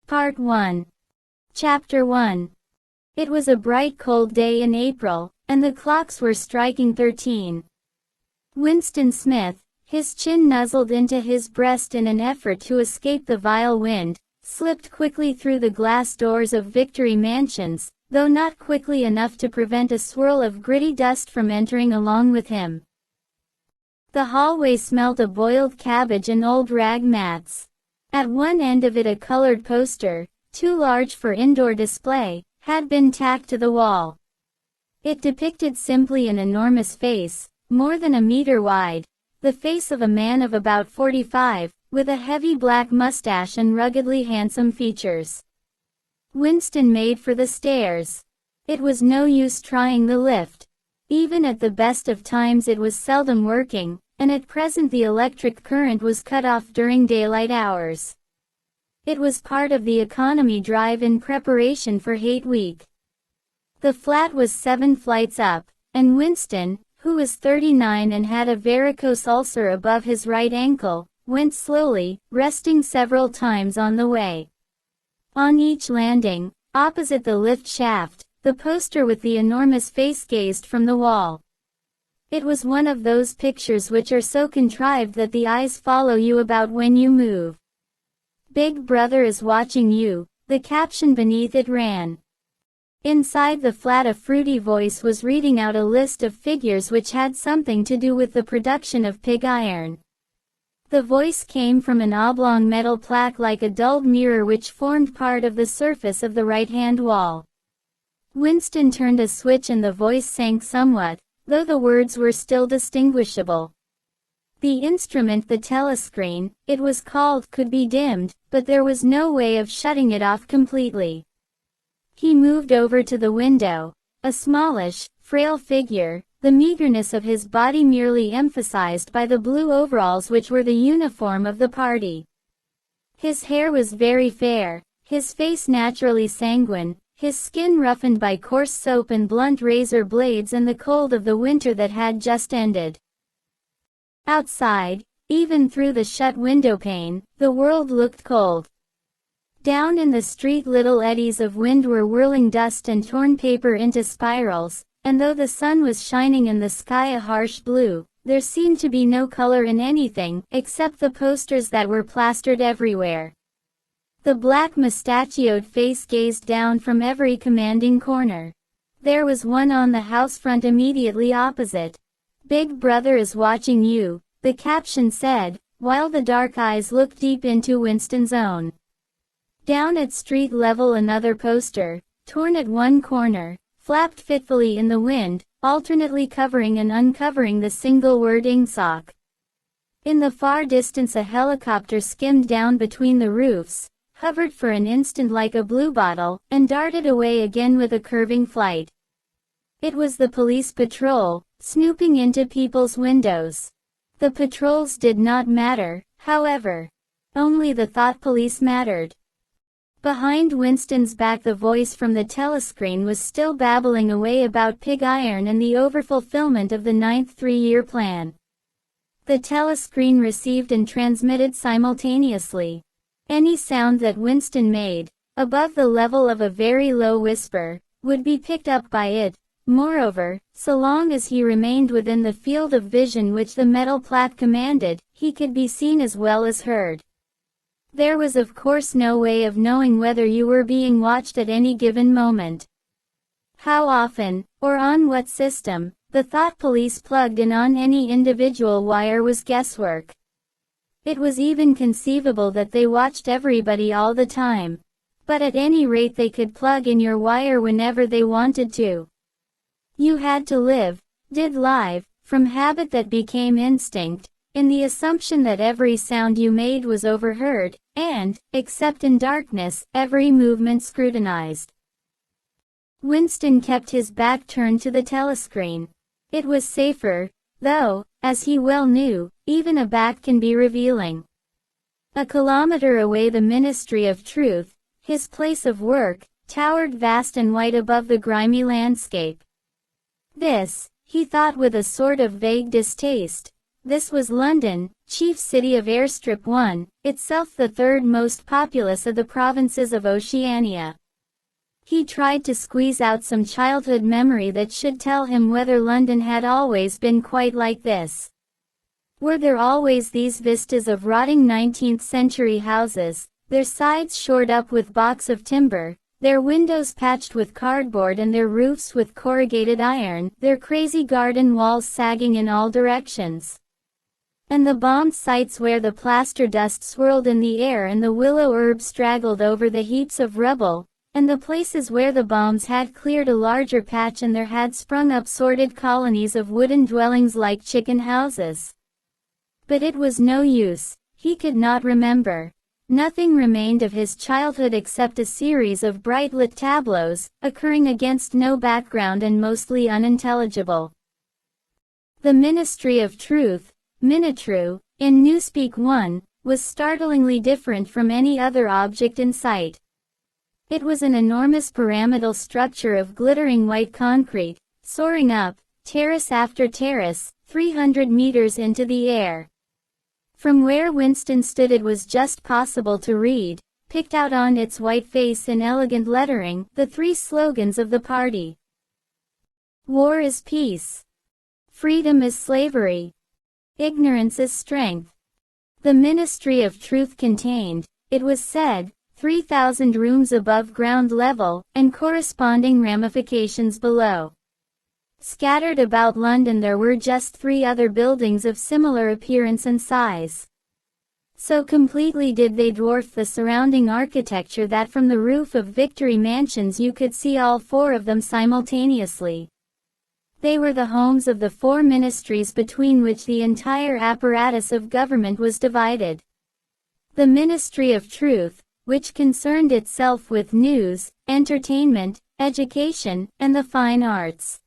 Part 1. Chapter 1. It was a bright cold day in April, and the clocks were striking 13. Winston Smith, his chin nuzzled into his breast in an effort to escape the vile wind, slipped quickly through the glass doors of Victory Mansions, though not quickly enough to prevent a swirl of gritty dust from entering along with him. The hallway smelt of boiled cabbage and old rag mats. At one end of it a colored poster, too large for indoor display, had been tacked to the wall. It depicted simply an enormous face, more than a meter wide, the face of a man of about 45, with a heavy black mustache and ruggedly handsome features. Winston made for the stairs. It was no use trying the lift. Even at the best of times it was seldom working, and at present the electric current was cut off during daylight hours. It was part of the economy drive in preparation for Hate Week. The flat was 7 flights up, and Winston, who was 39 and had a varicose ulcer above his right ankle, went slowly, resting several times on the way. On each landing, opposite the lift shaft, the poster with the enormous face gazed from the wall. It was one of those pictures which are so contrived that the eyes follow you about when you move. "Big Brother is watching you," the caption beneath it ran. Inside the flat a fruity voice was reading out a list of figures which had something to do with the production of pig iron. The voice came from an oblong metal plaque like a dulled mirror which formed part of the surface of the right-hand wall. Winston turned a switch and the voice sank somewhat, though the words were still distinguishable. The instrument, the telescreen, it was called, could be dimmed, but there was no way of shutting it off completely. He moved over to the window, a smallish, frail figure, the meagerness of his body merely emphasized by the blue overalls which were the uniform of the party. His hair was very fair, his face naturally sanguine, his skin roughened by coarse soap and blunt razor blades and the cold of the winter that had just ended. Outside, even through the shut window pane, the world looked cold. Down in the street little eddies of wind were whirling dust and torn paper into spirals, and though the sun was shining and the sky a harsh blue, there seemed to be no color in anything, except the posters that were plastered everywhere. The black mustachioed face gazed down from every commanding corner. There was one on the house front immediately opposite. "Big Brother is watching you," the caption said, while the dark eyes looked deep into Winston's own. Down at street level another poster, torn at one corner, flapped fitfully in the wind, alternately covering and uncovering the single word "Ingsoc." In the far distance a helicopter skimmed down between the roofs, hovered for an instant like a bluebottle, and darted away again with a curving flight. It was the police patrol, snooping into people's windows. The patrols did not matter, however. Only the thought police mattered. Behind Winston's back the voice from the telescreen was still babbling away about pig iron and the overfulfillment of the 9th three-year plan. The telescreen received and transmitted simultaneously. Any sound that Winston made, above the level of a very low whisper, would be picked up by it. Moreover, so long as he remained within the field of vision which the metal plaque commanded, he could be seen as well as heard. There was of course no way of knowing whether you were being watched at any given moment. How often, or on what system, the thought police plugged in on any individual wire was guesswork. It was even conceivable that they watched everybody all the time. But at any rate they could plug in your wire whenever they wanted to. You had to live, did live, from habit that became instinct, in the assumption that every sound you made was overheard, and, except in darkness, every movement scrutinized. Winston kept his back turned to the telescreen. It was safer, though, as he well knew, even a back can be revealing. A kilometer away the Ministry of Truth, his place of work, towered vast and white above the grimy landscape. This, he thought with a sort of vague distaste, This was London, chief city of Airstrip 1, itself the third most populous of the provinces of Oceania. He tried to squeeze out some childhood memory that should tell him whether London had always been quite like this. Were there always these vistas of rotting 19th-century houses, their sides shored up with balks of timber, their windows patched with cardboard and their roofs with corrugated iron, their crazy garden walls sagging in all directions? And the bombed sites where the plaster dust swirled in the air and the willow herb straggled over the heaps of rubble, and the places where the bombs had cleared a larger patch and there had sprung up sordid colonies of wooden dwellings like chicken houses. But it was no use, he could not remember. Nothing remained of his childhood except a series of bright lit tableaus, occurring against no background and mostly unintelligible. The Ministry of Truth, Minitru, in Newspeak 1, was startlingly different from any other object in sight. It was an enormous pyramidal structure of glittering white concrete, soaring up, terrace after terrace, 300 meters into the air. From where Winston stood it was just possible to read, picked out on its white face in elegant lettering, the three slogans of the party. War is peace. Freedom is slavery. Ignorance is strength. The Ministry of Truth contained, it was said, 3,000 rooms above ground level, and corresponding ramifications below. Scattered about London there were just 3 other buildings of similar appearance and size. So completely did they dwarf the surrounding architecture that from the roof of Victory Mansions you could see all 4 of them simultaneously. They were the homes of the 4 ministries between which the entire apparatus of government was divided. The Ministry of Truth, which concerned itself with news, entertainment, education, and the fine arts.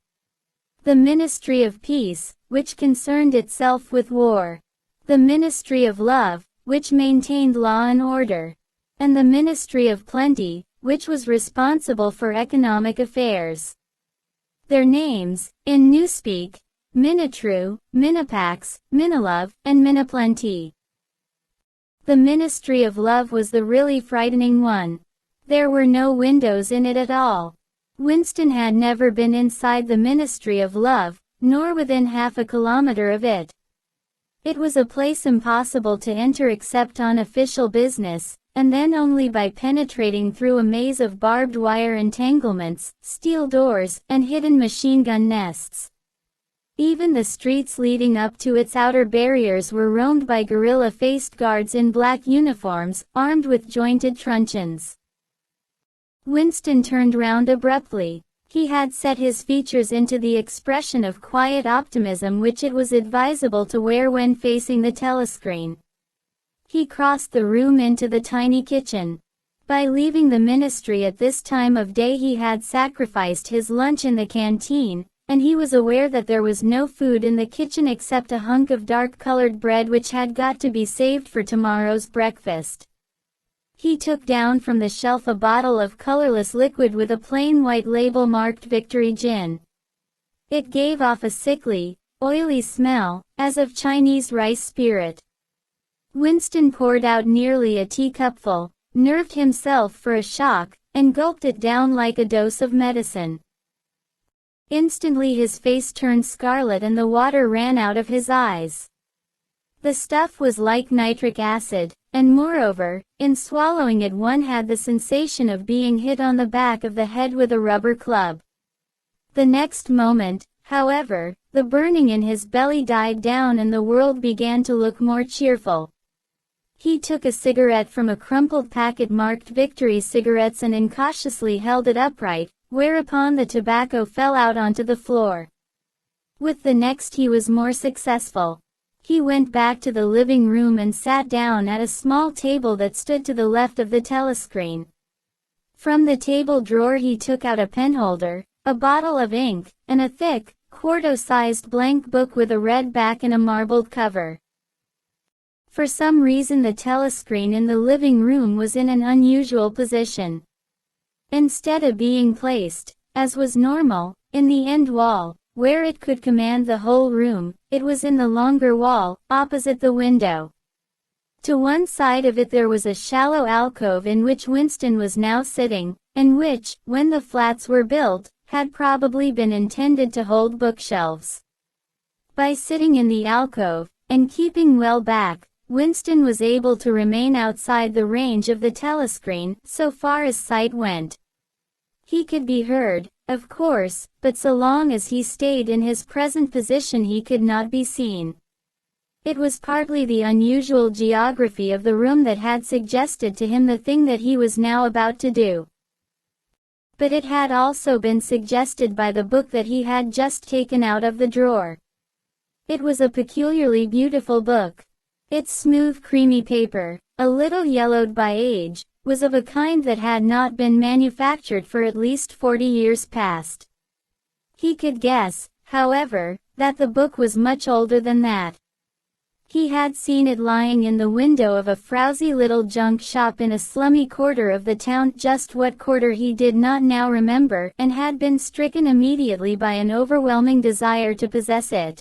The Ministry of Peace, which concerned itself with war. The Ministry of Love, which maintained law and order. And the Ministry of Plenty, which was responsible for economic affairs. Their names, in Newspeak, Minitru, Minipax, Minilove, and Miniplenty. The Ministry of Love was the really frightening one. There were no windows in it at all. Winston had never been inside the Ministry of Love, nor within half a kilometer of it. It was a place impossible to enter except on official business, and then only by penetrating through a maze of barbed wire entanglements, steel doors, and hidden machine gun nests. Even the streets leading up to its outer barriers were roamed by gorilla-faced guards in black uniforms, armed with jointed truncheons. Winston turned round abruptly. He had set his features into the expression of quiet optimism which it was advisable to wear when facing the telescreen. He crossed the room into the tiny kitchen. By leaving the ministry at this time of day he had sacrificed his lunch in the canteen, and he was aware that there was no food in the kitchen except a hunk of dark-colored bread which had got to be saved for tomorrow's breakfast. He took down from the shelf a bottle of colorless liquid with a plain white label marked Victory Gin. It gave off a sickly, oily smell, as of Chinese rice spirit. Winston poured out nearly a teacupful, nerved himself for a shock, and gulped it down like a dose of medicine. Instantly his face turned scarlet and the water ran out of his eyes. The stuff was like nitric acid, and moreover, in swallowing it one had the sensation of being hit on the back of the head with a rubber club. The next moment, however, the burning in his belly died down and the world began to look more cheerful. He took a cigarette from a crumpled packet marked Victory Cigarettes and incautiously held it upright, whereupon the tobacco fell out onto the floor. With the next he was more successful. He went back to the living room and sat down at a small table that stood to the left of the telescreen. From the table drawer he took out a penholder, a bottle of ink, and a thick, quarto-sized blank book with a red back and a marbled cover. For some reason the telescreen in the living room was in an unusual position. Instead of being placed, as was normal, in the end wall, where it could command the whole room. It was in the longer wall, opposite the window. To one side of it there was a shallow alcove in which Winston was now sitting, and which, when the flats were built, had probably been intended to hold bookshelves. By sitting in the alcove, and keeping well back, Winston was able to remain outside the range of the telescreen, so far as sight went. He could be heard, of course, but so long as he stayed in his present position he could not be seen. It was partly the unusual geography of the room that had suggested to him the thing that he was now about to do. But it had also been suggested by the book that he had just taken out of the drawer. It was a peculiarly beautiful book. Its smooth creamy paper, a little yellowed by age, was of a kind that had not been manufactured for at least 40 years past. He could guess, however, that the book was much older than that. He had seen it lying in the window of a frowsy little junk shop in a slummy quarter of the town, just what quarter he did not now remember, and had been stricken immediately by an overwhelming desire to possess it.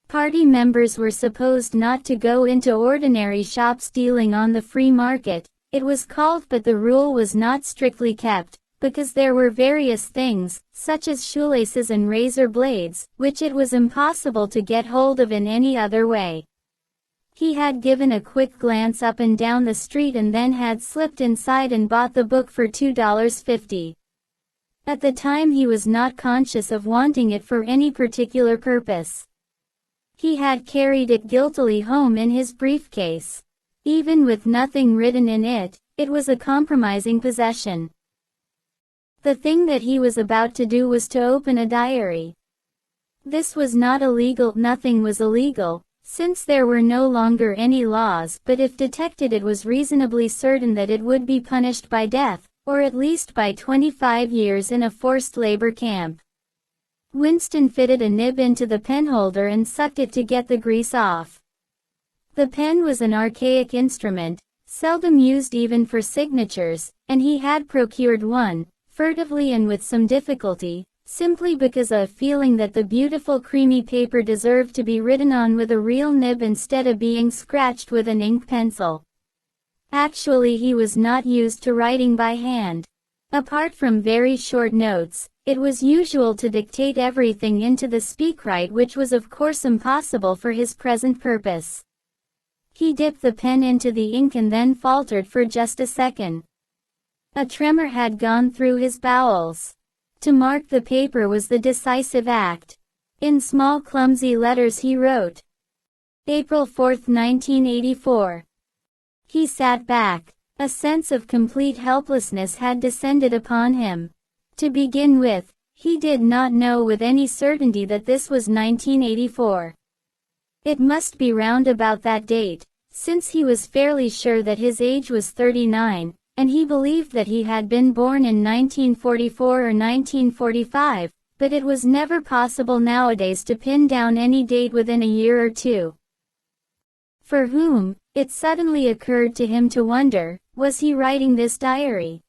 Party members were supposed not to go into ordinary shops dealing on the free market, it was called, but the rule was not strictly kept, because there were various things, such as shoelaces and razor blades, which it was impossible to get hold of in any other way. He had given a quick glance up and down the street and then had slipped inside and bought the book for $2.50. At the time he was not conscious of wanting it for any particular purpose. He had carried it guiltily home in his briefcase. Even with nothing written in it, it was a compromising possession. The thing that he was about to do was to open a diary. This was not illegal, nothing was illegal, since there were no longer any laws, but if detected it was reasonably certain that it would be punished by death, or at least by 25 years in a forced labor camp. Winston fitted a nib into the penholder and sucked it to get the grease off. The pen was an archaic instrument, seldom used even for signatures, and he had procured one, furtively and with some difficulty, simply because of a feeling that the beautiful creamy paper deserved to be written on with a real nib instead of being scratched with an ink pencil. Actually, he was not used to writing by hand. Apart from very short notes, it was usual to dictate everything into the speakwrite, which was of course impossible for his present purpose. He dipped the pen into the ink and then faltered for just a second. A tremor had gone through his bowels. To mark the paper was the decisive act. In small clumsy letters he wrote, April 4, 1984. He sat back. A sense of complete helplessness had descended upon him. To begin with, he did not know with any certainty that this was 1984. It must be round about that date, since he was fairly sure that his age was 39, and he believed that he had been born in 1944 or 1945, but it was never possible nowadays to pin down any date within a year or two. For whom, it suddenly occurred to him to wonder, was he writing this diary?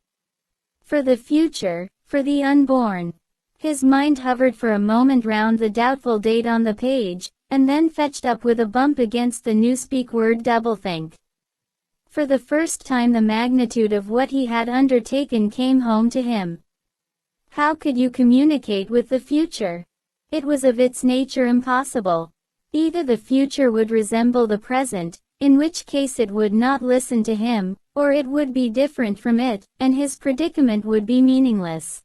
For the future, for the unborn. His mind hovered for a moment round the doubtful date on the page, and then fetched up with a bump against the newspeak word doublethink. For the first time the magnitude of what he had undertaken came home to him. How could you communicate with the future? It was of its nature impossible. Either the future would resemble the present, in which case it would not listen to him, or it would be different from it, and his predicament would be meaningless.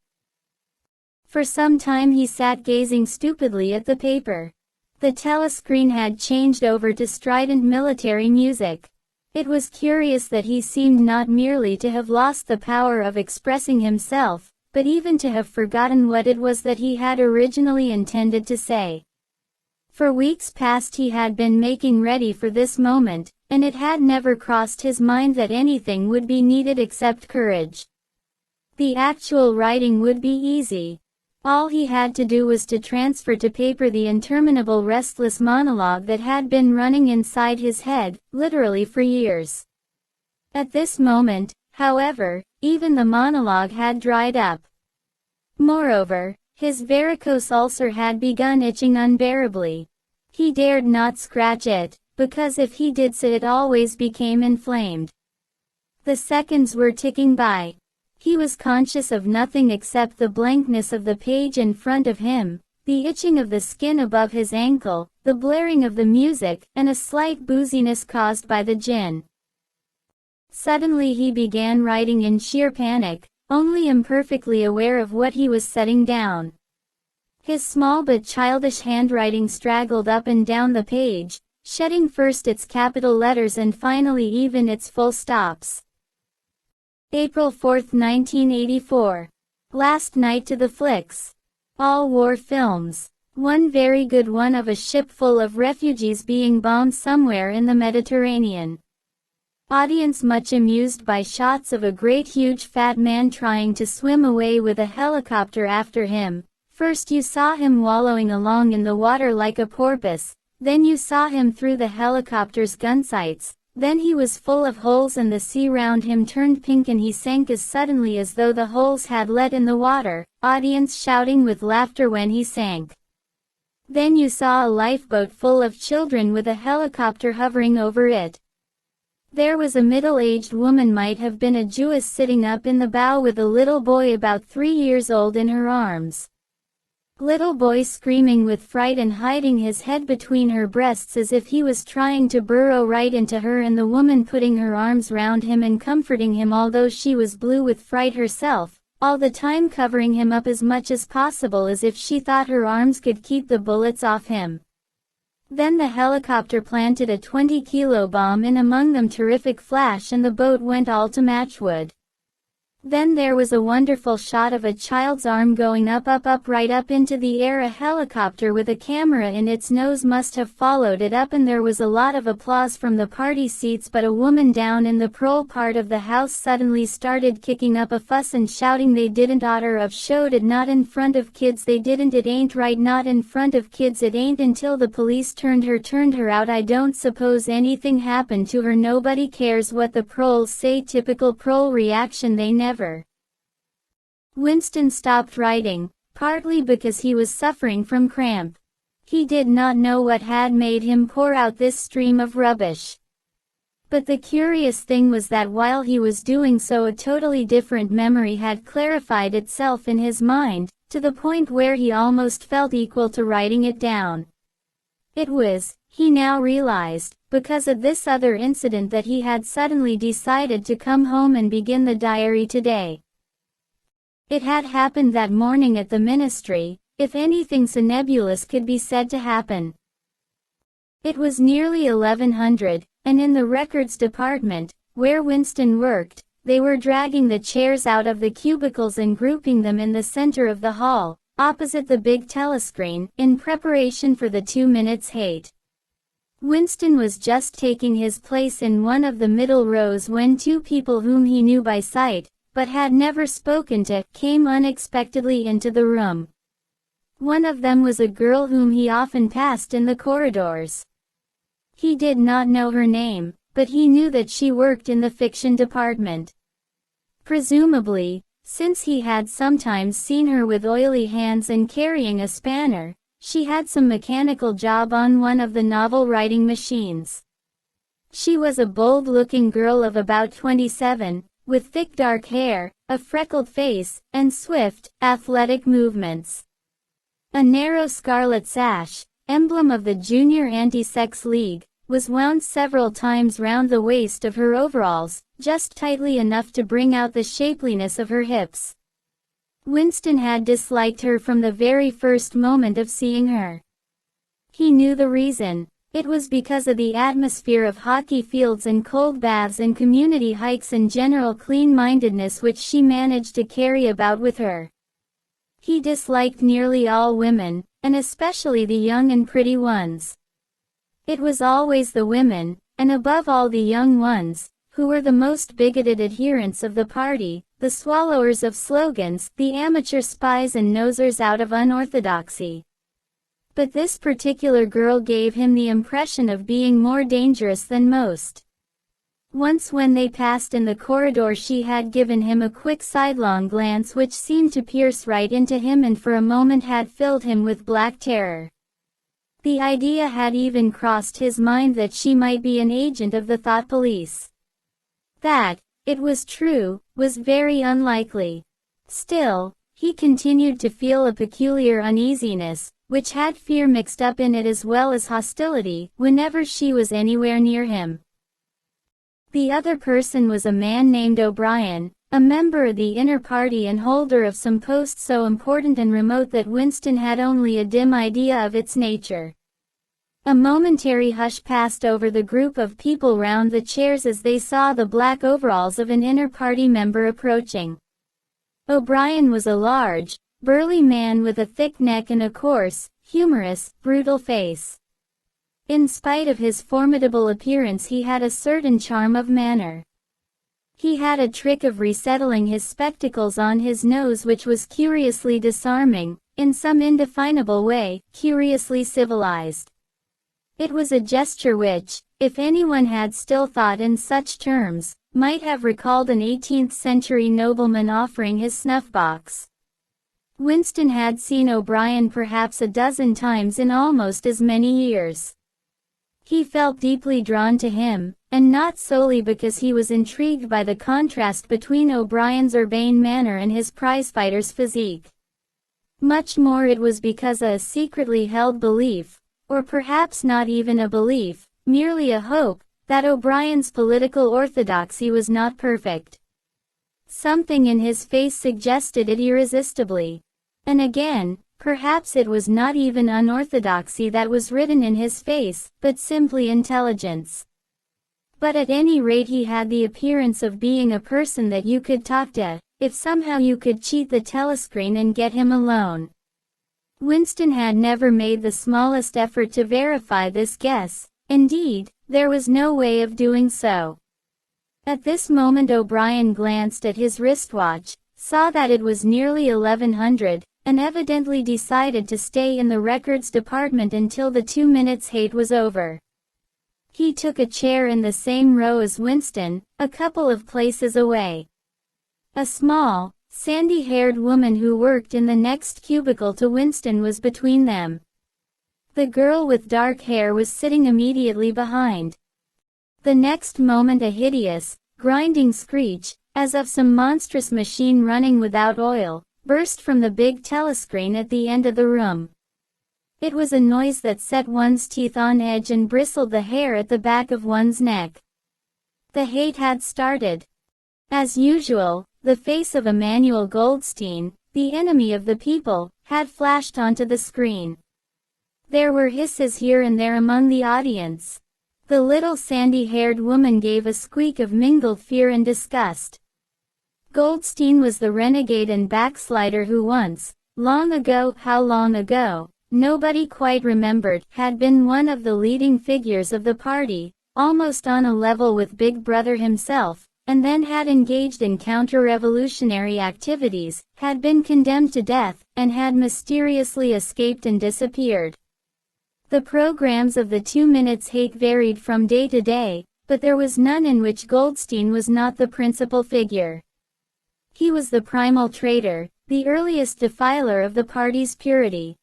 For some time he sat gazing stupidly at the paper. The telescreen had changed over to strident military music. It was curious that he seemed not merely to have lost the power of expressing himself, but even to have forgotten what it was that he had originally intended to say. For weeks past he had been making ready for this moment, and it had never crossed his mind that anything would be needed except courage. The actual writing would be easy. All he had to do was to transfer to paper the interminable restless monologue that had been running inside his head, literally for years. At this moment, however, even the monologue had dried up. Moreover, His varicose ulcer had begun itching unbearably. He dared not scratch it, because if he did so it always became inflamed. The seconds were ticking by. He was conscious of nothing except the blankness of the page in front of him, the itching of the skin above his ankle, the blaring of the music, and a slight booziness caused by the gin. Suddenly he began writing in sheer panic, only imperfectly aware of what he was setting down. His small but childish handwriting straggled up and down the page, shedding first its capital letters and finally even its full stops. April 4, 1984. Last night to the flicks. All war films. One very good one of a ship full of refugees being bombed somewhere in the Mediterranean. Audience much amused by shots of a great huge fat man trying to swim away with a helicopter after him. First you saw him wallowing along in the water like a porpoise, then you saw him through the helicopter's gun sights, then he was full of holes and the sea round him turned pink and he sank as suddenly as though the holes had let in the water, audience shouting with laughter when he sank. Then you saw a lifeboat full of children with a helicopter hovering over it. There was a middle-aged woman, might have been a Jewess, sitting up in the bow with a little boy about 3 years old in her arms. Little boy screaming with fright and hiding his head between her breasts as if he was trying to burrow right into her, and the woman putting her arms round him and comforting him although she was blue with fright herself, all the time covering him up as much as possible as if she thought her arms could keep the bullets off him. Then the helicopter planted a 20-kilo bomb in among them, terrific flash, and the boat went all to matchwood. Then there was a wonderful shot of a child's arm going up right up into the air. A helicopter with a camera in its nose must have followed it up, and there was a lot of applause from the party seats, but a woman down in the prole part of the house suddenly started kicking up a fuss and shouting they didn't oughter of showed it, not in front of kids, they didn't, it ain't right, not in front of kids, it ain't, until the police turned her out. I don't suppose anything happened to her, nobody cares what the proles say, typical prole reaction, they never. Winston stopped writing, partly because he was suffering from cramp. He did not know what had made him pour out this stream of rubbish. But the curious thing was that while he was doing so, a totally different memory had clarified itself in his mind, to the point where he almost felt equal to writing it down. It was, he now realized, because of this other incident that he had suddenly decided to come home and begin the diary today. It had happened that morning at the ministry, if anything so nebulous could be said to happen. It was nearly 1100, and in the records department, where Winston worked, they were dragging the chairs out of the cubicles and grouping them in the center of the hall, opposite the big telescreen, in preparation for the 2 minutes hate. Winston was just taking his place in one of the middle rows when two people whom he knew by sight, but had never spoken to, came unexpectedly into the room. One of them was a girl whom he often passed in the corridors. He did not know her name, but he knew that she worked in the fiction department. Presumably, since he had sometimes seen her with oily hands and carrying a spanner, she had some mechanical job on one of the novel-writing machines. She was a bold-looking girl of about 27, with thick dark hair, a freckled face, and swift, athletic movements. A narrow scarlet sash, emblem of the Junior Anti-Sex League, was wound several times round the waist of her overalls, just tightly enough to bring out the shapeliness of her hips. Winston had disliked her from the very first moment of seeing her. He knew the reason. It was because of the atmosphere of hockey fields and cold baths and community hikes and general clean-mindedness which she managed to carry about with her. He disliked nearly all women, and especially the young and pretty ones. It was always the women, and above all the young ones, who were the most bigoted adherents of the party, the swallowers of slogans, the amateur spies and nosers out of unorthodoxy. But this particular girl gave him the impression of being more dangerous than most. Once when they passed in the corridor she had given him a quick sidelong glance which seemed to pierce right into him and for a moment had filled him with black terror. The idea had even crossed his mind that she might be an agent of the thought police. That, it was true, was very unlikely. Still, he continued to feel a peculiar uneasiness, which had fear mixed up in it as well as hostility, whenever she was anywhere near him. The other person was a man named O'Brien, a member of the inner party and holder of some post so important and remote that Winston had only a dim idea of its nature. A momentary hush passed over the group of people round the chairs as they saw the black overalls of an inner party member approaching. O'Brien was a large, burly man with a thick neck and a coarse, humorous, brutal face. In spite of his formidable appearance he had a certain charm of manner. He had a trick of resettling his spectacles on his nose which was curiously disarming, in some indefinable way, curiously civilized. It was a gesture which, if anyone had still thought in such terms, might have recalled an 18th-century nobleman offering his snuff-box. Winston had seen O'Brien perhaps a dozen times in almost as many years. He felt deeply drawn to him, and not solely because he was intrigued by the contrast between O'Brien's urbane manner and his prizefighter's physique. Much more it was because a secretly held belief, or perhaps not even a belief, merely a hope, that O'Brien's political orthodoxy was not perfect. Something in his face suggested it irresistibly. And again, perhaps it was not even unorthodoxy that was written in his face, but simply intelligence. But at any rate he had the appearance of being a person that you could talk to, if somehow you could cheat the telescreen and get him alone. Winston had never made the smallest effort to verify this guess. Indeed, there was no way of doing so. At this moment O'Brien glanced at his wristwatch, saw that it was nearly 1100, and evidently decided to stay in the records department until the 2 minutes hate was over. He took a chair in the same row as Winston, a couple of places away. A small, sandy-haired woman who worked in the next cubicle to Winston was between them. The girl with dark hair was sitting immediately behind. The next moment a hideous, grinding screech, as of some monstrous machine running without oil, burst from the big telescreen at the end of the room. It was a noise that set one's teeth on edge and bristled the hair at the back of one's neck. The hate had started. As usual, the face of Emanuel Goldstein, the enemy of the people, had flashed onto the screen. There were hisses here and there among the audience. The little sandy-haired woman gave a squeak of mingled fear and disgust. Goldstein was the renegade and backslider who once, long ago, how long ago, nobody quite remembered, had been one of the leading figures of the party, almost on a level with Big Brother himself, and then had engaged in counter-revolutionary activities, had been condemned to death, and had mysteriously escaped and disappeared. The programs of the 2 minutes hate varied from day to day, but there was none in which Goldstein was not the principal figure. He was the primal traitor, the earliest defiler of the party's purity.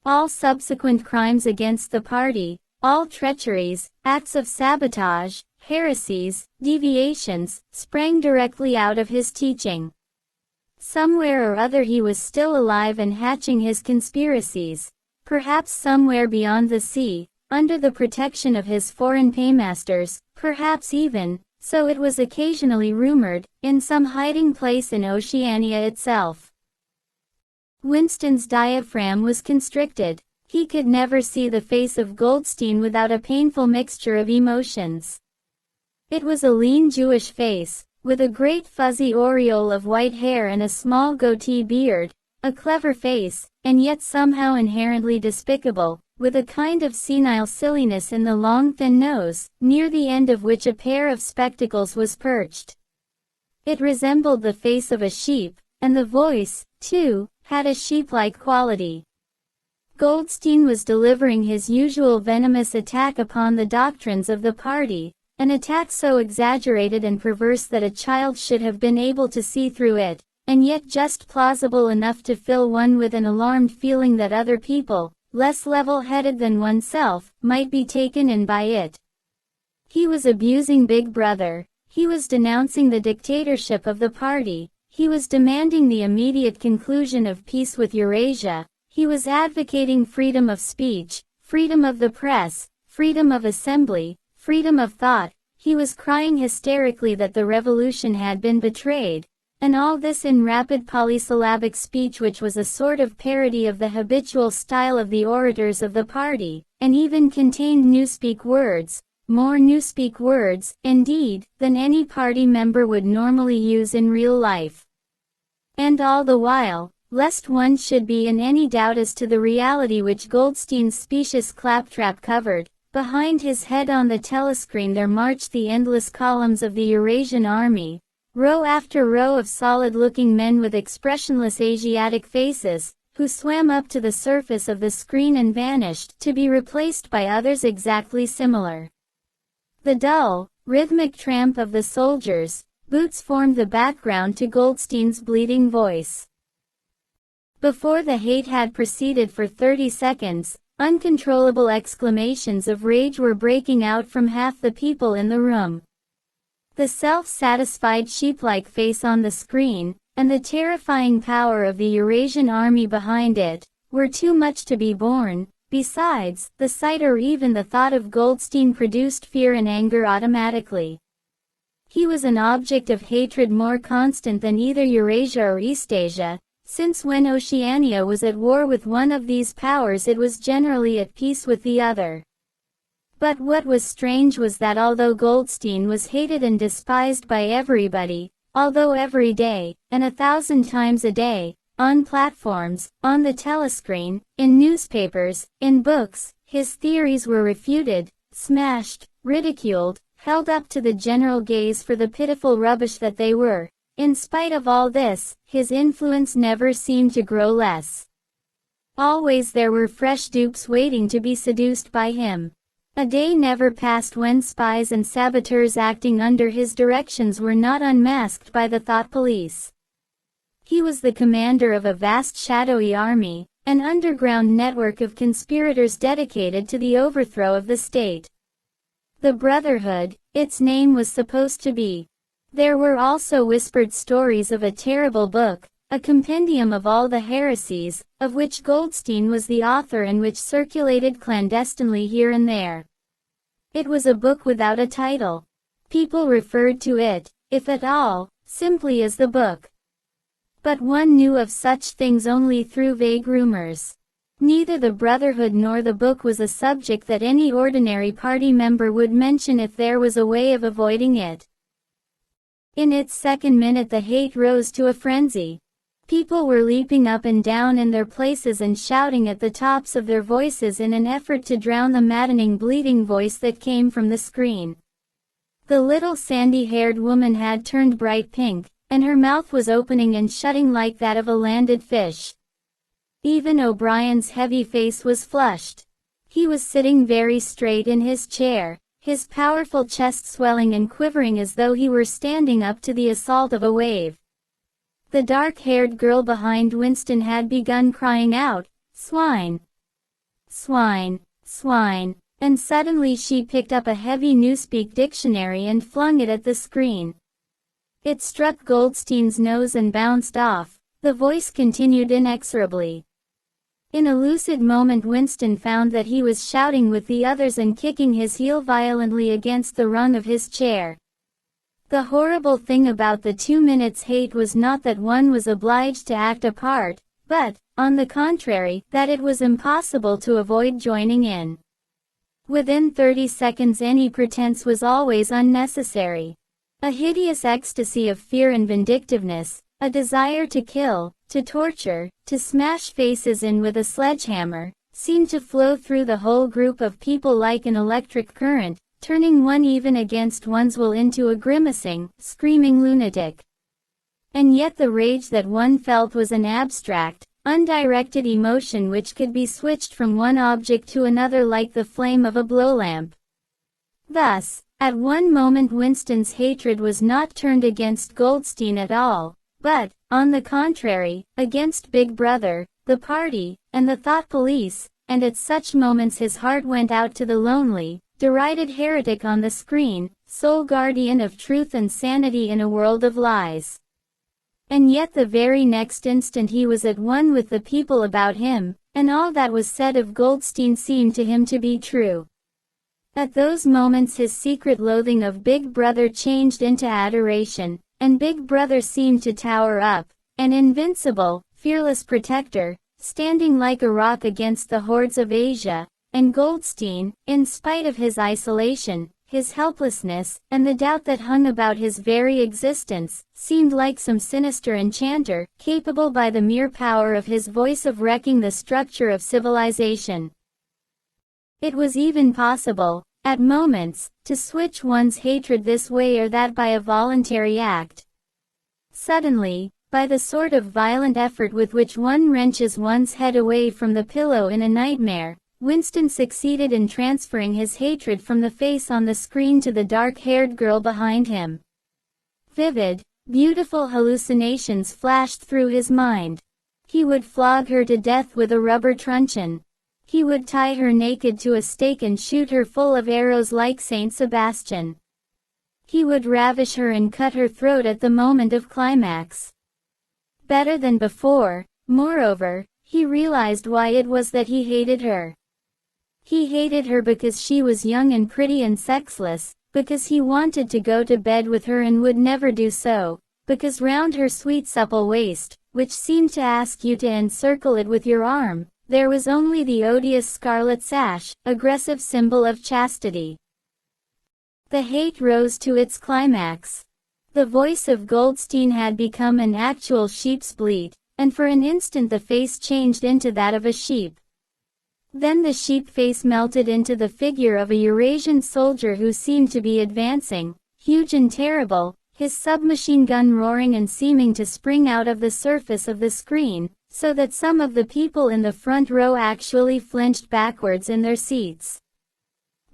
All subsequent crimes against the party, all treacheries, acts of sabotage, heresies, deviations, sprang directly out of his teaching. Somewhere or other he was still alive and hatching his conspiracies, perhaps somewhere beyond the sea, under the protection of his foreign paymasters, perhaps even, so it was occasionally rumored, in some hiding place in Oceania itself. Winston's diaphragm was constricted. He could never see the face of Goldstein without a painful mixture of emotions. It was a lean Jewish face, with a great fuzzy aureole of white hair and a small goatee beard, a clever face, and yet somehow inherently despicable, with a kind of senile silliness in the long thin nose, near the end of which a pair of spectacles was perched. It resembled the face of a sheep, and the voice, too, had a sheep-like quality. Goldstein was delivering his usual venomous attack upon the doctrines of the party, an attack so exaggerated and perverse that a child should have been able to see through it, and yet just plausible enough to fill one with an alarmed feeling that other people, less level-headed than oneself, might be taken in by it. He was abusing Big Brother. He was denouncing the dictatorship of the party. He was demanding the immediate conclusion of peace with Eurasia. He was advocating freedom of speech, freedom of the press, freedom of assembly, freedom of thought. He was crying hysterically that the revolution had been betrayed. And all this in rapid polysyllabic speech, which was a sort of parody of the habitual style of the orators of the party, and even contained newspeak words, more newspeak words, indeed, than any party member would normally use in real life. And all the while, lest one should be in any doubt as to the reality which Goldstein's specious claptrap covered, behind his head on the telescreen there marched the endless columns of the Eurasian army, row after row of solid-looking men with expressionless Asiatic faces, who swam up to the surface of the screen and vanished, to be replaced by others exactly similar. The dull, rhythmic tramp of the soldiers' boots formed the background to Goldstein's bleating voice. Before the hate had proceeded for 30 seconds, uncontrollable exclamations of rage were breaking out from half the people in the room. The self-satisfied sheep-like face on the screen, and the terrifying power of the Eurasian army behind it, were too much to be borne. Besides, the sight or even the thought of Goldstein produced fear and anger automatically. He was an object of hatred more constant than either Eurasia or Eastasia, since when Oceania was at war with one of these powers it was generally at peace with the other. But what was strange was that although Goldstein was hated and despised by everybody, although every day, and 1,000 times a day, on platforms, on the telescreen, in newspapers, in books, his theories were refuted, smashed, ridiculed, held up to the general gaze for the pitiful rubbish that they were. In spite of all this, his influence never seemed to grow less. Always there were fresh dupes waiting to be seduced by him. A day never passed when spies and saboteurs acting under his directions were not unmasked by the thought police. He was the commander of a vast shadowy army, an underground network of conspirators dedicated to the overthrow of the state. The Brotherhood, its name was supposed to be. There were also whispered stories of a terrible book, a compendium of all the heresies, of which Goldstein was the author and which circulated clandestinely here and there. It was a book without a title. People referred to it, if at all, simply as the book. But one knew of such things only through vague rumors. Neither the Brotherhood nor the book was a subject that any ordinary party member would mention if there was a way of avoiding it. In its second minute the hate rose to a frenzy. People were leaping up and down in their places and shouting at the tops of their voices in an effort to drown the maddening bleating voice that came from the screen. The little sandy-haired woman had turned bright pink, and her mouth was opening and shutting like that of a landed fish. Even O'Brien's heavy face was flushed. He was sitting very straight in his chair, his powerful chest swelling and quivering as though he were standing up to the assault of a wave. The dark-haired girl behind Winston had begun crying out, "Swine! Swine! Swine!" And suddenly she picked up a heavy Newspeak dictionary and flung it at the screen. It struck Goldstein's nose and bounced off. The voice continued inexorably. In a lucid moment Winston found that he was shouting with the others and kicking his heel violently against the rung of his chair. The horrible thing about the 2 minutes hate was not that one was obliged to act a part, but, on the contrary, that it was impossible to avoid joining in. Within 30 seconds any pretense was always unnecessary. A hideous ecstasy of fear and vindictiveness, a desire to kill, to torture, to smash faces in with a sledgehammer, seemed to flow through the whole group of people like an electric current, turning one even against one's will into a grimacing, screaming lunatic. And yet the rage that one felt was an abstract, undirected emotion which could be switched from one object to another like the flame of a blowlamp. Thus, At one moment Winston's hatred was not turned against Goldstein at all, but, on the contrary, against Big Brother, the party, and the thought police, and at such moments his heart went out to the lonely, derided heretic on the screen, sole guardian of truth and sanity in a world of lies. And yet the very next instant he was at one with the people about him, and all that was said of Goldstein seemed to him to be true. At those moments his secret loathing of Big Brother changed into adoration, and Big Brother seemed to tower up, an invincible, fearless protector, standing like a rock against the hordes of Asia, and Goldstein, in spite of his isolation, his helplessness, and the doubt that hung about his very existence, seemed like some sinister enchanter, capable by the mere power of his voice of wrecking the structure of civilization. It was even possible, at moments, to switch one's hatred this way or that by a voluntary act. Suddenly, by the sort of violent effort with which one wrenches one's head away from the pillow in a nightmare, Winston succeeded in transferring his hatred from the face on the screen to the dark-haired girl behind him. Vivid, beautiful hallucinations flashed through his mind. He would flog her to death with a rubber truncheon. He would tie her naked to a stake and shoot her full of arrows like Saint Sebastian. He would ravish her and cut her throat at the moment of climax. Better than before, moreover, he realized why it was that he hated her. He hated her because she was young and pretty and sexless, because he wanted to go to bed with her and would never do so, because round her sweet supple waist, which seemed to ask you to encircle it with your arm, there was only the odious scarlet sash, aggressive symbol of chastity. The hate rose to its climax. The voice of Goldstein had become an actual sheep's bleat, and for an instant the face changed into that of a sheep. Then the sheep face melted into the figure of a Eurasian soldier who seemed to be advancing, huge and terrible, his submachine gun roaring and seeming to spring out of the surface of the screen, so that some of the people in the front row actually flinched backwards in their seats.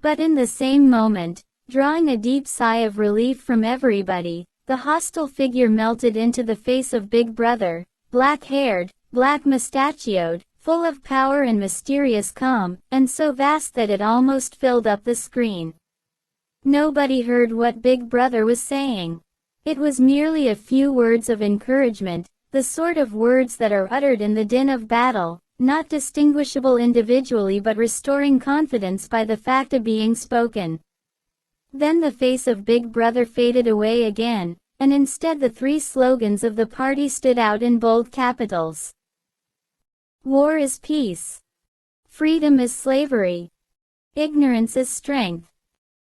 But in the same moment, drawing a deep sigh of relief from everybody, the hostile figure melted into the face of Big Brother, black-haired, black-mustachioed, full of power and mysterious calm, and so vast that it almost filled up the screen. Nobody heard what Big Brother was saying. It was merely a few words of encouragement, the sort of words that are uttered in the din of battle, not distinguishable individually but restoring confidence by the fact of being spoken. Then the face of Big Brother faded away again, and instead the three slogans of the party stood out in bold capitals. War is peace. Freedom is slavery. Ignorance is strength.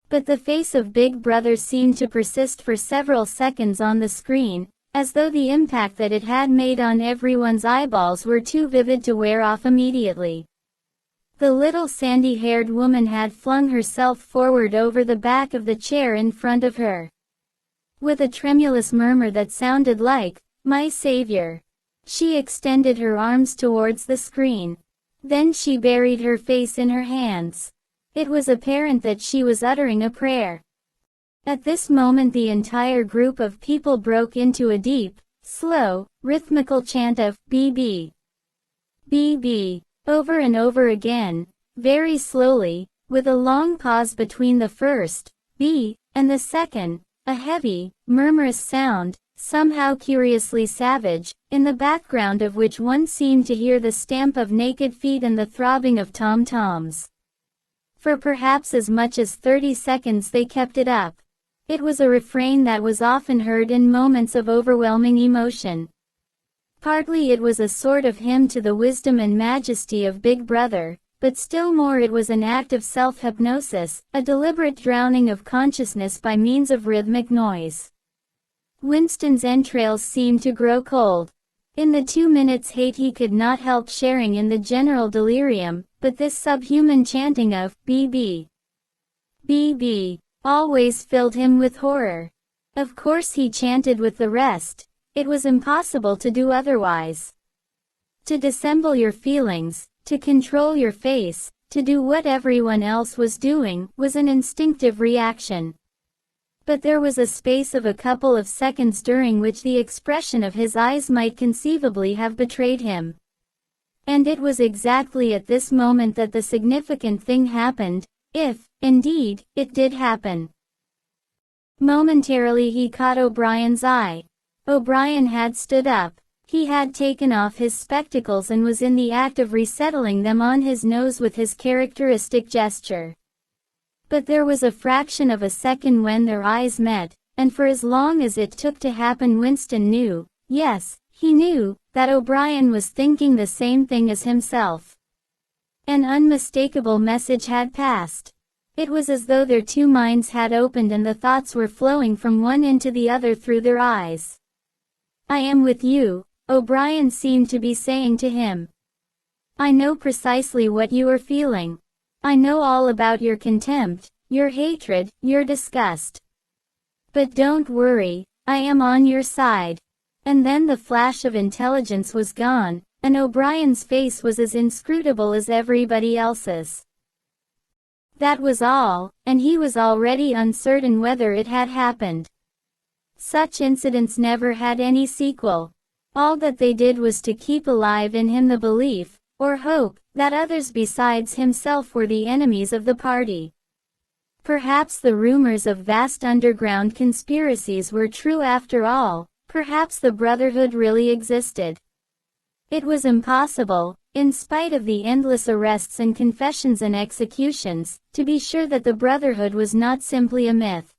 But the face of Big Brother seemed to persist for several seconds on the screen, as though the impact that it had made on everyone's eyeballs were too vivid to wear off immediately. The little sandy-haired woman had flung herself forward over the back of the chair in front of her. With a tremulous murmur that sounded like, "My savior," she extended her arms towards the screen. Then she buried her face in her hands. It was apparent that she was uttering a prayer. At this moment the entire group of people broke into a deep, slow, rhythmical chant of "BB. BB." Over and over again, very slowly, with a long pause between the first, B, and the second, a heavy, murmurous sound, somehow curiously savage, in the background of which one seemed to hear the stamp of naked feet and the throbbing of tom-toms. For perhaps as much as 30 seconds they kept it up. It was a refrain that was often heard in moments of overwhelming emotion. Partly it was a sort of hymn to the wisdom and majesty of Big Brother, but still more it was an act of self-hypnosis, a deliberate drowning of consciousness by means of rhythmic noise. Winston's entrails seemed to grow cold. In the 2 minutes hate he could not help sharing in the general delirium, but this subhuman chanting of "BB. BB" always filled him with horror. Of course he chanted with the rest. It was impossible to do otherwise. To dissemble your feelings, to control your face, to do what everyone else was doing, was an instinctive reaction. But there was a space of a couple of seconds during which the expression of his eyes might conceivably have betrayed him. And it was exactly at this moment that the significant thing happened, if, indeed, it did happen. Momentarily he caught O'Brien's eye. O'Brien had stood up. He had taken off his spectacles and was in the act of resettling them on his nose with his characteristic gesture. But there was a fraction of a second when their eyes met, and for as long as it took to happen Winston knew, yes, he knew, that O'Brien was thinking the same thing as himself. An unmistakable message had passed. It was as though their two minds had opened and the thoughts were flowing from one into the other through their eyes. "I am with you," O'Brien seemed to be saying to him. "I know precisely what you are feeling. I know all about your contempt, your hatred, your disgust. But don't worry, I am on your side." And then the flash of intelligence was gone, and O'Brien's face was as inscrutable as everybody else's. That was all, and he was already uncertain whether it had happened. Such incidents never had any sequel. All that they did was to keep alive in him the belief, or hope, that others besides himself were the enemies of the party. Perhaps the rumors of vast underground conspiracies were true after all, perhaps the Brotherhood really existed. It was impossible, in spite of the endless arrests and confessions and executions, to be sure that the Brotherhood was not simply a myth.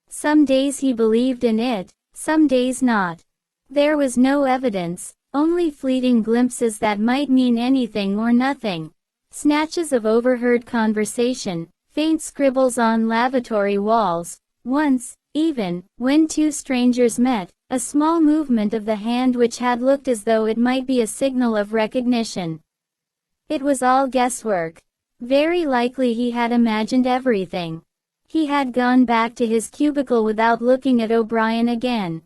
Some days he believed in it, some days not. There was no evidence, only fleeting glimpses that might mean anything or nothing. Snatches of overheard conversation, faint scribbles on lavatory walls. Once, even, when two strangers met, a small movement of the hand which had looked as though it might be a signal of recognition. It was all guesswork. Very likely he had imagined everything. He had gone back to his cubicle without looking at O'Brien again.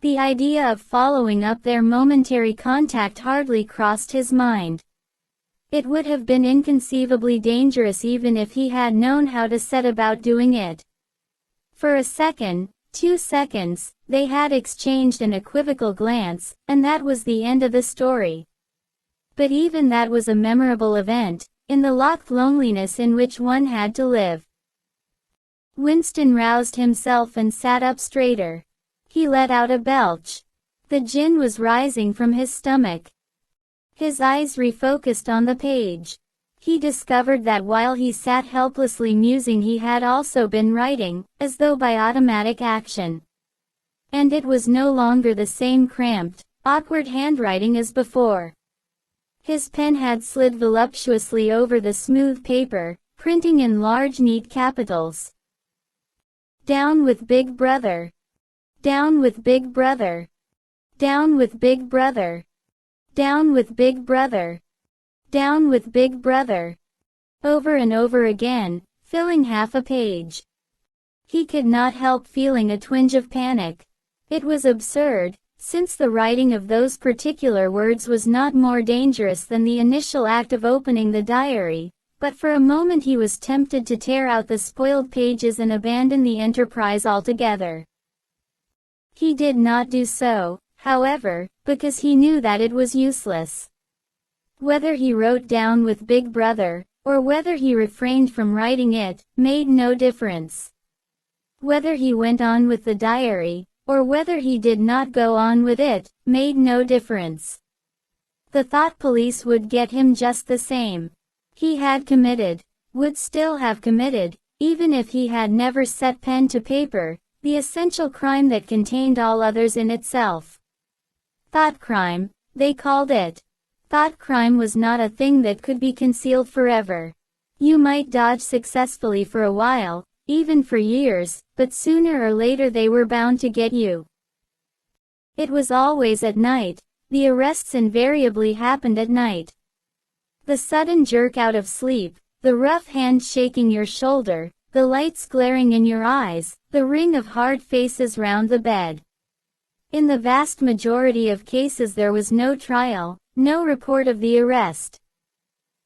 The idea of following up their momentary contact hardly crossed his mind. It would have been inconceivably dangerous even if he had known how to set about doing it. For a second, 2 seconds, they had exchanged an equivocal glance, and that was the end of the story. But even that was a memorable event, in the locked loneliness in which one had to live. Winston roused himself and sat up straighter. He let out a belch. The gin was rising from his stomach. His eyes refocused on the page. He discovered that while he sat helplessly musing he had also been writing, as though by automatic action. And it was no longer the same cramped, awkward handwriting as before. His pen had slid voluptuously over the smooth paper, printing in large neat capitals. "Down with Big Brother. Down with Big Brother. Down with Big Brother. Down with Big Brother. Down with Big Brother." Over and over again, filling half a page. He could not help feeling a twinge of panic. It was absurd, since the writing of those particular words was not more dangerous than the initial act of opening the diary, but for a moment he was tempted to tear out the spoiled pages and abandon the enterprise altogether. He did not do so, however, because he knew that it was useless. Whether he wrote down with Big Brother, or whether he refrained from writing it, made no difference. Whether he went on with the diary, or whether he did not go on with it, made no difference. The thought police would get him just the same. He had committed, would still have committed, even if he had never set pen to paper, the essential crime that contained all others in itself. Thought crime, they called it. Thought crime was not a thing that could be concealed forever. You might dodge successfully for a while, even for years, but sooner or later they were bound to get you. It was always at night. The arrests invariably happened at night. The sudden jerk out of sleep, the rough hand shaking your shoulder, the lights glaring in your eyes, the ring of hard faces round the bed. In the vast majority of cases there was no trial, no report of the arrest.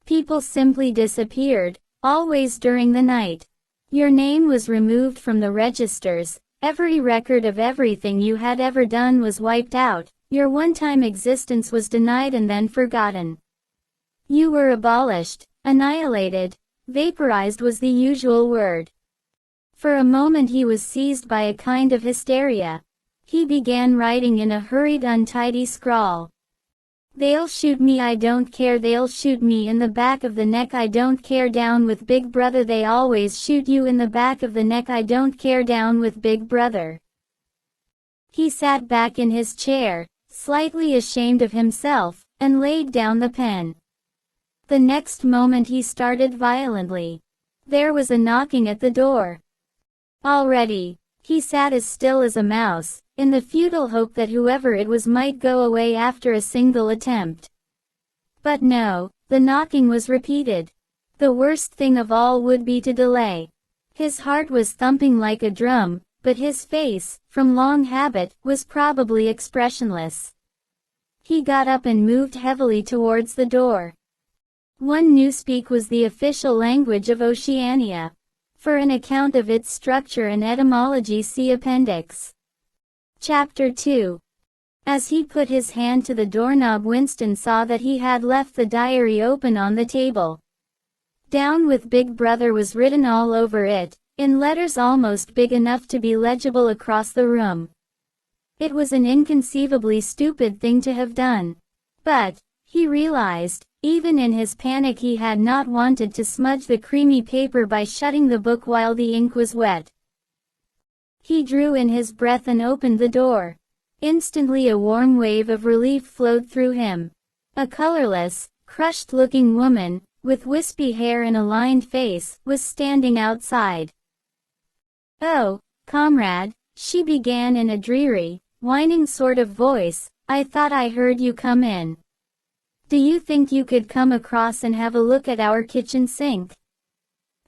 People simply disappeared, always during the night. Your name was removed from the registers, every record of everything you had ever done was wiped out, your one-time existence was denied and then forgotten. You were abolished, annihilated, vaporized was the usual word. For a moment he was seized by a kind of hysteria. He began writing in a hurried, untidy scrawl. They'll shoot me, I don't care, they'll shoot me in the back of the neck, I don't care, down with Big Brother, they always shoot you in the back of the neck, I don't care, down with Big Brother. He sat back in his chair, slightly ashamed of himself, and laid down the pen. The next moment he started violently. There was a knocking at the door. Already, he sat as still as a mouse, in the futile hope that whoever it was might go away after a single attempt. But no, the knocking was repeated. The worst thing of all would be to delay. His heart was thumping like a drum, but his face, from long habit, was probably expressionless. He got up and moved heavily towards the door. One newspeak was the official language of Oceania. For an account of its structure and etymology see Appendix. Chapter 2. As he put his hand to the doorknob, Winston saw that he had left the diary open on the table. Down with Big Brother was written all over it, in letters almost big enough to be legible across the room. It was an inconceivably stupid thing to have done. But, he realized, even in his panic he had not wanted to smudge the creamy paper by shutting the book while the ink was wet. He drew in his breath and opened the door. Instantly a warm wave of relief flowed through him. A colorless, crushed-looking woman, with wispy hair and a lined face, was standing outside. "Oh, comrade," she began in a dreary, whining sort of voice, "I thought I heard you come in. Do you think you could come across and have a look at our kitchen sink?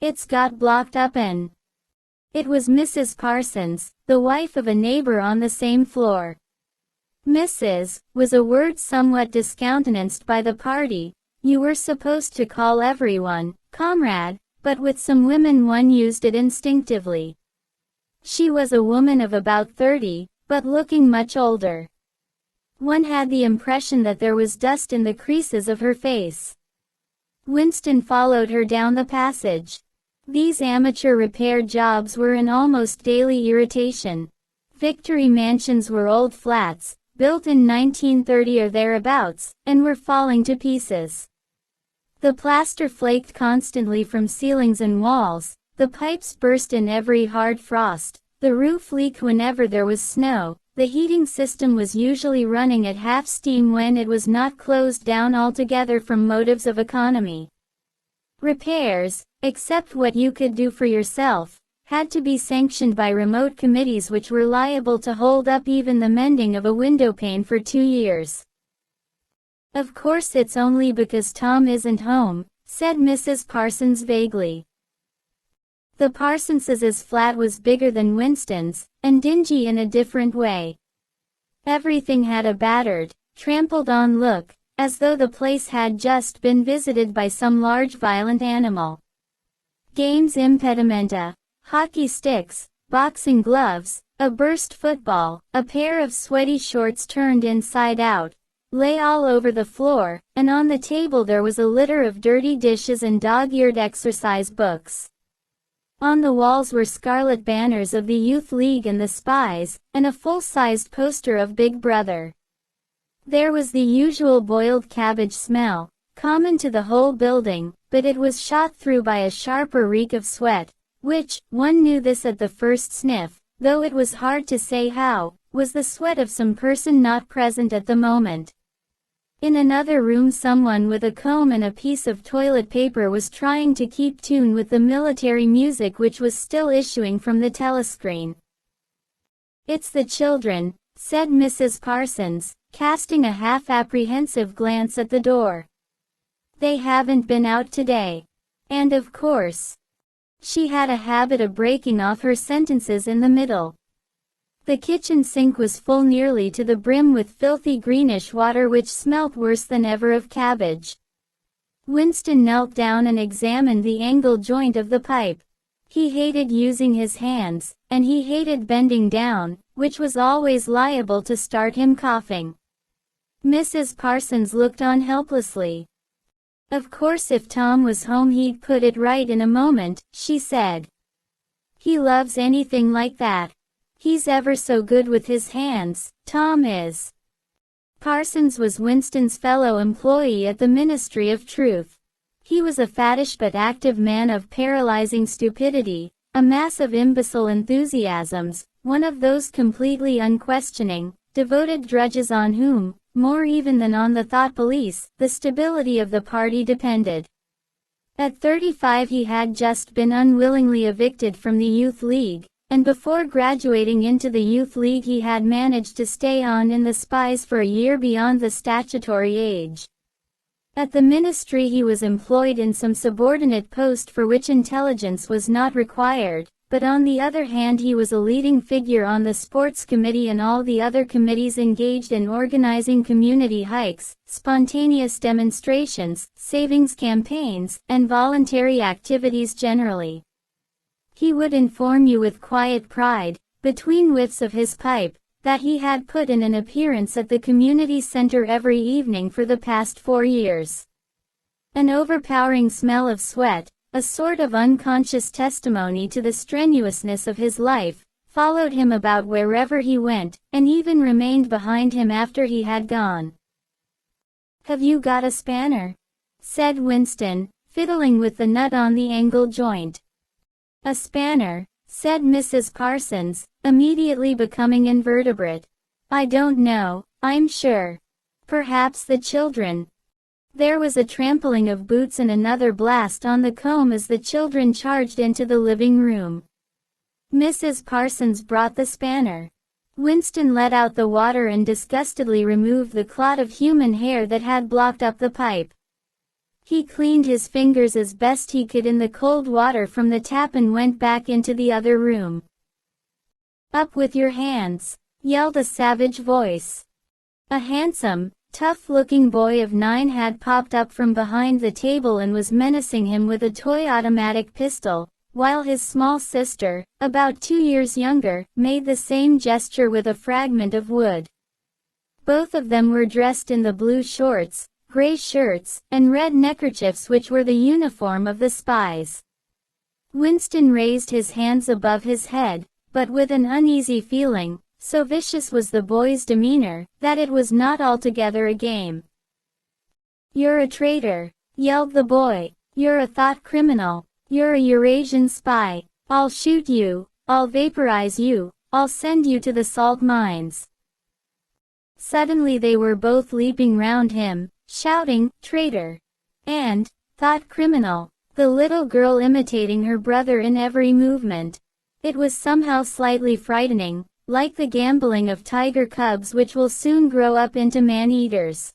It's got blocked up and—" It was Mrs. Parsons, the wife of a neighbor on the same floor. Mrs. was a word somewhat discountenanced by the party. You were supposed to call everyone comrade, but with some women one used it instinctively. She was a woman of about 30, but looking much older. One had the impression that there was dust in the creases of her face. Winston followed her down the passage. These amateur repair jobs were an almost daily irritation. Victory mansions were old flats, built in 1930 or thereabouts, and were falling to pieces. The plaster flaked constantly from ceilings and walls, the pipes burst in every hard frost, the roof leaked whenever there was snow, the heating system was usually running at half steam when it was not closed down altogether from motives of economy. Repairs, except what you could do for yourself, had to be sanctioned by remote committees which were liable to hold up even the mending of a windowpane for 2 years. "Of course it's only because Tom isn't home," said Mrs. Parsons vaguely. The Parsonses' flat was bigger than Winston's, and dingy in a different way. Everything had a battered, trampled-on look, as though the place had just been visited by some large violent animal. Games impedimenta, hockey sticks, boxing gloves, a burst football, a pair of sweaty shorts turned inside out, lay all over the floor, and on the table there was a litter of dirty dishes and dog-eared exercise books. On the walls were scarlet banners of the Youth League and the Spies, and a full-sized poster of Big Brother. There was the usual boiled cabbage smell, common to the whole building, but it was shot through by a sharper reek of sweat, which, one knew this at the first sniff, though it was hard to say how, was the sweat of some person not present at the moment. In another room someone with a comb and a piece of toilet paper was trying to keep tune with the military music which was still issuing from the telescreen. "It's the children," said Mrs. Parsons, casting a half-apprehensive glance at the door. "They haven't been out today. And of course." She had a habit of breaking off her sentences in the middle. The kitchen sink was full nearly to the brim with filthy greenish water which smelt worse than ever of cabbage. Winston knelt down and examined the angle joint of the pipe. He hated using his hands, and he hated bending down, which was always liable to start him coughing. Mrs. Parsons looked on helplessly. "Of course if Tom was home he'd put it right in a moment," she said. "He loves anything like that. He's ever so good with his hands, Tom is." Parsons was Winston's fellow employee at the Ministry of Truth. He was a fattish but active man of paralyzing stupidity, a mass of imbecile enthusiasms, one of those completely unquestioning, devoted drudges on whom, more even than on the thought police, the stability of the party depended. At 35 he had just been unwillingly evicted from the Youth League, and before graduating into the Youth League he had managed to stay on in the Spies for a year beyond the statutory age. At the ministry he was employed in some subordinate post for which intelligence was not required, but on the other hand he was a leading figure on the sports committee and all the other committees engaged in organizing community hikes, spontaneous demonstrations, savings campaigns, and voluntary activities generally. He would inform you with quiet pride, between whiffs of his pipe, that he had put in an appearance at the community center every evening for the past 4 years. An overpowering smell of sweat, a sort of unconscious testimony to the strenuousness of his life, followed him about wherever he went, and even remained behind him after he had gone. "Have you got a spanner?" said Winston, fiddling with the nut on the angle joint. "A spanner," said Mrs. Parsons, immediately becoming invertebrate. "I don't know, I'm sure. Perhaps the children." There was a trampling of boots and another blast on the comb as the children charged into the living room. Mrs. Parsons brought the spanner. Winston let out the water and disgustedly removed the clot of human hair that had blocked up the pipe. He cleaned his fingers as best he could in the cold water from the tap and went back into the other room. "Up with your hands," yelled a savage voice. A handsome, tough-looking boy of 9 had popped up from behind the table and was menacing him with a toy automatic pistol, while his small sister, about 2 years younger, made the same gesture with a fragment of wood. Both of them were dressed in the blue shorts, gray shirts, and red neckerchiefs which were the uniform of the Spies. Winston raised his hands above his head, but with an uneasy feeling. So vicious was the boy's demeanor, that it was not altogether a game. "You're a traitor," yelled the boy. "You're a thought criminal. You're a Eurasian spy. I'll shoot you, I'll vaporize you, I'll send you to the salt mines." Suddenly they were both leaping round him, shouting, "Traitor!" and "Thought criminal," the little girl imitating her brother in every movement. It was somehow slightly frightening, like the gambolling of tiger cubs which will soon grow up into man-eaters.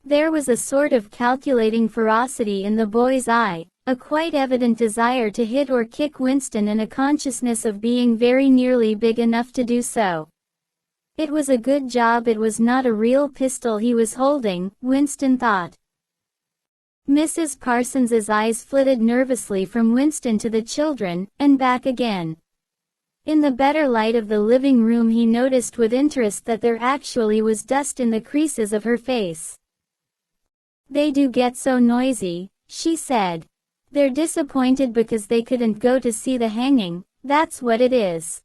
There was a sort of calculating ferocity in the boy's eye, a quite evident desire to hit or kick Winston and a consciousness of being very nearly big enough to do so. It was a good job it was not a real pistol he was holding, Winston thought. Mrs. Parsons's eyes flitted nervously from Winston to the children, and back again. In the better light of the living room he noticed with interest that there actually was dust in the creases of her face. "They do get so noisy," she said. "They're disappointed because they couldn't go to see the hanging, that's what it is.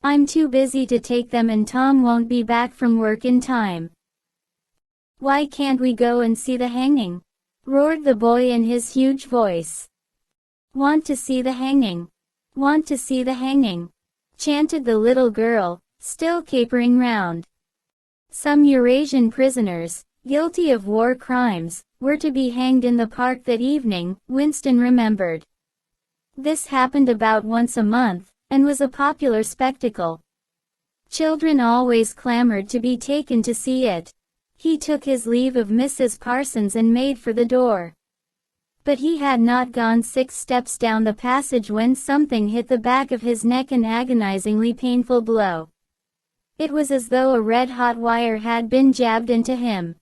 I'm too busy to take them and Tom won't be back from work in time." "Why can't we go and see the hanging?" roared the boy in his huge voice. "Want to see the hanging. Want to see the hanging," chanted the little girl, still capering round. Some Eurasian prisoners, guilty of war crimes, were to be hanged in the park that evening, Winston remembered. This happened about once a month, and was a popular spectacle. Children always clamored to be taken to see it. He took his leave of Mrs. Parsons and made for the door. But he had not gone 6 steps down the passage when something hit the back of his neck, an agonizingly painful blow. It was as though a red-hot wire had been jabbed into him.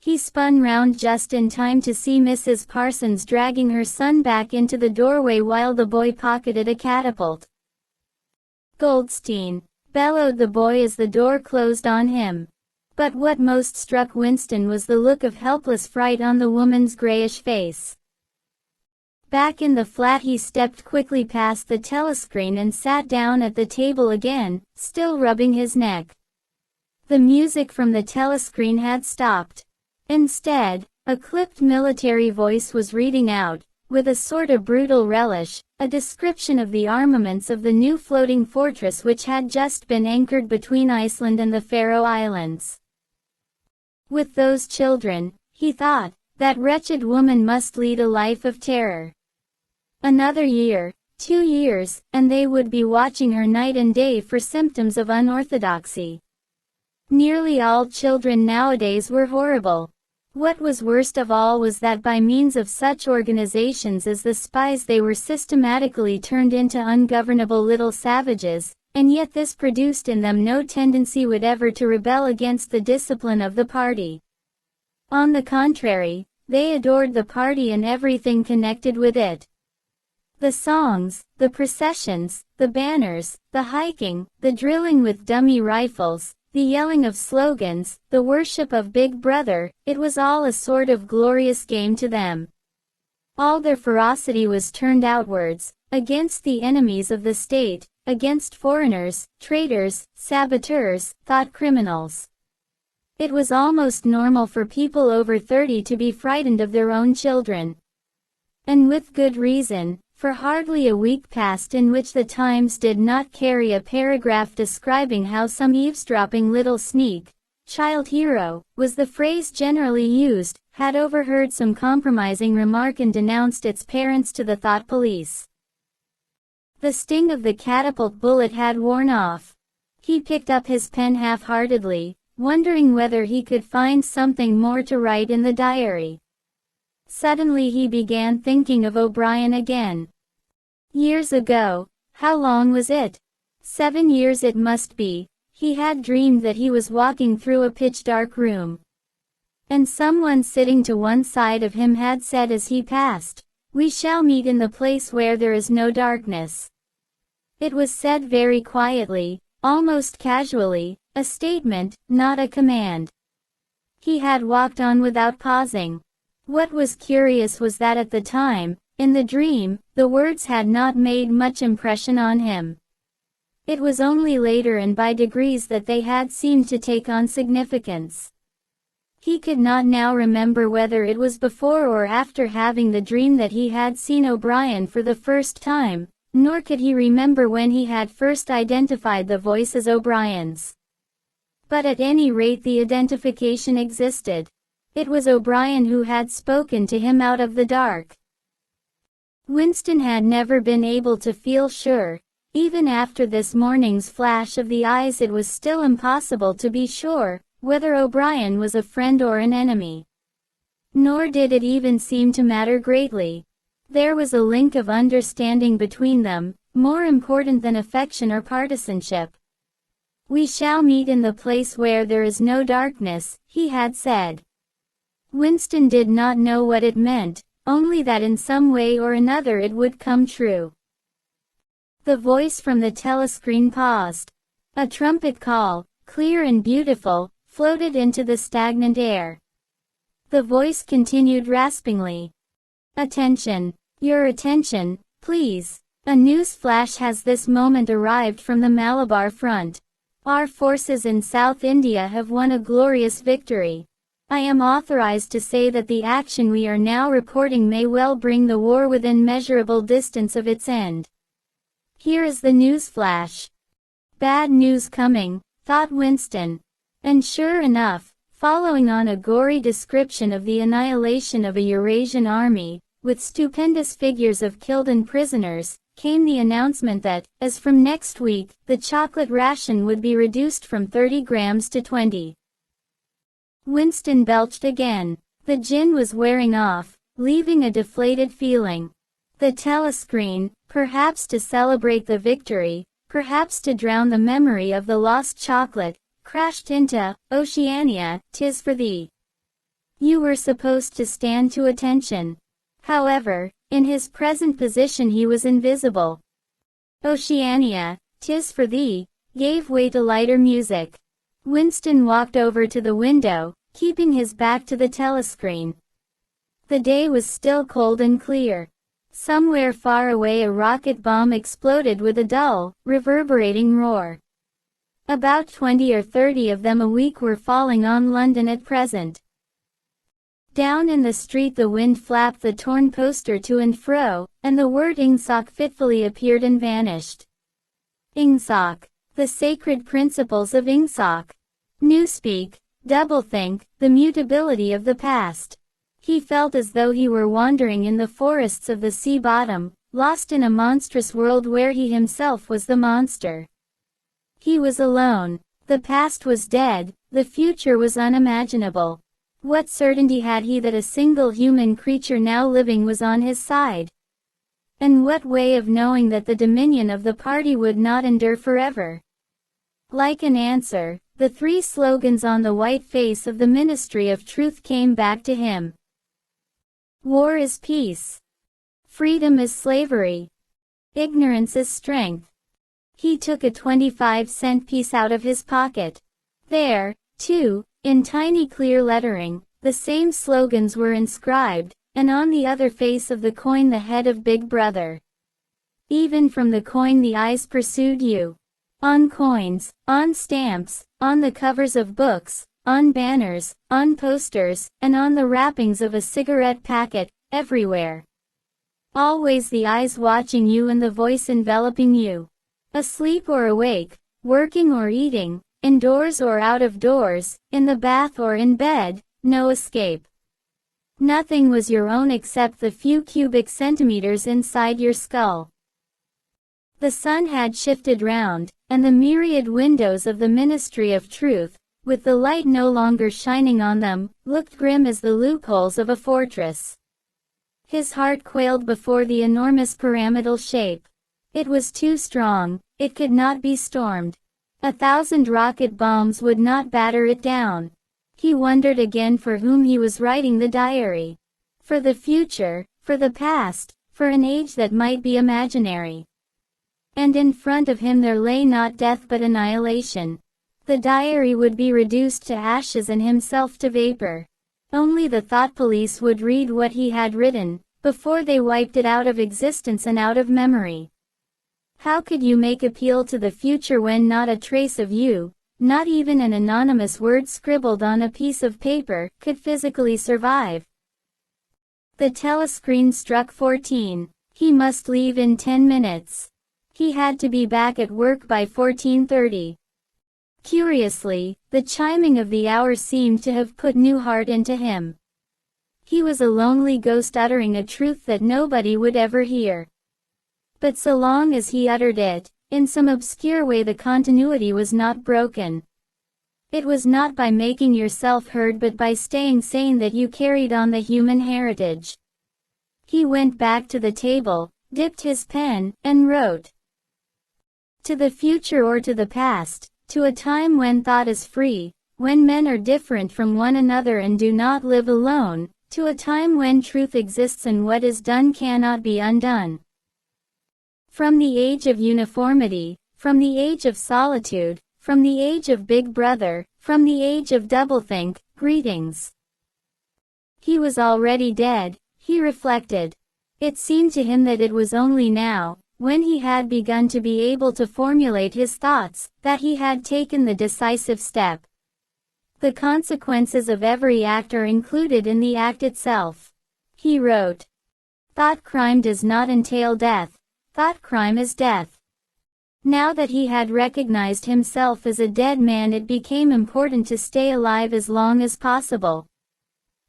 He spun round just in time to see Mrs. Parsons dragging her son back into the doorway while the boy pocketed a catapult. "Goldstein!" bellowed the boy as the door closed on him. But what most struck Winston was the look of helpless fright on the woman's grayish face. Back in the flat he stepped quickly past the telescreen and sat down at the table again, still rubbing his neck. The music from the telescreen had stopped. Instead, a clipped military voice was reading out, with a sort of brutal relish, a description of the armaments of the new floating fortress which had just been anchored between Iceland and the Faroe Islands. With those children, he thought, that wretched woman must lead a life of terror. Another year, 2 years, and they would be watching her night and day for symptoms of unorthodoxy. Nearly all children nowadays were horrible. What was worst of all was that by means of such organizations as the spies they were systematically turned into ungovernable little savages, and yet this produced in them no tendency whatever to rebel against the discipline of the party. On the contrary, they adored the party and everything connected with it. The songs, the processions, the banners, the hiking, the drilling with dummy rifles, the yelling of slogans, the worship of Big Brother, it was all a sort of glorious game to them. All their ferocity was turned outwards, against the enemies of the state, against foreigners, traitors, saboteurs, thought criminals. It was almost normal for people over 30 to be frightened of their own children. And with good reason, for hardly a week passed in which the Times did not carry a paragraph describing how some eavesdropping little sneak, child hero, was the phrase generally used, had overheard some compromising remark and denounced its parents to the thought police. The sting of the catapult bullet had worn off. He picked up his pen half-heartedly, wondering whether he could find something more to write in the diary. Suddenly he began thinking of O'Brien again. Years ago, how long was it? 7 years it must be, he had dreamed that he was walking through a pitch-dark room. And someone sitting to one side of him had said as he passed, "We shall meet in the place where there is no darkness." It was said very quietly, almost casually, a statement, not a command. He had walked on without pausing. What was curious was that at the time, in the dream, the words had not made much impression on him. It was only later and by degrees that they had seemed to take on significance. He could not now remember whether it was before or after having the dream that he had seen O'Brien for the first time, nor could he remember when he had first identified the voice as O'Brien's. But at any rate the identification existed. It was O'Brien who had spoken to him out of the dark. Winston had never been able to feel sure. Even after this morning's flash of the eyes it was still impossible to be sure, whether O'Brien was a friend or an enemy. Nor did it even seem to matter greatly. There was a link of understanding between them, more important than affection or partisanship. "We shall meet in the place where there is no darkness," he had said. Winston did not know what it meant, only that in some way or another it would come true. The voice from the telescreen paused. A trumpet call, clear and beautiful, floated into the stagnant air. The voice continued raspingly. "Attention. Your attention, please. A news flash has this moment arrived from the Malabar front. Our forces in South India have won a glorious victory. I am authorized to say that the action we are now reporting may well bring the war within measurable distance of its end. Here is the news flash." Bad news coming, thought Winston. And sure enough, following on a gory description of the annihilation of a Eurasian army, with stupendous figures of killed and prisoners, came the announcement that, as from next week, the chocolate ration would be reduced from 30 grams to 20. Winston belched again. The gin was wearing off, leaving a deflated feeling. The telescreen, perhaps to celebrate the victory, perhaps to drown the memory of the lost chocolate, crashed into "Oceania, 'tis for thee. You were supposed to stand to attention. However, in his present position he was invisible. Oceania, 'tis for thee, gave way to lighter music. Winston walked over to the window, keeping his back to the telescreen. The day was still cold and clear. Somewhere far away a rocket bomb exploded with a dull, reverberating roar. About 20 or 30 of them a week were falling on London at present. Down in the street the wind flapped the torn poster to and fro, and the word Ingsoc fitfully appeared and vanished. Ingsoc. The sacred principles of Ingsoc. Newspeak, doublethink, the mutability of the past. He felt as though he were wandering in the forests of the sea bottom, lost in a monstrous world where he himself was the monster. He was alone. The past was dead, the future was unimaginable. What certainty had he that a single human creature now living was on his side? And what way of knowing that the dominion of the party would not endure forever? Like an answer, the 3 slogans on the white face of the Ministry of Truth came back to him. War is peace. Freedom is slavery. Ignorance is strength. He took a 25-cent piece out of his pocket. There, too, in tiny clear lettering, the same slogans were inscribed, and on the other face of the coin the head of Big Brother. Even from the coin the eyes pursued you. On coins, on stamps, on the covers of books, on banners, on posters, and on the wrappings of a cigarette packet, everywhere. Always the eyes watching you and the voice enveloping you. Asleep or awake, working or eating, indoors or out of doors, in the bath or in bed, no escape. Nothing was your own except the few cubic centimeters inside your skull. The sun had shifted round, and the myriad windows of the Ministry of Truth, with the light no longer shining on them, looked grim as the loopholes of a fortress. His heart quailed before the enormous pyramidal shape. It was too strong, it could not be stormed. 1,000 rocket bombs would not batter it down. He wondered again for whom he was writing the diary. For the future, for the past, for an age that might be imaginary. And in front of him there lay not death but annihilation. The diary would be reduced to ashes and himself to vapor. Only the thought police would read what he had written, before they wiped it out of existence and out of memory. How could you make appeal to the future when not a trace of you, not even an anonymous word scribbled on a piece of paper, could physically survive? The telescreen struck 14. He must leave in 10 minutes. He had to be back at work by 14:30. Curiously, the chiming of the hour seemed to have put new heart into him. He was a lonely ghost uttering a truth that nobody would ever hear. But so long as he uttered it, in some obscure way the continuity was not broken. It was not by making yourself heard but by staying sane that you carried on the human heritage. He went back to the table, dipped his pen, and wrote. To the future or to the past, to a time when thought is free, when men are different from one another and do not live alone, to a time when truth exists and what is done cannot be undone. From the age of uniformity, from the age of solitude, from the age of Big Brother, from the age of doublethink, greetings. He was already dead, he reflected. It seemed to him that it was only now, when he had begun to be able to formulate his thoughts, that he had taken the decisive step. The consequences of every act are included in the act itself. He wrote. Thought crime does not entail death. Thought crime is death. Now that he had recognized himself as a dead man, it became important to stay alive as long as possible.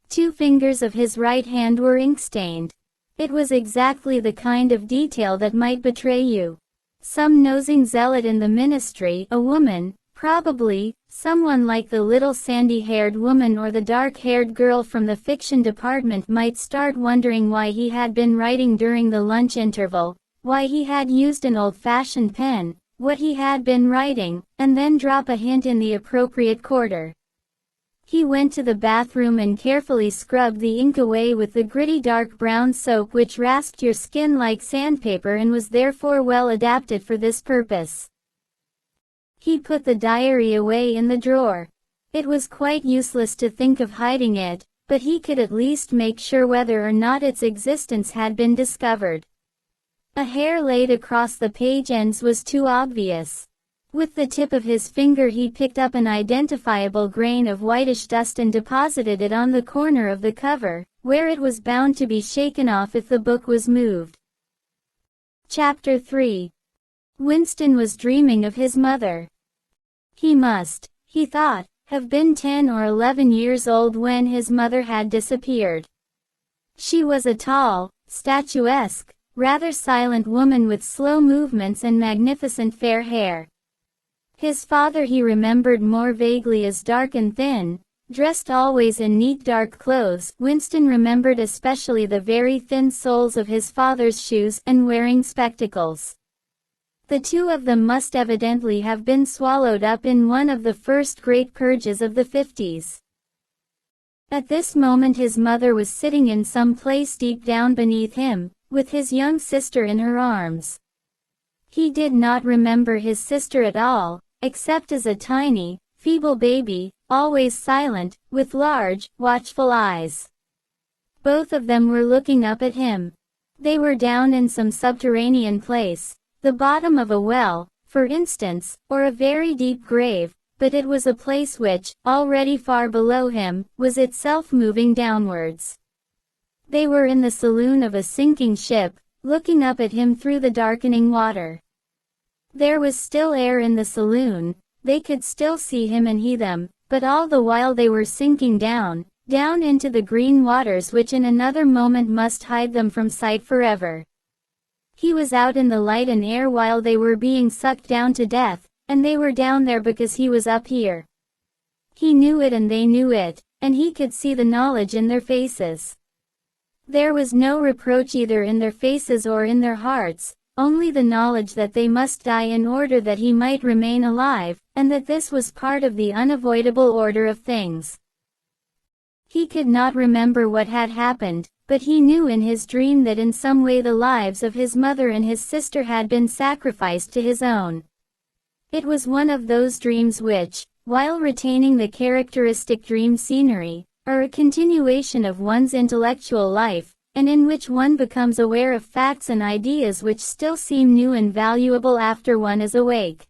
2 fingers of his right hand were ink-stained. It was exactly the kind of detail that might betray you. Some nosing zealot in the ministry, a woman, probably, someone like the little sandy-haired woman or the dark-haired girl from the fiction department, might start wondering why he had been writing during the lunch interval, why he had used an old-fashioned pen, what he had been writing, and then drop a hint in the appropriate quarter. He went to the bathroom and carefully scrubbed the ink away with the gritty dark brown soap which rasped your skin like sandpaper and was therefore well adapted for this purpose. He put the diary away in the drawer. It was quite useless to think of hiding it, but he could at least make sure whether or not its existence had been discovered. A hair laid across the page ends was too obvious. With the tip of his finger he picked up an identifiable grain of whitish dust and deposited it on the corner of the cover, where it was bound to be shaken off if the book was moved. Chapter 3. Winston was dreaming of his mother. He must, he thought, have been 10 or 11 years old when his mother had disappeared. She was a tall, statuesque, rather silent woman with slow movements and magnificent fair hair. His father he remembered more vaguely as dark and thin, dressed always in neat dark clothes. Winston remembered especially the very thin soles of his father's shoes and wearing spectacles. The two of them must evidently have been swallowed up in one of the first great purges of the 50s. At this moment his mother was sitting in some place deep down beneath him, with his young sister in her arms. He did not remember his sister at all, except as a tiny, feeble baby, always silent, with large, watchful eyes. Both of them were looking up at him. They were down in some subterranean place, the bottom of a well, for instance, or a very deep grave, but it was a place which, already far below him, was itself moving downwards. They were in the saloon of a sinking ship, looking up at him through the darkening water. There was still air in the saloon, they could still see him and he them, but all the while they were sinking down into the green waters which in another moment must hide them from sight forever. He was out in the light and air while they were being sucked down to death, and they were down there because he was up here. He knew it and they knew it, and he could see the knowledge in their faces. There was no reproach either in their faces or in their hearts, only the knowledge that they must die in order that he might remain alive, and that this was part of the unavoidable order of things. He could not remember what had happened, but he knew in his dream that in some way the lives of his mother and his sister had been sacrificed to his own. It was one of those dreams which, while retaining the characteristic dream scenery, are a continuation of one's intellectual life, and in which one becomes aware of facts and ideas which still seem new and valuable after one is awake.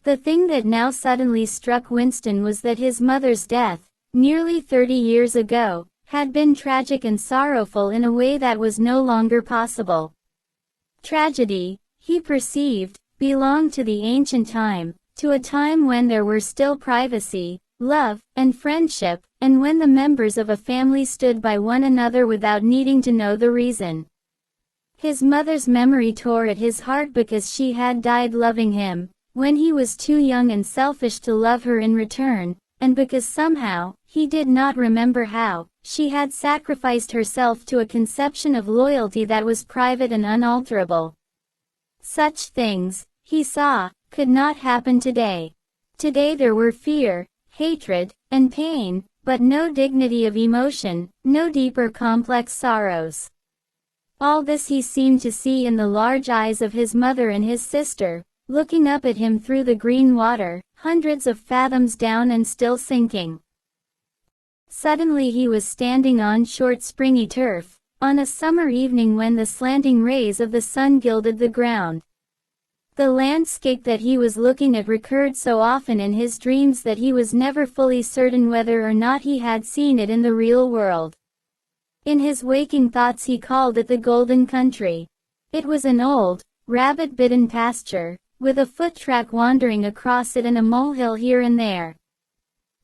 The thing that now suddenly struck Winston was that his mother's death, nearly 30 years ago, had been tragic and sorrowful in a way that was no longer possible. Tragedy, he perceived, belonged to the ancient time, to a time when there were still privacy, love, and friendship, and when the members of a family stood by one another without needing to know the reason. His mother's memory tore at his heart because she had died loving him, when he was too young and selfish to love her in return, and because somehow, he did not remember how, she had sacrificed herself to a conception of loyalty that was private and unalterable. Such things, he saw, could not happen today. Today there were fear, hatred, and pain, but no dignity of emotion, no deeper complex sorrows. All this he seemed to see in the large eyes of his mother and his sister, looking up at him through the green water, hundreds of fathoms down and still sinking. Suddenly he was standing on short springy turf, on a summer evening when the slanting rays of the sun gilded the ground. The landscape that he was looking at recurred so often in his dreams that he was never fully certain whether or not he had seen it in the real world. In his waking thoughts he called it the Golden Country. It was an old, rabbit-bitten pasture, with a foot-track wandering across it and a molehill here and there.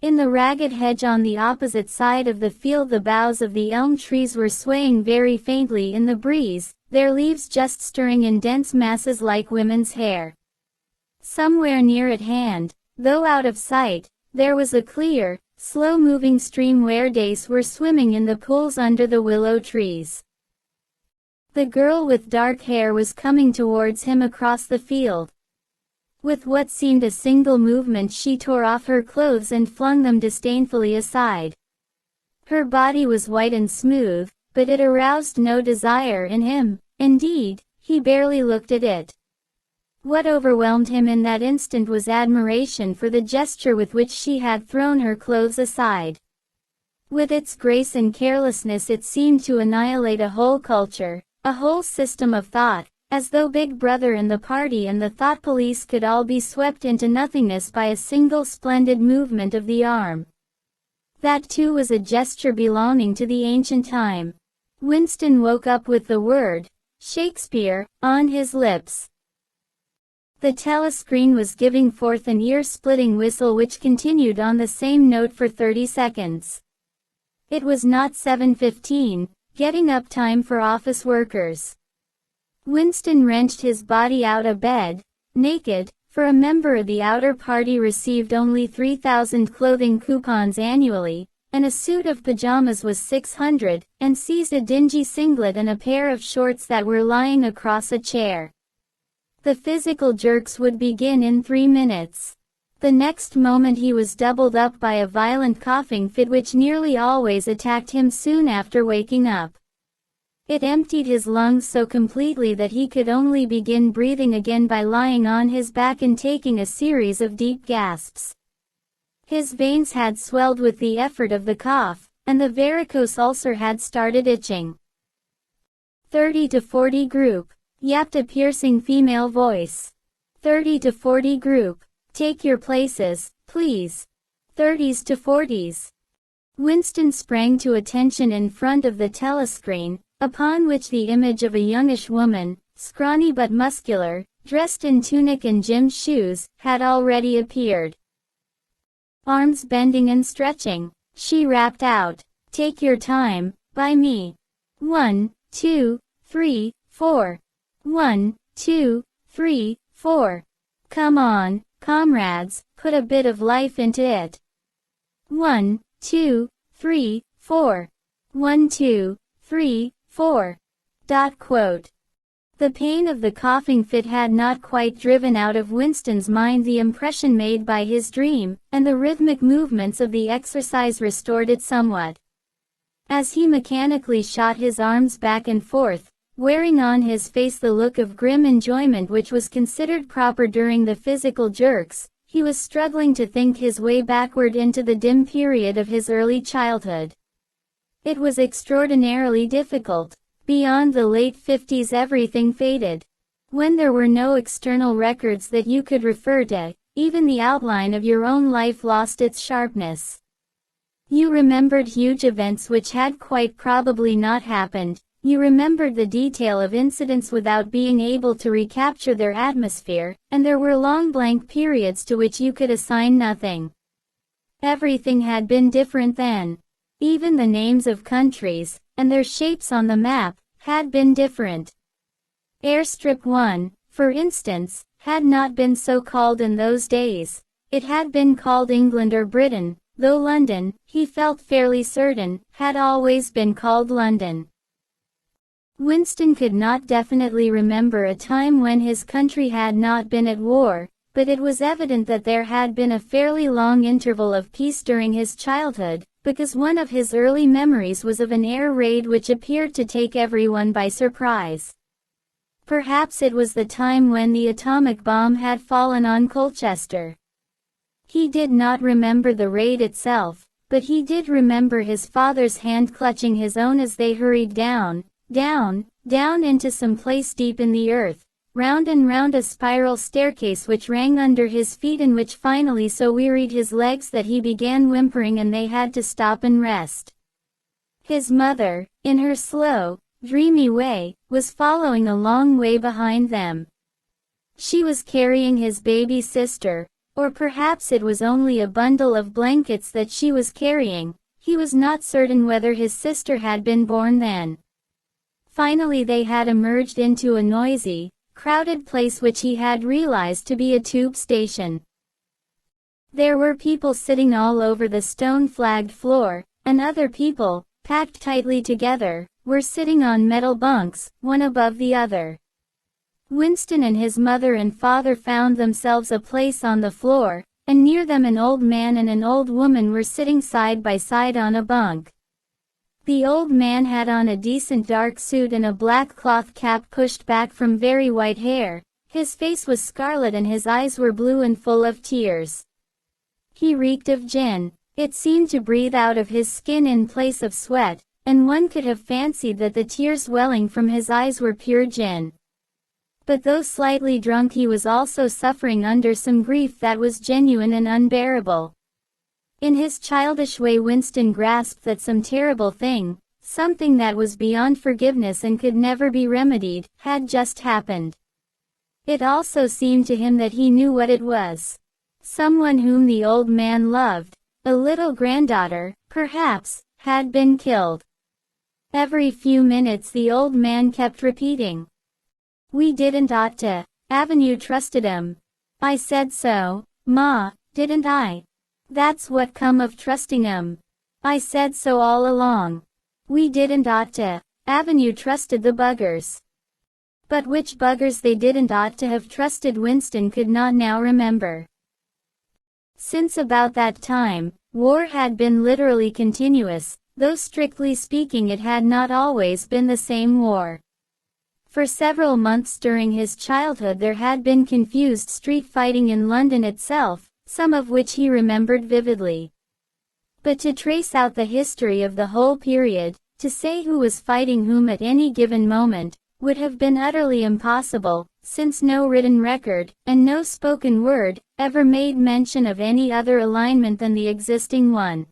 In the ragged hedge on the opposite side of the field the boughs of the elm trees were swaying very faintly in the breeze, their leaves just stirring in dense masses like women's hair. Somewhere near at hand, though out of sight, there was a clear, slow-moving stream where dace were swimming in the pools under the willow trees. The girl with dark hair was coming towards him across the field. With what seemed a single movement she tore off her clothes and flung them disdainfully aside. Her body was white and smooth, but it aroused no desire in him. Indeed, he barely looked at it. What overwhelmed him in that instant was admiration for the gesture with which she had thrown her clothes aside. With its grace and carelessness it seemed to annihilate a whole culture, a whole system of thought, as though Big Brother and the party and the thought police could all be swept into nothingness by a single splendid movement of the arm. That too was a gesture belonging to the ancient time. Winston woke up with the word, Shakespeare, on his lips. The telescreen was giving forth an ear-splitting whistle which continued on the same note for 30 seconds. It was not 7:15, getting up time for office workers. Winston wrenched his body out of bed, naked, for a member of the outer party received only 3,000 clothing coupons annually, and a suit of pajamas was 600, and seized a dingy singlet and a pair of shorts that were lying across a chair. The physical jerks would begin in 3 minutes. The next moment he was doubled up by a violent coughing fit which nearly always attacked him soon after waking up. It emptied his lungs so completely that he could only begin breathing again by lying on his back and taking a series of deep gasps. His veins had swelled with the effort of the cough, and the varicose ulcer had started itching. 30 to 40 group, yapped a piercing female voice. 30 to 40 group, take your places, please. 30s to 40s. Winston sprang to attention in front of the telescreen, upon which the image of a youngish woman, scrawny but muscular, dressed in tunic and gym shoes, had already appeared. Arms bending and stretching, she rapped out, "Take your time, by me. 1, 2, 3, 4. 1, 2, 3, 4. Come on, comrades, put a bit of life into it. 1, 2, 3, 4. 1, 2, 3, 4. The pain of the coughing fit had not quite driven out of Winston's mind the impression made by his dream, and the rhythmic movements of the exercise restored it somewhat. As he mechanically shot his arms back and forth, wearing on his face the look of grim enjoyment which was considered proper during the physical jerks, he was struggling to think his way backward into the dim period of his early childhood. It was extraordinarily difficult. Beyond the late 50s everything faded. When there were no external records that you could refer to, even the outline of your own life lost its sharpness. You remembered huge events which had quite probably not happened. You remembered the detail of incidents without being able to recapture their atmosphere, and there were long blank periods to which you could assign nothing. Everything had been different then. Even the names of countries, and their shapes on the map, had been different. Airstrip 1, for instance, had not been so called in those days. It had been called England or Britain, though London, he felt fairly certain, had always been called London. Winston could not definitely remember a time when his country had not been at war, but it was evident that there had been a fairly long interval of peace during his childhood, because one of his early memories was of an air raid which appeared to take everyone by surprise. Perhaps it was the time when the atomic bomb had fallen on Colchester. He did not remember the raid itself, but he did remember his father's hand clutching his own as they hurried down into some place deep in the earth, round and round a spiral staircase which rang under his feet and which finally so wearied his legs that he began whimpering and they had to stop and rest. His mother, in her slow, dreamy way, was following a long way behind them. She was carrying his baby sister, or perhaps it was only a bundle of blankets that she was carrying. He was not certain whether his sister had been born then. Finally they had emerged into a noisy, crowded place which he had realized to be a tube station. There were people sitting all over the stone-flagged floor, and other people, packed tightly together, were sitting on metal bunks, one above the other. Winston and his mother and father found themselves a place on the floor, and near them an old man and an old woman were sitting side by side on a bunk. The old man had on a decent dark suit and a black cloth cap pushed back from very white hair. His face was scarlet and his eyes were blue and full of tears. He reeked of gin. It seemed to breathe out of his skin in place of sweat, and one could have fancied that the tears welling from his eyes were pure gin. But though slightly drunk, he was also suffering under some grief that was genuine and unbearable. In his childish way Winston grasped that some terrible thing, something that was beyond forgiveness and could never be remedied, had just happened. It also seemed to him that he knew what it was. Someone whom the old man loved, a little granddaughter, perhaps, had been killed. Every few minutes the old man kept repeating, "We didn't ought to. Avenue trusted him. I said so, Ma, didn't I? That's what come of trusting him. I said so all along. We didn't ought to. Avenue trusted the buggers." But which buggers they didn't ought to have trusted Winston could not now remember. Since about that time, war had been literally continuous, though strictly speaking it had not always been the same war. For several months during his childhood there had been confused street fighting in London itself, some of which he remembered vividly. But to trace out the history of the whole period, to say who was fighting whom at any given moment, would have been utterly impossible, since no written record, and no spoken word, ever made mention of any other alignment than the existing one.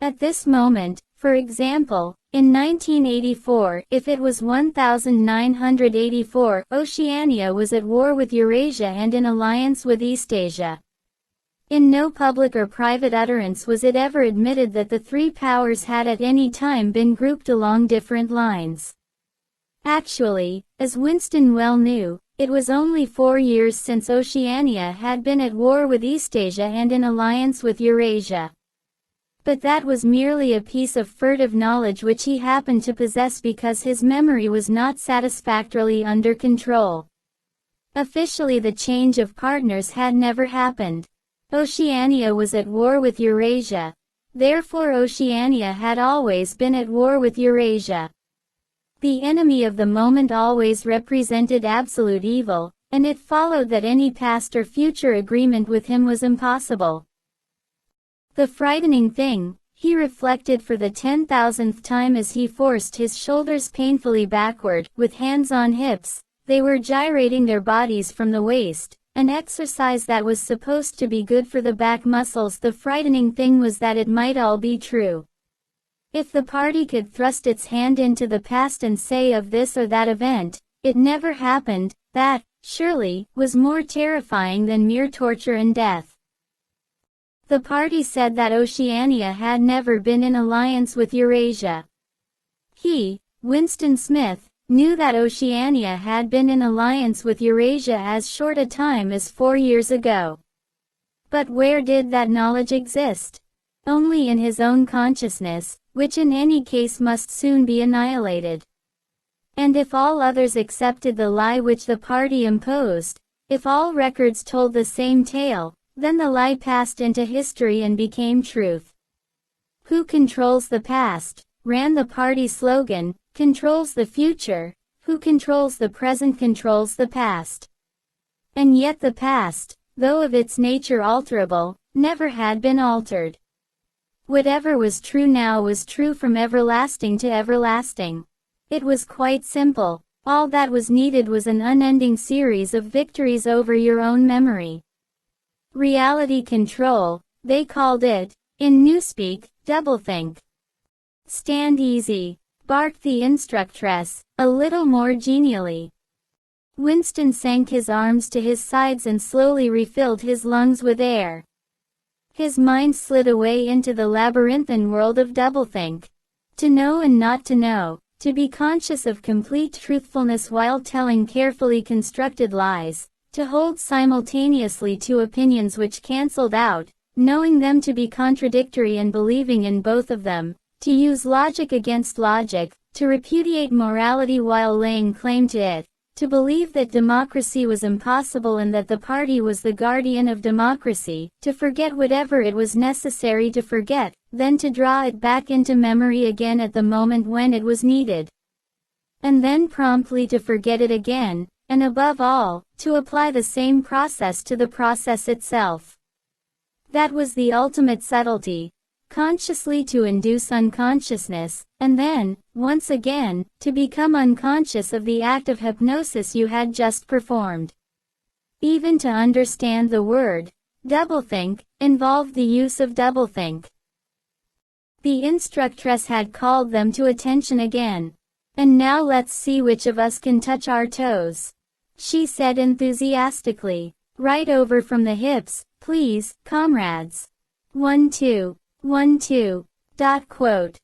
At this moment, for example, in 1984, if it was 1984, Oceania was at war with Eurasia and in alliance with Eastasia. In no public or private utterance was it ever admitted that the three powers had at any time been grouped along different lines. Actually, as Winston well knew, it was only 4 years since Oceania had been at war with Eastasia and in alliance with Eurasia. But that was merely a piece of furtive knowledge which he happened to possess because his memory was not satisfactorily under control. Officially the change of partners had never happened. Oceania was at war with Eurasia. Therefore Oceania had always been at war with Eurasia. The enemy of the moment always represented absolute evil, and it followed that any past or future agreement with him was impossible. The frightening thing, he reflected for the 10,000th time as he forced his shoulders painfully backward, with hands on hips, they were gyrating their bodies from the waist, an exercise that was supposed to be good for the back muscles. The frightening thing was that it might all be true. If the party could thrust its hand into the past and say of this or that event, it never happened, that, surely, was more terrifying than mere torture and death. The party said that Oceania had never been in alliance with Eurasia. He, Winston Smith, knew that Oceania had been in alliance with Eurasia as short a time as 4 years ago. But where did that knowledge exist? Only in his own consciousness, which in any case must soon be annihilated. And if all others accepted the lie which the party imposed, if all records told the same tale, then the lie passed into history and became truth. Who controls the past, ran the party slogan, controls the future. Who controls the present controls the past. And yet the past, though of its nature alterable, never had been altered. Whatever was true now was true from everlasting to everlasting. It was quite simple. All that was needed was an unending series of victories over your own memory. Reality control, they called it, in newspeak, doublethink. Stand easy, barked the instructress, a little more genially. Winston sank his arms to his sides and slowly refilled his lungs with air. His mind slid away into the labyrinthine world of doublethink. To know and not to know, to be conscious of complete truthfulness while telling carefully constructed lies, to hold simultaneously two opinions which cancelled out, knowing them to be contradictory and believing in both of them, to use logic against logic, to repudiate morality while laying claim to it, to believe that democracy was impossible and that the party was the guardian of democracy, to forget whatever it was necessary to forget, then to draw it back into memory again at the moment when it was needed. And then promptly to forget it again, and above all, to apply the same process to the process itself. That was the ultimate subtlety, consciously to induce unconsciousness, and then, once again, to become unconscious of the act of hypnosis you had just performed. Even to understand the word, doublethink, involved the use of doublethink. The instructress had called them to attention again. "And now let's see which of us can touch our toes," she said enthusiastically. "Right over from the hips, please, comrades. 1 2. 1 2. Quote.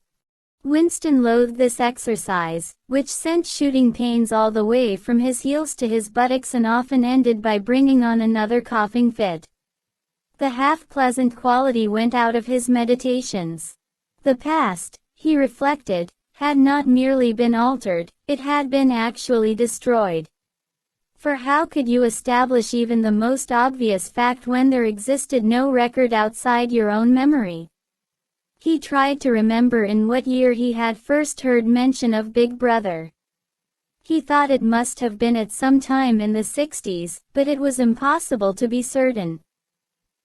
Winston loathed this exercise, which sent shooting pains all the way from his heels to his buttocks and often ended by bringing on another coughing fit. The half-pleasant quality went out of his meditations. The past, he reflected, had not merely been altered, it had been actually destroyed. For how could you establish even the most obvious fact when there existed no record outside your own memory? He tried to remember in what year he had first heard mention of Big Brother. He thought it must have been at some time in the 60s, but it was impossible to be certain.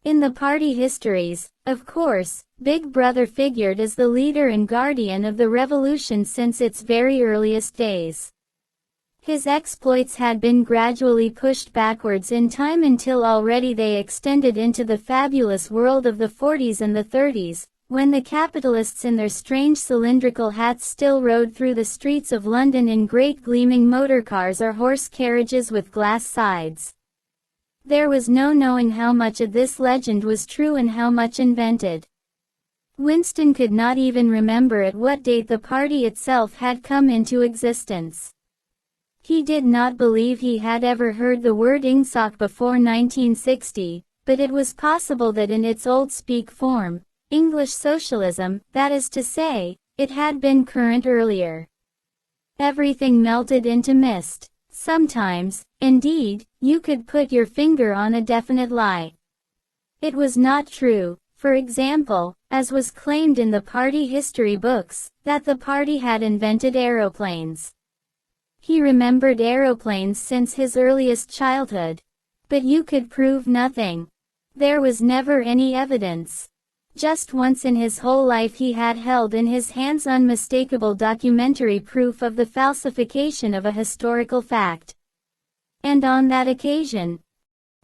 In the party histories, of course, Big Brother figured as the leader and guardian of the revolution since its very earliest days. His exploits had been gradually pushed backwards in time until already they extended into the fabulous world of the 40s and the 30s, when the capitalists in their strange cylindrical hats still rode through the streets of London in great gleaming motor cars or horse carriages with glass sides. There was no knowing how much of this legend was true and how much invented. Winston could not even remember at what date the party itself had come into existence. He did not believe he had ever heard the word ingsoc before 1960, but it was possible that in its old speak form, English socialism, that is to say, it had been current earlier. Everything melted into mist. Sometimes, indeed, you could put your finger on a definite lie. It was not true, for example, as was claimed in the party history books, that the party had invented aeroplanes. He remembered aeroplanes since his earliest childhood. But you could prove nothing. There was never any evidence. Just once in his whole life he had held in his hands unmistakable documentary proof of the falsification of a historical fact. And on that occasion,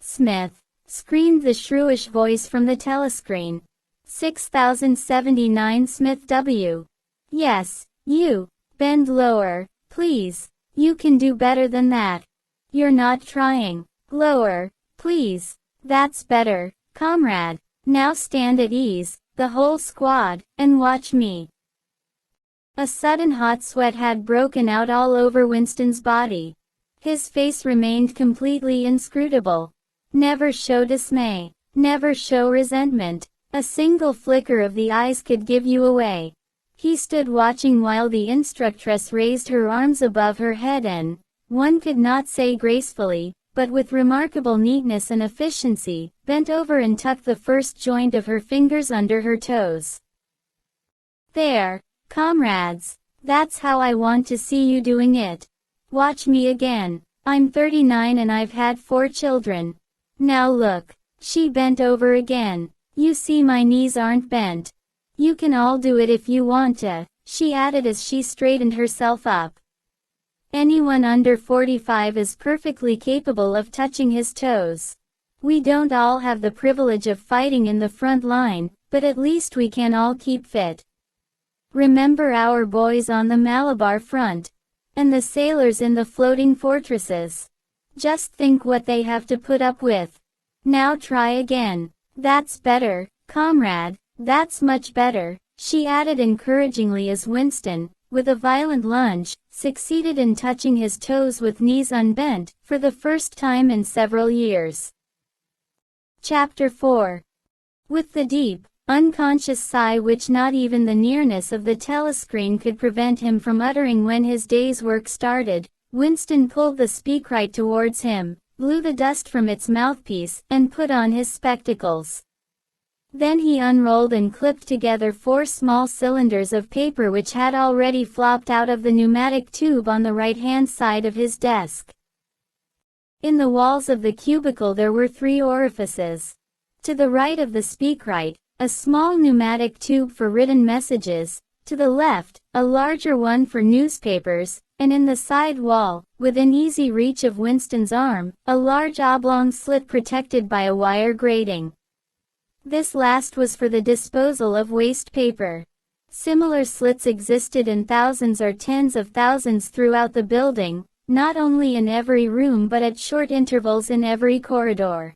"Smith," screamed the shrewish voice from the telescreen. 6079 Smith W. "Yes, you. Bend lower, please. You can do better than that. You're not trying. Lower, please. That's better, comrade. Now stand at ease, the whole squad, and watch me." A sudden hot sweat had broken out all over Winston's body. His face remained completely inscrutable. Never show dismay. Never show resentment. A single flicker of the eyes could give you away. He stood watching while the instructress raised her arms above her head and, one could not say gracefully, but with remarkable neatness and efficiency, bent over and tucked the first joint of her fingers under her toes. "There, comrades. That's how I want to see you doing it. Watch me again. I'm 39 and I've had 4 children. Now look." She bent over again. "You see my knees aren't bent. You can all do it if you want to," she added as she straightened herself up. "Anyone under 45 is perfectly capable of touching his toes. We don't all have the privilege of fighting in the front line, but at least we can all keep fit. Remember our boys on the Malabar front. And the sailors in the floating fortresses. Just think what they have to put up with. Now try again. That's better, comrade, that's much better," she added encouragingly as Winston, with a violent lunge, succeeded in touching his toes with knees unbent, for the first time in several years. Chapter 4. With the deep, unconscious sigh which not even the nearness of the telescreen could prevent him from uttering when his day's work started, Winston pulled the speakwrite towards him, blew the dust from its mouthpiece, and put on his spectacles. Then he unrolled and clipped together 4 small cylinders of paper which had already flopped out of the pneumatic tube on the right-hand side of his desk. In the walls of the cubicle there were 3 orifices. To the right of the speakwrite, a small pneumatic tube for written messages, to the left, a larger one for newspapers, and in the side wall, within easy reach of Winston's arm, a large oblong slit protected by a wire grating. This last was for the disposal of waste paper. Similar slits existed in thousands or tens of thousands throughout the building, not only in every room but at short intervals in every corridor.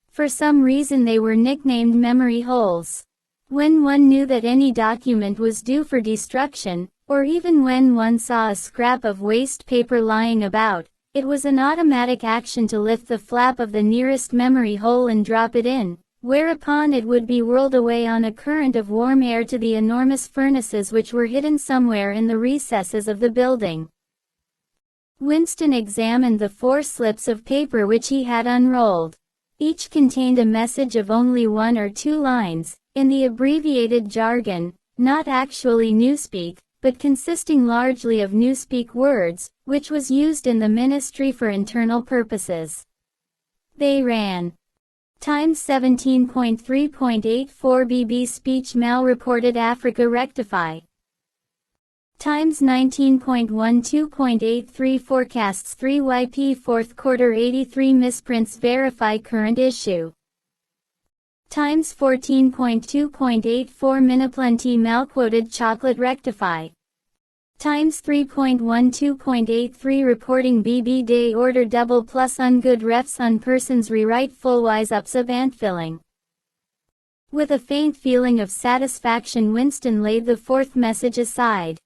For some reason they were nicknamed memory holes. When one knew that any document was due for destruction, or even when one saw a scrap of waste paper lying about, it was an automatic action to lift the flap of the nearest memory hole and drop it in, whereupon it would be whirled away on a current of warm air to the enormous furnaces which were hidden somewhere in the recesses of the building. Winston examined the 4 slips of paper which he had unrolled. Each contained a message of only 1 or 2 lines, in the abbreviated jargon, not actually Newspeak, but consisting largely of Newspeak words, which was used in the Ministry for Internal Purposes. They ran: Times 17.3.84 BB Speech Mal reported Africa rectify. Times 19.12.83 forecasts 3YP 4th quarter 83 misprints verify current issue. Times 14.2.84 Miniplenty malquoted chocolate rectify. Times 3.12.83 reporting BB day order double plus ungood refs on persons rewrite fullwise ups of ant filling. With a faint feeling of satisfaction Winston laid the 4th message aside.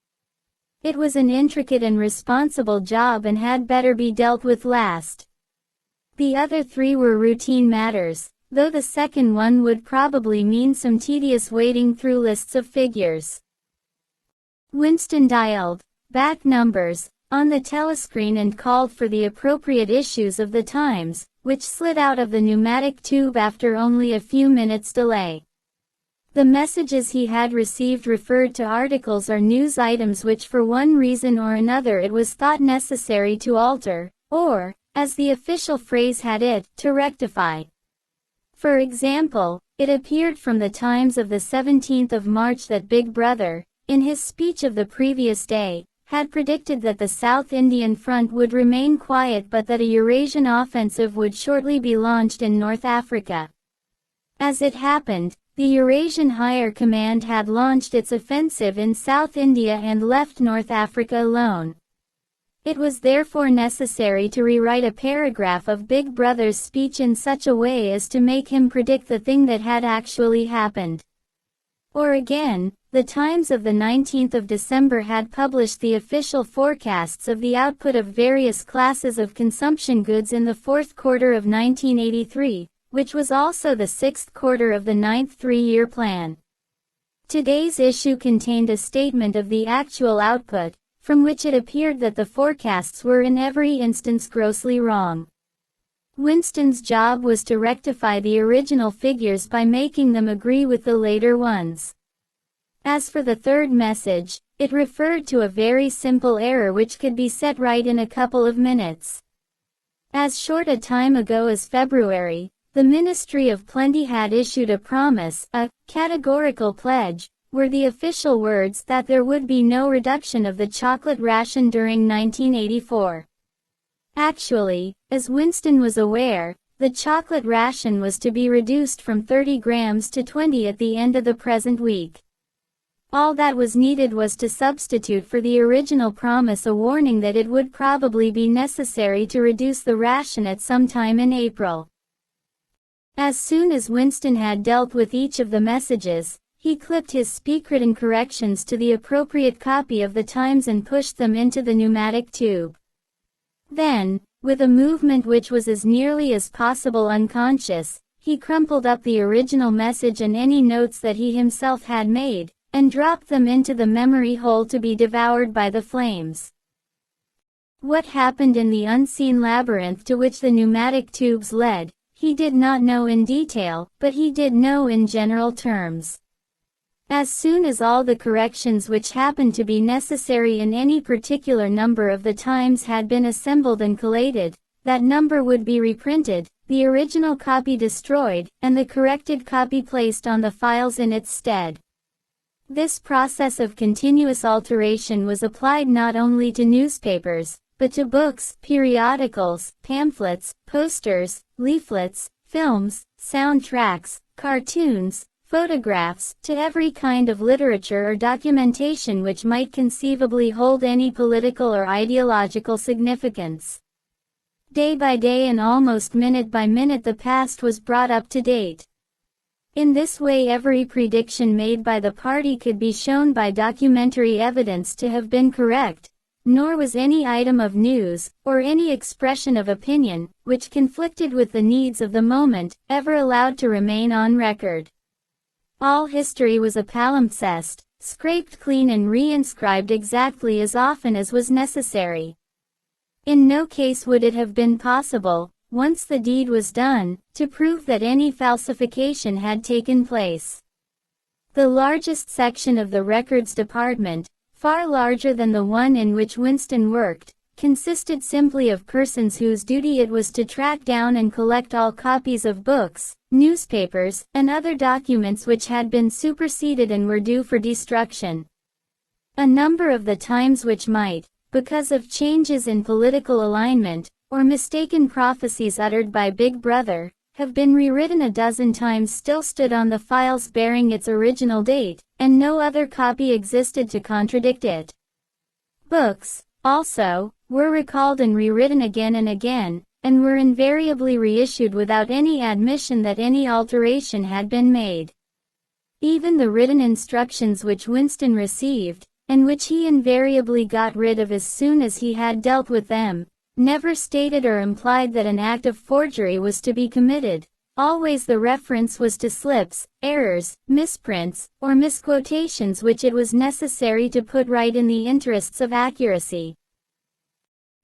It was an intricate and responsible job and had better be dealt with last. The other 3 were routine matters, though the second one would probably mean some tedious wading through lists of figures. Winston dialed back numbers on the telescreen and called for the appropriate issues of the Times, which slid out of the pneumatic tube after only a few minutes' delay. The messages he had received referred to articles or news items which for one reason or another it was thought necessary to alter, or, as the official phrase had it, to rectify. For example, it appeared from the Times of the 17th of March that Big Brother, in his speech of the previous day, had predicted that the South Indian Front would remain quiet but that a Eurasian offensive would shortly be launched in North Africa. As it happened, the Eurasian Higher Command had launched its offensive in South India and left North Africa alone. It was therefore necessary to rewrite a paragraph of Big Brother's speech in such a way as to make him predict the thing that had actually happened. Or again, the Times of the 19th of December had published the official forecasts of the output of various classes of consumption goods in the 4th quarter of 1983, which was also the 6th quarter of the 9th three-year plan. Today's issue contained a statement of the actual output, from which it appeared that the forecasts were in every instance grossly wrong. Winston's job was to rectify the original figures by making them agree with the later ones. As for the 3rd message, it referred to a very simple error which could be set right in a couple of minutes. As short a time ago as February, the Ministry of Plenty had issued a promise, a categorical pledge, were the official words, that there would be no reduction of the chocolate ration during 1984. Actually, as Winston was aware, the chocolate ration was to be reduced from 30 grams to 20 at the end of the present week. All that was needed was to substitute for the original promise a warning that it would probably be necessary to reduce the ration at some time in April. As soon as Winston had dealt with each of the messages, he clipped his speakwritten corrections to the appropriate copy of the Times and pushed them into the pneumatic tube. Then, with a movement which was as nearly as possible unconscious, he crumpled up the original message and any notes that he himself had made, and dropped them into the memory hole to be devoured by the flames. What happened in the unseen labyrinth to which the pneumatic tubes led, he did not know in detail, but he did know in general terms. As soon as all the corrections which happened to be necessary in any particular number of the times had been assembled and collated, that number would be reprinted, the original copy destroyed, and the corrected copy placed on the files in its stead. This process of continuous alteration was applied not only to newspapers, but to books, periodicals, pamphlets, posters, leaflets, films, soundtracks, cartoons, photographs, to every kind of literature or documentation which might conceivably hold any political or ideological significance. Day by day and almost minute by minute the past was brought up to date. In this way every prediction made by the party could be shown by documentary evidence to have been correct, nor was any item of news, or any expression of opinion, which conflicted with the needs of the moment, ever allowed to remain on record. All history was a palimpsest, scraped clean and reinscribed exactly as often as was necessary. In no case would it have been possible, once the deed was done, to prove that any falsification had taken place. The largest section of the records department, far larger than the one in which Winston worked, consisted simply of persons whose duty it was to track down and collect all copies of books, newspapers, and other documents which had been superseded and were due for destruction. A number of the times which might, because of changes in political alignment, or mistaken prophecies uttered by Big Brother, have been rewritten a dozen times still stood on the files bearing its original date, and no other copy existed to contradict it. Books, also, were recalled and rewritten again and again, and were invariably reissued without any admission that any alteration had been made. Even the written instructions which Winston received, and which he invariably got rid of as soon as he had dealt with them, never stated or implied that an act of forgery was to be committed. Always the reference was to slips, errors, misprints, or misquotations which it was necessary to put right in the interests of accuracy.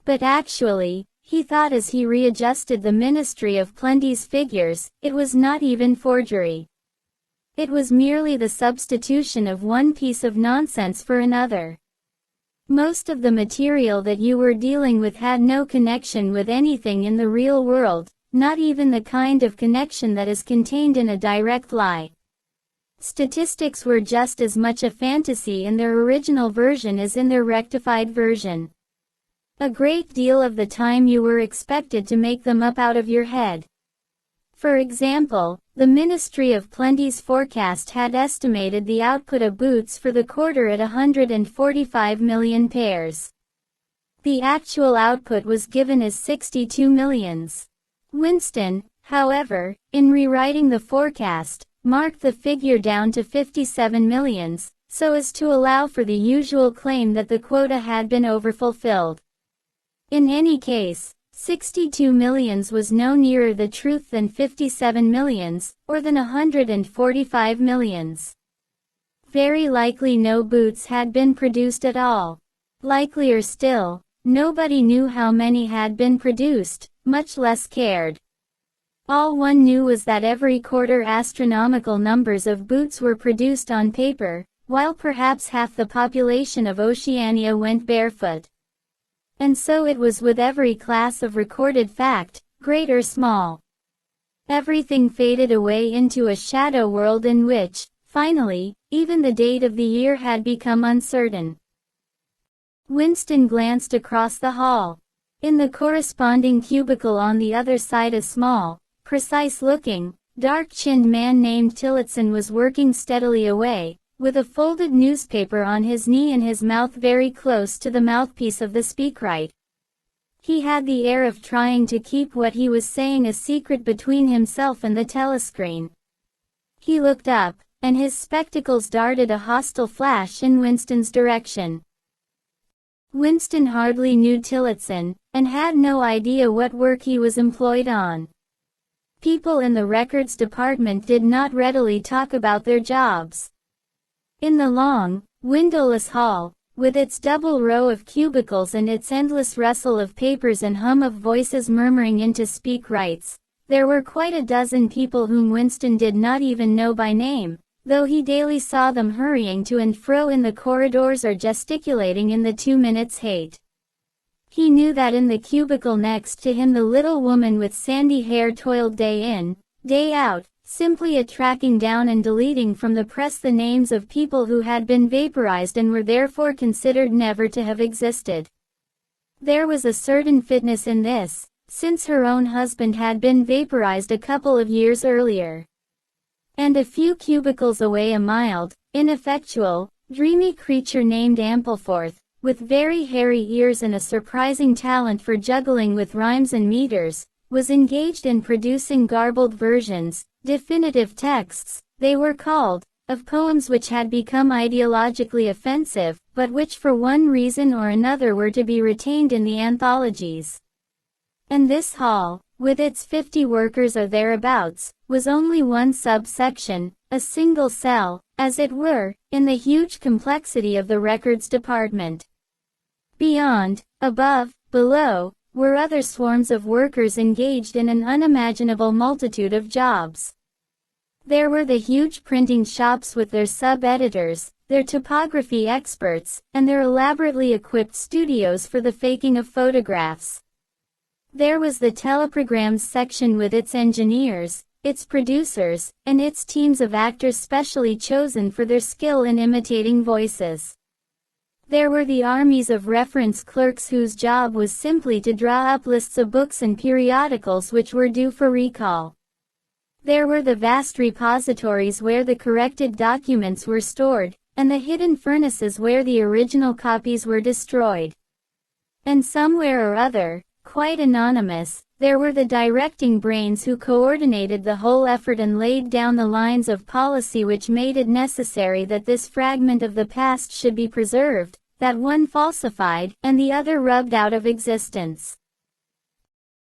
But actually, he thought as he readjusted the Ministry of Plenty's figures, it was not even forgery. It was merely the substitution of one piece of nonsense for another. Most of the material that you were dealing with had no connection with anything in the real world, not even the kind of connection that is contained in a direct lie. Statistics were just as much a fantasy in their original version as in their rectified version. A great deal of the time you were expected to make them up out of your head. For example, the Ministry of Plenty's forecast had estimated the output of boots for the quarter at 145 million pairs. The actual output was given as 62 millions. Winston, however, in rewriting the forecast, marked the figure down to 57 millions, so as to allow for the usual claim that the quota had been overfulfilled. In any case, 62 millions was no nearer the truth than 57 millions, or than 145 millions. Very likely no boots had been produced at all. Likelier still, nobody knew how many had been produced, much less cared. All one knew was that every quarter astronomical numbers of boots were produced on paper, while perhaps half the population of Oceania went barefoot. And so it was with every class of recorded fact, great or small. Everything faded away into a shadow world in which, finally, even the date of the year had become uncertain. Winston glanced across the hall. In the corresponding cubicle on the other side a small, precise-looking, dark-chinned man named Tillotson was working steadily away, with a folded newspaper on his knee and his mouth very close to the mouthpiece of the speakwrite. He had the air of trying to keep what he was saying a secret between himself and the telescreen. He looked up, and his spectacles darted a hostile flash in Winston's direction. Winston hardly knew Tillotson, and had no idea what work he was employed on. People in the records department did not readily talk about their jobs. In the long, windowless hall, with its double row of cubicles and its endless rustle of papers and hum of voices murmuring into speak rights, there were quite a dozen people whom Winston did not even know by name, though he daily saw them hurrying to and fro in the corridors or gesticulating in the 2 minutes hate. He knew that in the cubicle next to him the little woman with sandy hair toiled day in, day out, simply tracking down and deleting from the press the names of people who had been vaporized and were therefore considered never to have existed. There was a certain fitness in this, since her own husband had been vaporized a couple of years earlier. And a few cubicles away a mild, ineffectual, dreamy creature named Ampleforth, with very hairy ears and a surprising talent for juggling with rhymes and meters, was engaged in producing garbled versions, definitive texts, they were called, of poems which had become ideologically offensive, but which for one reason or another were to be retained in the anthologies. And this hall, with its 50 workers or thereabouts, was only one subsection, a single cell, as it were, in the huge complexity of the records department. Beyond, above, below, were other swarms of workers engaged in an unimaginable multitude of jobs. There were the huge printing shops with their sub-editors, their topography experts, and their elaborately equipped studios for the faking of photographs. There was the teleprograms section with its engineers, its producers, and its teams of actors specially chosen for their skill in imitating voices. There were the armies of reference clerks whose job was simply to draw up lists of books and periodicals which were due for recall. There were the vast repositories where the corrected documents were stored, and the hidden furnaces where the original copies were destroyed. And somewhere or other, quite anonymous, there were the directing brains who coordinated the whole effort and laid down the lines of policy which made it necessary that this fragment of the past should be preserved, that one falsified, and the other rubbed out of existence.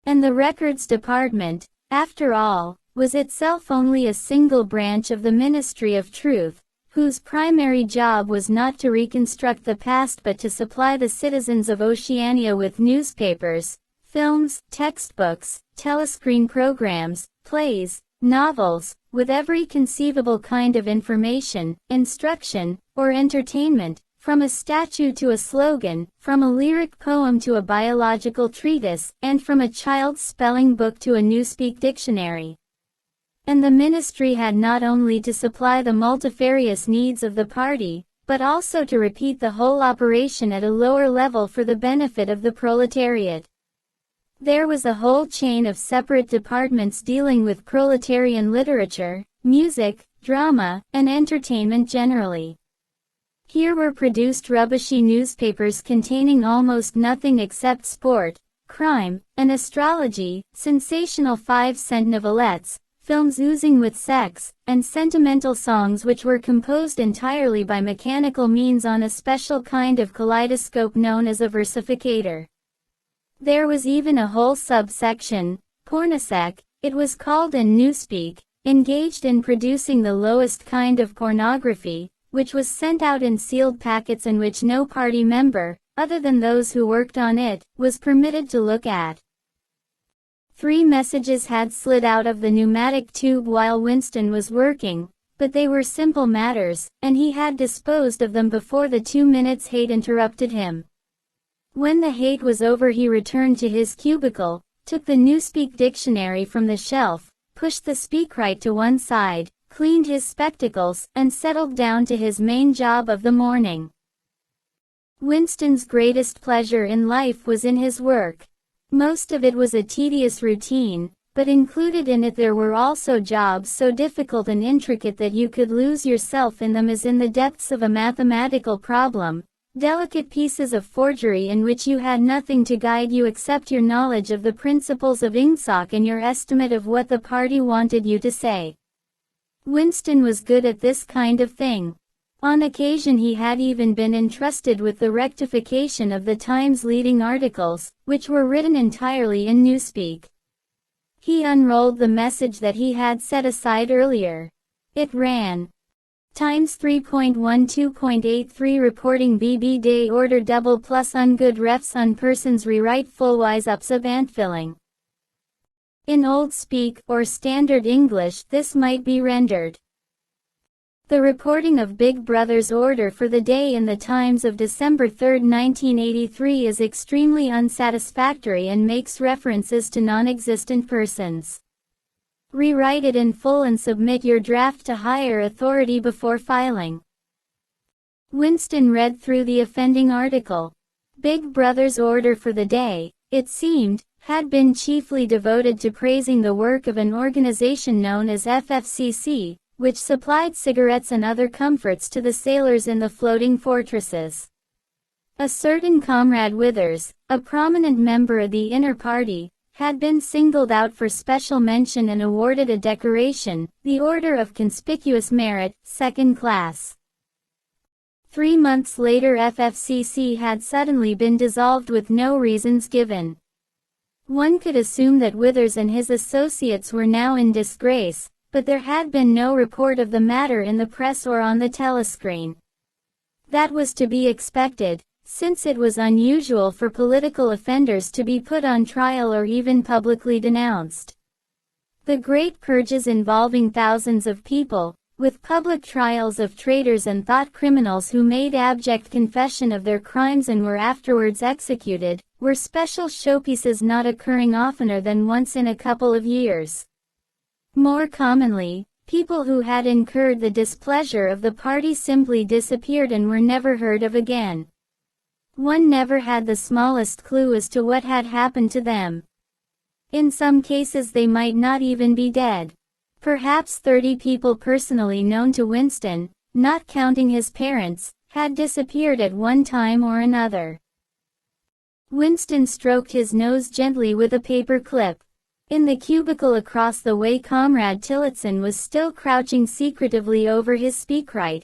And the records department, after all, was itself only a single branch of the Ministry of Truth, whose primary job was not to reconstruct the past but to supply the citizens of Oceania with newspapers, films, textbooks, telescreen programs, plays, novels, with every conceivable kind of information, instruction, or entertainment, from a statue to a slogan, from a lyric poem to a biological treatise, and from a child's spelling book to a newspeak dictionary. And the ministry had not only to supply the multifarious needs of the party, but also to repeat the whole operation at a lower level for the benefit of the proletariat. There was a whole chain of separate departments dealing with proletarian literature, music, drama, and entertainment generally. Here were produced rubbishy newspapers containing almost nothing except sport, crime, and astrology, sensational 5-cent novelettes, films oozing with sex, and sentimental songs which were composed entirely by mechanical means on a special kind of kaleidoscope known as a versificator. There was even a whole subsection, pornosec, it was called in newspeak, engaged in producing the lowest kind of pornography, which was sent out in sealed packets and which no party member, other than those who worked on it, was permitted to look at. 3 messages had slid out of the pneumatic tube while Winston was working, but they were simple matters, and he had disposed of them before the 2 minutes hate interrupted him. When the hate was over he returned to his cubicle, took the Newspeak dictionary from the shelf, pushed the speakwrite to one side, cleaned his spectacles, and settled down to his main job of the morning. Winston's greatest pleasure in life was in his work. Most of it was a tedious routine, but included in it there were also jobs so difficult and intricate that you could lose yourself in them as in the depths of a mathematical problem, delicate pieces of forgery in which you had nothing to guide you except your knowledge of the principles of Ingsoc and your estimate of what the party wanted you to say. Winston was good at this kind of thing. On occasion he had even been entrusted with the rectification of the Times' leading articles, which were written entirely in newspeak. He unrolled the message that he had set aside earlier. It ran, Times 3.12.83 reporting BB day order double plus ungood refs on persons rewrite full wise ups of antfilling. In Old Speak, or Standard English, this might be rendered. The reporting of Big Brother's order for the day in the Times of December 3, 1983 is extremely unsatisfactory and makes references to non-existent persons. Rewrite it in full and submit your draft to higher authority before filing. Winston read through the offending article. Big Brother's order for the day, it seemed, had been chiefly devoted to praising the work of an organization known as FFCC, which supplied cigarettes and other comforts to the sailors in the floating fortresses. A certain Comrade Withers, a prominent member of the inner party, had been singled out for special mention and awarded a decoration, the Order of Conspicuous Merit, Second Class. 3 months later FFCC had suddenly been dissolved with no reasons given. One could assume that Withers and his associates were now in disgrace, but there had been no report of the matter in the press or on the telescreen. That was to be expected, since it was unusual for political offenders to be put on trial or even publicly denounced. The great purges involving thousands of people, with public trials of traitors and thought criminals who made abject confession of their crimes and were afterwards executed, were special showpieces not occurring oftener than once in a couple of years. More commonly, people who had incurred the displeasure of the party simply disappeared and were never heard of again. One never had the smallest clue as to what had happened to them. In some cases they might not even be dead. Perhaps 30 people personally known to Winston, not counting his parents, had disappeared at one time or another. Winston stroked his nose gently with a paper clip. In the cubicle across the way Comrade Tillotson was still crouching secretively over his speakwrite.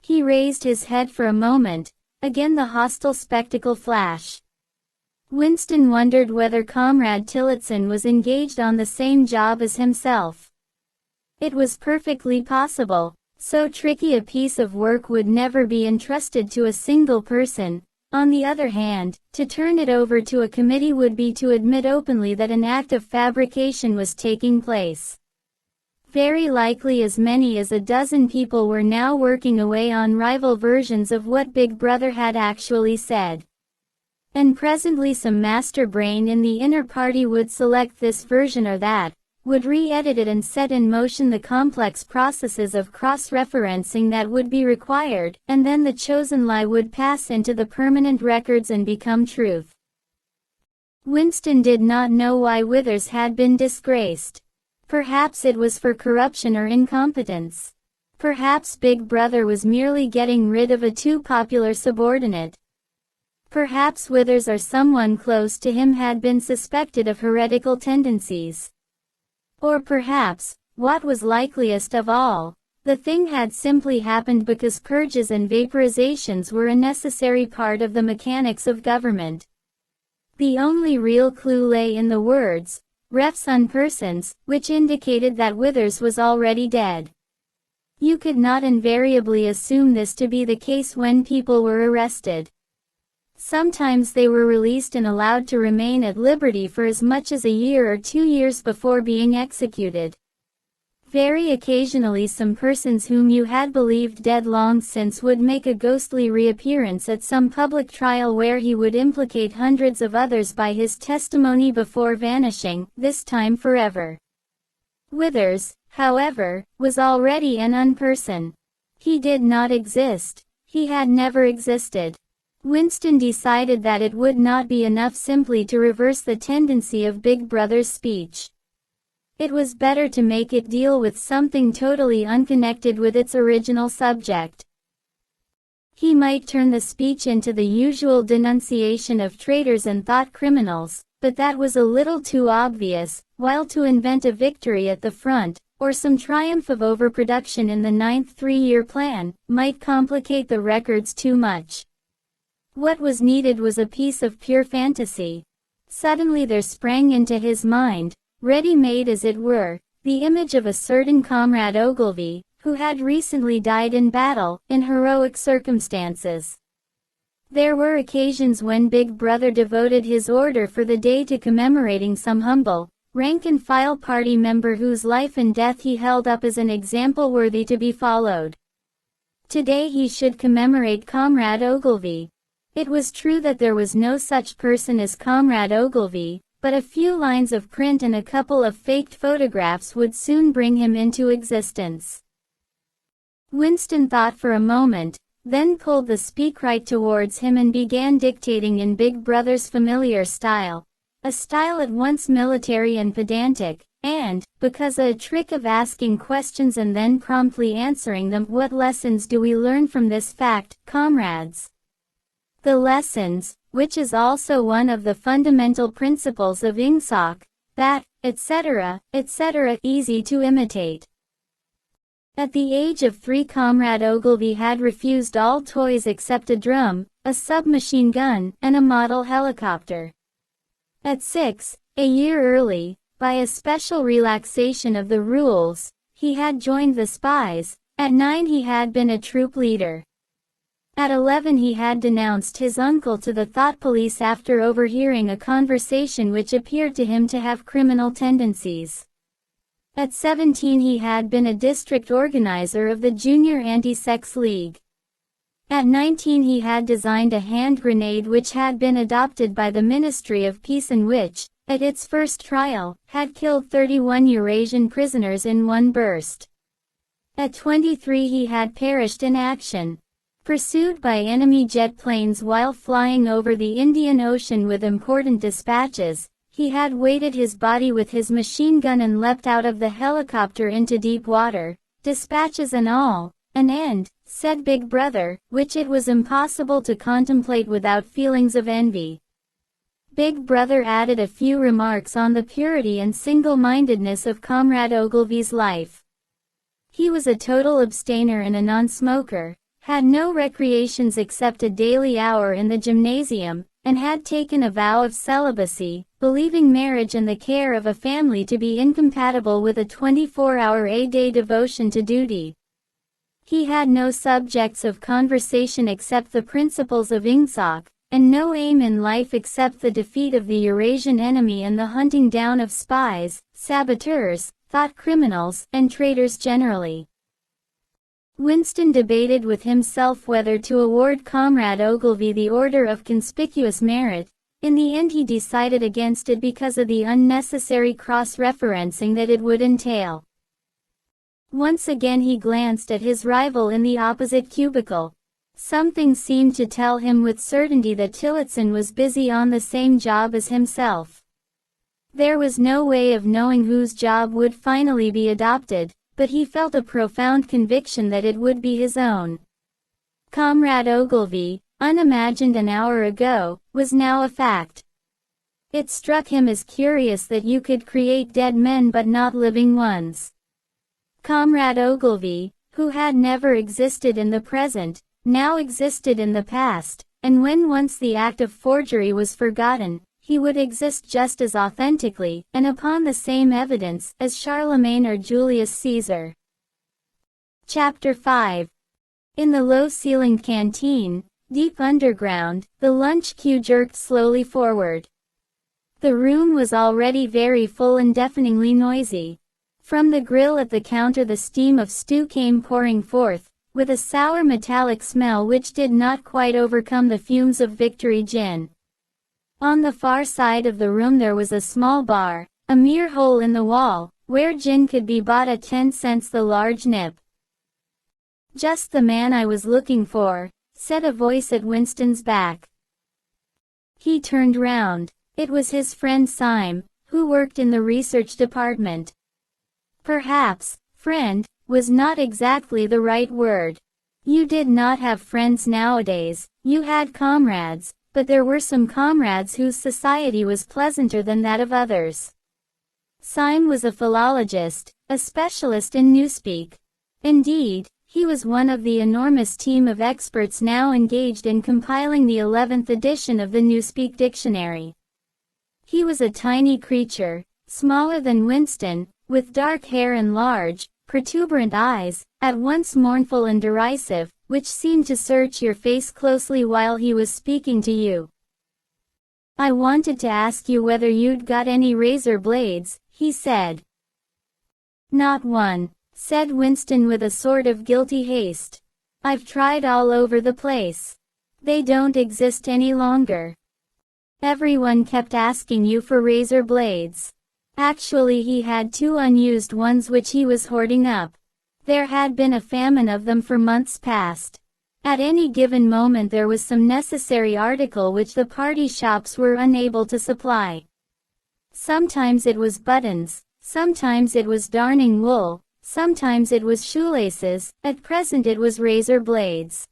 He raised his head for a moment, again the hostile spectacle flash. Winston wondered whether Comrade Tillotson was engaged on the same job as himself. It was perfectly possible. So tricky a piece of work would never be entrusted to a single person. On the other hand, to turn it over to a committee would be to admit openly that an act of fabrication was taking place. Very likely as many as a dozen people were now working away on rival versions of what Big Brother had actually said. And presently some master brain in the inner party would select this version or that, would re-edit it and set in motion the complex processes of cross-referencing that would be required, and then the chosen lie would pass into the permanent records and become truth. Winston did not know why Withers had been disgraced. Perhaps it was for corruption or incompetence. Perhaps Big Brother was merely getting rid of a too popular subordinate. Perhaps Withers or someone close to him had been suspected of heretical tendencies. Or perhaps, what was likeliest of all, the thing had simply happened because purges and vaporizations were a necessary part of the mechanics of government. The only real clue lay in the words, refs on persons, which indicated that Withers was already dead. You could not invariably assume this to be the case when people were arrested. Sometimes they were released and allowed to remain at liberty for as much as a year or 2 years before being executed. Very occasionally some persons whom you had believed dead long since would make a ghostly reappearance at some public trial where he would implicate hundreds of others by his testimony before vanishing, this time forever. Withers, however, was already an unperson. He did not exist. He had never existed. Winston decided that it would not be enough simply to reverse the tendency of Big Brother's speech. It was better to make it deal with something totally unconnected with its original subject. He might turn the speech into the usual denunciation of traitors and thought criminals, but that was a little too obvious, while to invent a victory at the front, or some triumph of overproduction in the 9th three-year plan, might complicate the records too much. What was needed was a piece of pure fantasy. Suddenly there sprang into his mind, ready-made as it were, the image of a certain Comrade Ogilvy, who who had recently died in battle, in heroic circumstances. There were occasions when Big Brother devoted his order for the day to commemorating some humble, rank-and-file party member whose life and death he held up as an example worthy to be followed. Today he should commemorate Comrade Ogilvy. It was true that there was no such person as Comrade Ogilvy, but a few lines of print and a couple of faked photographs would soon bring him into existence. Winston thought for a moment, then pulled the speakwrite towards him and began dictating in Big Brother's familiar style, a style at once military and pedantic, and, because a trick of asking questions and then promptly answering them. What lessons do we learn from this fact, comrades? The lessons, which is also one of the fundamental principles of INGSOC, that, etc., easy to imitate. At the age of 3, Comrade Ogilvy had refused all toys except a drum, a submachine gun, and a model helicopter. At 6, a year early, by a special relaxation of the rules, he had joined the spies. At 9 he had been a troop leader. At 11 he had denounced his uncle to the thought police after overhearing a conversation which appeared to him to have criminal tendencies. At 17 he had been a district organizer of the Junior Anti-Sex League. At 19 he had designed a hand grenade which had been adopted by the Ministry of Peace and which, at its first trial, had killed 31 Eurasian prisoners in one burst. At 23 he had perished in action, pursued by enemy jet planes while flying over the Indian Ocean with important dispatches. He had weighted his body with his machine gun and leapt out of the helicopter into deep water, dispatches and all, an end, said Big Brother, which it was impossible to contemplate without feelings of envy. Big Brother added a few remarks on the purity and single-mindedness of Comrade Ogilvy's life. He was a total abstainer and a non-smoker, had no recreations except a daily hour in the gymnasium, and had taken a vow of celibacy, believing marriage and the care of a family to be incompatible with a 24-hour-a-day devotion to duty. He had no subjects of conversation except the principles of INGSOC, and no aim in life except the defeat of the Eurasian enemy and the hunting down of spies, saboteurs, thought criminals, and traitors generally. Winston debated with himself whether to award Comrade Ogilvy the Order of Conspicuous Merit. In the end he decided against it because of the unnecessary cross-referencing that it would entail. Once again he glanced at his rival in the opposite cubicle. Something seemed to tell him with certainty that Tillotson was busy on the same job as himself. There was no way of knowing whose job would finally be adopted, but he felt a profound conviction that it would be his own. Comrade Ogilvy, unimagined an hour ago, was now a fact. It struck him as curious that you could create dead men but not living ones. Comrade Ogilvy, who had never existed in the present, now existed in the past, and when once the act of forgery was forgotten, he would exist just as authentically, and upon the same evidence, as Charlemagne or Julius Caesar. Chapter 5. In the low-ceilinged canteen, deep underground, the lunch queue jerked slowly forward. The room was already very full and deafeningly noisy. From the grill at the counter the steam of stew came pouring forth, with a sour metallic smell which did not quite overcome the fumes of Victory gin. On the far side of the room there was a small bar, a mere hole in the wall, where gin could be bought at 10 cents the large nip. "Just the man I was looking for," said a voice at Winston's back. He turned round. It was his friend Syme, who worked in the research department. Perhaps, friend, was not exactly the right word. You did not have friends nowadays, you had comrades. But there were some comrades whose society was pleasanter than that of others. Syme was a philologist, a specialist in newspeak. Indeed, he was one of the enormous team of experts now engaged in compiling the 11th edition of the Newspeak Dictionary. He was a tiny creature, smaller than Winston, with dark hair and large, protuberant eyes, at once mournful and derisive, which seemed to search your face closely while he was speaking to you. "I wanted to ask you whether you'd got any razor blades," he said. "Not one," said Winston with a sort of guilty haste. "I've tried all over the place. They don't exist any longer. Everyone kept asking you for razor blades." Actually, he had 2 unused ones which he was hoarding up. There had been a famine of them for months past. At any given moment there was some necessary article which the party shops were unable to supply. Sometimes it was buttons, sometimes it was darning wool, sometimes it was shoelaces, at present it was razor blades.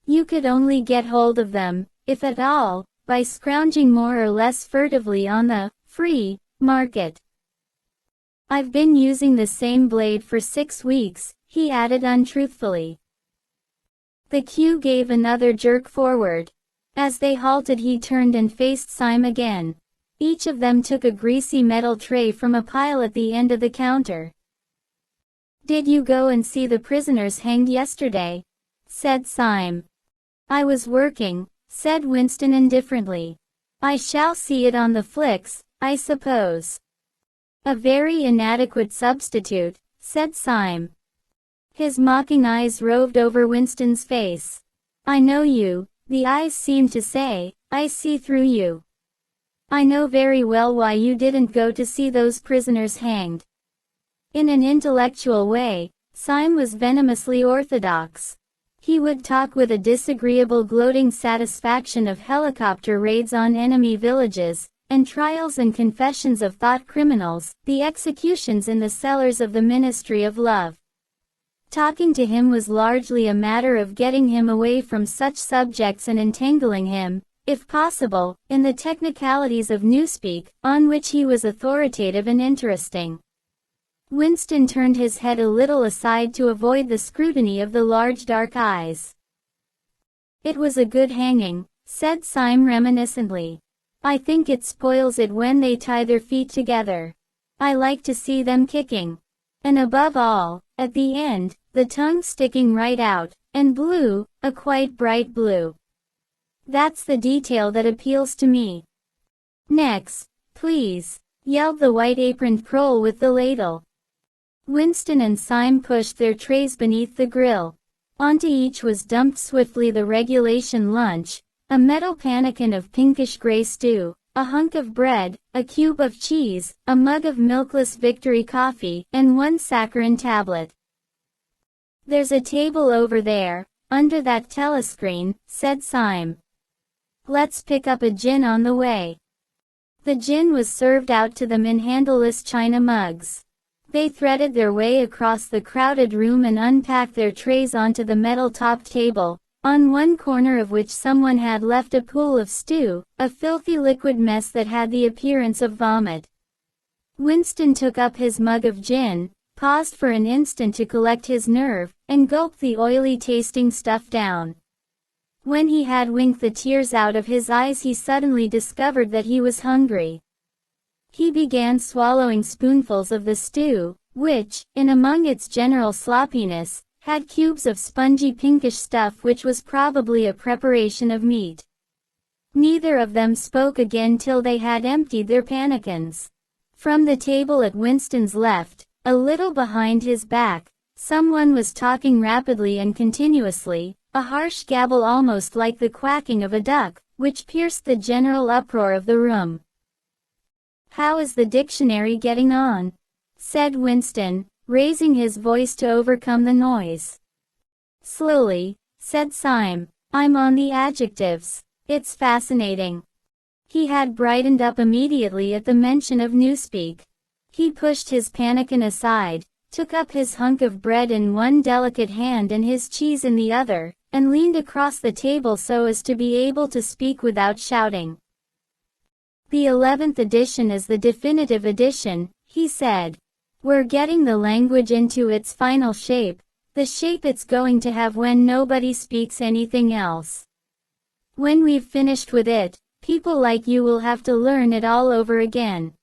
You could only get hold of them, if at all, by scrounging more or less furtively on the free market. "I've been using the same blade for 6 weeks, he added untruthfully. The queue gave another jerk forward. As they halted, he turned and faced Syme again. Each of them took a greasy metal tray from a pile at the end of the counter. "Did you go and see the prisoners hanged yesterday?" said Syme. "I was working," said Winston indifferently. "I shall see it on the flicks, I suppose." "A very inadequate substitute," said Syme. His mocking eyes roved over Winston's face. "I know you," the eyes seemed to say, "I see through you. I know very well why you didn't go to see those prisoners hanged." In an intellectual way, Syme was venomously orthodox. He would talk with a disagreeable gloating satisfaction of helicopter raids on enemy villages, and trials and confessions of thought criminals, the executions in the cellars of the Ministry of Love. Talking to him was largely a matter of getting him away from such subjects and entangling him, if possible, in the technicalities of newspeak, on which he was authoritative and interesting. Winston turned his head a little aside to avoid the scrutiny of the large dark eyes. "It was a good hanging," said Syme reminiscently. "I think it spoils it when they tie their feet together. I like to see them kicking. And above all, at the end, the tongue sticking right out, and blue, a quite bright blue. That's the detail that appeals to me." "Next, please," yelled the white-aproned prole with the ladle. Winston and Syme pushed their trays beneath the grill. Onto each was dumped swiftly the regulation lunch, a metal pannikin of pinkish-gray stew, a hunk of bread, a cube of cheese, a mug of milkless Victory coffee, and 1 saccharin tablet. "There's a table over there, under that telescreen," said Syme. "Let's pick up a gin on the way." The gin was served out to them in handleless china mugs. They threaded their way across the crowded room and unpacked their trays onto the metal-topped table, on one corner of which someone had left a pool of stew, a filthy liquid mess that had the appearance of vomit. Winston took up his mug of gin, paused for an instant to collect his nerve, and gulped the oily-tasting stuff down. When he had winked the tears out of his eyes, he suddenly discovered that he was hungry. He began swallowing spoonfuls of the stew, which, in among its general sloppiness, had cubes of spongy pinkish stuff which was probably a preparation of meat. Neither of them spoke again till they had emptied their pannikins. From the table at Winston's left, a little behind his back, someone was talking rapidly and continuously, a harsh gabble almost like the quacking of a duck, which pierced the general uproar of the room. "How is the dictionary getting on?" said Winston, raising his voice to overcome the noise. "Slowly," said Syme. "I'm on the adjectives. It's fascinating." He had brightened up immediately at the mention of newspeak. He pushed his pannikin aside, took up his hunk of bread in one delicate hand and his cheese in the other, and leaned across the table so as to be able to speak without shouting. "The 11th edition is the definitive edition," he said. "We're getting the language into its final shape, the shape it's going to have when nobody speaks anything else. When we've finished with it, people like you will have to learn it all over again.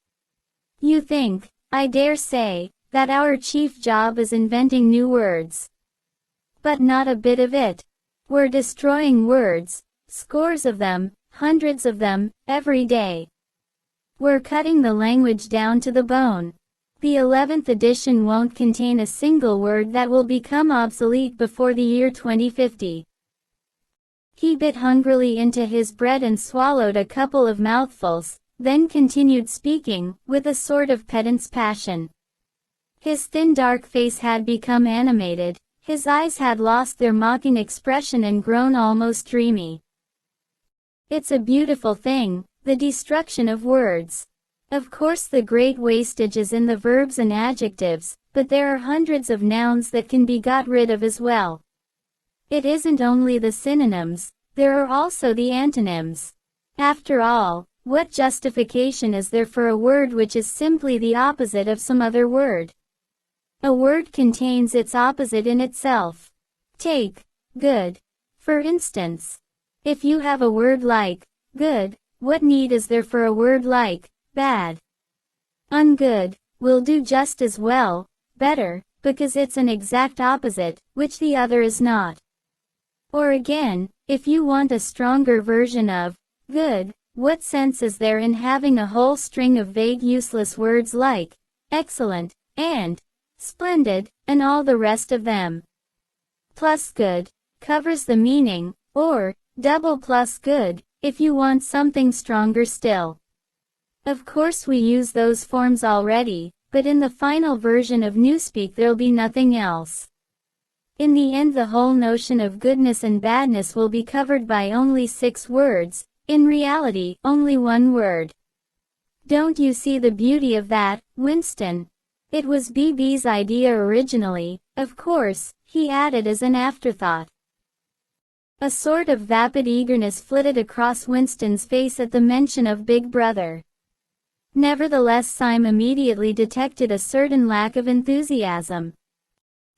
You think, I dare say, that our chief job is inventing new words. But not a bit of it. We're destroying words, scores of them, hundreds of them, every day. We're cutting the language down to the bone. The 11th edition won't contain a single word that will become obsolete before the year 2050. He bit hungrily into his bread and swallowed a couple of mouthfuls, then continued speaking, with a sort of pedant's passion. His thin dark face had become animated, his eyes had lost their mocking expression and grown almost dreamy. It's a beautiful thing, the destruction of words. Of course the great wastage is in the verbs and adjectives, but there are hundreds of nouns that can be got rid of as well. It isn't only the synonyms, there are also the antonyms. After all, what justification is there for a word which is simply the opposite of some other word? A word contains its opposite in itself. Take good, for instance. If you have a word like good, what need is there for a word like bad? Ungood will do just as well, better, because it's an exact opposite, which the other is not. Or again, if you want a stronger version of good, what sense is there in having a whole string of vague useless words like excellent, and splendid, and all the rest of them? Plus good covers the meaning, or double plus good, if you want something stronger still. Of course we use those forms already, but in the final version of Newspeak there'll be nothing else. In the end the whole notion of goodness and badness will be covered by only 6 words, in reality, only 1 word. Don't you see the beauty of that, Winston? It was BB's idea originally, of course, he added as an afterthought. A sort of vapid eagerness flitted across Winston's face at the mention of Big Brother. Nevertheless Syme immediately detected a certain lack of enthusiasm.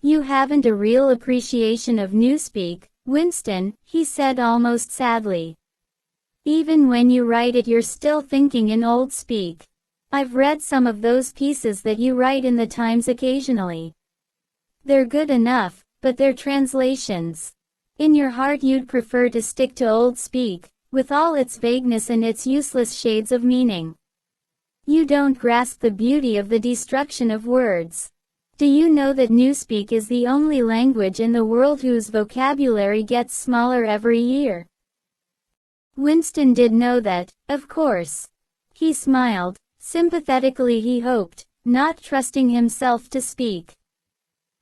You haven't a real appreciation of Newspeak, Winston, he said almost sadly. Even when you write it you're still thinking in old speak. I've read some of those pieces that you write in the Times occasionally. They're good enough, but they're translations. In your heart you'd prefer to stick to old speak, with all its vagueness and its useless shades of meaning. You don't grasp the beauty of the destruction of words. Do you know that Newspeak is the only language in the world whose vocabulary gets smaller every year? Winston did know that, of course. He smiled, sympathetically he hoped, not trusting himself to speak.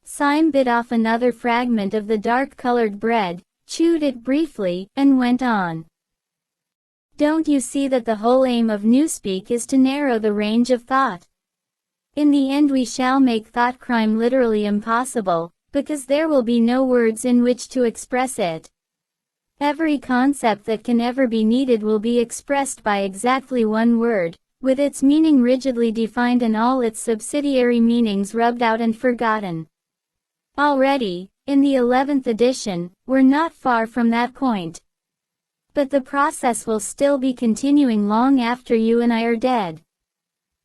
Syme bit off another fragment of the dark-colored bread, chewed it briefly, and went on. Don't you see that the whole aim of Newspeak is to narrow the range of thought? In the end we shall make thought crime literally impossible, because there will be no words in which to express it. Every concept that can ever be needed will be expressed by exactly 1 word, with its meaning rigidly defined and all its subsidiary meanings rubbed out and forgotten. Already, in the 11th edition, we're not far from that point. But the process will still be continuing long after you and I are dead.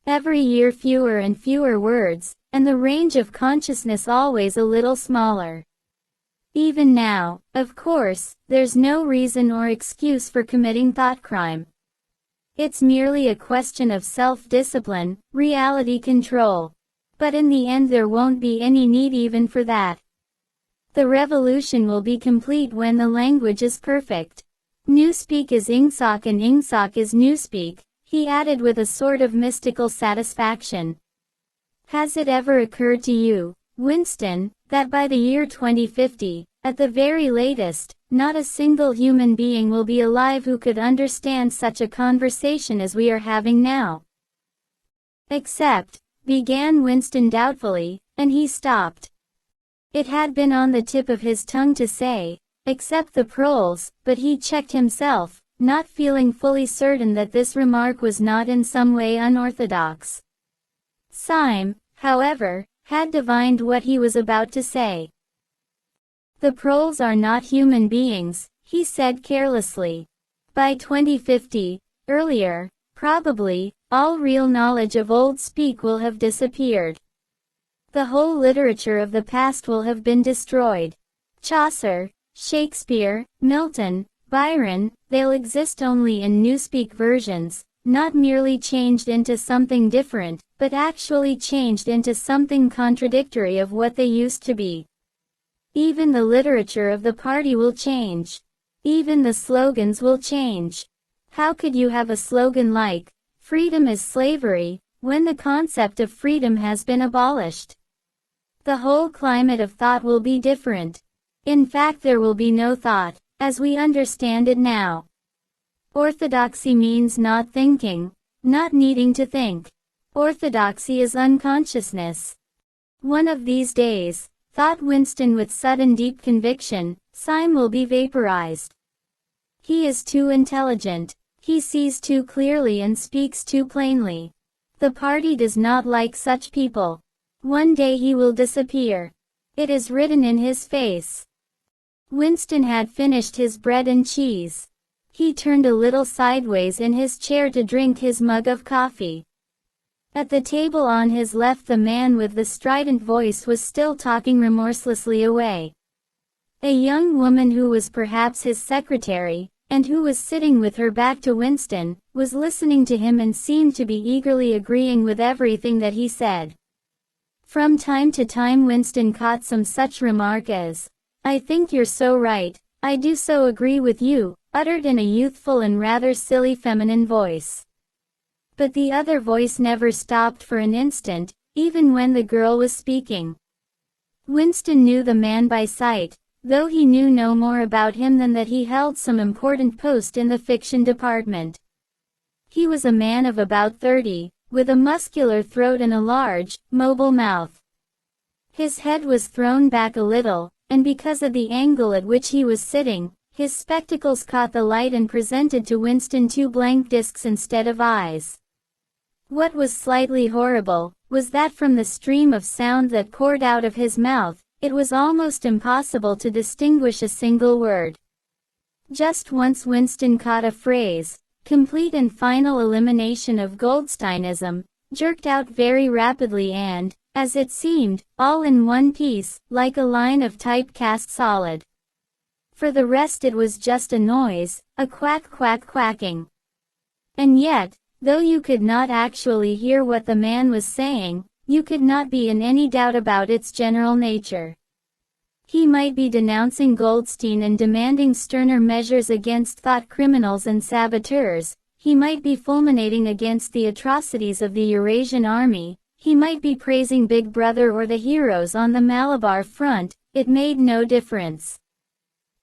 Every year fewer and fewer words, and the range of consciousness always a little smaller. Even now, of course, there's no reason or excuse for committing thought crime. It's merely a question of self-discipline, reality control. But in the end there won't be any need even for that. The revolution will be complete when the language is perfect. Newspeak is Ingsoc and Ingsoc is Newspeak, he added with a sort of mystical satisfaction. Has it ever occurred to you, Winston, that by the year 2050, at the very latest, not a single human being will be alive who could understand such a conversation as we are having now? Except, began Winston doubtfully, and he stopped. It had been on the tip of his tongue to say, except the proles, but he checked himself, not feeling fully certain that this remark was not in some way unorthodox. Syme, however, had divined what he was about to say. The proles are not human beings, he said carelessly. By 2050, earlier, probably, all real knowledge of old speak will have disappeared. The whole literature of the past will have been destroyed. Chaucer, Shakespeare, Milton, Byron, they'll exist only in newspeak versions, not merely changed into something different, but actually changed into something contradictory of what they used to be. Even the literature of the party will change. Even the slogans will change. How could you have a slogan like, "Freedom is slavery," when the concept of freedom has been abolished? The whole climate of thought will be different. In fact, there will be no thought, as we understand it now. Orthodoxy means not thinking, not needing to think. Orthodoxy is unconsciousness. One of these days, thought Winston with sudden deep conviction, Syme will be vaporized. He is too intelligent. He sees too clearly and speaks too plainly. The party does not like such people. One day he will disappear. It is written in his face. Winston had finished his bread and cheese. He turned a little sideways in his chair to drink his mug of coffee. At the table on his left, the man with the strident voice was still talking remorselessly away. A young woman who was perhaps his secretary, and who was sitting with her back to Winston, was listening to him and seemed to be eagerly agreeing with everything that he said. From time to time Winston caught some such remark as, "I think you're so right, I do so agree with you," uttered in a youthful and rather silly feminine voice. But the other voice never stopped for an instant, even when the girl was speaking. Winston knew the man by sight, though he knew no more about him than that he held some important post in the fiction department. He was a man of about 30, with a muscular throat and a large, mobile mouth. His head was thrown back a little, and because of the angle at which he was sitting, his spectacles caught the light and presented to Winston two blank discs instead of eyes. What was slightly horrible, was that from the stream of sound that poured out of his mouth, it was almost impossible to distinguish a single word. Just once Winston caught a phrase, "complete and final elimination of Goldsteinism," jerked out very rapidly and, as it seemed, all in one piece, like a line of type-cast solid. For the rest it was just a noise, a quacking. And yet, though you could not actually hear what the man was saying, you could not be in any doubt about its general nature. He might be denouncing Goldstein and demanding sterner measures against thought criminals and saboteurs, he might be fulminating against the atrocities of the Eurasian army, he might be praising Big Brother or the heroes on the Malabar front, it made no difference.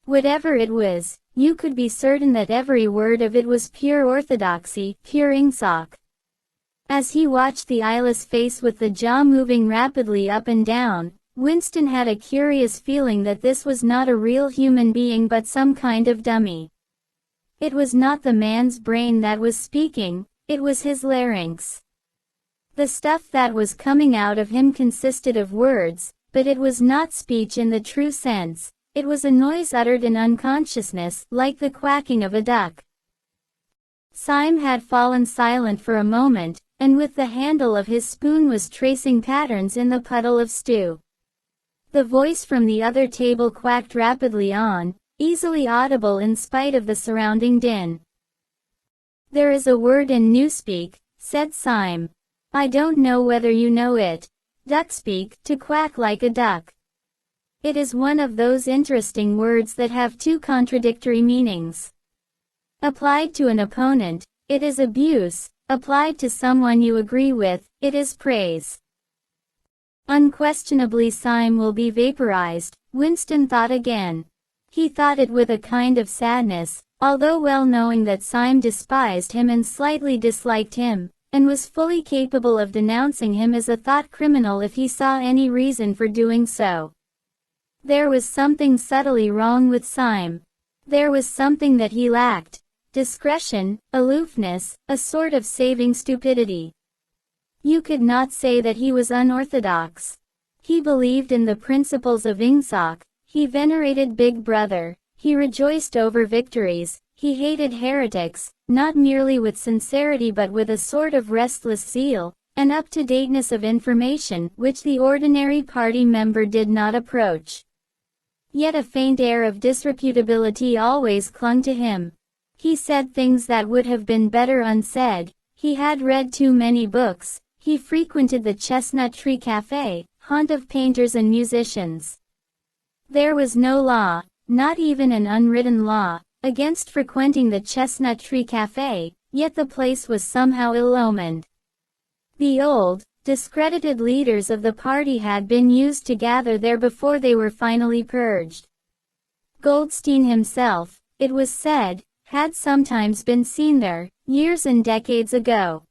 Whatever it was, you could be certain that every word of it was pure orthodoxy, pure ingsoc. As he watched the eyeless face with the jaw moving rapidly up and down, Winston had a curious feeling that this was not a real human being but some kind of dummy. It was not the man's brain that was speaking, it was his larynx. The stuff that was coming out of him consisted of words, but it was not speech in the true sense, it was a noise uttered in unconsciousness, like the quacking of a duck. Syme had fallen silent for a moment, and with the handle of his spoon was tracing patterns in the puddle of stew. The voice from the other table quacked rapidly on, easily audible in spite of the surrounding din. "There is a word in Newspeak," said Syme. "I don't know whether you know it. Duckspeak, to quack like a duck. It is one of those interesting words that have two contradictory meanings. Applied to an opponent, it is abuse. Applied to someone you agree with, it is praise." Unquestionably Syme will be vaporized, Winston thought again. He thought it with a kind of sadness, although well knowing that Syme despised him and slightly disliked him, and was fully capable of denouncing him as a thought criminal if he saw any reason for doing so. There was something subtly wrong with Syme. There was something that he lacked. Discretion, aloofness, a sort of saving stupidity. You could not say that he was unorthodox. He believed in the principles of ingsoc, he venerated Big Brother, he rejoiced over victories, he hated heretics, not merely with sincerity but with a sort of restless zeal, an up-to-dateness of information which the ordinary party member did not approach. Yet a faint air of disreputability always clung to him. He said things that would have been better unsaid. He had read too many books. He frequented the Chestnut Tree Cafe, haunt of painters and musicians. There was no law, not even an unwritten law, against frequenting the Chestnut Tree Cafe, yet the place was somehow ill-omened. The old, discredited leaders of the party had been used to gather there before they were finally purged. Goldstein himself, it was said, had sometimes been seen there, years and decades ago.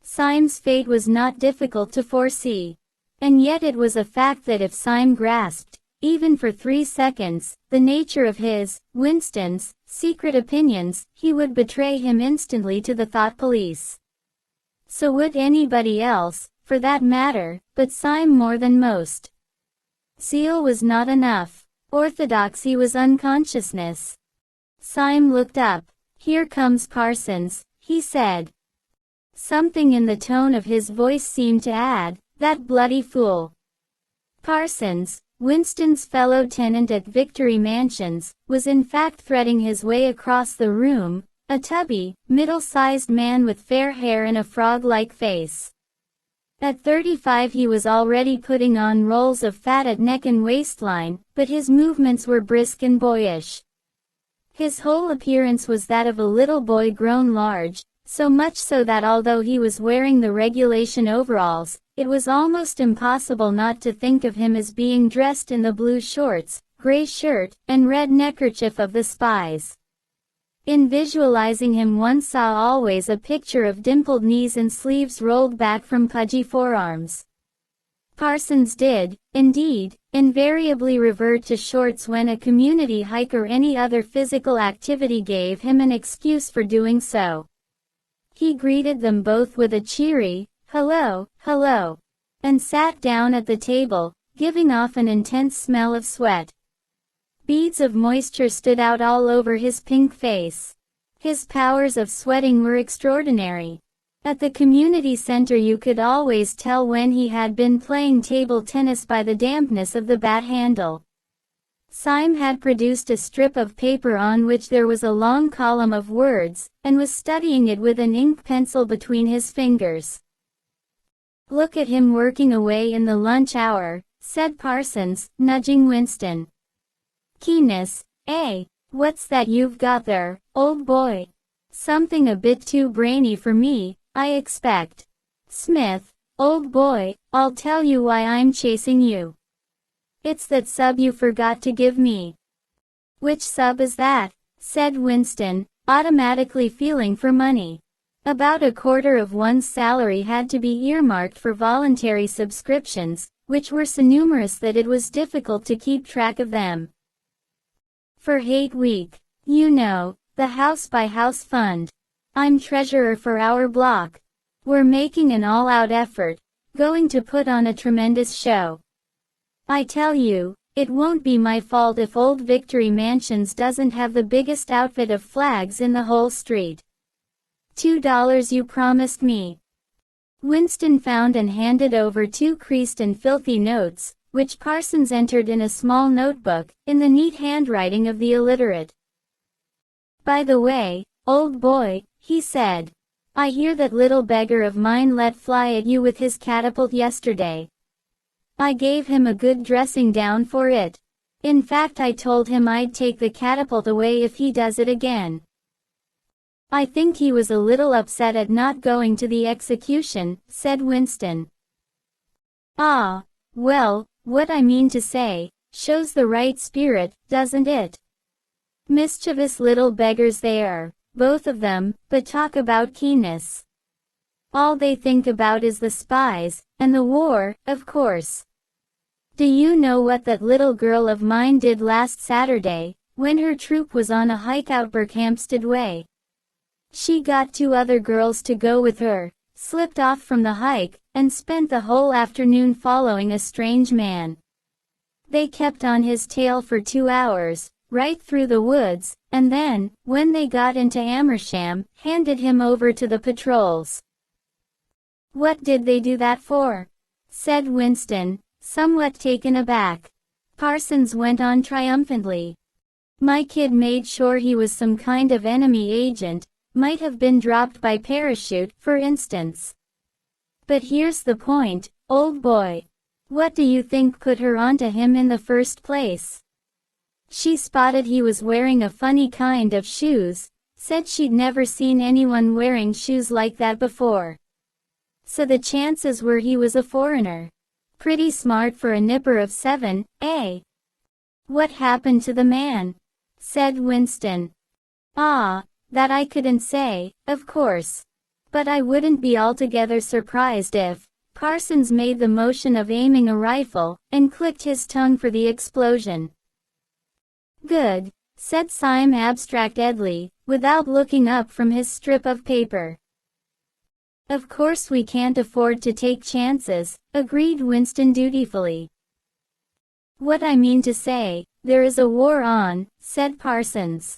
Syme's fate was not difficult to foresee. And yet it was a fact that if Syme grasped, even for 3 seconds, the nature of his, Winston's, secret opinions, he would betray him instantly to the thought police. So would anybody else, for that matter, but Syme more than most. Zeal was not enough. Orthodoxy was unconsciousness. Syme looked up. "Here comes Parsons," he said. Something in the tone of his voice seemed to add, "That bloody fool." Parsons, Winston's fellow tenant at Victory Mansions, was in fact threading his way across the room, a tubby, middle-sized man with fair hair and a frog-like face. At 35 he was already putting on rolls of fat at neck and waistline, but his movements were brisk and boyish. His whole appearance was that of a little boy grown large, so much so that although he was wearing the regulation overalls, it was almost impossible not to think of him as being dressed in the blue shorts, gray shirt, and red neckerchief of the spies. In visualizing him one saw always a picture of dimpled knees and sleeves rolled back from pudgy forearms. Parsons did, indeed, invariably revert to shorts when a community hike or any other physical activity gave him an excuse for doing so. He greeted them both with a cheery, "Hello, hello," and sat down at the table, giving off an intense smell of sweat. Beads of moisture stood out all over his pink face. His powers of sweating were extraordinary. At the community center you could always tell when he had been playing table tennis by the dampness of the bat handle. Syme had produced a strip of paper on which there was a long column of words, and was studying it with an ink pencil between his fingers. "Look at him working away in the lunch hour," said Parsons, nudging Winston. "Keenness, eh? What's that you've got there, old boy? Something a bit too brainy for me, I expect. Smith, old boy, I'll tell you why I'm chasing you. It's that sub you forgot to give me." "Which sub is that?" said Winston, automatically feeling for money. About a quarter of one's salary had to be earmarked for voluntary subscriptions, which were so numerous that it was difficult to keep track of them. "For Hate Week. You know, the house-by-house fund. I'm treasurer for our block. We're making an all-out effort, going to put on a tremendous show. I tell you, it won't be my fault if old Victory Mansions doesn't have the biggest outfit of flags in the whole street. $2 you promised me." Winston found and handed over 2 creased and filthy notes, which Parsons entered in a small notebook, in the neat handwriting of the illiterate. "By the way, old boy," he said, "I hear that little beggar of mine let fly at you with his catapult yesterday. I gave him a good dressing down for it. In fact, I told him I'd take the catapult away if he does it again. I think he was a little upset at not going to the execution," said Winston. "Ah, well, what I mean to say, shows the right spirit, doesn't it? Mischievous little beggars they are, both of them, but talk about keenness. All they think about is the spies, and the war, of course. Do you know what that little girl of mine did last Saturday, when her troop was on a hike out Berkhamsted way? She got 2 other girls to go with her, slipped off from the hike, and spent the whole afternoon following a strange man. They kept on his tail for 2 hours, right through the woods, and then, when they got into Amersham, handed him over to the patrols. What did they do that for? Said Winston, somewhat taken aback. Parsons went on triumphantly. My kid made sure he was some kind of enemy agent, might have been dropped by parachute, for instance. But here's the point, old boy. What do you think put her onto him in the first place? She spotted he was wearing a funny kind of shoes, said she'd never seen anyone wearing shoes like that before. So the chances were he was a foreigner. Pretty smart for a nipper of 7, eh? What happened to the man? Said Winston. Ah, that I couldn't say, of course. But I wouldn't be altogether surprised if Parsons made the motion of aiming a rifle, and clicked his tongue for the explosion. Good, said Syme abstractedly, without looking up from his strip of paper. Of course we can't afford to take chances, agreed Winston dutifully. What I mean to say, there is a war on, said Parsons.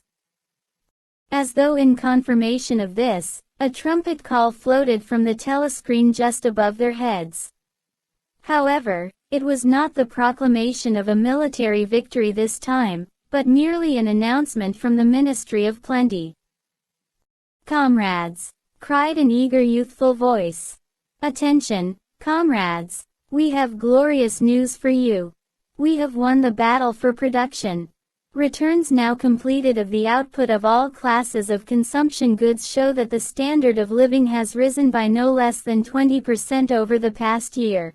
As though in confirmation of this, a trumpet call floated from the telescreen just above their heads. However, it was not the proclamation of a military victory this time, but merely an announcement from the Ministry of Plenty. Comrades, cried an eager youthful voice. Attention, comrades, we have glorious news for you. We have won the battle for production. Returns now completed of the output of all classes of consumption goods show that the standard of living has risen by no less than 20% over the past year.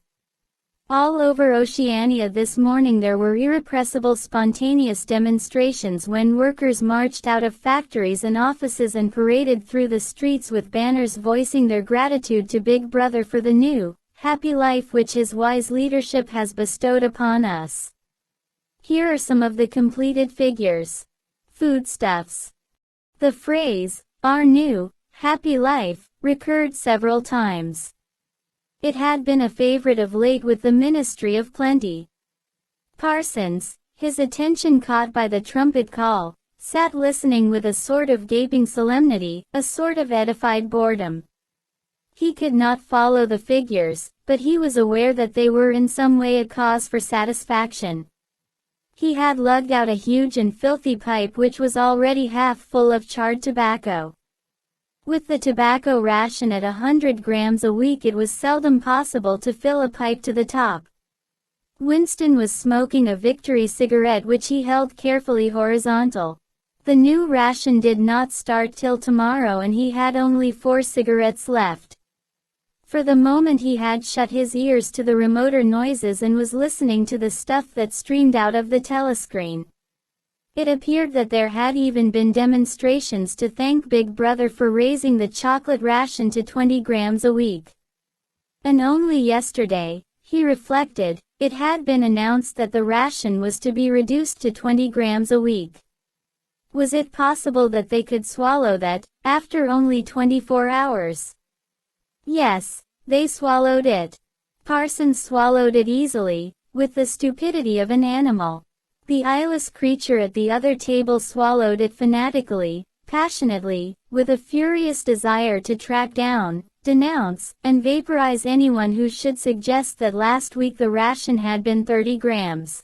All over Oceania this morning there were irrepressible spontaneous demonstrations when workers marched out of factories and offices and paraded through the streets with banners voicing their gratitude to Big Brother for the new, happy life which his wise leadership has bestowed upon us. Here are some of the completed figures. Foodstuffs. The phrase, our new, happy life, recurred several times. It had been a favorite of late with the Ministry of Plenty. Parsons, his attention caught by the trumpet call, sat listening with a sort of gaping solemnity, a sort of edified boredom. He could not follow the figures, but he was aware that they were in some way a cause for satisfaction. He had lugged out a huge and filthy pipe which was already half full of charred tobacco. With the tobacco ration at 100 grams a week it was seldom possible to fill a pipe to the top. Winston was smoking a Victory cigarette which he held carefully horizontal. The new ration did not start till tomorrow and he had only 4 cigarettes left. For the moment he had shut his ears to the remoter noises and was listening to the stuff that streamed out of the telescreen. It appeared that there had even been demonstrations to thank Big Brother for raising the chocolate ration to 20 grams a week. And only yesterday, he reflected, it had been announced that the ration was to be reduced to 20 grams a week. Was it possible that they could swallow that, after only 24 hours? Yes, they swallowed it. Parsons swallowed it easily, with the stupidity of an animal. The eyeless creature at the other table swallowed it fanatically, passionately, with a furious desire to track down, denounce, and vaporize anyone who should suggest that last week the ration had been 30 grams.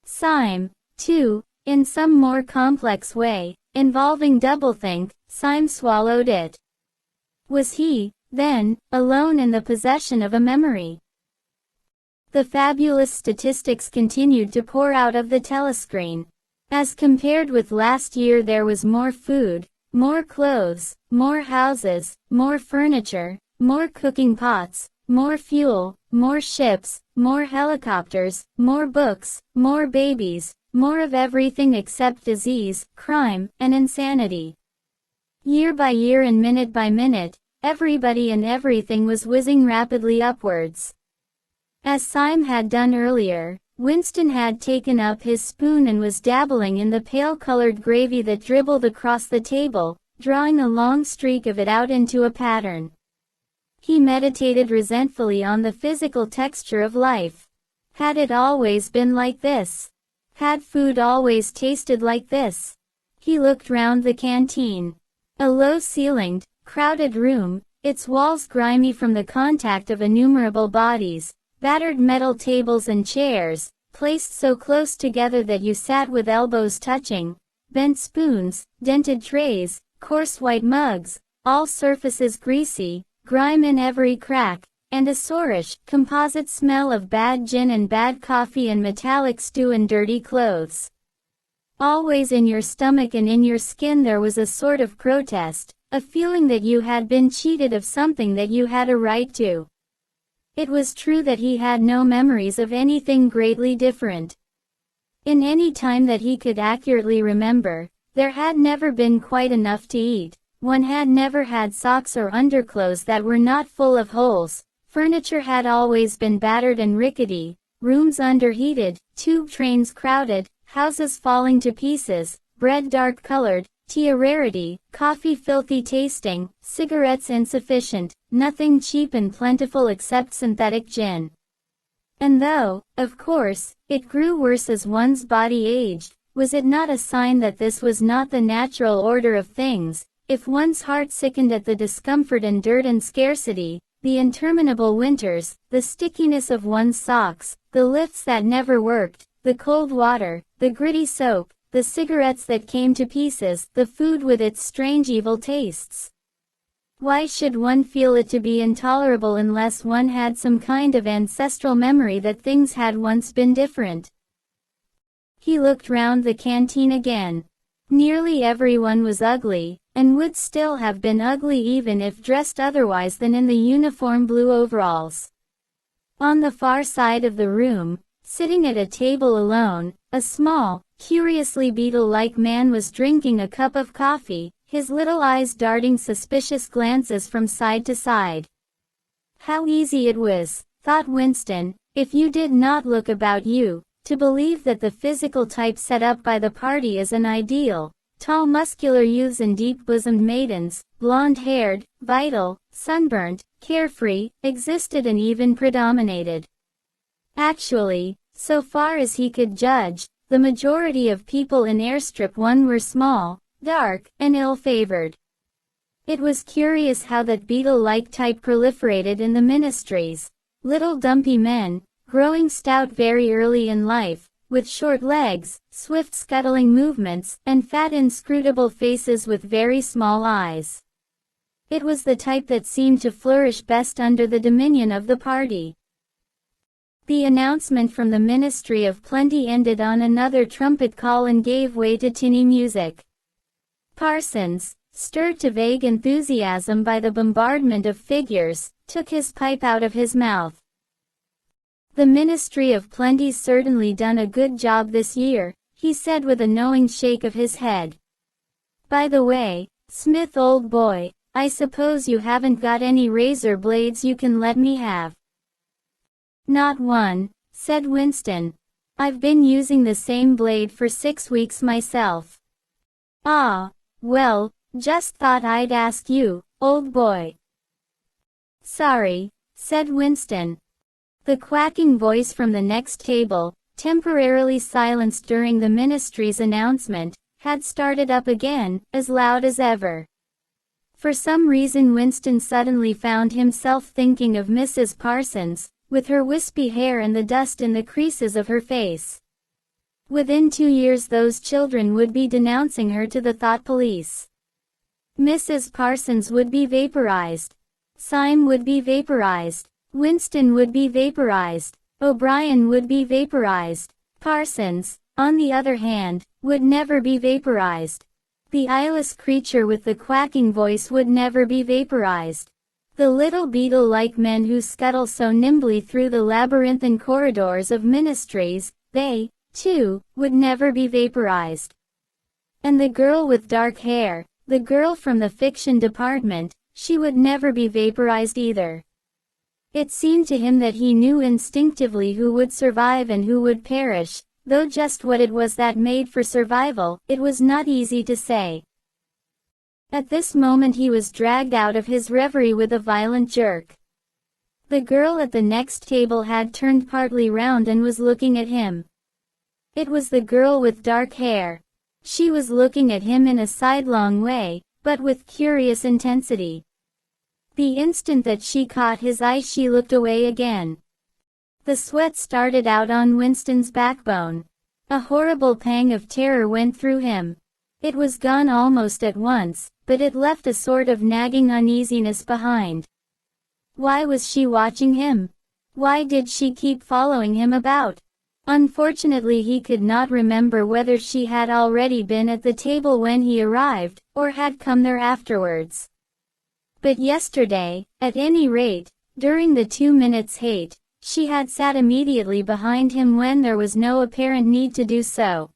Syme, too, in some more complex way, involving doublethink, Syme swallowed it. Was he, then, alone in the possession of a memory? The fabulous statistics continued to pour out of the telescreen. As compared with last year there was more food, more clothes, more houses, more furniture, more cooking pots, more fuel, more ships, more helicopters, more books, more babies, more of everything except disease, crime, and insanity. Year by year and minute by minute, everybody and everything was whizzing rapidly upwards. As Syme had done earlier, Winston had taken up his spoon and was dabbling in the pale-colored gravy that dribbled across the table, drawing a long streak of it out into a pattern. He meditated resentfully on the physical texture of life. Had it always been like this? Had food always tasted like this? He looked round the canteen. A low-ceilinged, crowded room, its walls grimy from the contact of innumerable bodies, battered metal tables and chairs, placed so close together that you sat with elbows touching, bent spoons, dented trays, coarse white mugs, all surfaces greasy, grime in every crack, and a sourish, composite smell of bad gin and bad coffee and metallic stew and dirty clothes. Always in your stomach and in your skin there was a sort of protest, a feeling that you had been cheated of something that you had a right to. It was true that he had no memories of anything greatly different. In any time that he could accurately remember, there had never been quite enough to eat. One had never had socks or underclothes that were not full of holes. Furniture had always been battered and rickety, rooms underheated, tube trains crowded, houses falling to pieces, bread dark colored, tea a rarity, coffee filthy tasting, cigarettes insufficient, nothing cheap and plentiful except synthetic gin. And though, of course, it grew worse as one's body aged, was it not a sign that this was not the natural order of things? If one's heart sickened at the discomfort and dirt and scarcity, the interminable winters, the stickiness of one's socks, the lifts that never worked, the cold water, the gritty soap, the cigarettes that came to pieces, the food with its strange evil tastes. Why should one feel it to be intolerable unless one had some kind of ancestral memory that things had once been different? He looked round the canteen again. Nearly everyone was ugly, and would still have been ugly even if dressed otherwise than in the uniform blue overalls. On the far side of the room, sitting at a table alone, a small, curiously beetle-like man was drinking a cup of coffee, his little eyes darting suspicious glances from side to side. How easy it was, thought Winston, if you did not look about you, to believe that the physical type set up by the party is an ideal. Tall muscular youths and deep-bosomed maidens, blonde-haired, vital, sunburnt, carefree, existed and even predominated. Actually, so far as he could judge, the majority of people in Airstrip 1 were small, dark, and ill-favored. It was curious how that beetle-like type proliferated in the ministries. Little dumpy men, growing stout very early in life, with short legs, swift scuttling movements, and fat inscrutable faces with very small eyes. It was the type that seemed to flourish best under the dominion of the party. The announcement from the Ministry of Plenty ended on another trumpet call and gave way to tinny music. Parsons, stirred to vague enthusiasm by the bombardment of figures, took his pipe out of his mouth. The Ministry of Plenty's certainly done a good job this year, he said with a knowing shake of his head. By the way, Smith old boy, I suppose you haven't got any razor blades you can let me have. Not one, said Winston. I've been using the same blade for 6 weeks myself. Ah, well, just thought I'd ask you, old boy. Sorry, said Winston. The quacking voice from the next table, temporarily silenced during the ministry's announcement, had started up again, as loud as ever. For some reason Winston suddenly found himself thinking of Mrs. Parsons, with her wispy hair and the dust in the creases of her face. Within 2 years those children would be denouncing her to the thought police. Mrs. Parsons would be vaporized. Syme would be vaporized. Winston would be vaporized. O'Brien would be vaporized. Parsons, on the other hand, would never be vaporized. The eyeless creature with the quacking voice would never be vaporized. The little beetle-like men who scuttle so nimbly through the labyrinthine corridors of ministries, they, too, would never be vaporized. And the girl with dark hair, the girl from the fiction department, she would never be vaporized either. It seemed to him that he knew instinctively who would survive and who would perish, though just what it was that made for survival, it was not easy to say. At this moment he was dragged out of his reverie with a violent jerk. The girl at the next table had turned partly round and was looking at him. It was the girl with dark hair. She was looking at him in a sidelong way, but with curious intensity. The instant that she caught his eye, she looked away again. The sweat started out on Winston's backbone. A horrible pang of terror went through him. It was gone almost at once, but it left a sort of nagging uneasiness behind. Why was she watching him? Why did she keep following him about? Unfortunately, he could not remember whether she had already been at the table when he arrived, or had come there afterwards. But yesterday, at any rate, during the 2 minutes' hate, she had sat immediately behind him when there was no apparent need to do so.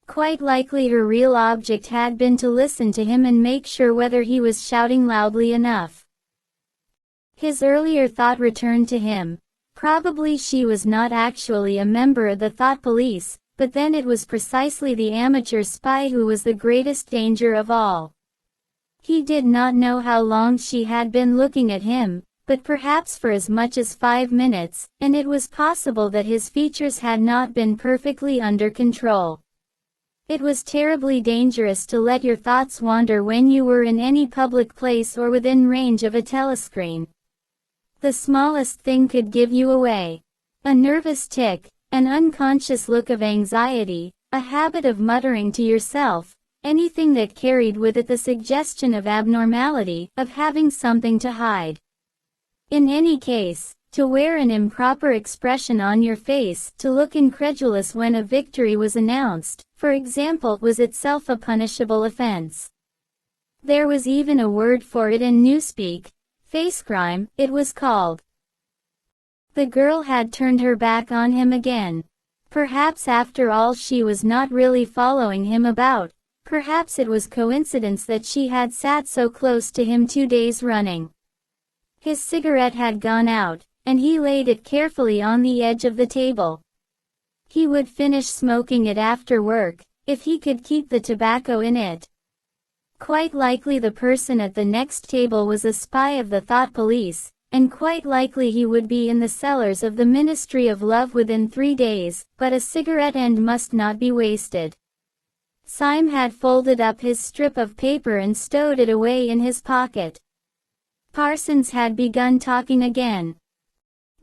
Quite likely her real object had been to listen to him and make sure whether he was shouting loudly enough. His earlier thought returned to him. Probably she was not actually a member of the thought police, but then it was precisely the amateur spy who was the greatest danger of all. He did not know how long she had been looking at him, but perhaps for as much as 5 minutes, and it was possible that his features had not been perfectly under control. It was terribly dangerous to let your thoughts wander when you were in any public place or within range of a telescreen. The smallest thing could give you away. A nervous tic, an unconscious look of anxiety, a habit of muttering to yourself, anything that carried with it the suggestion of abnormality, of having something to hide. In any case, to wear an improper expression on your face, to look incredulous when a victory was announced, for example, was itself a punishable offense. There was even a word for it in newspeak, face crime, it was called. The girl had turned her back on him again. Perhaps after all she was not really following him about, perhaps it was coincidence that she had sat so close to him 2 days running. His cigarette had gone out, and he laid it carefully on the edge of the table. He would finish smoking it after work, if he could keep the tobacco in it. Quite likely the person at the next table was a spy of the thought police, and quite likely he would be in the cellars of the Ministry of Love within 3 days, but a cigarette end must not be wasted. Syme had folded up his strip of paper and stowed it away in his pocket. Parsons had begun talking again.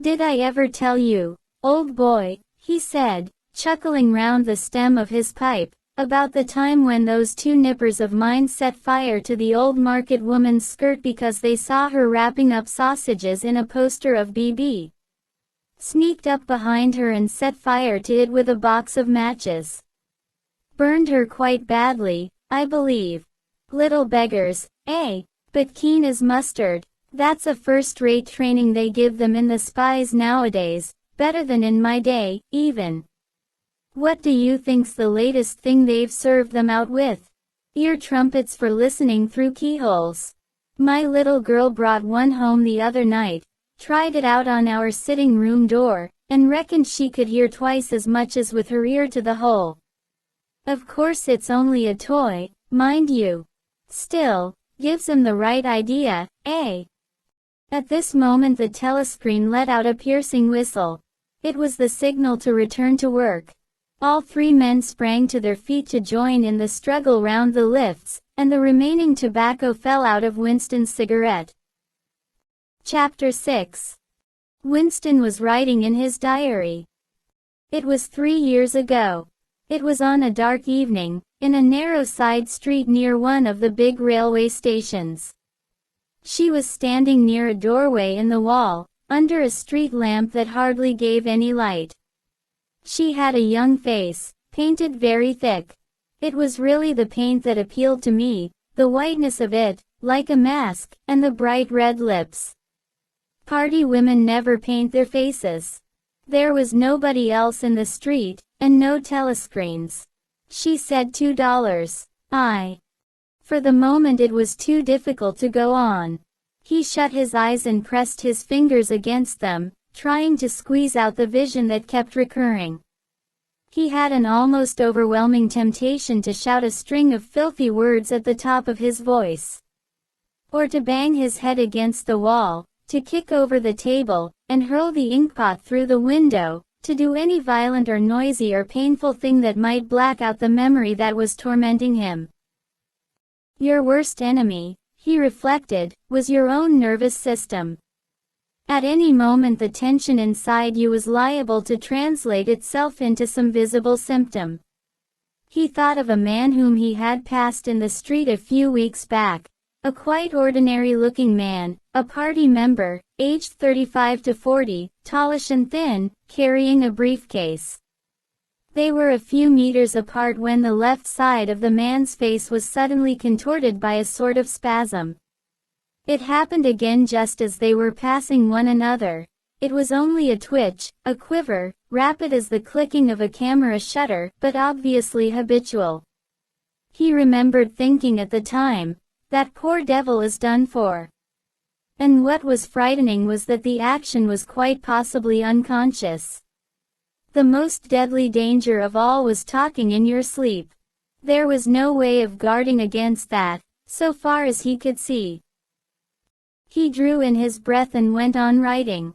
"Did I ever tell you, old boy," he said, chuckling round the stem of his pipe, "about the time when those 2 nippers of mine set fire to the old market woman's skirt because they saw her wrapping up sausages in a poster of BB. Sneaked up behind her and set fire to it with a box of matches. Burned her quite badly, I believe. Little beggars, eh? But keen as mustard. That's a first-rate training they give them in the spies nowadays, better than in my day, even. What do you think's the latest thing they've served them out with? Ear trumpets for listening through keyholes. My little girl brought one home the other night, tried it out on our sitting room door, and reckoned she could hear twice as much as with her ear to the hole. Of course it's only a toy, mind you. Still, gives 'em the right idea, eh?" At this moment the telescreen let out a piercing whistle. It was the signal to return to work. All 3 men sprang to their feet to join in the struggle round the lifts, and the remaining tobacco fell out of Winston's cigarette. Chapter 6. Winston was writing in his diary. It was 3 years ago. It was on a dark evening, in a narrow side street near one of the big railway stations. She was standing near a doorway in the wall, under a street lamp that hardly gave any light. She had a young face, painted very thick. It was really the paint that appealed to me, the whiteness of it, like a mask, and the bright red lips. Party women never paint their faces. There was nobody else in the street, and no telescreens. She said $2. For the moment it was too difficult to go on. He shut his eyes and pressed his fingers against them, trying to squeeze out the vision that kept recurring. He had an almost overwhelming temptation to shout a string of filthy words at the top of his voice. Or to bang his head against the wall, to kick over the table, and hurl the inkpot through the window, to do any violent or noisy or painful thing that might black out the memory that was tormenting him. "Your worst enemy," he reflected, was your own nervous system. At any moment the tension inside you was liable to translate itself into some visible symptom. He thought of a man whom he had passed in the street a few weeks back, a quite ordinary-looking man, a party member, aged 35 to 40, tallish and thin, carrying a briefcase. They were a few meters apart when the left side of the man's face was suddenly contorted by a sort of spasm. It happened again just as they were passing one another. It was only a twitch, a quiver, rapid as the clicking of a camera shutter, but obviously habitual. He remembered thinking at the time, that poor devil is done for. And what was frightening was that the action was quite possibly unconscious. The most deadly danger of all was talking in your sleep. There was no way of guarding against that, so far as he could see. He drew in his breath and went on writing.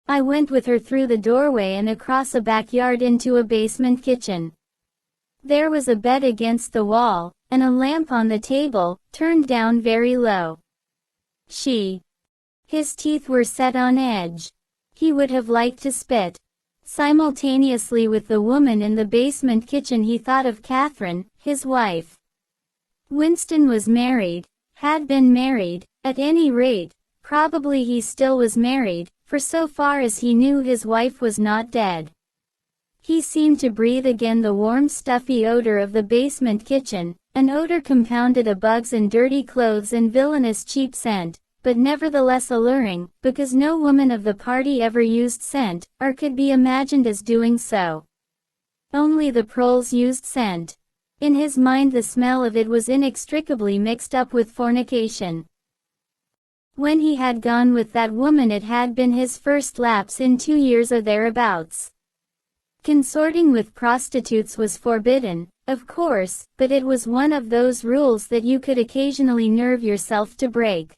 I went with her through the doorway and across a backyard into a basement kitchen. There was a bed against the wall, and a lamp on the table, turned down very low. His teeth were set on edge. He would have liked to spit. Simultaneously with the woman in the basement kitchen he thought of Catherine, his wife. Winston was married, had been married, at any rate, probably he still was married, for so far as he knew his wife was not dead. He seemed to breathe again the warm stuffy odor of the basement kitchen, an odor compounded of bugs and dirty clothes and villainous cheap scent, but nevertheless alluring, because no woman of the party ever used scent, or could be imagined as doing so. Only the proles used scent. In his mind the smell of it was inextricably mixed up with fornication. When he had gone with that woman it had been his first lapse in 2 years or thereabouts. Consorting with prostitutes was forbidden, of course, but it was one of those rules that you could occasionally nerve yourself to break.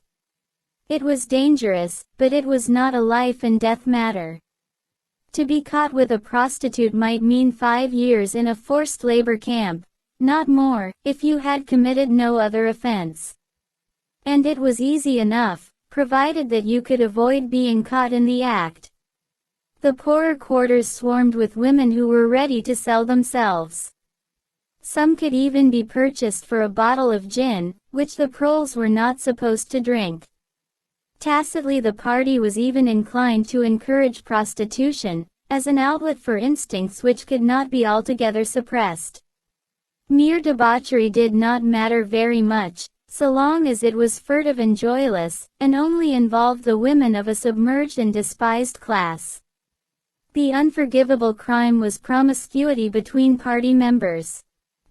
It was dangerous, but it was not a life-and-death matter. To be caught with a prostitute might mean 5 years in a forced labor camp, not more, if you had committed no other offense. And it was easy enough, provided that you could avoid being caught in the act. The poorer quarters swarmed with women who were ready to sell themselves. Some could even be purchased for a bottle of gin, which the proles were not supposed to drink. Tacitly the party was even inclined to encourage prostitution, as an outlet for instincts which could not be altogether suppressed. Mere debauchery did not matter very much, so long as it was furtive and joyless, and only involved the women of a submerged and despised class. The unforgivable crime was promiscuity between party members.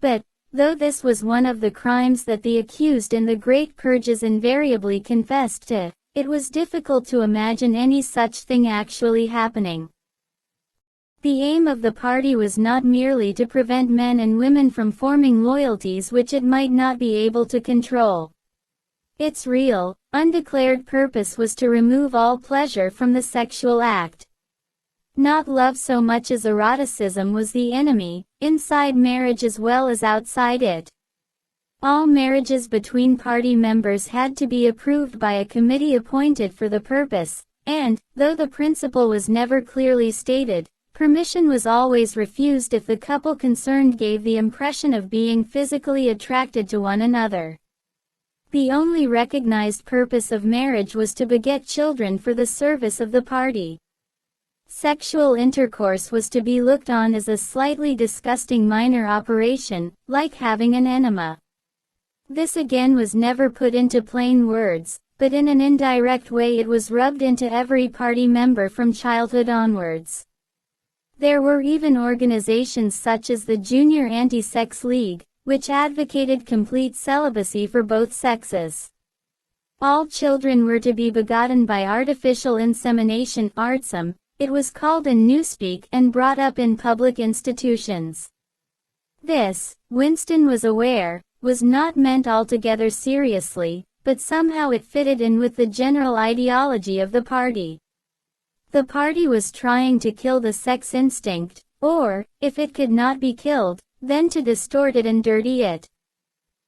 But, though this was one of the crimes that the accused in the great purges invariably confessed to, it was difficult to imagine any such thing actually happening. The aim of the party was not merely to prevent men and women from forming loyalties which it might not be able to control. Its real, undeclared purpose was to remove all pleasure from the sexual act. Not love so much as eroticism was the enemy, inside marriage as well as outside it. All marriages between party members had to be approved by a committee appointed for the purpose, and, though the principle was never clearly stated, permission was always refused if the couple concerned gave the impression of being physically attracted to one another. The only recognized purpose of marriage was to beget children for the service of the party. Sexual intercourse was to be looked on as a slightly disgusting minor operation, like having an enema. This again was never put into plain words, but in an indirect way it was rubbed into every party member from childhood onwards. There were even organizations such as the Junior Anti-Sex League, which advocated complete celibacy for both sexes. All children were to be begotten by artificial insemination, artsum, it was called in newspeak, and brought up in public institutions. This, Winston was aware, was not meant altogether seriously, but somehow it fitted in with the general ideology of the party. The party was trying to kill the sex instinct, or, if it could not be killed, then to distort it and dirty it.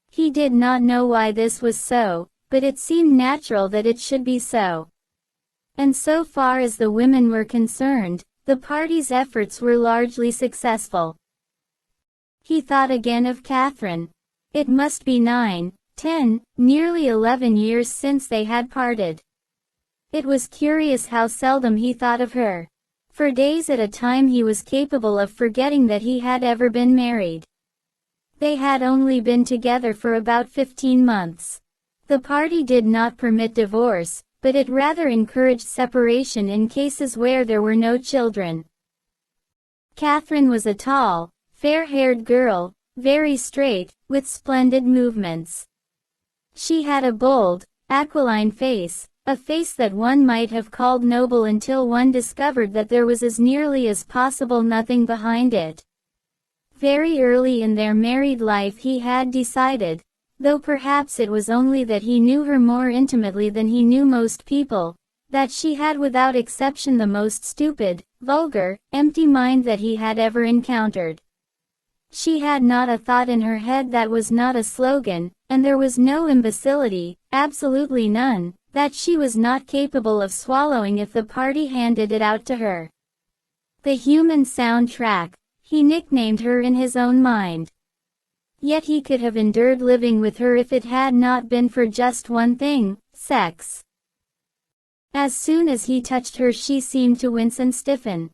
He did not know why this was so, but it seemed natural that it should be so. And so far as the women were concerned, the party's efforts were largely successful. He thought again of Catherine. It must be 9, 10, nearly 11 years since they had parted. It was curious how seldom he thought of her. For days at a time he was capable of forgetting that he had ever been married. They had only been together for about 15 months. The party did not permit divorce, but it rather encouraged separation in cases where there were no children. Catherine was a tall, fair-haired girl, very straight, with splendid movements. She had a bold, aquiline face, a face that one might have called noble until one discovered that there was as nearly as possible nothing behind it. Very early in their married life he had decided, though perhaps it was only that he knew her more intimately than he knew most people, that she had without exception the most stupid, vulgar, empty mind that he had ever encountered. She had not a thought in her head that was not a slogan, and there was no imbecility, absolutely none, that she was not capable of swallowing if the party handed it out to her. The human soundtrack, he nicknamed her in his own mind. Yet he could have endured living with her if it had not been for just one thing, sex. As soon as he touched her she seemed to wince and stiffen.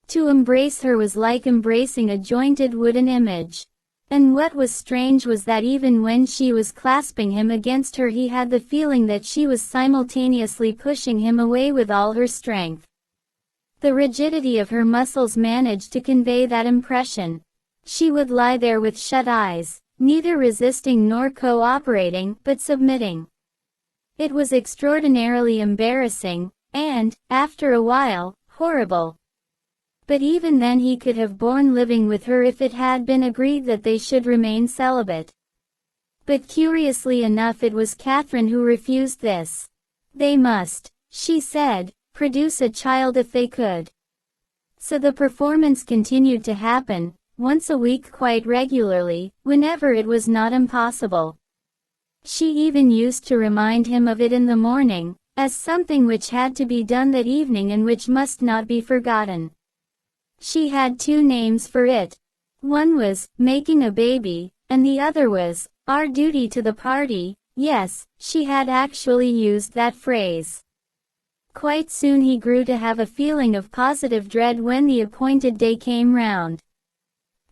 To embrace her was like embracing a jointed wooden image. And what was strange was that even when she was clasping him against her he had the feeling that she was simultaneously pushing him away with all her strength. The rigidity of her muscles managed to convey that impression. She would lie there with shut eyes, neither resisting nor cooperating, but submitting. It was extraordinarily embarrassing, and, after a while, horrible. But even then he could have borne living with her if it had been agreed that they should remain celibate. But curiously enough it was Catherine who refused this. They must, she said, produce a child if they could. So the performance continued to happen, once a week quite regularly, whenever it was not impossible. She even used to remind him of it in the morning, as something which had to be done that evening and which must not be forgotten. She had two names for it. One was, making a baby, and the other was, our duty to the party. Yes, she had actually used that phrase. Quite soon he grew to have a feeling of positive dread when the appointed day came round.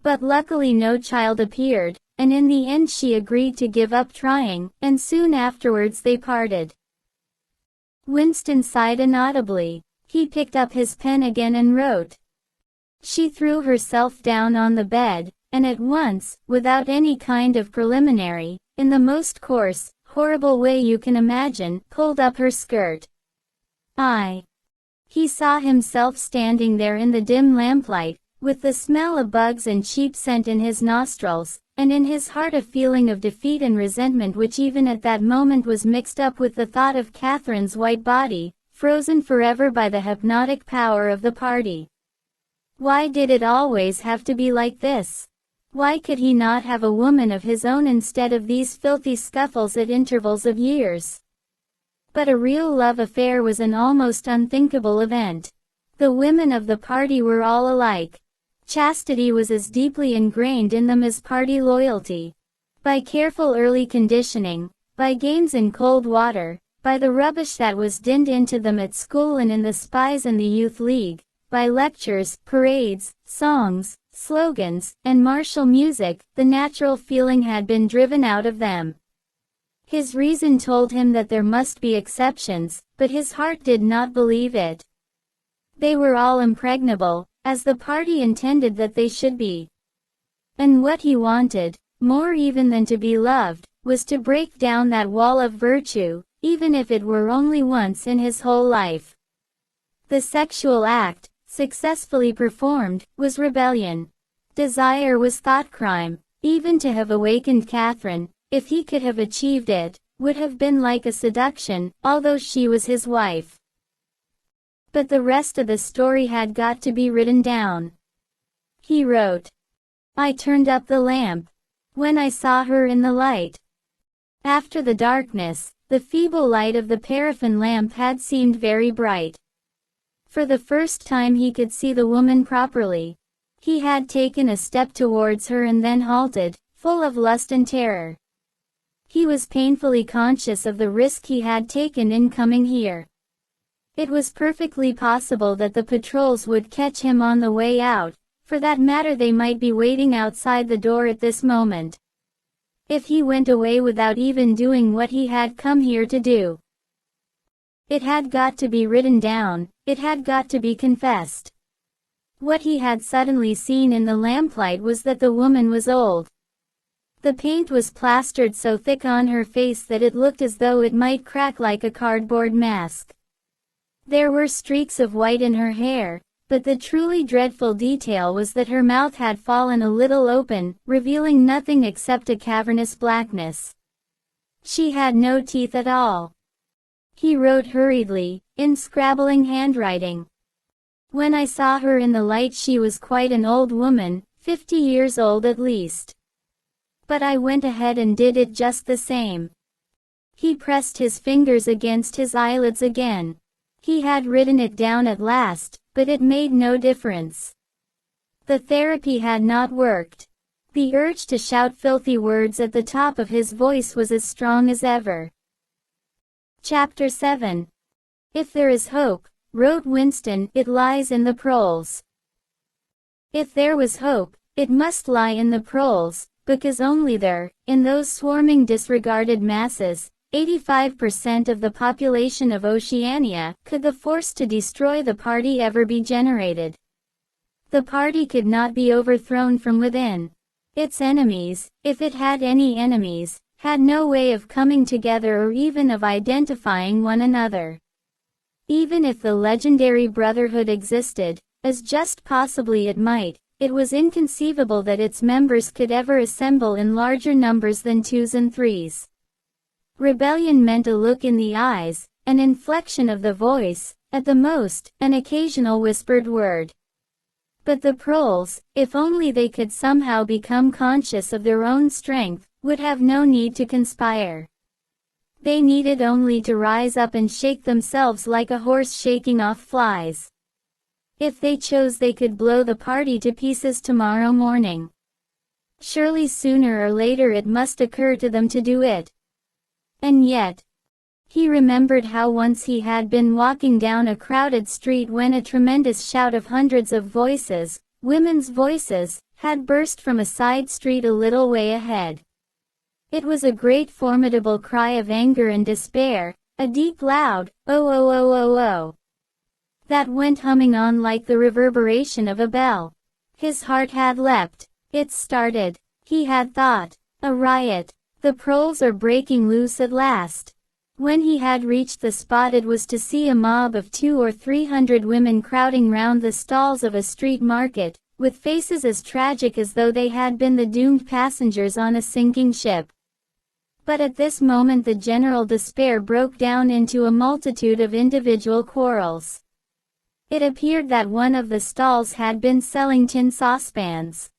But luckily no child appeared, and in the end she agreed to give up trying, and soon afterwards they parted. Winston sighed inaudibly. He picked up his pen again and wrote. She threw herself down on the bed, and at once, without any kind of preliminary, in the most coarse, horrible way you can imagine, pulled up her skirt. He saw himself standing there in the dim lamplight, with the smell of bugs and cheap scent in his nostrils, and in his heart a feeling of defeat and resentment which even at that moment was mixed up with the thought of Catherine's white body, frozen forever by the hypnotic power of the party. Why did it always have to be like this? Why could he not have a woman of his own instead of these filthy scuffles at intervals of years? But a real love affair was an almost unthinkable event. The women of the party were all alike. Chastity was as deeply ingrained in them as party loyalty. By careful early conditioning, by games in cold water, by the rubbish that was dinned into them at school and in the spies and the youth league, by lectures, parades, songs, slogans, and martial music, the natural feeling had been driven out of them. His reason told him that there must be exceptions, but his heart did not believe it. They were all impregnable, as the party intended that they should be. And what he wanted, more even than to be loved, was to break down that wall of virtue, even if it were only once in his whole life. The sexual act, successfully performed, was rebellion. Desire was thought crime. Even to have awakened Catherine, if he could have achieved it, would have been like a seduction, although she was his wife. But the rest of the story had got to be written down. He wrote. I turned up the lamp. When I saw her in the light, After the darkness, the feeble light of the paraffin lamp had seemed very bright. For the first time he could see the woman properly. He had taken a step towards her and then halted, full of lust and terror. He was painfully conscious of the risk he had taken in coming here. It was perfectly possible that the patrols would catch him on the way out. For that matter, they might be waiting outside the door at this moment. If he went away without even doing what he had come here to do, it had got to be written down, it had got to be confessed. What he had suddenly seen in the lamplight was that the woman was old. The paint was plastered so thick on her face that it looked as though it might crack like a cardboard mask. There were streaks of white in her hair, but the truly dreadful detail was that her mouth had fallen a little open, revealing nothing except a cavernous blackness. She had no teeth at all. He wrote hurriedly, in scrabbling handwriting. When I saw her in the light she was quite an old woman, 50 years old at least. But I went ahead and did it just the same. He pressed his fingers against his eyelids again. He had written it down at last, but it made no difference. The therapy had not worked. The urge to shout filthy words at the top of his voice was as strong as ever. Chapter 7. If there is hope, wrote Winston, it lies in the proles. If there was hope, it must lie in the proles, because only there, in those swarming disregarded masses, 85% of the population of Oceania, could the force to destroy the party ever be generated. The party could not be overthrown from within. Its enemies, if it had any enemies, had no way of coming together or even of identifying one another. Even if the legendary brotherhood existed, as just possibly it might, it was inconceivable that its members could ever assemble in larger numbers than twos and threes. Rebellion meant a look in the eyes, an inflection of the voice, at the most, an occasional whispered word. But the proles, if only they could somehow become conscious of their own strength, would have no need to conspire. They needed only to rise up and shake themselves like a horse shaking off flies. If they chose they could blow the party to pieces tomorrow morning. Surely sooner or later it must occur to them to do it. And yet, he remembered how once he had been walking down a crowded street when a tremendous shout of hundreds of voices, women's voices, had burst from a side street a little way ahead. It was a great formidable cry of anger and despair, a deep loud, "Oh oh oh oh oh," that went humming on like the reverberation of a bell. His heart had leapt. It started. He had thought, a riot. The proles are breaking loose at last. When he had reached the spot it was to see a mob of 200 or 300 women crowding round the stalls of a street market, with faces as tragic as though they had been the doomed passengers on a sinking ship. But at this moment the general despair broke down into a multitude of individual quarrels. It appeared that one of the stalls had been selling tin saucepans.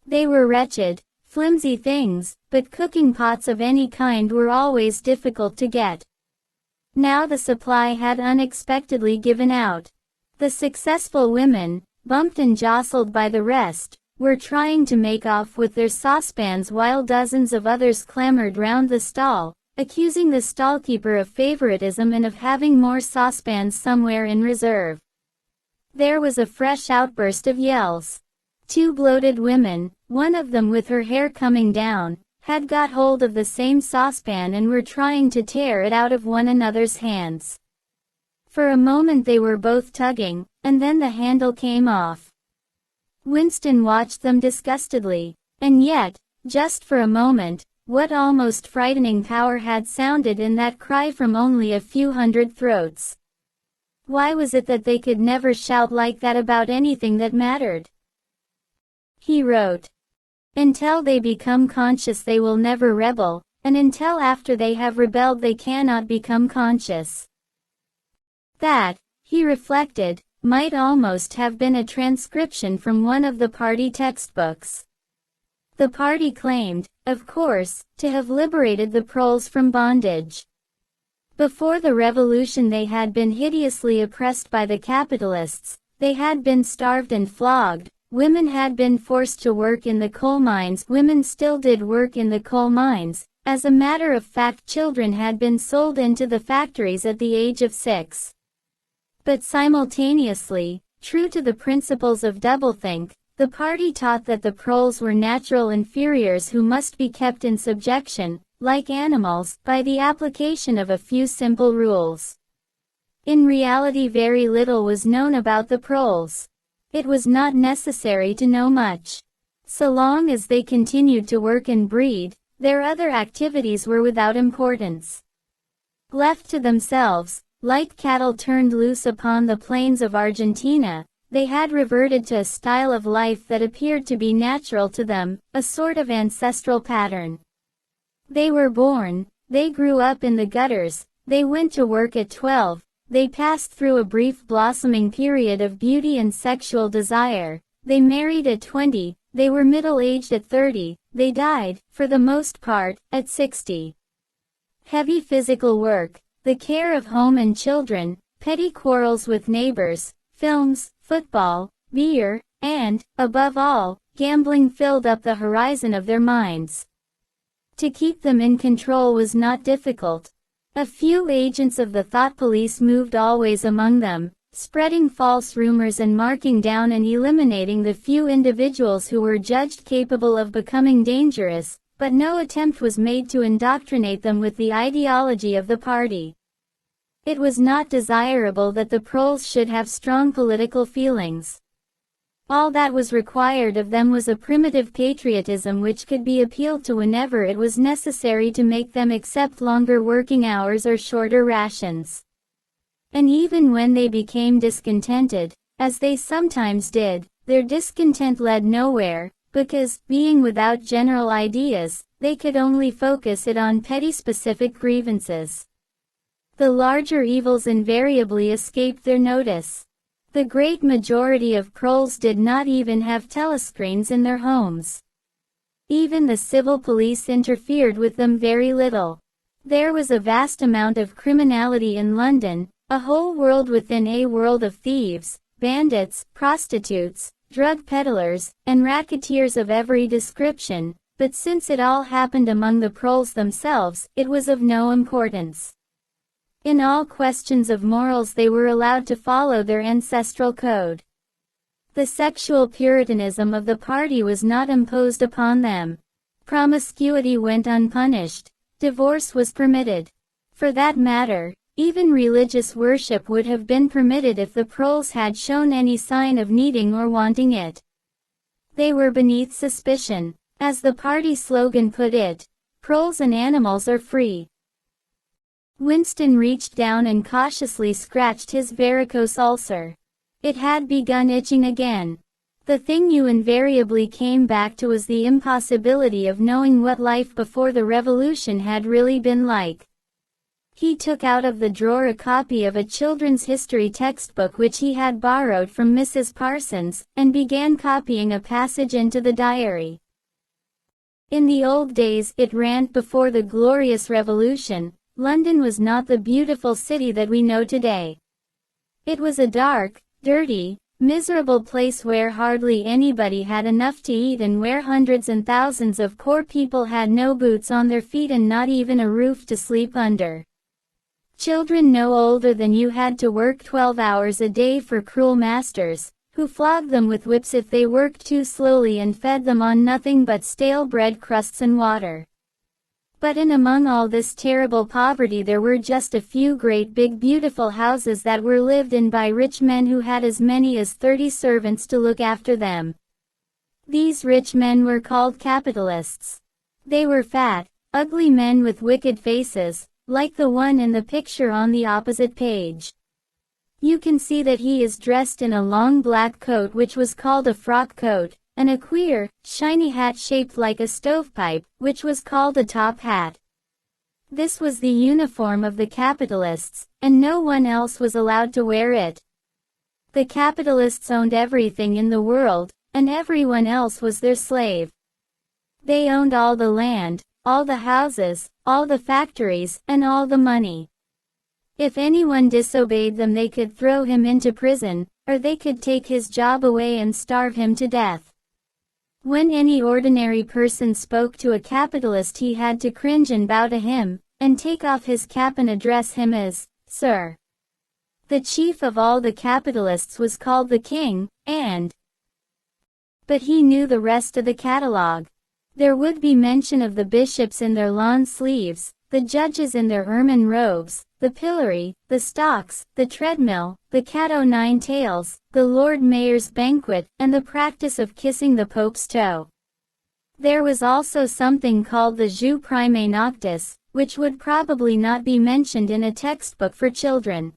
They were wretched, flimsy things, but cooking pots of any kind were always difficult to get. Now the supply had unexpectedly given out. The successful women, bumped and jostled by the rest, were trying to make off with their saucepans while dozens of others clamored round the stall, accusing the stallkeeper of favoritism and of having more saucepans somewhere in reserve. There was a fresh outburst of yells. Two bloated women, one of them with her hair coming down, had got hold of the same saucepan and were trying to tear it out of one another's hands. For a moment they were both tugging, and then the handle came off. Winston watched them disgustedly, and yet, just for a moment, what almost frightening power had sounded in that cry from only a few hundred throats. Why was it that they could never shout like that about anything that mattered? He wrote. Until they become conscious they will never rebel, and until after they have rebelled they cannot become conscious. That, he reflected, might almost have been a transcription from one of the party textbooks. The party claimed, of course, to have liberated the proles from bondage. Before the revolution they had been hideously oppressed by the capitalists, they had been starved and flogged, women had been forced to work in the coal mines, women still did work in the coal mines, as a matter of fact children had been sold into the factories at the age of 6. But simultaneously, true to the principles of doublethink, the party taught that the proles were natural inferiors who must be kept in subjection, like animals, by the application of a few simple rules. In reality very little was known about the proles. It was not necessary to know much. So long as they continued to work and breed, their other activities were without importance. Left to themselves, like cattle turned loose upon the plains of Argentina, they had reverted to a style of life that appeared to be natural to them, a sort of ancestral pattern. They were born, they grew up in the gutters, they went to work at 12, they passed through a brief blossoming period of beauty and sexual desire, they married at 20, they were middle-aged at 30, they died, for the most part, at 60. Heavy physical work, the care of home and children, petty quarrels with neighbors, films, football, beer, and, above all, gambling filled up the horizon of their minds. To keep them in control was not difficult. A few agents of the thought police moved always among them, spreading false rumors and marking down and eliminating the few individuals who were judged capable of becoming dangerous, but no attempt was made to indoctrinate them with the ideology of the party. It was not desirable that the proles should have strong political feelings. All that was required of them was a primitive patriotism which could be appealed to whenever it was necessary to make them accept longer working hours or shorter rations. And even when they became discontented, as they sometimes did, their discontent led nowhere, because, being without general ideas, they could only focus it on petty specific grievances. The larger evils invariably escaped their notice. The great majority of proles did not even have telescreens in their homes. Even the civil police interfered with them very little. There was a vast amount of criminality in London, a whole world within a world of thieves, bandits, prostitutes, drug peddlers, and racketeers of every description, but since it all happened among the proles themselves, it was of no importance. In all questions of morals they were allowed to follow their ancestral code. The sexual puritanism of the party was not imposed upon them. Promiscuity went unpunished. Divorce was permitted. For that matter, even religious worship would have been permitted if the proles had shown any sign of needing or wanting it. They were beneath suspicion. As the party slogan put it, proles and animals are free. Winston reached down and cautiously scratched his varicose ulcer. It had begun itching again. The thing you invariably came back to was the impossibility of knowing what life before the revolution had really been like. He took out of the drawer a copy of a children's history textbook which he had borrowed from Mrs. Parsons, and began copying a passage into the diary. In the old days, it ran, before the glorious revolution, London was not the beautiful city that we know today. It was a dark, dirty, miserable place where hardly anybody had enough to eat and where hundreds and thousands of poor people had no boots on their feet and not even a roof to sleep under. Children no older than you had to work 12 hours a day for cruel masters, who flogged them with whips if they worked too slowly and fed them on nothing but stale bread crusts and water. But in among all this terrible poverty there were just a few great big beautiful houses that were lived in by rich men who had as many as 30 servants to look after them. These rich men were called capitalists. They were fat, ugly men with wicked faces, like the one in the picture on the opposite page. You can see that he is dressed in a long black coat which was called a frock coat, and a queer, shiny hat shaped like a stovepipe, which was called a top hat. This was the uniform of the capitalists, and no one else was allowed to wear it. The capitalists owned everything in the world, and everyone else was their slave. They owned all the land, all the houses, all the factories, and all the money. If anyone disobeyed them, they could throw him into prison, or they could take his job away and starve him to death. When any ordinary person spoke to a capitalist, he had to cringe and bow to him, and take off his cap and address him as, Sir. The chief of all the capitalists was called the king, but he knew the rest of the catalog. There would be mention of the bishops in their lawn sleeves, the judges in their ermine robes, the pillory, the stocks, the treadmill, the cat o' nine tails, the Lord Mayor's banquet, and the practice of kissing the Pope's toe. There was also something called the jus primae noctis, which would probably not be mentioned in a textbook for children.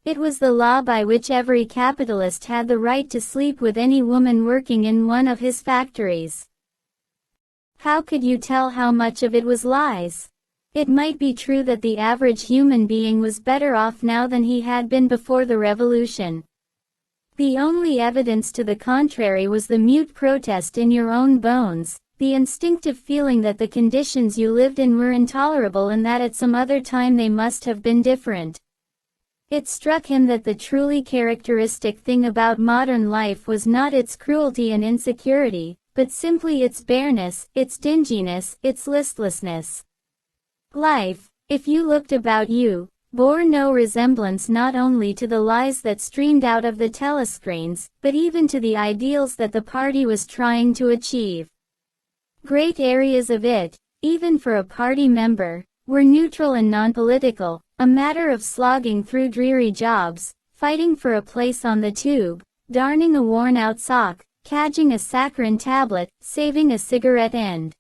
It was the law by which every capitalist had the right to sleep with any woman working in one of his factories. How could you tell how much of it was lies? It might be true that the average human being was better off now than he had been before the revolution. The only evidence to the contrary was the mute protest in your own bones, the instinctive feeling that the conditions you lived in were intolerable and that at some other time they must have been different. It struck him that the truly characteristic thing about modern life was not its cruelty and insecurity, but simply its bareness, its dinginess, its listlessness. Life, if you looked about you, bore no resemblance not only to the lies that streamed out of the telescreens, but even to the ideals that the party was trying to achieve. Great areas of it, even for a party member, were neutral and non-political, a matter of slogging through dreary jobs, fighting for a place on the tube, darning a worn-out sock, cadging a saccharine tablet, saving a cigarette end.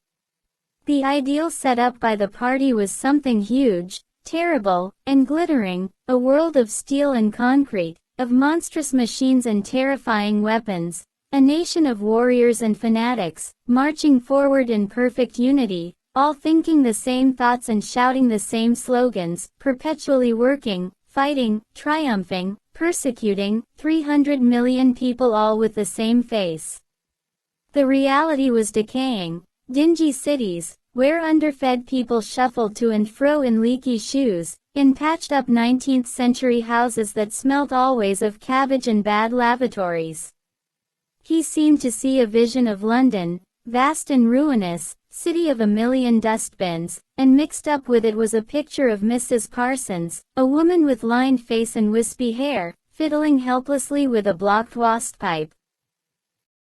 The ideal set up by the party was something huge, terrible, and glittering, a world of steel and concrete, of monstrous machines and terrifying weapons, a nation of warriors and fanatics, marching forward in perfect unity, all thinking the same thoughts and shouting the same slogans, perpetually working, fighting, triumphing, persecuting, 300 million people all with the same face. The reality was decaying. Dingy cities, where underfed people shuffled to and fro in leaky shoes, in patched-up 19th-century houses that smelt always of cabbage and bad lavatories. He seemed to see a vision of London, vast and ruinous, city of a million dustbins, and mixed up with it was a picture of Mrs. Parsons, a woman with lined face and wispy hair, fiddling helplessly with a blocked wastepipe.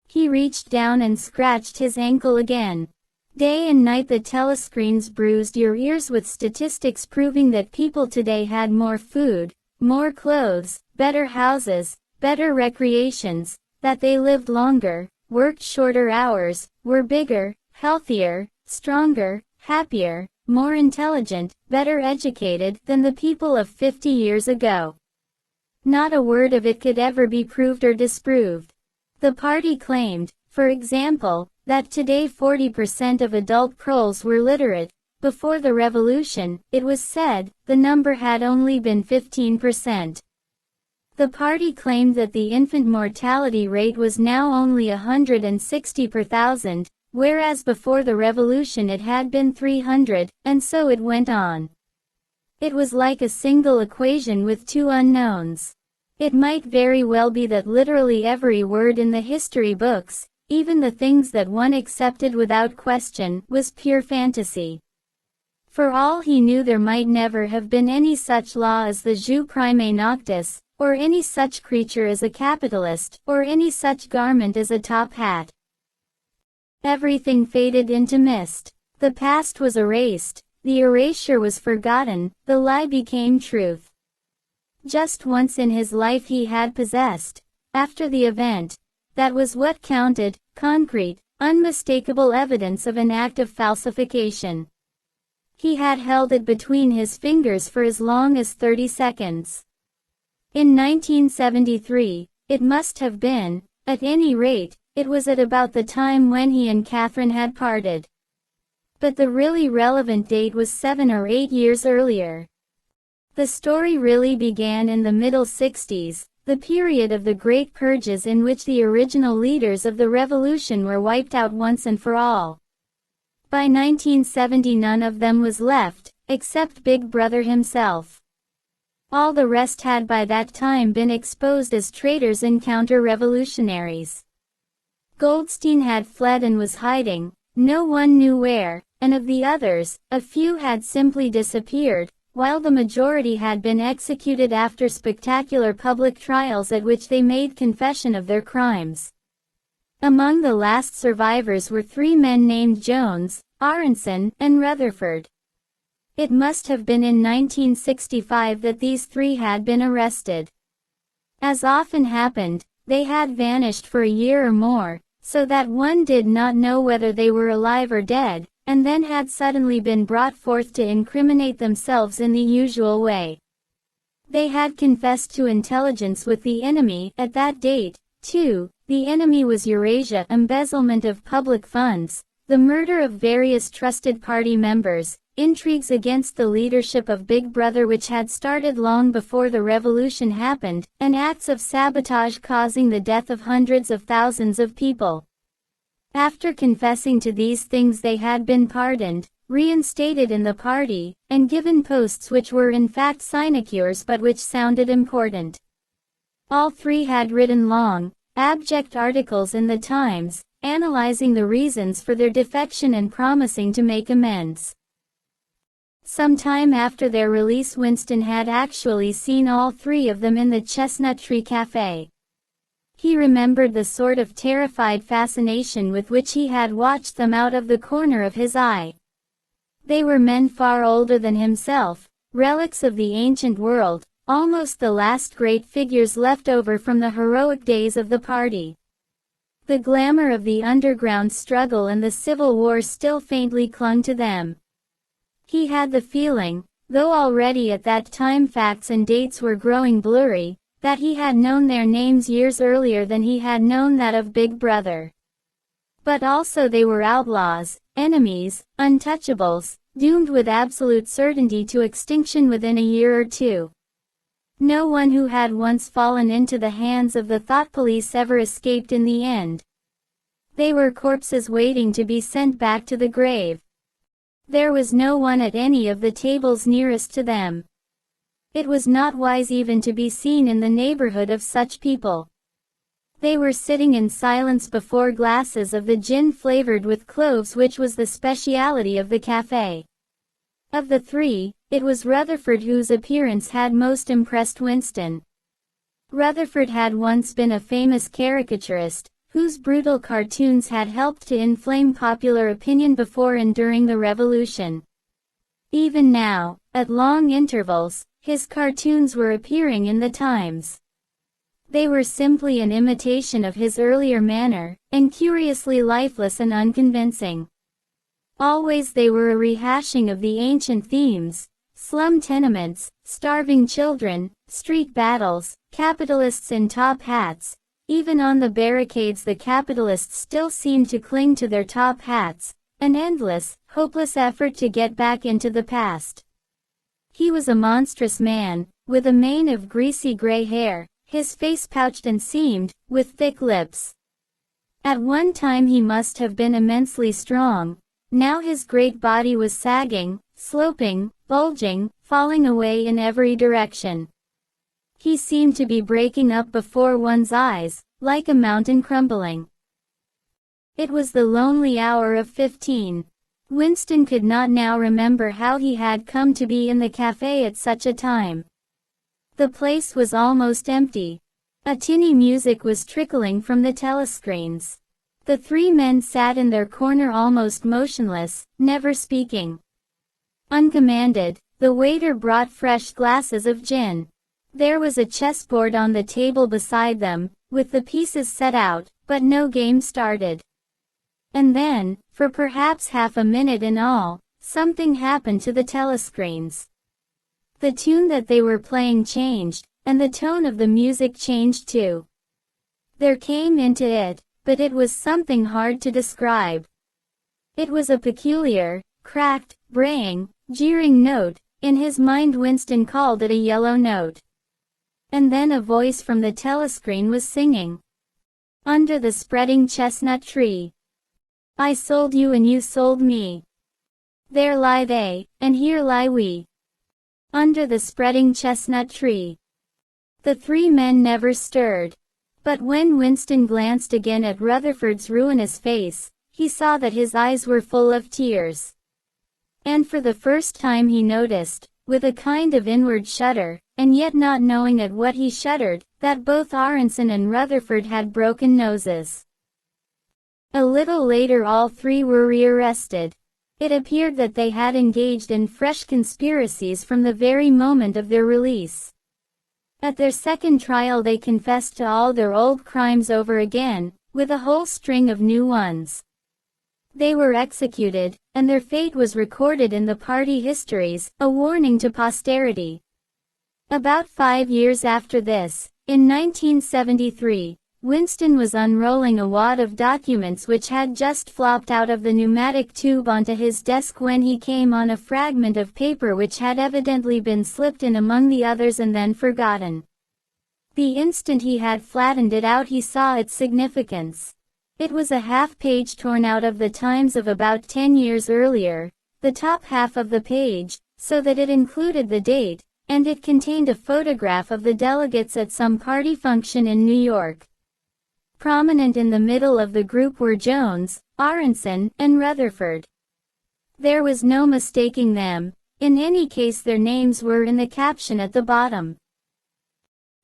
He reached down and scratched his ankle again. Day and night the telescreens bruised your ears with statistics proving that people today had more food, more clothes, better houses, better recreations, that they lived longer, worked shorter hours, were bigger, healthier, stronger, happier, more intelligent, better educated than the people of 50 years ago. Not a word of it could ever be proved or disproved. The party claimed, for example, that today 40% of adult proles were literate. Before the revolution, it was said, the number had only been 15%. The party claimed that the infant mortality rate was now only 160 per thousand, whereas before the revolution it had been 300, and so it went on. It was like a single equation with two unknowns. It might very well be that literally every word in the history books, even the things that one accepted without question, was pure fantasy. For all he knew, there might never have been any such law as the jus primae noctis, or any such creature as a capitalist, or any such garment as a top hat. Everything faded into mist. The past was erased, the erasure was forgotten, the lie became truth. Just once in his life he had possessed, after the event, that was what counted, concrete, unmistakable evidence of an act of falsification. He had held it between his fingers for as long as 30 seconds. In 1973, it must have been, at any rate, it was at about the time when he and Catherine had parted. But the really relevant date was 7 or 8 years earlier. The story really began in the middle 60s, the period of the Great Purges in which the original leaders of the revolution were wiped out once and for all. By 1970 none of them was left, except Big Brother himself. All the rest had by that time been exposed as traitors and counter-revolutionaries. Goldstein had fled and was hiding, no one knew where, and of the others, a few had simply disappeared, while the majority had been executed after spectacular public trials at which they made confession of their crimes. Among the last survivors were three men named Jones, Aronson, and Rutherford. It must have been in 1965 that these three had been arrested. As often happened, they had vanished for a year or more, so that one did not know whether they were alive or dead, and then had suddenly been brought forth to incriminate themselves in the usual way. They had confessed to intelligence with the enemy at that date, too. The enemy was Eurasia, embezzlement of public funds, the murder of various trusted party members, intrigues against the leadership of Big Brother which had started long before the revolution happened, and acts of sabotage causing the death of hundreds of thousands of people. After confessing to these things they had been pardoned, reinstated in the party, and given posts which were in fact sinecures but which sounded important. All three had written long, abject articles in the Times, analyzing the reasons for their defection and promising to make amends. Some time after their release Winston had actually seen all three of them in the Chestnut Tree Cafe. He remembered the sort of terrified fascination with which he had watched them out of the corner of his eye. They were men far older than himself, relics of the ancient world, almost the last great figures left over from the heroic days of the party. The glamour of the underground struggle and the Civil War still faintly clung to them. He had the feeling, though already at that time facts and dates were growing blurry, that he had known their names years earlier than he had known that of Big Brother. But also they were outlaws, enemies, untouchables, doomed with absolute certainty to extinction within a year or two. No one who had once fallen into the hands of the thought police ever escaped in the end. They were corpses waiting to be sent back to the grave. There was no one at any of the tables nearest to them. It was not wise even to be seen in the neighborhood of such people. They were sitting in silence before glasses of the gin flavored with cloves which was the speciality of the cafe. Of the three, it was Rutherford whose appearance had most impressed Winston. Rutherford had once been a famous caricaturist, whose brutal cartoons had helped to inflame popular opinion before and during the Revolution. Even now, at long intervals, his cartoons were appearing in the Times. They were simply an imitation of his earlier manner, and curiously lifeless and unconvincing. Always they were a rehashing of the ancient themes: slum tenements, starving children, street battles, capitalists in top hats. Even on the barricades the capitalists still seemed to cling to their top hats, an endless, hopeless effort to get back into the past. He was a monstrous man, with a mane of greasy gray hair, his face pouched and seamed, with thick lips. At one time he must have been immensely strong. Now his great body was sagging, sloping, bulging, falling away in every direction. He seemed to be breaking up before one's eyes, like a mountain crumbling. It was the lonely hour of 15. Winston could not now remember how he had come to be in the cafe at such a time. The place was almost empty. A tinny music was trickling from the telescreens. The three men sat in their corner almost motionless, never speaking. Uncommanded, the waiter brought fresh glasses of gin. There was a chessboard on the table beside them, with the pieces set out, but no game started. And then, for perhaps half a minute in all, something happened to the telescreens. The tune that they were playing changed, and the tone of the music changed too. There came into it, but it was something hard to describe. It was a peculiar, cracked, braying, jeering note. In his mind Winston called it a yellow note. And then a voice from the telescreen was singing. Under the spreading chestnut tree. I sold you and you sold me. There lie they, and here lie we. Under the spreading chestnut tree. The three men never stirred. But when Winston glanced again at Rutherford's ruinous face, he saw that his eyes were full of tears. And for the first time he noticed, with a kind of inward shudder, and yet not knowing at what he shuddered, that both Aronson and Rutherford had broken noses. A little later all three were rearrested. It appeared that they had engaged in fresh conspiracies from the very moment of their release. At their second trial they confessed to all their old crimes over again, with a whole string of new ones. They were executed, and their fate was recorded in the party histories, a warning to posterity. About 5 years after this, in 1973, Winston was unrolling a wad of documents which had just flopped out of the pneumatic tube onto his desk when he came on a fragment of paper which had evidently been slipped in among the others and then forgotten. The instant he had flattened it out he saw its significance. It was a half-page torn out of the Times of about 10 years earlier, the top half of the page, so that it included the date, and it contained a photograph of the delegates at some party function in New York. Prominent in the middle of the group were Jones, Aronson, and Rutherford. There was no mistaking them. In any case their names were in the caption at the bottom.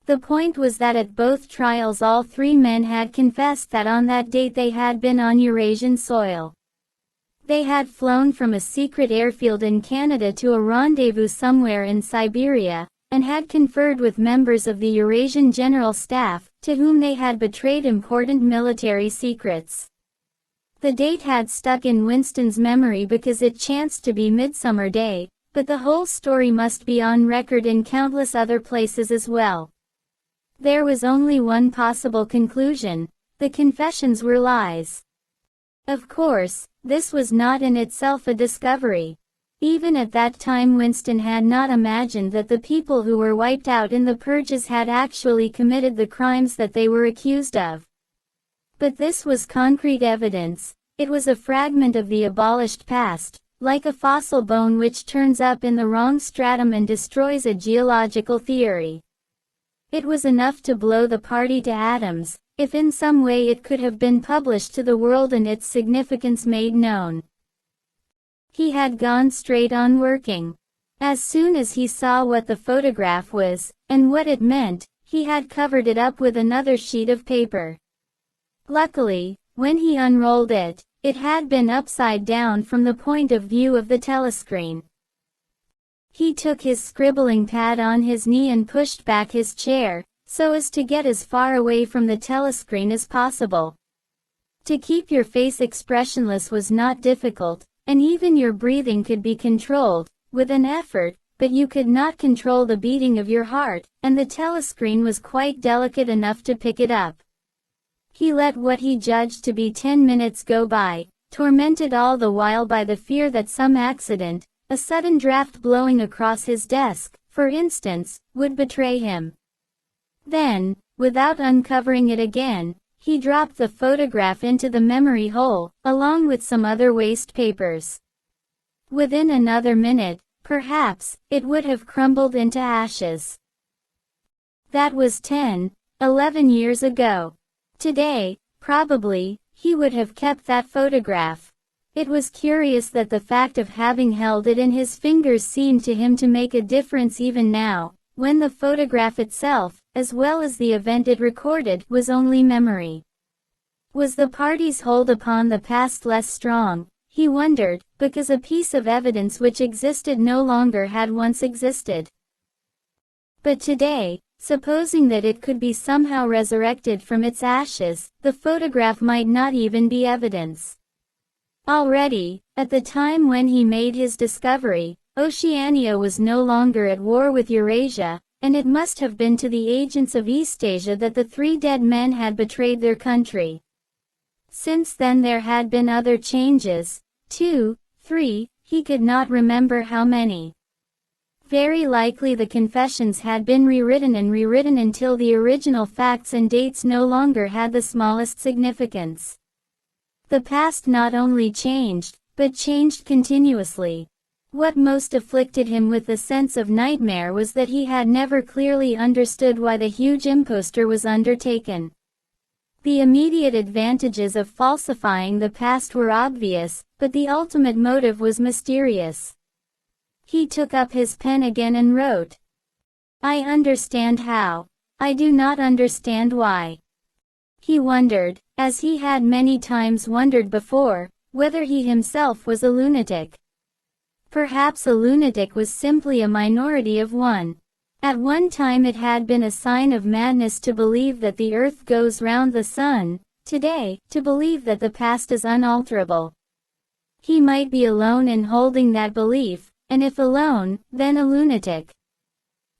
The point was that at both trials all three men had confessed that on that date they had been on Eurasian soil. They had flown from a secret airfield in Canada to a rendezvous somewhere in Siberia, and had conferred with members of the Eurasian General Staff, to whom they had betrayed important military secrets. The date had stuck in Winston's memory because it chanced to be Midsummer Day, but the whole story must be on record in countless other places as well. There was only one possible conclusion: the confessions were lies. Of course, this was not in itself a discovery. Even at that time Winston had not imagined that the people who were wiped out in the purges had actually committed the crimes that they were accused of. But this was concrete evidence. It was a fragment of the abolished past, like a fossil bone which turns up in the wrong stratum and destroys a geological theory. It was enough to blow the party to atoms, if in some way it could have been published to the world and its significance made known. He had gone straight on working. As soon as he saw what the photograph was, and what it meant, he had covered it up with another sheet of paper. Luckily, when he unrolled it, it had been upside down from the point of view of the telescreen. He took his scribbling pad on his knee and pushed back his chair, so as to get as far away from the telescreen as possible. To keep your face expressionless was not difficult, and even your breathing could be controlled, with an effort, but you could not control the beating of your heart, and the telescreen was quite delicate enough to pick it up. He let what he judged to be 10 minutes go by, tormented all the while by the fear that some accident, a sudden draft blowing across his desk, for instance, would betray him. Then, without uncovering it again, he dropped the photograph into the memory hole, along with some other waste papers. Within another minute, perhaps, it would have crumbled into ashes. That was 10, 11 years ago. Today, probably, he would have kept that photograph. It was curious that the fact of having held it in his fingers seemed to him to make a difference even now, when the photograph itself, as well as the event it recorded, was only memory. Was the party's hold upon the past less strong, he wondered, because a piece of evidence which existed no longer had once existed? But today, supposing that it could be somehow resurrected from its ashes, the photograph might not even be evidence. Already, at the time when he made his discovery, Oceania was no longer at war with Eurasia, and it must have been to the agents of Eastasia that the three dead men had betrayed their country. Since then there had been other changes, 2, 3, he could not remember how many. Very likely the confessions had been rewritten and rewritten until the original facts and dates no longer had the smallest significance. The past not only changed, but changed continuously. What most afflicted him with the sense of nightmare was that he had never clearly understood why the huge imposture was undertaken. The immediate advantages of falsifying the past were obvious, but the ultimate motive was mysterious. He took up his pen again and wrote, "I understand how. I do not understand why." He wondered, as he had many times wondered before, whether he himself was a lunatic. Perhaps a lunatic was simply a minority of one. At one time it had been a sign of madness to believe that the earth goes round the sun, today, to believe that the past is unalterable. He might be alone in holding that belief, and if alone, then a lunatic.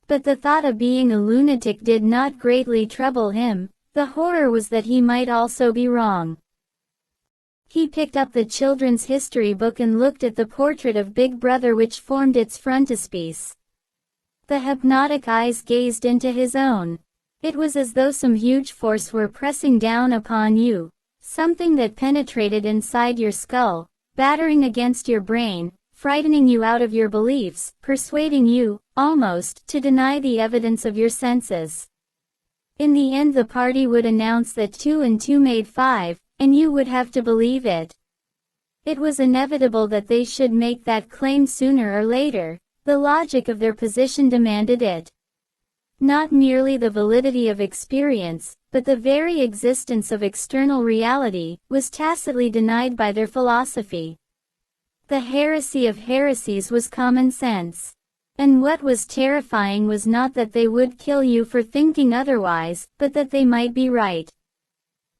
But the thought of being a lunatic did not greatly trouble him. The horror was that he might also be wrong. He picked up the children's history book and looked at the portrait of Big Brother which formed its frontispiece. The hypnotic eyes gazed into his own. It was as though some huge force were pressing down upon you, something that penetrated inside your skull, battering against your brain, frightening you out of your beliefs, persuading you, almost, to deny the evidence of your senses. In the end the party would announce that 2 and 2 made 5, and you would have to believe it. It was inevitable that they should make that claim sooner or later. The logic of their position demanded it. Not merely the validity of experience, but the very existence of external reality, was tacitly denied by their philosophy. The heresy of heresies was common sense. And what was terrifying was not that they would kill you for thinking otherwise, but that they might be right.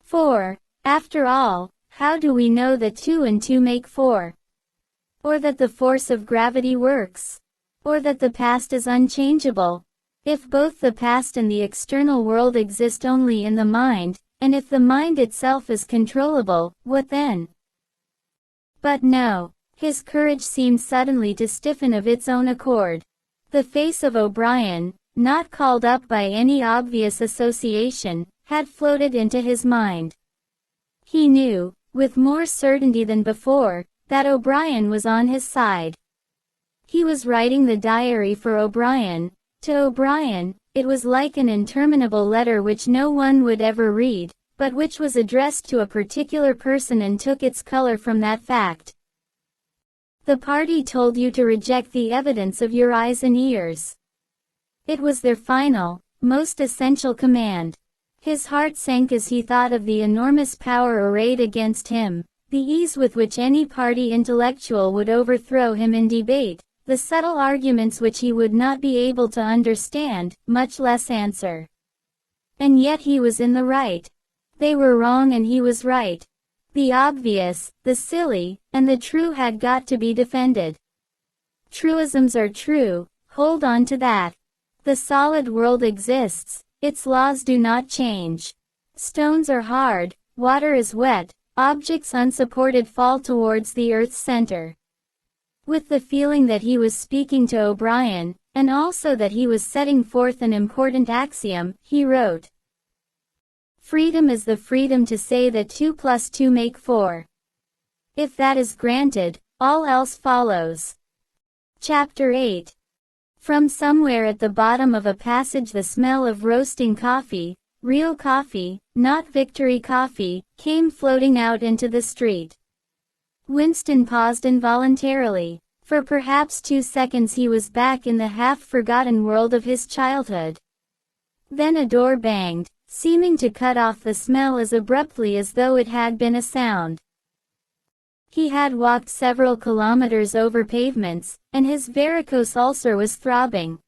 For, after all, how do we know that 2 and 2 make 4? Or that the force of gravity works? Or that the past is unchangeable? If both the past and the external world exist only in the mind, and if the mind itself is controllable, what then? But no. His courage seemed suddenly to stiffen of its own accord. The face of O'Brien, not called up by any obvious association, had floated into his mind. He knew, with more certainty than before, that O'Brien was on his side. He was writing the diary for O'Brien. To O'Brien, it was like an interminable letter which no one would ever read, but which was addressed to a particular person and took its color from that fact. The party told you to reject the evidence of your eyes and ears. It was their final, most essential command. His heart sank as he thought of the enormous power arrayed against him, the ease with which any party intellectual would overthrow him in debate, the subtle arguments which he would not be able to understand, much less answer. And yet he was in the right. They were wrong and he was right. The obvious, the silly, and the true had got to be defended. Truisms are true, hold on to that. The solid world exists, its laws do not change. Stones are hard, water is wet, objects unsupported fall towards the earth's center. With the feeling that he was speaking to O'Brien, and also that he was setting forth an important axiom, he wrote, "Freedom is the freedom to say that 2 plus 2 make 4. If that is granted, all else follows." Chapter 8. From somewhere at the bottom of a passage the smell of roasting coffee, real coffee, not Victory coffee, came floating out into the street. Winston paused involuntarily. For perhaps 2 seconds he was back in the half-forgotten world of his childhood. Then a door banged, seeming to cut off the smell as abruptly as though it had been a sound. He had walked several kilometers over pavements, and his varicose ulcer was throbbing.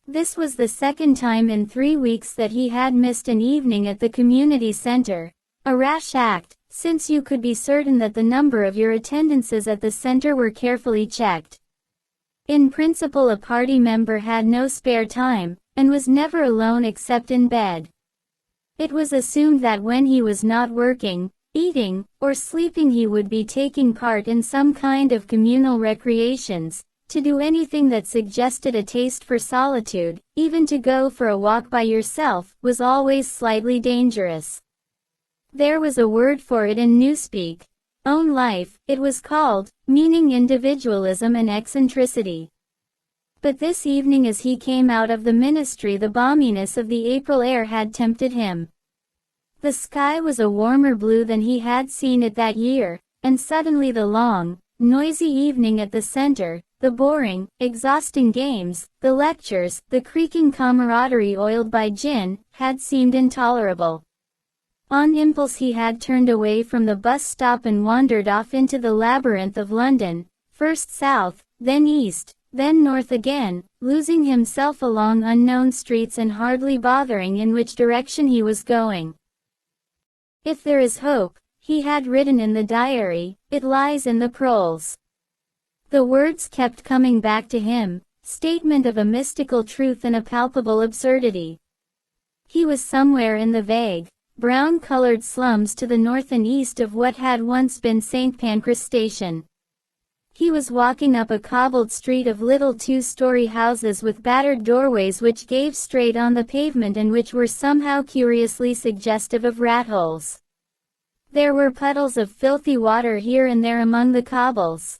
This was the second time in 3 weeks that he had missed an evening at the community center, a rash act, since you could be certain that the number of your attendances at the center were carefully checked. In principle a party member had no spare time, and was never alone except in bed. It was assumed that when he was not working, eating, or sleeping he would be taking part in some kind of communal recreations. To do anything that suggested a taste for solitude, even to go for a walk by yourself, was always slightly dangerous. There was a word for it in Newspeak. Own life, it was called, meaning individualism and eccentricity. But this evening as he came out of the ministry the balminess of the April air had tempted him. The sky was a warmer blue than he had seen it that year, and suddenly the long, noisy evening at the center, the boring, exhausting games, the lectures, the creaking camaraderie oiled by gin, had seemed intolerable. On impulse he had turned away from the bus stop and wandered off into the labyrinth of London, first south, then east, then north again, losing himself along unknown streets and hardly bothering in which direction he was going. If there is hope, he had written in the diary, it lies in the proles. The words kept coming back to him, statement of a mystical truth and a palpable absurdity. He was somewhere in the vague, brown-colored slums to the north and east of what had once been St. Pancras Station. He was walking up a cobbled street of little two-story houses with battered doorways which gave straight on the pavement and which were somehow curiously suggestive of rat-holes. There were puddles of filthy water here and there among the cobbles.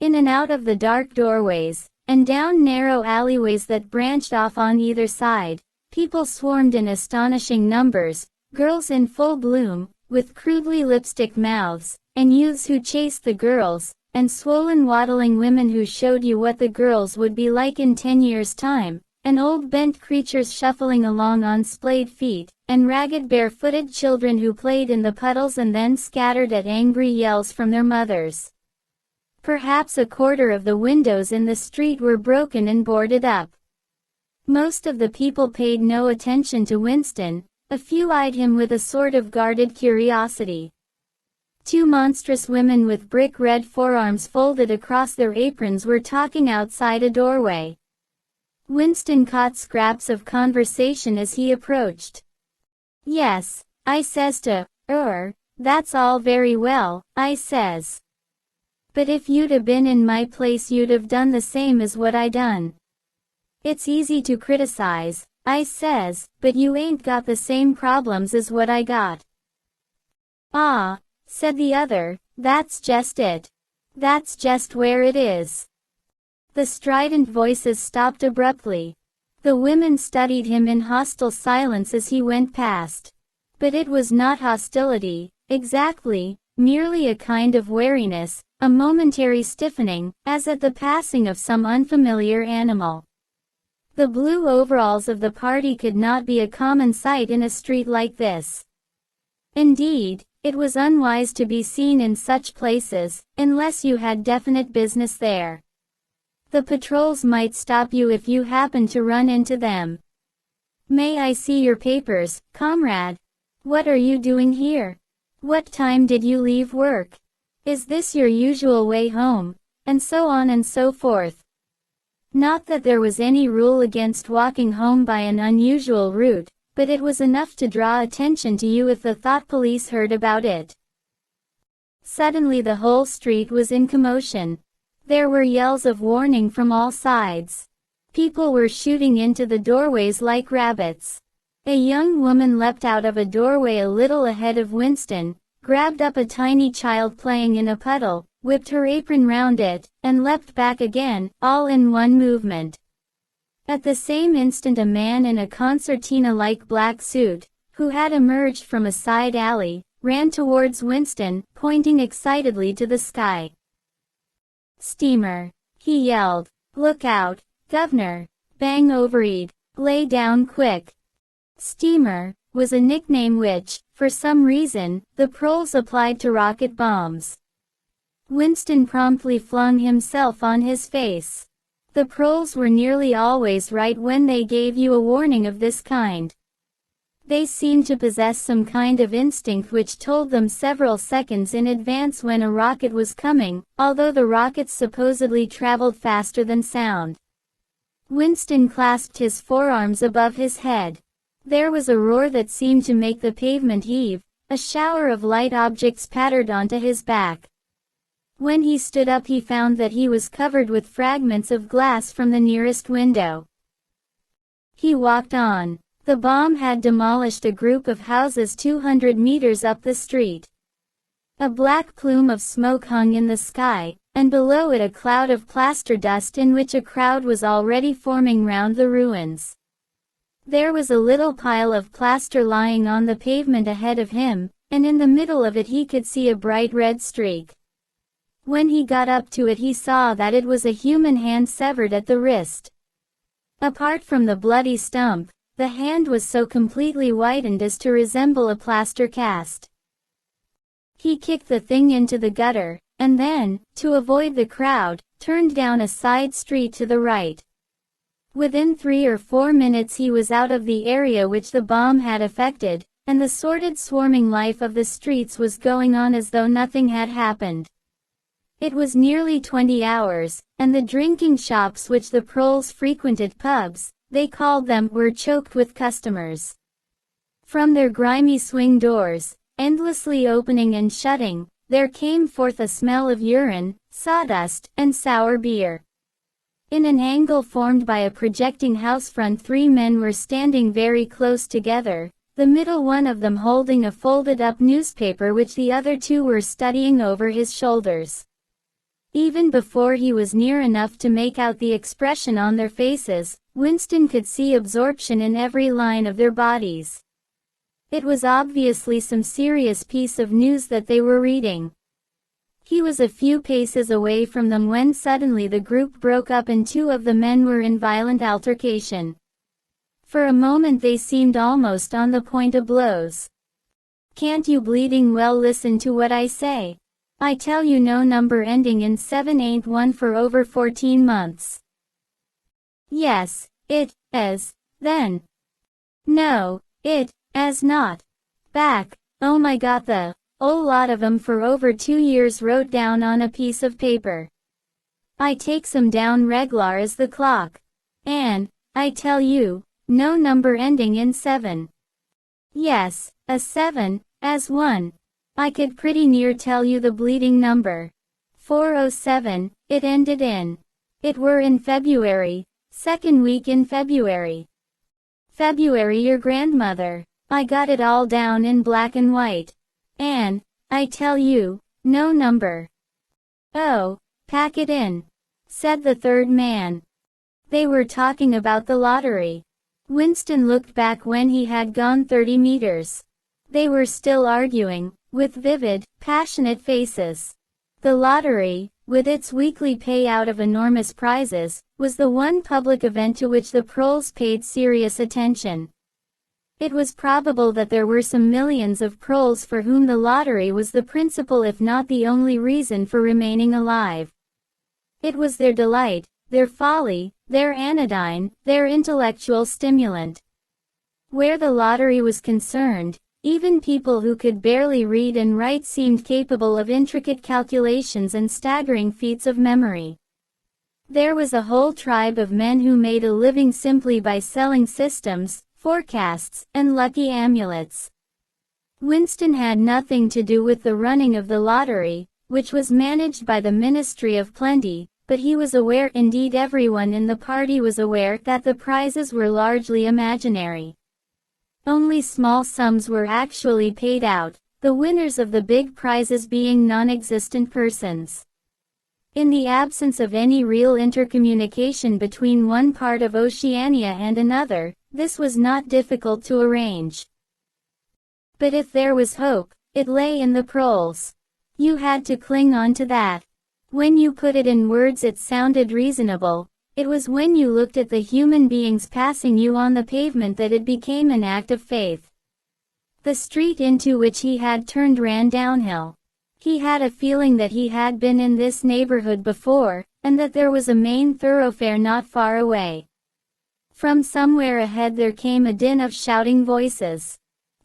In and out of the dark doorways, and down narrow alleyways that branched off on either side, people swarmed in astonishing numbers, girls in full bloom, with crudely lipstick mouths, and youths who chased the girls, and swollen waddling women who showed you what the girls would be like in 10 years' time, and old bent creatures shuffling along on splayed feet, and ragged barefooted children who played in the puddles and then scattered at angry yells from their mothers. Perhaps a quarter of the windows in the street were broken and boarded up. Most of the people paid no attention to Winston. A few eyed him with a sort of guarded curiosity. Two monstrous women with brick-red forearms folded across their aprons were talking outside a doorway. Winston caught scraps of conversation as he approached. "Yes," I says to that's all very well," I says. "But if you'd a been in my place you'd have done the same as what I done. It's easy to criticize," I says, "but you ain't got the same problems as what I got." "Ah," said the other, "that's just it. That's just where it is." The strident voices stopped abruptly. The women studied him in hostile silence as he went past. But it was not hostility, exactly, merely a kind of wariness, a momentary stiffening, as at the passing of some unfamiliar animal. The blue overalls of the party could not be a common sight in a street like this. Indeed, it was unwise to be seen in such places, unless you had definite business there. The patrols might stop you if you happened to run into them. "May I see your papers, comrade? What are you doing here? What time did you leave work? Is this your usual way home?" and so on and so forth. Not that there was any rule against walking home by an unusual route, but it was enough to draw attention to you if the thought police heard about it. Suddenly the whole street was in commotion. There were yells of warning from all sides. People were shooting into the doorways like rabbits. A young woman leapt out of a doorway a little ahead of Winston, grabbed up a tiny child playing in a puddle, whipped her apron round it, and leapt back again, all in one movement. At the same instant a man in a concertina-like black suit, who had emerged from a side alley, ran towards Winston, pointing excitedly to the sky. "Steamer," he yelled. "Look out, governor. Bang overeat. Lay down quick." Steamer was a nickname which, for some reason, the proles applied to rocket bombs. Winston promptly flung himself on his face. The proles were nearly always right when they gave you a warning of this kind. They seemed to possess some kind of instinct which told them several seconds in advance when a rocket was coming, although the rockets supposedly traveled faster than sound. Winston clasped his forearms above his head. There was a roar that seemed to make the pavement heave. A shower of light objects pattered onto his back. When he stood up he found that he was covered with fragments of glass from the nearest window. He walked on. The bomb had demolished a group of houses 200 meters up the street. A black plume of smoke hung in the sky, and below it a cloud of plaster dust in which a crowd was already forming round the ruins. There was a little pile of plaster lying on the pavement ahead of him, and in the middle of it he could see a bright red streak. When he got up to it he saw that it was a human hand severed at the wrist. Apart from the bloody stump, the hand was so completely whitened as to resemble a plaster cast. He kicked the thing into the gutter, and then, to avoid the crowd, turned down a side street to the right. Within 3 or 4 minutes he was out of the area which the bomb had affected, and the sordid swarming life of the streets was going on as though nothing had happened. It was nearly 20 hours, and the drinking shops which the proles frequented, pubs, they called them, were choked with customers. From their grimy swing doors, endlessly opening and shutting, there came forth a smell of urine, sawdust, and sour beer. In an angle formed by a projecting house front 3 men were standing very close together, the middle one of them holding a folded-up newspaper which the other 2 were studying over his shoulders. Even before he was near enough to make out the expression on their faces, Winston could see absorption in every line of their bodies. It was obviously some serious piece of news that they were reading. He was a few paces away from them when suddenly the group broke up and 2 of the men were in violent altercation. For a moment they seemed almost on the point of blows. "Can't you bleeding well listen to what I say? I tell you no number ending in 7 ain't won for over 14 months. Yes, it is, then. No, it as not. Back, oh my got the whole lot of 'em for over 2 years wrote down on a piece of paper. I takes 'em down reg'lar as the clock. And, I tell you, no number ending in 7. Yes, a 7, as one. I could pretty near tell you the bleeding number. 407, it ended in. It were in February, 2nd week in February. February your grandmother. I got it all down in black and white. And, I tell you, no number." "Oh, pack it in," said the third man. They were talking about the lottery. Winston looked back when he had gone 30 meters. They were still arguing, with vivid, passionate faces. The lottery, with its weekly payout of enormous prizes, was the one public event to which the proles paid serious attention. It was probable that there were some millions of proles for whom the lottery was the principal if not the only reason for remaining alive. It was their delight, their folly, their anodyne, their intellectual stimulant. Where the lottery was concerned, even people who could barely read and write seemed capable of intricate calculations and staggering feats of memory. There was a whole tribe of men who made a living simply by selling systems, forecasts, and lucky amulets. Winston had nothing to do with the running of the lottery, which was managed by the Ministry of Plenty, but he was aware, indeed everyone in the party was aware, that the prizes were largely imaginary. Only small sums were actually paid out, the winners of the big prizes being non-existent persons. In the absence of any real intercommunication between one part of Oceania and another, this was not difficult to arrange. But if there was hope, it lay in the proles. You had to cling on to that. When you put it in words it sounded reasonable. It was when you looked at the human beings passing you on the pavement that it became an act of faith. The street into which he had turned ran downhill. He had a feeling that he had been in this neighborhood before, and that there was a main thoroughfare not far away. From somewhere ahead there came a din of shouting voices.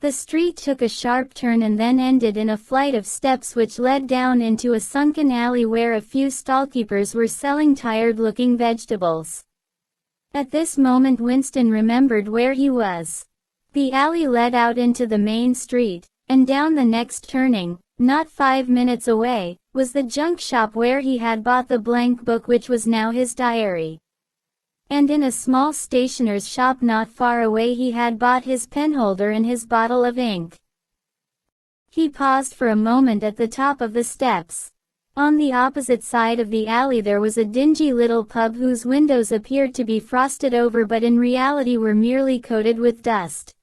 The street took a sharp turn and then ended in a flight of steps which led down into a sunken alley where a few stallkeepers were selling tired-looking vegetables. At this moment Winston remembered where he was. The alley led out into the main street, and down the next turning, not 5 minutes away, was the junk shop where he had bought the blank book which was now his diary. And in a small stationer's shop not far away he had bought his penholder and his bottle of ink. He paused for a moment at the top of the steps. On the opposite side of the alley there was a dingy little pub whose windows appeared to be frosted over but in reality were merely coated with dust.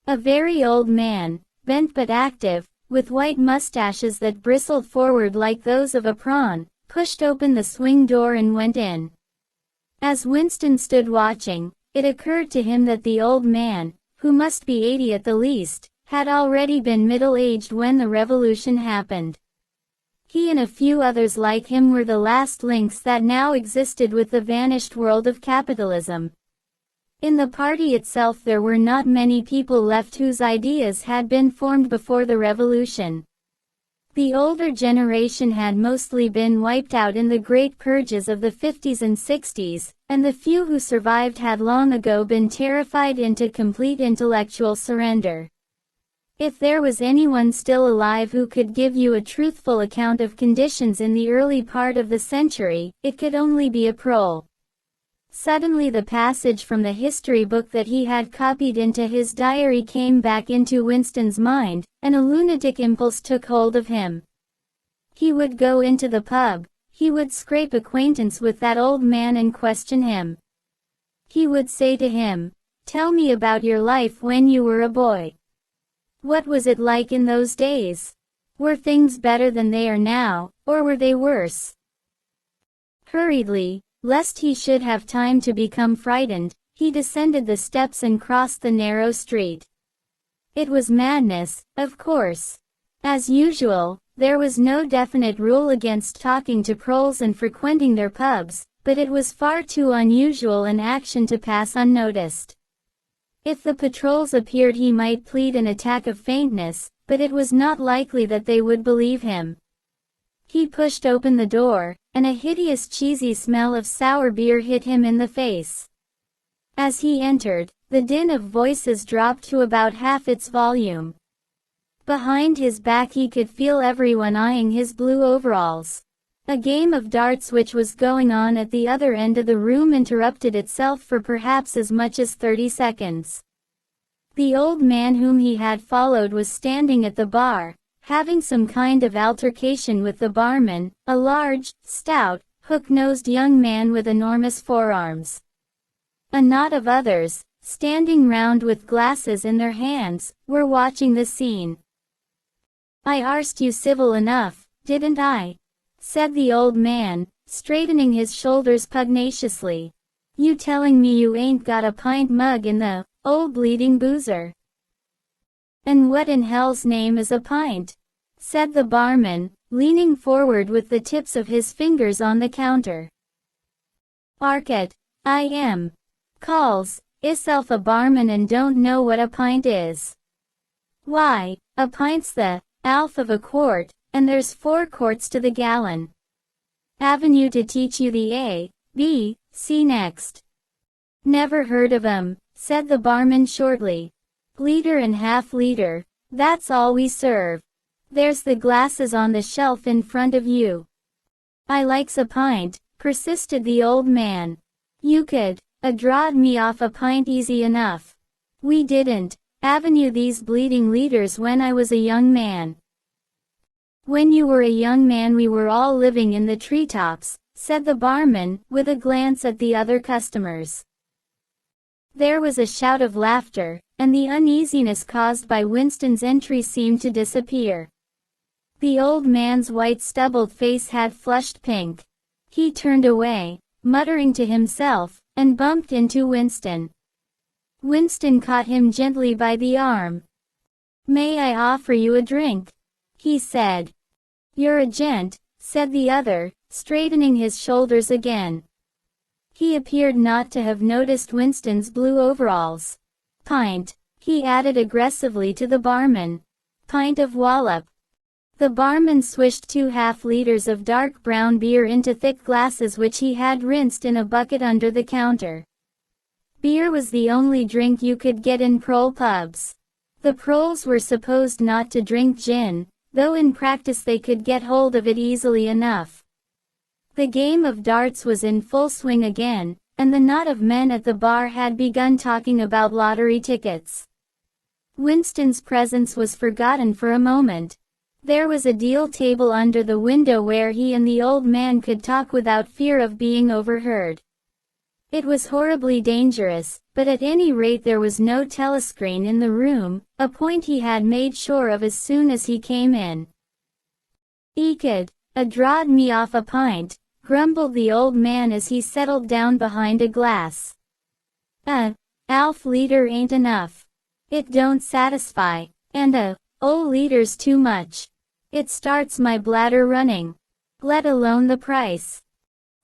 A very old man, bent but active, with white mustaches that bristled forward like those of a prawn, pushed open the swing door and went in. As Winston stood watching, it occurred to him that the old man, who must be 80 at the least, had already been middle-aged when the revolution happened. He and a few others like him were the last links that now existed with the vanished world of capitalism. In the party itself there were not many people left whose ideas had been formed before the revolution. The older generation had mostly been wiped out in the great purges of the 50s and 60s, and the few who survived had long ago been terrified into complete intellectual surrender. If there was anyone still alive who could give you a truthful account of conditions in the early part of the century, it could only be a prole. Suddenly the passage from the history book that he had copied into his diary came back into Winston's mind, and a lunatic impulse took hold of him. He would go into the pub, he would scrape acquaintance with that old man and question him. He would say to him, "Tell me about your life when you were a boy. What was it like in those days? Were things better than they are now, or were they worse?" Hurriedly, lest he should have time to become frightened, he descended the steps and crossed the narrow street. It was madness, of course. As usual, there was no definite rule against talking to proles and frequenting their pubs, but it was far too unusual an action to pass unnoticed. If the patrols appeared he might plead an attack of faintness, but it was not likely that they would believe him. He pushed open the door, and a hideous cheesy smell of sour beer hit him in the face. As he entered, the din of voices dropped to about half its volume. Behind his back he could feel everyone eyeing his blue overalls. A game of darts which was going on at the other end of the room interrupted itself for perhaps as much as 30 seconds. The old man whom he had followed was standing at the bar, having some kind of altercation with the barman, a large, stout, hook-nosed young man with enormous forearms. A knot of others, standing round with glasses in their hands, were watching the scene. "I arsed you civil enough, didn't I?" said the old man, straightening his shoulders pugnaciously. "You telling me you ain't got a pint mug in the old bleeding boozer?" "And what in hell's name is a pint?" said the barman, leaning forward with the tips of his fingers on the counter. "Arket, I am. Calls isself a barman and don't know what a pint is. Why, a pint's the half of a quart, and there's 4 quarts to the gallon. Avenue to teach you the A, B, C next." "Never heard of 'em," said the barman shortly. "Liter and half liter, that's all we serve. There's the glasses on the shelf in front of you." "I likes a pint," persisted the old man. "You could drawed me off a pint easy enough. We didn't avenue these bleeding liters when I was a young man." "When you were a young man we were all living in the treetops," said the barman, with a glance at the other customers. There was a shout of laughter, and the uneasiness caused by Winston's entry seemed to disappear. The old man's white stubbled face had flushed pink. He turned away, muttering to himself, and bumped into Winston. Winston caught him gently by the arm. "May I offer you a drink?" he said. "You're a gent," said the other, straightening his shoulders again. He appeared not to have noticed Winston's blue overalls. "Pint," he added aggressively to the barman. "Pint of wallop." The barman swished 2 half-liters of dark brown beer into thick glasses which he had rinsed in a bucket under the counter. Beer was the only drink you could get in prole pubs. The proles were supposed not to drink gin, though in practice they could get hold of it easily enough. The game of darts was in full swing again, and the knot of men at the bar had begun talking about lottery tickets. Winston's presence was forgotten for a moment. There was a deal table under the window where he and the old man could talk without fear of being overheard. It was horribly dangerous, but at any rate there was no telescreen in the room, a point he had made sure of as soon as he came in. "Ecod, a drawed me off a pint," grumbled the old man as he settled down behind a glass. "Half liter ain't enough. It don't satisfy, and liter's too much. It starts my bladder running. Let alone the price."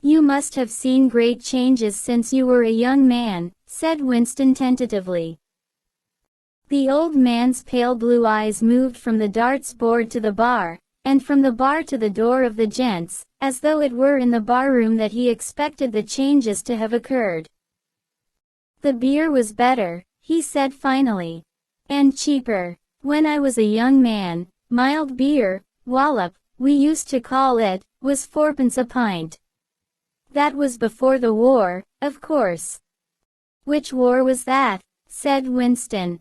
"You must have seen great changes since you were a young man," said Winston tentatively. The old man's pale blue eyes moved from the darts board to the bar, and from the bar to the door of the gents, as though it were in the barroom that he expected the changes to have occurred. "The beer was better," he said finally. "And cheaper. When I was a young man, mild beer, wallop, we used to call it, was 4p a pint. That was before the war, of course." "Which war was that?" said Winston.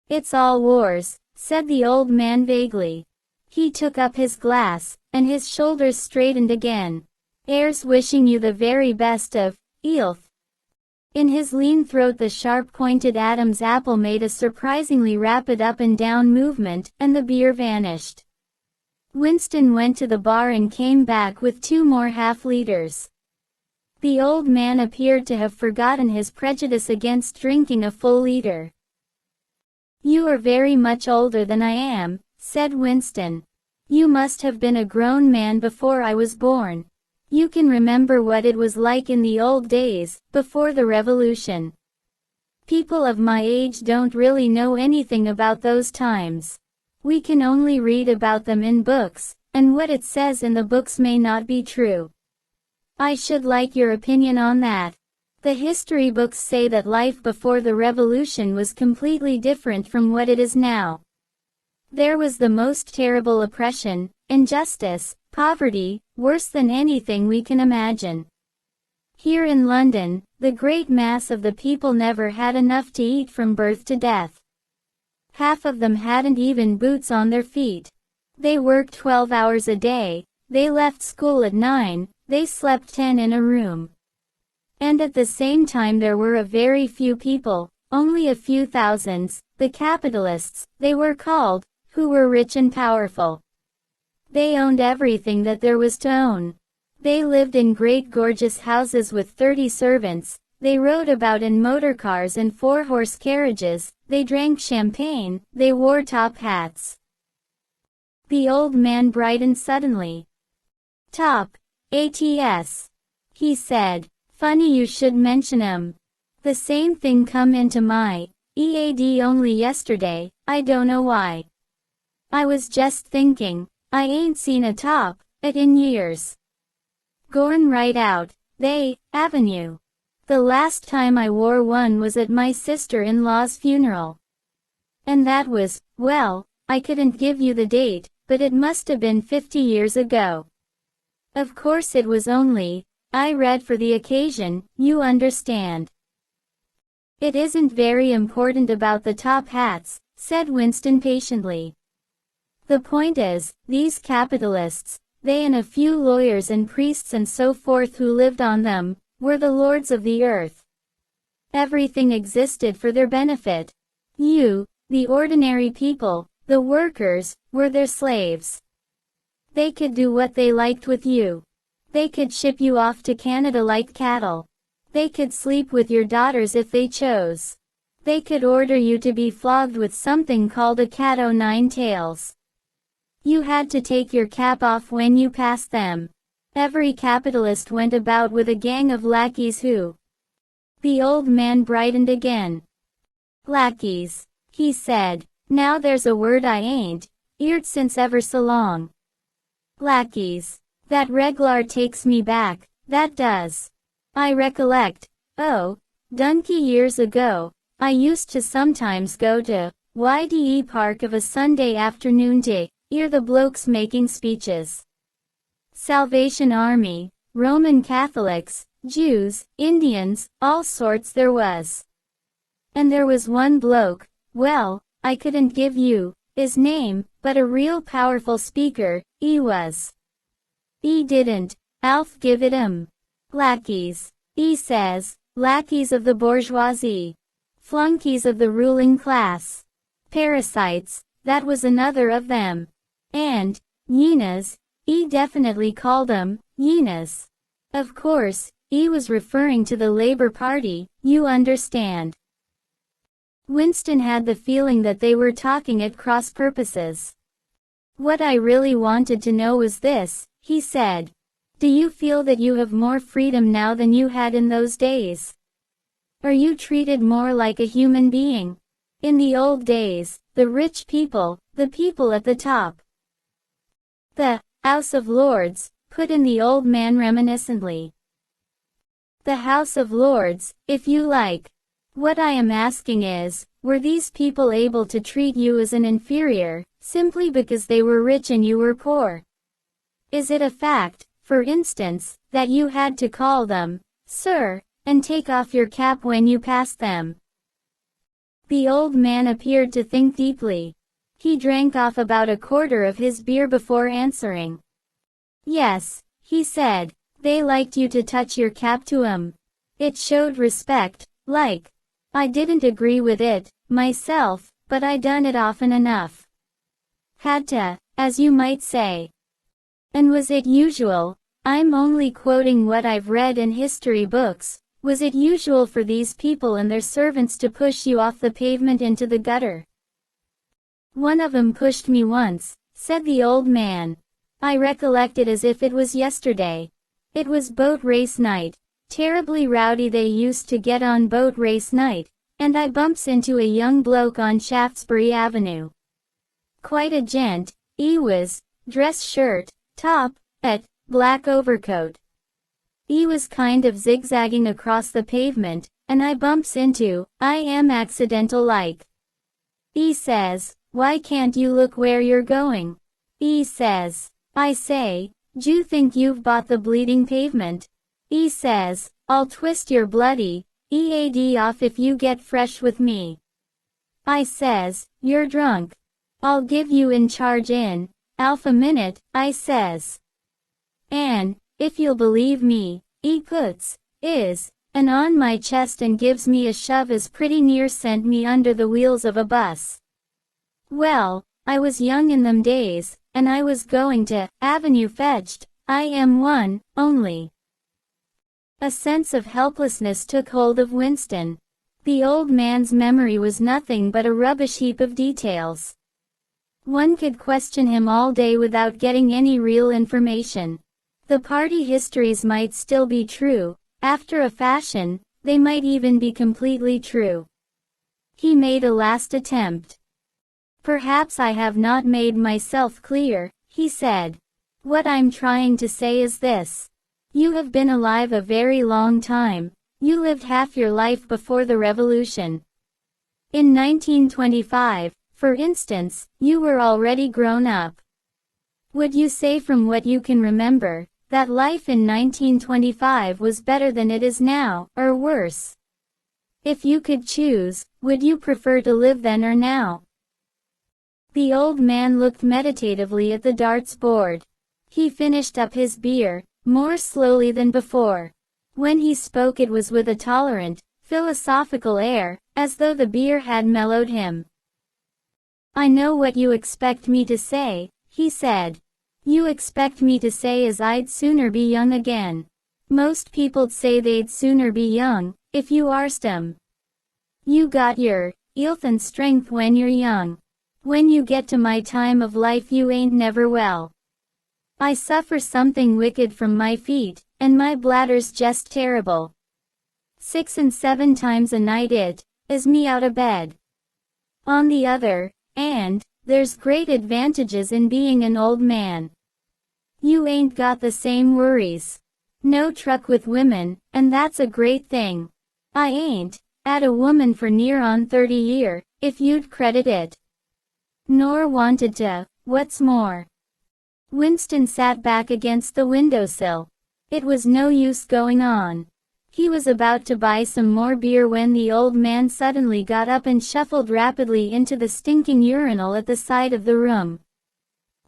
"It's all wars," said the old man vaguely. He took up his glass, and his shoulders straightened again. "'Ere's wishing you the very best of 'ealth." In his lean throat the sharp-pointed Adam's apple made a surprisingly rapid up-and-down movement, and the beer vanished. Winston went to the bar and came back with 2 more half-liters. The old man appeared to have forgotten his prejudice against drinking a full liter. "You are very much older than I am," said Winston. "You must have been a grown man before I was born. You can remember what it was like in the old days, before the revolution. People of my age don't really know anything about those times. We can only read about them in books, and what it says in the books may not be true. I should like your opinion on that. The history books say that life before the revolution was completely different from what it is now. There was the most terrible oppression, injustice, poverty, worse than anything we can imagine. Here in London, the great mass of the people never had enough to eat from birth to death. Half of them hadn't even boots on their feet. They worked 12 hours a day, they left school at 9, they slept 10 in a room. And at the same time there were a very few people, only a few thousands, the capitalists, they were called, who were rich and powerful. They owned everything that there was to own. They lived in great gorgeous houses with 30 servants, they rode about in motor cars and 4-horse carriages, they drank champagne, they wore top hats." The old man brightened suddenly. "Top hats," he said. "Funny you should mention 'em. The same thing come into my head only yesterday, I don't know why. I was just thinking, I ain't seen a top hat in years. Gorn right out, they, haven't you? The last time I wore one was at my sister-in-law's funeral. And that was, well, I couldn't give you the date, but it must have been 50 years ago. Of course it was only, I read for the occasion, you understand." "It isn't very important about the top hats," said Winston patiently. "The point is, these capitalists, they and a few lawyers and priests and so forth who lived on them, were the lords of the earth. Everything existed for their benefit. You, the ordinary people, the workers, were their slaves. They could do what they liked with you. They could ship you off to Canada like cattle. They could sleep with your daughters if they chose. They could order you to be flogged with something called a cat o' nine tails. You had to take your cap off when you passed them. Every capitalist went about with a gang of lackeys who—" The old man brightened again. "Lackeys," he said. "Now there's a word I ain't 'eard since ever so long. Lackeys. That reg'lar takes me back, that does. I recollect, donkey years ago, I used to sometimes go to YDE Park of a Sunday afternoon to hear the blokes making speeches. Salvation Army, Roman Catholics, Jews, Indians, all sorts there was. And there was one bloke, well, I couldn't give you his name, but a real powerful speaker, he was. He didn't, Alf give it 'em. Lackeys, he says, lackeys of the bourgeoisie. Flunkies of the ruling class. Parasites, that was another of them. And, hyenas, he definitely called 'em, hyenas. Of course, he was referring to the Labour Party, you understand. Winston had the feeling that they were talking at cross purposes. What I really wanted to know was this, he said. Do you feel that you have more freedom now than you had in those days? Are you treated more like a human being? In the old days, the rich people, the people at the top. The House of Lords, put in the old man reminiscently. The House of Lords, if you like. What I am asking is, were these people able to treat you as an inferior, simply because they were rich and you were poor? Is it a fact, for instance, that you had to call them, sir, and take off your cap when you passed them? The old man appeared to think deeply. He drank off about a quarter of his beer before answering. Yes, he said, they liked you to touch your cap to 'em. It showed respect, like. I didn't agree with it, myself, but I done it often enough. Had to, as you might say. And was it usual, I'm only quoting what I've read in history books, was it usual for these people and their servants to push you off the pavement into the gutter? One of 'em pushed me once, said the old man. I recollect it as if it was yesterday. It was boat race night. Terribly rowdy they used to get on boat race night, and I bumps into a young bloke on Shaftesbury Avenue. Quite a gent, he was, dress shirt, top, black overcoat. He was kind of zigzagging across the pavement, and I bumps into, I am accidental like. He says, why can't you look where you're going? He says, I say, d'you think you've bought the bleeding pavement? He says, I'll twist your bloody EAD off if you get fresh with me. I says, you're drunk. I'll give you in charge in half a minute, I says. And, if you'll believe me, he puts an on my chest and gives me a shove as pretty near sent me under the wheels of a bus. Well, I was young in them days, and I was going to Avenue fetched, I am one, only. A sense of helplessness took hold of Winston. The old man's memory was nothing but a rubbish heap of details. One could question him all day without getting any real information. The party histories might still be true, after a fashion, they might even be completely true. He made a last attempt. Perhaps I have not made myself clear, he said. What I'm trying to say is this. You have been alive a very long time, you lived half your life before the revolution. In 1925, for instance, you were already grown up. Would you say from what you can remember, that life in 1925 was better than it is now, or worse? If you could choose, would you prefer to live then or now? The old man looked meditatively at the darts board. He finished up his beer, more slowly than before. When he spoke it was with a tolerant, philosophical air, as though the beer had mellowed him. I know what you expect me to say, he said. You expect me to say as I'd sooner be young again. Most people'd say they'd sooner be young, if you arst 'em. You got your health and strength when you're young. When you get to my time of life you ain't never well. I suffer something wicked from my feet, and my bladder's just terrible. 6 and 7 times a night it is me out of bed. On the other hand, there's great advantages in being an old man. You ain't got the same worries. No truck with women, and that's a great thing. I ain't had a woman for near on 30 year, if you'd credit it. Nor wanted to, what's more. Winston sat back against the windowsill. It was no use going on. He was about to buy some more beer when the old man suddenly got up and shuffled rapidly into the stinking urinal at the side of the room.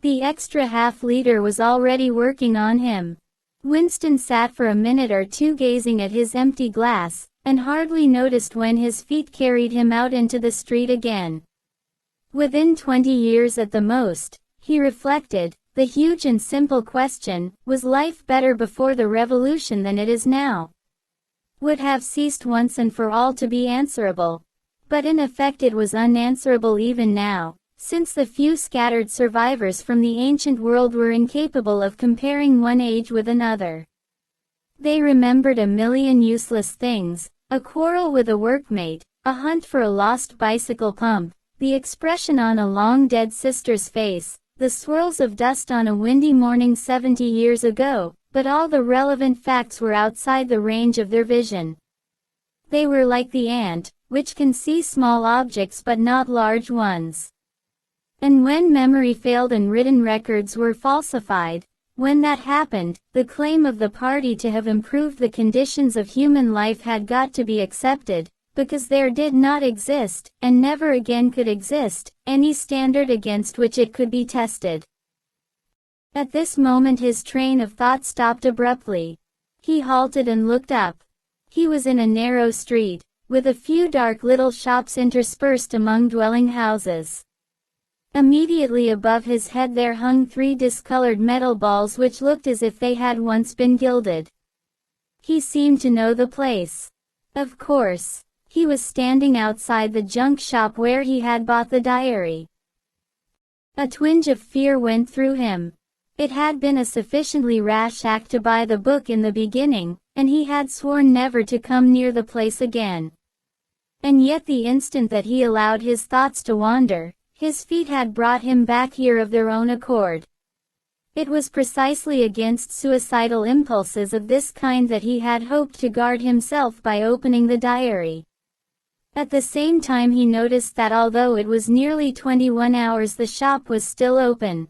The extra half-liter was already working on him. Winston sat for a minute or two gazing at his empty glass, and hardly noticed when his feet carried him out into the street again. Within 20 years at the most, he reflected, the huge and simple question, was life better before the revolution than it is now? Would have ceased once and for all to be answerable. But in effect it was unanswerable even now, since the few scattered survivors from the ancient world were incapable of comparing one age with another. They remembered a million useless things, a quarrel with a workmate, a hunt for a lost bicycle pump, the expression on a long-dead sister's face, the swirls of dust on a windy morning 70 years ago, but all the relevant facts were outside the range of their vision. They were like the ant, which can see small objects but not large ones. And when memory failed and written records were falsified, when that happened, the claim of the party to have improved the conditions of human life had got to be accepted, because there did not exist, and never again could exist, any standard against which it could be tested. At this moment his train of thought stopped abruptly. He halted and looked up. He was in a narrow street, with a few dark little shops interspersed among dwelling houses. Immediately above his head there hung 3 discolored metal balls which looked as if they had once been gilded. He seemed to know the place. Of course, he was standing outside the junk shop where he had bought the diary. A twinge of fear went through him. It had been a sufficiently rash act to buy the book in the beginning, and he had sworn never to come near the place again. And yet the instant that he allowed his thoughts to wander, his feet had brought him back here of their own accord. It was precisely against suicidal impulses of this kind that he had hoped to guard himself by opening the diary. At the same time he noticed that although it was nearly 21 hours the shop was still open.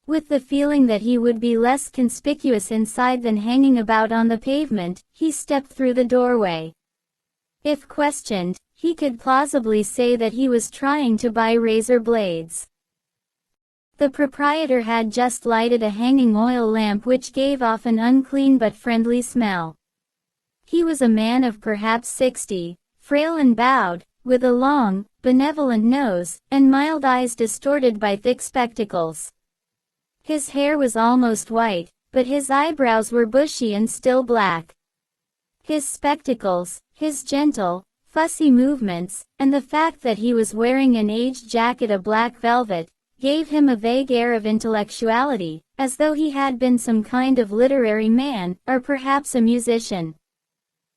With the feeling that he would be less conspicuous inside than hanging about on the pavement, he stepped through the doorway. If questioned, he could plausibly say that he was trying to buy razor blades. The proprietor had just lighted a hanging oil lamp which gave off an unclean but friendly smell. He was a man of perhaps 60, frail and bowed, with a long, benevolent nose, and mild eyes distorted by thick spectacles. His hair was almost white, but his eyebrows were bushy and still black. His spectacles, his gentle, fussy movements, and the fact that he was wearing an aged jacket of black velvet, gave him a vague air of intellectuality, as though he had been some kind of literary man, or perhaps a musician.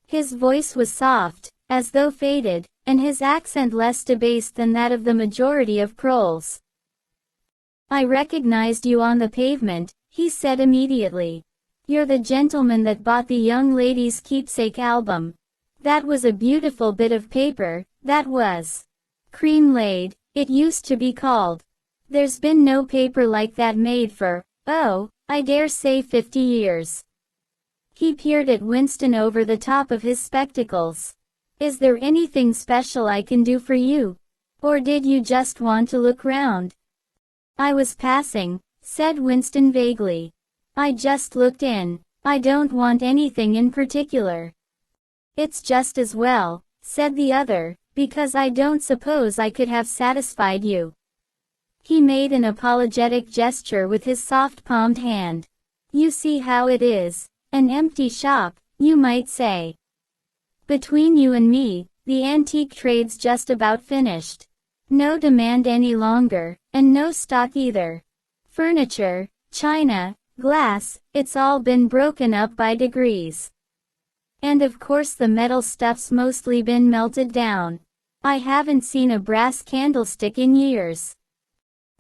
His voice was soft, as though faded, and his accent less debased than that of the majority of proles. "I recognized you on the pavement," he said immediately. "You're the gentleman that bought the young lady's keepsake album. That was a beautiful bit of paper, that was. Cream-laid, it used to be called. There's been no paper like that made for, oh, I dare say 50 years. He peered at Winston over the top of his spectacles. "Is there anything special I can do for you? Or did you just want to look round?" "I was passing," said Winston vaguely. "I just looked in. I don't want anything in particular." "It's just as well," said the other, "because I don't suppose I could have satisfied you." He made an apologetic gesture with his soft-palmed hand. "You see how it is. An empty shop, you might say. Between you and me, the antique trade's just about finished. No demand any longer, and no stock either. Furniture, china, glass, it's all been broken up by degrees. And of course the metal stuff's mostly been melted down. I haven't seen a brass candlestick in years."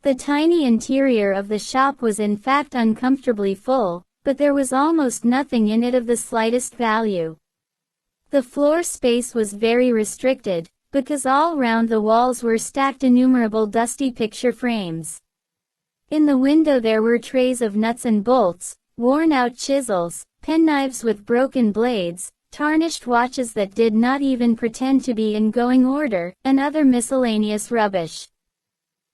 The tiny interior of the shop was in fact uncomfortably full, but there was almost nothing in it of the slightest value. The floor space was very restricted, because all round the walls were stacked innumerable dusty picture frames. In the window there were trays of nuts and bolts, worn-out chisels, penknives with broken blades, tarnished watches that did not even pretend to be in going order, and other miscellaneous rubbish.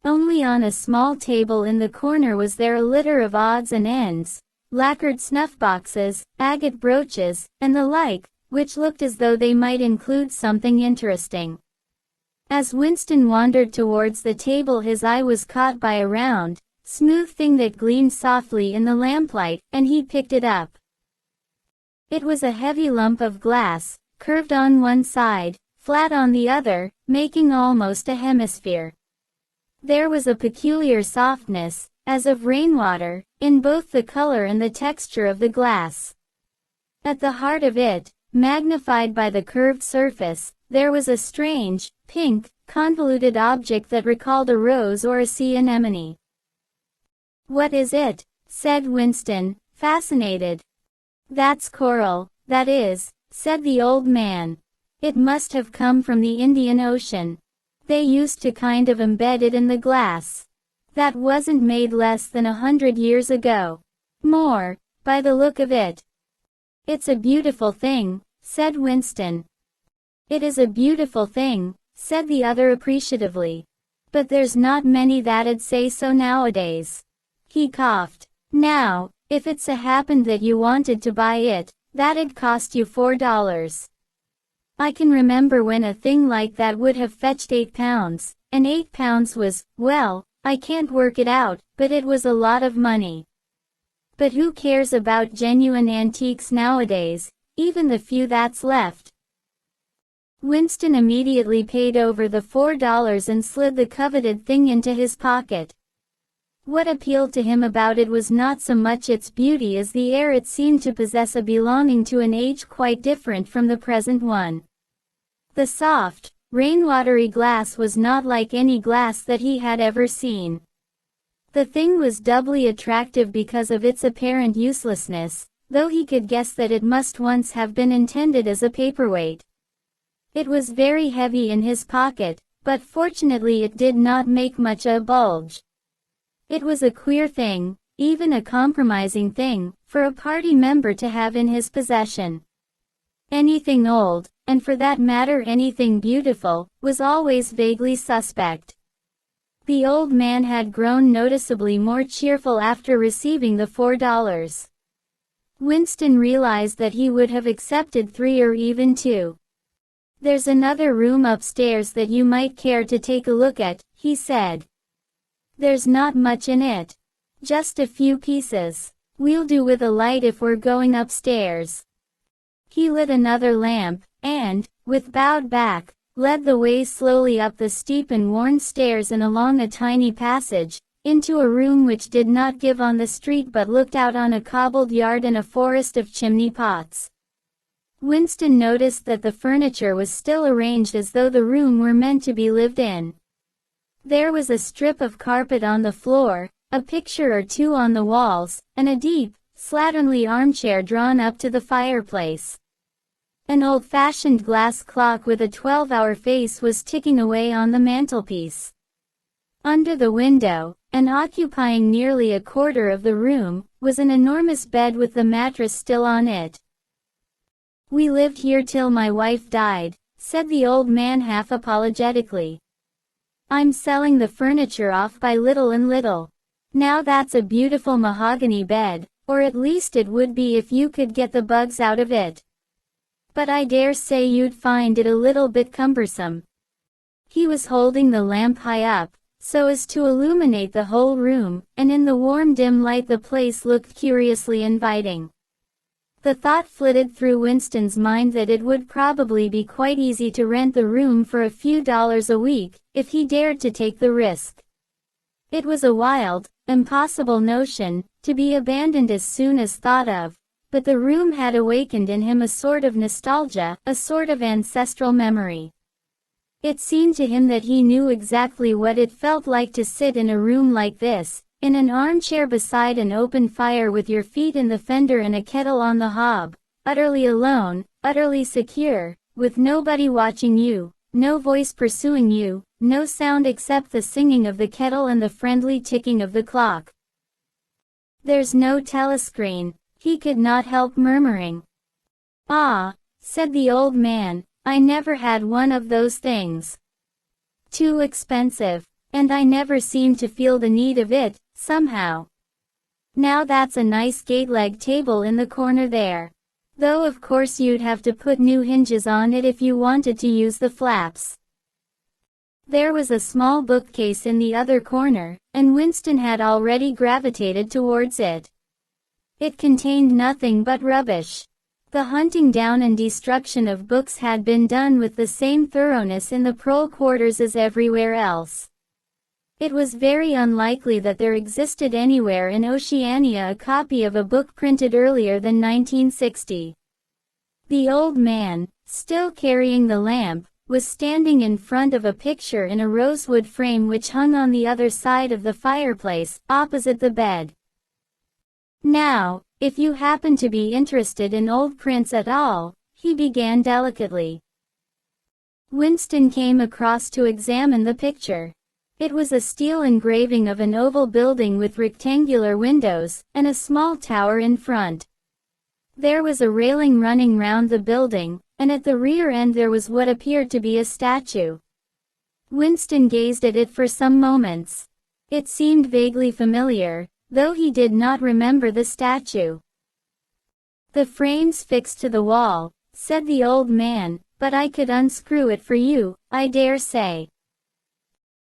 Only on a small table in the corner was there a litter of odds and ends, lacquered snuff boxes, agate brooches, and the like, which looked as though they might include something interesting. As Winston wandered towards the table, his eye was caught by a round, smooth thing that gleamed softly in the lamplight, and he picked it up. It was a heavy lump of glass, curved on one side, flat on the other, making almost a hemisphere. There was a peculiar softness, as of rainwater, in both the color and the texture of the glass. At the heart of it, magnified by the curved surface, there was a strange, pink, convoluted object that recalled a rose or a sea anemone. "What is it?" said Winston, fascinated. "That's coral, that is," said the old man. "It must have come from the Indian Ocean. They used to kind of embed it in the glass. That wasn't made less than 100 years ago. More, by the look of it." "It's a beautiful thing," said Winston. "It is a beautiful thing," said the other appreciatively. "But there's not many that'd say so nowadays." He coughed. "Now, if it's a happened that you wanted to buy it, that'd cost you $4. I can remember when a thing like that would have fetched £8, and £8 was, well, I can't work it out, but it was a lot of money. But who cares about genuine antiques nowadays, even the few that's left?" Winston immediately paid over the $4 and slid the coveted thing into his pocket. What appealed to him about it was not so much its beauty as the air it seemed to possess, a belonging to an age quite different from the present one. The soft, rainwatery glass was not like any glass that he had ever seen. The thing was doubly attractive because of its apparent uselessness, though he could guess that it must once have been intended as a paperweight. It was very heavy in his pocket, but fortunately it did not make much a bulge. It was a queer thing, even a compromising thing, for a party member to have in his possession. Anything old, and for that matter anything beautiful, was always vaguely suspect. The old man had grown noticeably more cheerful after receiving the $4. Winston realized that he would have accepted 3 or even 2. "There's another room upstairs that you might care to take a look at," he said. "There's not much in it. Just a few pieces. We'll do with a light if we're going upstairs." He lit another lamp, and, with bowed back, led the way slowly up the steep and worn stairs and along a tiny passage, into a room which did not give on the street but looked out on a cobbled yard and a forest of chimney pots. Winston noticed that the furniture was still arranged as though the room were meant to be lived in. There was a strip of carpet on the floor, a picture or two on the walls, and a deep, slatternly armchair drawn up to the fireplace. An old-fashioned glass clock with a 12-hour face was ticking away on the mantelpiece. Under the window, and occupying nearly a quarter of the room, was an enormous bed with the mattress still on it. "We lived here till my wife died," said the old man half apologetically. "I'm selling the furniture off by little and little. Now that's a beautiful mahogany bed, or at least it would be if you could get the bugs out of it. But I dare say you'd find it a little bit cumbersome." He was holding the lamp high up, so as to illuminate the whole room, and in the warm dim light the place looked curiously inviting. The thought flitted through Winston's mind that it would probably be quite easy to rent the room for a few dollars a week, if he dared to take the risk. It was a wild, impossible notion, to be abandoned as soon as thought of, but the room had awakened in him a sort of nostalgia, a sort of ancestral memory. It seemed to him that he knew exactly what it felt like to sit in a room like this, in an armchair beside an open fire with your feet in the fender and a kettle on the hob, utterly alone, utterly secure, with nobody watching you, no voice pursuing you, no sound except the singing of the kettle and the friendly ticking of the clock. "There's no telescreen," he could not help murmuring. "Ah," said the old man. "I never had one of those things. Too expensive. And I never seemed to feel the need of it, somehow. Now that's a nice gate-leg table in the corner there. Though of course you'd have to put new hinges on it if you wanted to use the flaps." There was a small bookcase in the other corner, and Winston had already gravitated towards it. It contained nothing but rubbish. The hunting down and destruction of books had been done with the same thoroughness in the prole quarters as everywhere else. It was very unlikely that there existed anywhere in Oceania a copy of a book printed earlier than 1960. The old man, still carrying the lamp, was standing in front of a picture in a rosewood frame which hung on the other side of the fireplace, opposite the bed. "Now, if you happen to be interested in old prints at all," he began delicately. Winston came across to examine the picture. It was a steel engraving of an oval building with rectangular windows, and a small tower in front. There was a railing running round the building, and at the rear end there was what appeared to be a statue. Winston gazed at it for some moments. It seemed vaguely familiar, though he did not remember the statue. "The frame's fixed to the wall," said the old man, "but I could unscrew it for you, I dare say."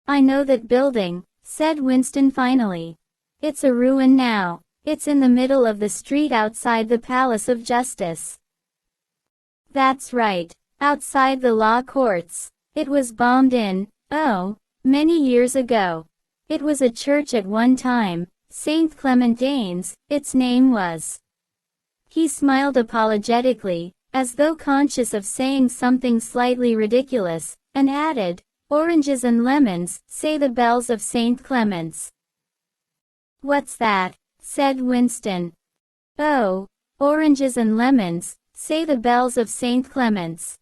"I know that building," said Winston finally. "It's a ruin now. It's in the middle of the street outside the Palace of Justice." "That's right. Outside the law courts. It was bombed in, many years ago. It was a church at one time, St. Clement Danes, its name was." He smiled apologetically, as though conscious of saying something slightly ridiculous, and added, "Oranges and lemons, say the bells of St. Clement's." "What's that?" said Winston. "Oh, oranges and lemons, say the bells of St. Clement's.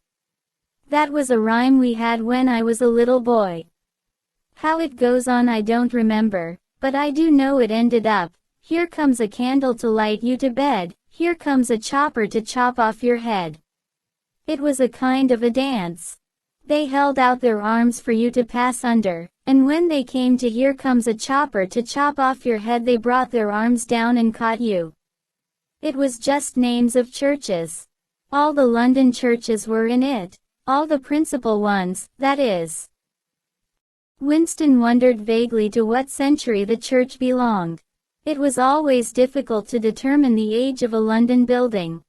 That was a rhyme we had when I was a little boy. How it goes on I don't remember, but I do know it ended up, 'Here comes a candle to light you to bed, here comes a chopper to chop off your head.' It was a kind of a dance. They held out their arms for you to pass under, and when they came to 'Here comes a chopper to chop off your head' they brought their arms down and caught you. It was just names of churches. All the London churches were in it. All the principal ones, that is." Winston wondered vaguely to what century the church belonged. It was always difficult to determine the age of a London building.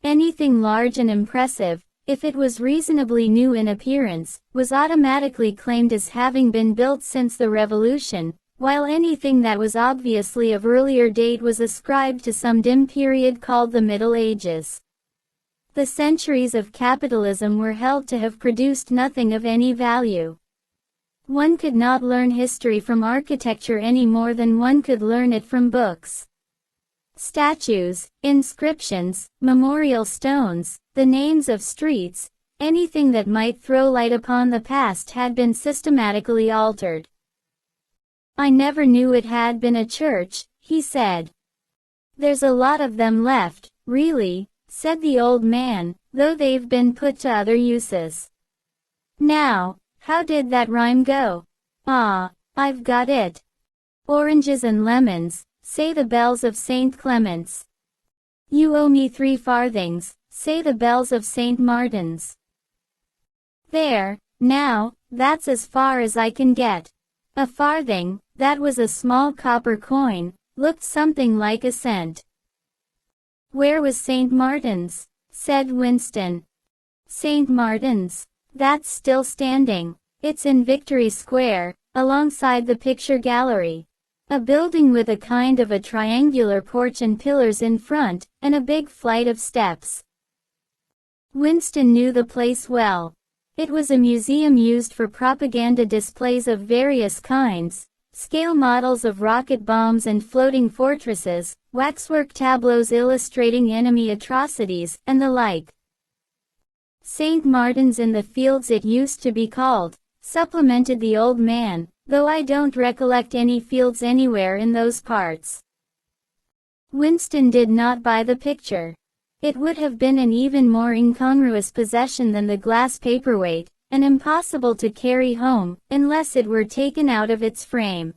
Anything large and impressive, if it was reasonably new in appearance, was automatically claimed as having been built since the Revolution, while anything that was obviously of earlier date was ascribed to some dim period called the Middle Ages. The centuries of capitalism were held to have produced nothing of any value. One could not learn history from architecture any more than one could learn it from books. Statues, inscriptions, memorial stones, the names of streets, anything that might throw light upon the past had been systematically altered. "I never knew it had been a church," he said. "There's a lot of them left, really," said the old man, "though they've been put to other uses. Now, how did that rhyme go? Ah, I've got it. Oranges and lemons, say the bells of St. Clement's. You owe me 3 farthings, say the bells of St. Martin's. There, now, that's as far as I can get. A farthing, that was a small copper coin, looked something like a cent." "Where was St. Martin's?" said Winston. "St. Martin's? That's still standing. It's in Victory Square, alongside the picture gallery. A building with a kind of a triangular porch and pillars in front, and a big flight of steps." Winston knew the place well. It was a museum used for propaganda displays of various kinds, scale models of rocket bombs and floating fortresses, waxwork tableaus illustrating enemy atrocities, and the like. "St. Martin's in the Fields it used to be called," supplemented the old man, "though I don't recollect any fields anywhere in those parts." Winston did not buy the picture. It would have been an even more incongruous possession than the glass paperweight, and impossible to carry home, unless it were taken out of its frame.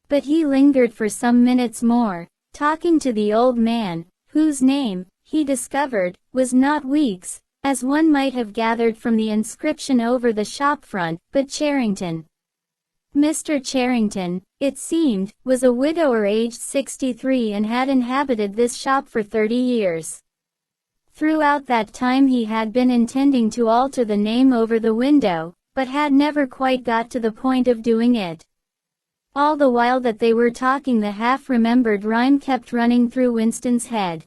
But he lingered for some minutes more, talking to the old man, whose name, he discovered, was not Weeks, as one might have gathered from the inscription over the shop front, but Charrington. Mr. Charrington, it seemed, was a widower aged 63 and had inhabited this shop for 30 years. Throughout that time he had been intending to alter the name over the window, but had never quite got to the point of doing it. All the while that they were talking the half-remembered rhyme kept running through Winston's head.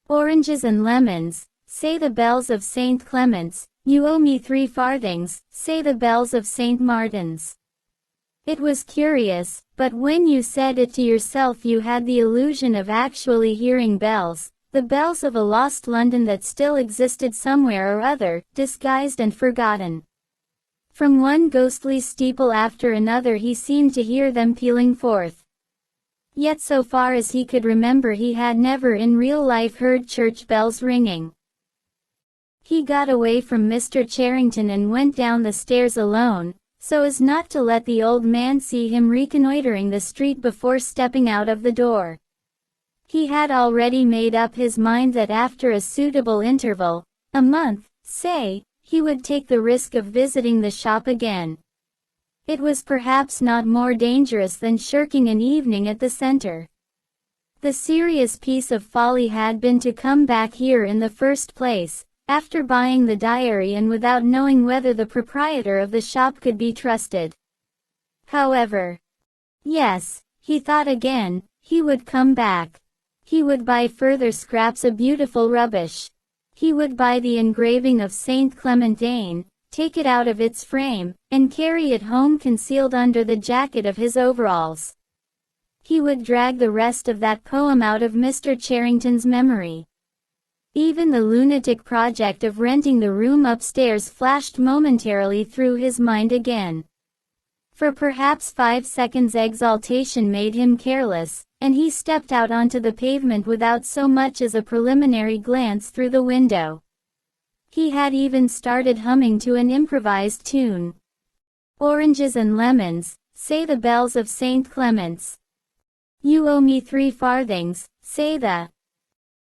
Oranges and lemons, say the bells of St. Clement's, you owe me 3 farthings, say the bells of St. Martin's. It was curious, but when you said it to yourself you had the illusion of actually hearing bells, the bells of a lost London that still existed somewhere or other, disguised and forgotten. From one ghostly steeple after another he seemed to hear them pealing forth. Yet so far as he could remember he had never in real life heard church bells ringing. He got away from Mr. Charrington and went down the stairs alone, so as not to let the old man see him reconnoitering the street before stepping out of the door. He had already made up his mind that after a suitable interval, a month, say, he would take the risk of visiting the shop again. It was perhaps not more dangerous than shirking an evening at the center. The serious piece of folly had been to come back here in the first place, after buying the diary and without knowing whether the proprietor of the shop could be trusted. However, yes, he thought again, he would come back. He would buy further scraps of beautiful rubbish. He would buy the engraving of Saint Clement Danes, take it out of its frame, and carry it home concealed under the jacket of his overalls. He would drag the rest of that poem out of Mr. Charrington's memory. Even the lunatic project of renting the room upstairs flashed momentarily through his mind again. For perhaps 5 seconds exaltation made him careless, and he stepped out onto the pavement without so much as a preliminary glance through the window. He had even started humming to an improvised tune. Oranges and lemons, say the bells of St. Clement's. You owe me 3 farthings, say the.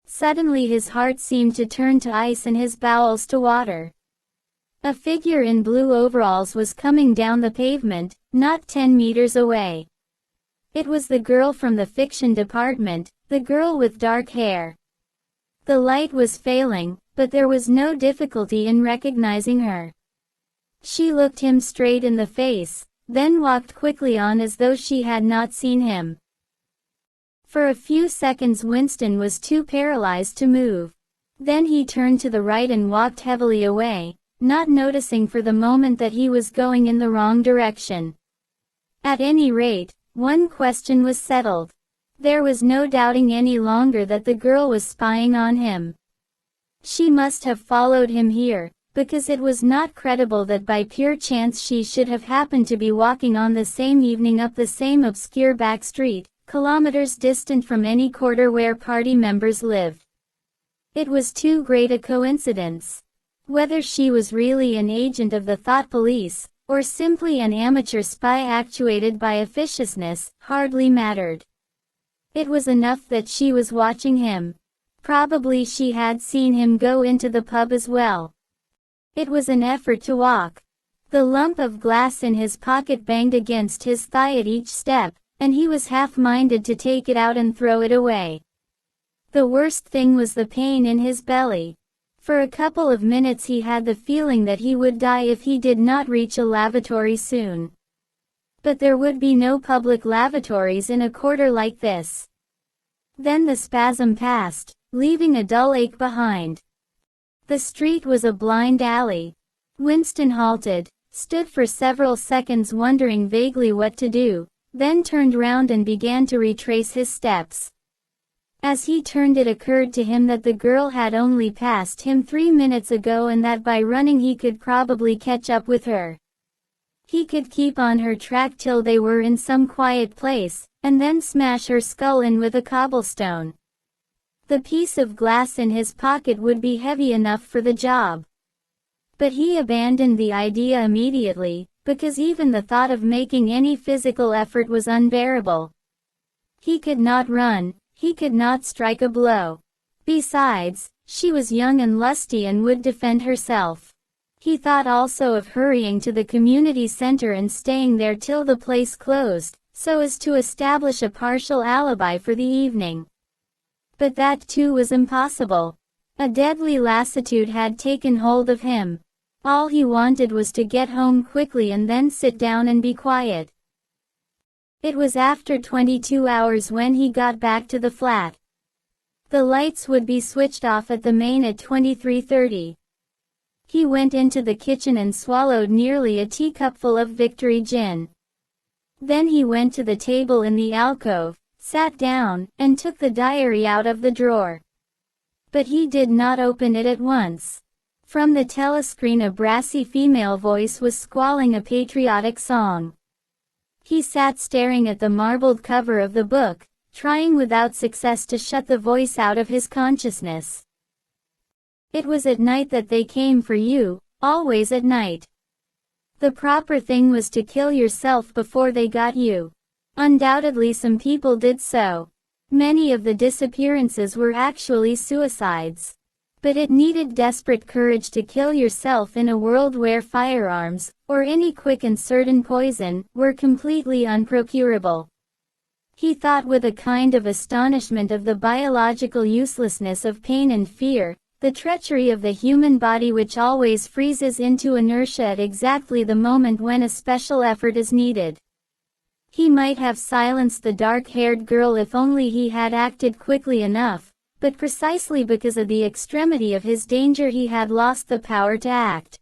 Suddenly his heart seemed to turn to ice and his bowels to water. A figure in blue overalls was coming down the pavement, not 10 meters away. It was the girl from the fiction department, the girl with dark hair. The light was failing, but there was no difficulty in recognizing her. She looked him straight in the face, then walked quickly on as though she had not seen him. For a few seconds Winston was too paralyzed to move. Then he turned to the right and walked heavily away, not noticing for the moment that he was going in the wrong direction. At any rate, one question was settled. There was no doubting any longer that the girl was spying on him. She must have followed him here, because it was not credible that by pure chance she should have happened to be walking on the same evening up the same obscure back street, kilometers distant from any quarter where party members lived. It was too great a coincidence. Whether she was really an agent of the thought police, or simply an amateur spy actuated by officiousness, hardly mattered. It was enough that she was watching him. Probably she had seen him go into the pub as well. It was an effort to walk. The lump of glass in his pocket banged against his thigh at each step, and he was half-minded to take it out and throw it away. The worst thing was the pain in his belly. For a couple of minutes he had the feeling that he would die if he did not reach a lavatory soon. But there would be no public lavatories in a quarter like this. Then the spasm passed, leaving a dull ache behind. The street was a blind alley. Winston halted, stood for several seconds wondering vaguely what to do, then turned round and began to retrace his steps. As he turned it occurred to him that the girl had only passed him 3 minutes ago and that by running he could probably catch up with her. He could keep on her track till they were in some quiet place, and then smash her skull in with a cobblestone. The piece of glass in his pocket would be heavy enough for the job. But he abandoned the idea immediately, because even the thought of making any physical effort was unbearable. He could not run, he could not strike a blow. Besides, she was young and lusty and would defend herself. He thought also of hurrying to the community center and staying there till the place closed, so as to establish a partial alibi for the evening. But that too was impossible. A deadly lassitude had taken hold of him. All he wanted was to get home quickly and then sit down and be quiet. It was after 22 hours when he got back to the flat. The lights would be switched off at the main at 23:30. He went into the kitchen and swallowed nearly a teacupful of Victory gin. Then he went to the table in the alcove, sat down, and took the diary out of the drawer. But he did not open it at once. From the telescreen a brassy female voice was squalling a patriotic song. He sat staring at the marbled cover of the book, trying without success to shut the voice out of his consciousness. It was at night that they came for you, always at night. The proper thing was to kill yourself before they got you. Undoubtedly some people did so. Many of the disappearances were actually suicides. But it needed desperate courage to kill yourself in a world where firearms, or any quick and certain poison, were completely unprocurable. He thought with a kind of astonishment of the biological uselessness of pain and fear, the treachery of the human body which always freezes into inertia at exactly the moment when a special effort is needed. He might have silenced the dark-haired girl if only he had acted quickly enough, but precisely because of the extremity of his danger he had lost the power to act.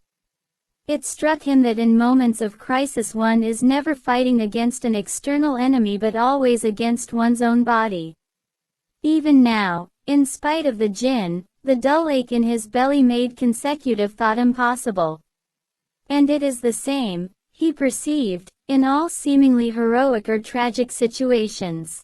It struck him that in moments of crisis one is never fighting against an external enemy but always against one's own body. Even now, in spite of the gin, the dull ache in his belly made consecutive thought impossible. And it is the same, he perceived, in all seemingly heroic or tragic situations.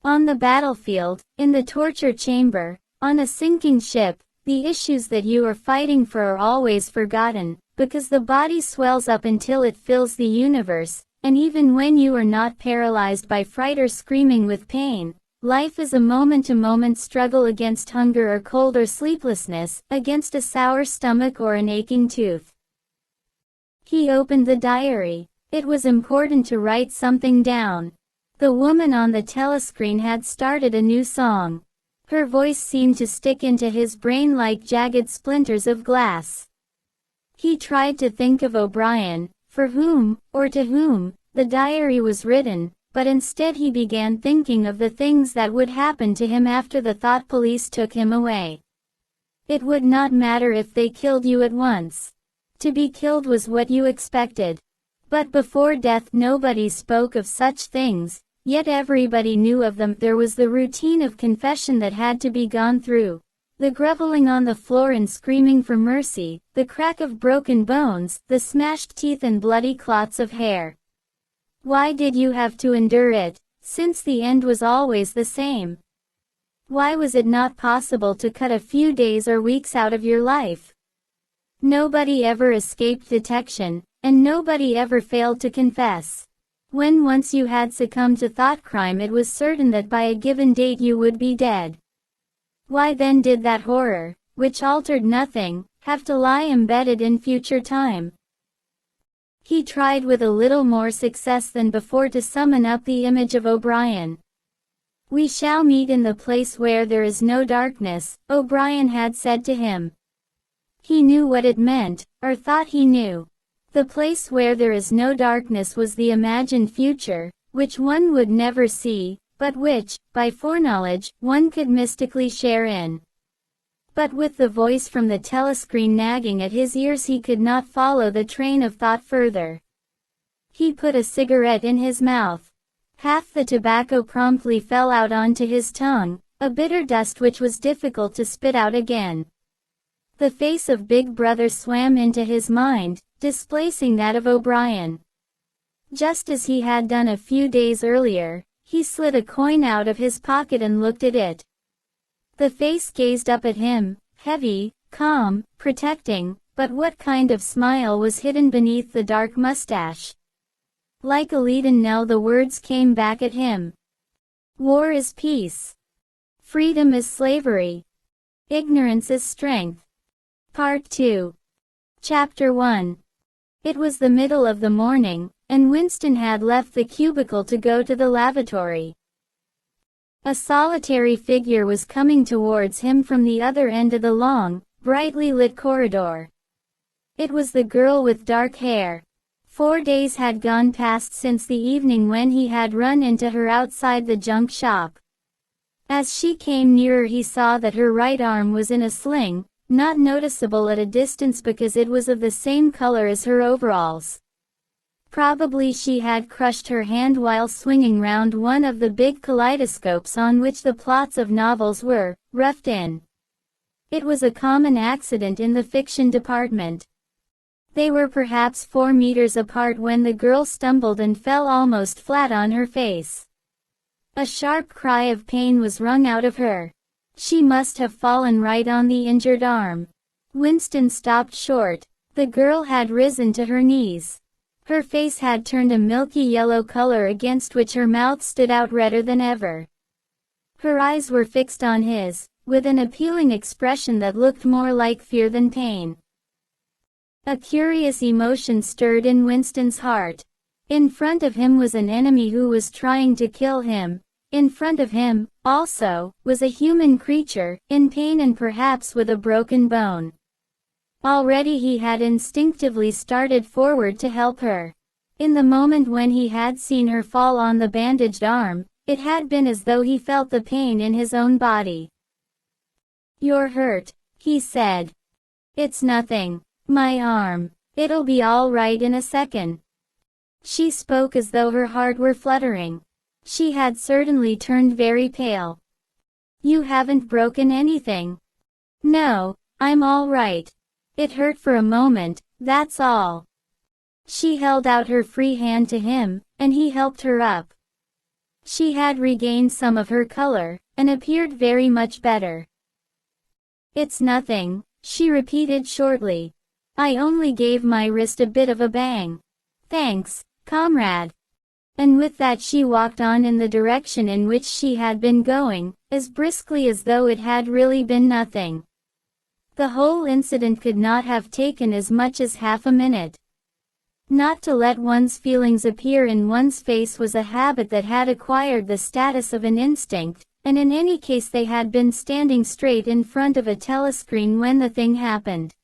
On the battlefield, in the torture chamber, on a sinking ship, the issues that you are fighting for are always forgotten, because the body swells up until it fills the universe, and even when you are not paralyzed by fright or screaming with pain, life is a moment-to-moment struggle against hunger or cold or sleeplessness, against a sour stomach or an aching tooth. He opened the diary. It was important to write something down. The woman on the telescreen had started a new song. Her voice seemed to stick into his brain like jagged splinters of glass. He tried to think of O'Brien, for whom, or to whom, the diary was written, but instead he began thinking of the things that would happen to him after the thought police took him away. It would not matter if they killed you at once. To be killed was what you expected. But before death nobody spoke of such things, yet everybody knew of them. There was the routine of confession that had to be gone through. The groveling on the floor and screaming for mercy, the crack of broken bones, the smashed teeth and bloody clots of hair. Why did you have to endure it, since the end was always the same? Why was it not possible to cut a few days or weeks out of your life? Nobody ever escaped detection, and nobody ever failed to confess. When once you had succumbed to thought crime it was certain that by a given date you would be dead. Why then did that horror, which altered nothing, have to lie embedded in future time? He tried with a little more success than before to summon up the image of O'Brien. "We shall meet in the place where there is no darkness," O'Brien had said to him. He knew what it meant, or thought he knew. The place where there is no darkness was the imagined future, which one would never see, but which, by foreknowledge, one could mystically share in. But with the voice from the telescreen nagging at his ears he could not follow the train of thought further. He put a cigarette in his mouth. Half the tobacco promptly fell out onto his tongue, a bitter dust which was difficult to spit out again. The face of Big Brother swam into his mind, displacing that of O'Brien. Just as he had done a few days earlier, he slid a coin out of his pocket and looked at it. The face gazed up at him, heavy, calm, protecting, but what kind of smile was hidden beneath the dark mustache? Like a leaden knell, the words came back at him. War is peace. Freedom is slavery. Ignorance is strength. Part 2. Chapter 1. It was the middle of the morning, and Winston had left the cubicle to go to the lavatory. A solitary figure was coming towards him from the other end of the long, brightly lit corridor. It was the girl with dark hair. 4 days had gone past since the evening when he had run into her outside the junk shop. As she came nearer, he saw that her right arm was in a sling, not noticeable at a distance because it was of the same color as her overalls. Probably she had crushed her hand while swinging round one of the big kaleidoscopes on which the plots of novels were roughed in. It was a common accident in the fiction department. They were perhaps 4 meters apart when the girl stumbled and fell almost flat on her face. A sharp cry of pain was wrung out of her. She must have fallen right on the injured arm. Winston stopped short. The girl had risen to her knees. Her face had turned a milky yellow color against which her mouth stood out redder than ever. Her eyes were fixed on his, with an appealing expression that looked more like fear than pain. A curious emotion stirred in Winston's heart. In front of him was an enemy who was trying to kill him. In front of him, also, was a human creature, in pain and perhaps with a broken bone. Already he had instinctively started forward to help her. In the moment when he had seen her fall on the bandaged arm, it had been as though he felt the pain in his own body. "You're hurt," he said. "It's nothing. My arm. It'll be all right in a second." She spoke as though her heart were fluttering. She had certainly turned very pale. "You haven't broken anything." "No, I'm all right. It hurt for a moment, that's all." She held out her free hand to him, and he helped her up. She had regained some of her color, and appeared very much better. "It's nothing," she repeated shortly. "I only gave my wrist a bit of a bang. Thanks, comrade." And with that she walked on in the direction in which she had been going, as briskly as though it had really been nothing. The whole incident could not have taken as much as half a minute. Not to let one's feelings appear in one's face was a habit that had acquired the status of an instinct, and in any case they had been standing straight in front of a telescreen when the thing happened.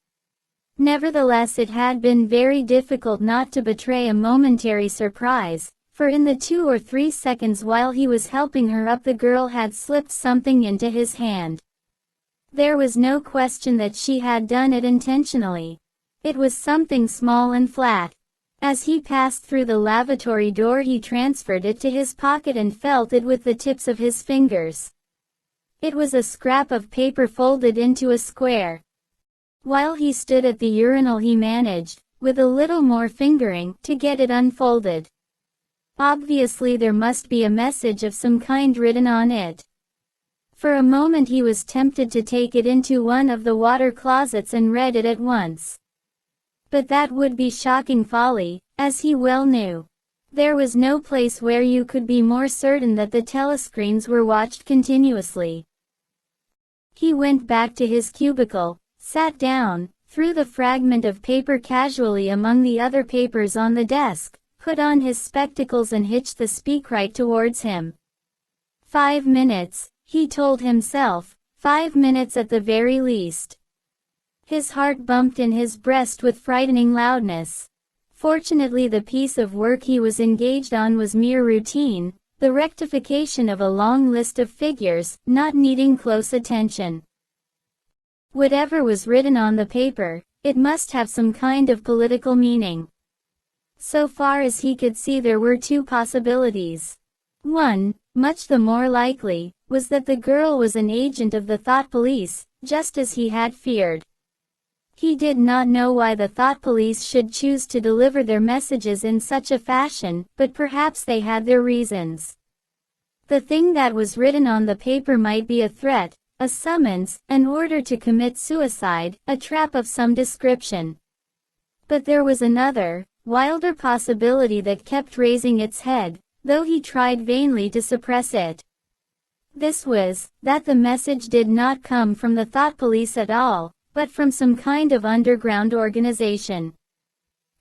Nevertheless, it had been very difficult not to betray a momentary surprise, for in the 2 or 3 seconds while he was helping her up, the girl had slipped something into his hand. There was no question that she had done it intentionally. It was something small and flat. As he passed through the lavatory door, he transferred it to his pocket and felt it with the tips of his fingers. It was a scrap of paper folded into a square. While he stood at the urinal, he managed, with a little more fingering, to get it unfolded. Obviously there must be a message of some kind written on it. For a moment he was tempted to take it into one of the water closets and read it at once. But that would be shocking folly, as he well knew. There was no place where you could be more certain that the telescreens were watched continuously. He went back to his cubicle, sat down, threw the fragment of paper casually among the other papers on the desk, put on his spectacles and hitched the speakwrite towards him. 5 minutes, he told himself, 5 minutes at the very least. His heart bumped in his breast with frightening loudness. Fortunately the piece of work he was engaged on was mere routine, the rectification of a long list of figures, not needing close attention. Whatever was written on the paper, it must have some kind of political meaning. So far as he could see, there were 2 possibilities. One, much the more likely, was that the girl was an agent of the thought police, just as he had feared. He did not know why the thought police should choose to deliver their messages in such a fashion, but perhaps they had their reasons. The thing that was written on the paper might be a threat a summons, an order to commit suicide, a trap of some description. But there was another, wilder possibility that kept raising its head, though he tried vainly to suppress it. This was, that the message did not come from the thought police at all, but from some kind of underground organization.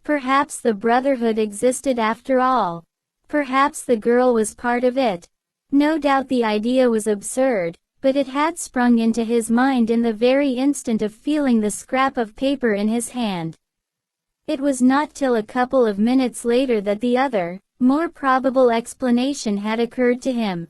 Perhaps the Brotherhood existed after all. Perhaps the girl was part of it. No doubt the idea was absurd, but it had sprung into his mind in the very instant of feeling the scrap of paper in his hand. It was not till a couple of minutes later that the other, more probable explanation had occurred to him.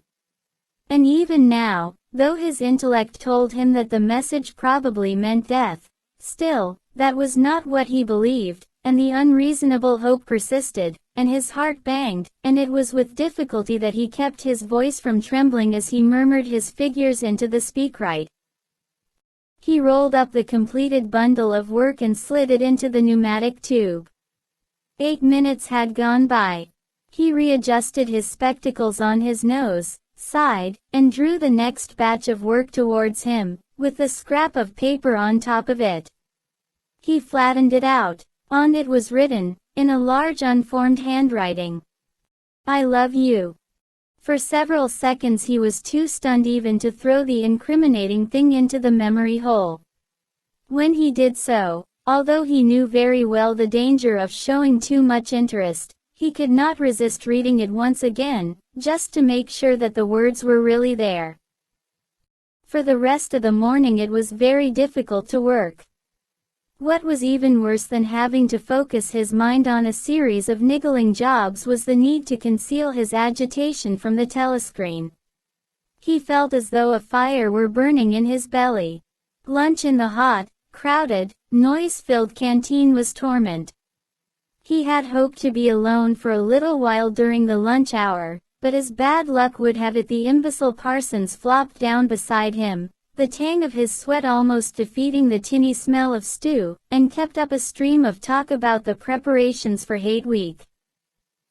And even now, though his intellect told him that the message probably meant death, still, that was not what he believed, and the unreasonable hope persisted, and his heart banged, and it was with difficulty that he kept his voice from trembling as he murmured his figures into the speakwrite. He rolled up the completed bundle of work and slid it into the pneumatic tube. 8 minutes had gone by. He readjusted his spectacles on his nose, sighed, and drew the next batch of work towards him, with the scrap of paper on top of it. He flattened it out. On it was written, in a large unformed handwriting, "I love you." For several seconds he was too stunned even to throw the incriminating thing into the memory hole. When he did so, although he knew very well the danger of showing too much interest, he could not resist reading it once again, just to make sure that the words were really there. For the rest of the morning it was very difficult to work. What was even worse than having to focus his mind on a series of niggling jobs was the need to conceal his agitation from the telescreen. He felt as though a fire were burning in his belly. Lunch in the hot, crowded, noise-filled canteen was torment. He had hoped to be alone for a little while during the lunch hour, but as bad luck would have it the imbecile Parsons flopped down beside him, the tang of his sweat almost defeating the tinny smell of stew, and kept up a stream of talk about the preparations for Hate Week.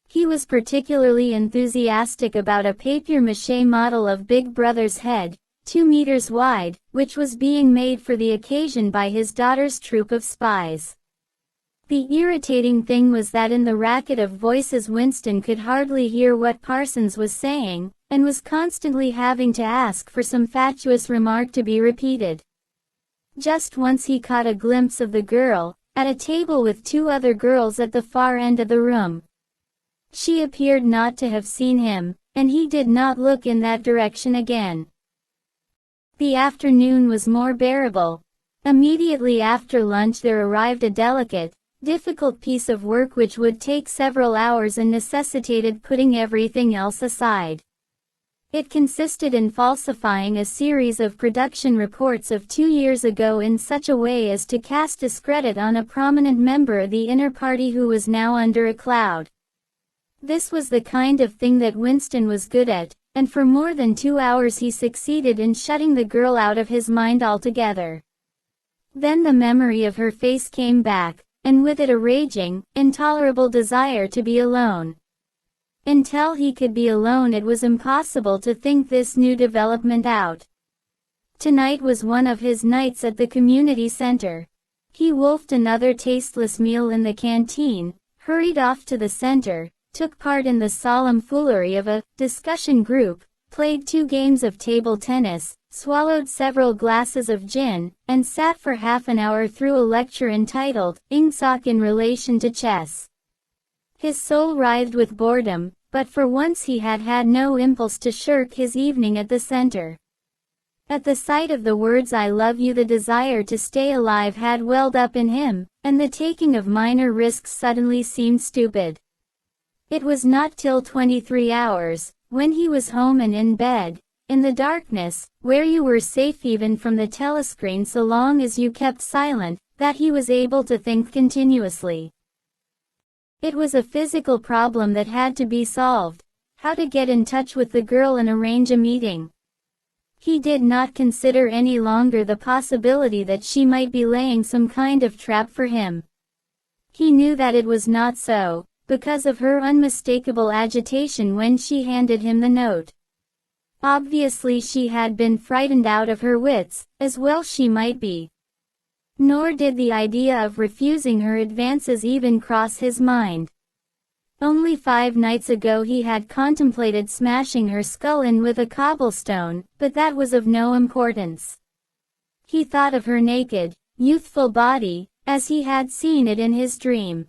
He was particularly enthusiastic about a papier-mâché model of Big Brother's head, 2 meters wide, which was being made for the occasion by his daughter's troop of spies. The irritating thing was that in the racket of voices Winston could hardly hear what Parsons was saying, and was constantly having to ask for some fatuous remark to be repeated. Just once he caught a glimpse of the girl, at a table with 2 other girls at the far end of the room. She appeared not to have seen him, and he did not look in that direction again. The afternoon was more bearable. Immediately after lunch there arrived a delicate, difficult piece of work which would take several hours and necessitated putting everything else aside. It consisted in falsifying a series of production reports of 2 years ago in such a way as to cast discredit on a prominent member of the inner party who was now under a cloud. This was the kind of thing that Winston was good at, and for more than 2 hours he succeeded in shutting the girl out of his mind altogether. Then the memory of her face came back, and with it a raging, intolerable desire to be alone. Until he could be alone it was impossible to think this new development out. Tonight was one of his nights at the community center. He wolfed another tasteless meal in the canteen, hurried off to the center, took part in the solemn foolery of a discussion group, played 2 games of table tennis, swallowed several glasses of gin, and sat for half an hour through a lecture entitled, Ingsoc in Relation to Chess. His soul writhed with boredom, but for once he had had no impulse to shirk his evening at the center. At the sight of the words "I love you" the desire to stay alive had welled up in him, and the taking of minor risks suddenly seemed stupid. It was not till 23 hours, when he was home and in bed, in the darkness, where you were safe even from the telescreen so long as you kept silent, that he was able to think continuously. It was a physical problem that had to be solved: how to get in touch with the girl and arrange a meeting. He did not consider any longer the possibility that she might be laying some kind of trap for him. He knew that it was not so, because of her unmistakable agitation when she handed him the note. Obviously she had been frightened out of her wits, as well she might be. Nor did the idea of refusing her advances even cross his mind. Only 5 nights ago he had contemplated smashing her skull in with a cobblestone, but that was of no importance. He thought of her naked, youthful body, as he had seen it in his dream.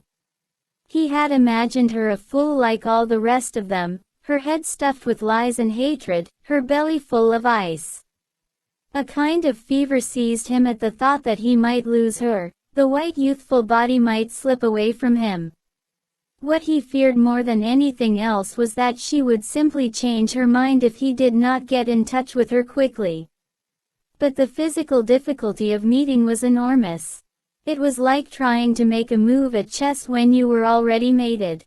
He had imagined her a fool like all the rest of them, her head stuffed with lies and hatred, her belly full of ice. A kind of fever seized him at the thought that he might lose her, the white youthful body might slip away from him. What he feared more than anything else was that she would simply change her mind if he did not get in touch with her quickly. But the physical difficulty of meeting was enormous. It was like trying to make a move at chess when you were already mated.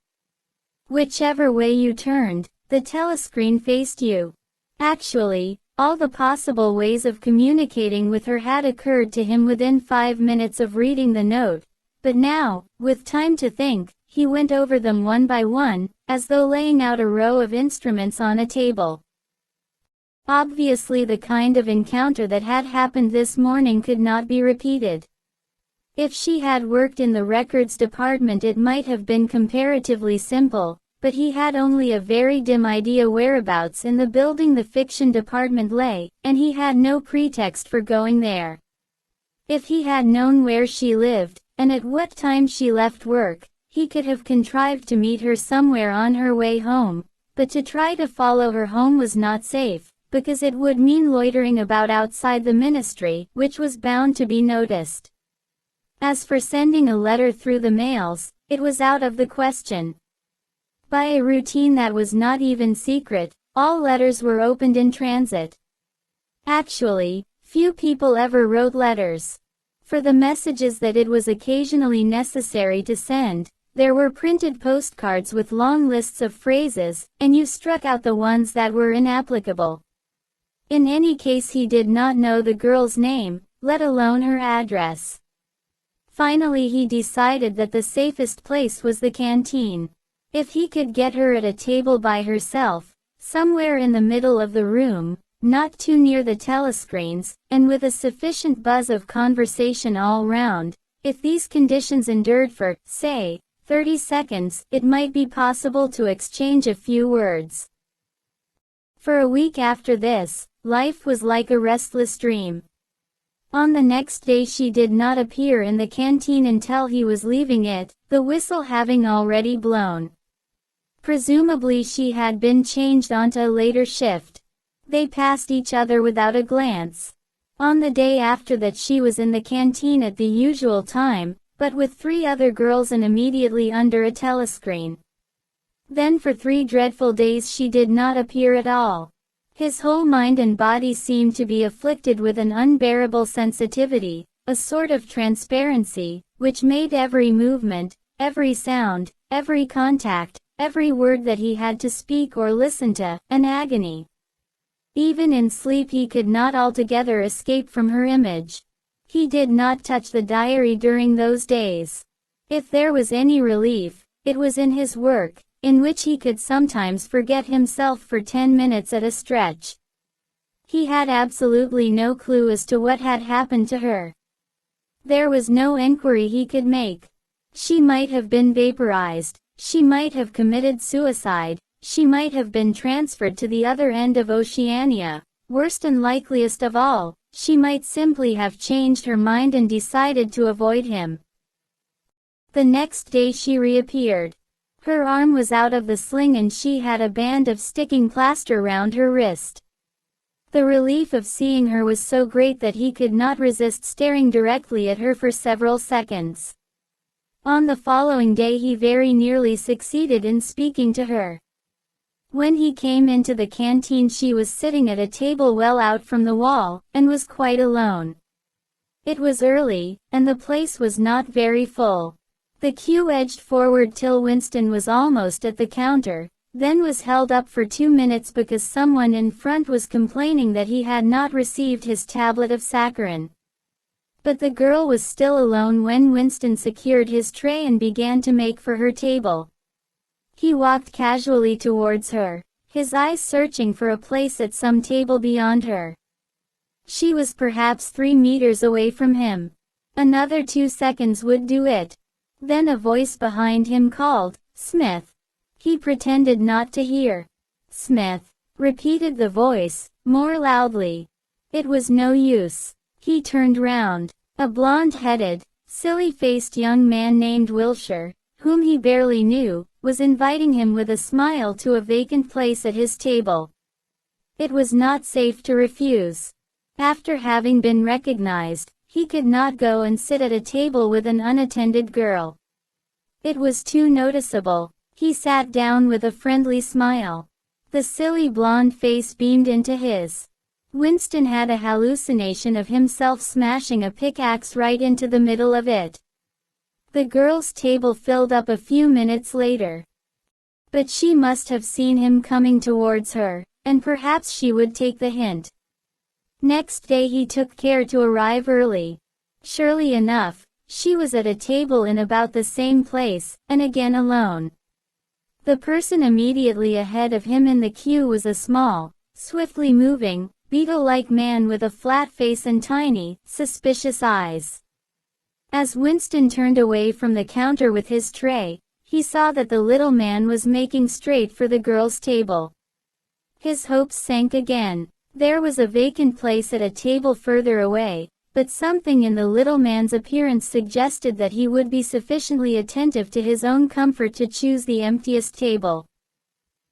Whichever way you turned, the telescreen faced you. Actually, all the possible ways of communicating with her had occurred to him within 5 minutes of reading the note, but now, with time to think, he went over them one by one, as though laying out a row of instruments on a table. Obviously the kind of encounter that had happened this morning could not be repeated. If she had worked in the records department it might have been comparatively simple, but he had only a very dim idea whereabouts in the building the fiction department lay, and he had no pretext for going there. If he had known where she lived, and at what time she left work, he could have contrived to meet her somewhere on her way home, but to try to follow her home was not safe, because it would mean loitering about outside the ministry, which was bound to be noticed. As for sending a letter through the mails, it was out of the question. By a routine that was not even secret, all letters were opened in transit. Actually, few people ever wrote letters. For the messages that it was occasionally necessary to send, there were printed postcards with long lists of phrases, and you struck out the ones that were inapplicable. In any case he did not know the girl's name, let alone her address. Finally he decided that the safest place was the canteen. If he could get her at a table by herself, somewhere in the middle of the room, not too near the telescreens, and with a sufficient buzz of conversation all round, if these conditions endured for, say, 30 seconds, it might be possible to exchange a few words. For a week after this, life was like a restless dream. On the next day she did not appear in the canteen until he was leaving it, the whistle having already blown. Presumably she had been changed onto a later shift. They passed each other without a glance. On the day after that she was in the canteen at the usual time, but with 3 other girls and immediately under a telescreen. Then for 3 dreadful days she did not appear at all. His whole mind and body seemed to be afflicted with an unbearable sensitivity, a sort of transparency, which made every movement, every sound, every contact, every word that he had to speak or listen to, an agony. Even in sleep he could not altogether escape from her image. He did not touch the diary during those days. If there was any relief, it was in his work, in which he could sometimes forget himself for 10 minutes at a stretch. He had absolutely no clue as to what had happened to her. There was no enquiry he could make. She might have been vaporized, she might have committed suicide, she might have been transferred to the other end of Oceania, worst and likeliest of all, she might simply have changed her mind and decided to avoid him. The next day she reappeared. Her arm was out of the sling and she had a band of sticking plaster round her wrist. The relief of seeing her was so great that he could not resist staring directly at her for several seconds. On the following day he very nearly succeeded in speaking to her. When he came into the canteen she was sitting at a table well out from the wall, and was quite alone. It was early, and the place was not very full. The queue edged forward till Winston was almost at the counter, then was held up for 2 minutes because someone in front was complaining that he had not received his tablet of saccharin. But the girl was still alone when Winston secured his tray and began to make for her table. He walked casually towards her. his eyes searching for a place at some table beyond her. She was perhaps 3 meters away from him. Another 2 seconds would do it. Then a voice behind him called, "Smith." He pretended not to hear. "Smith," repeated the voice, more loudly. It was no use. He turned round. A blonde-headed, silly-faced young man named Wilshire, whom he barely knew, was inviting him with a smile to a vacant place at his table. It was not safe to refuse. After having been recognized, he could not go and sit at a table with an unattended girl. It was too noticeable. He sat down with a friendly smile. The silly blonde face beamed into his. Winston had a hallucination of himself smashing a pickaxe right into the middle of it. The girl's table filled up a few minutes later. But she must have seen him coming towards her, and perhaps she would take the hint. Next day he took care to arrive early. Surely enough, she was at a table in about the same place, and again alone. The person immediately ahead of him in the queue was a small, swiftly moving, beetle-like man with a flat face and tiny, suspicious eyes. As Winston turned away from the counter with his tray, he saw that the little man was making straight for the girl's table. His hopes sank again. There was a vacant place at a table further away, but something in the little man's appearance suggested that he would be sufficiently attentive to his own comfort to choose the emptiest table.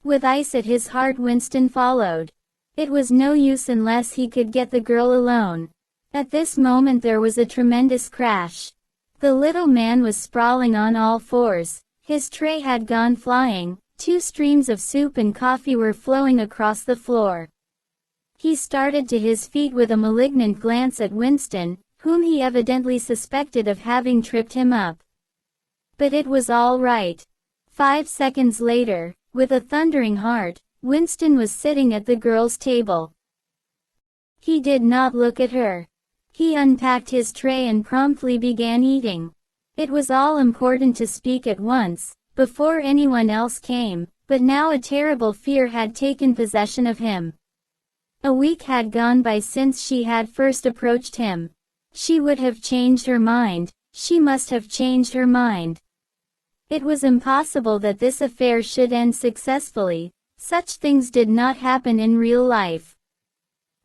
With ice at his heart, Winston followed. It was no use unless he could get the girl alone. At this moment there was a tremendous crash. The little man was sprawling on all fours. His tray had gone flying. 2 streams of soup and coffee were flowing across the floor. He started to his feet with a malignant glance at Winston, whom he evidently suspected of having tripped him up. But it was all right. 5 seconds later, with a thundering heart, Winston was sitting at the girl's table. He did not look at her. He unpacked his tray and promptly began eating. It was all important to speak at once, before anyone else came, but now a terrible fear had taken possession of him. A week had gone by since she had first approached him. She would have changed her mind. She must have changed her mind. It was impossible that this affair should end successfully. Such things did not happen in real life.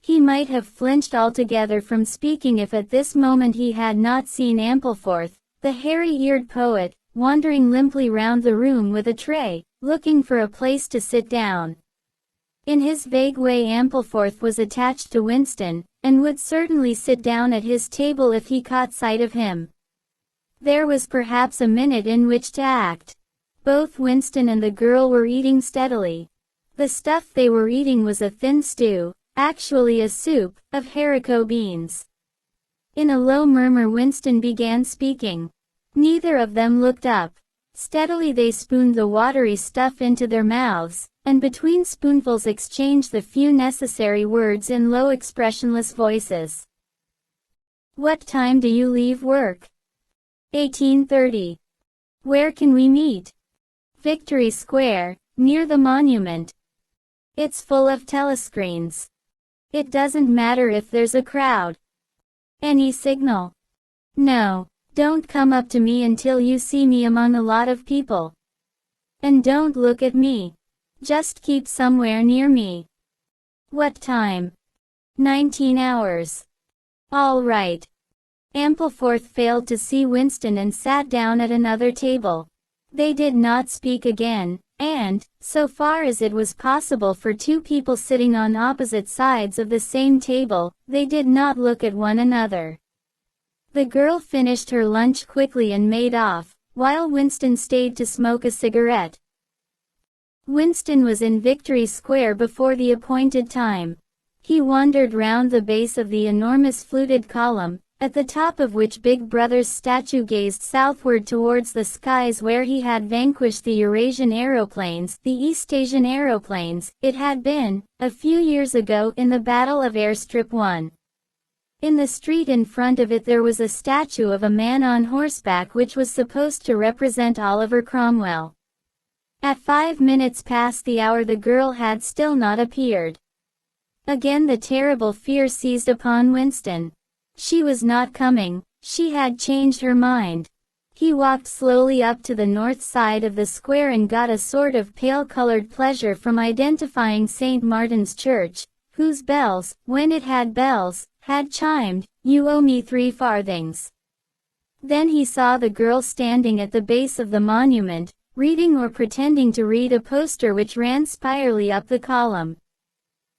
He might have flinched altogether from speaking if at this moment he had not seen Ampleforth, the hairy-eared poet, wandering limply round the room with a tray, looking for a place to sit down. In his vague way Ampleforth was attached to Winston, and would certainly sit down at his table if he caught sight of him. There was perhaps a minute in which to act. Both Winston and the girl were eating steadily. The stuff they were eating was a thin stew, actually a soup, of haricot beans. In a low murmur Winston began speaking. Neither of them looked up. Steadily they spooned the watery stuff into their mouths, and between spoonfuls exchanged the few necessary words in low expressionless voices. "What time do you leave work?" 18:30. "Where can we meet?" "Victory Square, near the monument." "It's full of telescreens." "It doesn't matter if there's a crowd." "Any signal?" "No. Don't come up to me until you see me among a lot of people. And don't look at me. Just keep somewhere near me." "What time?" 19 hours. "All right." Ampleforth failed to see Winston and sat down at another table. They did not speak again, and, so far as it was possible for 2 people sitting on opposite sides of the same table, they did not look at one another. The girl finished her lunch quickly and made off, while Winston stayed to smoke a cigarette. Winston was in Victory Square before the appointed time. He wandered round the base of the enormous fluted column, at the top of which Big Brother's statue gazed southward towards the skies where he had vanquished the Eurasian aeroplanes, the Eastasian aeroplanes, it had been, a few years ago in the Battle of Airstrip 1. In the street in front of it there was a statue of a man on horseback which was supposed to represent Oliver Cromwell. At 5 minutes past the hour the girl had still not appeared. Again the terrible fear seized upon Winston. She was not coming, she had changed her mind. He walked slowly up to the north side of the square and got a sort of pale-colored pleasure from identifying St. Martin's Church, whose bells, when it had bells, had chimed, "You owe me 3 farthings." Then he saw the girl standing at the base of the monument, reading or pretending to read a poster which ran spirally up the column.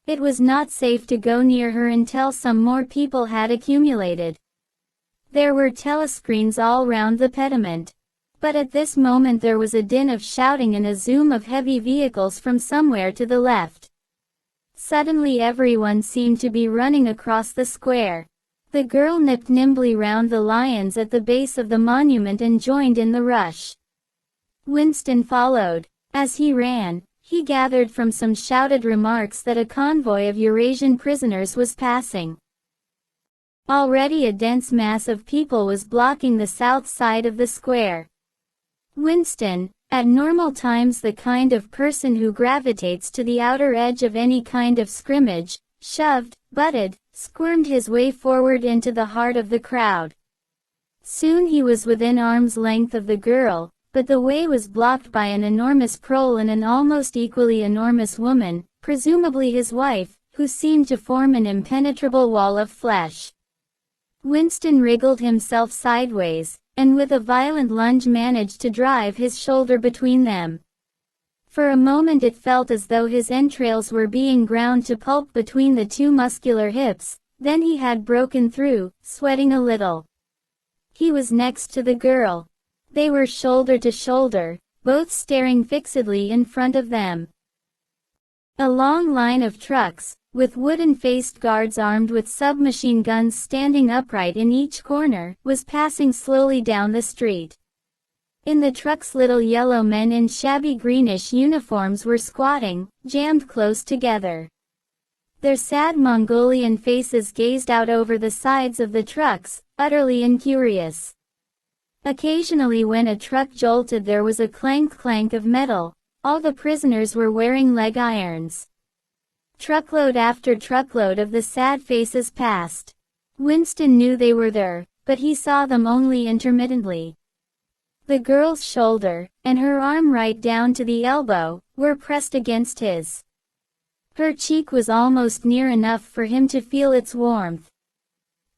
It was not safe to go near her until some more people had accumulated. There were telescreens all round the pediment. But at this moment there was a din of shouting and a zoom of heavy vehicles from somewhere to the left. Suddenly everyone seemed to be running across the square. The girl nipped nimbly round the lions at the base of the monument and joined in the rush. Winston followed. As he ran, he gathered from some shouted remarks that a convoy of Eurasian prisoners was passing. Already a dense mass of people was blocking the south side of the square. Winston, at normal times the kind of person who gravitates to the outer edge of any kind of scrimmage, shoved, butted, squirmed his way forward into the heart of the crowd. Soon he was within arm's length of the girl, but the way was blocked by an enormous prole and an almost equally enormous woman, presumably his wife, who seemed to form an impenetrable wall of flesh. Winston wriggled himself sideways, and with a violent lunge managed to drive his shoulder between them. For a moment it felt as though his entrails were being ground to pulp between the 2 muscular hips, then he had broken through, sweating a little. He was next to the girl. They were shoulder to shoulder, both staring fixedly in front of them. A long line of trucks, with wooden-faced guards armed with submachine guns standing upright in each corner, was passing slowly down the street. In the trucks little yellow men in shabby greenish uniforms were squatting, jammed close together. Their sad Mongolian faces gazed out over the sides of the trucks, utterly incurious. Occasionally when a truck jolted there was a clank-clank of metal. All the prisoners were wearing leg irons. Truckload after truckload of the sad faces passed. Winston knew they were there, but he saw them only intermittently. The girl's shoulder, and her arm right down to the elbow, were pressed against his. Her cheek was almost near enough for him to feel its warmth.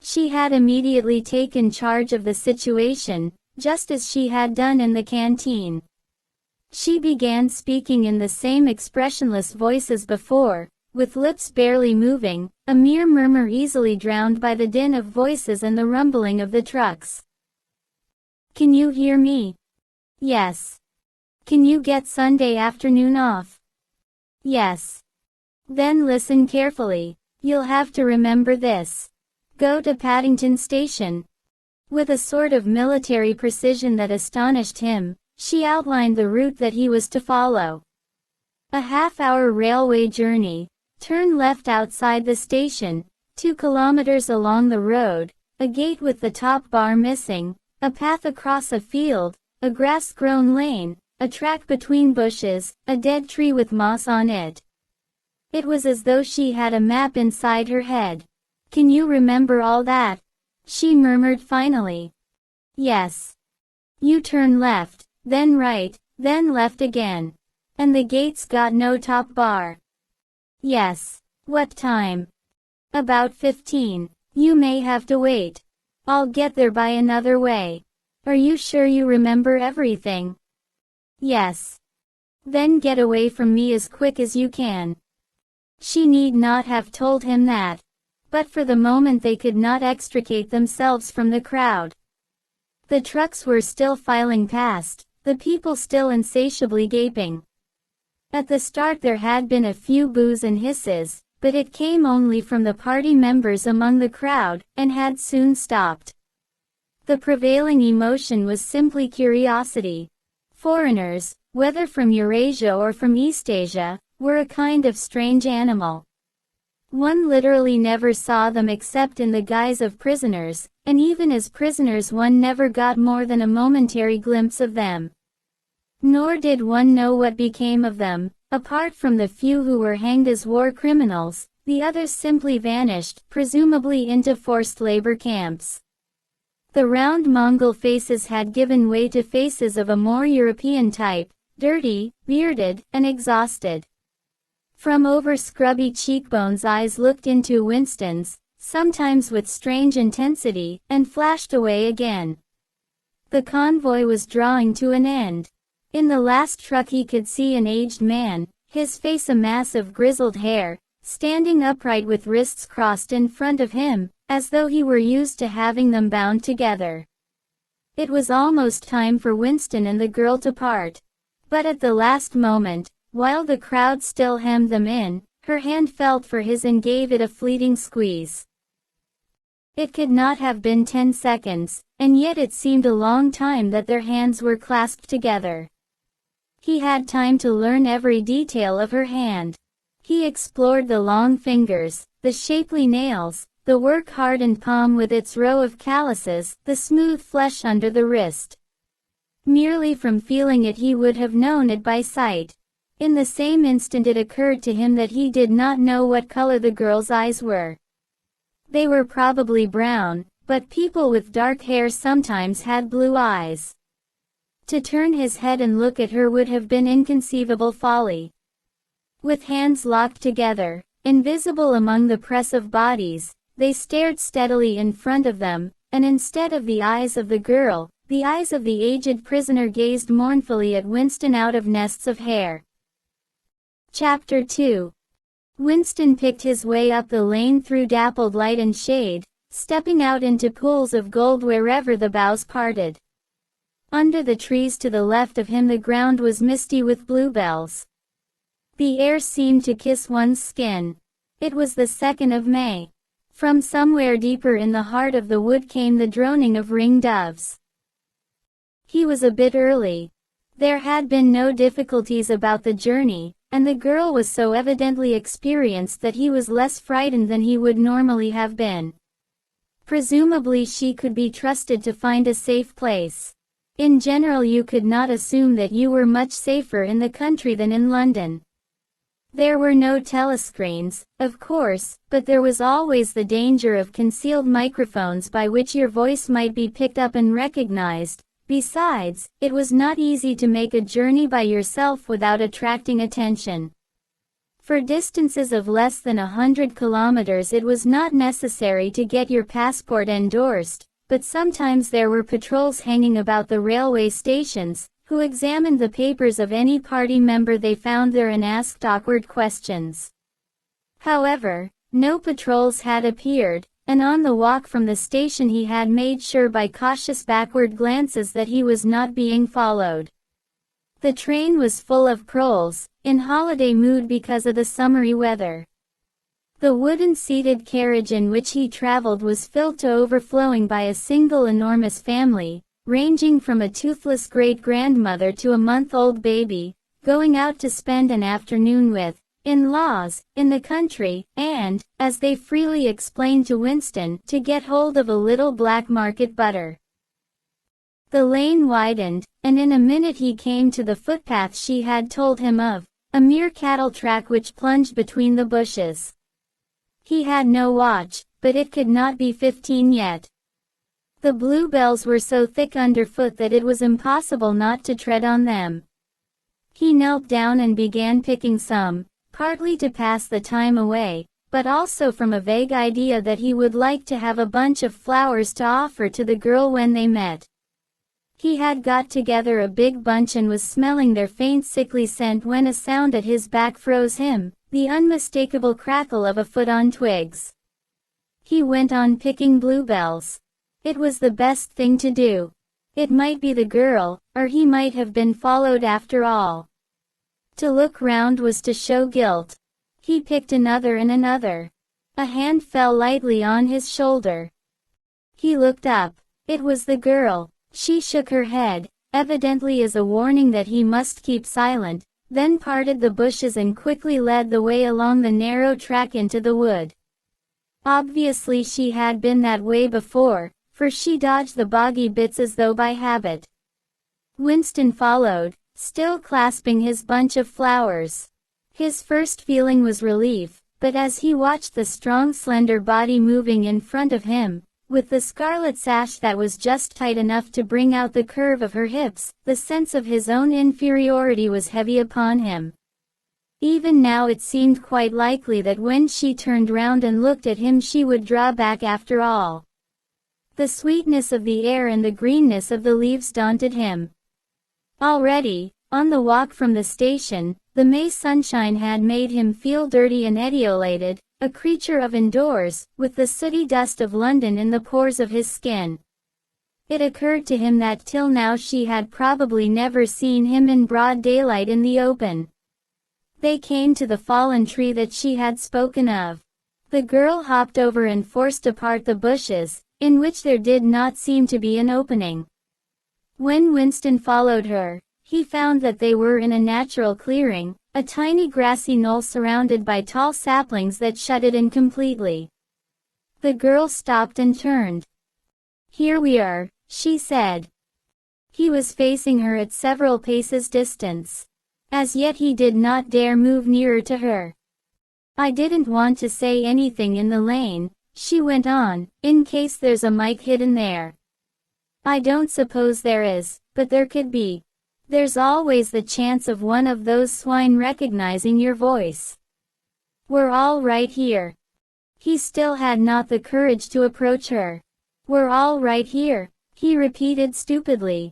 She had immediately taken charge of the situation, just as she had done in the canteen. She began speaking in the same expressionless voice as before, with lips barely moving, a mere murmur easily drowned by the din of voices and the rumbling of the trucks. "Can you hear me?" "Yes." "Can you get Sunday afternoon off?" "Yes." "Then listen carefully. You'll have to remember this. Go to Paddington Station." With a sort of military precision that astonished him, she outlined the route that he was to follow. A half-hour railway journey. Turn left outside the station, 2 kilometers along the road, a gate with the top bar missing, a path across a field, a grass-grown lane, a track between bushes, a dead tree with moss on it. It was as though she had a map inside her head. "Can you remember all that?" she murmured finally. "Yes." "You turn left, then right, then left again. And the gate's got no top bar." "Yes." "What time?" "About 15. You may have to wait. I'll get there by another way." "Are you sure you remember everything?" "Yes." "Then get away from me as quick as you can." She need not have told him that. But for the moment they could not extricate themselves from the crowd. The trucks were still filing past, the people still insatiably gaping. At the start there had been a few boos and hisses, but it came only from the party members among the crowd, and had soon stopped. The prevailing emotion was simply curiosity. Foreigners, whether from Eurasia or from Eastasia, were a kind of strange animal. One literally never saw them except in the guise of prisoners, and even as prisoners one never got more than a momentary glimpse of them. Nor did one know what became of them. Apart from the few who were hanged as war criminals, the others simply vanished, presumably into forced labor camps. The round Mongol faces had given way to faces of a more European type, dirty, bearded, and exhausted. From over scrubby cheekbones eyes looked into Winston's, sometimes with strange intensity, and flashed away again. The convoy was drawing to an end. In the last truck he could see an aged man, his face a mass of grizzled hair, standing upright with wrists crossed in front of him, as though he were used to having them bound together. It was almost time for Winston and the girl to part. But at the last moment, while the crowd still hemmed them in, her hand felt for his and gave it a fleeting squeeze. It could not have been 10 seconds, and yet it seemed a long time that their hands were clasped together. He had time to learn every detail of her hand. He explored the long fingers, the shapely nails, the work-hardened palm with its row of calluses, the smooth flesh under the wrist. Merely from feeling it he would have known it by sight. In the same instant it occurred to him that he did not know what color the girl's eyes were. They were probably brown, but people with dark hair sometimes had blue eyes. To turn his head and look at her would have been inconceivable folly. With hands locked together, invisible among the press of bodies, they stared steadily in front of them, and instead of the eyes of the girl, the eyes of the aged prisoner gazed mournfully at Winston out of nests of hair. Chapter 2. Winston picked his way up the lane through dappled light and shade, stepping out into pools of gold wherever the boughs parted. Under the trees to the left of him the ground was misty with bluebells. The air seemed to kiss one's skin. It was the 2nd of May. From somewhere deeper in the heart of the wood came the droning of ring doves. He was a bit early. There had been no difficulties about the journey, and the girl was so evidently experienced that he was less frightened than he would normally have been. Presumably she could be trusted to find a safe place. In general you could not assume that you were much safer in the country than in London. There were no telescreens, of course, but there was always the danger of concealed microphones by which your voice might be picked up and recognized. Besides, it was not easy to make a journey by yourself without attracting attention. For distances of less than 100 kilometers it was not necessary to get your passport endorsed, but sometimes there were patrols hanging about the railway stations, who examined the papers of any party member they found there and asked awkward questions. However, no patrols had appeared, and on the walk from the station he had made sure by cautious backward glances that he was not being followed. The train was full of proles, in holiday mood because of the summery weather. The wooden-seated carriage in which he traveled was filled to overflowing by a single enormous family, ranging from a toothless great-grandmother to a month-old baby, going out to spend an afternoon with in-laws in the country, and, as they freely explained to Winston, to get hold of a little black market butter. The lane widened, and in a minute he came to the footpath she had told him of, a mere cattle track which plunged between the bushes. He had no watch, but it could not be 15 yet. The bluebells were so thick underfoot that it was impossible not to tread on them. He knelt down and began picking some, partly to pass the time away, but also from a vague idea that he would like to have a bunch of flowers to offer to the girl when they met. He had got together a big bunch and was smelling their faint sickly scent when a sound at his back froze him, the unmistakable crackle of a foot on twigs. He went on picking bluebells. It was the best thing to do. It might be the girl, or he might have been followed after all. To look round was to show guilt. He picked another and another. A hand fell lightly on his shoulder. He looked up. It was the girl. She shook her head, evidently as a warning that he must keep silent, then parted the bushes and quickly led the way along the narrow track into the wood. Obviously she had been that way before, for she dodged the boggy bits as though by habit. Winston followed, still clasping his bunch of flowers. His first feeling was relief, but as he watched the strong slender body moving in front of him, with the scarlet sash that was just tight enough to bring out the curve of her hips, the sense of his own inferiority was heavy upon him. Even now it seemed quite likely that when she turned round and looked at him she would draw back after all. The sweetness of the air and the greenness of the leaves daunted him. Already, on the walk from the station, the May sunshine had made him feel dirty and etiolated, a creature of indoors, with the sooty dust of London in the pores of his skin. It occurred to him that till now she had probably never seen him in broad daylight in the open. They came to the fallen tree that she had spoken of. The girl hopped over and forced apart the bushes, in which there did not seem to be an opening. When Winston followed her, he found that they were in a natural clearing, a tiny grassy knoll surrounded by tall saplings that shut it in completely. The girl stopped and turned. "Here we are," she said. He was facing her at several paces distance. As yet he did not dare move nearer to her. "I didn't want to say anything in the lane," she went on, "in case there's a mic hidden there. I don't suppose there is, but there could be. There's always the chance of one of those swine recognizing your voice. We're all right here." He still had not the courage to approach her. "We're all right here," he repeated stupidly.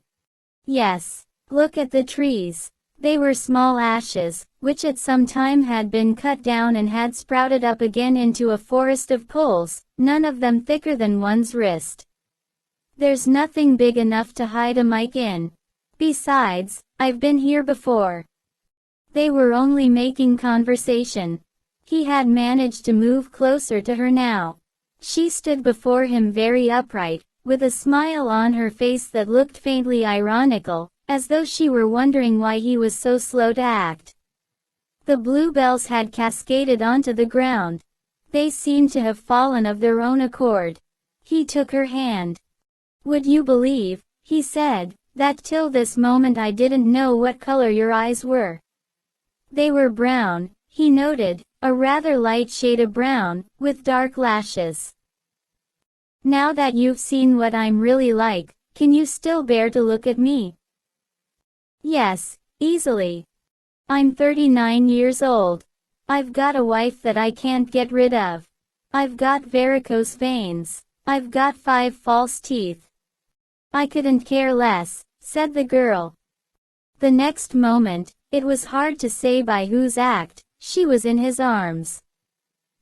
"Yes. Look at the trees. They were small ashes, which at some time had been cut down and had sprouted up again into a forest of poles, none of them thicker than one's wrist. There's nothing big enough to hide a mic in. Besides, I've been here before." They were only making conversation. He had managed to move closer to her now. She stood before him very upright, with a smile on her face that looked faintly ironical, as though she were wondering why he was so slow to act. The bluebells had cascaded onto the ground. They seemed to have fallen of their own accord. He took her hand. "Would you believe," he said, "that till this moment I didn't know what color your eyes were?" "They were brown," he noted, "a rather light shade of brown, with dark lashes. Now that you've seen what I'm really like, can you still bear to look at me?" "Yes, easily. I'm 39 years old. I've got a wife that I can't get rid of. I've got varicose veins. I've got 5 false teeth. I couldn't care less," said the girl. The next moment, it was hard to say by whose act, she was in his arms.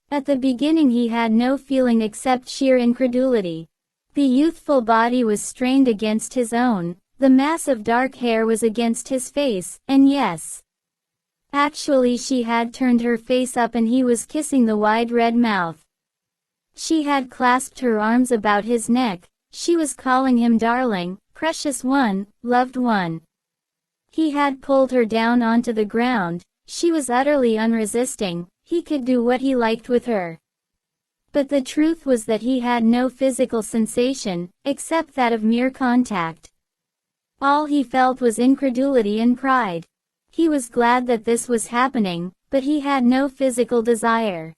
At the beginning he had no feeling except sheer incredulity. The youthful body was strained against his own, the mass of dark hair was against his face, and yes, actually she had turned her face up and he was kissing the wide red mouth. She had clasped her arms about his neck, she was calling him darling, precious one, loved one. He had pulled her down onto the ground, she was utterly unresisting, he could do what he liked with her. But the truth was that he had no physical sensation, except that of mere contact. All he felt was incredulity and pride. He was glad that this was happening, but he had no physical desire.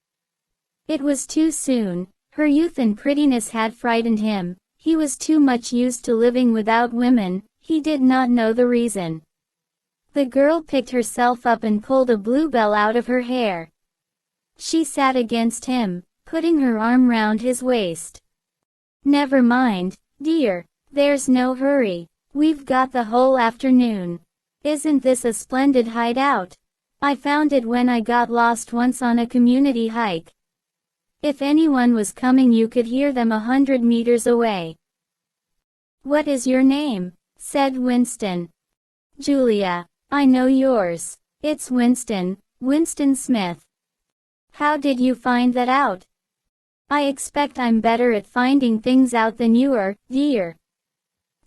It was too soon. Her youth and prettiness had frightened him. He was too much used to living without women, he did not know the reason. The girl picked herself up and pulled a bluebell out of her hair. She sat against him, putting her arm round his waist. "Never mind, dear, there's no hurry. We've got the whole afternoon. Isn't this a splendid hideout? I found it when I got lost once on a community hike. If anyone was coming you could hear them 100 meters away." "What is your name?" said Winston. "Julia. I know yours. It's Winston, Winston Smith." "How did you find that out?" "I expect I'm better at finding things out than you are, dear.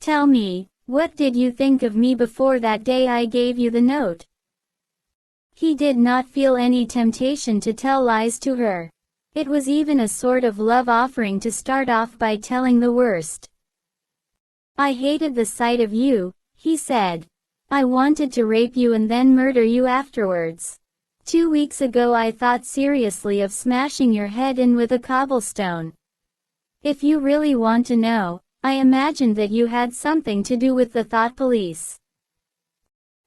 Tell me, what did you think of me before that day I gave you the note?" He did not feel any temptation to tell lies to her. It was even a sort of love offering to start off by telling the worst. "I hated the sight of you," he said. I wanted to rape you and then murder you afterwards. 2 weeks ago I thought seriously of smashing your head in with a cobblestone. If you really want to know, I imagined that you had something to do with the thought police."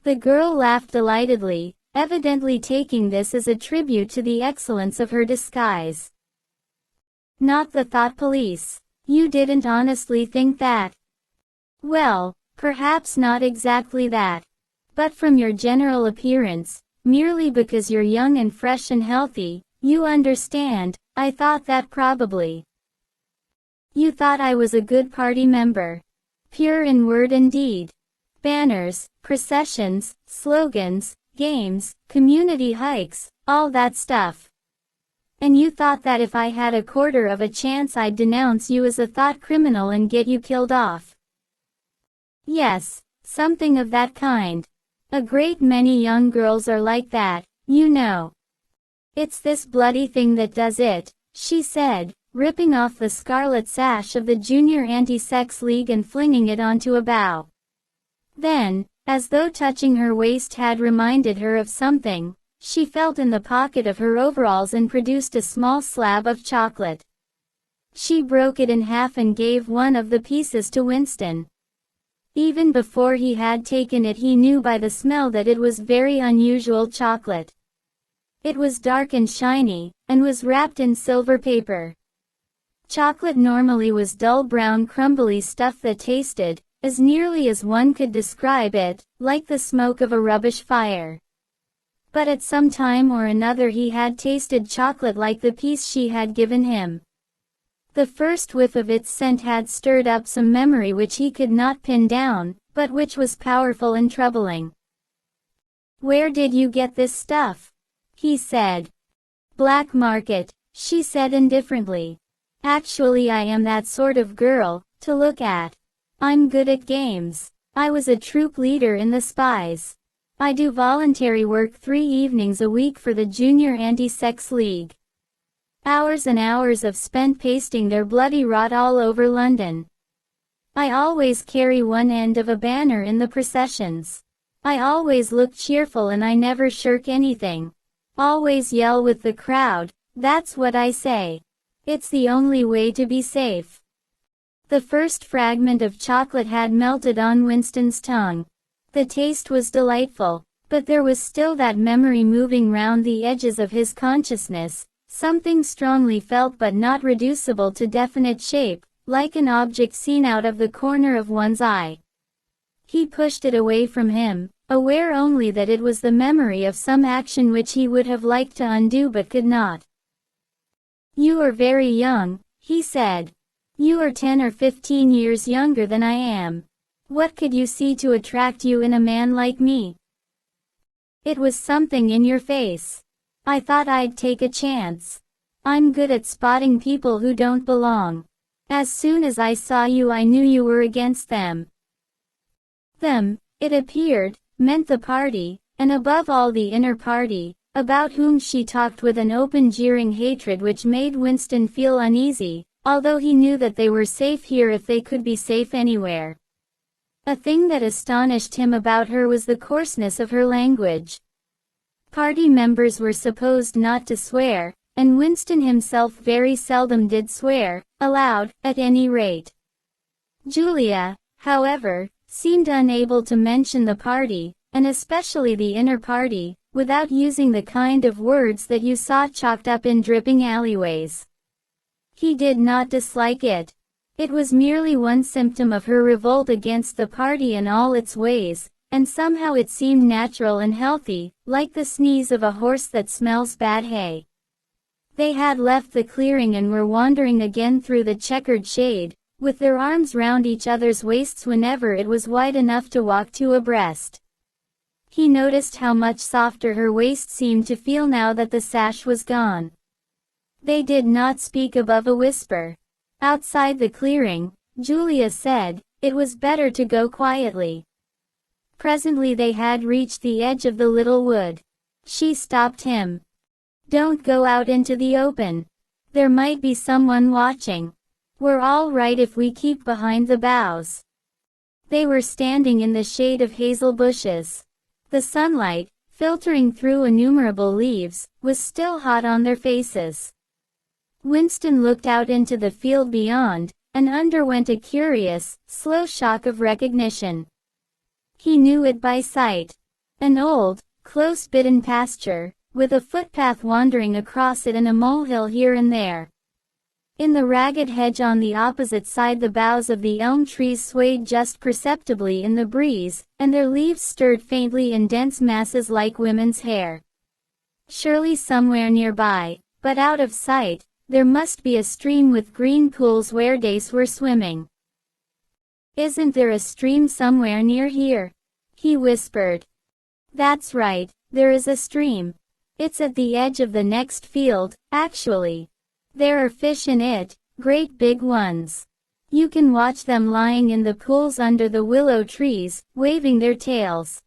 The girl laughed delightedly, evidently taking this as a tribute to the excellence of her disguise. "Not the thought police. You didn't honestly think that?" "Well, perhaps not exactly that. But from your general appearance, merely because you're young and fresh and healthy, you understand, I thought that probably. You thought I was a good party member. Pure in word and deed. Banners, processions, slogans, games, community hikes, all that stuff. And you thought that if I had a quarter of a chance I'd denounce you as a thought criminal and get you killed off." "Yes, something of that kind. A great many young girls are like that, you know. It's this bloody thing that does it," she said, ripping off the scarlet sash of the Junior Anti-Sex League and flinging it onto a bough. Then, as though touching her waist had reminded her of something, she felt in the pocket of her overalls and produced a small slab of chocolate. She broke it in half and gave one of the pieces to Winston. Even before he had taken it he knew by the smell that it was very unusual chocolate. It was dark and shiny, and was wrapped in silver paper. Chocolate normally was dull brown crumbly stuff that tasted, as nearly as one could describe it, like the smoke of a rubbish fire. But at some time or another he had tasted chocolate like the piece she had given him. The first whiff of its scent had stirred up some memory which he could not pin down, but which was powerful and troubling. "Where did you get this stuff?" he said. "Black market," she said indifferently. "Actually I am that sort of girl, to look at. I'm good at games. I was a troop leader in the Spies. I do voluntary work 3 evenings a week for the Junior Anti-Sex League. Hours and hours of spent pasting their bloody rot all over London. I always carry one end of a banner in the processions. I always look cheerful and I never shirk anything. Always yell with the crowd, that's what I say. It's the only way to be safe." The first fragment of chocolate had melted on Winston's tongue. The taste was delightful, but there was still that memory moving round the edges of his consciousness, something strongly felt but not reducible to definite shape, like an object seen out of the corner of one's eye. He pushed it away from him, aware only that it was the memory of some action which he would have liked to undo but could not. "You are very young," he said. "You are 10 or 15 years younger than I am. What could you see to attract you in a man like me?" "It was something in your face. I thought I'd take a chance. I'm good at spotting people who don't belong. As soon as I saw you I knew you were against them." Them, it appeared, meant the party, and above all the inner party, about whom she talked with an open jeering hatred which made Winston feel uneasy, although he knew that they were safe here if they could be safe anywhere. A thing that astonished him about her was the coarseness of her language. Party members were supposed not to swear, and Winston himself very seldom did swear, aloud, at any rate. Julia, however, seemed unable to mention the party, and especially the inner party, without using the kind of words that you saw chalked up in dripping alleyways. He did not dislike it. It was merely one symptom of her revolt against the party and all its ways, and somehow it seemed natural and healthy, like the sneeze of a horse that smells bad hay. They had left the clearing and were wandering again through the checkered shade, with their arms round each other's waists whenever it was wide enough to walk 2 abreast. He noticed how much softer her waist seemed to feel now that the sash was gone. They did not speak above a whisper. Outside the clearing, Julia said, it was better to go quietly. Presently they had reached the edge of the little wood. She stopped him. "Don't go out into the open. There might be someone watching. We're all right if we keep behind the boughs." They were standing in the shade of hazel bushes. The sunlight, filtering through innumerable leaves, was still hot on their faces. Winston looked out into the field beyond, and underwent a curious, slow shock of recognition. He knew it by sight. An old, close-bitten pasture, with a footpath wandering across it and a molehill here and there. In the ragged hedge on the opposite side the boughs of the elm trees swayed just perceptibly in the breeze, and their leaves stirred faintly in dense masses like women's hair. Surely somewhere nearby, but out of sight, there must be a stream with green pools where dace were swimming. "Isn't there a stream somewhere near here?" he whispered. "That's right, there is a stream. It's at the edge of the next field, actually. There are fish in it, great big ones. You can watch them lying in the pools under the willow trees, waving their tails."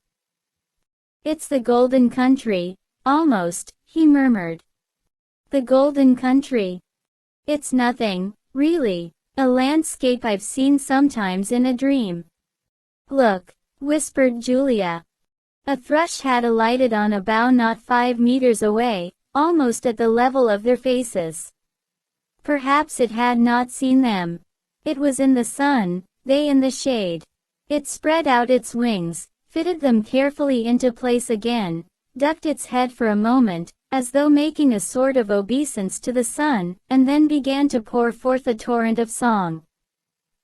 "It's the Golden Country, almost," he murmured. "The Golden Country? It's nothing, really, a landscape I've seen sometimes in a dream." "Look," whispered Julia. A thrush had alighted on a bough not 5 meters away, almost at the level of their faces. Perhaps it had not seen them. It was in the sun, they in the shade. It spread out its wings, fitted them carefully into place again, ducked its head for a moment, as though making a sort of obeisance to the sun, and then began to pour forth a torrent of song.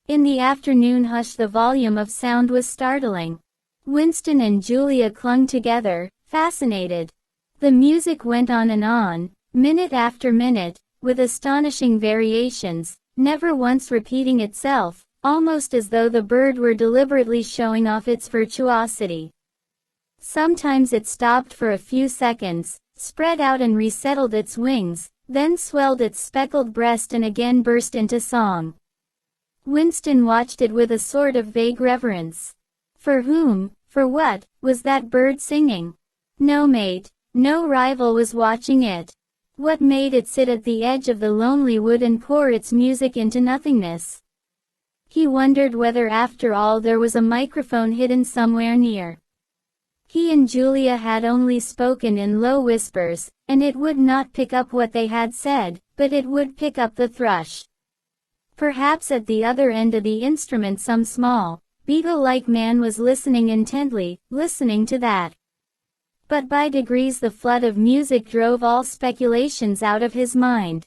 In the afternoon hush the volume of sound was startling. Winston and Julia clung together, fascinated. The music went on, minute after minute, with astonishing variations, never once repeating itself, almost as though the bird were deliberately showing off its virtuosity. Sometimes it stopped for a few seconds, spread out and resettled its wings, then swelled its speckled breast and again burst into song. Winston watched it with a sort of vague reverence. For whom, for what, was that bird singing? No mate, no rival was watching it. What made it sit at the edge of the lonely wood and pour its music into nothingness? He wondered whether after all there was a microphone hidden somewhere near. He and Julia had only spoken in low whispers, and it would not pick up what they had said, but it would pick up the thrush. Perhaps at the other end of the instrument some small, beetle-like man was listening intently, listening to that. But by degrees the flood of music drove all speculations out of his mind.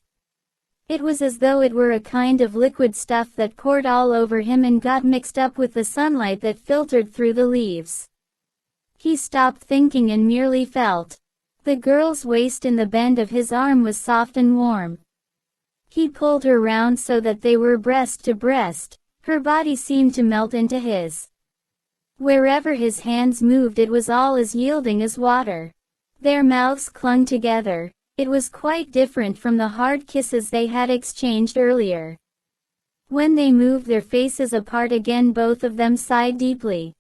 It was as though it were a kind of liquid stuff that poured all over him and got mixed up with the sunlight that filtered through the leaves. He stopped thinking and merely felt. The girl's waist in the bend of his arm was soft and warm. He pulled her round so that they were breast to breast. Her body seemed to melt into his. Wherever his hands moved it was all as yielding as water. Their mouths clung together. It was quite different from the hard kisses they had exchanged earlier. When they moved their faces apart again both of them sighed deeply.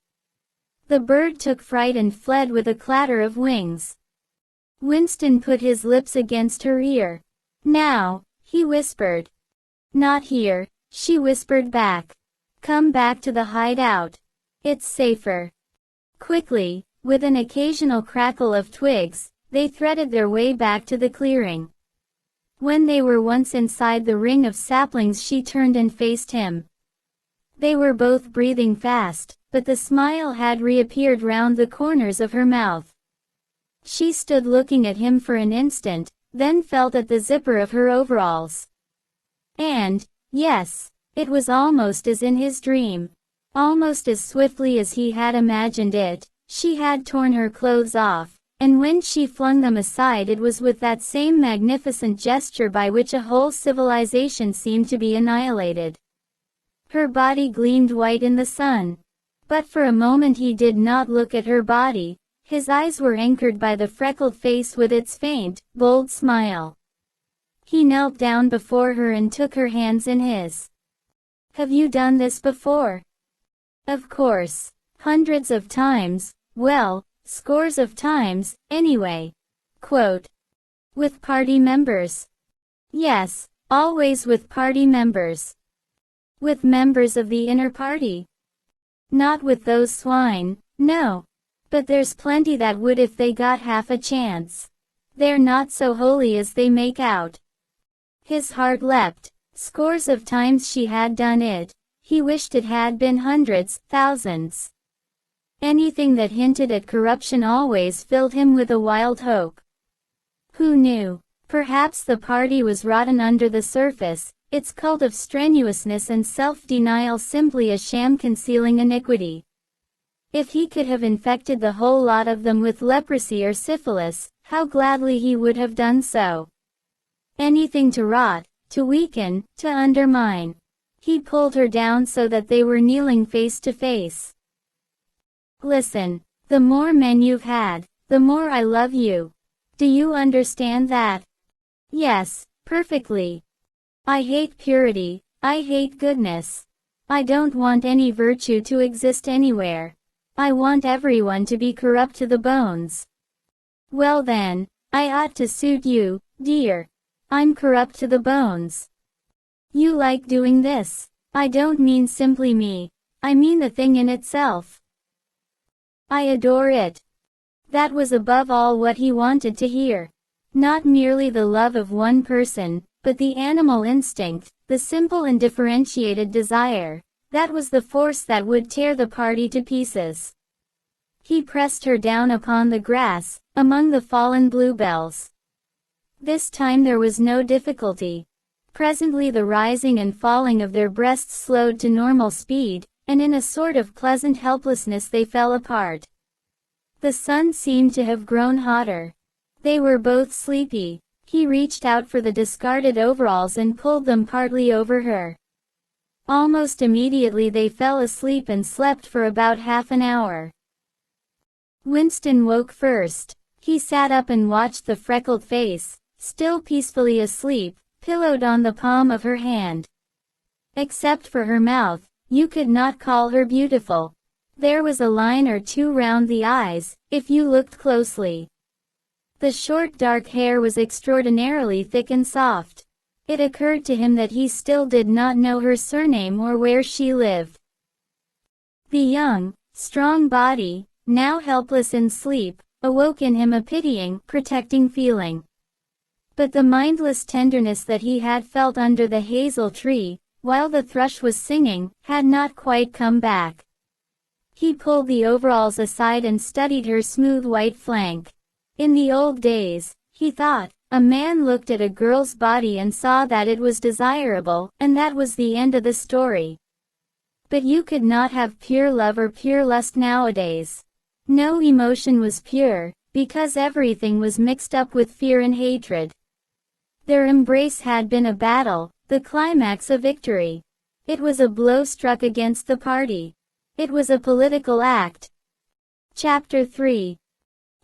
The bird took fright and fled with a clatter of wings. Winston put his lips against her ear. "Now," he whispered. "Not here," she whispered back. "Come back to the hideout. It's safer." Quickly, with an occasional crackle of twigs, they threaded their way back to the clearing. When they were once inside the ring of saplings she turned and faced him. They were both breathing fast, but the smile had reappeared round the corners of her mouth. She stood looking at him for an instant, then felt at the zipper of her overalls. And, yes, it was almost as in his dream. Almost as swiftly as he had imagined it, she had torn her clothes off, and when she flung them aside it was with that same magnificent gesture by which a whole civilization seemed to be annihilated. Her body gleamed white in the sun. But for a moment he did not look at her body. His eyes were anchored by the freckled face with its faint, bold smile. He knelt down before her and took her hands in his. "Have you done this before?" "Of course. Hundreds of times, well, scores of times, anyway." Quote. "With party members?" "Yes, always with party members." "With members of the inner party?" Not with those swine, no. But there's plenty that would if they got half a chance. They're not so holy as they make out. His heart leapt. Scores of times she had done it. He wished it had been hundreds, thousands. Anything that hinted at corruption always filled him with a wild hope. Who knew? Perhaps the party was rotten under the surface, its cult of strenuousness and self-denial simply a sham concealing iniquity. If he could have infected the whole lot of them with leprosy or syphilis, how gladly he would have done so. Anything to rot, to weaken, to undermine. He pulled her down so that they were kneeling face to face. Listen, the more men you've had, the more I love you. Do you understand that? Yes, perfectly. I hate purity, I hate goodness. I don't want any virtue to exist anywhere. I want everyone to be corrupt to the bones. Well then, I ought to suit you, dear. I'm corrupt to the bones. You like doing this. I don't mean simply me. I mean the thing in itself. I adore it. That was above all what he wanted to hear. Not merely the love of one person, but the animal instinct, the simple and differentiated desire. That was the force that would tear the party to pieces. He pressed her down upon the grass, among the fallen bluebells. This time there was no difficulty. Presently the rising and falling of their breasts slowed to normal speed, and in a sort of pleasant helplessness they fell apart. The sun seemed to have grown hotter. They were both sleepy. He reached out for the discarded overalls and pulled them partly over her. Almost immediately they fell asleep and slept for about half an hour. Winston woke first. He sat up and watched the freckled face, still peacefully asleep, pillowed on the palm of her hand. Except for her mouth, you could not call her beautiful. There was a line or two round the eyes, if you looked closely. The short dark hair was extraordinarily thick and soft. It occurred to him that he still did not know her surname or where she lived. The young, strong body, now helpless in sleep, awoke in him a pitying, protecting feeling. But the mindless tenderness that he had felt under the hazel tree, while the thrush was singing, had not quite come back. He pulled the overalls aside and studied her smooth white flank. In the old days, he thought, a man looked at a girl's body and saw that it was desirable, and that was the end of the story. But you could not have pure love or pure lust nowadays. No emotion was pure, because everything was mixed up with fear and hatred. Their embrace had been a battle, the climax a victory. It was a blow struck against the party. It was a political act. Chapter 3.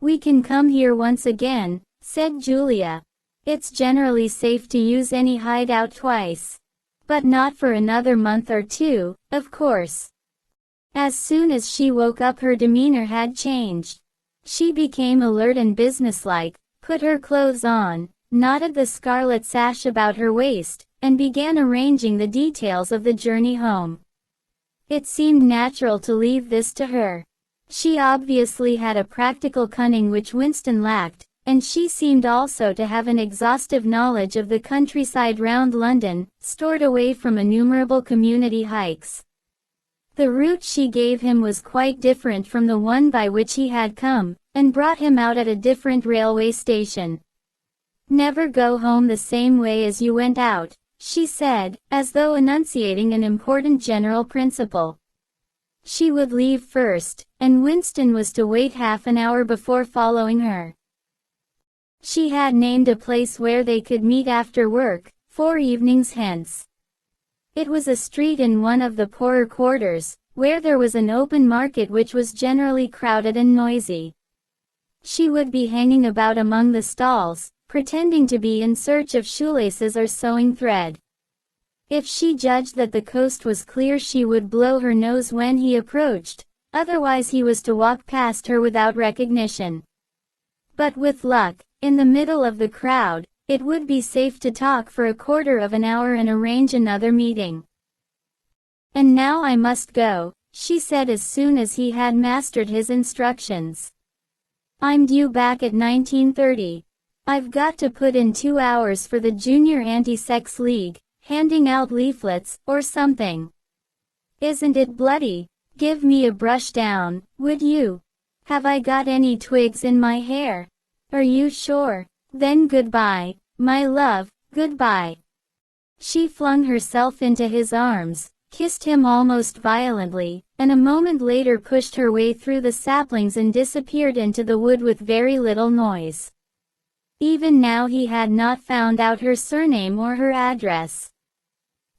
We can come here once again, said Julia. It's generally safe to use any hideout twice. But not for another month or two, of course. As soon as she woke up her demeanor had changed. She became alert and businesslike, put her clothes on, knotted the scarlet sash about her waist, and began arranging the details of the journey home. It seemed natural to leave this to her. She obviously had a practical cunning which Winston lacked, and she seemed also to have an exhaustive knowledge of the countryside round London, stored away from innumerable community hikes. The route she gave him was quite different from the one by which he had come, and brought him out at a different railway station. Never go home the same way as you went out, she said, as though enunciating an important general principle. She would leave first, and Winston was to wait half an hour before following her. She had named a place where they could meet after work, 4 evenings hence. It was a street in one of the poorer quarters, where there was an open market which was generally crowded and noisy. She would be hanging about among the stalls, pretending to be in search of shoelaces or sewing thread. If she judged that the coast was clear she would blow her nose when he approached, otherwise he was to walk past her without recognition. But with luck, in the middle of the crowd, it would be safe to talk for a quarter of an hour and arrange another meeting. And now I must go, she said as soon as he had mastered his instructions. I'm due back at 19:30. I've got to put in 2 hours for the Junior Anti-Sex League, handing out leaflets, or something. Isn't it bloody? Give me a brush down, would you? Have I got any twigs in my hair? Are you sure? Then goodbye, my love, goodbye. She flung herself into his arms, kissed him almost violently, and a moment later pushed her way through the saplings and disappeared into the wood with very little noise. Even now he had not found out her surname or her address.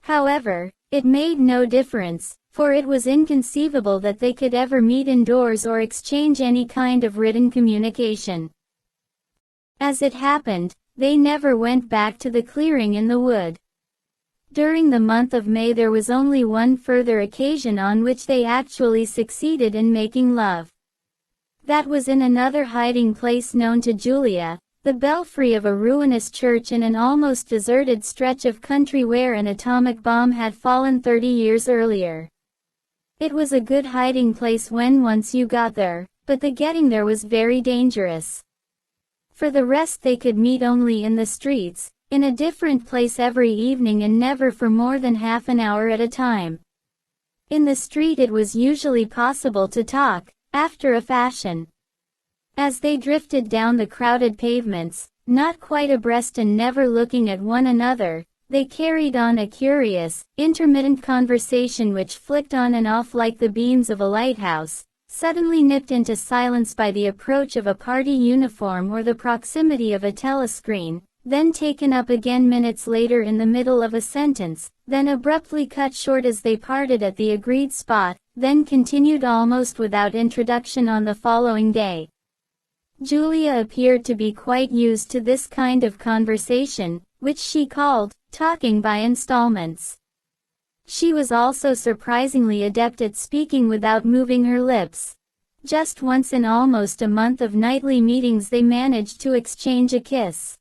However, it made no difference, for it was inconceivable that they could ever meet indoors or exchange any kind of written communication. As it happened, they never went back to the clearing in the wood. During the month of May there was only one further occasion on which they actually succeeded in making love. That was in another hiding place known to Julia, the belfry of a ruinous church in an almost deserted stretch of country where an atomic bomb had fallen 30 years earlier. It was a good hiding place when once you got there, but the getting there was very dangerous. For the rest they could meet only in the streets, in a different place every evening and never for more than half an hour at a time. In the street it was usually possible to talk, after a fashion. As they drifted down the crowded pavements, not quite abreast and never looking at one another, they carried on a curious, intermittent conversation which flicked on and off like the beams of a lighthouse, suddenly nipped into silence by the approach of a party uniform or the proximity of a telescreen, then taken up again minutes later in the middle of a sentence, then abruptly cut short as they parted at the agreed spot, then continued almost without introduction on the following day. Julia appeared to be quite used to this kind of conversation, which she called, talking by installments. She was also surprisingly adept at speaking without moving her lips. Just once in almost a month of nightly meetings they managed to exchange a kiss.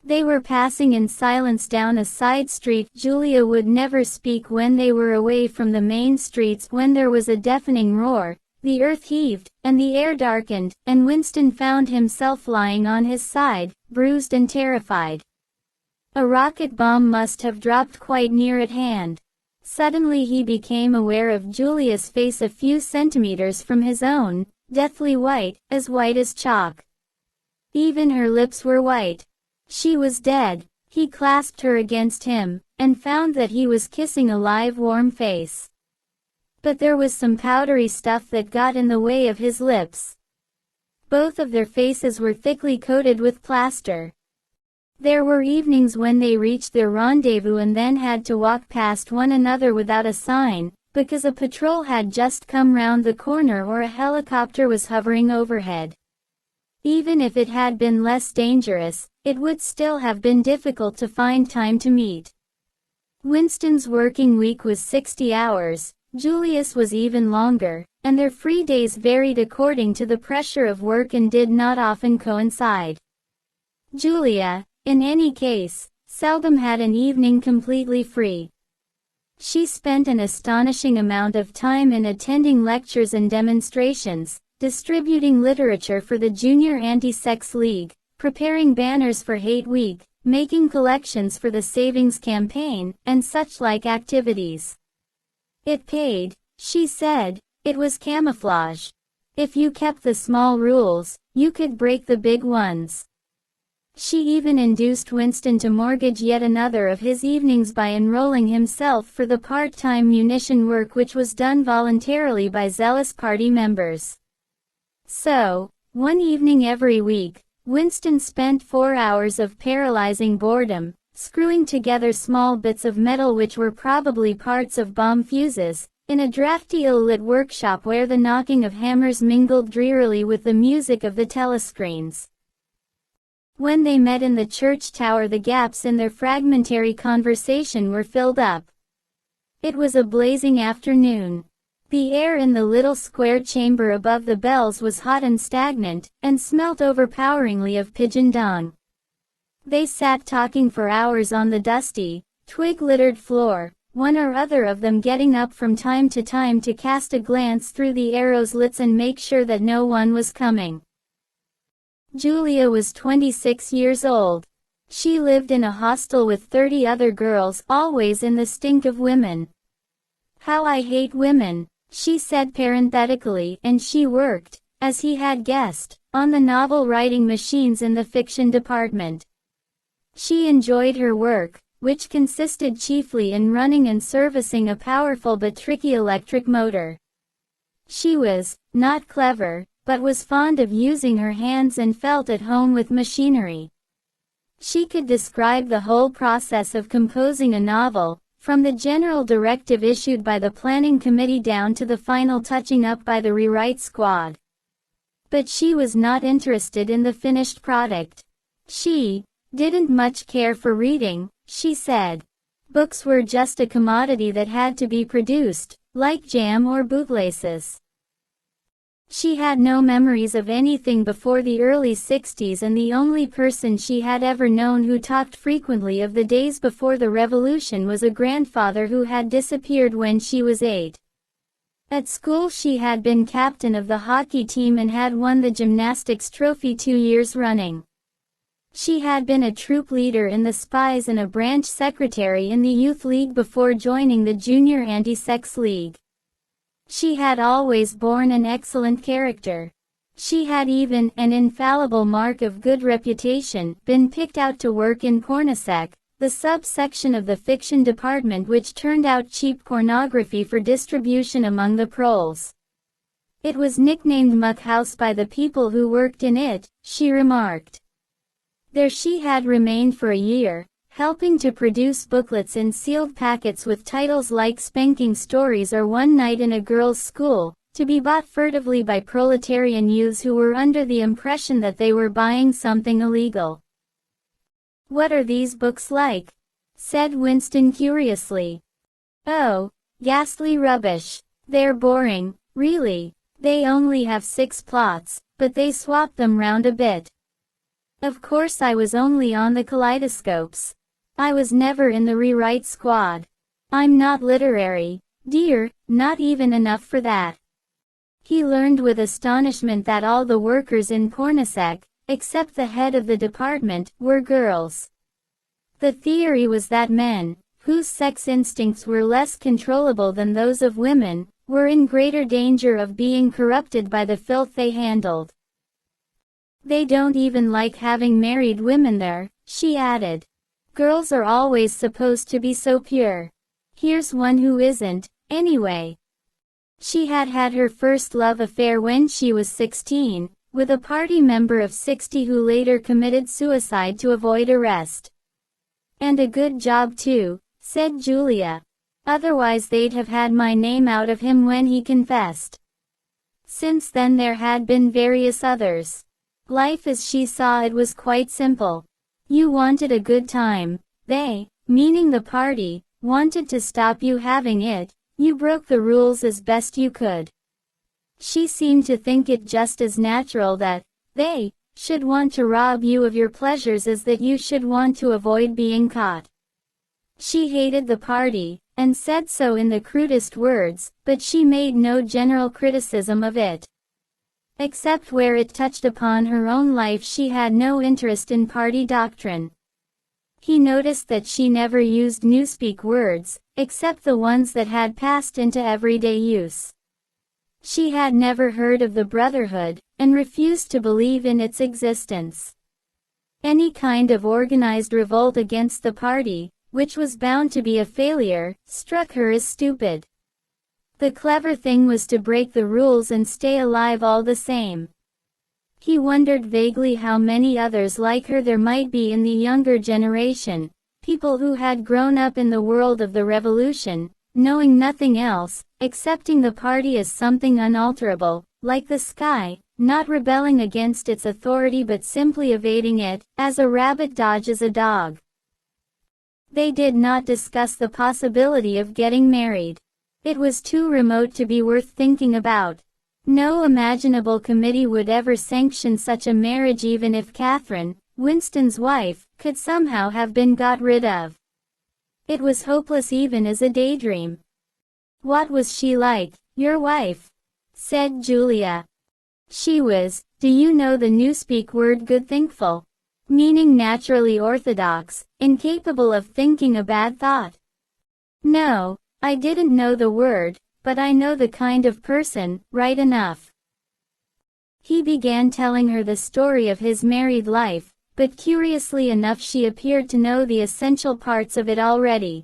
They were passing in silence down a side street. Julia would never speak when they were away from the main streets. When there was a deafening roar, the earth heaved, and the air darkened, and Winston found himself lying on his side, bruised and terrified. A rocket bomb must have dropped quite near at hand. Suddenly he became aware of Julia's face a few centimeters from his own, deathly white as chalk. Even her lips were white. She was dead. He clasped her against him, and found that he was kissing a live warm face. But there was some powdery stuff that got in the way of his lips. Both of their faces were thickly coated with plaster. There were evenings when they reached their rendezvous and then had to walk past one another without a sign, because a patrol had just come round the corner or a helicopter was hovering overhead. Even if it had been less dangerous, it would still have been difficult to find time to meet. Winston's working week was 60 hours, Julia's was even longer, and their free days varied according to the pressure of work and did not often coincide. Julia, in any case, seldom had an evening completely free. She spent an astonishing amount of time in attending lectures and demonstrations, distributing literature for the Junior Anti-Sex League, preparing banners for Hate Week, making collections for the Savings Campaign, and such like activities. It paid, she said. It was camouflage. If you kept the small rules, you could break the big ones. She even induced Winston to mortgage yet another of his evenings by enrolling himself for the part-time munition work which was done voluntarily by zealous party members. So, one evening every week, Winston spent 4 hours of paralyzing boredom, screwing together small bits of metal which were probably parts of bomb fuses, in a drafty ill-lit workshop where the knocking of hammers mingled drearily with the music of the telescreens. When they met in the church tower the gaps in their fragmentary conversation were filled up. It was a blazing afternoon. The air in the little square chamber above the bells was hot and stagnant, and smelt overpoweringly of pigeon dung. They sat talking for hours on the dusty, twig-littered floor, one or other of them getting up from time to time to cast a glance through the arrow slits and make sure that no one was coming. Julia was 26 years old. She lived in a hostel with 30 other girls, always in the stink of women. "How I hate women," she said parenthetically, and she worked, as he had guessed, on the novel writing machines in the fiction department. She enjoyed her work, which consisted chiefly in running and servicing a powerful but tricky electric motor. She was not clever, but was fond of using her hands and felt at home with machinery. She could describe the whole process of composing a novel, from the general directive issued by the planning committee down to the final touching up by the rewrite squad. But she was not interested in the finished product. She didn't much care for reading, she said. Books were just a commodity that had to be produced, like jam or bootlaces. She had no memories of anything before the early 60s, and the only person she had ever known who talked frequently of the days before the revolution was a grandfather who had disappeared when she was 8. At school she had been captain of the hockey team and had won the gymnastics trophy 2 years running. She had been a troop leader in the Spies and a branch secretary in the Youth League before joining the Junior Anti-Sex League. She had always borne an excellent character. She had even, an infallible mark of good reputation, been picked out to work in Pornosec, the subsection of the fiction department which turned out cheap pornography for distribution among the proles. It was nicknamed Muck House by the people who worked in it, she remarked. There she had remained for a year, helping to produce booklets in sealed packets with titles like Spanking Stories or One Night in a Girls' School, to be bought furtively by proletarian youths who were under the impression that they were buying something illegal. "What are these books like?" said Winston curiously. "Oh, ghastly rubbish. They're boring, really. They only have 6 plots, but they swap them round a bit. Of course I was only on the kaleidoscopes. I was never in the rewrite squad. I'm not literary, dear, not even enough for that." He learned with astonishment that all the workers in Pornosec, except the head of the department, were girls. The theory was that men, whose sex instincts were less controllable than those of women, were in greater danger of being corrupted by the filth they handled. "They don't even like having married women there," she added. "Girls are always supposed to be so pure. Here's one who isn't, anyway." She had had her first love affair when she was 16, with a party member of 60 who later committed suicide to avoid arrest. "And a good job too," said Julia. "Otherwise they'd have had my name out of him when he confessed." Since then there had been various others. Life as she saw it was quite simple. You wanted a good time. They, meaning the party, wanted to stop you having it. You broke the rules as best you could. She seemed to think it just as natural that they should want to rob you of your pleasures as that you should want to avoid being caught. She hated the party, and said so in the crudest words, but she made no general criticism of it. Except where it touched upon her own life she had no interest in party doctrine. He noticed that she never used newspeak words, except the ones that had passed into everyday use. She had never heard of the Brotherhood, and refused to believe in its existence. Any kind of organized revolt against the party, which was bound to be a failure, struck her as stupid. The clever thing was to break the rules and stay alive all the same. He wondered vaguely how many others like her there might be in the younger generation, people who had grown up in the world of the revolution, knowing nothing else, accepting the party as something unalterable, like the sky, not rebelling against its authority but simply evading it, as a rabbit dodges a dog. They did not discuss the possibility of getting married. It was too remote to be worth thinking about. No imaginable committee would ever sanction such a marriage even if Catherine, Winston's wife, could somehow have been got rid of. It was hopeless even as a daydream. "What was she like, your wife?" said Julia. "She was, do you know the Newspeak word good thinkful? Meaning naturally orthodox, incapable of thinking a bad thought." "No, I didn't know the word, but I know the kind of person, right enough." He began telling her the story of his married life, but curiously enough she appeared to know the essential parts of it already.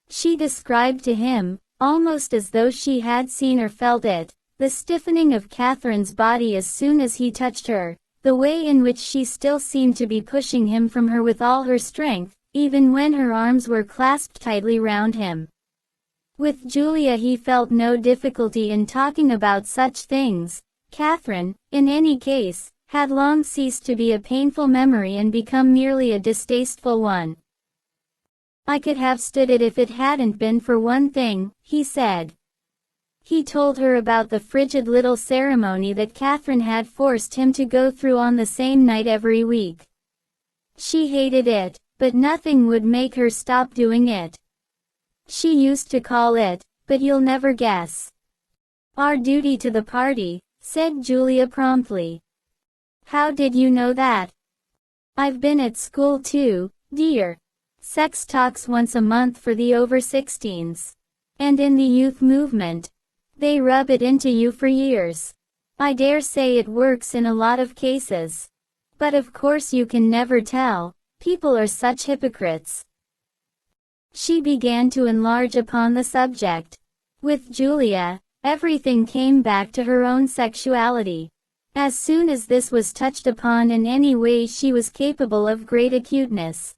She described to him, almost as though she had seen or felt it, the stiffening of Catherine's body as soon as he touched her, the way in which she still seemed to be pushing him from her with all her strength, even when her arms were clasped tightly round him. With Julia he felt no difficulty in talking about such things. Catherine, in any case, had long ceased to be a painful memory and become merely a distasteful one. "I could have stood it if it hadn't been for one thing," he said. He told her about the frigid little ceremony that Catherine had forced him to go through on the same night every week. She hated it, but nothing would make her stop doing it. She used to call it, but you'll never guess. "Our duty to the party," said Julia promptly. "How did you know that?" "I've been at school too, dear. Sex talks once a month for the over 16s. And in the youth movement. They rub it into you for years. I dare say it works in a lot of cases. But of course you can never tell, people are such hypocrites." She began to enlarge upon the subject. With Julia, everything came back to her own sexuality. As soon as this was touched upon in any way she was capable of great acuteness.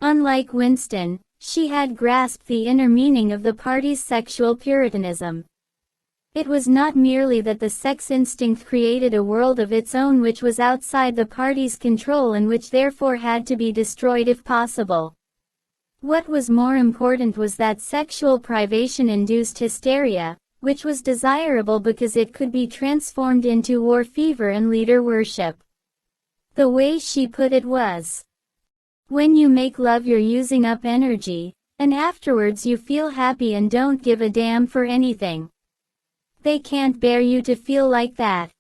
Unlike Winston, she had grasped the inner meaning of the party's sexual puritanism. It was not merely that the sex instinct created a world of its own which was outside the party's control and which therefore had to be destroyed if possible. What was more important was that sexual privation induced hysteria, which was desirable because it could be transformed into war fever and leader worship. The way she put it was, "When you make love you're using up energy, and afterwards you feel happy and don't give a damn for anything. They can't bear you to feel like that.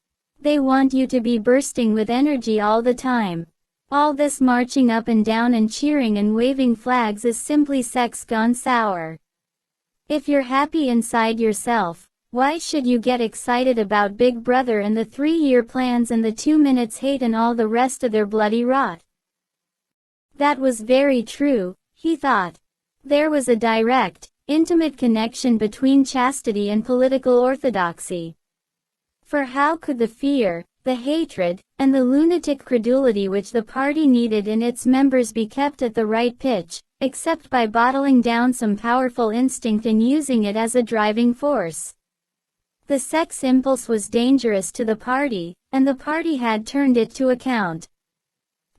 They want you to be bursting with energy all the time. All this marching up and down and cheering and waving flags is simply sex gone sour. If you're happy inside yourself, why should you get excited about Big Brother and the 3-year plans and the 2 minutes hate and all the rest of their bloody rot?" That was very true, he thought. There was a direct, intimate connection between chastity and political orthodoxy. For how could the fear, the hatred, and the lunatic credulity which the party needed in its members be kept at the right pitch, except by bottling down some powerful instinct and using it as a driving force? The sex impulse was dangerous to the party, and the party had turned it to account.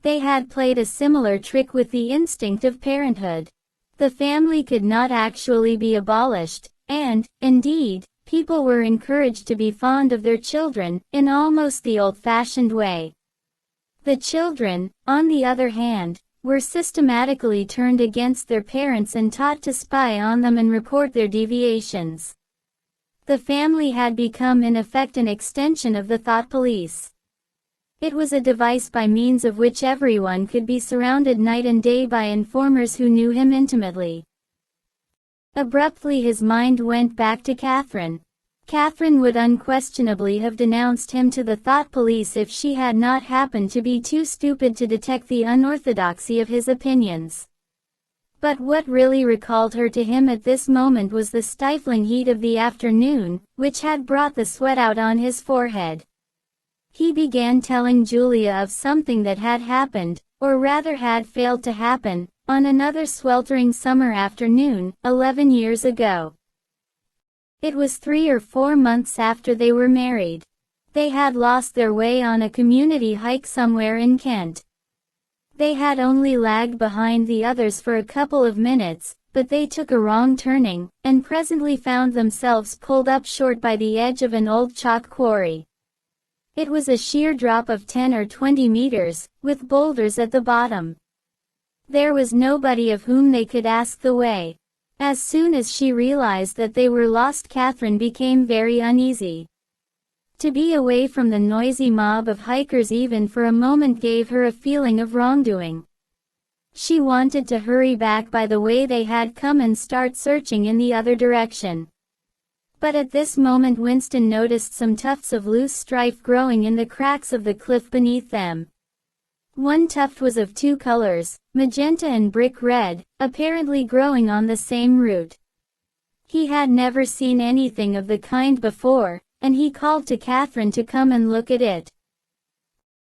They had played a similar trick with the instinct of parenthood. The family could not actually be abolished, and, indeed, people were encouraged to be fond of their children, in almost the old-fashioned way. The children, on the other hand, were systematically turned against their parents and taught to spy on them and report their deviations. The family had become in effect an extension of the thought police. It was a device by means of which everyone could be surrounded night and day by informers who knew him intimately. Abruptly his mind went back to Catherine. Catherine would unquestionably have denounced him to the thought police if she had not happened to be too stupid to detect the unorthodoxy of his opinions. But what really recalled her to him at this moment was the stifling heat of the afternoon, which had brought the sweat out on his forehead. He began telling Julia of something that had happened, or rather had failed to happen, on another sweltering summer afternoon, 11 years ago. It was 3 or 4 months after they were married. They had lost their way on a community hike somewhere in Kent. They had only lagged behind the others for a couple of minutes, but they took a wrong turning, and presently found themselves pulled up short by the edge of an old chalk quarry. It was a sheer drop of 10 or 20 meters, with boulders at the bottom. There was nobody of whom they could ask the way. As soon as she realized that they were lost, Catherine became very uneasy. To be away from the noisy mob of hikers even for a moment gave her a feeling of wrongdoing. She wanted to hurry back by the way they had come and start searching in the other direction. But at this moment Winston noticed some tufts of loose strife growing in the cracks of the cliff beneath them. One tuft was of two colors, magenta and brick red, apparently growing on the same root. He had never seen anything of the kind before, and he called to Catherine to come and look at it.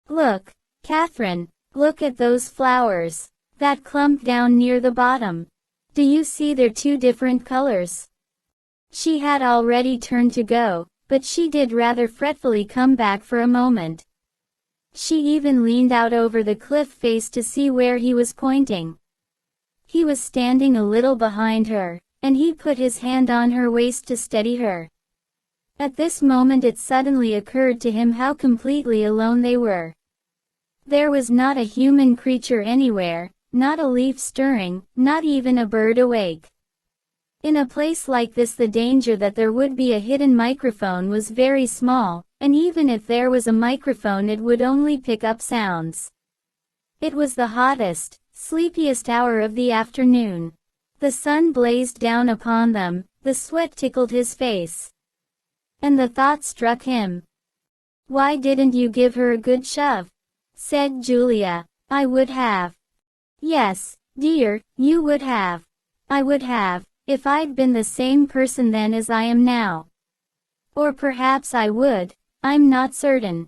"Look, Catherine, look at those flowers. That clump down near the bottom. Do you see they're two different colors?" She had already turned to go, but she did rather fretfully come back for a moment. She even leaned out over the cliff face to see where he was pointing. He was standing a little behind her, and he put his hand on her waist to steady her. At this moment it suddenly occurred to him how completely alone they were. There was not a human creature anywhere, not a leaf stirring, not even a bird awake. In a place like this the danger that there would be a hidden microphone was very small, and even if there was a microphone it would only pick up sounds. It was the hottest, sleepiest hour of the afternoon. The sun blazed down upon them, the sweat tickled his face. And the thought struck him. "Why didn't you give her a good shove?" said Julia. "I would have." "Yes, dear, you would have. I would have, if I'd been the same person then as I am now. Or perhaps I would, I'm not certain."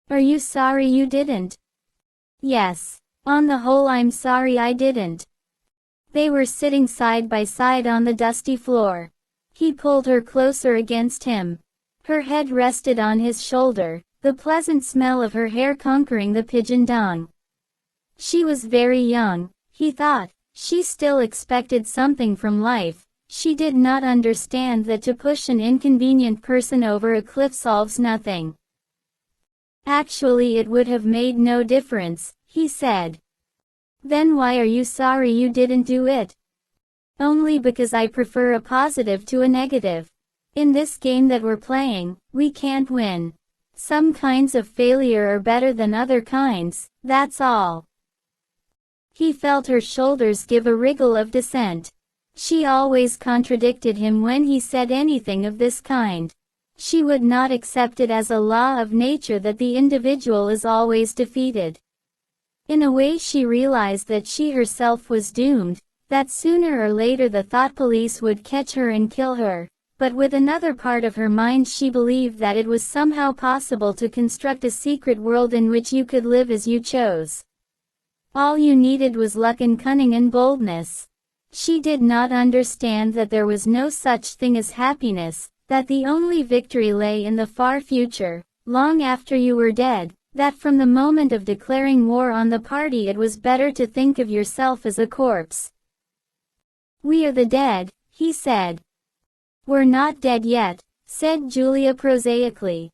"Are you sorry you didn't?" "Yes, on the whole I'm sorry I didn't." They were sitting side by side on the dusty floor. He pulled her closer against him. Her head rested on his shoulder, the pleasant smell of her hair conquering the pigeon dung. She was very young, he thought. She still expected something from life. She did not understand that to push an inconvenient person over a cliff solves nothing. "Actually it would have made no difference," he said. "Then why are you sorry you didn't do it?" "Only because I prefer a positive to a negative. In this game that we're playing, we can't win. Some kinds of failure are better than other kinds, that's all." He felt her shoulders give a wriggle of dissent. She always contradicted him when he said anything of this kind. She would not accept it as a law of nature that the individual is always defeated. In a way she realized that she herself was doomed, that sooner or later the thought police would catch her and kill her, but with another part of her mind she believed that it was somehow possible to construct a secret world in which you could live as you chose. All you needed was luck and cunning and boldness. She did not understand that there was no such thing as happiness, that the only victory lay in the far future, long after you were dead, that from the moment of declaring war on the party it was better to think of yourself as a corpse. "We are the dead," he said. "We're not dead yet," said Julia prosaically.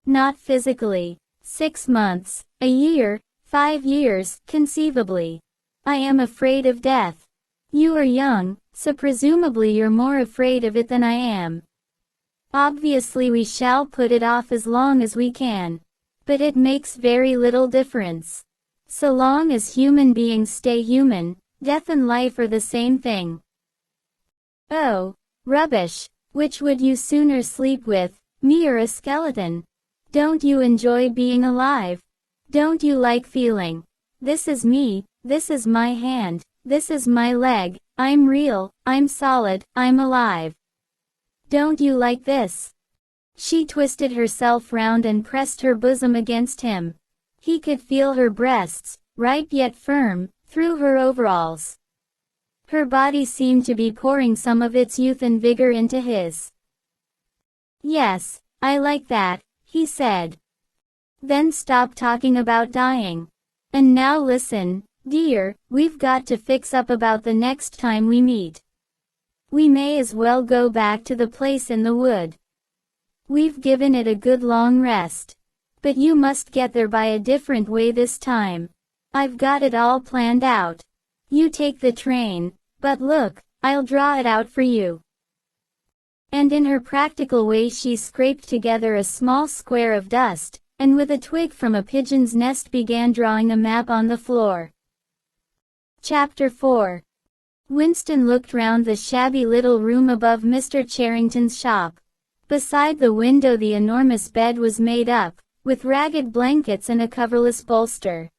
"Not physically. 6 months, a year, 5 years, conceivably. I am afraid of death. You are young, so presumably you're more afraid of it than I am. Obviously we shall put it off as long as we can. But it makes very little difference. So long as human beings stay human, death and life are the same thing." "Oh, rubbish. Which would you sooner sleep with, me or a skeleton? Don't you enjoy being alive? Don't you like feeling, this is me, this is my hand, this is my leg, I'm real, I'm solid, I'm alive? Don't you like this?" She twisted herself round and pressed her bosom against him. He could feel her breasts, ripe yet firm, through her overalls. Her body seemed to be pouring some of its youth and vigor into his. "Yes, I like that," he said. "Then stop talking about dying. And now listen, dear, we've got to fix up about the next time we meet. We may as well go back to the place in the wood. We've given it a good long rest. But you must get there by a different way this time. I've got it all planned out. You take the train, but look, I'll draw it out for you." And in her practical way she scraped together a small square of dust, and with a twig from a pigeon's nest began drawing a map on the floor. Chapter 4. Winston looked round the shabby little room above Mr. Charrington's shop. Beside the window the enormous bed was made up, with ragged blankets and a coverless bolster.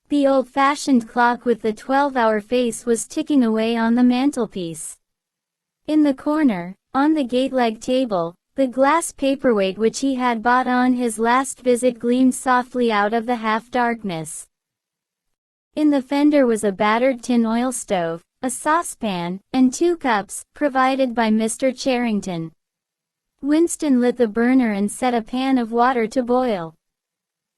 The old-fashioned clock with the 12-hour face was ticking away on the mantelpiece. In the corner, on the gate-leg table, the glass paperweight which he had bought on his last visit gleamed softly out of the half-darkness. In the fender was a battered tin oil stove, a saucepan, and 2 cups, provided by Mr. Charrington. Winston lit the burner and set a pan of water to boil.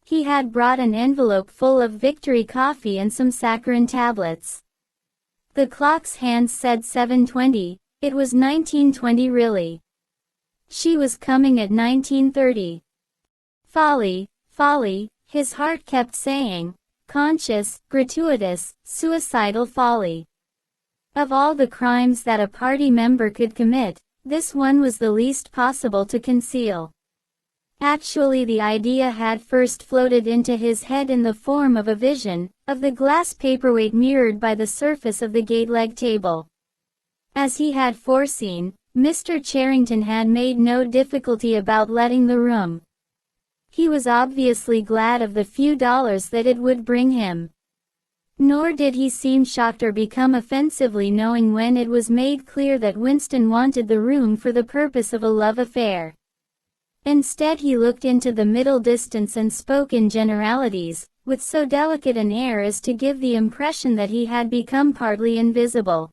He had brought an envelope full of Victory coffee and some saccharin tablets. The clock's hands said 7:20, it was 19:20 really. She was coming at 19:30. Folly, folly, his heart kept saying, conscious, gratuitous, suicidal folly. Of all the crimes that a party member could commit, this one was the least possible to conceal. Actually the idea had first floated into his head in the form of a vision, of the glass paperweight mirrored by the surface of the gate-leg table. As he had foreseen, Mr. Charrington had made no difficulty about letting the room. He was obviously glad of the few dollars that it would bring him. Nor did he seem shocked or become offensively knowing when it was made clear that Winston wanted the room for the purpose of a love affair. Instead he looked into the middle distance and spoke in generalities, with so delicate an air as to give the impression that he had become partly invisible.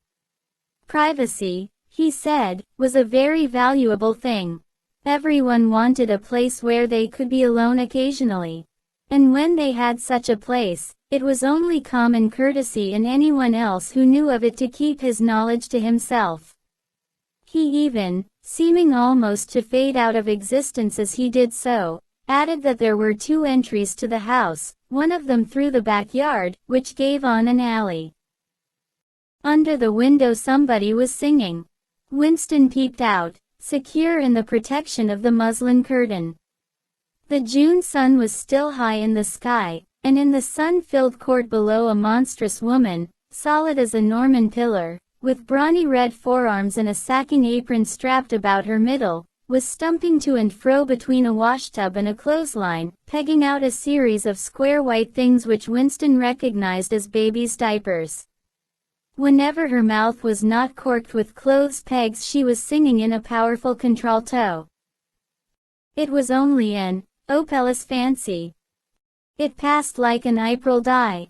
Privacy, he said, was a very valuable thing. Everyone wanted a place where they could be alone occasionally. And when they had such a place, it was only common courtesy in anyone else who knew of it to keep his knowledge to himself. He even, seeming almost to fade out of existence as he did so, added that there were 2 entries to the house, one of them through the backyard, which gave on an alley. Under the window somebody was singing. Winston peeped out, secure in the protection of the muslin curtain. The June sun was still high in the sky, and in the sun-filled court below a monstrous woman, solid as a Norman pillar, with brawny red forearms and a sacking apron strapped about her middle, was stumping to and fro between a washtub and a clothesline, pegging out a series of square white things which Winston recognized as babies' diapers. Whenever her mouth was not corked with clothes pegs she was singing in a powerful contralto. It was only an Opelous fancy. It passed like an April dye.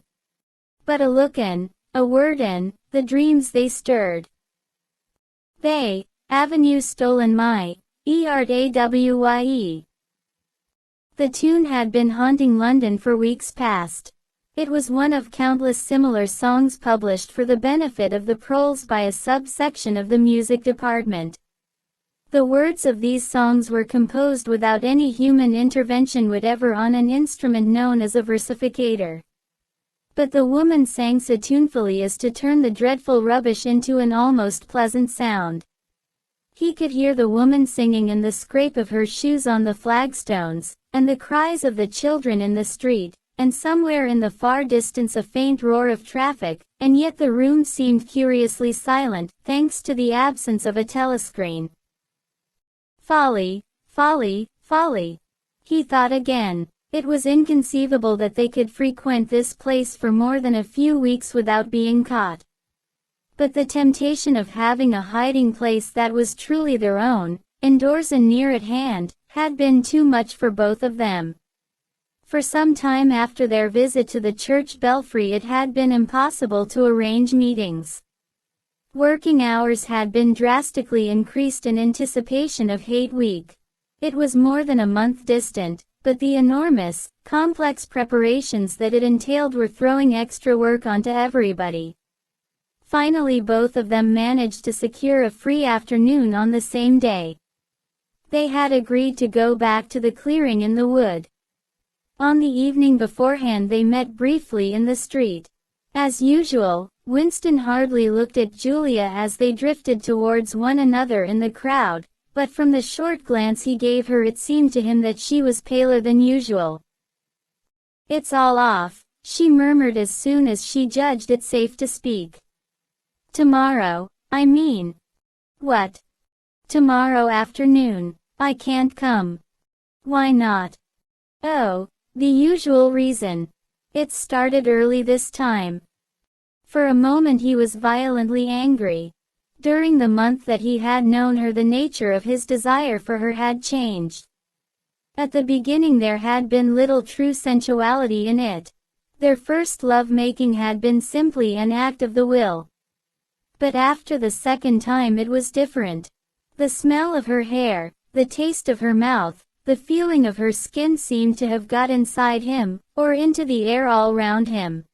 But a look and, a word and, the dreams they stirred. They, avenues stolen my, awe. The tune had been haunting London for weeks past. It was one of countless similar songs published for the benefit of the proles by a subsection of the music department. The words of these songs were composed without any human intervention whatever on an instrument known as a versificator. But the woman sang so tunefully as to turn the dreadful rubbish into an almost pleasant sound. He could hear the woman singing and the scrape of her shoes on the flagstones, and the cries of the children in the street, and somewhere in the far distance a faint roar of traffic, and yet the room seemed curiously silent, thanks to the absence of a telescreen. Folly, folly, folly. He thought again. It was inconceivable that they could frequent this place for more than a few weeks without being caught. But the temptation of having a hiding place that was truly their own, indoors and near at hand, had been too much for both of them. For some time after their visit to the church belfry it had been impossible to arrange meetings. Working hours had been drastically increased in anticipation of Hate Week. It was more than a month distant, but the enormous, complex preparations that it entailed were throwing extra work onto everybody. Finally both of them managed to secure a free afternoon on the same day. They had agreed to go back to the clearing in the wood. On the evening beforehand they met briefly in the street. As usual, Winston hardly looked at Julia as they drifted towards one another in the crowd, but from the short glance he gave her it seemed to him that she was paler than usual. "It's all off," she murmured as soon as she judged it safe to speak. "Tomorrow, I mean." "What?" "Tomorrow afternoon. I can't come." "Why not?" "Oh, the usual reason. It started early this time." For a moment he was violently angry. During the month that he had known her the nature of his desire for her had changed. At the beginning there had been little true sensuality in it. Their first love-making had been simply an act of the will. But after the second time it was different. The smell of her hair, the taste of her mouth, the feeling of her skin seemed to have got inside him, or into the air all round him.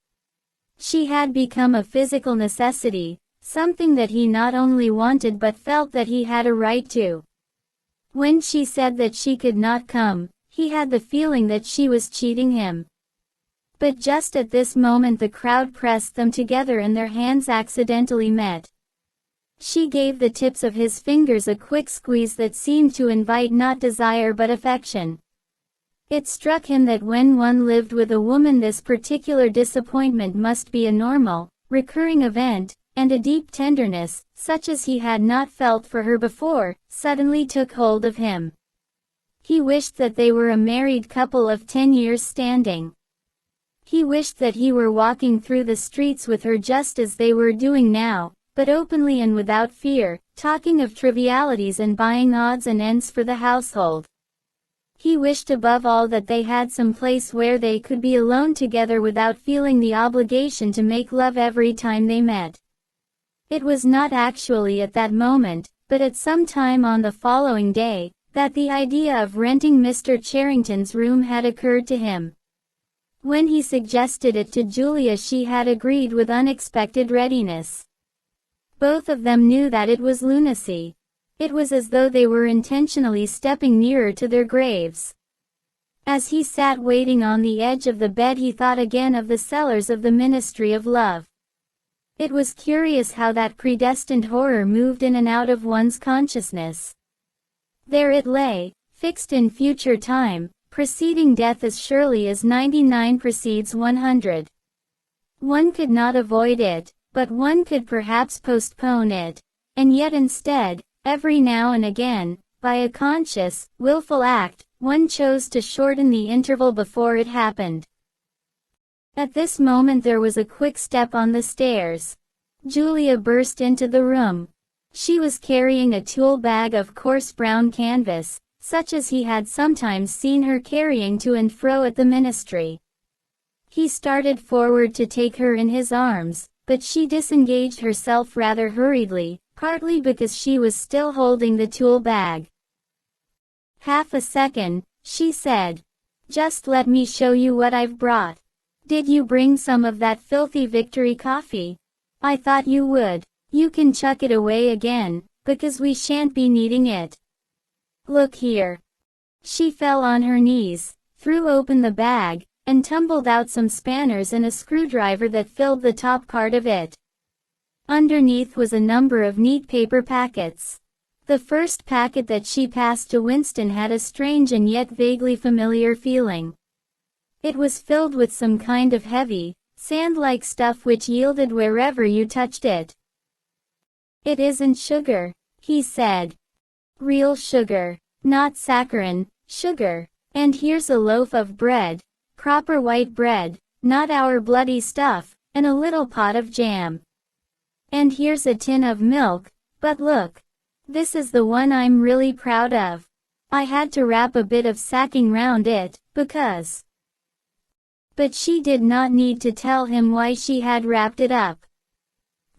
She had become a physical necessity, something that he not only wanted but felt that he had a right to. When she said that she could not come, he had the feeling that she was cheating him. But just at this moment the crowd pressed them together and their hands accidentally met. She gave the tips of his fingers a quick squeeze that seemed to invite not desire but affection. It struck him that when one lived with a woman this particular disappointment must be a normal, recurring event, and a deep tenderness, such as he had not felt for her before, suddenly took hold of him. He wished that they were a married couple of 10 years standing. He wished that he were walking through the streets with her just as they were doing now, but openly and without fear, talking of trivialities and buying odds and ends for the household. He wished above all that they had some place where they could be alone together without feeling the obligation to make love every time they met. It was not actually at that moment, but at some time on the following day, that the idea of renting Mr. Charrington's room had occurred to him. When he suggested it to Julia she had agreed with unexpected readiness. Both of them knew that it was lunacy. It was as though they were intentionally stepping nearer to their graves. As he sat waiting on the edge of the bed he thought again of the cellars of the Ministry of Love. It was curious how that predestined horror moved in and out of one's consciousness. There it lay, fixed in future time, preceding death as surely as 99 precedes 100. One could not avoid it, but one could perhaps postpone it, and yet instead, every now and again, by a conscious, willful act, one chose to shorten the interval before it happened. At this moment there was a quick step on the stairs. Julia burst into the room. She was carrying a tulle bag of coarse brown canvas, such as he had sometimes seen her carrying to and fro at the ministry. He started forward to take her in his arms, but she disengaged herself rather hurriedly, partly because she was still holding the tulle bag. "Half a second," she said. "Just let me show you what I've brought. Did you bring some of that filthy Victory coffee? I thought you would. You can chuck it away again, because we shan't be needing it. Look here." She fell on her knees, threw open the bag, and tumbled out some spanners and a screwdriver that filled the top part of it. Underneath was a number of neat paper packets. The first packet that she passed to Winston had a strange and yet vaguely familiar feeling. It was filled with some kind of heavy, sand-like stuff which yielded wherever you touched it. "It isn't sugar," he said. "Real sugar, not saccharin, sugar. And here's a loaf of bread, proper white bread, not our bloody stuff, and a little pot of jam. And here's a tin of milk, but look. This is the one I'm really proud of. I had to wrap a bit of sacking round it, because—" But she did not need to tell him why she had wrapped it up.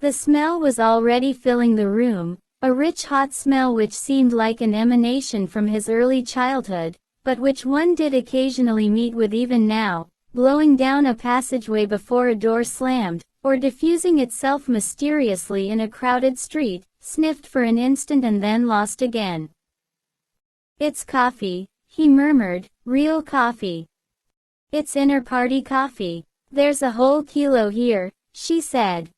The smell was already filling the room, a rich hot smell which seemed like an emanation from his early childhood, but which one did occasionally meet with even now, blowing down a passageway before a door slammed, or diffusing itself mysteriously in a crowded street, sniffed for an instant and then lost again. "It's coffee," he murmured, "real coffee." It's inter-party coffee. There's a whole kilo here, she said.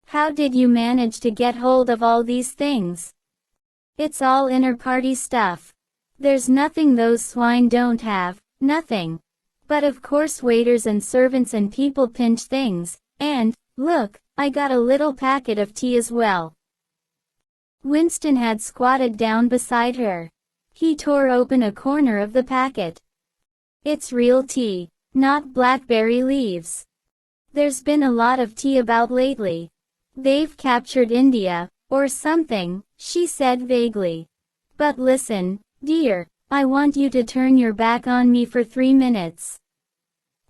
How did you manage to get hold of all these things? It's all inter-party stuff. There's nothing those swine don't have, nothing. But of course waiters and servants and people pinch things, and, look, I got a little packet of tea as well. Winston had squatted down beside her. He tore open a corner of the packet. It's real tea, not blackberry leaves. There's been a lot of tea about lately. They've captured India, or something, she said vaguely. But listen, dear, I want you to turn your back on me for 3 minutes.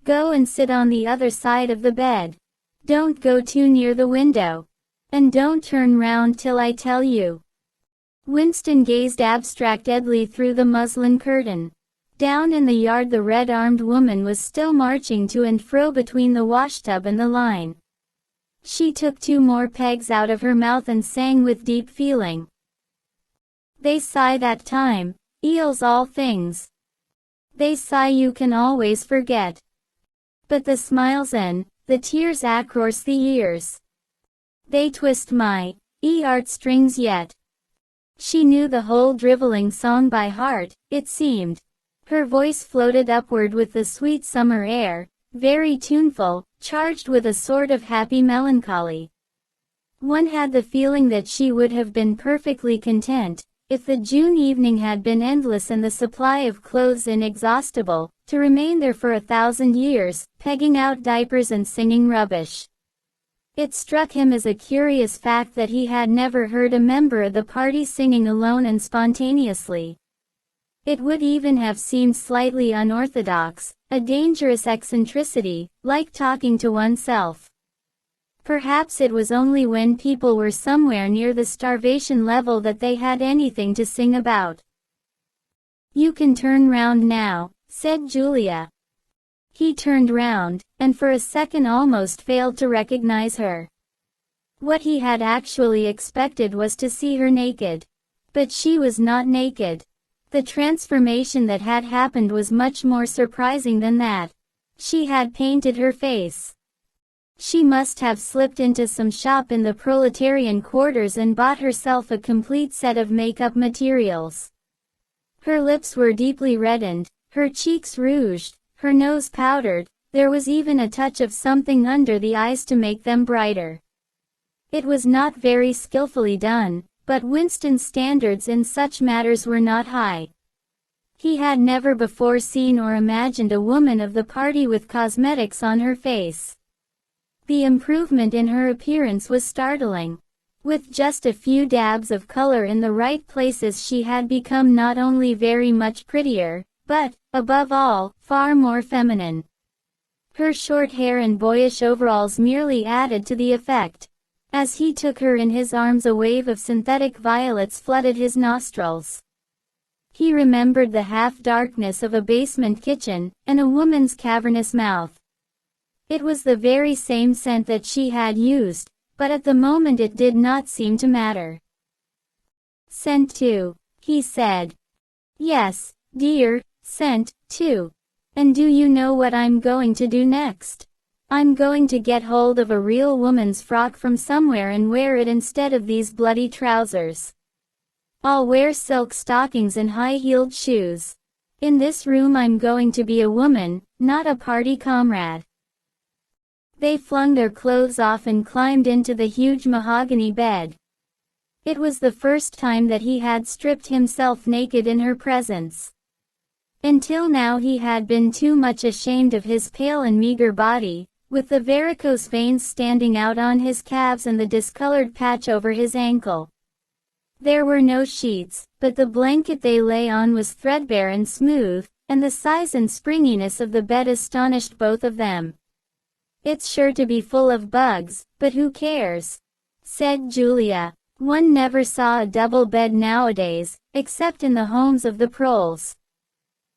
Go and sit on the other side of the bed. Don't go too near the window. And don't turn round till I tell you. Winston gazed abstractedly through the muslin curtain. Down in the yard the red-armed woman was still marching to and fro between the washtub and the line. She took 2 more pegs out of her mouth and sang with deep feeling. They sigh that time, eels all things. They sigh you can always forget. But the smiles and the tears across the years. They twist my heartstrings yet. She knew the whole drivelling song by heart, it seemed. Her voice floated upward with the sweet summer air, very tuneful, charged with a sort of happy melancholy. One had the feeling that she would have been perfectly content, if the June evening had been endless and the supply of clothes inexhaustible, to remain there for 1,000 years, pegging out diapers and singing rubbish. It struck him as a curious fact that he had never heard a member of the party singing alone and spontaneously. It would even have seemed slightly unorthodox, a dangerous eccentricity, like talking to oneself. Perhaps it was only when people were somewhere near the starvation level that they had anything to sing about. You can turn round now, said Julia. He turned round, and for a second almost failed to recognize her. What he had actually expected was to see her naked. But she was not naked. The transformation that had happened was much more surprising than that. She had painted her face. She must have slipped into some shop in the proletarian quarters and bought herself a complete set of makeup materials. Her lips were deeply reddened, her cheeks rouged, her nose powdered, there was even a touch of something under the eyes to make them brighter. It was not very skillfully done, but Winston's standards in such matters were not high. He had never before seen or imagined a woman of the party with cosmetics on her face. The improvement in her appearance was startling. With just a few dabs of color in the right places she had become not only very much prettier, but, above all, far more feminine. Her short hair and boyish overalls merely added to the effect. As he took her in his arms a wave of synthetic violets flooded his nostrils. He remembered the half-darkness of a basement kitchen, and a woman's cavernous mouth. It was the very same scent that she had used, but at the moment it did not seem to matter. Scent too, he said. Yes, dear, scent, too. And do you know what I'm going to do next? I'm going to get hold of a real woman's frock from somewhere and wear it instead of these bloody trousers. I'll wear silk stockings and high-heeled shoes. In this room I'm going to be a woman, not a party comrade. They flung their clothes off and climbed into the huge mahogany bed. It was the first time that he had stripped himself naked in her presence. Until now he had been too much ashamed of his pale and meager body, with the varicose veins standing out on his calves and the discolored patch over his ankle. There were no sheets, but the blanket they lay on was threadbare and smooth, and the size and springiness of the bed astonished both of them. It's sure to be full of bugs, but who cares? Said Julia. One never saw a double bed nowadays, except in the homes of the proles.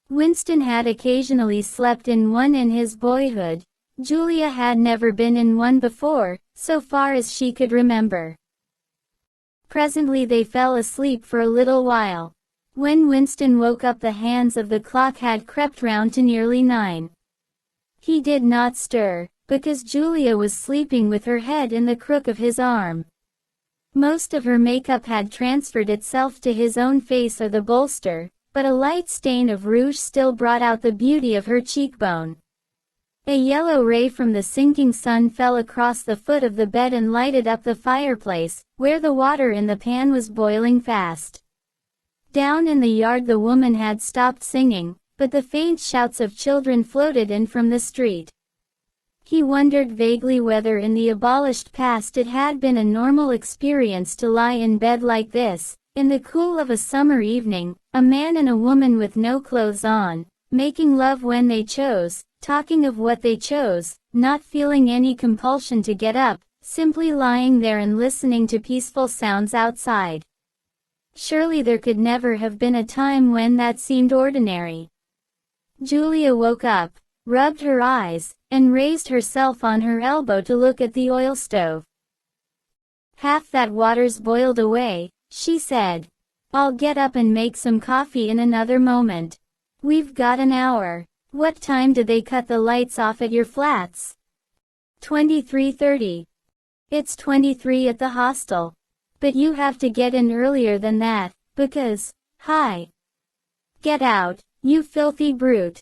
Winston had occasionally slept in one in his boyhood. Julia had never been in one before, so far as she could remember. Presently they fell asleep for a little while. When Winston woke up the hands of the clock had crept round to nearly 9. He did not stir, because Julia was sleeping with her head in the crook of his arm. Most of her makeup had transferred itself to his own face or the bolster, but a light stain of rouge still brought out the beauty of her cheekbone. A yellow ray from the sinking sun fell across the foot of the bed and lighted up the fireplace, where the water in the pan was boiling fast. Down in the yard the woman had stopped singing, but the faint shouts of children floated in from the street. He wondered vaguely whether in the abolished past it had been a normal experience to lie in bed like this, in the cool of a summer evening, a man and a woman with no clothes on, making love when they chose, talking of what they chose, not feeling any compulsion to get up, simply lying there and listening to peaceful sounds outside. Surely there could never have been a time when that seemed ordinary. Julia woke up, rubbed her eyes, and raised herself on her elbow to look at the oil stove. "Half that water's boiled away," she said. "I'll get up and make some coffee in another moment. We've got an hour. What time do they cut the lights off at your flats?" 23:30. "It's 23 at the hostel. But you have to get in earlier than that, because, hi. Get out, you filthy brute."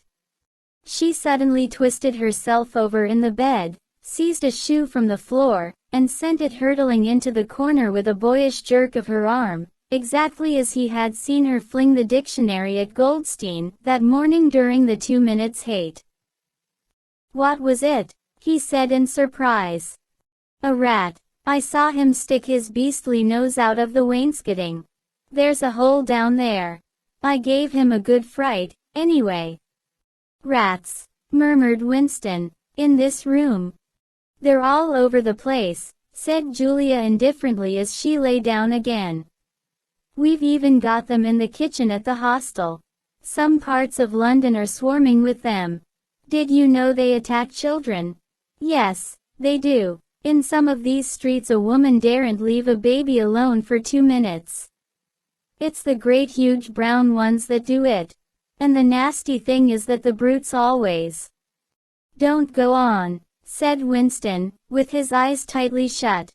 She suddenly twisted herself over in the bed, seized a shoe from the floor, and sent it hurtling into the corner with a boyish jerk of her arm, exactly as he had seen her fling the dictionary at Goldstein that morning during the 2 minutes hate. "What was it?" he said in surprise. "A rat. I saw him stick his beastly nose out of the wainscoting. There's a hole down there. I gave him a good fright, anyway." "Rats," murmured Winston, "in this room?" "They're all over the place," said Julia indifferently as she lay down again. "We've even got them in the kitchen at the hostel. Some parts of London are swarming with them. Did you know they attack children?" "Yes, they do. In some of these streets a woman daren't leave a baby alone for 2 minutes. It's the great huge brown ones that do it. And the nasty thing is that the brutes always—" "Don't go on," said Winston, with his eyes tightly shut.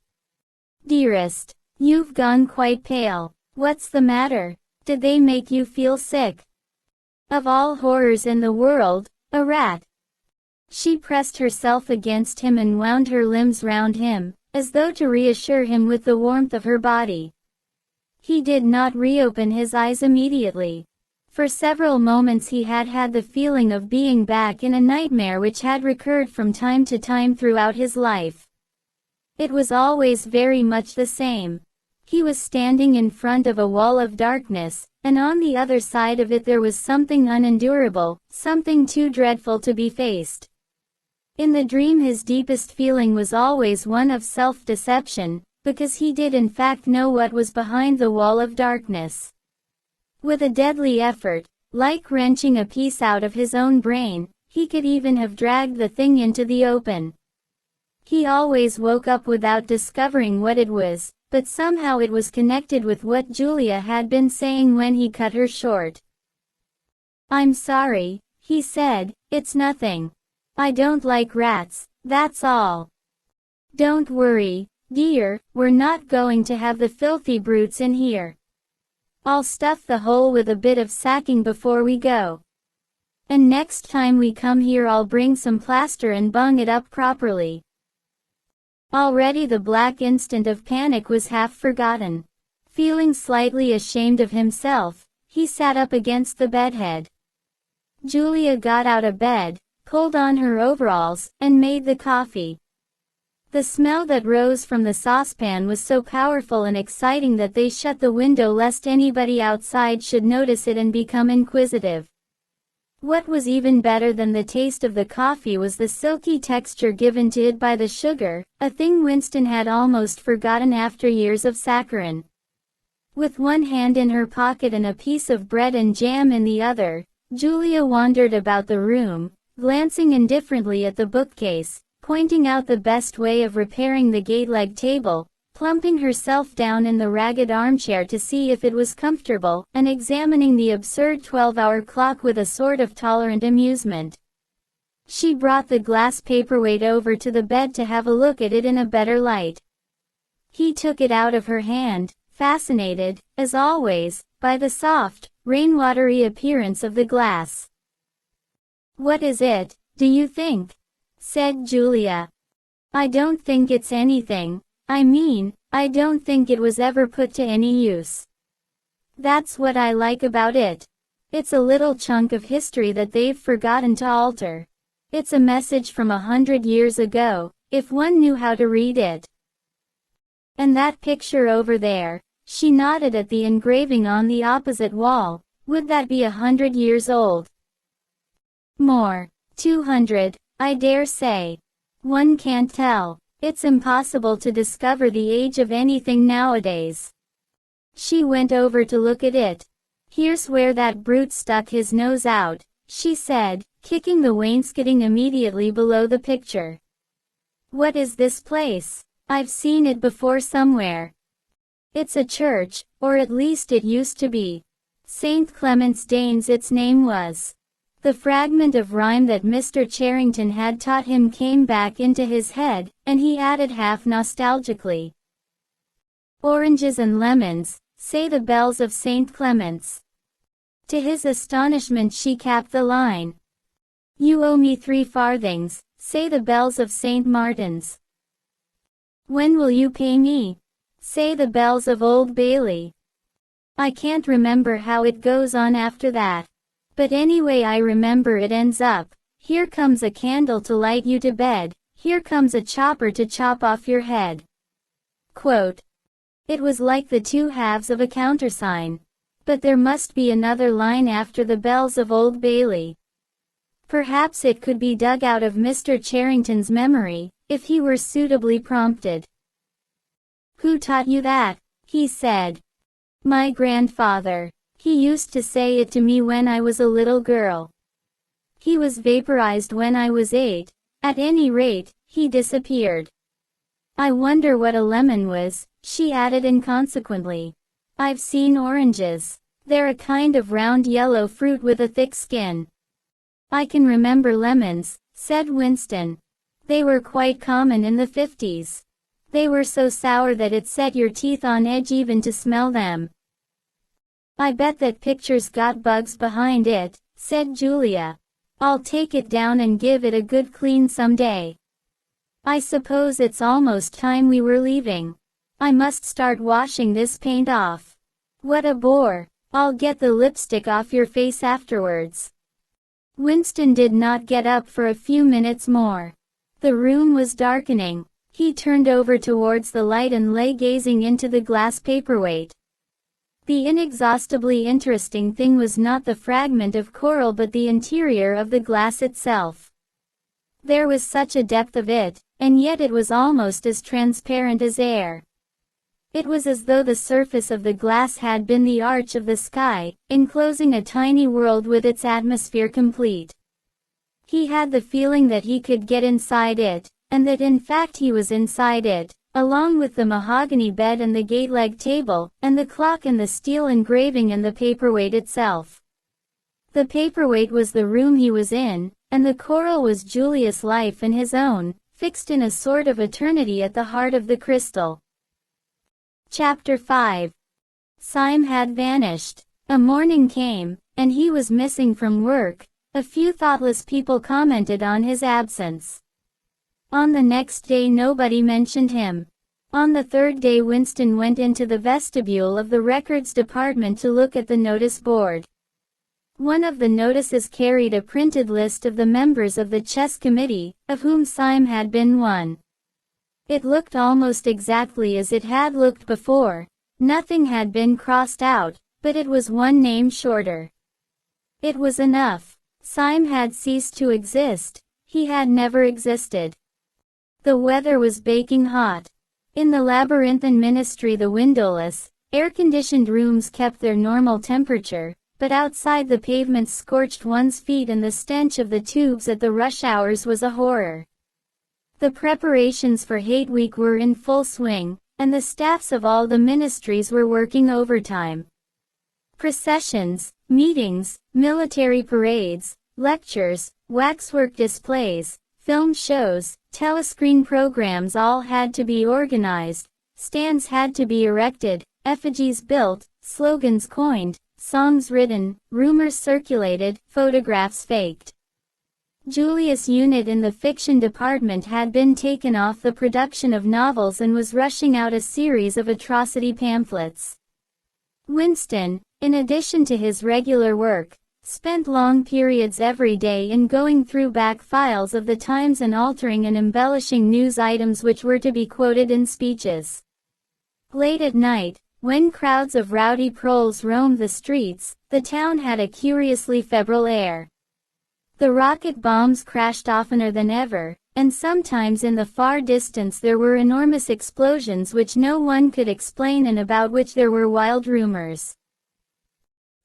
"Dearest, you've gone quite pale. What's the matter? Did they make you feel sick?" "Of all horrors in the world, a rat." She pressed herself against him and wound her limbs round him, as though to reassure him with the warmth of her body. He did not reopen his eyes immediately. For several moments he had had the feeling of being back in a nightmare which had recurred from time to time throughout his life. It was always very much the same. He was standing in front of a wall of darkness, and on the other side of it there was something unendurable, something too dreadful to be faced. In the dream his deepest feeling was always one of self-deception, because he did in fact know what was behind the wall of darkness. With a deadly effort, like wrenching a piece out of his own brain, he could even have dragged the thing into the open. He always woke up without discovering what it was, but somehow it was connected with what Julia had been saying when he cut her short. "I'm sorry," he said, "it's nothing. I don't like rats, that's all." "Don't worry, dear, we're not going to have the filthy brutes in here. I'll stuff the hole with a bit of sacking before we go. And next time we come here I'll bring some plaster and bung it up properly." Already the black instant of panic was half forgotten. Feeling slightly ashamed of himself, he sat up against the bedhead. Julia got out of bed, pulled on her overalls, and made the coffee. The smell that rose from the saucepan was so powerful and exciting that they shut the window lest anybody outside should notice it and become inquisitive. What was even better than the taste of the coffee was the silky texture given to it by the sugar, a thing Winston had almost forgotten after years of saccharin. With one hand in her pocket and a piece of bread and jam in the other, Julia wandered about the room, glancing indifferently at the bookcase, pointing out the best way of repairing the gate-leg table, plumping herself down in the ragged armchair to see if it was comfortable, and examining the absurd 12-hour clock with a sort of tolerant amusement. She brought the glass paperweight over to the bed to have a look at it in a better light. He took it out of her hand, fascinated, as always, by the soft, rainwatery appearance of the glass. "What is it, do you think?" said Julia. "I don't think it's anything. I don't think it was ever put to any use. That's what I like about it. It's a little chunk of history that they've forgotten to alter. It's a message from 100 years ago, if one knew how to read it. And that picture over there," she nodded at the engraving on the opposite wall, "would that be 100 years old? More. 200, I dare say. One can't tell. It's impossible to discover the age of anything nowadays." She went over to look at it. "Here's where that brute stuck his nose out," she said, kicking the wainscoting immediately below the picture. "What is this place? I've seen it before somewhere." "It's a church, or at least it used to be. St. Clement's Danes its name was." The fragment of rhyme that Mr. Charrington had taught him came back into his head, and he added half nostalgically, "Oranges and lemons, say the bells of St. Clement's." To his astonishment she capped the line. "You owe me 3 farthings, say the bells of St. Martin's." "When will you pay me? Say the bells of Old Bailey." I can't remember how it goes on after that. But anyway I remember it ends up, "Here comes a candle to light you to bed, here comes a chopper to chop off your head." Quote. It was like the 2 halves of a countersign. But there must be another line after the bells of Old Bailey. Perhaps it could be dug out of Mr. Charrington's memory, if he were suitably prompted. "Who taught you that?" he said. "My grandfather. He used to say it to me when I was a little girl. He was vaporized when I was 8, at any rate, he disappeared." "I wonder what a lemon was," she added inconsequently. "I've seen oranges. They're a kind of round yellow fruit with a thick skin." "I can remember lemons," said Winston. "They were quite common in the 50s. They were so sour that it set your teeth on edge even to smell them." "I bet that picture's got bugs behind it," said Julia. "I'll take it down and give it a good clean someday. I suppose it's almost time we were leaving. I must start washing this paint off. What a bore. I'll get the lipstick off your face afterwards." Winston did not get up for a few minutes more. The room was darkening. He turned over towards the light and lay gazing into the glass paperweight. The inexhaustibly interesting thing was not the fragment of coral but the interior of the glass itself. There was such a depth of it, and yet it was almost as transparent as air. It was as though the surface of the glass had been the arch of the sky, enclosing a tiny world with its atmosphere complete. He had the feeling that he could get inside it, and that in fact he was inside it, along with the mahogany bed and the gate-leg table, and the clock and the steel engraving and the paperweight itself. The paperweight was the room he was in, and the coral was Julia's life and his own, fixed in a sort of eternity at the heart of the crystal. Chapter 5. Syme had vanished. A morning came, and he was missing from work. A few thoughtless people commented on his absence. On the next day nobody mentioned him. On the 3rd day Winston went into the vestibule of the records department to look at the notice board. One of the notices carried a printed list of the members of the chess committee, of whom Syme had been one. It looked almost exactly as it had looked before. Nothing had been crossed out, but it was one name shorter. It was enough. Syme had ceased to exist. He had never existed. The weather was baking hot. In the labyrinthine ministry the windowless, air-conditioned rooms kept their normal temperature, but outside the pavements scorched one's feet and the stench of the tubes at the rush hours was a horror. The preparations for Hate Week were in full swing, and the staffs of all the ministries were working overtime. Processions, meetings, military parades, lectures, waxwork displays, film shows, telescreen programs all had to be organized, stands had to be erected, effigies built, slogans coined, songs written, rumors circulated, photographs faked. Julia's unit in the fiction department had been taken off the production of novels and was rushing out a series of atrocity pamphlets. Winston, in addition to his regular work, spent long periods every day in going through back files of the Times and altering and embellishing news items which were to be quoted in speeches. Late at night, when crowds of rowdy proles roamed the streets, the town had a curiously febrile air. The rocket bombs crashed oftener than ever, and sometimes in the far distance there were enormous explosions which no one could explain and about which there were wild rumors.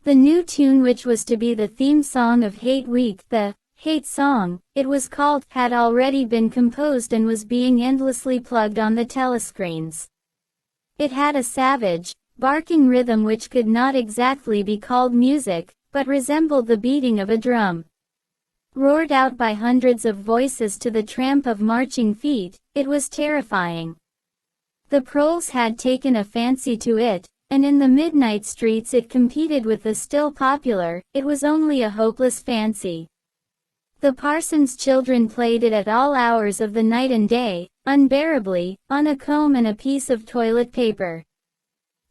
The new tune which was to be the theme song of Hate Week, the Hate Song, it was called, had already been composed and was being endlessly plugged on the telescreens. It had a savage, barking rhythm which could not exactly be called music, but resembled the beating of a drum. Roared out by hundreds of voices to the tramp of marching feet, it was terrifying. The proles had taken a fancy to it, and in the midnight streets it competed with the still popular, It Was Only a Hopeless Fancy. The parson's children played it at all hours of the night and day, unbearably, on a comb and a piece of toilet paper.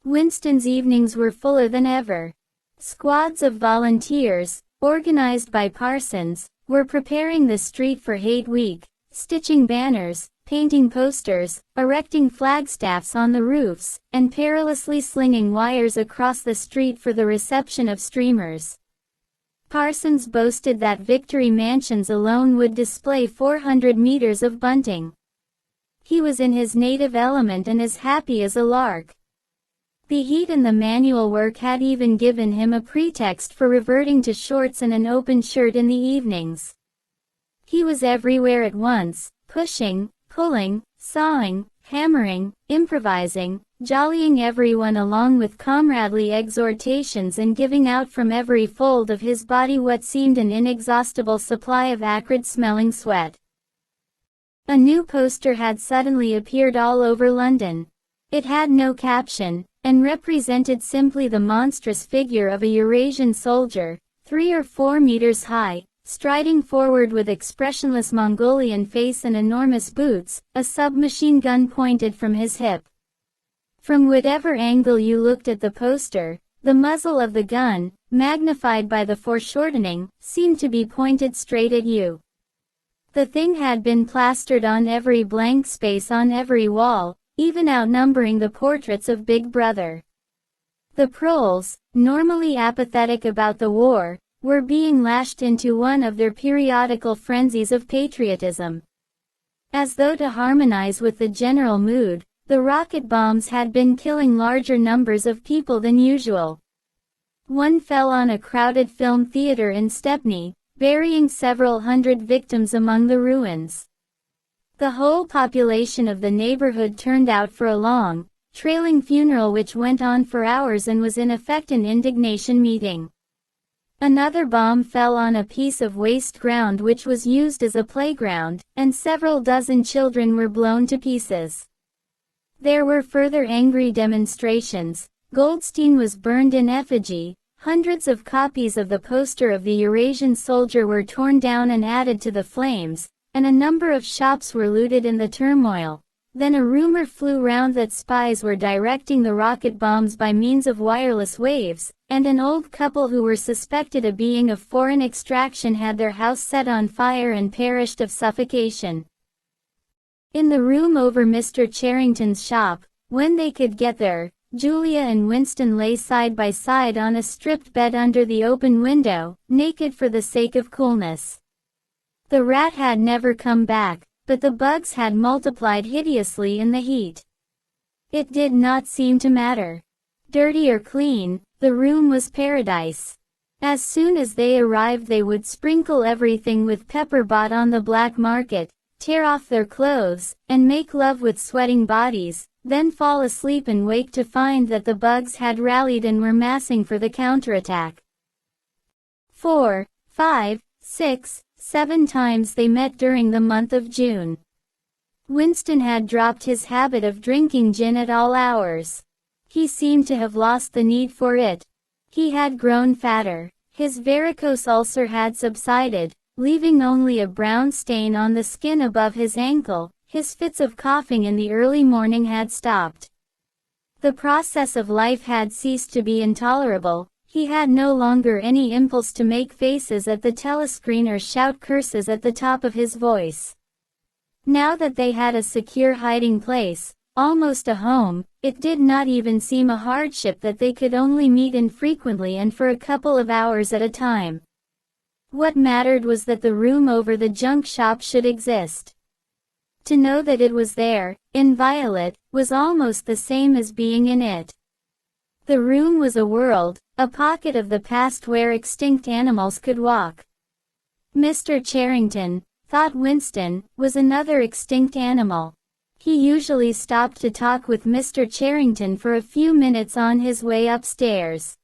Winston's evenings were fuller than ever. Squads of volunteers, organized by parsons, were preparing the street for Hate Week, stitching banners, painting posters, erecting flagstaffs on the roofs, and perilously slinging wires across the street for the reception of streamers. Parsons boasted that Victory Mansions alone would display 400 meters of bunting. He was in his native element and as happy as a lark. The heat and the manual work had even given him a pretext for reverting to shorts and an open shirt in the evenings. He was everywhere at once, pushing, pulling, sawing, hammering, improvising, jollying everyone along with comradely exhortations and giving out from every fold of his body what seemed an inexhaustible supply of acrid-smelling sweat. A new poster had suddenly appeared all over London. It had no caption, and represented simply the monstrous figure of a Eurasian soldier, 3 or 4 meters high, striding forward with expressionless Mongolian face and enormous boots, a submachine gun pointed from his hip. From whatever angle you looked at the poster, the muzzle of the gun, magnified by the foreshortening, seemed to be pointed straight at you. The thing had been plastered on every blank space on every wall, even outnumbering the portraits of Big Brother. The proles, normally apathetic about the war, were being lashed into one of their periodical frenzies of patriotism. As though to harmonize with the general mood, the rocket bombs had been killing larger numbers of people than usual. One fell on a crowded film theater in Stepney, burying several hundred victims among the ruins. The whole population of the neighborhood turned out for a long, trailing funeral which went on for hours and was in effect an indignation meeting. Another bomb fell on a piece of waste ground which was used as a playground, and several dozen children were blown to pieces. There were further angry demonstrations. Goldstein was burned in effigy, hundreds of copies of the poster of the Eurasian soldier were torn down and added to the flames, and a number of shops were looted in the turmoil. Then a rumor flew round that spies were directing the rocket bombs by means of wireless waves, and an old couple who were suspected of being of foreign extraction had their house set on fire and perished of suffocation. In the room over Mr. Charrington's shop, when they could get there, Julia and Winston lay side by side on a stripped bed under the open window, naked for the sake of coolness. The rat had never come back, but the bugs had multiplied hideously in the heat. It did not seem to matter. Dirty or clean, the room was paradise. As soon as they arrived they would sprinkle everything with pepper bought on the black market, tear off their clothes, and make love with sweating bodies, then fall asleep and wake to find that the bugs had rallied and were massing for the counterattack. 4, 5, 6, 7 times they met during the month of June. Winston had dropped his habit of drinking gin at all hours. He seemed to have lost the need for it. He had grown fatter. His varicose ulcer had subsided, leaving only a brown stain on the skin above his ankle. His fits of coughing in the early morning had stopped. The process of life had ceased to be intolerable. He had no longer any impulse to make faces at the telescreen or shout curses at the top of his voice. Now that they had a secure hiding place, almost a home, it did not even seem a hardship that they could only meet infrequently and for a couple of hours at a time. What mattered was that the room over the junk shop should exist. To know that it was there, in Violet, was almost the same as being in it. The room was a world, a pocket of the past where extinct animals could walk. Mr. Charrington, thought Winston, was another extinct animal. He usually stopped to talk with Mr. Charrington for a few minutes on his way upstairs.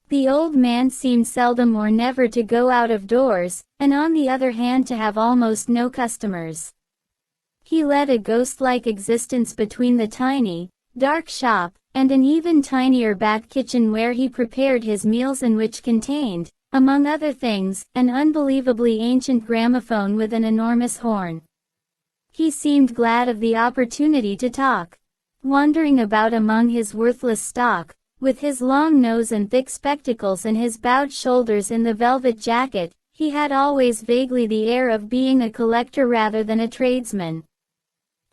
The old man seemed seldom or never to go out of doors, and on the other hand to have almost no customers. He led a ghost-like existence between the tiny, dark shop, and an even tinier back kitchen where he prepared his meals and which contained, among other things, an unbelievably ancient gramophone with an enormous horn. He seemed glad of the opportunity to talk. Wandering about among his worthless stock, with his long nose and thick spectacles and his bowed shoulders in the velvet jacket, he had always vaguely the air of being a collector rather than a tradesman.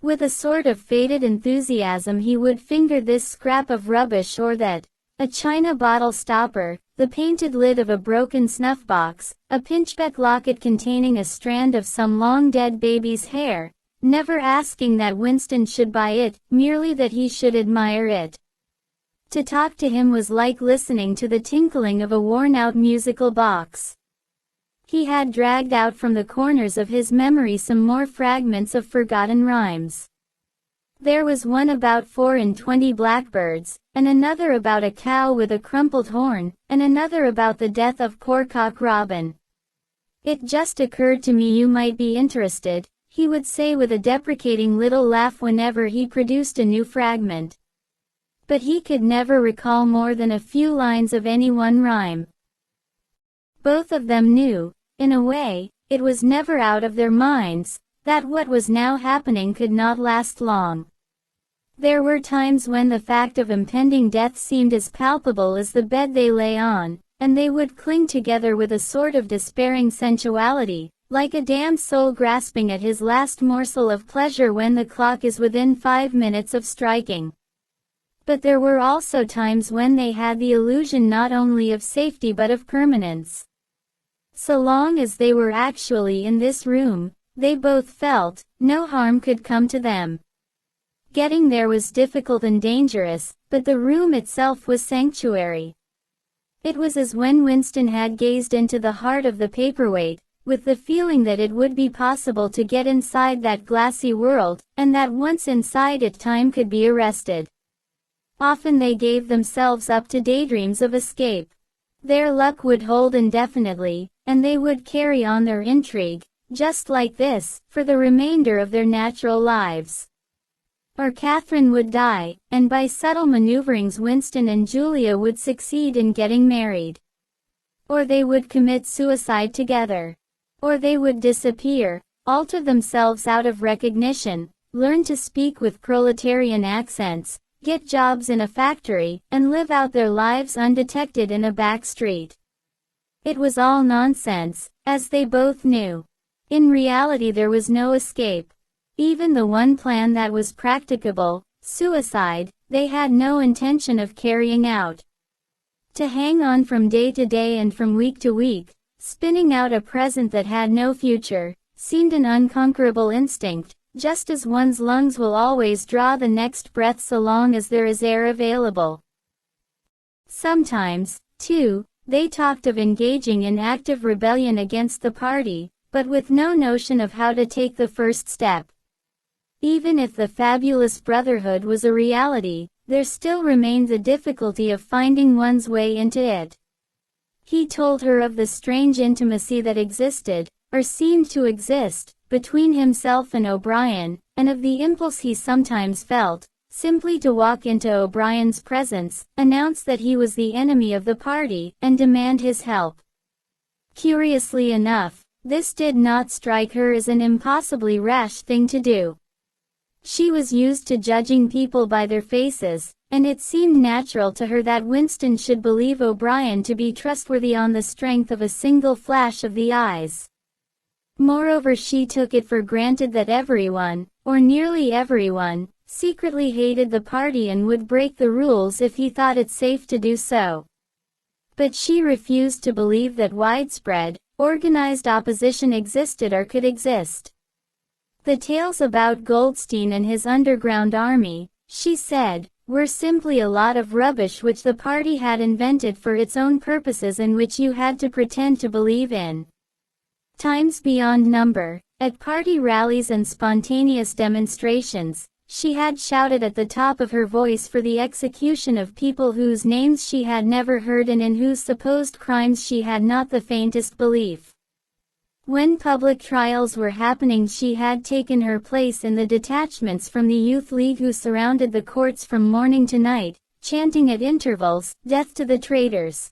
With a sort of faded enthusiasm he would finger this scrap of rubbish or that, a china bottle stopper, the painted lid of a broken snuff box, a pinchbeck locket containing a strand of some long-dead baby's hair, never asking that Winston should buy it, merely that he should admire it. To talk to him was like listening to the tinkling of a worn-out musical box. He had dragged out from the corners of his memory some more fragments of forgotten rhymes. There was one about 24 blackbirds, and another about a cow with a crumpled horn, and another about the death of poor Cock Robin. "It just occurred to me you might be interested," he would say with a deprecating little laugh whenever he produced a new fragment. But he could never recall more than a few lines of any one rhyme. Both of them knew, in a way, it was never out of their minds, that what was now happening could not last long. There were times when the fact of impending death seemed as palpable as the bed they lay on, and they would cling together with a sort of despairing sensuality, like a damned soul grasping at his last morsel of pleasure when the clock is within 5 minutes of striking. But there were also times when they had the illusion not only of safety but of permanence. So long as they were actually in this room, they both felt, no harm could come to them. Getting there was difficult and dangerous, but the room itself was sanctuary. It was as when Winston had gazed into the heart of the paperweight, with the feeling that it would be possible to get inside that glassy world, and that once inside it time could be arrested. Often they gave themselves up to daydreams of escape. Their luck would hold indefinitely, and they would carry on their intrigue, just like this, for the remainder of their natural lives. Or Catherine would die, and by subtle maneuverings Winston and Julia would succeed in getting married. Or they would commit suicide together. Or they would disappear, alter themselves out of recognition, learn to speak with proletarian accents, get jobs in a factory, and live out their lives undetected in a back street. It was all nonsense, as they both knew. In reality there was no escape. Even the one plan that was practicable, suicide, they had no intention of carrying out. To hang on from day to day and from week to week, spinning out a present that had no future, seemed an unconquerable instinct, just as one's lungs will always draw the next breath so long as there is air available. Sometimes, too, they talked of engaging in active rebellion against the party, but with no notion of how to take the first step. Even if the fabulous brotherhood was a reality, there still remained the difficulty of finding one's way into it. He told her of the strange intimacy that existed, or seemed to exist, between himself and O'Brien, and of the impulse he sometimes felt, simply to walk into O'Brien's presence, announce that he was the enemy of the party, and demand his help. Curiously enough, this did not strike her as an impossibly rash thing to do. She was used to judging people by their faces, and it seemed natural to her that Winston should believe O'Brien to be trustworthy on the strength of a single flash of the eyes. Moreover, she took it for granted that everyone, or nearly everyone, secretly hated the party and would break the rules if he thought it safe to do so. But she refused to believe that widespread, organized opposition existed or could exist. The tales about Goldstein and his underground army, she said, were simply a lot of rubbish which the party had invented for its own purposes and which you had to pretend to believe in. Times beyond number, at party rallies and spontaneous demonstrations, she had shouted at the top of her voice for the execution of people whose names she had never heard and in whose supposed crimes she had not the faintest belief. When public trials were happening, she had taken her place in the detachments from the Youth League who surrounded the courts from morning to night, chanting at intervals, "Death to the traitors."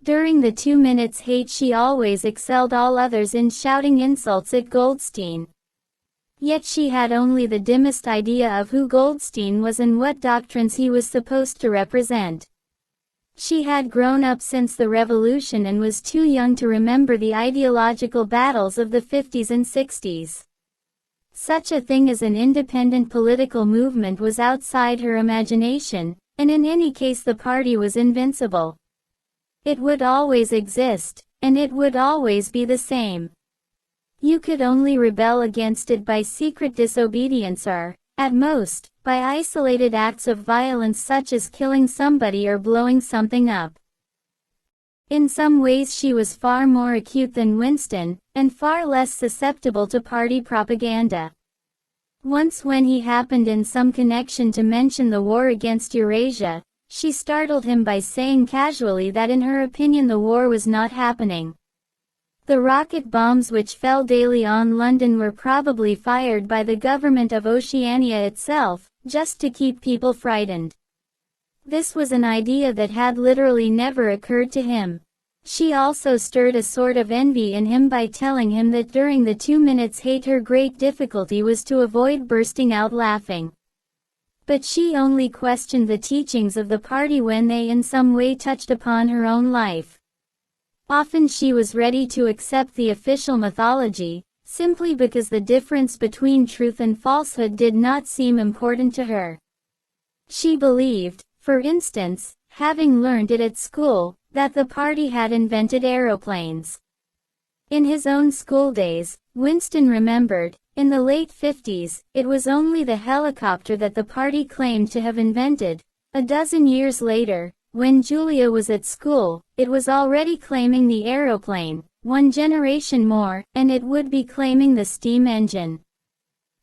During the 2 minutes hate she always excelled all others in shouting insults at Goldstein. Yet she had only the dimmest idea of who Goldstein was and what doctrines he was supposed to represent. She had grown up since the Revolution and was too young to remember the ideological battles of the 50s and 60s. Such a thing as an independent political movement was outside her imagination, and in any case the party was invincible. It would always exist, and it would always be the same. You could only rebel against it by secret disobedience or, at most, by isolated acts of violence such as killing somebody or blowing something up. In some ways she was far more acute than Winston, and far less susceptible to party propaganda. Once when he happened in some connection to mention the war against Eurasia, she startled him by saying casually that in her opinion the war was not happening. The rocket bombs which fell daily on London were probably fired by the government of Oceania itself, just to keep people frightened. This was an idea that had literally never occurred to him. She also stirred a sort of envy in him by telling him that during the 2 minutes hate her great difficulty was to avoid bursting out laughing. But she only questioned the teachings of the party when they in some way touched upon her own life. Often she was ready to accept the official mythology, simply because the difference between truth and falsehood did not seem important to her. She believed, for instance, having learned it at school, that the party had invented aeroplanes. In his own school days, Winston remembered, in the late 50s, it was only the helicopter that the party claimed to have invented. A dozen years later, when Julia was at school, it was already claiming the aeroplane. 1 generation more, and it would be claiming the steam engine.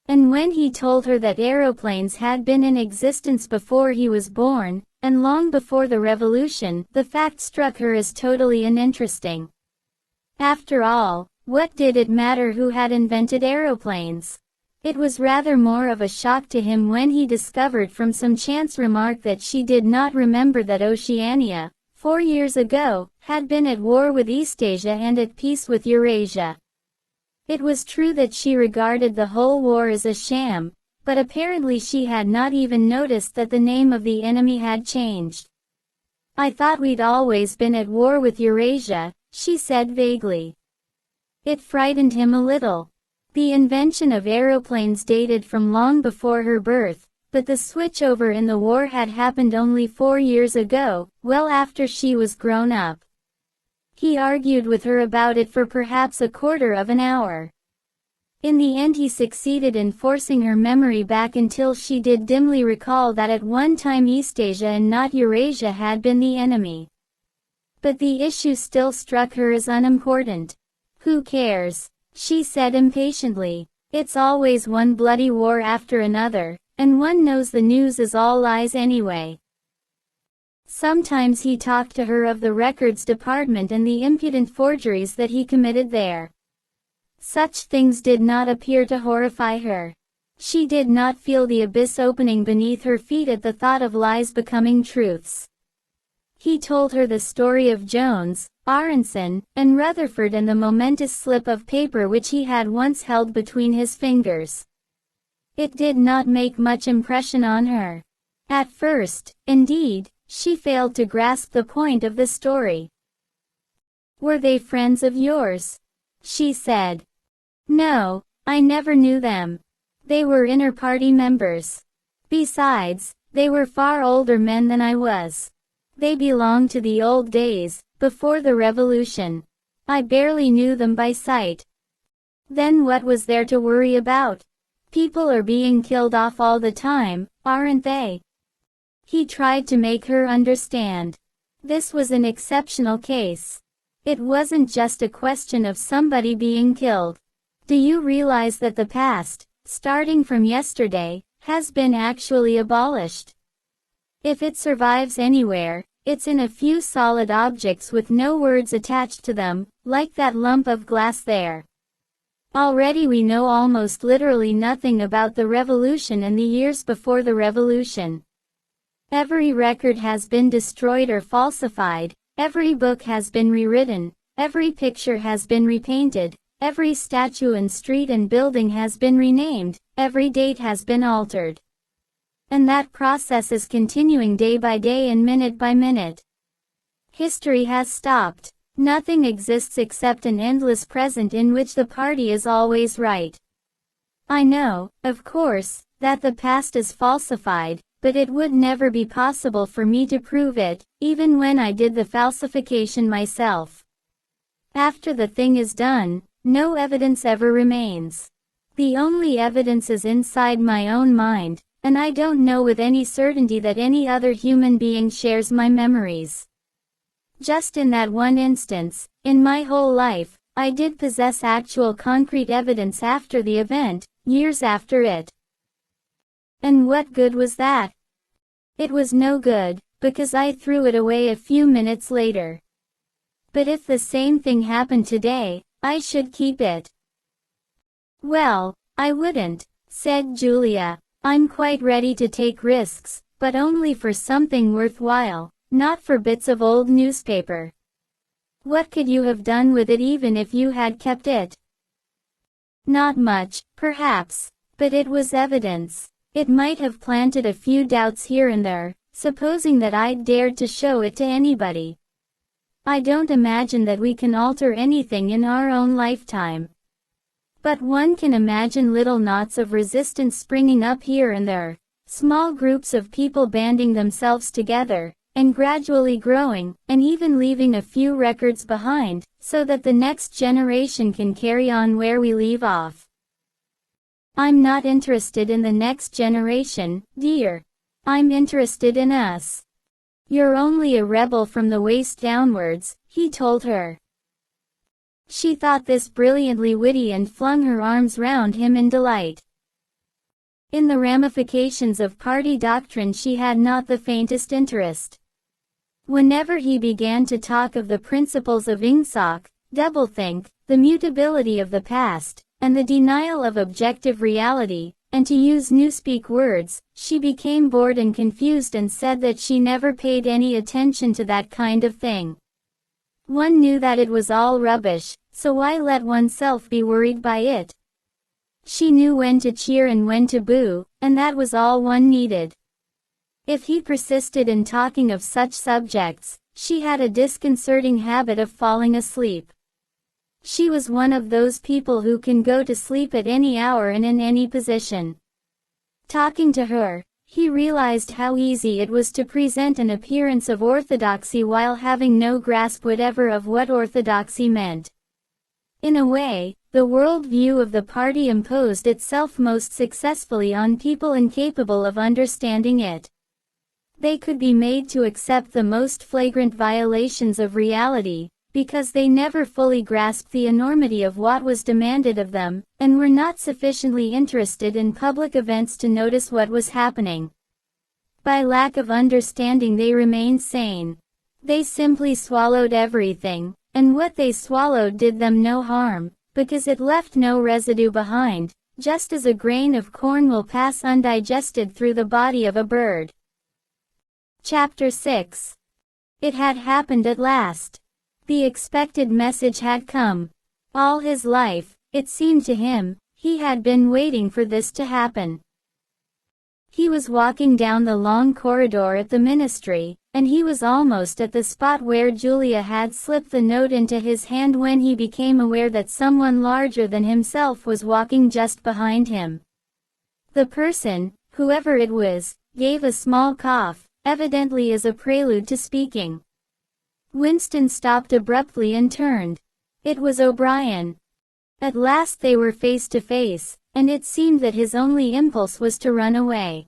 And when he told her that aeroplanes had been in existence before he was born, and long before the Revolution, the fact struck her as totally uninteresting. After all, what did it matter who had invented aeroplanes? It was rather more of a shock to him when he discovered from some chance remark that she did not remember that Oceania, 4 years ago, had been at war with Eastasia and at peace with Eurasia. It was true that she regarded the whole war as a sham, but apparently she had not even noticed that the name of the enemy had changed. "I thought we'd always been at war with Eurasia," she said vaguely. It frightened him a little. The invention of aeroplanes dated from long before her birth, but the switchover in the war had happened only 4 years ago, well after she was grown up. He argued with her about it for perhaps a quarter of an hour. In the end he succeeded in forcing her memory back until she did dimly recall that at one time Eastasia and not Eurasia had been the enemy. But the issue still struck her as unimportant. "Who cares?" she said impatiently. "It's always one bloody war after another, and one knows the news is all lies anyway." Sometimes he talked to her of the records department and the impudent forgeries that he committed there. Such things did not appear to horrify her. She did not feel the abyss opening beneath her feet at the thought of lies becoming truths. He told her the story of Jones, Aronson, and Rutherford and the momentous slip of paper which he had once held between his fingers. It did not make much impression on her. At first, indeed, she failed to grasp the point of the story. "Were they friends of yours?" she said. "No, I never knew them. They were inter-party members. Besides, they were far older men than I was. They belonged to the old days, before the revolution. I barely knew them by sight." "Then what was there to worry about? People are being killed off all the time, aren't they?" He tried to make her understand. This was an exceptional case. It wasn't just a question of somebody being killed. "Do you realize that the past, starting from yesterday, has been actually abolished? If it survives anywhere, it's in a few solid objects with no words attached to them, like that lump of glass there. Already we know almost literally nothing about the revolution and the years before the revolution. Every record has been destroyed or falsified, every book has been rewritten, every picture has been repainted, every statue and street and building has been renamed, every date has been altered. And that process is continuing day by day and minute by minute. History has stopped. Nothing exists except an endless present in which the party is always right. I know, of course, that the past is falsified, but it would never be possible for me to prove it, even when I did the falsification myself. After the thing is done, no evidence ever remains. The only evidence is inside my own mind, and I don't know with any certainty that any other human being shares my memories. Just in that one instance, in my whole life, I did possess actual concrete evidence after the event, years after it. And what good was that? It was no good, because I threw it away a few minutes later. But if the same thing happened today, I should keep it." "Well, I wouldn't," said Julia. "I'm quite ready to take risks, but only for something worthwhile, not for bits of old newspaper." "What could you have done with it even if you had kept it?" "Not much, perhaps, but it was evidence. It might have planted a few doubts here and there, supposing that I'd dared to show it to anybody. I don't imagine that we can alter anything in our own lifetime. But one can imagine little knots of resistance springing up here and there, small groups of people banding themselves together, and gradually growing, and even leaving a few records behind, so that the next generation can carry on where we leave off." "I'm not interested in the next generation, dear. I'm interested in us. You're only a rebel from the waist downwards," he told her. She thought this brilliantly witty and flung her arms round him in delight. In the ramifications of party doctrine she had not the faintest interest. Whenever he began to talk of the principles of Ingsoc, doublethink, the mutability of the past, and the denial of objective reality, and to use newspeak words, she became bored and confused and said that she never paid any attention to that kind of thing. One knew that it was all rubbish, so why let oneself be worried by it? She knew when to cheer and when to boo, and that was all one needed. If he persisted in talking of such subjects, she had a disconcerting habit of falling asleep. She was one of those people who can go to sleep at any hour and in any position. Talking to her, he realized how easy it was to present an appearance of orthodoxy while having no grasp whatever of what orthodoxy meant. In a way, the world view of the party imposed itself most successfully on people incapable of understanding it. They could be made to accept the most flagrant violations of reality, because they never fully grasped the enormity of what was demanded of them, and were not sufficiently interested in public events to notice what was happening. By lack of understanding they remained sane. They simply swallowed everything, and what they swallowed did them no harm, because it left no residue behind, just as a grain of corn will pass undigested through the body of a bird. Chapter 6. It had happened at last. The expected message had come. All his life, it seemed to him, he had been waiting for this to happen. He was walking down the long corridor at the ministry, and he was almost at the spot where Julia had slipped the note into his hand when he became aware that someone larger than himself was walking just behind him. The person, whoever it was, gave a small cough, evidently as a prelude to speaking. Winston stopped abruptly and turned. It was O'Brien. At last they were face to face, and it seemed that his only impulse was to run away.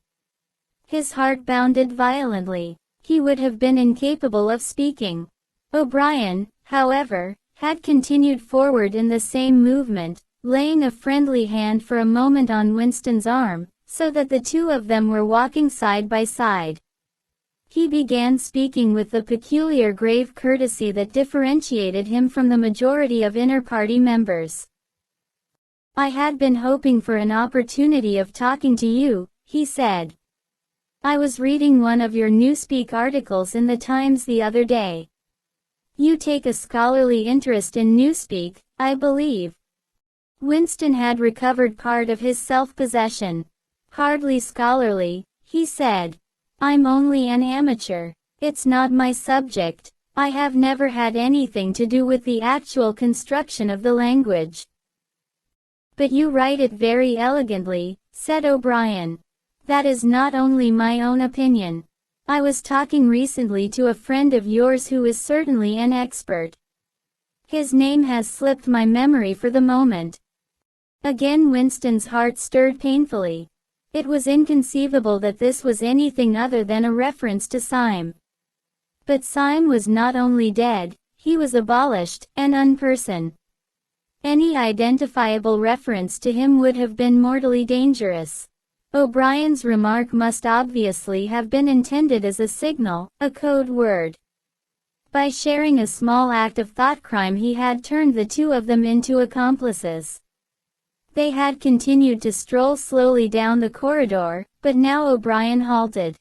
His heart bounded violently. He would have been incapable of speaking. O'Brien, however, had continued forward in the same movement, laying a friendly hand for a moment on Winston's arm, so that the two of them were walking side by side. He began speaking with the peculiar grave courtesy that differentiated him from the majority of inner-party members. "I had been hoping for an opportunity of talking to you," he said. "I was reading one of your Newspeak articles in the Times the other day. You take a scholarly interest in Newspeak, I believe." Winston had recovered part of his self-possession. "Hardly scholarly," he said. "I'm only an amateur. It's not my subject. I have never had anything to do with the actual construction of the language." "But you write it very elegantly," said O'Brien. "That is not only my own opinion. I was talking recently to a friend of yours who is certainly an expert. His name has slipped my memory for the moment." Again Winston's heart stirred painfully. It was inconceivable that this was anything other than a reference to Syme. But Syme was not only dead, he was abolished, an unperson. Any identifiable reference to him would have been mortally dangerous. O'Brien's remark must obviously have been intended as a signal, a code word. By sharing a small act of thought crime he had turned the two of them into accomplices. They had continued to stroll slowly down the corridor, but now O'Brien halted.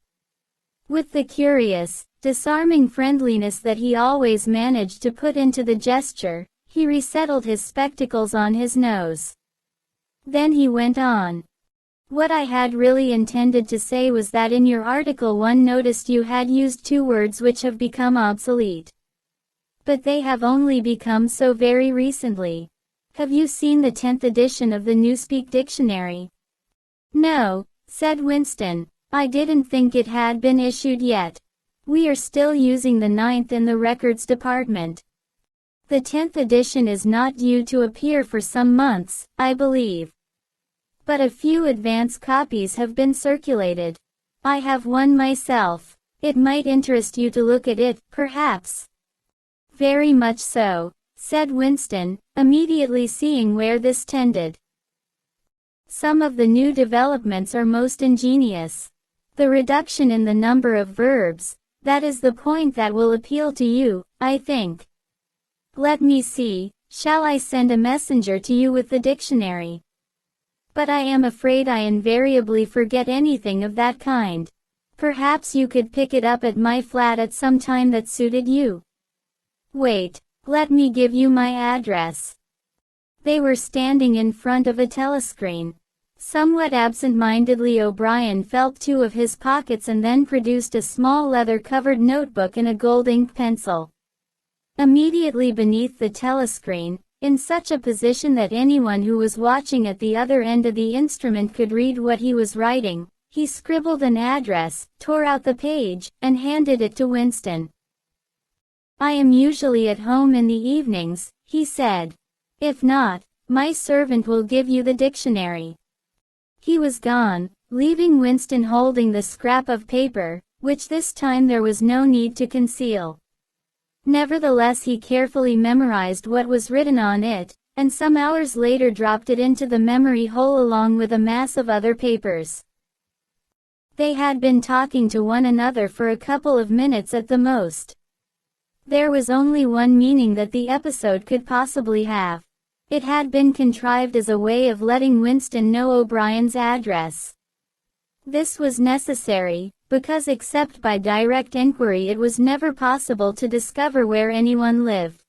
With the curious, disarming friendliness that he always managed to put into the gesture, he resettled his spectacles on his nose. Then he went on. "What I had really intended to say was that in your article one noticed you had used two words which have become obsolete. But they have only become so very recently. Have you seen the 10th edition of the Newspeak Dictionary?" "No," said Winston. "I didn't think it had been issued yet. We are still using the 9th in the records department. The 10th edition is not due to appear for some months, I believe. But a few advance copies have been circulated. I have one myself. It might interest you to look at it, perhaps." "Very much so," said Winston, immediately seeing where this tended. "Some of the new developments are most ingenious. The reduction in the number of verbs, that is the point that will appeal to you, I think. Let me see, shall I send a messenger to you with the dictionary? But I am afraid I invariably forget anything of that kind. Perhaps you could pick it up at my flat at some time that suited you. Wait, let me give you my address." They were standing in front of a telescreen. Somewhat absent-mindedly O'Brien felt two of his pockets and then produced a small leather-covered notebook and a gold ink pencil. Immediately beneath the telescreen, in such a position that anyone who was watching at the other end of the instrument could read what he was writing, he scribbled an address, tore out the page, and handed it to Winston. "I am usually at home in the evenings," he said. "If not, my servant will give you the dictionary." He was gone, leaving Winston holding the scrap of paper, which this time there was no need to conceal. Nevertheless he carefully memorized what was written on it, and some hours later dropped it into the memory hole along with a mass of other papers. They had been talking to one another for a couple of minutes at the most. There was only one meaning that the episode could possibly have. It had been contrived as a way of letting Winston know O'Brien's address. This was necessary, because except by direct inquiry it was never possible to discover where anyone lived.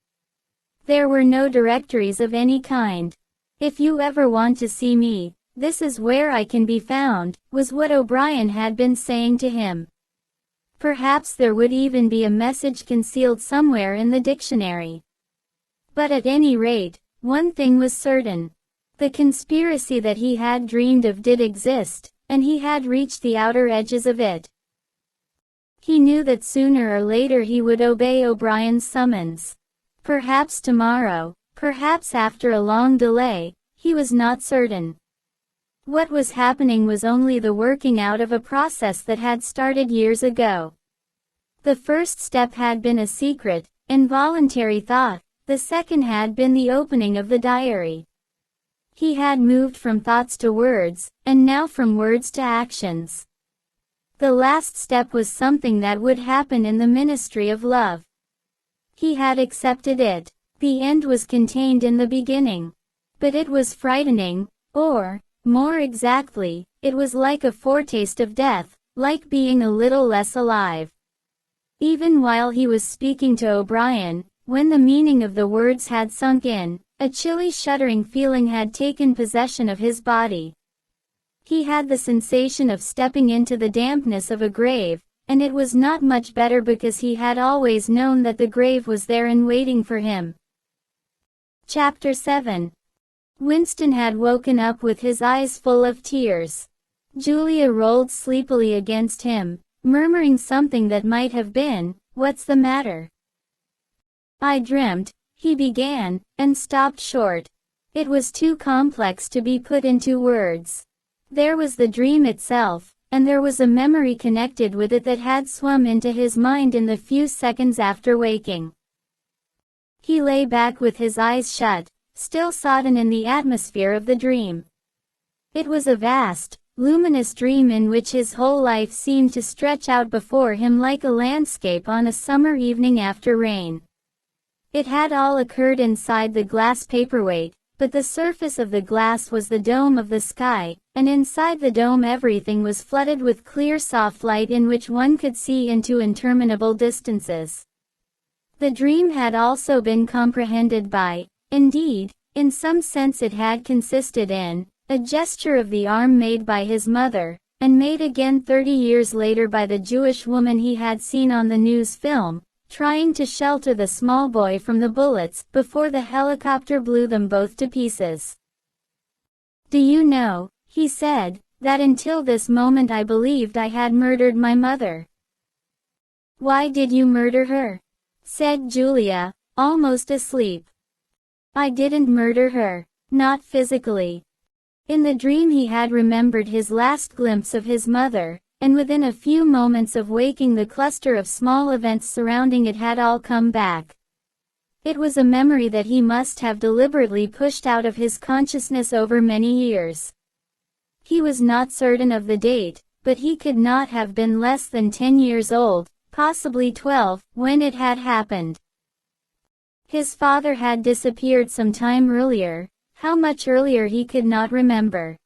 There were no directories of any kind. "If you ever want to see me, this is where I can be found," was what O'Brien had been saying to him. Perhaps there would even be a message concealed somewhere in the dictionary. But at any rate, one thing was certain. The conspiracy that he had dreamed of did exist, and he had reached the outer edges of it. He knew that sooner or later he would obey O'Brien's summons. Perhaps tomorrow, perhaps after a long delay, he was not certain. What was happening was only the working out of a process that had started years ago. The first step had been a secret, involuntary thought, the second had been the opening of the diary. He had moved from thoughts to words, and now from words to actions. The last step was something that would happen in the ministry of love. He had accepted it. The end was contained in the beginning. But it was frightening, or, more exactly, it was like a foretaste of death, like being a little less alive. Even while he was speaking to O'Brien, when the meaning of the words had sunk in, a chilly shuddering feeling had taken possession of his body. He had the sensation of stepping into the dampness of a grave, and it was not much better because he had always known that the grave was there and waiting for him. Chapter 7. Winston had woken up with his eyes full of tears. Julia rolled sleepily against him, murmuring something that might have been, "What's the matter?" "I dreamt," he began, and stopped short. It was too complex to be put into words. There was the dream itself, and there was a memory connected with it that had swum into his mind in the few seconds after waking. He lay back with his eyes shut, still sodden in the atmosphere of the dream. It was a vast, luminous dream in which his whole life seemed to stretch out before him like a landscape on a summer evening after rain. It had all occurred inside the glass paperweight, but the surface of the glass was the dome of the sky, and inside the dome everything was flooded with clear soft light in which one could see into interminable distances. The dream had also been comprehended by, indeed, in some sense it had consisted in, a gesture of the arm made by his mother, and made again 30 years later by the Jewish woman he had seen on the news film, trying to shelter the small boy from the bullets before the helicopter blew them both to pieces. "Do you know," he said, "that until this moment I believed I had murdered my mother." "Why did you murder her?" said Julia, almost asleep. "I didn't murder her, not physically." In the dream he had remembered his last glimpse of his mother, and within a few moments of waking the cluster of small events surrounding it had all come back. It was a memory that he must have deliberately pushed out of his consciousness over many years. He was not certain of the date, but he could not have been less than 10 years old, possibly 12, when it had happened. His father had disappeared some time earlier, how much earlier he could not remember.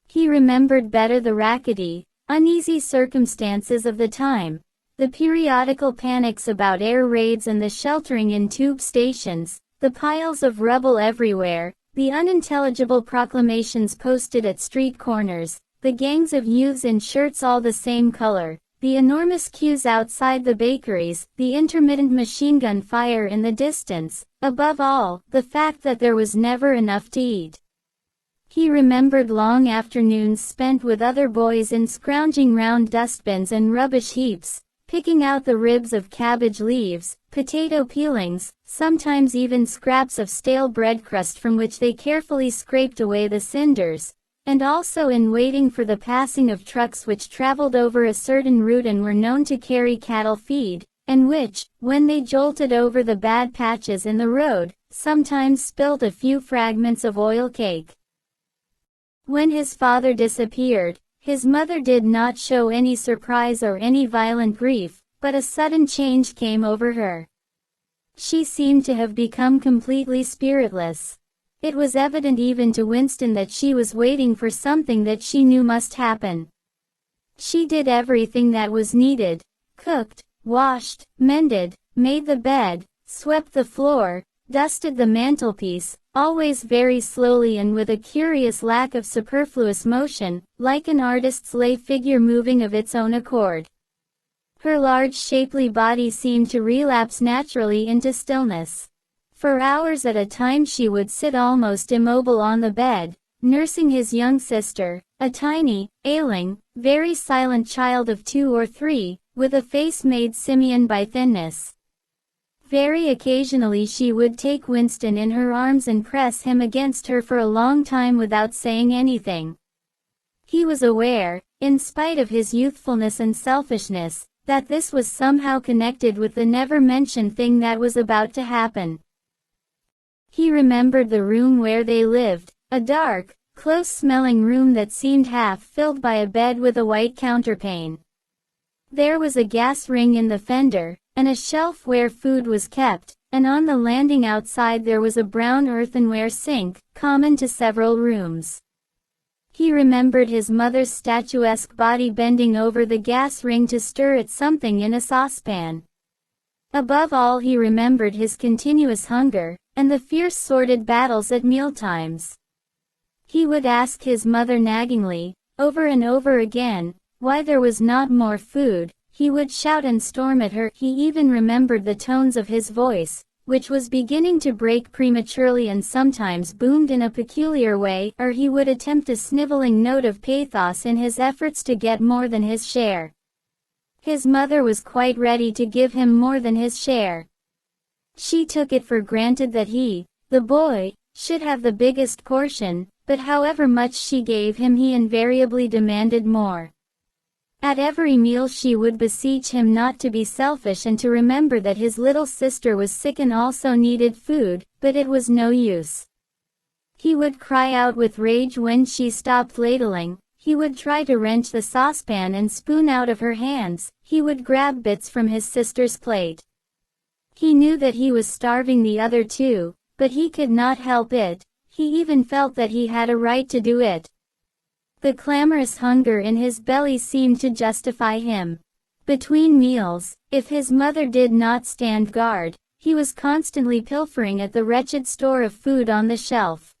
He remembered better the rackety, uneasy circumstances of the time, the periodical panics about air raids and the sheltering in tube stations, the piles of rubble everywhere, the unintelligible proclamations posted at street corners, the gangs of youths in shirts all the same color, the enormous queues outside the bakeries, the intermittent machine gun fire in the distance, above all, the fact that there was never enough to eat. He remembered long afternoons spent with other boys in scrounging round dustbins and rubbish heaps, picking out the ribs of cabbage leaves, potato peelings, sometimes even scraps of stale bread crust from which they carefully scraped away the cinders, and also in waiting for the passing of trucks which traveled over a certain route and were known to carry cattle feed, and which, when they jolted over the bad patches in the road, sometimes spilt a few fragments of oil cake. When his father disappeared, his mother did not show any surprise or any violent grief, but a sudden change came over her. She seemed to have become completely spiritless. It was evident even to Winston that she was waiting for something that she knew must happen. She did everything that was needed: cooked, washed, mended, made the bed, swept the floor, dusted the mantelpiece, always very slowly and with a curious lack of superfluous motion, like an artist's lay figure moving of its own accord. Her large shapely body seemed to relapse naturally into stillness. For hours at a time she would sit almost immobile on the bed, nursing his young sister, a tiny, ailing, very silent child of 2 or 3, with a face made simian by thinness. Very occasionally she would take Winston in her arms and press him against her for a long time without saying anything. He was aware, in spite of his youthfulness and selfishness, that this was somehow connected with the never-mentioned thing that was about to happen. He remembered the room where they lived, a dark, close-smelling room that seemed half filled by a bed with a white counterpane. There was a gas ring in the fender, and a shelf where food was kept, and on the landing outside there was a brown earthenware sink, common to several rooms. He remembered his mother's statuesque body bending over the gas ring to stir at something in a saucepan. Above all he remembered his continuous hunger, and the fierce sordid battles at mealtimes. He would ask his mother naggingly, over and over again, why there was not more food. He would shout and storm at her. He even remembered the tones of his voice, which was beginning to break prematurely and sometimes boomed in a peculiar way, or he would attempt a sniveling note of pathos in his efforts to get more than his share. His mother was quite ready to give him more than his share. She took it for granted that he, the boy, should have the biggest portion, but however much she gave him he invariably demanded more. At every meal she would beseech him not to be selfish and to remember that his little sister was sick and also needed food, but it was no use. He would cry out with rage when she stopped ladling. He would try to wrench the saucepan and spoon out of her hands. He would grab bits from his sister's plate. He knew that he was starving the other two, but he could not help it. He even felt that he had a right to do it. The clamorous hunger in his belly seemed to justify him. Between meals, if his mother did not stand guard, he was constantly pilfering at the wretched store of food on the shelf.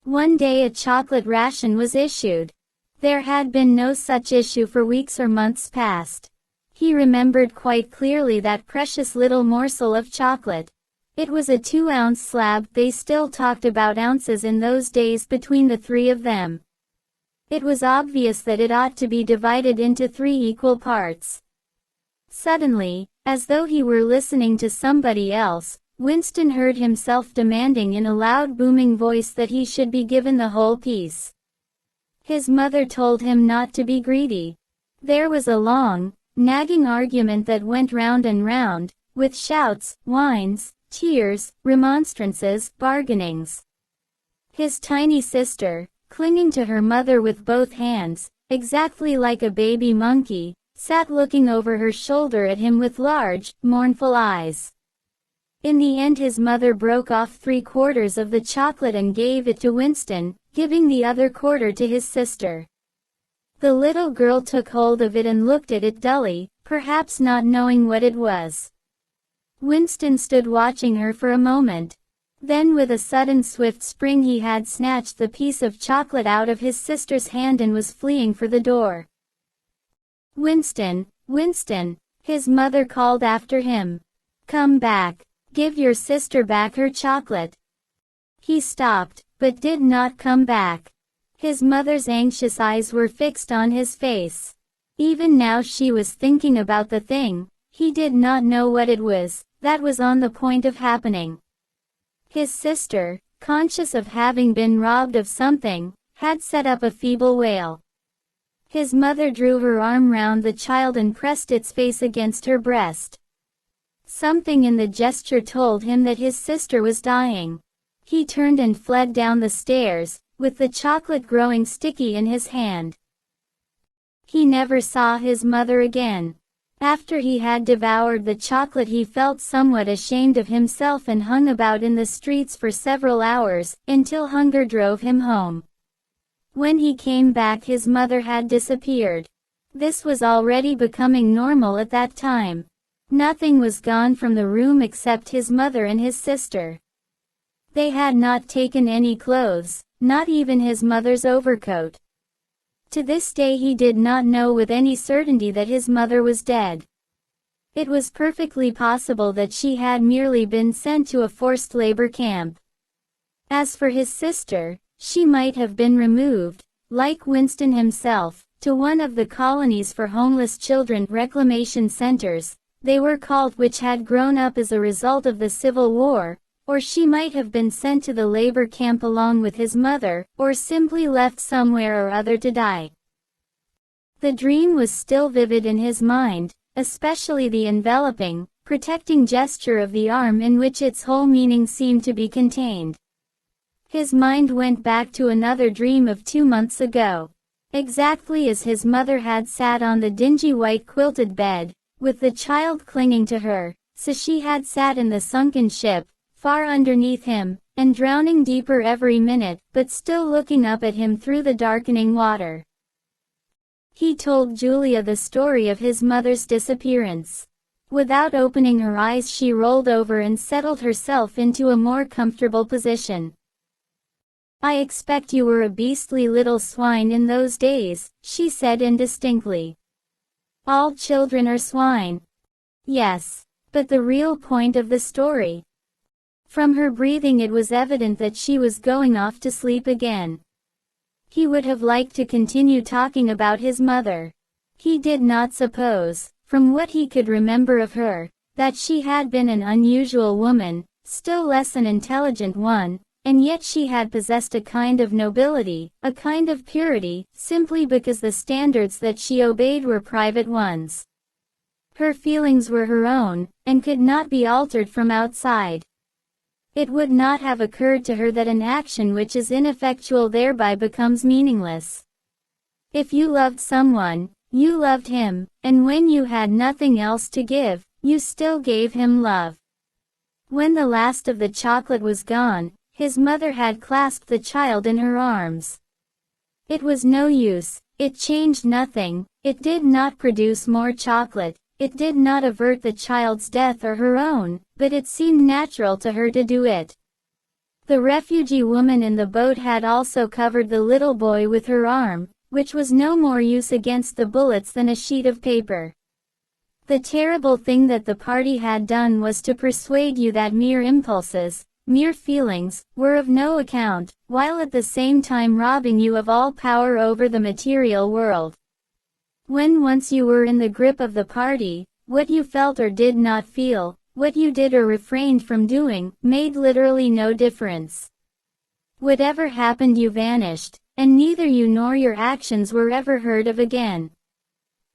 One day a chocolate ration was issued. There had been no such issue for weeks or months past. He remembered quite clearly that precious little morsel of chocolate. It was a 2-ounce slab. They still talked about ounces in those days between the 3 of them. It was obvious that it ought to be divided into 3 equal parts. Suddenly, as though he were listening to somebody else, Winston heard himself demanding in a loud booming voice that he should be given the whole piece. His mother told him not to be greedy. There was a long, nagging argument that went round and round, with shouts, whines, tears, remonstrances, bargainings. His tiny sister, clinging to her mother with both hands, exactly like a baby monkey, sat looking over her shoulder at him with large, mournful eyes. In the end his mother broke off 3/4 of the chocolate and gave it to Winston, giving the other quarter to his sister. The little girl took hold of it and looked at it dully, perhaps not knowing what it was. Winston stood watching her for a moment. Then with a sudden swift spring he had snatched the piece of chocolate out of his sister's hand and was fleeing for the door. "Winston, Winston," his mother called after him. "Come back. Give your sister back her chocolate." He stopped, but did not come back. His mother's anxious eyes were fixed on his face. Even now she was thinking about the thing, he did not know what it was, that was on the point of happening. His sister, conscious of having been robbed of something, had set up a feeble wail. His mother drew her arm round the child and pressed its face against her breast. Something in the gesture told him that his sister was dying. He turned and fled down the stairs, with the chocolate growing sticky in his hand. He never saw his mother again. After he had devoured the chocolate, he felt somewhat ashamed of himself and hung about in the streets for several hours, until hunger drove him home. When he came back, his mother had disappeared. This was already becoming normal at that time. Nothing was gone from the room except his mother and his sister. They had not taken any clothes, not even his mother's overcoat. To this day he did not know with any certainty that his mother was dead. It was perfectly possible that she had merely been sent to a forced labor camp. As for his sister, she might have been removed, like Winston himself, to one of the colonies for homeless children reclamation centers, they were called, which had grown up as a result of the Civil War, or she might have been sent to the labor camp along with his mother, or simply left somewhere or other to die. The dream was still vivid in his mind, especially the enveloping, protecting gesture of the arm in which its whole meaning seemed to be contained. His mind went back to another dream of 2 months ago. Exactly as his mother had sat on the dingy white quilted bed, with the child clinging to her, so she had sat in the sunken ship, far underneath him, and drowning deeper every minute, but still looking up at him through the darkening water. He told Julia the story of his mother's disappearance. Without opening her eyes, she rolled over and settled herself into a more comfortable position. "I expect you were a beastly little swine in those days," she said indistinctly. "All children are swine." "Yes. But the real point of the story." From her breathing it was evident that she was going off to sleep again. He would have liked to continue talking about his mother. He did not suppose, from what he could remember of her, that she had been an unusual woman, still less an intelligent one, and yet she had possessed a kind of nobility, a kind of purity, simply because the standards that she obeyed were private ones. Her feelings were her own, and could not be altered from outside. It would not have occurred to her that an action which is ineffectual thereby becomes meaningless. If you loved someone, you loved him, and when you had nothing else to give, you still gave him love. When the last of the chocolate was gone, his mother had clasped the child in her arms. It was no use, it changed nothing, it did not produce more chocolate. It did not avert the child's death or her own, but it seemed natural to her to do it. The refugee woman in the boat had also covered the little boy with her arm, which was no more use against the bullets than a sheet of paper. The terrible thing that the party had done was to persuade you that mere impulses, mere feelings, were of no account, while at the same time robbing you of all power over the material world. When once you were in the grip of the party, what you felt or did not feel, what you did or refrained from doing, made literally no difference. Whatever happened, you vanished, and neither you nor your actions were ever heard of again.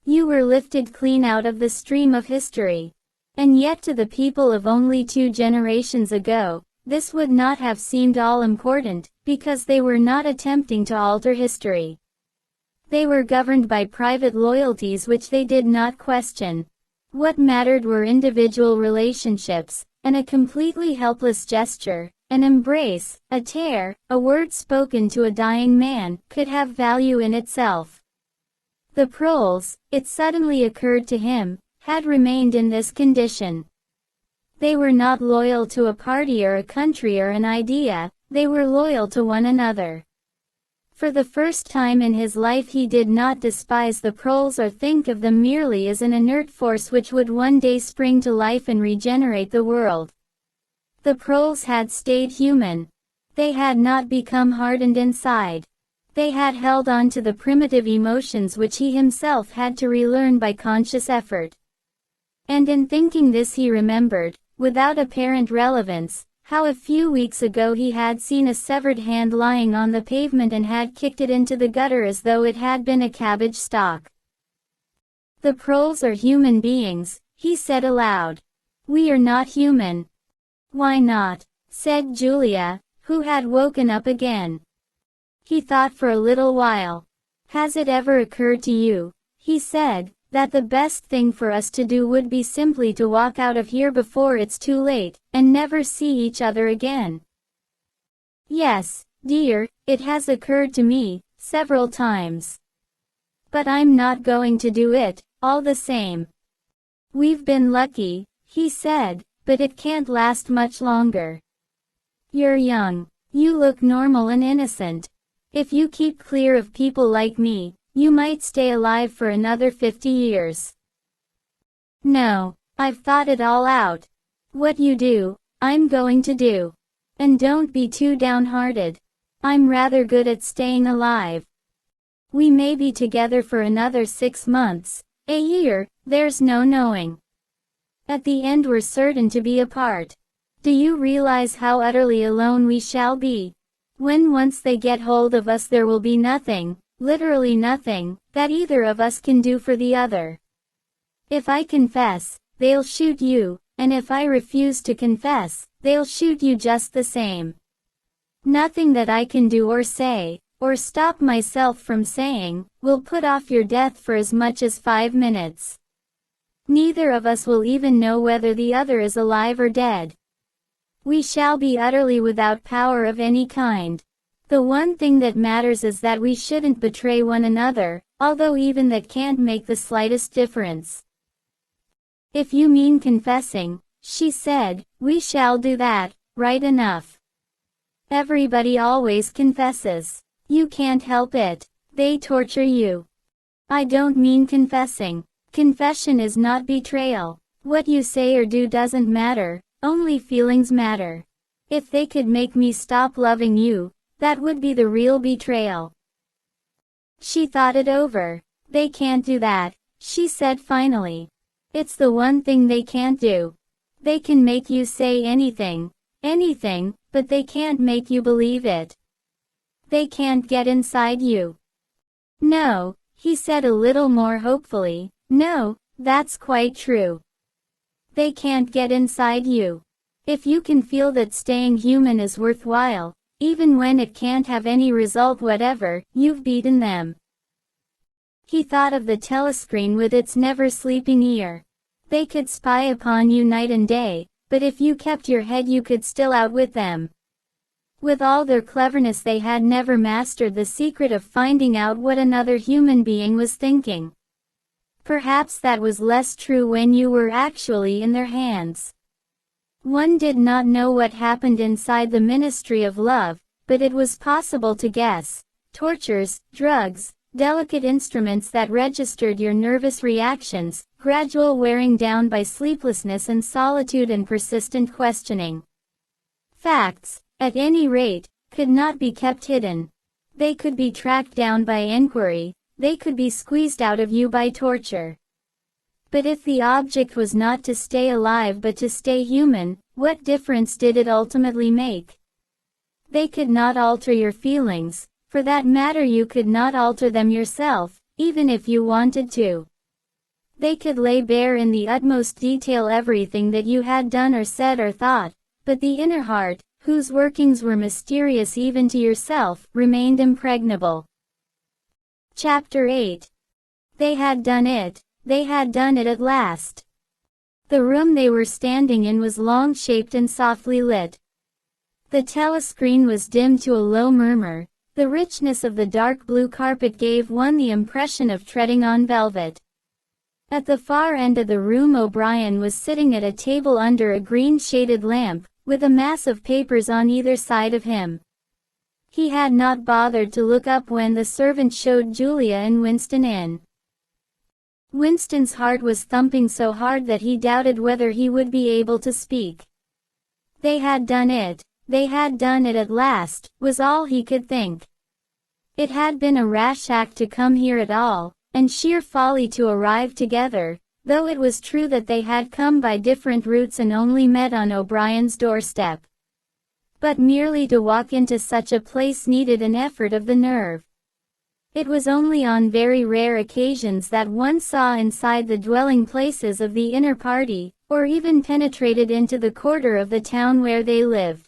You were lifted clean out of the stream of history. And yet to the people of only 2 generations ago, this would not have seemed all important, because they were not attempting to alter history. They were governed by private loyalties which they did not question. What mattered were individual relationships, and a completely helpless gesture, an embrace, a tear, a word spoken to a dying man, could have value in itself. The proles, it suddenly occurred to him, had remained in this condition. They were not loyal to a party or a country or an idea, they were loyal to one another. For the first time in his life he did not despise the proles or think of them merely as an inert force which would one day spring to life and regenerate the world. The proles had stayed human. They had not become hardened inside. They had held on to the primitive emotions which he himself had to relearn by conscious effort. And in thinking this he remembered, without apparent relevance, how a few weeks ago he had seen a severed hand lying on the pavement and had kicked it into the gutter as though it had been a cabbage stalk. "The proles are human beings," he said aloud. "We are not human." "Why not?" said Julia, who had woken up again. He thought for a little while. "Has it ever occurred to you," he said, that the best thing for us to do would be simply to walk out of here before it's too late, and never see each other again. Yes, dear, it has occurred to me, several times. But I'm not going to do it, all the same. We've been lucky, he said, but it can't last much longer. You're young. You look normal and innocent. If you keep clear of people like me, you might stay alive for another 50 years. No, I've thought it all out. What you do, I'm going to do. And don't be too downhearted. I'm rather good at staying alive. We may be together for another 6 months, a year, there's no knowing. At the end we're certain to be apart. Do you realize how utterly alone we shall be? When once they get hold of us there will be nothing, literally nothing, that either of us can do for the other. If I confess, they'll shoot you, and if I refuse to confess, they'll shoot you just the same. Nothing that I can do or say, or stop myself from saying, will put off your death for as much as 5 minutes. Neither of us will even know whether the other is alive or dead. We shall be utterly without power of any kind. The one thing that matters is that we shouldn't betray one another, although even that can't make the slightest difference. If you mean confessing, she said, we shall do that, right enough. Everybody always confesses. You can't help it. They torture you. I don't mean confessing. Confession is not betrayal. What you say or do doesn't matter, only feelings matter. If they could make me stop loving you, that would be the real betrayal. She thought it over. They can't do that, she said finally. It's the one thing they can't do. They can make you say anything, but they can't make you believe it. They can't get inside you. No, he said a little more hopefully, no, that's quite true. They can't get inside you. If you can feel that staying human is worthwhile, even when it can't have any result whatever, you've beaten them. He thought of the telescreen with its never-sleeping ear. They could spy upon you night and day, but if you kept your head you could still outwit them. With all their cleverness they had never mastered the secret of finding out what another human being was thinking. Perhaps that was less true when you were actually in their hands. One did not know what happened inside the Ministry of Love, but it was possible to guess. Tortures, drugs, delicate instruments that registered your nervous reactions, gradual wearing down by sleeplessness and solitude and persistent questioning. Facts, at any rate, could not be kept hidden. They could be tracked down by inquiry, they could be squeezed out of you by torture. But if the object was not to stay alive but to stay human, what difference did it ultimately make? They could not alter your feelings, for that matter you could not alter them yourself, even if you wanted to. They could lay bare in the utmost detail everything that you had done or said or thought, but the inner heart, whose workings were mysterious even to yourself, remained impregnable. Chapter 8. They had done it. They had done it at last. The room they were standing in was long-shaped and softly lit. The telescreen was dimmed to a low murmur. The richness of the dark blue carpet gave one the impression of treading on velvet. At the far end of the room O'Brien was sitting at a table under a green-shaded lamp, with a mass of papers on either side of him. He had not bothered to look up when the servant showed Julia and Winston in. Winston's heart was thumping so hard that he doubted whether he would be able to speak. They had done it at last, was all he could think. It had been a rash act to come here at all, and sheer folly to arrive together, though it was true that they had come by different routes and only met on O'Brien's doorstep. But merely to walk into such a place needed an effort of the nerve. It was only on very rare occasions that one saw inside the dwelling places of the inner party, or even penetrated into the quarter of the town where they lived.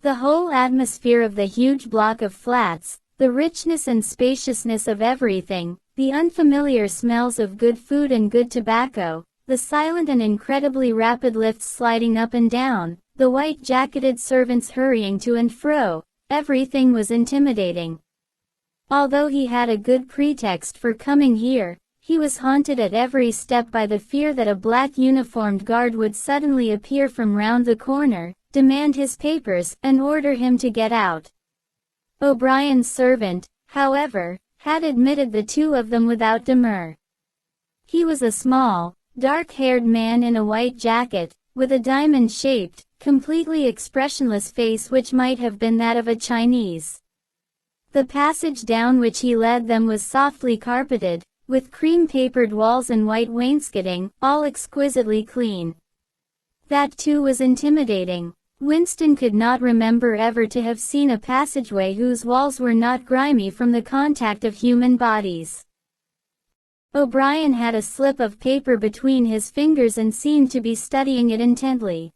The whole atmosphere of the huge block of flats, the richness and spaciousness of everything, the unfamiliar smells of good food and good tobacco, the silent and incredibly rapid lifts sliding up and down, the white-jacketed servants hurrying to and fro, everything was intimidating. Although he had a good pretext for coming here, he was haunted at every step by the fear that a black uniformed guard would suddenly appear from round the corner, demand his papers, and order him to get out. O'Brien's servant, however, had admitted the two of them without demur. He was a small, dark-haired man in a white jacket, with a diamond-shaped, completely expressionless face which might have been that of a Chinese. The passage down which he led them was softly carpeted, with cream-papered walls and white wainscoting, all exquisitely clean. That too was intimidating. Winston could not remember ever to have seen a passageway whose walls were not grimy from the contact of human bodies. O'Brien had a slip of paper between his fingers and seemed to be studying it intently.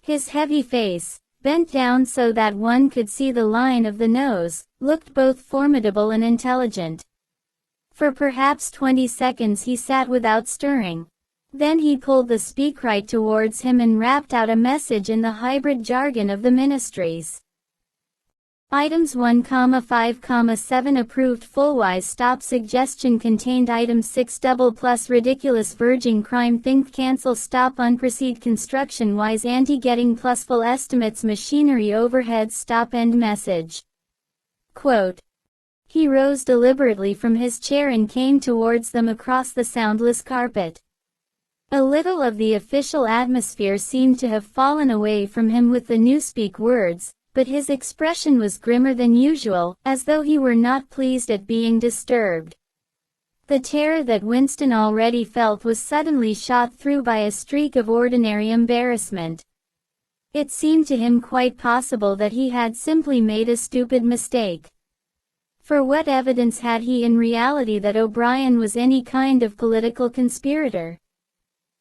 His heavy face, bent down so that one could see the line of the nose, looked both formidable and intelligent. For perhaps 20 seconds he sat without stirring. Then he pulled the speakwrite towards him and rapped out a message in the hybrid jargon of the ministries. Items 1,5,7 approved full-wise stop suggestion contained item 6 double plus ridiculous verging crime think cancel stop unproceed construction wise anti-getting plus full estimates machinery overhead stop end message. Quote. He rose deliberately from his chair and came towards them across the soundless carpet. A little of the official atmosphere seemed to have fallen away from him with the newspeak words, but his expression was grimmer than usual, as though he were not pleased at being disturbed. The terror that Winston already felt was suddenly shot through by a streak of ordinary embarrassment. It seemed to him quite possible that he had simply made a stupid mistake. For what evidence had he in reality that O'Brien was any kind of political conspirator?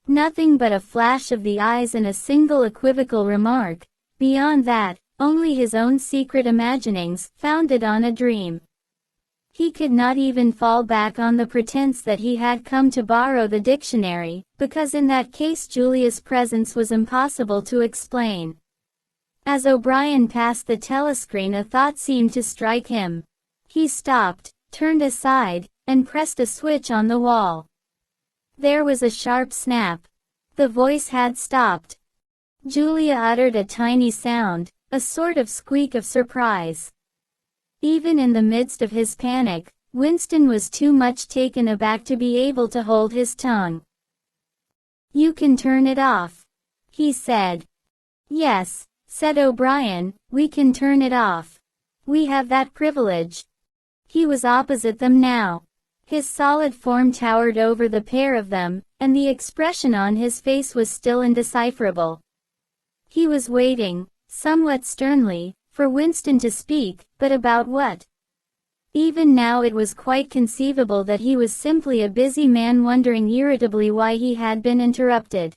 Nothing but a flash of the eyes and a single equivocal remark. Beyond that, only his own secret imaginings, founded on a dream. He could not even fall back on the pretense that he had come to borrow the dictionary, because in that case Julia's presence was impossible to explain. As O'Brien passed the telescreen, a thought seemed to strike him. He stopped, turned aside, and pressed a switch on the wall. There was a sharp snap. The voice had stopped. Julia uttered a tiny sound, a sort of squeak of surprise. Even in the midst of his panic, Winston was too much taken aback to be able to hold his tongue. "You can turn it off," he said. "Yes," said O'Brien, "we can turn it off. We have that privilege." He was opposite them now. His solid form towered over the pair of them, and the expression on his face was still indecipherable. He was waiting, somewhat sternly, for Winston to speak, but about what? Even now it was quite conceivable that he was simply a busy man wondering irritably why he had been interrupted.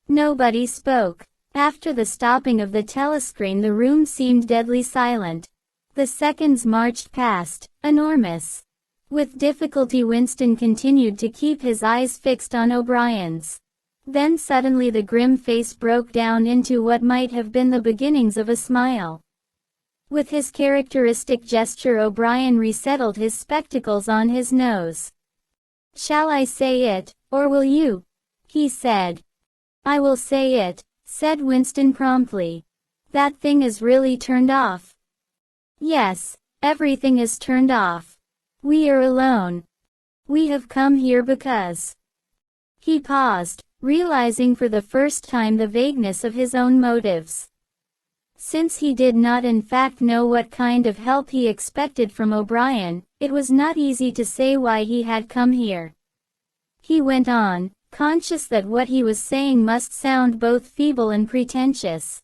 Nobody spoke. After the stopping of the telescreen the room seemed deadly silent. The seconds marched past, enormous. With difficulty Winston continued to keep his eyes fixed on O'Brien's. Then suddenly the grim face broke down into what might have been the beginnings of a smile. With his characteristic gesture O'Brien resettled his spectacles on his nose. "Shall I say it, or will you?" he said. "I will say it," said Winston promptly. "That thing is really turned off." "Yes, everything is turned off. We are alone. We have come here because..." He paused, realizing for the first time the vagueness of his own motives. Since he did not in fact know what kind of help he expected from O'Brien, it was not easy to say why he had come here. He went on, conscious that what he was saying must sound both feeble and pretentious.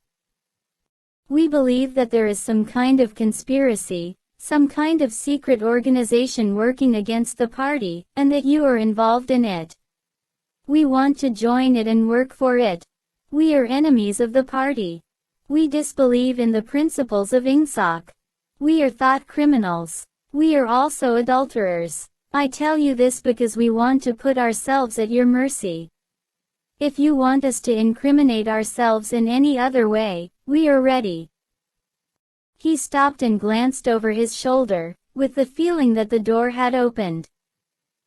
"We believe that there is some kind of conspiracy, some kind of secret organization working against the party, and that you are involved in it. We want to join it and work for it. We are enemies of the party. We disbelieve in the principles of Ingsoc. We are thought criminals. We are also adulterers. I tell you this because we want to put ourselves at your mercy. If you want us to incriminate ourselves in any other way, we are ready." He stopped and glanced over his shoulder, with the feeling that the door had opened.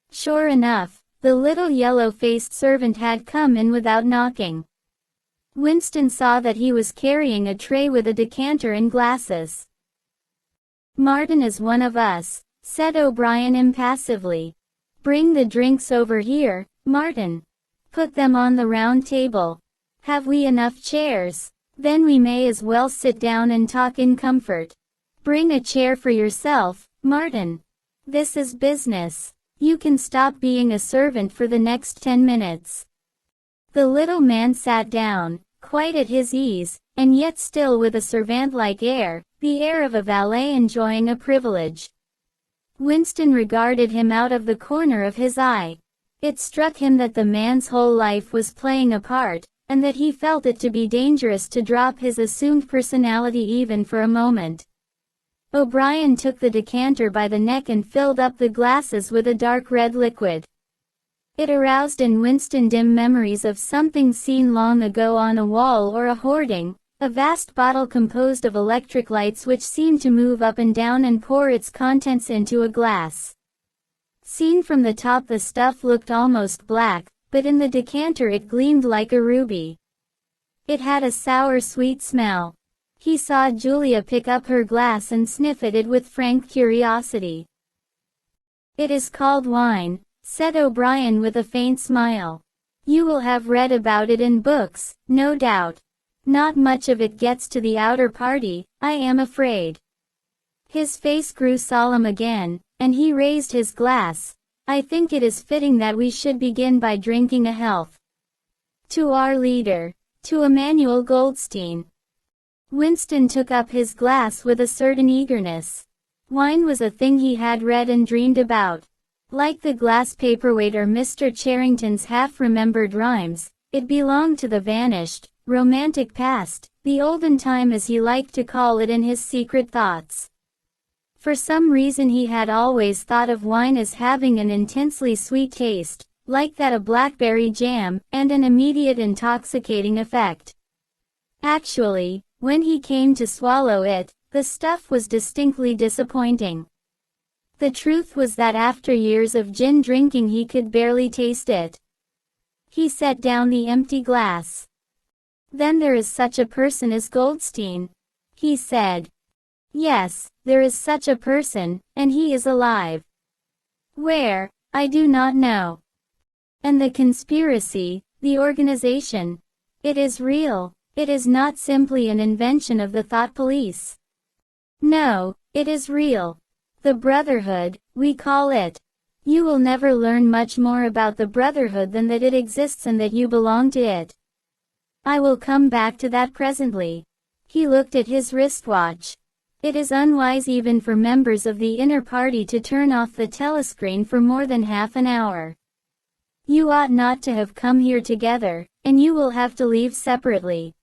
Sure enough, the little yellow-faced servant had come in without knocking. Winston saw that he was carrying a tray with a decanter and glasses. "Martin is one of us," said O'Brien impassively. "Bring the drinks over here, Martin. Put them on the round table. Have we enough chairs? Then we may as well sit down and talk in comfort. Bring a chair for yourself, Martin. This is business. You can stop being a servant for the next 10 minutes. The little man sat down, quite at his ease, and yet still with a servant-like air, the air of a valet enjoying a privilege. Winston regarded him out of the corner of his eye. It struck him that the man's whole life was playing a part, and that he felt it to be dangerous to drop his assumed personality even for a moment. O'Brien took the decanter by the neck and filled up the glasses with a dark red liquid. It aroused in Winston dim memories of something seen long ago on a wall or a hoarding, a vast bottle composed of electric lights which seemed to move up and down and pour its contents into a glass. Seen from the top the stuff looked almost black, but in the decanter it gleamed like a ruby. It had a sour sweet smell. He saw Julia pick up her glass and sniff at it with frank curiosity. "It is called wine," said O'Brien with a faint smile. "You will have read about it in books, no doubt. Not much of it gets to the outer party, I am afraid." His face grew solemn again, and he raised his glass. "I think it is fitting that we should begin by drinking a health. To our leader, to Emanuel Goldstein." Winston took up his glass with a certain eagerness. Wine was a thing he had read and dreamed about. Like the glass paperweight or Mr. Charrington's half-remembered rhymes, it belonged to the vanished, romantic past, the olden time as he liked to call it in his secret thoughts. For some reason he had always thought of wine as having an intensely sweet taste, like that of blackberry jam, and an immediate intoxicating effect. Actually, when he came to swallow it, the stuff was distinctly disappointing. The truth was that after years of gin drinking he could barely taste it. He set down the empty glass. "Then there is such a person as Goldstein," he said. "Yes, there is such a person, and he is alive. Where, I do not know. And the conspiracy, the organization, it is real. It is not simply an invention of the thought police. No, it is real. The Brotherhood, we call it. You will never learn much more about the Brotherhood than that it exists and that you belong to it. I will come back to that presently." He looked at his wristwatch. "It is unwise even for members of the inner party to turn off the telescreen for more than half an hour. You ought not to have come here together, and you will have to leave separately.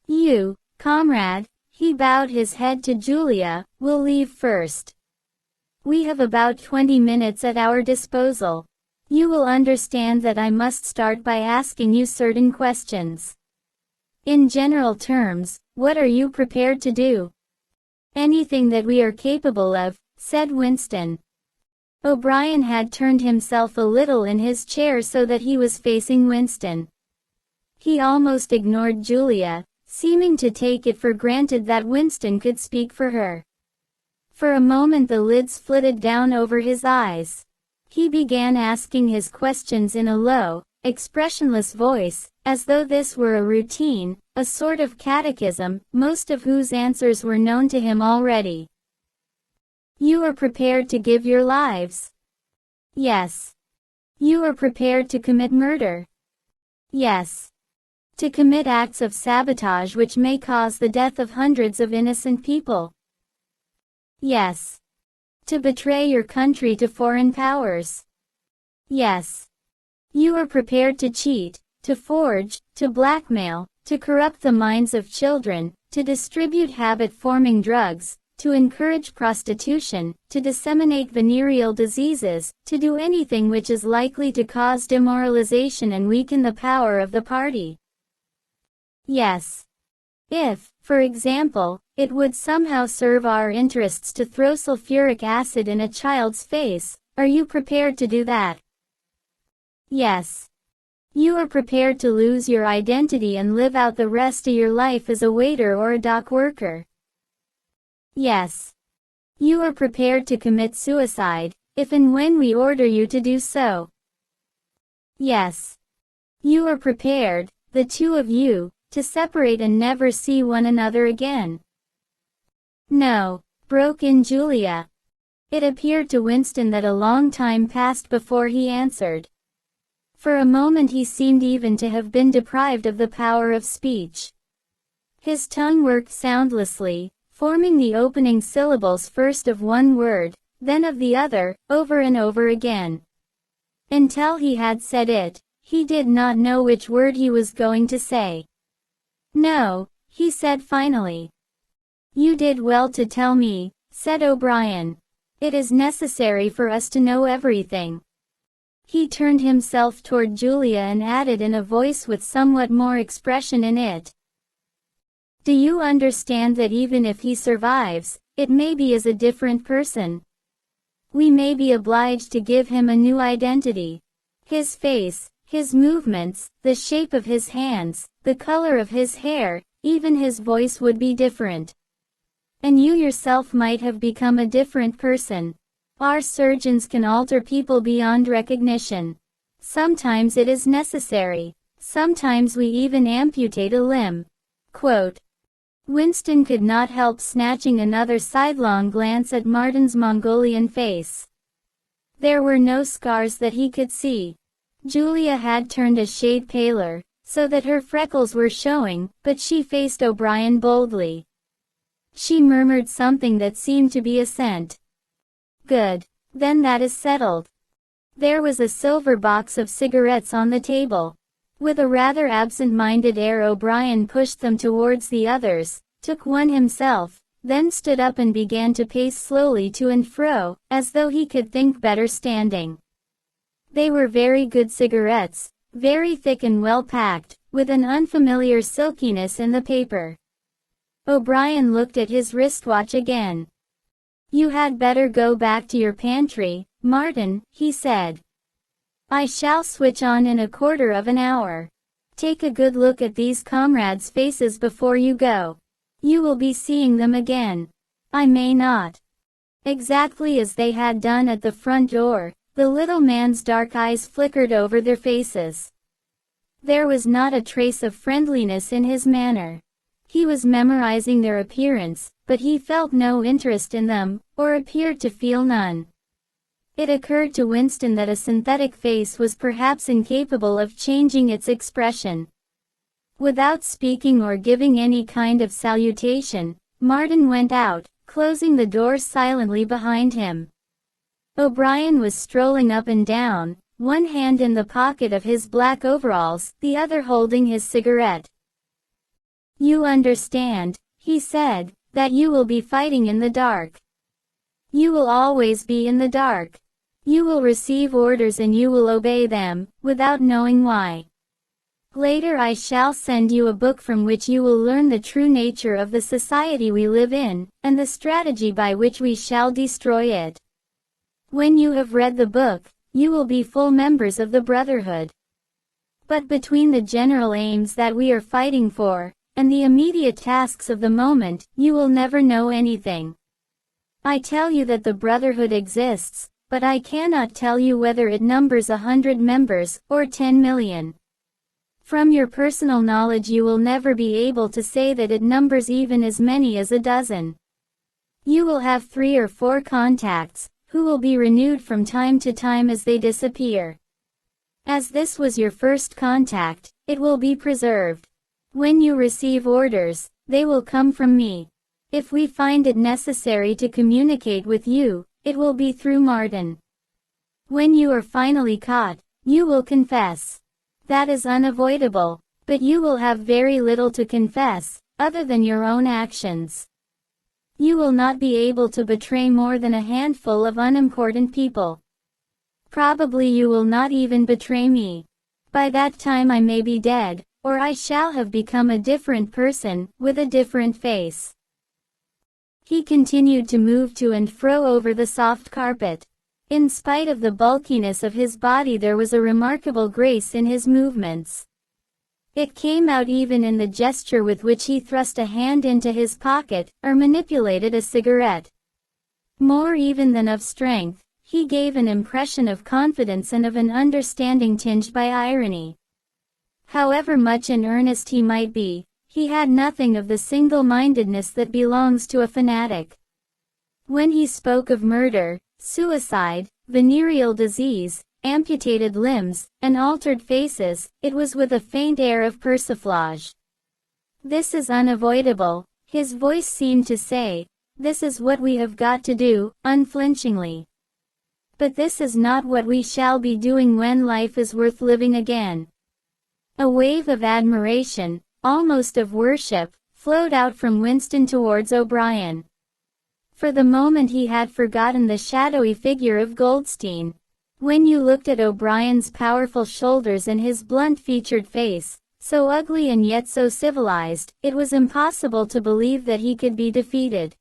You, comrade," he bowed his head to Julia, "will leave first. We have about 20 minutes at our disposal. You will understand that I must start by asking you certain questions. In general terms, what are you prepared to do?" "Anything that we are capable of," said Winston. O'Brien had turned himself a little in his chair so that he was facing Winston. He almost ignored Julia, seeming to take it for granted that Winston could speak for her. For a moment the lids flitted down over his eyes. He began asking his questions in a low, expressionless voice, as though this were a routine, a sort of catechism, most of whose answers were known to him already. "You are prepared to give your lives?" "Yes." "You are prepared to commit murder?" "Yes." "To commit acts of sabotage which may cause the death of hundreds of innocent people?" "Yes." "To betray your country to foreign powers?" "Yes." "You are prepared to cheat, to forge, to blackmail, to corrupt the minds of children, to distribute habit-forming drugs, to encourage prostitution, to disseminate venereal diseases, to do anything which is likely to cause demoralization and weaken the power of the party. Yes. If, for example, it would somehow serve our interests to throw sulfuric acid in a child's face, are you prepared to do that? Yes. You are prepared to lose your identity and live out the rest of your life as a waiter or a dock worker. Yes. You are prepared to commit suicide, if and when we order you to do so. Yes. You are prepared, the two of you, to separate and never see one another again. No, broke in Julia. It appeared to Winston that a long time passed before he answered. For a moment he seemed even to have been deprived of the power of speech. His tongue worked soundlessly, forming the opening syllables first of one word, then of the other, over and over again. Until he had said it, he did not know which word he was going to say. No, he said finally. You did well to tell me, said O'Brien. It is necessary for us to know everything. He turned himself toward Julia and added in a voice with somewhat more expression in it. Do you understand that even if he survives, it may be as a different person? We may be obliged to give him a new identity. His face, his movements, the shape of his hands, the color of his hair, even his voice would be different. And you yourself might have become a different person. Our surgeons can alter people beyond recognition. Sometimes it is necessary. Sometimes we even amputate a limb. Quote. Winston could not help snatching another sidelong glance at Martin's Mongolian face. There were no scars that he could see. Julia had turned a shade paler, so that her freckles were showing, but she faced O'Brien boldly. She murmured something that seemed to be assent. Good. Then that is settled. There was a silver box of cigarettes on the table. With a rather absent-minded air O'Brien pushed them towards the others, took one himself, then stood up and began to pace slowly to and fro, as though he could think better standing. They were very good cigarettes, very thick and well packed, with an unfamiliar silkiness in the paper. O'Brien looked at his wristwatch again. You had better go back to your pantry, Martin, he said. I shall switch on in a quarter of an hour. Take a good look at these comrades' faces before you go. You will be seeing them again. I may not. Exactly as they had done at the front door, the little man's dark eyes flickered over their faces. There was not a trace of friendliness in his manner. He was memorizing their appearance, but he felt no interest in them, or appeared to feel none. It occurred to Winston that a synthetic face was perhaps incapable of changing its expression. Without speaking or giving any kind of salutation, Martin went out, closing the door silently behind him. O'Brien was strolling up and down, one hand in the pocket of his black overalls, the other holding his cigarette. You understand, he said, that you will be fighting in the dark. You will always be in the dark. You will receive orders and you will obey them, without knowing why. Later I shall send you a book from which you will learn the true nature of the society we live in, and the strategy by which we shall destroy it. When you have read the book, you will be full members of the Brotherhood. But between the general aims that we are fighting for, and the immediate tasks of the moment, you will never know anything. I tell you that the Brotherhood exists, but I cannot tell you whether it numbers 100 members, or 10 million. From your personal knowledge you will never be able to say that it numbers even as many as a dozen. You will have 3 or 4 contacts, who will be renewed from time to time as they disappear. As this was your first contact, it will be preserved. When you receive orders, they will come from me. If we find it necessary to communicate with you, it will be through Martin. When you are finally caught, you will confess. That is unavoidable, but you will have very little to confess, other than your own actions. You will not be able to betray more than a handful of unimportant people. Probably you will not even betray me. By that time I may be dead, or I shall have become a different person, with a different face." He continued to move to and fro over the soft carpet. In spite of the bulkiness of his body, there was a remarkable grace in his movements. It came out even in the gesture with which he thrust a hand into his pocket, or manipulated a cigarette. More even than of strength, he gave an impression of confidence and of an understanding tinged by irony. However much in earnest he might be, he had nothing of the single-mindedness that belongs to a fanatic. When he spoke of murder, suicide, venereal disease, amputated limbs, and altered faces, it was with a faint air of persiflage. "This is unavoidable," his voice seemed to say. "This is what we have got to do," unflinchingly. "But this is not what we shall be doing when life is worth living again." A wave of admiration, almost of worship, flowed out from Winston towards O'Brien. For the moment he had forgotten the shadowy figure of Goldstein. When you looked at O'Brien's powerful shoulders and his blunt-featured face, so ugly and yet so civilized, it was impossible to believe that he could be defeated.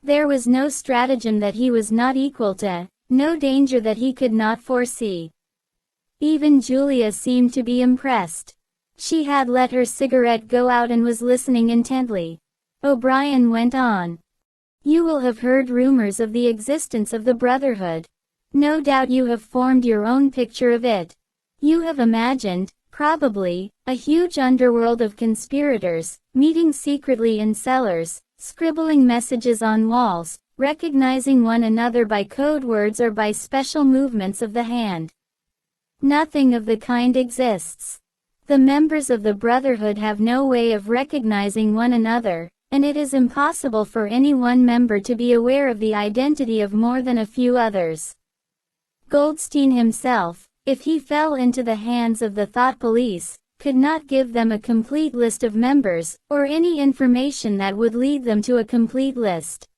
There was no stratagem that he was not equal to, no danger that he could not foresee. Even Julia seemed to be impressed. She had let her cigarette go out and was listening intently. O'Brien went on. "You will have heard rumors of the existence of the Brotherhood. No doubt you have formed your own picture of it. You have imagined, probably, a huge underworld of conspirators, meeting secretly in cellars, scribbling messages on walls, recognizing one another by code words or by special movements of the hand. Nothing of the kind exists. The members of the Brotherhood have no way of recognizing one another, and it is impossible for any one member to be aware of the identity of more than a few others. Goldstein himself, if he fell into the hands of the thought police, could not give them a complete list of members, or any information that would lead them to a complete list.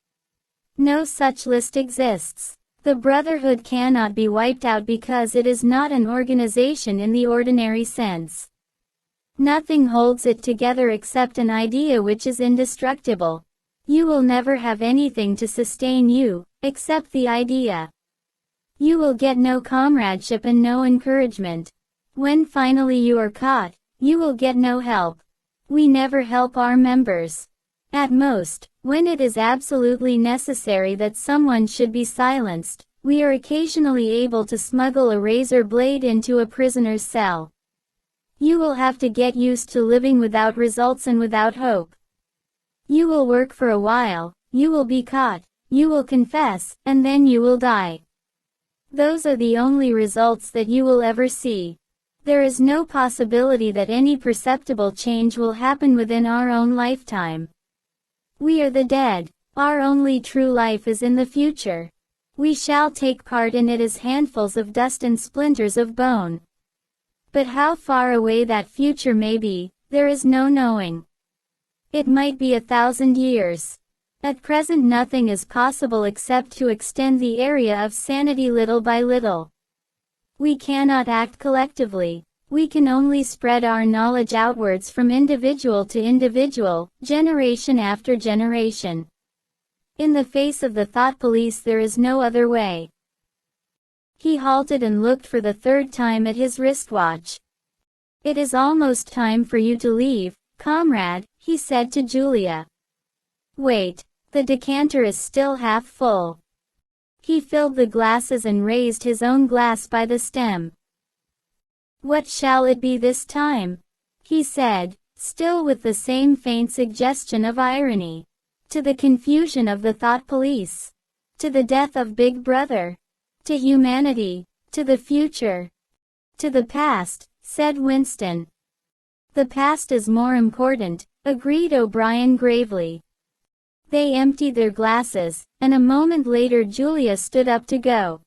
No such list exists. The Brotherhood cannot be wiped out because it is not an organization in the ordinary sense. Nothing holds it together except an idea which is indestructible. You will never have anything to sustain you, except the idea. You will get no comradeship and no encouragement. When finally you are caught, you will get no help. We never help our members. At most, when it is absolutely necessary that someone should be silenced, we are occasionally able to smuggle a razor blade into a prisoner's cell. You will have to get used to living without results and without hope. You will work for a while, you will be caught, you will confess, and then you will die. Those are the only results that you will ever see. There is no possibility that any perceptible change will happen within our own lifetime. We are the dead. Our only true life is in the future. We shall take part in it as handfuls of dust and splinters of bone. But how far away that future may be, there is no knowing. It might be 1,000 years. At present nothing is possible except to extend the area of sanity little by little. We cannot act collectively. We can only spread our knowledge outwards from individual to individual, generation after generation. In the face of the thought police there is no other way. He halted and looked for the third time at his wristwatch. "It is almost time for you to leave, comrade," he said to Julia. "Wait. The decanter is still half full." He filled the glasses and raised his own glass by the stem. "What shall it be this time?" he said, still with the same faint suggestion of irony. "To the confusion of the thought police? To the death of Big Brother? To humanity? To the future?" "To the past," said Winston. "The past is more important," agreed O'Brien gravely. They emptied their glasses, and a moment later Julia stood up to go.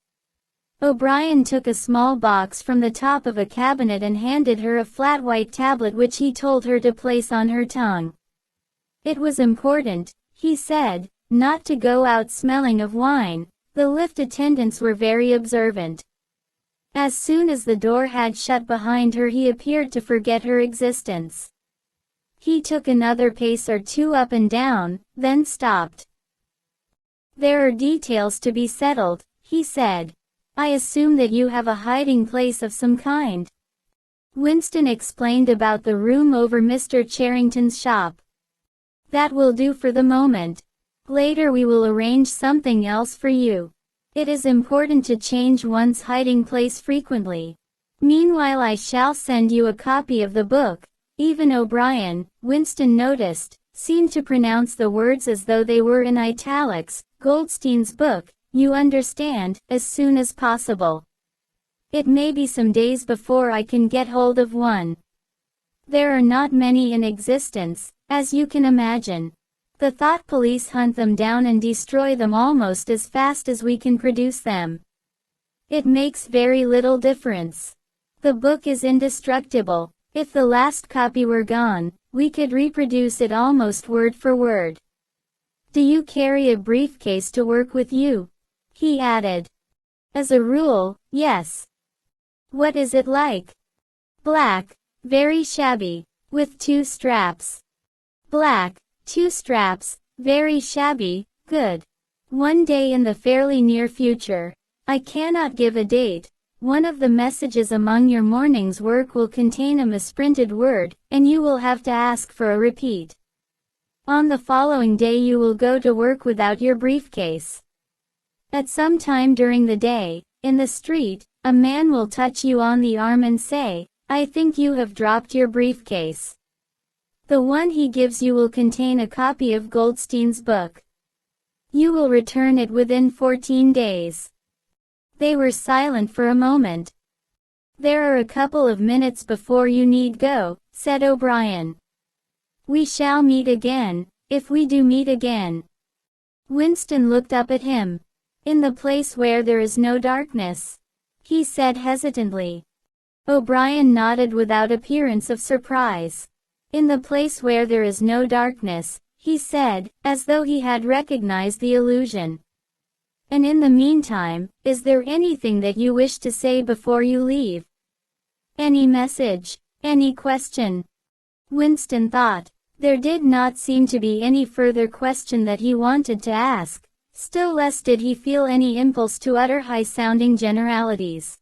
O'Brien took a small box from the top of a cabinet and handed her a flat white tablet which he told her to place on her tongue. "It was important," he said, not to go out smelling of wine. The lift attendants were very observant. As soon as the door had shut behind her, he appeared to forget her existence. He took another pace or two up and down, then stopped. "There are details to be settled," he said. "I assume that you have a hiding place of some kind." Winston explained about the room over Mr. Charrington's shop. "That will do for the moment. Later we will arrange something else for you. It is important to change one's hiding place frequently. Meanwhile I shall send you a copy of the book." Even O'Brien, Winston noticed, seemed to pronounce the words as though they were in italics. "Goldstein's book, you understand, as soon as possible. It may be some days before I can get hold of one. There are not many in existence, as you can imagine. The thought police hunt them down and destroy them almost as fast as we can produce them. It makes very little difference. The book is indestructible. If the last copy were gone, we could reproduce it almost word for word. Do you carry a briefcase to work with you?" he added. "As a rule, yes." "What is it like?" "Black, very shabby, with 2 straps." "Black, 2 straps, very shabby, good. One day in the fairly near future. I cannot give a date. One of the messages among your morning's work will contain a misprinted word, and you will have to ask for a repeat. On the following day you will go to work without your briefcase. At some time during the day, in the street, a man will touch you on the arm and say, 'I think you have dropped your briefcase.' The one he gives you will contain a copy of Goldstein's book. You will return it within 14 days. They were silent for a moment. "There are a couple of minutes before you need go," said O'Brien. "We shall meet again, if we do meet again." Winston looked up at him. "In the place where there is no darkness?" he said hesitantly. O'Brien nodded without appearance of surprise. "In the place where there is no darkness," he said, as though he had recognized the allusion. "And in the meantime, is there anything that you wish to say before you leave? Any message? Any question?" Winston thought. There did not seem to be any further question that he wanted to ask, still less did he feel any impulse to utter high-sounding generalities.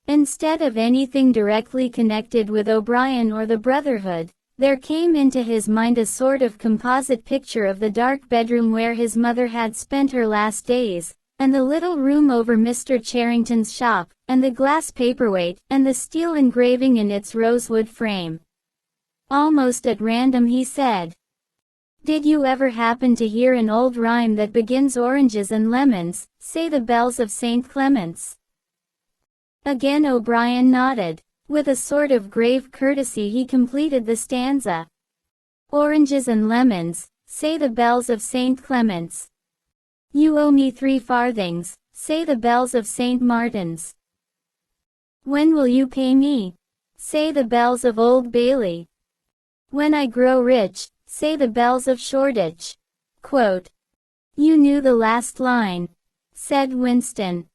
Instead of anything directly connected with O'Brien or the Brotherhood, there came into his mind a sort of composite picture of the dark bedroom where his mother had spent her last days, and the little room over Mr. Charrington's shop, and the glass paperweight, and the steel engraving in its rosewood frame. Almost at random he said, "Did you ever happen to hear an old rhyme that begins oranges and lemons, say the bells of St. Clement's?" Again O'Brien nodded. With a sort of grave courtesy he completed the stanza. "Oranges and lemons, say the bells of St. Clement's. You owe me 3 farthings, say the bells of St. Martin's. When will you pay me? Say the bells of Old Bailey. When I grow rich, say the bells of Shoreditch." Quote. "You knew the last line," said Winston.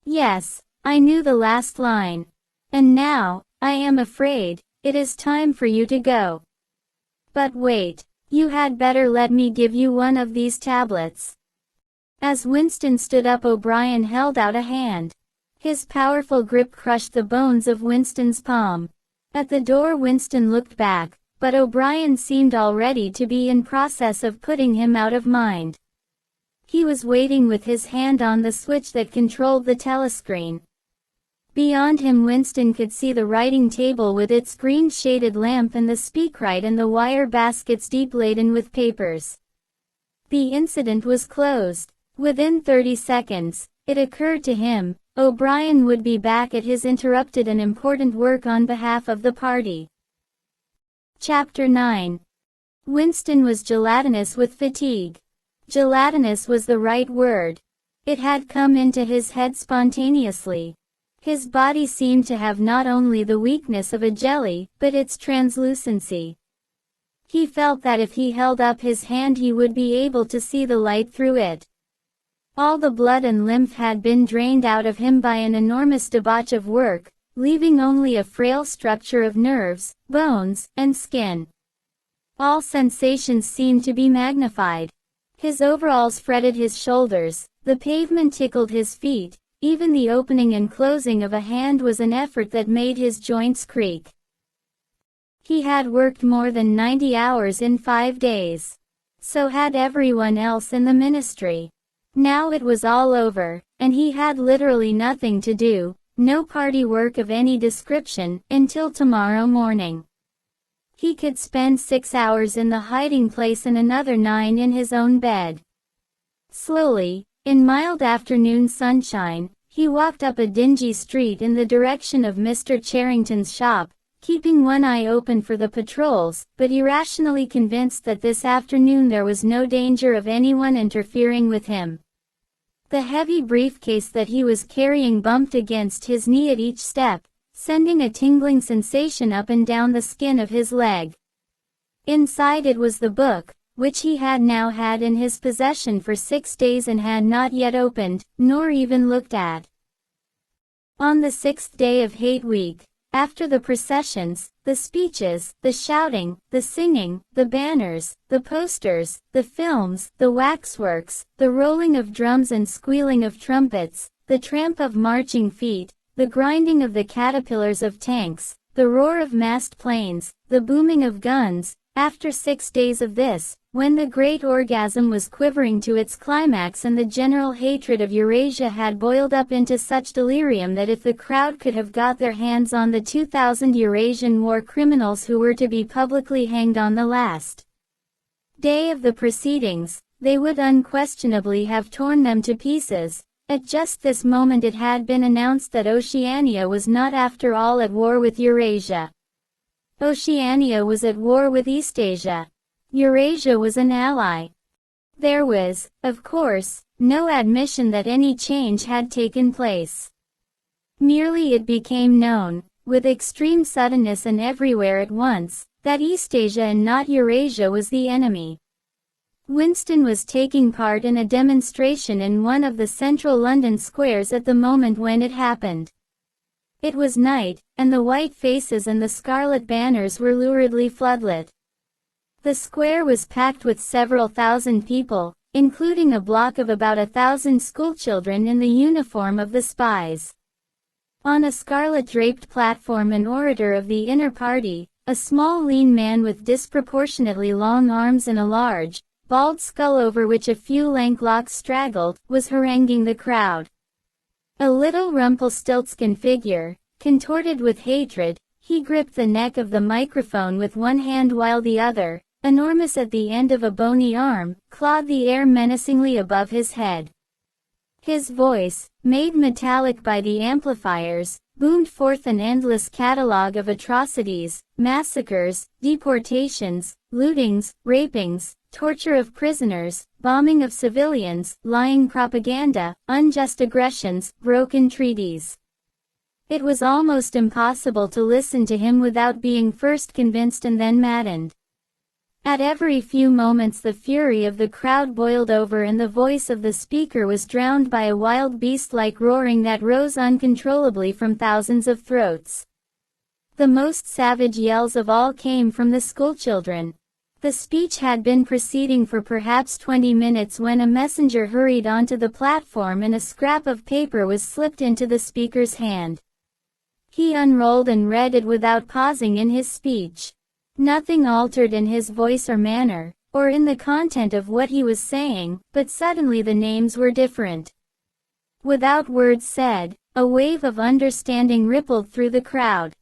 "Yes, I knew the last line. And now, I am afraid, it is time for you to go. But wait, you had better let me give you one of these tablets." As Winston stood up, O'Brien held out a hand. His powerful grip crushed the bones of Winston's palm. At the door Winston looked back, but O'Brien seemed already to be in process of putting him out of mind. He was waiting with his hand on the switch that controlled the telescreen. Beyond him Winston could see the writing table with its green-shaded lamp and the speakwrite and the wire baskets deep laden with papers. The incident was closed. Within 30 seconds, it occurred to him, O'Brien would be back at his interrupted and important work on behalf of the party. Chapter 9. Winston was gelatinous with fatigue. Gelatinous was the right word. It had come into his head spontaneously. His body seemed to have not only the weakness of a jelly, but its translucency. He felt that if he held up his hand he would be able to see the light through it. All the blood and lymph had been drained out of him by an enormous debauch of work, leaving only a frail structure of nerves, bones, and skin. All sensations seemed to be magnified. His overalls fretted his shoulders, the pavement tickled his feet, even the opening and closing of a hand was an effort that made his joints creak. He had worked more than 90 hours in 5 days. So had everyone else in the ministry. Now it was all over, and he had literally nothing to do, no party work of any description, until tomorrow morning. He could spend 6 hours in the hiding place and another 9 in his own bed. Slowly, in mild afternoon sunshine, he walked up a dingy street in the direction of Mr. Charrington's shop, keeping one eye open for the patrols, but irrationally convinced that this afternoon there was no danger of anyone interfering with him. The heavy briefcase that he was carrying bumped against his knee at each step, sending a tingling sensation up and down the skin of his leg. Inside it was the book, which he had now had in his possession for 6 days and had not yet opened, nor even looked at. On the 6th day of Hate Week, after the processions, the speeches, the shouting, the singing, the banners, the posters, the films, the waxworks, the rolling of drums and squealing of trumpets, the tramp of marching feet, the grinding of the caterpillars of tanks, the roar of massed planes, the booming of guns, after 6 days of this, when the great orgasm was quivering to its climax and the general hatred of Eurasia had boiled up into such delirium that if the crowd could have got their hands on the 2,000 Eurasian war criminals who were to be publicly hanged on the last day of the proceedings, they would unquestionably have torn them to pieces. At just this moment it had been announced that Oceania was not after all at war with Eurasia. Oceania was at war with Eastasia. Eurasia was an ally. There was, of course, no admission that any change had taken place. Merely it became known, with extreme suddenness and everywhere at once, that Eastasia and not Eurasia was the enemy. Winston was taking part in a demonstration in one of the central London squares at the moment when it happened. It was night, and the white faces and the scarlet banners were luridly floodlit. The square was packed with several thousand people, including a block of about 1,000 schoolchildren in the uniform of the spies. On a scarlet-draped platform an orator of the inner party, a small lean man with disproportionately long arms and a large, bald skull over which a few lank locks straggled, was haranguing the crowd. A little Rumpelstiltskin figure, contorted with hatred, he gripped the neck of the microphone with one hand while the other, enormous at the end of a bony arm, clawed the air menacingly above his head. His voice, made metallic by the amplifiers, boomed forth an endless catalogue of atrocities, massacres, deportations, lootings, rapings, torture of prisoners, bombing of civilians, lying propaganda, unjust aggressions, broken treaties. It was almost impossible to listen to him without being first convinced and then maddened. At every few moments the fury of the crowd boiled over and the voice of the speaker was drowned by a wild beast-like roaring that rose uncontrollably from thousands of throats. The most savage yells of all came from the schoolchildren. The speech had been proceeding for perhaps 20 minutes when a messenger hurried onto the platform and a scrap of paper was slipped into the speaker's hand. He unrolled and read it without pausing in his speech. Nothing altered in his voice or manner, or in the content of what he was saying, but suddenly the names were different. Without words said, a wave of understanding rippled through the crowd.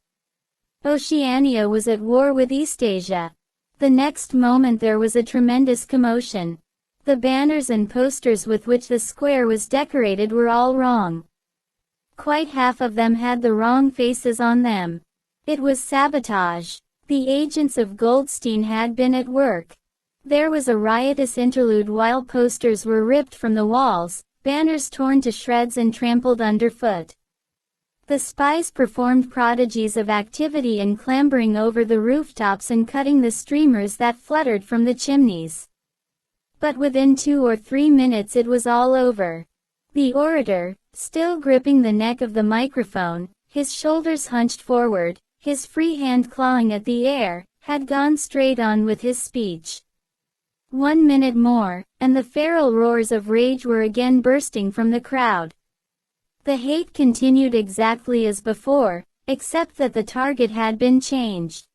Oceania was at war with Eastasia. The next moment there was a tremendous commotion. The banners and posters with which the square was decorated were all wrong. Quite half of them had the wrong faces on them. It was sabotage. The agents of Goldstein had been at work. There was a riotous interlude while posters were ripped from the walls, banners torn to shreds and trampled underfoot. The spies performed prodigies of activity in clambering over the rooftops and cutting the streamers that fluttered from the chimneys. But within 2 or 3 minutes it was all over. The orator, still gripping the neck of the microphone, his shoulders hunched forward, his free hand clawing at the air, had gone straight on with his speech. 1 minute more, and the feral roars of rage were again bursting from the crowd. The hate continued exactly as before, except that the target had been changed.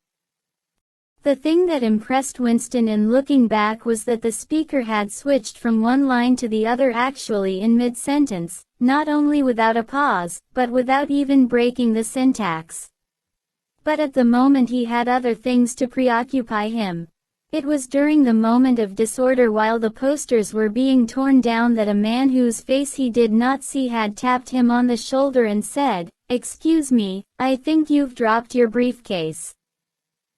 The thing that impressed Winston in looking back was that the speaker had switched from one line to the other actually in mid-sentence, not only without a pause, but without even breaking the syntax. But at the moment he had other things to preoccupy him. It was during the moment of disorder while the posters were being torn down that a man whose face he did not see had tapped him on the shoulder and said, "Excuse me, I think you've dropped your briefcase."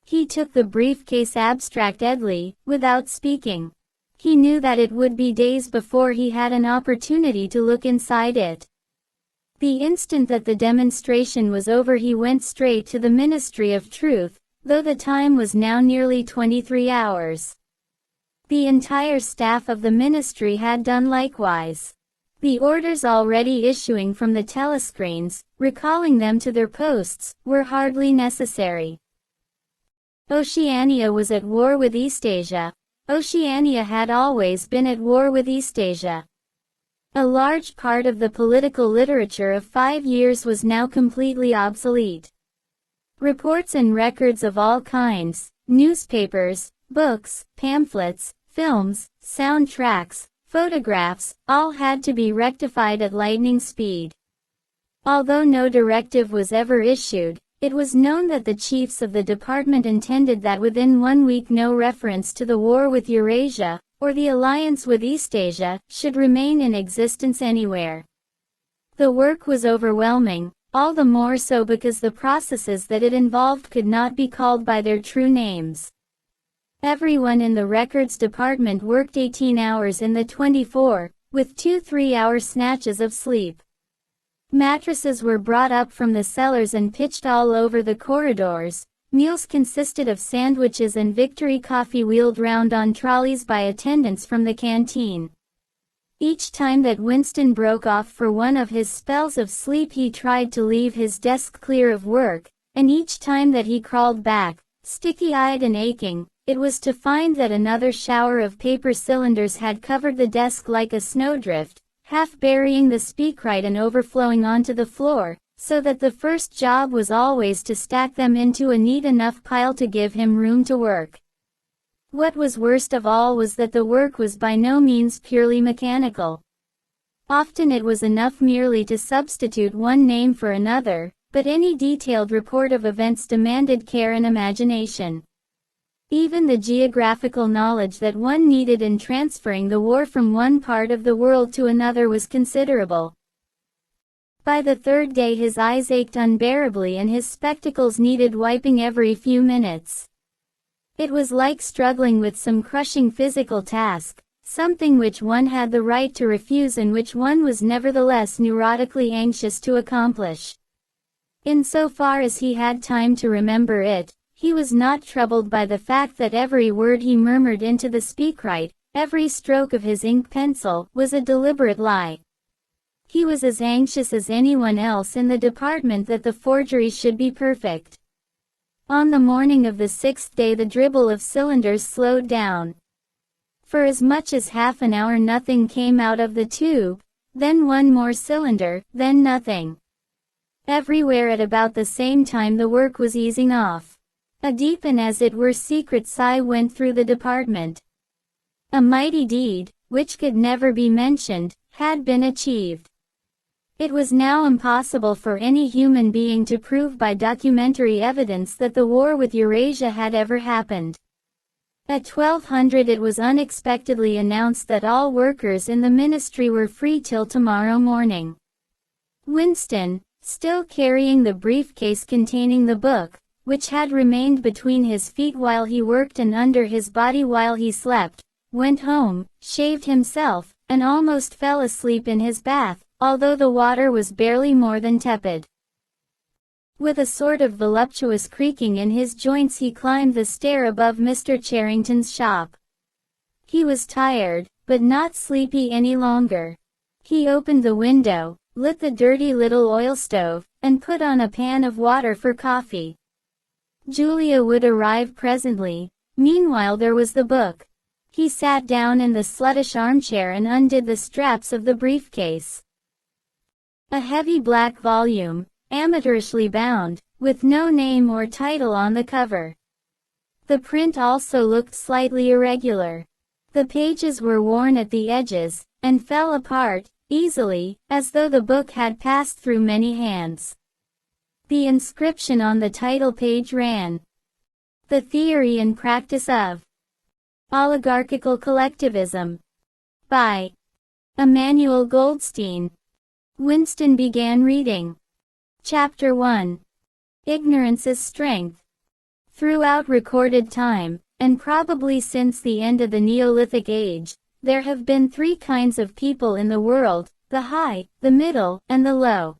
He took the briefcase abstractedly, without speaking. He knew that it would be days before he had an opportunity to look inside it. The instant that the demonstration was over he went straight to the Ministry of Truth, though the time was now nearly 23 hours. The entire staff of the ministry had done likewise. The orders already issuing from the telescreens, recalling them to their posts, were hardly necessary. Oceania was at war with Eastasia. Oceania had always been at war with Eastasia. A large part of the political literature of 5 years was now completely obsolete. Reports and records of all kinds, newspapers, books, pamphlets, films, soundtracks, photographs, all had to be rectified at lightning speed. Although no directive was ever issued, it was known that the chiefs of the department intended that within 1 week no reference to the war with Eurasia, or the alliance with Eastasia, should remain in existence anywhere. The work was overwhelming, all the more so because the processes that it involved could not be called by their true names. Everyone in the records department worked 18 hours in the 24, with 2 3-hour snatches of sleep. Mattresses were brought up from the cellars and pitched all over the corridors. Meals consisted of sandwiches and Victory coffee wheeled round on trolleys by attendants from the canteen. Each time that Winston broke off for one of his spells of sleep he tried to leave his desk clear of work, and each time that he crawled back, sticky-eyed and aching, it was to find that another shower of paper cylinders had covered the desk like a snowdrift, half burying the speakwrite and overflowing onto the floor, so that the first job was always to stack them into a neat enough pile to give him room to work. What was worst of all was that the work was by no means purely mechanical. Often it was enough merely to substitute one name for another, but any detailed report of events demanded care and imagination. Even the geographical knowledge that one needed in transferring the war from one part of the world to another was considerable. By the 3rd day his eyes ached unbearably and his spectacles needed wiping every few minutes. It was like struggling with some crushing physical task, something which one had the right to refuse and which one was nevertheless neurotically anxious to accomplish. Insofar as he had time to remember it, he was not troubled by the fact that every word he murmured into the speakwrite, every stroke of his ink pencil, was a deliberate lie. He was as anxious as anyone else in the department that the forgery should be perfect. On the morning of the 6th day the dribble of cylinders slowed down. For as much as half an hour nothing came out of the tube, then one more cylinder, then nothing. Everywhere at about the same time the work was easing off. A deep and as it were secret sigh went through the department. A mighty deed, which could never be mentioned, had been achieved. It was now impossible for any human being to prove by documentary evidence that the war with Eurasia had ever happened. At 1200 it was unexpectedly announced that all workers in the ministry were free till tomorrow morning. Winston, still carrying the briefcase containing the book, which had remained between his feet while he worked and under his body while he slept, went home, shaved himself, and almost fell asleep in his bath, although the water was barely more than tepid. With a sort of voluptuous creaking in his joints he climbed the stair above Mr. Charrington's shop. He was tired, but not sleepy any longer. He opened the window, lit the dirty little oil stove, and put on a pan of water for coffee. Julia would arrive presently. Meanwhile there was the book. He sat down in the sluttish armchair and undid the straps of the briefcase. A heavy black volume, amateurishly bound, with no name or title on the cover. The print also looked slightly irregular. The pages were worn at the edges, and fell apart, easily, as though the book had passed through many hands. The inscription on the title page ran, "The Theory and Practice of Oligarchical Collectivism, by Emanuel Goldstein." Winston began reading. Chapter 1. Ignorance is Strength. Throughout recorded time, and probably since the end of the Neolithic Age, there have been three kinds of people in the world: the high, the middle, and the low.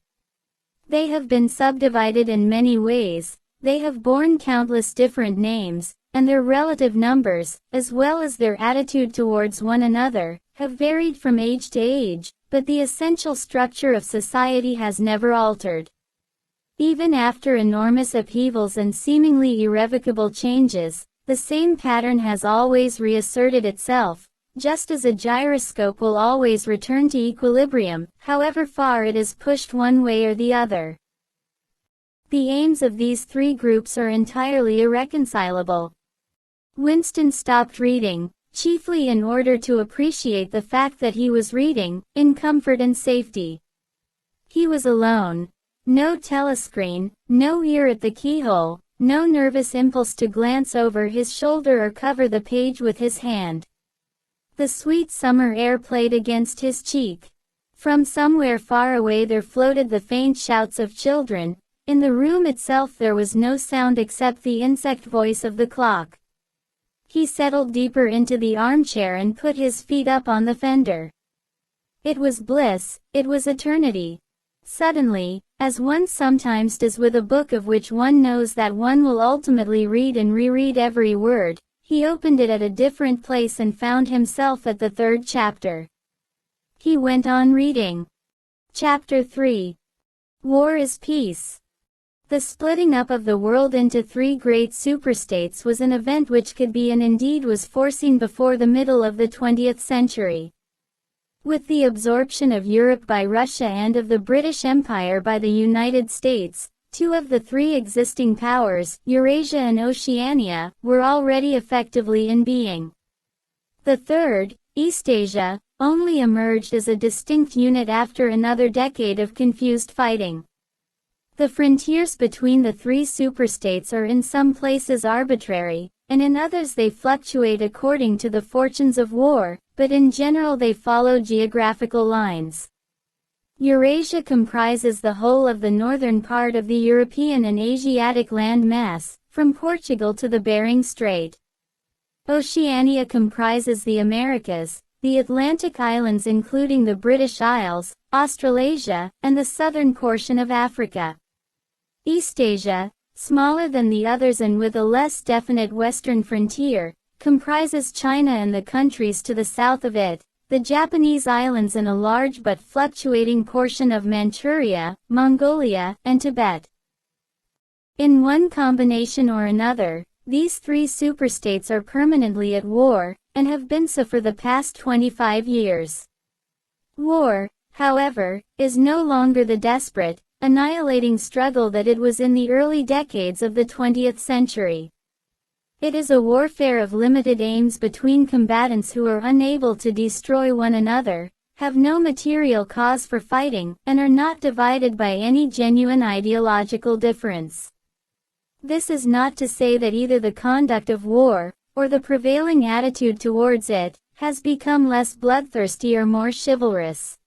They have been subdivided in many ways, they have borne countless different names, and their relative numbers, as well as their attitude towards one another, have varied from age to age, but the essential structure of society has never altered. Even after enormous upheavals and seemingly irrevocable changes, the same pattern has always reasserted itself, just as a gyroscope will always return to equilibrium, however far it is pushed one way or the other. The aims of these three groups are entirely irreconcilable. Winston stopped reading, chiefly in order to appreciate the fact that he was reading, in comfort and safety. He was alone. No telescreen, no ear at the keyhole, no nervous impulse to glance over his shoulder or cover the page with his hand. The sweet summer air played against his cheek. From somewhere far away there floated the faint shouts of children. In the room itself there was no sound except the insect voice of the clock. He settled deeper into the armchair and put his feet up on the fender. It was bliss, it was eternity. Suddenly, as one sometimes does with a book of which one knows that one will ultimately read and reread every word, he opened it at a different place and found himself at the third chapter. He went on reading. Chapter 3. War is Peace. The splitting up of the world into three great superstates was an event which could be and indeed was foreseen before the middle of the 20th century. With the absorption of Europe by Russia and of the British Empire by the United States, two of the three existing powers, Eurasia and Oceania, were already effectively in being. The third, Eastasia, only emerged as a distinct unit after another decade of confused fighting. The frontiers between the three superstates are in some places arbitrary, and in others they fluctuate according to the fortunes of war, but in general they follow geographical lines. Eurasia comprises the whole of the northern part of the European and Asiatic land mass, from Portugal to the Bering Strait. Oceania comprises the Americas, the Atlantic Islands including the British Isles, Australasia, and the southern portion of Africa. Eastasia, smaller than the others and with a less definite western frontier, comprises China and the countries to the south of it, the Japanese islands and a large but fluctuating portion of Manchuria, Mongolia, and Tibet. In one combination or another, these three superstates are permanently at war, and have been so for the past 25 years. War, however, is no longer the desperate, annihilating struggle that it was in the early decades of the 20th century. It is a warfare of limited aims between combatants who are unable to destroy one another, have no material cause for fighting, and are not divided by any genuine ideological difference. This is not to say that either the conduct of war, or the prevailing attitude towards it, has become less bloodthirsty or more chivalrous.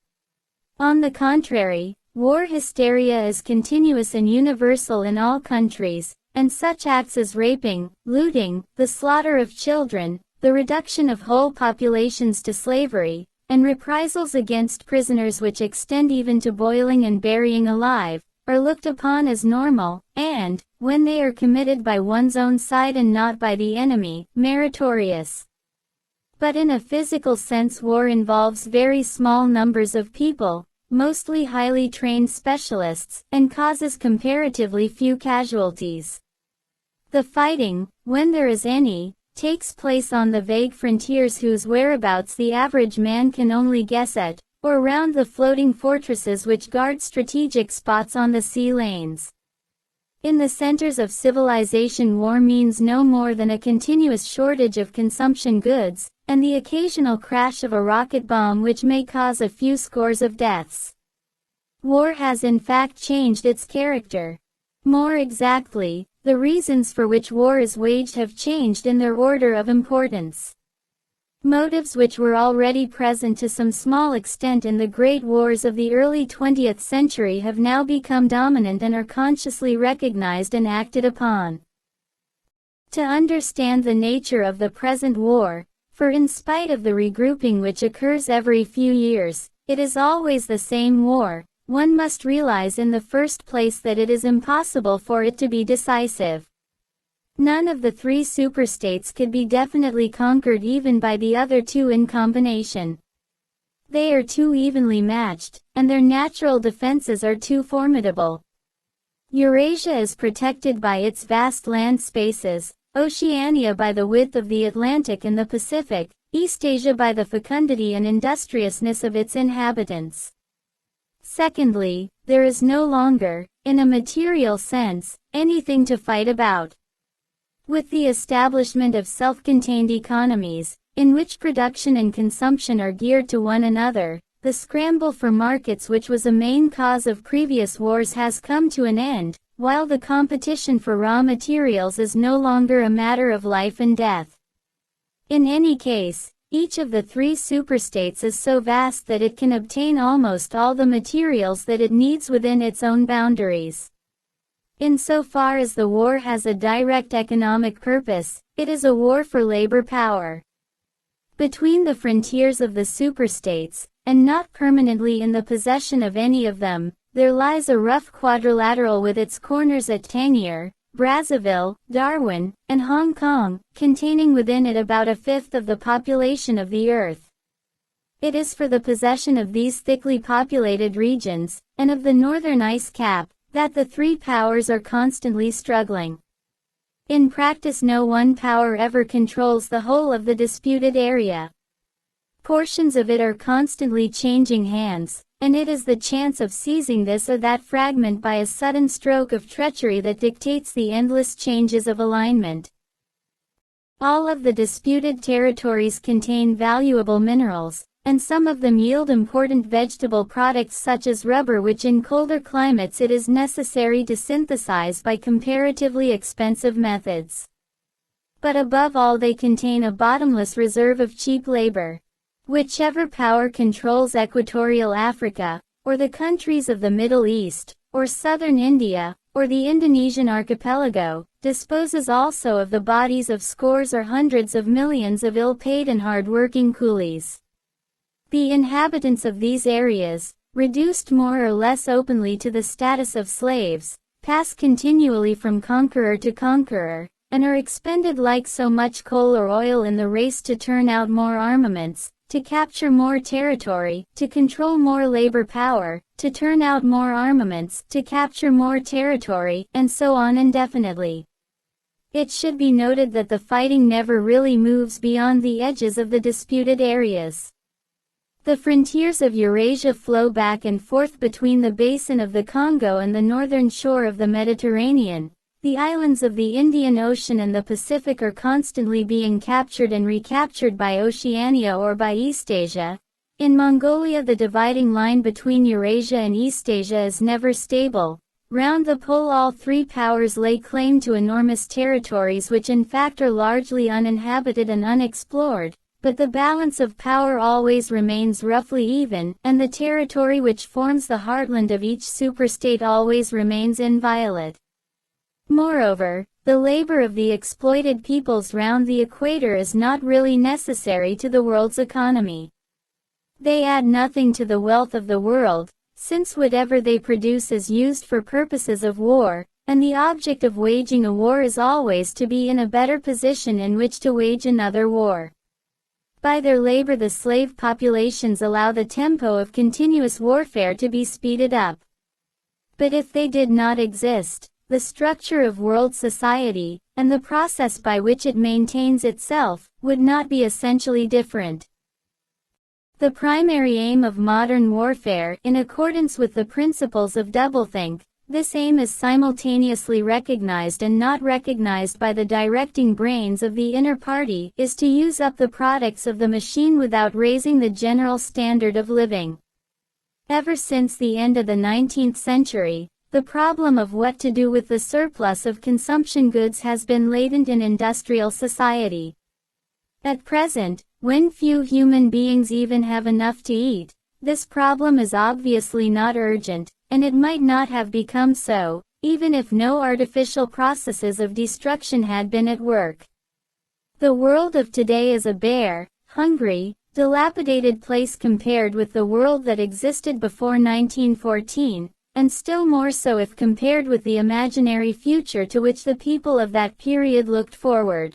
On the contrary, war hysteria is continuous and universal in all countries, and such acts as raping, looting, the slaughter of children, the reduction of whole populations to slavery, and reprisals against prisoners which extend even to boiling and burying alive, are looked upon as normal, and, when they are committed by one's own side and not by the enemy, meritorious. But in a physical sense, war involves very small numbers of people, mostly highly trained specialists, and causes comparatively few casualties. The fighting, when there is any, takes place on the vague frontiers whose whereabouts the average man can only guess at, or around the floating fortresses which guard strategic spots on the sea lanes. In the centers of civilization, war means no more than a continuous shortage of consumption goods, and the occasional crash of a rocket bomb which may cause a few scores of deaths. War has in fact changed its character. More exactly, the reasons for which war is waged have changed in their order of importance. Motives which were already present to some small extent in the great wars of the early 20th century have now become dominant and are consciously recognized and acted upon. To understand the nature of the present war, for in spite of the regrouping which occurs every few years, it is always the same war, one must realize in the first place that it is impossible for it to be decisive. None of the three superstates could be definitely conquered even by the other two in combination. They are too evenly matched, and their natural defenses are too formidable. Eurasia is protected by its vast land spaces, Oceania by the width of the Atlantic and the Pacific, Eastasia by the fecundity and industriousness of its inhabitants. Secondly, there is no longer, in a material sense, anything to fight about. With the establishment of self-contained economies, in which production and consumption are geared to one another, the scramble for markets which was a main cause of previous wars has come to an end, while the competition for raw materials is no longer a matter of life and death. In any case, each of the three superstates is so vast that it can obtain almost all the materials that it needs within its own boundaries. Insofar as the war has a direct economic purpose, it is a war for labor power. Between the frontiers of the superstates, and not permanently in the possession of any of them, there lies a rough quadrilateral with its corners at Tangier, Brazzaville, Darwin, and Hong Kong, containing within it about a fifth of the population of the earth. It is for the possession of these thickly populated regions, and of the northern ice cap, that the three powers are constantly struggling. In practice, no one power ever controls the whole of the disputed area. Portions of it are constantly changing hands, and it is the chance of seizing this or that fragment by a sudden stroke of treachery that dictates the endless changes of alignment. All of the disputed territories contain valuable minerals, and some of them yield important vegetable products such as rubber, which in colder climates it is necessary to synthesize by comparatively expensive methods. But above all, they contain a bottomless reserve of cheap labor. Whichever power controls Equatorial Africa, or the countries of the Middle East, or southern India, or the Indonesian archipelago, disposes also of the bodies of scores or hundreds of millions of ill-paid and hard-working coolies. The inhabitants of these areas, reduced more or less openly to the status of slaves, pass continually from conqueror to conqueror, and are expended like so much coal or oil in the race to turn out more armaments, to capture more territory, to control more labor power, to turn out more armaments, to capture more territory, and so on indefinitely. It should be noted that the fighting never really moves beyond the edges of the disputed areas. The frontiers of Eurasia flow back and forth between the basin of the Congo and the northern shore of the Mediterranean. The islands of the Indian Ocean and the Pacific are constantly being captured and recaptured by Oceania or by Eastasia. In Mongolia, the dividing line between Eurasia and Eastasia is never stable. Round the pole, all three powers lay claim to enormous territories which in fact are largely uninhabited and unexplored. But the balance of power always remains roughly even, and the territory which forms the heartland of each superstate always remains inviolate. Moreover, the labor of the exploited peoples round the equator is not really necessary to the world's economy. They add nothing to the wealth of the world, since whatever they produce is used for purposes of war, and the object of waging a war is always to be in a better position in which to wage another war. By their labor the slave populations allow the tempo of continuous warfare to be speeded up. But if they did not exist, the structure of world society, and the process by which it maintains itself, would not be essentially different. The primary aim of modern warfare, in accordance with the principles of doublethink, this aim is simultaneously recognized and not recognized by the directing brains of the inner party, is to use up the products of the machine without raising the general standard of living. Ever since the end of the 19th century, the problem of what to do with the surplus of consumption goods has been latent in industrial society. At present, when few human beings even have enough to eat, this problem is obviously not urgent, and it might not have become so, even if no artificial processes of destruction had been at work. The world of today is a bare, hungry, dilapidated place compared with the world that existed before 1914, and still more so if compared with the imaginary future to which the people of that period looked forward.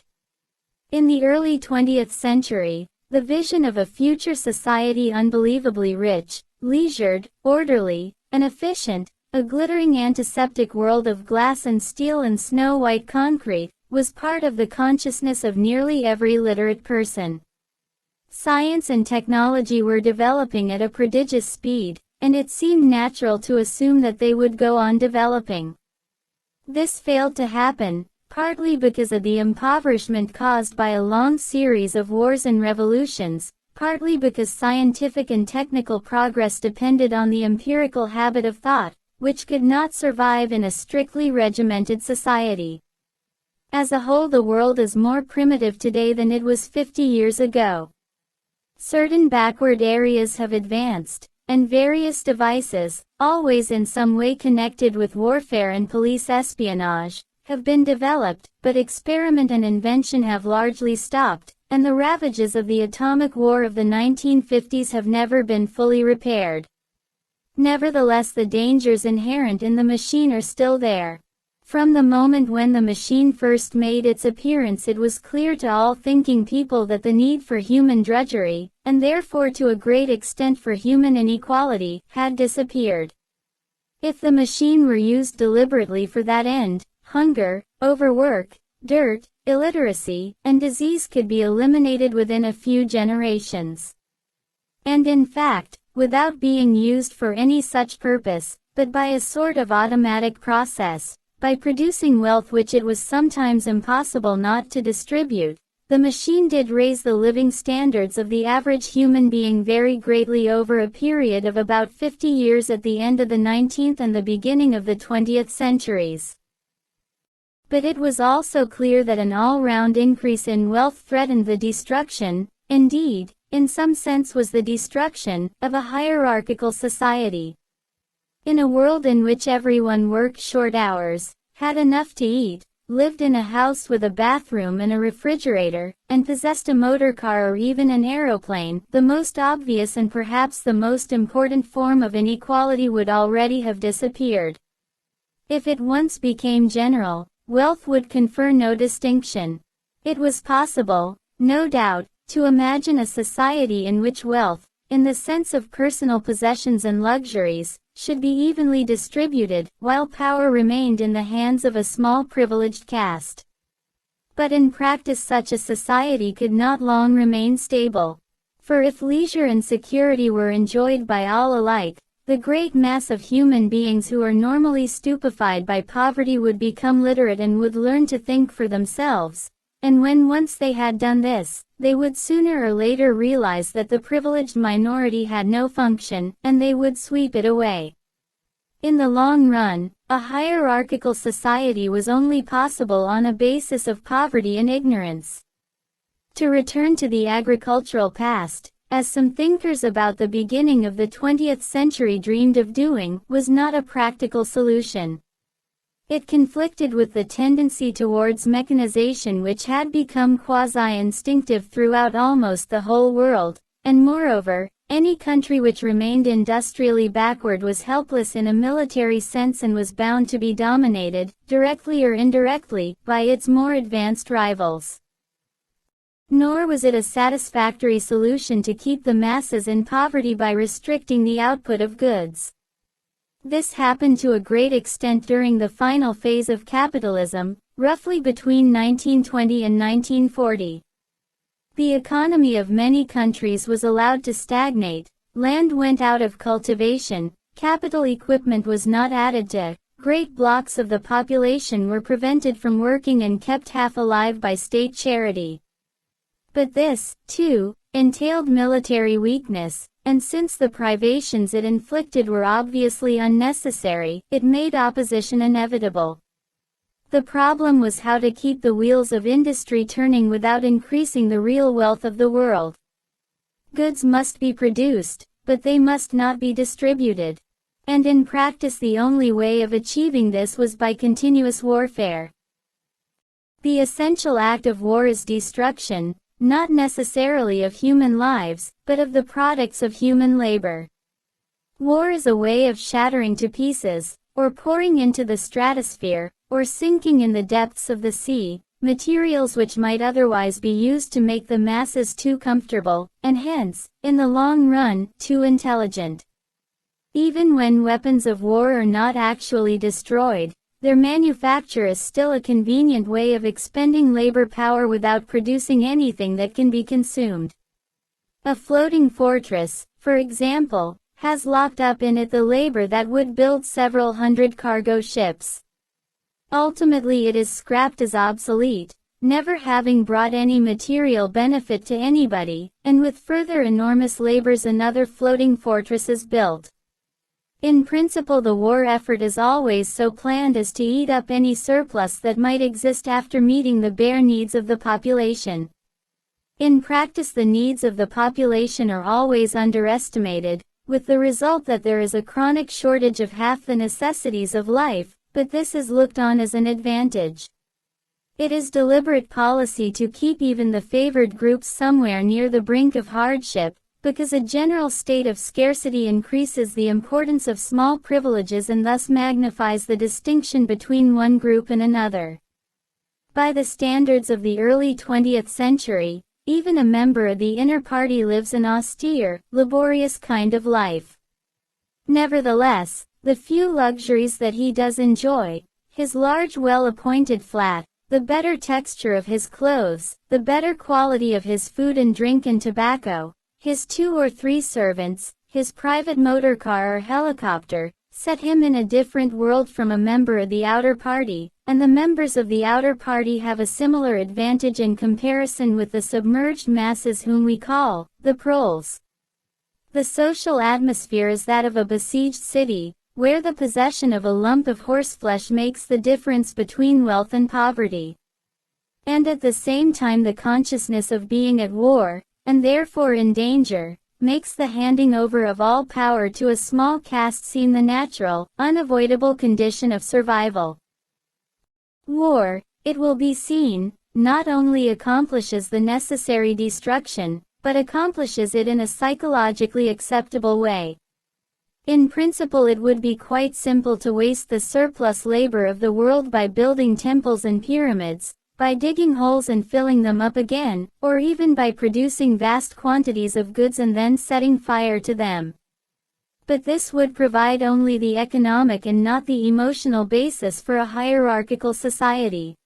In the early 20th century, the vision of a future society unbelievably rich, leisured, orderly, and efficient, a glittering antiseptic world of glass and steel and snow-white concrete, was part of the consciousness of nearly every literate person. Science and technology were developing at a prodigious speed, and it seemed natural to assume that they would go on developing. This failed to happen, partly because of the impoverishment caused by a long series of wars and revolutions, partly because scientific and technical progress depended on the empirical habit of thought, which could not survive in a strictly regimented society. As a whole, the world is more primitive today than it was 50 years ago. Certain backward areas have advanced, and various devices, always in some way connected with warfare and police espionage, have been developed, but experiment and invention have largely stopped, and the ravages of the atomic war of the 1950s have never been fully repaired. Nevertheless, the dangers inherent in the machine are still there. From the moment when the machine first made its appearance, it was clear to all thinking people that the need for human drudgery, and therefore to a great extent for human inequality, had disappeared. If the machine were used deliberately for that end, hunger, overwork, dirt, illiteracy, and disease could be eliminated within a few generations. And in fact, without being used for any such purpose, but by a sort of automatic process, by producing wealth which it was sometimes impossible not to distribute, the machine did raise the living standards of the average human being very greatly over a period of about 50 years at the end of the 19th and the beginning of the 20th centuries. But it was also clear that an all-round increase in wealth threatened the destruction, indeed, in some sense was the destruction, of a hierarchical society. In a world in which everyone worked short hours, had enough to eat, lived in a house with a bathroom and a refrigerator, and possessed a motor car or even an aeroplane, the most obvious and perhaps the most important form of inequality would already have disappeared. If it once became general, wealth would confer no distinction. It was possible, no doubt, to imagine a society in which wealth, in the sense of personal possessions and luxuries, should be evenly distributed, while power remained in the hands of a small privileged caste. But in practice such a society could not long remain stable. For if leisure and security were enjoyed by all alike, the great mass of human beings who are normally stupefied by poverty would become literate and would learn to think for themselves, and when once they had done this, they would sooner or later realize that the privileged minority had no function, and they would sweep it away. In the long run, a hierarchical society was only possible on a basis of poverty and ignorance. To return to the agricultural past, as some thinkers about the beginning of the 20th century dreamed of doing, was not a practical solution. It conflicted with the tendency towards mechanization which had become quasi-instinctive throughout almost the whole world, and moreover, any country which remained industrially backward was helpless in a military sense and was bound to be dominated, directly or indirectly, by its more advanced rivals. Nor was it a satisfactory solution to keep the masses in poverty by restricting the output of goods. This happened to a great extent during the final phase of capitalism, roughly between 1920 and 1940. The economy of many countries was allowed to stagnate, land went out of cultivation, capital equipment was not added to, great blocks of the population were prevented from working and kept half alive by state charity. But this, too, entailed military weakness, and since the privations it inflicted were obviously unnecessary, it made opposition inevitable. The problem was how to keep the wheels of industry turning without increasing the real wealth of the world. Goods must be produced, but they must not be distributed. And in practice the only way of achieving this was by continuous warfare. The essential act of war is destruction, not necessarily of human lives, but of the products of human labor. War is a way of shattering to pieces, or pouring into the stratosphere, or sinking in the depths of the sea, materials which might otherwise be used to make the masses too comfortable, and hence, in the long run, too intelligent. Even when weapons of war are not actually destroyed, their manufacture is still a convenient way of expending labor power without producing anything that can be consumed. A floating fortress, for example, has locked up in it the labor that would build several hundred cargo ships. Ultimately it is scrapped as obsolete, never having brought any material benefit to anybody, and with further enormous labors another floating fortress is built. In principle the war effort is always so planned as to eat up any surplus that might exist after meeting the bare needs of the population. In practice the needs of the population are always underestimated, with the result that there is a chronic shortage of half the necessities of life, but this is looked on as an advantage. It is deliberate policy to keep even the favored groups somewhere near the brink of hardship, because a general state of scarcity increases the importance of small privileges and thus magnifies the distinction between one group and another. By the standards of the early 20th century, even a member of the inner party lives an austere, laborious kind of life. Nevertheless, the few luxuries that he does enjoy, his large well-appointed flat, the better texture of his clothes, the better quality of his food and drink and tobacco, his 2 or 3 servants, his private motor car or helicopter, set him in a different world from a member of the outer party, and the members of the outer party have a similar advantage in comparison with the submerged masses whom we call the proles. The social atmosphere is that of a besieged city, where the possession of a lump of horseflesh makes the difference between wealth and poverty. And at the same time the consciousness of being at war, and therefore in danger, makes the handing over of all power to a small caste seem the natural, unavoidable condition of survival. War, it will be seen, not only accomplishes the necessary destruction, but accomplishes it in a psychologically acceptable way. In principle it would be quite simple to waste the surplus labor of the world by building temples and pyramids, by digging holes and filling them up again, or even by producing vast quantities of goods and then setting fire to them. But this would provide only the economic and not the emotional basis for a hierarchical society.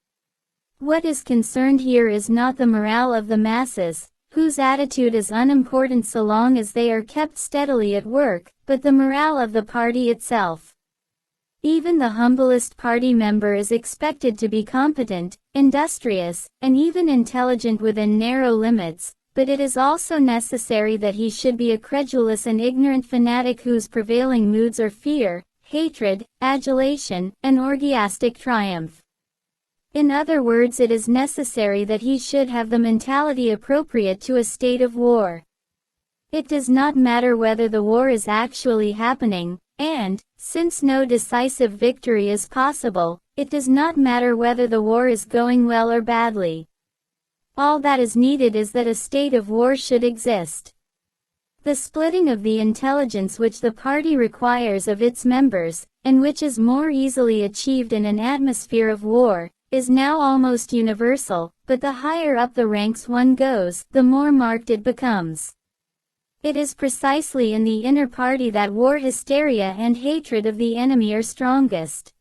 What is concerned here is not the morale of the masses, whose attitude is unimportant so long as they are kept steadily at work, but the morale of the party itself. Even the humblest party member is expected to be competent, industrious, and even intelligent within narrow limits, but it is also necessary that he should be a credulous and ignorant fanatic whose prevailing moods are fear, hatred, adulation, and orgiastic triumph. In other words, it is necessary that he should have the mentality appropriate to a state of war. It does not matter whether the war is actually happening, and, since no decisive victory is possible, it does not matter whether the war is going well or badly. All that is needed is that a state of war should exist. The splitting of the intelligence which the party requires of its members, and which is more easily achieved in an atmosphere of war, is now almost universal, but the higher up the ranks one goes, the more marked it becomes. It is precisely in the inner party that war hysteria and hatred of the enemy are strongest.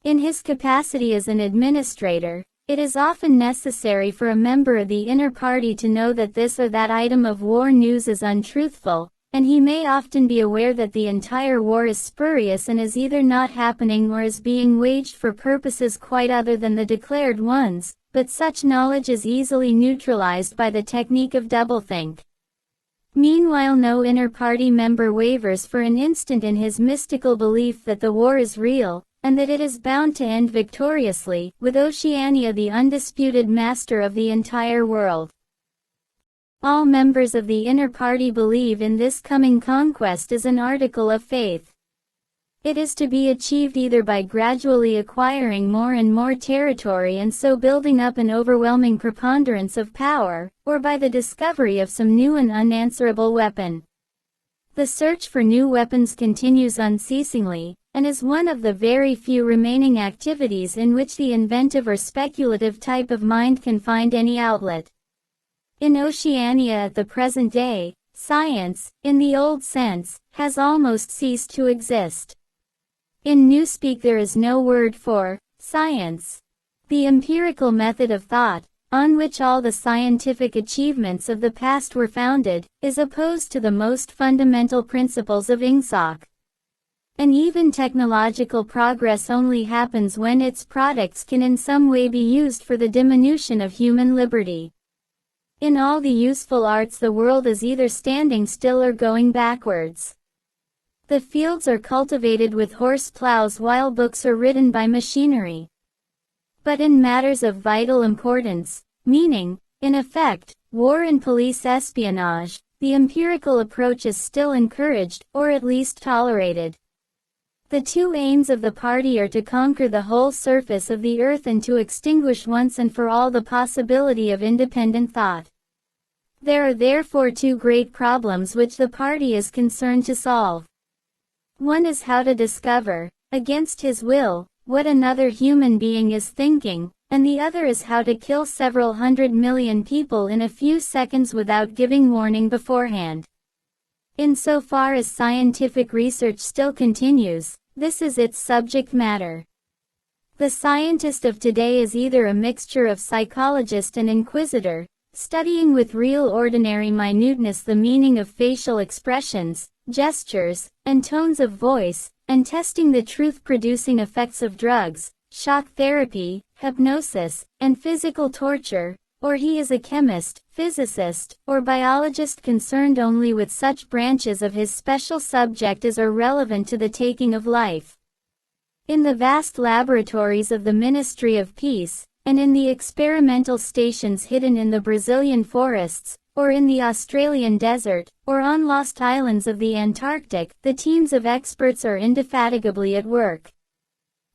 In his capacity as an administrator, it is often necessary for a member of the inner party to know that this or that item of war news is untruthful, and he may often be aware that the entire war is spurious and is either not happening or is being waged for purposes quite other than the declared ones, but such knowledge is easily neutralized by the technique of doublethink. Meanwhile, no inner party member wavers for an instant in his mystical belief that the war is real, and that it is bound to end victoriously, with Oceania the undisputed master of the entire world. All members of the inner party believe in this coming conquest as an article of faith. It is to be achieved either by gradually acquiring more and more territory and so building up an overwhelming preponderance of power, or by the discovery of some new and unanswerable weapon. The search for new weapons continues unceasingly, and is one of the very few remaining activities in which the inventive or speculative type of mind can find any outlet. In Oceania at the present day, science, in the old sense, has almost ceased to exist. In Newspeak there is no word for science. The empirical method of thought, on which all the scientific achievements of the past were founded, is opposed to the most fundamental principles of Ingsoc. And even technological progress only happens when its products can in some way be used for the diminution of human liberty. In all the useful arts the world is either standing still or going backwards. The fields are cultivated with horse plows while books are written by machinery. But in matters of vital importance, meaning, in effect, war and police espionage, the empirical approach is still encouraged, or at least tolerated. The two aims of the party are to conquer the whole surface of the earth and to extinguish once and for all the possibility of independent thought. There are therefore two great problems which the party is concerned to solve. One is how to discover, against his will, what another human being is thinking, and the other is how to kill several 100 million people in a few seconds without giving warning beforehand. Insofar as scientific research still continues, this is its subject matter. The scientist of today is either a mixture of psychologist and inquisitor, studying with real ordinary minuteness the meaning of facial expressions, gestures, and tones of voice, and testing the truth-producing effects of drugs, shock therapy, hypnosis, and physical torture, or he is a chemist, physicist, or biologist concerned only with such branches of his special subject as are relevant to the taking of life. In the vast laboratories of the Ministry of Peace, and in the experimental stations hidden in the Brazilian forests, or in the Australian desert, or on lost islands of the Antarctic, the teams of experts are indefatigably at work.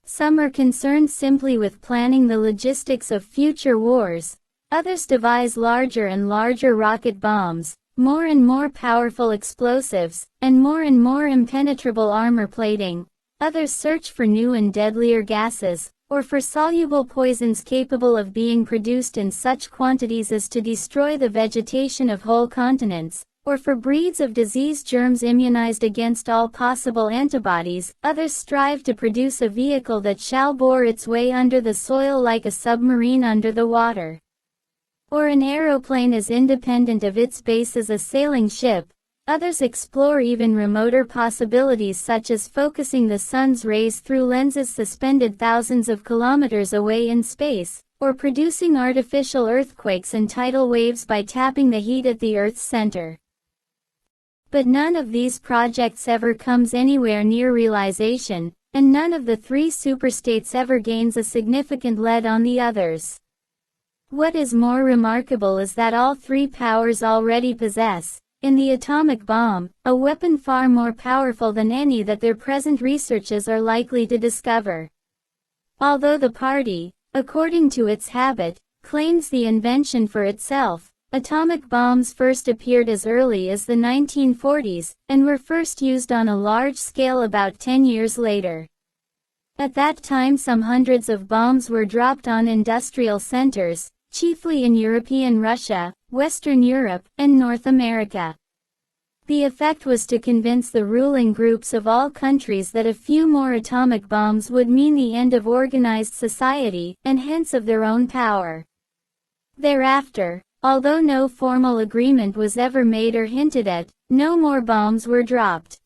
Some are concerned simply with planning the logistics of future wars, others devise larger and larger rocket bombs, more and more powerful explosives, and more impenetrable armor plating, others search for new and deadlier gases, or for soluble poisons capable of being produced in such quantities as to destroy the vegetation of whole continents, or for breeds of disease germs immunized against all possible antibodies. Others strive to produce a vehicle that shall bore its way under the soil like a submarine under the water, or an aeroplane as independent of its base as a sailing ship. Others explore even remoter possibilities such as focusing the sun's rays through lenses suspended thousands of kilometers away in space, or producing artificial earthquakes and tidal waves by tapping the heat at the Earth's center. But none of these projects ever comes anywhere near realization, and none of the three superstates ever gains a significant lead on the others. What is more remarkable is that all three powers already possess, in the atomic bomb, a weapon far more powerful than any that their present researches are likely to discover. Although the party, according to its habit, claims the invention for itself, Atomic bombs first appeared as early as the 1940s, and were first used on a large scale about 10 years later. At that time some hundreds of bombs were dropped on industrial centers, chiefly in European Russia, Western Europe, and North America. The effect was to convince the ruling groups of all countries that a few more atomic bombs would mean the end of organized society, and hence of their own power. Thereafter, although no formal agreement was ever made or hinted at, no more bombs were dropped.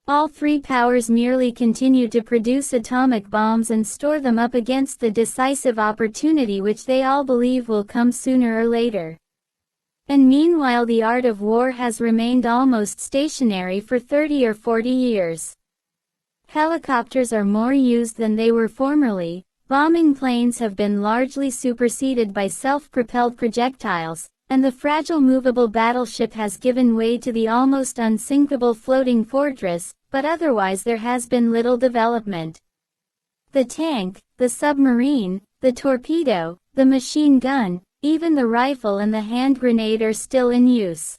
All three powers merely continued to produce atomic bombs and store them up against the decisive opportunity which they all believe will come sooner or later. And meanwhile the art of war has remained almost stationary for 30 or 40 years. Helicopters are more used than they were formerly. Bombing planes have been largely superseded by self-propelled projectiles, and the fragile movable battleship has given way to the almost unsinkable floating fortress, but otherwise there has been little development. The tank, the submarine, the torpedo, the machine gun, even the rifle and the hand grenade are still in use.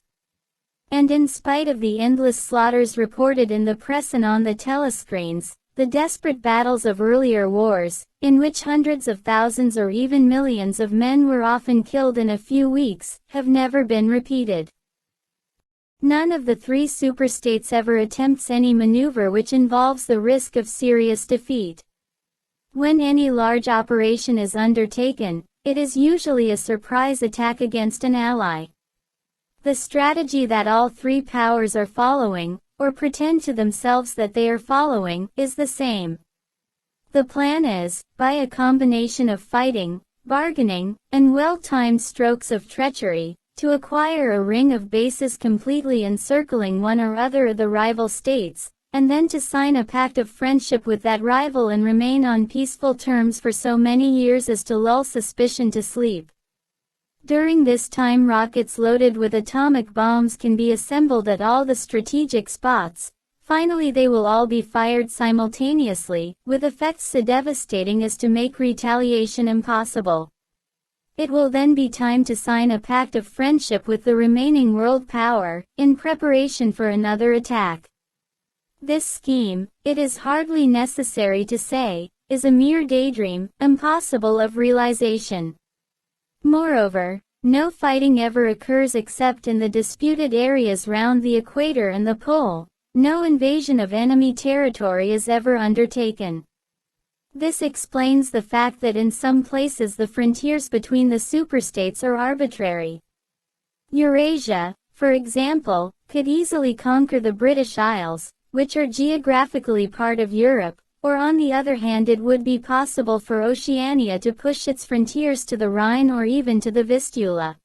And in spite of the endless slaughters reported in the press and on the telescreens, the desperate battles of earlier wars, in which hundreds of thousands or even millions of men were often killed in a few weeks, have never been repeated. None of the three superstates ever attempts any maneuver which involves the risk of serious defeat. When any large operation is undertaken, it is usually a surprise attack against an ally. The strategy that all three powers are following, or pretend to themselves that they are following, is the same. The plan is, by a combination of fighting, bargaining, and well-timed strokes of treachery, to acquire a ring of bases completely encircling one or other of the rival states, and then to sign a pact of friendship with that rival and remain on peaceful terms for so many years as to lull suspicion to sleep. During this time rockets loaded with atomic bombs can be assembled at all the strategic spots. Finally they will all be fired simultaneously, with effects so devastating as to make retaliation impossible. It will then be time to sign a pact of friendship with the remaining world power, in preparation for another attack. This scheme, it is hardly necessary to say, is a mere daydream, impossible of realization. Moreover, no fighting ever occurs except in the disputed areas round the equator and the pole. No invasion of enemy territory is ever undertaken. This explains the fact that in some places the frontiers between the superstates are arbitrary. Eurasia, for example, could easily conquer the British Isles, which are geographically part of Europe, or on the other hand it would be possible for Oceania to push its frontiers to the Rhine or even to the Vistula.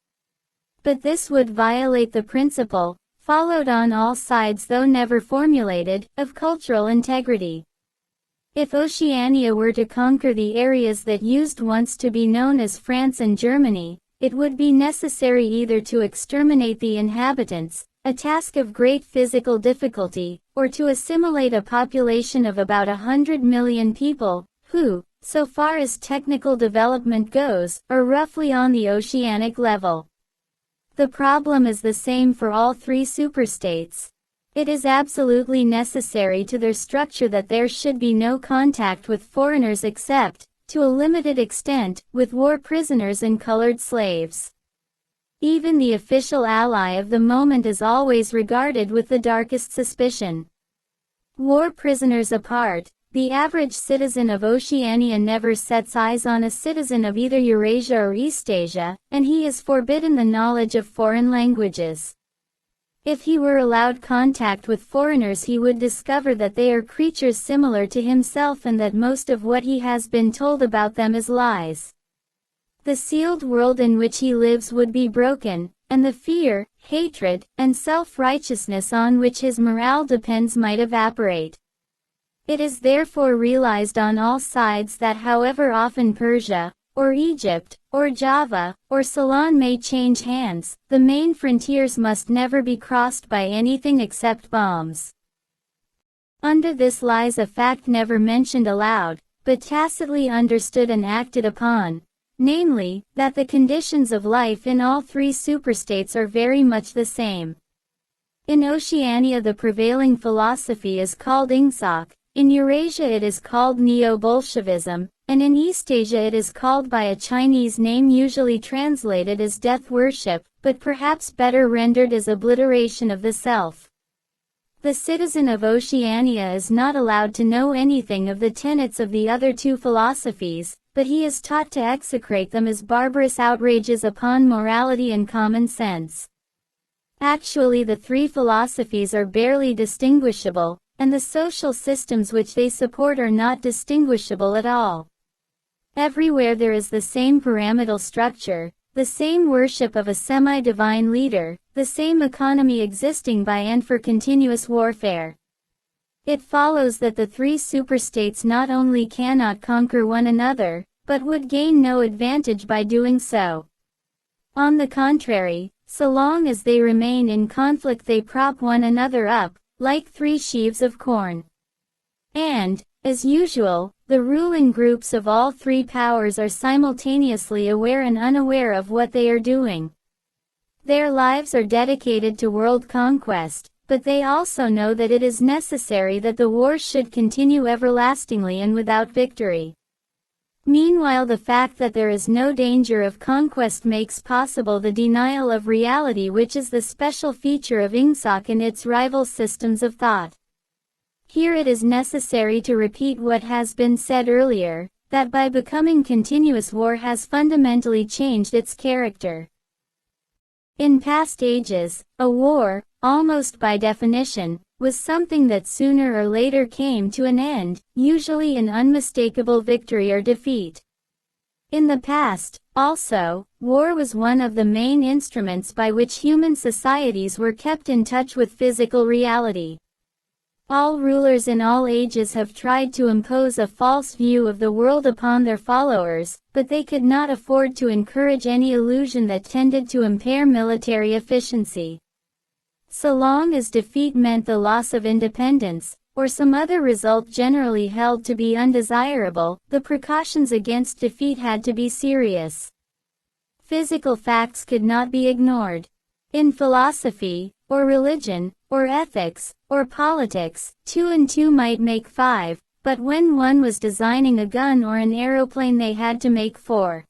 But this would violate the principle, followed on all sides though never formulated, of cultural integrity. If Oceania were to conquer the areas that used once to be known as France and Germany, it would be necessary either to exterminate the inhabitants, a task of great physical difficulty, or to assimilate a population of about 100 million people, who, so far as technical development goes, are roughly on the oceanic level. The problem is the same for all three superstates. It is absolutely necessary to their structure that there should be no contact with foreigners except, to a limited extent, with war prisoners and colored slaves. Even the official ally of the moment is always regarded with the darkest suspicion. War prisoners apart, the average citizen of Oceania never sets eyes on a citizen of either Eurasia or Eastasia, and he is forbidden the knowledge of foreign languages. If he were allowed contact with foreigners he would discover that they are creatures similar to himself and that most of what he has been told about them is lies. The sealed world in which he lives would be broken, and the fear, hatred, and self-righteousness on which his morale depends might evaporate. It is therefore realized on all sides that however often Persia, or Egypt, or Java, or Ceylon may change hands, the main frontiers must never be crossed by anything except bombs. Under this lies a fact never mentioned aloud, but tacitly understood and acted upon, namely, that the conditions of life in all three superstates are very much the same. In Oceania the prevailing philosophy is called Ingsoc, in Eurasia it is called Neo-Bolshevism, and in Eastasia it is called by a Chinese name usually translated as death worship, but perhaps better rendered as obliteration of the self. The citizen of Oceania is not allowed to know anything of the tenets of the other two philosophies, but he is taught to execrate them as barbarous outrages upon morality and common sense. Actually the three philosophies are barely distinguishable, and the social systems which they support are not distinguishable at all. Everywhere there is the same pyramidal structure, the same worship of a semi-divine leader, the same economy existing by and for continuous warfare. It follows that the three superstates not only cannot conquer one another, but would gain no advantage by doing so. On the contrary, so long as they remain in conflict they prop one another up, like three sheaves of corn. And, as usual, the ruling groups of all three powers are simultaneously aware and unaware of what they are doing. Their lives are dedicated to world conquest, but they also know that it is necessary that the wars should continue everlastingly and without victory. Meanwhile the fact that there is no danger of conquest makes possible the denial of reality, which is the special feature of Ingsoc and its rival systems of thought. Here it is necessary to repeat what has been said earlier, that by becoming continuous war has fundamentally changed its character. In past ages, a war, almost by definition, was something that sooner or later came to an end, usually in unmistakable victory or defeat. In the past, also, war was one of the main instruments by which human societies were kept in touch with physical reality. All rulers in all ages have tried to impose a false view of the world upon their followers, but they could not afford to encourage any illusion that tended to impair military efficiency. So long as defeat meant the loss of independence, or some other result generally held to be undesirable, the precautions against defeat had to be serious. Physical facts could not be ignored. In philosophy, or religion, or ethics, or politics, 2 and 2 might make 5, but when one was designing a gun or an aeroplane they had to make 4.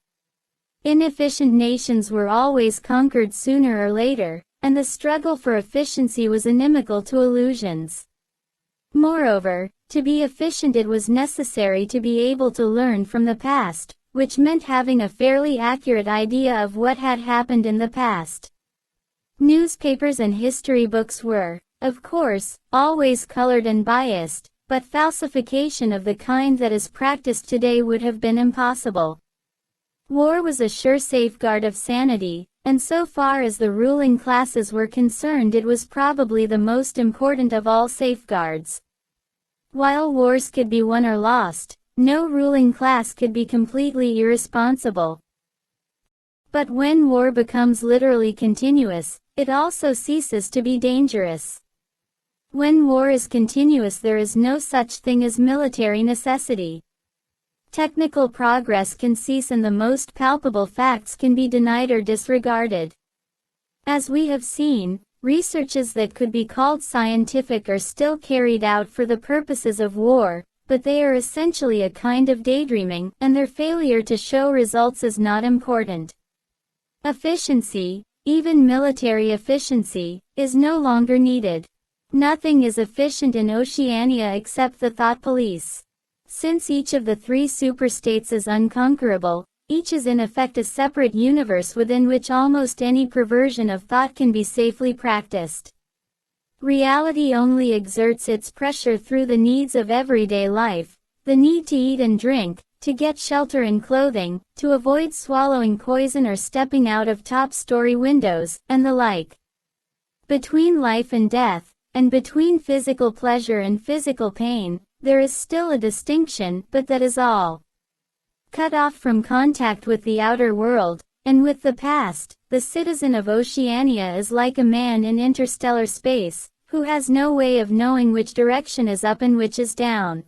Inefficient nations were always conquered sooner or later, and the struggle for efficiency was inimical to illusions. Moreover, to be efficient it was necessary to be able to learn from the past, which meant having a fairly accurate idea of what had happened in the past. Newspapers and history books were, of course, always colored and biased, but falsification of the kind that is practiced today would have been impossible. War was a sure safeguard of sanity, and so far as the ruling classes were concerned it was probably the most important of all safeguards. While wars could be won or lost, no ruling class could be completely irresponsible. But when war becomes literally continuous, it also ceases to be dangerous. When war is continuous there is no such thing as military necessity. Technical progress can cease and the most palpable facts can be denied or disregarded. As we have seen, researches that could be called scientific are still carried out for the purposes of war, but they are essentially a kind of daydreaming, and their failure to show results is not important. Efficiency, even military efficiency, is no longer needed. Nothing is efficient in Oceania except the thought police. Since each of the three superstates is unconquerable, each is in effect a separate universe within which almost any perversion of thought can be safely practiced. Reality only exerts its pressure through the needs of everyday life, the need to eat and drink, to get shelter and clothing, to avoid swallowing poison or stepping out of top-story windows, and the like. Between life and death, and between physical pleasure and physical pain, there is still a distinction, but that is all. Cut off from contact with the outer world, and with the past, the citizen of Oceania is like a man in interstellar space, who has no way of knowing which direction is up and which is down.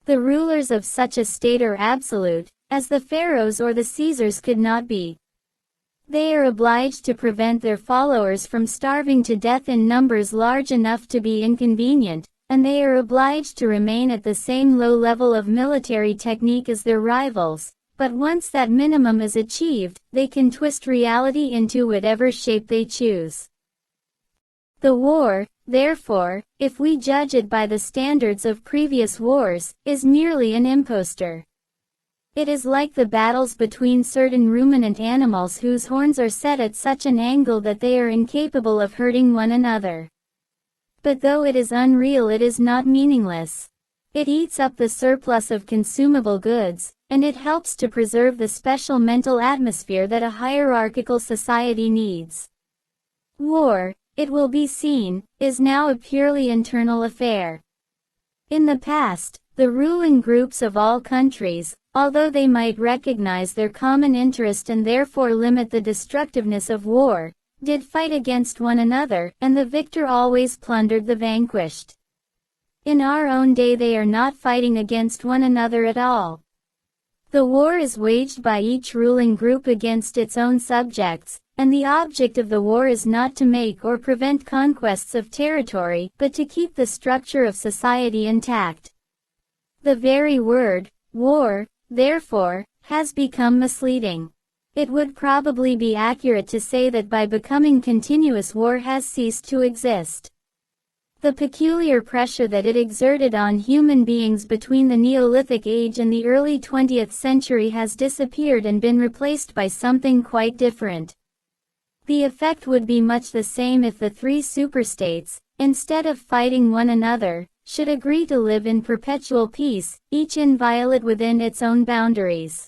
The rulers of such a state are absolute, as the pharaohs or the Caesars could not be. They are obliged to prevent their followers from starving to death in numbers large enough to be inconvenient, and they are obliged to remain at the same low level of military technique as their rivals. But once that minimum is achieved, they can twist reality into whatever shape they choose. The war, therefore, if we judge it by the standards of previous wars, is merely an impostor. It is like the battles between certain ruminant animals whose horns are set at such an angle that they are incapable of hurting one another. But though it is unreal, it is not meaningless. It eats up the surplus of consumable goods, and it helps to preserve the special mental atmosphere that a hierarchical society needs. War, it will be seen, is now a purely internal affair. In the past, the ruling groups of all countries, although they might recognize their common interest and therefore limit the destructiveness of war, did fight against one another, and the victor always plundered the vanquished. In our own day they are not fighting against one another at all. The war is waged by each ruling group against its own subjects, and the object of the war is not to make or prevent conquests of territory, but to keep the structure of society intact. The very word, war, therefore, has become misleading. It would probably be accurate to say that by becoming continuous, war has ceased to exist. The peculiar pressure that it exerted on human beings between the Neolithic age and the early 20th century has disappeared and been replaced by something quite different. The effect would be much the same if the three superstates, instead of fighting one another, should agree to live in perpetual peace, each inviolate within its own boundaries.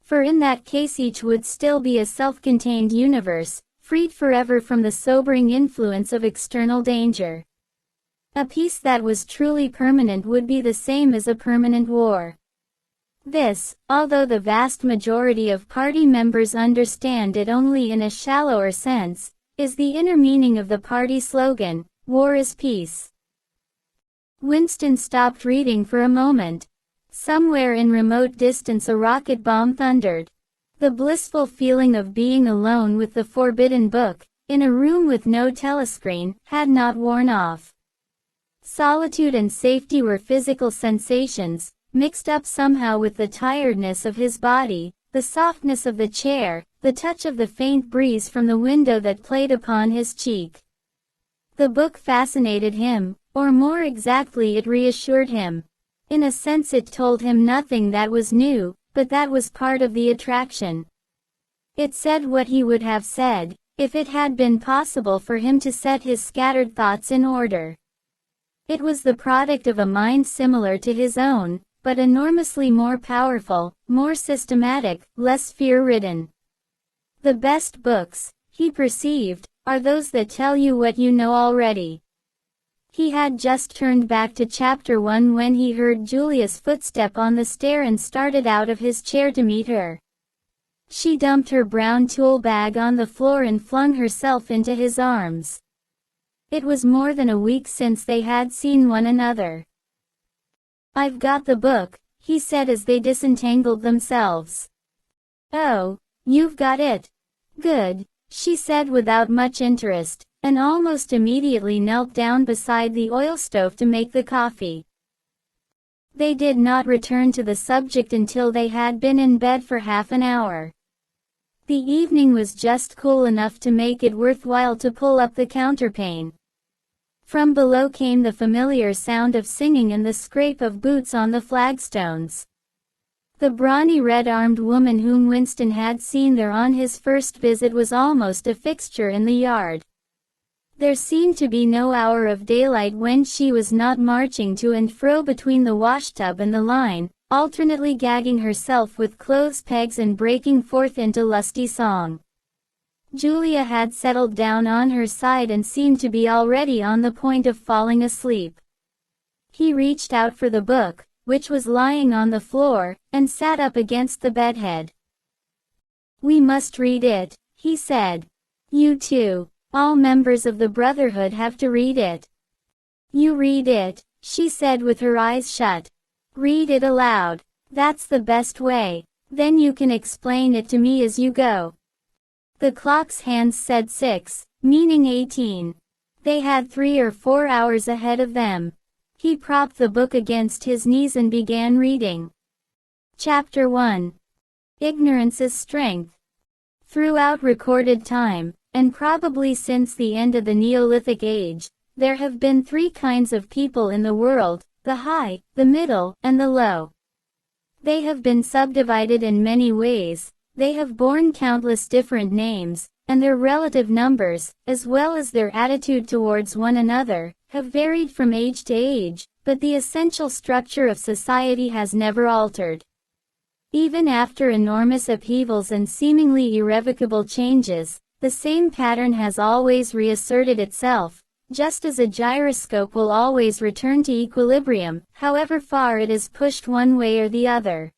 For in that case each would still be a self-contained universe, freed forever from the sobering influence of external danger. A peace that was truly permanent would be the same as a permanent war. This, although the vast majority of party members understand it only in a shallower sense, is the inner meaning of the party slogan, "War is peace." Winston stopped reading for a moment. Somewhere in remote distance a rocket bomb thundered. The blissful feeling of being alone with the forbidden book, in a room with no telescreen, had not worn off. Solitude and safety were physical sensations, mixed up somehow with the tiredness of his body, the softness of the chair, the touch of the faint breeze from the window that played upon his cheek. The book fascinated him, or more exactly it reassured him. In a sense it told him nothing that was new, but that was part of the attraction. It said what he would have said, if it had been possible for him to set his scattered thoughts in order. It was the product of a mind similar to his own, but enormously more powerful, more systematic, less fear-ridden. The best books, he perceived, are those that tell you what you know already. He had just turned back to chapter 1 when he heard Julia's footstep on the stair and started out of his chair to meet her. She dumped her brown tool bag on the floor and flung herself into his arms. It was more than a week since they had seen one another. "I've got the book," he said as they disentangled themselves. "Oh, you've got it. Good," she said without much interest, and almost immediately knelt down beside the oil stove to make the coffee. They did not return to the subject until they had been in bed for half an hour. The evening was just cool enough to make it worthwhile to pull up the counterpane. From below came the familiar sound of singing and the scrape of boots on the flagstones. The brawny red-armed woman whom Winston had seen there on his first visit was almost a fixture in the yard. There seemed to be no hour of daylight when she was not marching to and fro between the washtub and the line, alternately gagging herself with clothes pegs and breaking forth into lusty song. Julia had settled down on her side and seemed to be already on the point of falling asleep. He reached out for the book, which was lying on the floor, and sat up against the bedhead. "We must read it," he said. "You too. All members of the Brotherhood have to read it." "You read it," she said with her eyes shut. "Read it aloud." That's the best way. Then you can explain it to me as you go. The clock's hands said 6, meaning 18. They had 3 or 4 hours ahead of them. He propped the book against his knees and began reading. Chapter 1. Ignorance is Strength. Throughout recorded time, and probably since the end of the Neolithic Age, there have been 3 kinds of people in the world: the high, the middle, and the low. They have been subdivided in many ways, they have borne countless different names, and their relative numbers, as well as their attitude towards one another, have varied from age to age, but the essential structure of society has never altered. Even after enormous upheavals and seemingly irrevocable changes, the same pattern has always reasserted itself, just as a gyroscope will always return to equilibrium, however far it is pushed one way or the other.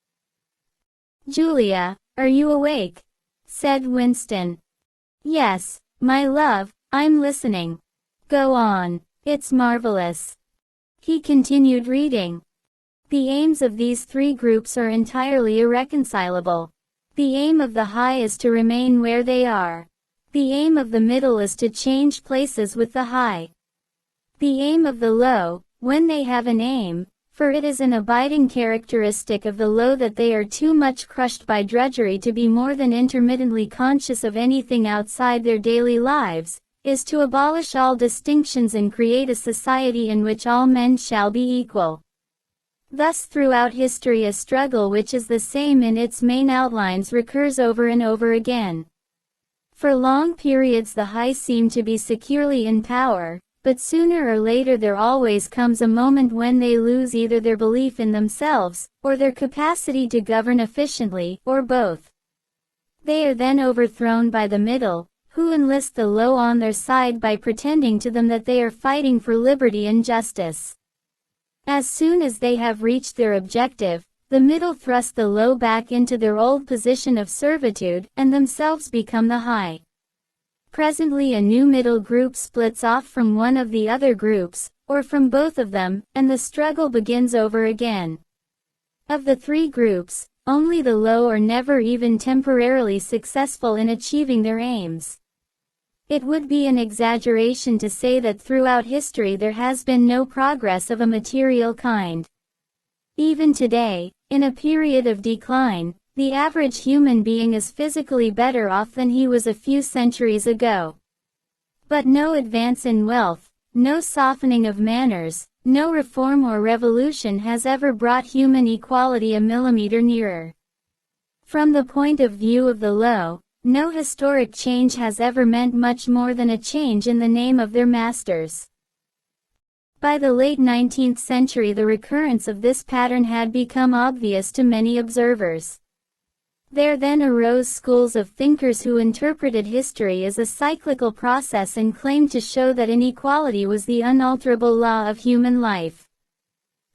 "Julia, are you awake?" said Winston. "Yes, my love, I'm listening." "Go on, it's marvelous." He continued reading. The aims of these 3 groups are entirely irreconcilable. The aim of the high is to remain where they are. The aim of the middle is to change places with the high. The aim of the low, when they have an aim, for it is an abiding characteristic of the low that they are too much crushed by drudgery to be more than intermittently conscious of anything outside their daily lives, is to abolish all distinctions and create a society in which all men shall be equal. Thus throughout history a struggle which is the same in its main outlines recurs over and over again. For long periods the high seem to be securely in power, but sooner or later there always comes a moment when they lose either their belief in themselves, or their capacity to govern efficiently, or both. They are then overthrown by the middle, who enlist the low on their side by pretending to them that they are fighting for liberty and justice. As soon as they have reached their objective, the middle thrust the low back into their old position of servitude, and themselves become the high. Presently a new middle group splits off from one of the other groups, or from both of them, and the struggle begins over again. Of the 3 groups, only the low are never even temporarily successful in achieving their aims. It would be an exaggeration to say that throughout history there has been no progress of a material kind. Even today, in a period of decline, the average human being is physically better off than he was a few centuries ago. But no advance in wealth, no softening of manners, no reform or revolution has ever brought human equality a millimeter nearer. From the point of view of the low, no historic change has ever meant much more than a change in the name of their masters. By the late 19th century the recurrence of this pattern had become obvious to many observers. There then arose schools of thinkers who interpreted history as a cyclical process and claimed to show that inequality was the unalterable law of human life.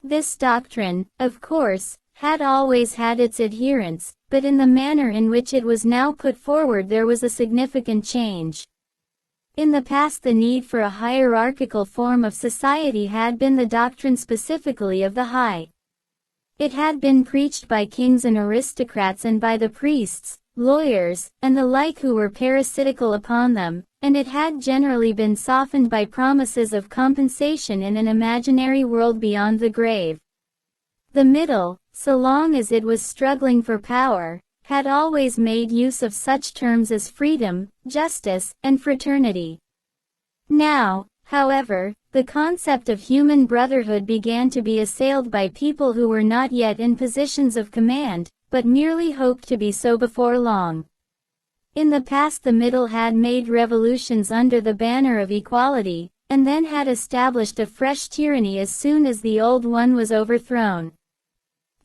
This doctrine, of course, had always had its adherents, but in the manner in which it was now put forward there was a significant change. In the past the need for a hierarchical form of society had been the doctrine specifically of the high. It had been preached by kings and aristocrats and by the priests, lawyers, and the like who were parasitical upon them, and it had generally been softened by promises of compensation in an imaginary world beyond the grave. The middle, so long as it was struggling for power, had always made use of such terms as freedom, justice, and fraternity. Now, however, the concept of human brotherhood began to be assailed by people who were not yet in positions of command, but merely hoped to be so before long. In the past the middle had made revolutions under the banner of equality, and then had established a fresh tyranny as soon as the old one was overthrown.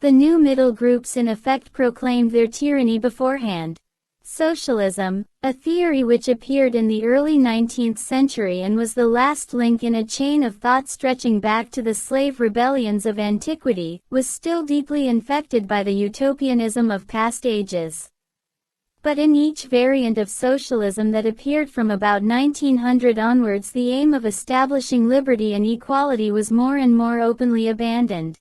The new middle groups in effect proclaimed their tyranny beforehand. Socialism, a theory which appeared in the early 19th century and was the last link in a chain of thought stretching back to the slave rebellions of antiquity, was still deeply infected by the utopianism of past ages. But in each variant of socialism that appeared from about 1900 onwards the aim of establishing liberty and equality was more and more openly abandoned.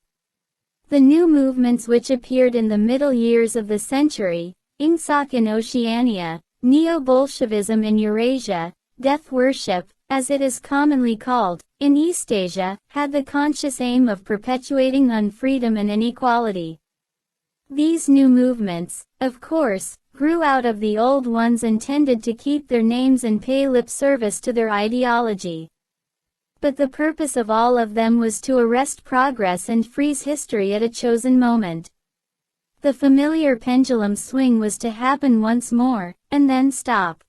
The new movements which appeared in the middle years of the century, Ingsoc in Oceania, Neo-Bolshevism in Eurasia, death worship, as it is commonly called, in Eastasia, had the conscious aim of perpetuating unfreedom and inequality. These new movements, of course, grew out of the old ones and tended to keep their names and pay lip service to their ideology. But the purpose of all of them was to arrest progress and freeze history at a chosen moment. The familiar pendulum swing was to happen once more, and then stop.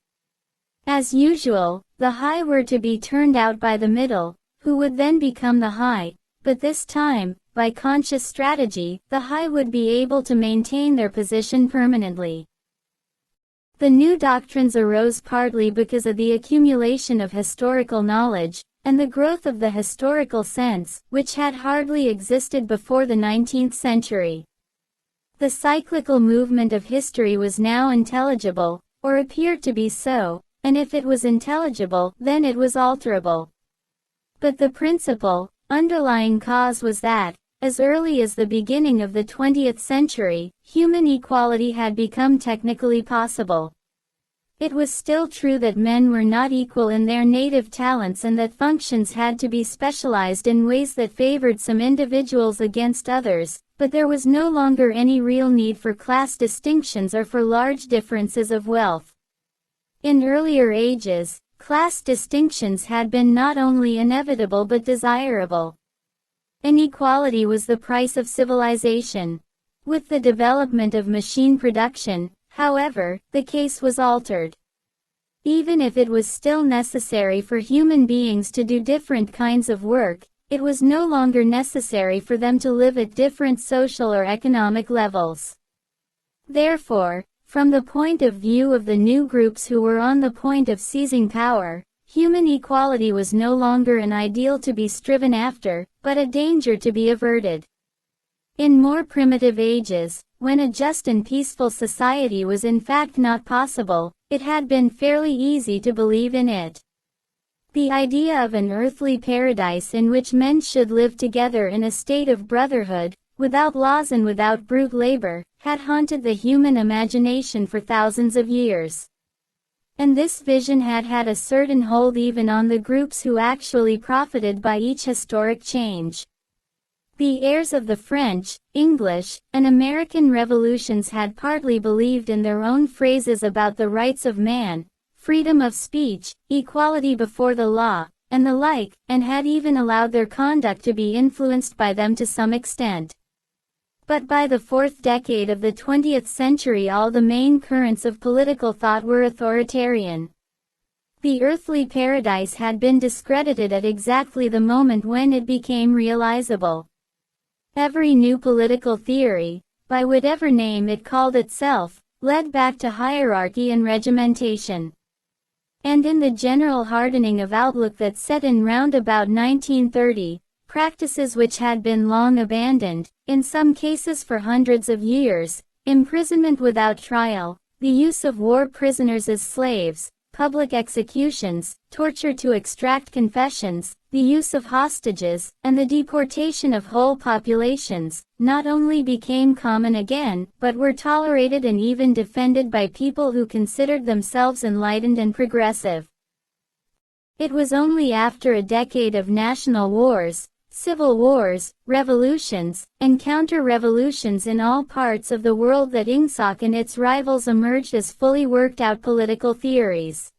As usual, the high were to be turned out by the middle, who would then become the high, but this time, by conscious strategy, the high would be able to maintain their position permanently. The new doctrines arose partly because of the accumulation of historical knowledge, and the growth of the historical sense, which had hardly existed before the 19th century. The cyclical movement of history was now intelligible, or appeared to be so, and if it was intelligible, then it was alterable. But the principal, underlying cause was that, as early as the beginning of the 20th century, human equality had become technically possible. It was still true that men were not equal in their native talents and that functions had to be specialized in ways that favored some individuals against others, but there was no longer any real need for class distinctions or for large differences of wealth. In earlier ages, class distinctions had been not only inevitable but desirable. Inequality was the price of civilization. With the development of machine production, however, the case was altered. Even if it was still necessary for human beings to do different kinds of work, it was no longer necessary for them to live at different social or economic levels. Therefore, from the point of view of the new groups who were on the point of seizing power, human equality was no longer an ideal to be striven after, but a danger to be averted. In more primitive ages, when a just and peaceful society was in fact not possible, it had been fairly easy to believe in it. The idea of an earthly paradise in which men should live together in a state of brotherhood, without laws and without brute labor, had haunted the human imagination for thousands of years. And this vision had had a certain hold even on the groups who actually profited by each historic change. The heirs of the French, English, and American revolutions had partly believed in their own phrases about the rights of man, freedom of speech, equality before the law, and the like, and had even allowed their conduct to be influenced by them to some extent. But by the fourth decade of the 20th century all the main currents of political thought were authoritarian. The earthly paradise had been discredited at exactly the moment when it became realizable. Every new political theory, by whatever name it called itself, led back to hierarchy and regimentation. And in the general hardening of outlook that set in round about 1930, practices which had been long abandoned, in some cases for hundreds of years, imprisonment without trial, the use of war prisoners as slaves, public executions, torture to extract confessions, the use of hostages, and the deportation of whole populations, not only became common again, but were tolerated and even defended by people who considered themselves enlightened and progressive. It was only after a decade of national wars, civil wars, revolutions, and counter-revolutions in all parts of the world that Ingsoc and its rivals emerged as fully worked-out political theories.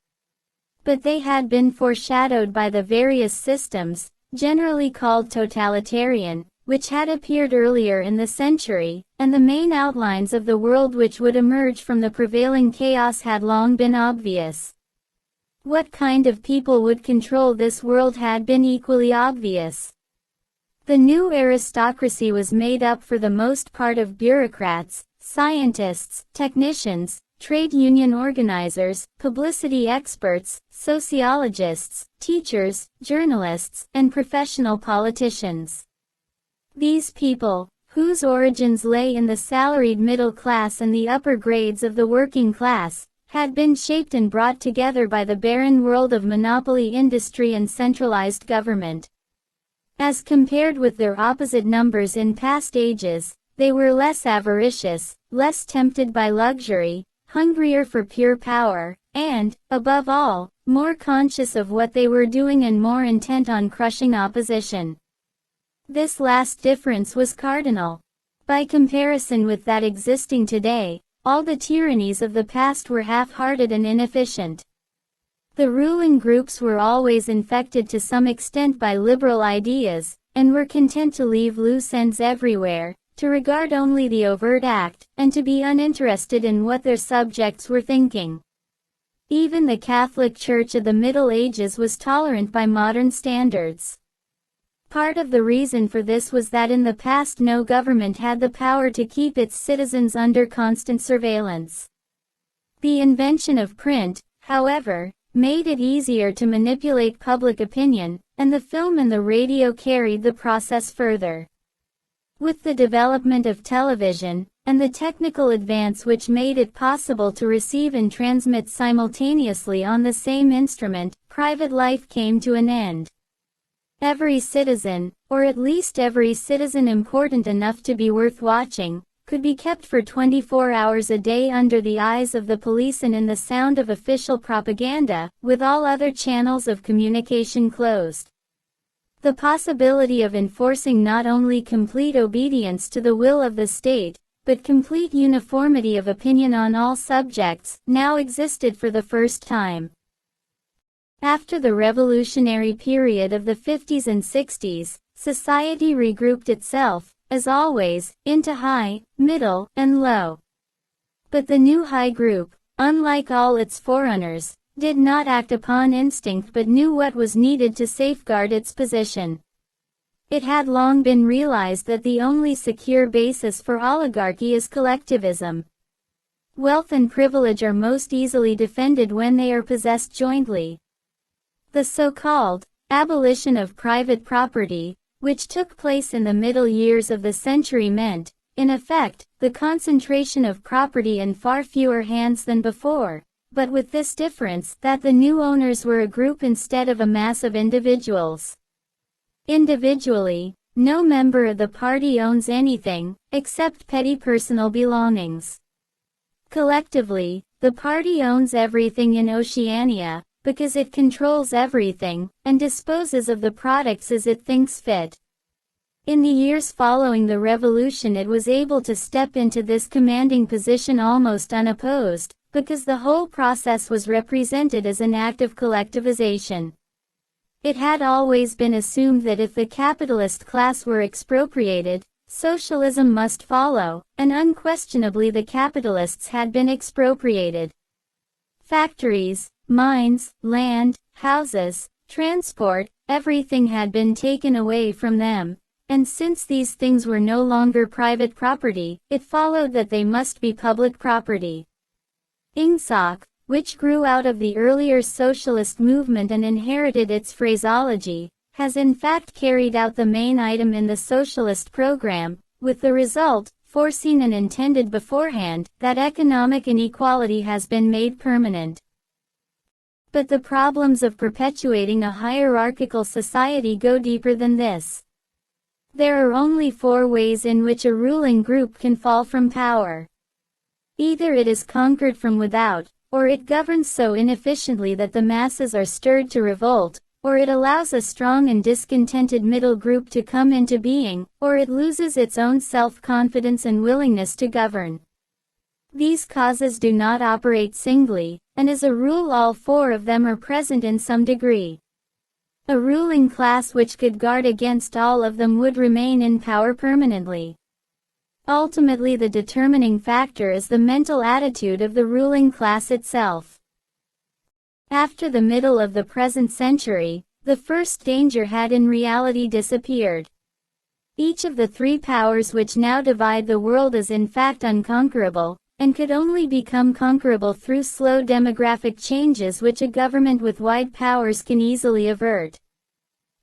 But they had been foreshadowed by the various systems, generally called totalitarian, which had appeared earlier in the century, and the main outlines of the world which would emerge from the prevailing chaos had long been obvious. What kind of people would control this world had been equally obvious. The new aristocracy was made up for the most part of bureaucrats, scientists, technicians, trade union organizers, publicity experts, sociologists, teachers, journalists, and professional politicians. These people, whose origins lay in the salaried middle class and the upper grades of the working class, had been shaped and brought together by the barren world of monopoly industry and centralized government. As compared with their opposite numbers in past ages, they were less avaricious, less tempted by luxury, hungrier for pure power, and, above all, more conscious of what they were doing and more intent on crushing opposition. This last difference was cardinal. By comparison with that existing today, all the tyrannies of the past were half-hearted and inefficient. The ruling groups were always infected to some extent by liberal ideas, and were content to leave loose ends everywhere, to regard only the overt act, and to be uninterested in what their subjects were thinking. Even the Catholic Church of the Middle Ages was tolerant by modern standards. Part of the reason for this was that in the past no government had the power to keep its citizens under constant surveillance. The invention of print, however, made it easier to manipulate public opinion, and the film and the radio carried the process further. With the development of television, and the technical advance which made it possible to receive and transmit simultaneously on the same instrument, private life came to an end. Every citizen, or at least every citizen important enough to be worth watching, could be kept for 24 hours a day under the eyes of the police and in the sound of official propaganda, with all other channels of communication closed. The possibility of enforcing not only complete obedience to the will of the state, but complete uniformity of opinion on all subjects, now existed for the first time. After the revolutionary period of the 50s and 60s, society regrouped itself, as always, into high, middle, and low. But the new high group, unlike all its forerunners, did not act upon instinct but knew what was needed to safeguard its position. It had long been realized that the only secure basis for oligarchy is collectivism. Wealth and privilege are most easily defended when they are possessed jointly. The so-called abolition of private property, which took place in the middle years of the century, meant, in effect, the concentration of property in far fewer hands than before, but with this difference that the new owners were a group instead of a mass of individuals. Individually, no member of the party owns anything, except petty personal belongings. Collectively, the party owns everything in Oceania, because it controls everything, and disposes of the products as it thinks fit. In the years following the revolution it was able to step into this commanding position almost unopposed, because the whole process was represented as an act of collectivization. It had always been assumed that if the capitalist class were expropriated, socialism must follow, and unquestionably the capitalists had been expropriated. Factories, mines, land, houses, transport, everything had been taken away from them, and since these things were no longer private property, it followed that they must be public property. Ingsoc, which grew out of the earlier socialist movement and inherited its phraseology, has in fact carried out the main item in the socialist program, with the result, foreseen and intended beforehand, that economic inequality has been made permanent. But the problems of perpetuating a hierarchical society go deeper than this. There are only 4 ways in which a ruling group can fall from power. Either it is conquered from without, or it governs so inefficiently that the masses are stirred to revolt, or it allows a strong and discontented middle group to come into being, or it loses its own self-confidence and willingness to govern. These causes do not operate singly, and as a rule all 4 of them are present in some degree. A ruling class which could guard against all of them would remain in power permanently. Ultimately the determining factor is the mental attitude of the ruling class itself. After the middle of the present century, the first danger had in reality disappeared. Each of the 3 powers which now divide the world is in fact unconquerable, and could only become conquerable through slow demographic changes which a government with wide powers can easily avert.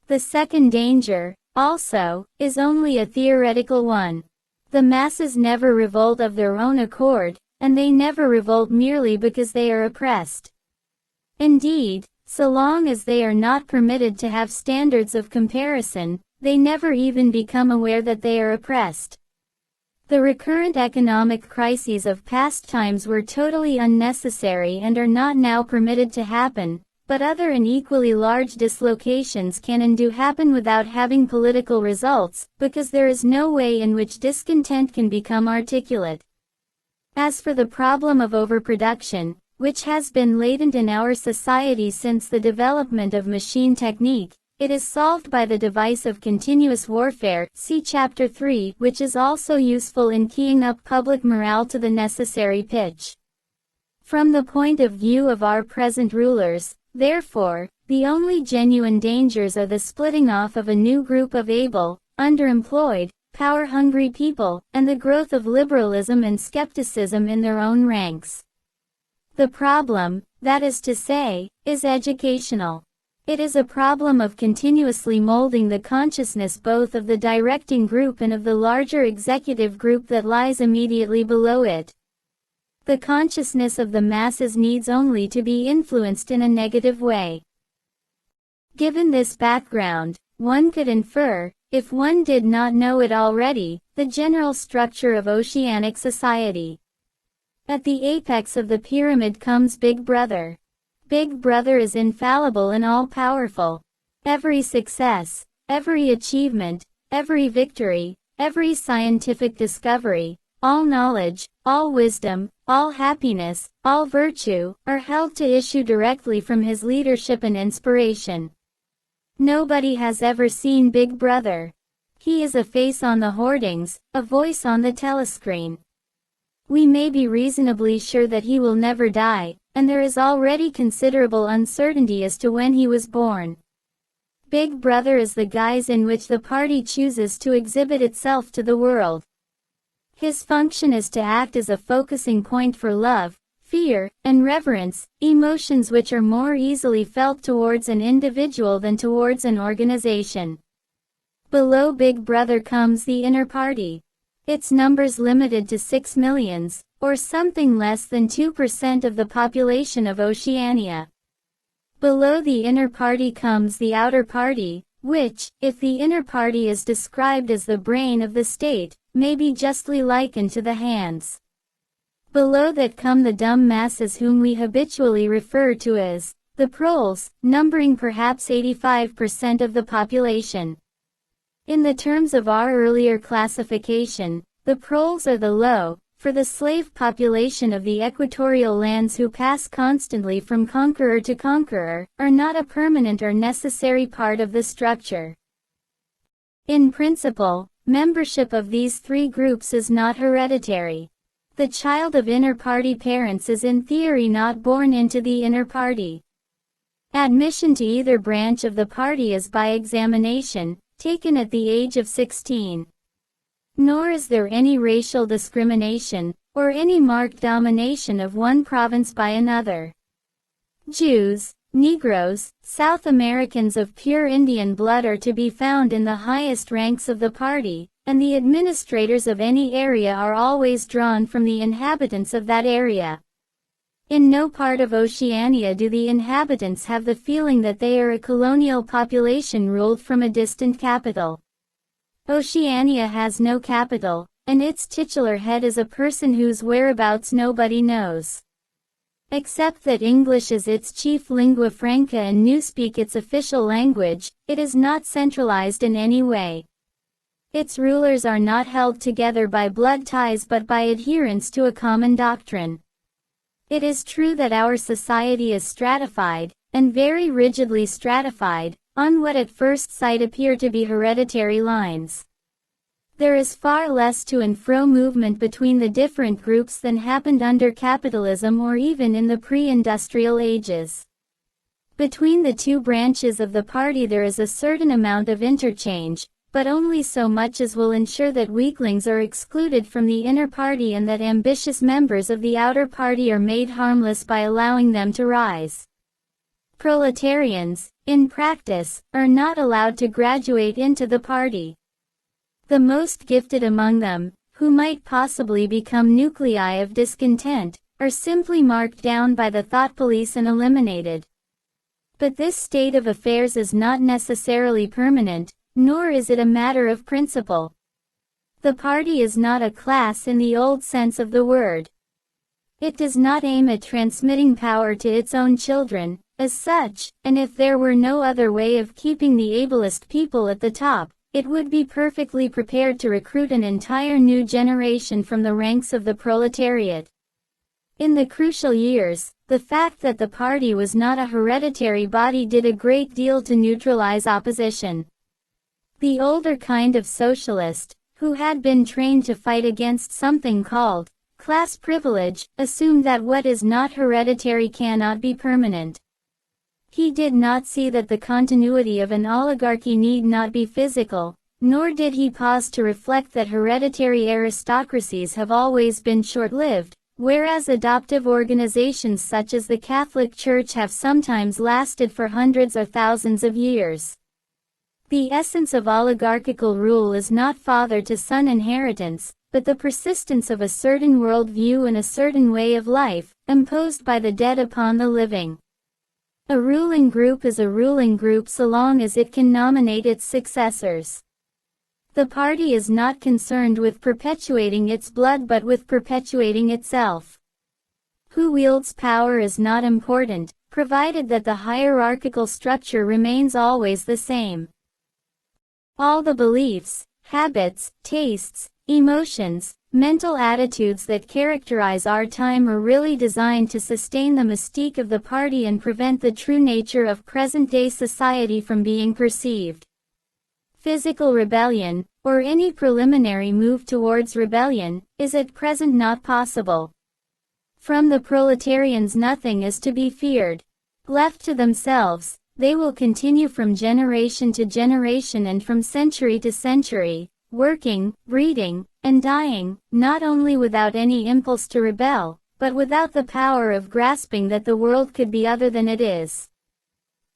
The second danger, also, is only a theoretical one. The masses never revolt of their own accord, and they never revolt merely because they are oppressed. Indeed, so long as they are not permitted to have standards of comparison, they never even become aware that they are oppressed. The recurrent economic crises of past times were totally unnecessary and are not now permitted to happen, but other and equally large dislocations can and do happen without having political results, because there is no way in which discontent can become articulate. As for the problem of overproduction, which has been latent in our society since the development of machine technique, it is solved by the device of continuous warfare, see Chapter 3, which is also useful in keying up public morale to the necessary pitch. From the point of view of our present rulers, therefore, the only genuine dangers are the splitting off of a new group of able, underemployed, power-hungry people, and the growth of liberalism and skepticism in their own ranks. The problem, that is to say, is educational. It is a problem of continuously molding the consciousness both of the directing group and of the larger executive group that lies immediately below it. The consciousness of the masses needs only to be influenced in a negative way. Given this background, one could infer, if one did not know it already, the general structure of oceanic society. At the apex of the pyramid comes Big Brother. Big Brother is infallible and all-powerful. Every success, every achievement, every victory, every scientific discovery, all knowledge, all wisdom, all happiness, all virtue, are held to issue directly from his leadership and inspiration. Nobody has ever seen Big Brother. He is a face on the hoardings, a voice on the telescreen. We may be reasonably sure that he will never die, and there is already considerable uncertainty as to when he was born. Big Brother is the guise in which the party chooses to exhibit itself to the world. His function is to act as a focusing point for love, fear, and reverence, emotions which are more easily felt towards an individual than towards an organization. Below Big Brother comes the inner party. Its numbers limited to 6 millions, or something less than 2% of the population of Oceania. Below the inner party comes the outer party, which, if the inner party is described as the brain of the state, may be justly likened to the hands. Below that come the dumb masses whom we habitually refer to as the proles, numbering perhaps 85% of the population. In the terms of our earlier classification, the proles are the low, for the slave population of the equatorial lands who pass constantly from conqueror to conqueror, are not a permanent or necessary part of the structure. In principle, membership of these three groups is not hereditary. The child of inner party parents is in theory not born into the inner party. Admission to either branch of the party is by examination, taken at the age of 16. Nor is there any racial discrimination, or any marked domination of one province by another. Jews, Negroes, South Americans of pure Indian blood are to be found in the highest ranks of the party, and the administrators of any area are always drawn from the inhabitants of that area. In no part of Oceania do the inhabitants have the feeling that they are a colonial population ruled from a distant capital. Oceania has no capital, and its titular head is a person whose whereabouts nobody knows. Except that English is its chief lingua franca and Newspeak its official language, it is not centralized in any way. Its rulers are not held together by blood ties but by adherence to a common doctrine. It is true that our society is stratified, and very rigidly stratified, on what at first sight appear to be hereditary lines. There is far less to and fro movement between the different groups than happened under capitalism or even in the pre-industrial ages. Between the two branches of the party there is a certain amount of interchange, but only so much as will ensure that weaklings are excluded from the inner party and that ambitious members of the outer party are made harmless by allowing them to rise. Proletarians, in practice, are not allowed to graduate into the party. The most gifted among them, who might possibly become nuclei of discontent, are simply marked down by the thought police and eliminated. But this state of affairs is not necessarily permanent, nor is it a matter of principle. The party is not a class in the old sense of the word. It does not aim at transmitting power to its own children, as such, and if there were no other way of keeping the ablest people at the top, it would be perfectly prepared to recruit an entire new generation from the ranks of the proletariat. In the crucial years, the fact that the party was not a hereditary body did a great deal to neutralize opposition. The older kind of socialist, who had been trained to fight against something called class privilege, assumed that what is not hereditary cannot be permanent. He did not see that the continuity of an oligarchy need not be physical, nor did he pause to reflect that hereditary aristocracies have always been short-lived, whereas adoptive organizations such as the Catholic Church have sometimes lasted for hundreds or thousands of years. The essence of oligarchical rule is not father-to-son inheritance, but the persistence of a certain worldview and a certain way of life, imposed by the dead upon the living. A ruling group is a ruling group so long as it can nominate its successors. The party is not concerned with perpetuating its blood but with perpetuating itself. Who wields power is not important, provided that the hierarchical structure remains always the same. All the beliefs, habits, tastes, emotions, mental attitudes that characterize our time are really designed to sustain the mystique of the party and prevent the true nature of present-day society from being perceived. Physical rebellion, or any preliminary move towards rebellion, is at present not possible. From the proletarians nothing is to be feared. Left to themselves, they will continue from generation to generation and from century to century, working, breeding, and dying, not only without any impulse to rebel, but without the power of grasping that the world could be other than it is.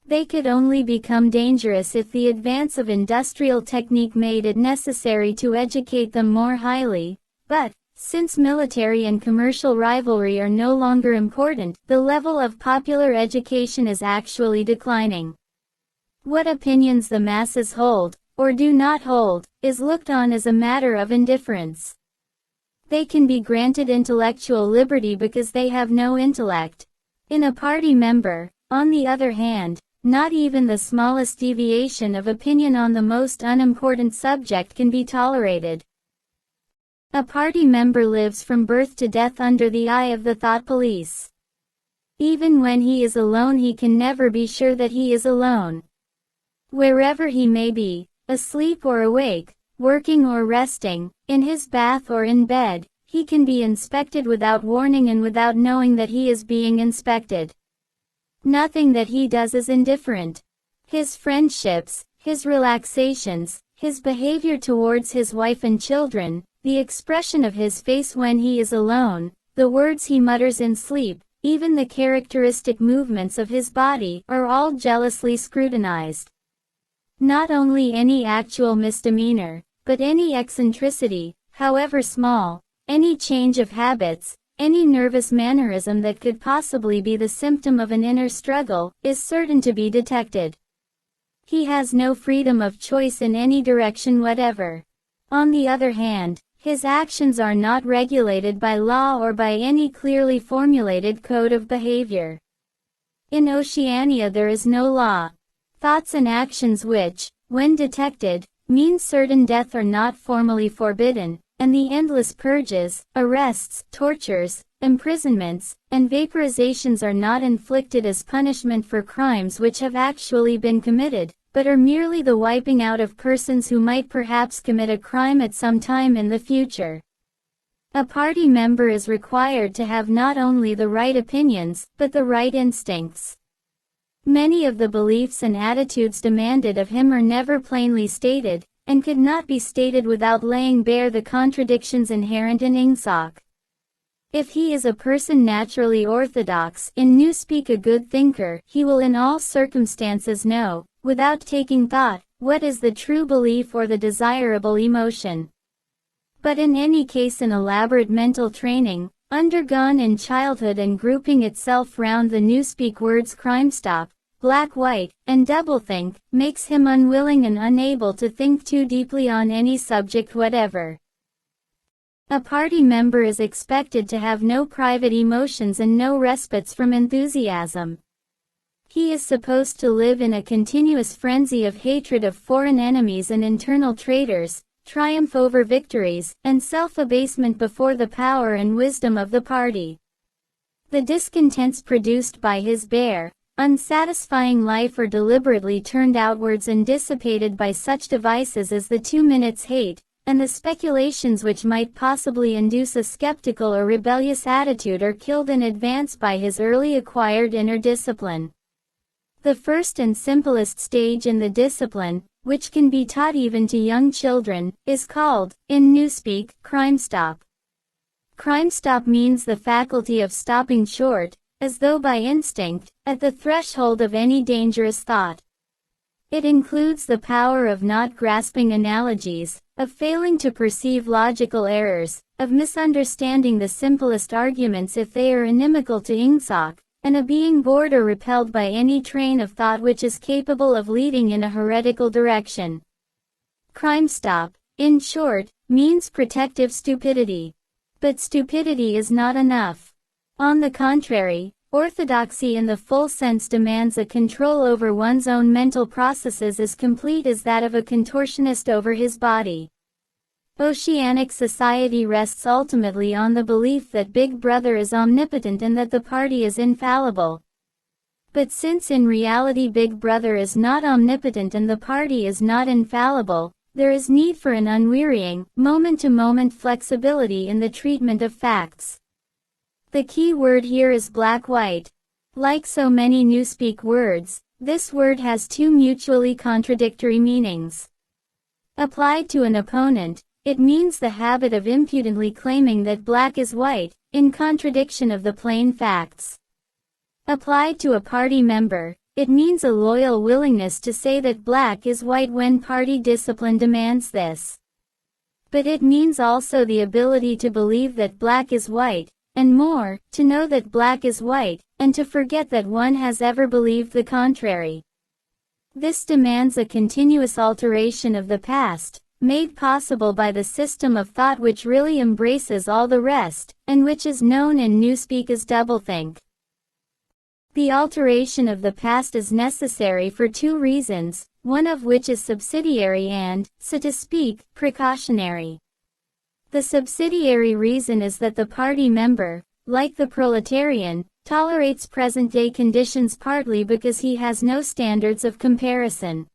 They could only become dangerous if the advance of industrial technique made it necessary to educate them more highly, but, since military and commercial rivalry are no longer important, the level of popular education is actually declining. What opinions the masses hold, or do not hold, is looked on as a matter of indifference. They can be granted intellectual liberty because they have no intellect. In a party member, on the other hand, not even the smallest deviation of opinion on the most unimportant subject can be tolerated. A party member lives from birth to death under the eye of the thought police. Even when he is alone he can never be sure that he is alone. Wherever he may be, asleep or awake, working or resting, in his bath or in bed, he can be inspected without warning and without knowing that he is being inspected. Nothing that he does is indifferent. His friendships, his relaxations, his behavior towards his wife and children, the expression of his face when he is alone, the words he mutters in sleep, even the characteristic movements of his body, are all jealously scrutinized. Not only any actual misdemeanor, but any eccentricity, however small, any change of habits, any nervous mannerism that could possibly be the symptom of an inner struggle, is certain to be detected. He has no freedom of choice in any direction whatever. On the other hand, his actions are not regulated by law or by any clearly formulated code of behavior. In Oceania there is no law. Thoughts and actions which, when detected, mean certain death are not formally forbidden, and the endless purges, arrests, tortures, imprisonments, and vaporizations are not inflicted as punishment for crimes which have actually been committed, but are merely the wiping out of persons who might perhaps commit a crime at some time in the future. A party member is required to have not only the right opinions, but the right instincts. Many of the beliefs and attitudes demanded of him are never plainly stated, and could not be stated without laying bare the contradictions inherent in Ingsoc. If he is a person naturally orthodox, in newspeak a good thinker, he will in all circumstances know, without taking thought, what is the true belief or the desirable emotion. But in any case an elaborate mental training, undergone in childhood and grouping itself round the newspeak words crime stop, black-white, and doublethink, makes him unwilling and unable to think too deeply on any subject whatever. A party member is expected to have no private emotions and no respites from enthusiasm. He is supposed to live in a continuous frenzy of hatred of foreign enemies and internal traitors, triumph over victories, and self-abasement before the power and wisdom of the party. The discontents produced by his bare, unsatisfying life are deliberately turned outwards and dissipated by such devices as the 2 minutes hate, and the speculations which might possibly induce a skeptical or rebellious attitude are killed in advance by his early acquired inner discipline. The first and simplest stage in the discipline, which can be taught even to young children, is called, in newspeak, crime stop. Crime stop means the faculty of stopping short, as though by instinct, at the threshold of any dangerous thought. It includes the power of not grasping analogies, of failing to perceive logical errors, of misunderstanding the simplest arguments if they are inimical to Ingsoc, and of being bored or repelled by any train of thought which is capable of leading in a heretical direction. Crime stop, in short, means protective stupidity. But stupidity is not enough. On the contrary, orthodoxy in the full sense demands a control over one's own mental processes as complete as that of a contortionist over his body. Oceanic society rests ultimately on the belief that Big Brother is omnipotent and that the party is infallible. But since in reality Big Brother is not omnipotent and the party is not infallible, there is need for an unwearying, moment-to-moment flexibility in the treatment of facts. The key word here is black-white. Like so many newspeak words, this word has two mutually contradictory meanings. Applied to an opponent, it means the habit of impudently claiming that black is white, in contradiction of the plain facts. Applied to a party member, it means a loyal willingness to say that black is white when party discipline demands this. But it means also the ability to believe that black is white, and more, to know that black is white, and to forget that one has ever believed the contrary. This demands a continuous alteration of the past, made possible by the system of thought which really embraces all the rest, and which is known in newspeak as doublethink. The alteration of the past is necessary for two reasons, one of which is subsidiary and, so to speak, precautionary. The subsidiary reason is that the party member, like the proletarian, tolerates present-day conditions partly because he has no standards of comparison.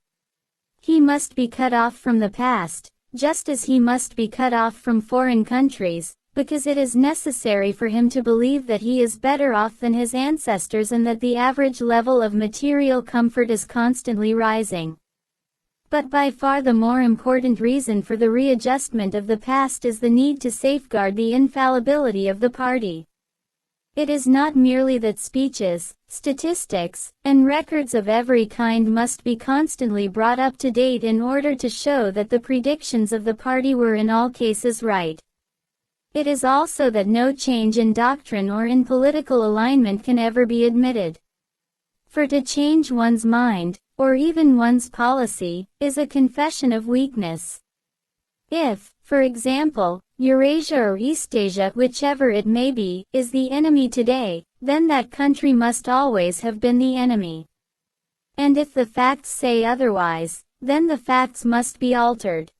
He must be cut off from the past, just as he must be cut off from foreign countries, because it is necessary for him to believe that he is better off than his ancestors and that the average level of material comfort is constantly rising. But by far the more important reason for the readjustment of the past is the need to safeguard the infallibility of the party. It is not merely that speeches, statistics, and records of every kind must be constantly brought up to date in order to show that the predictions of the party were in all cases right. It is also that no change in doctrine or in political alignment can ever be admitted. For to change one's mind, or even one's policy, is a confession of weakness. If, for example, Eurasia or Eastasia, whichever it may be, is the enemy today, then that country must always have been the enemy. And if the facts say otherwise, then the facts must be altered.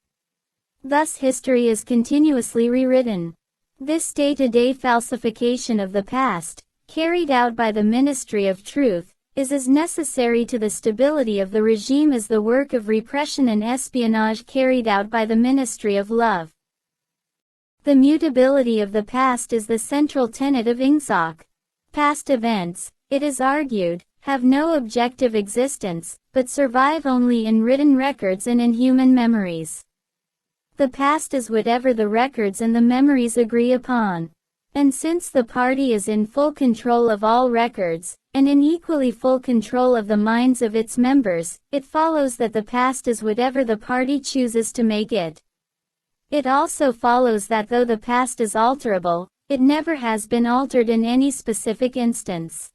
Thus history is continuously rewritten. This day-to-day falsification of the past, carried out by the Ministry of Truth, is as necessary to the stability of the regime as the work of repression and espionage carried out by the Ministry of Love. The mutability of the past is the central tenet of Ingsoc. Past events, it is argued, have no objective existence, but survive only in written records and in human memories. The past is whatever the records and the memories agree upon. And since the party is in full control of all records, and in equally full control of the minds of its members, it follows that the past is whatever the party chooses to make it. It also follows that though the past is alterable, it never has been altered in any specific instance.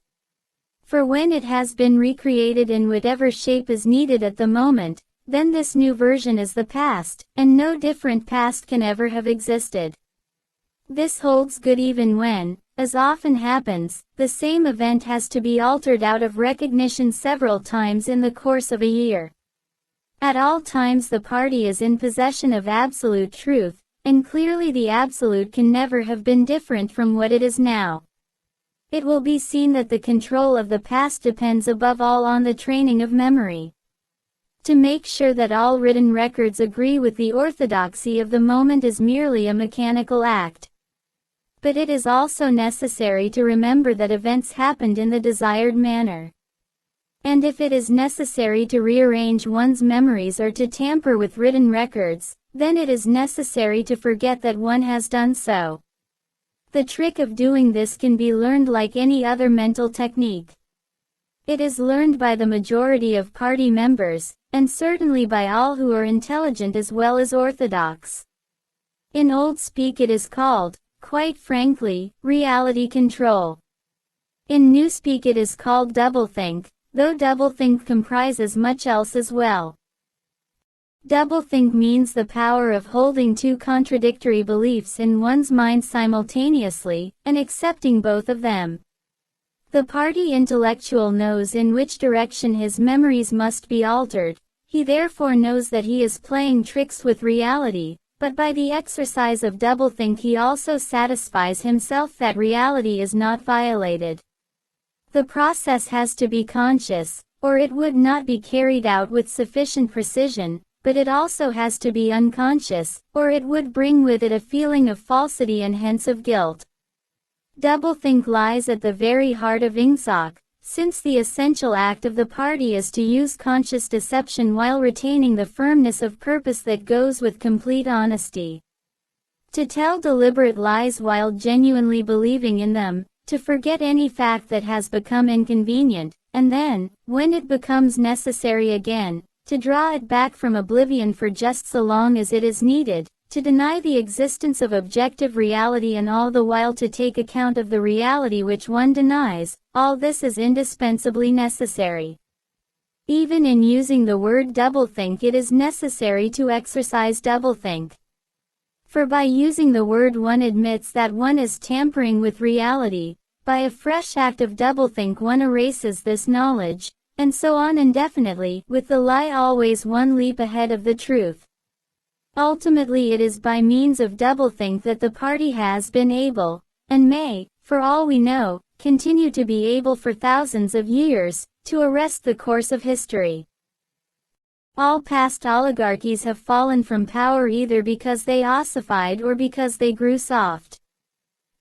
For when it has been recreated in whatever shape is needed at the moment, then this new version is the past, and no different past can ever have existed. This holds good even when, as often happens, the same event has to be altered out of recognition several times in the course of a year. At all times the party is in possession of absolute truth, and clearly the absolute can never have been different from what it is now. It will be seen that the control of the past depends above all on the training of memory. To make sure that all written records agree with the orthodoxy of the moment is merely a mechanical act. But it is also necessary to remember that events happened in the desired manner. And if it is necessary to rearrange one's memories or to tamper with written records, then it is necessary to forget that one has done so. The trick of doing this can be learned like any other mental technique. It is learned by the majority of party members, and certainly by all who are intelligent as well as orthodox. In old speak it is called, quite frankly, reality control. In new speak it is called doublethink, though doublethink comprises much else as well. Doublethink means the power of holding two contradictory beliefs in one's mind simultaneously, and accepting both of them. The party intellectual knows in which direction his memories must be altered, he therefore knows that he is playing tricks with reality, but by the exercise of doublethink he also satisfies himself that reality is not violated. The process has to be conscious, or it would not be carried out with sufficient precision, but it also has to be unconscious, or it would bring with it a feeling of falsity and hence of guilt. Doublethink lies at the very heart of ingsoc, since the essential act of the party is to use conscious deception while retaining the firmness of purpose that goes with complete honesty. To tell deliberate lies while genuinely believing in them, to forget any fact that has become inconvenient, and then, when it becomes necessary again, to draw it back from oblivion for just so long as it is needed, to deny the existence of objective reality and all the while to take account of the reality which one denies, all this is indispensably necessary. Even in using the word doublethink it is necessary to exercise doublethink. For by using the word one admits that one is tampering with reality, by a fresh act of doublethink one erases this knowledge, and so on indefinitely, with the lie always one leap ahead of the truth. Ultimately it is by means of doublethink that the party has been able, and may, for all we know, continue to be able for thousands of years, to arrest the course of history. All past oligarchies have fallen from power either because they ossified or because they grew soft.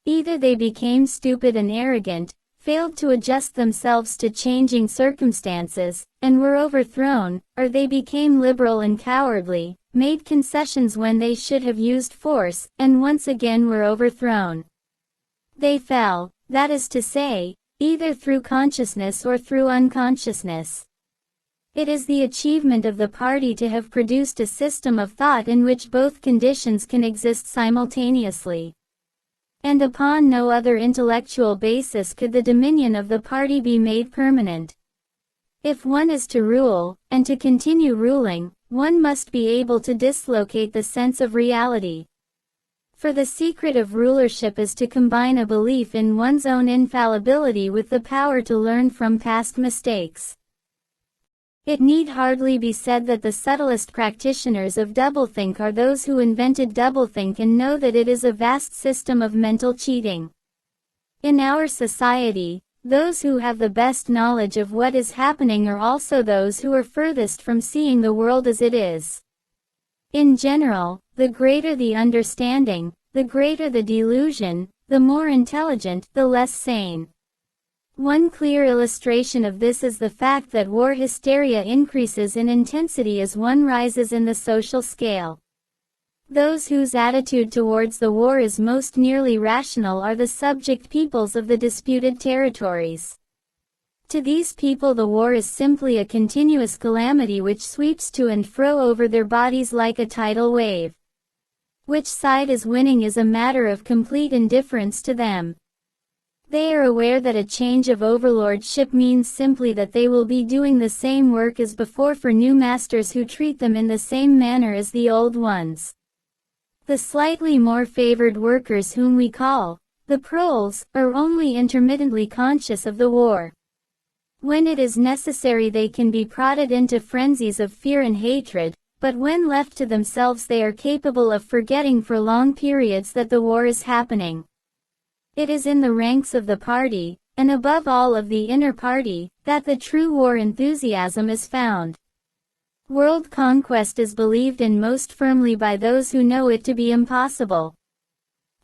Either they became stupid and arrogant, failed to adjust themselves to changing circumstances, and were overthrown, or they became liberal and cowardly, made concessions when they should have used force, and once again were overthrown. They fell, that is to say, either through consciousness or through unconsciousness. It is the achievement of the party to have produced a system of thought in which both conditions can exist simultaneously. And upon no other intellectual basis could the dominion of the party be made permanent. If one is to rule, and to continue ruling, one must be able to dislocate the sense of reality. For the secret of rulership is to combine a belief in one's own infallibility with the power to learn from past mistakes. It need hardly be said that the subtlest practitioners of doublethink are those who invented doublethink and know that it is a vast system of mental cheating. In our society, those who have the best knowledge of what is happening are also those who are furthest from seeing the world as it is. In general, the greater the understanding, the greater the delusion, the more intelligent, the less sane. One clear illustration of this is the fact that war hysteria increases in intensity as one rises in the social scale. Those whose attitude towards the war is most nearly rational are the subject peoples of the disputed territories. To these people the war is simply a continuous calamity which sweeps to and fro over their bodies like a tidal wave. Which side is winning is a matter of complete indifference to them. They are aware that a change of overlordship means simply that they will be doing the same work as before for new masters who treat them in the same manner as the old ones. The slightly more favored workers, whom we call the proles, are only intermittently conscious of the war. When it is necessary they can be prodded into frenzies of fear and hatred, but when left to themselves they are capable of forgetting for long periods that the war is happening. It is in the ranks of the party, and above all of the inner party, that the true war enthusiasm is found. World conquest is believed in most firmly by those who know it to be impossible.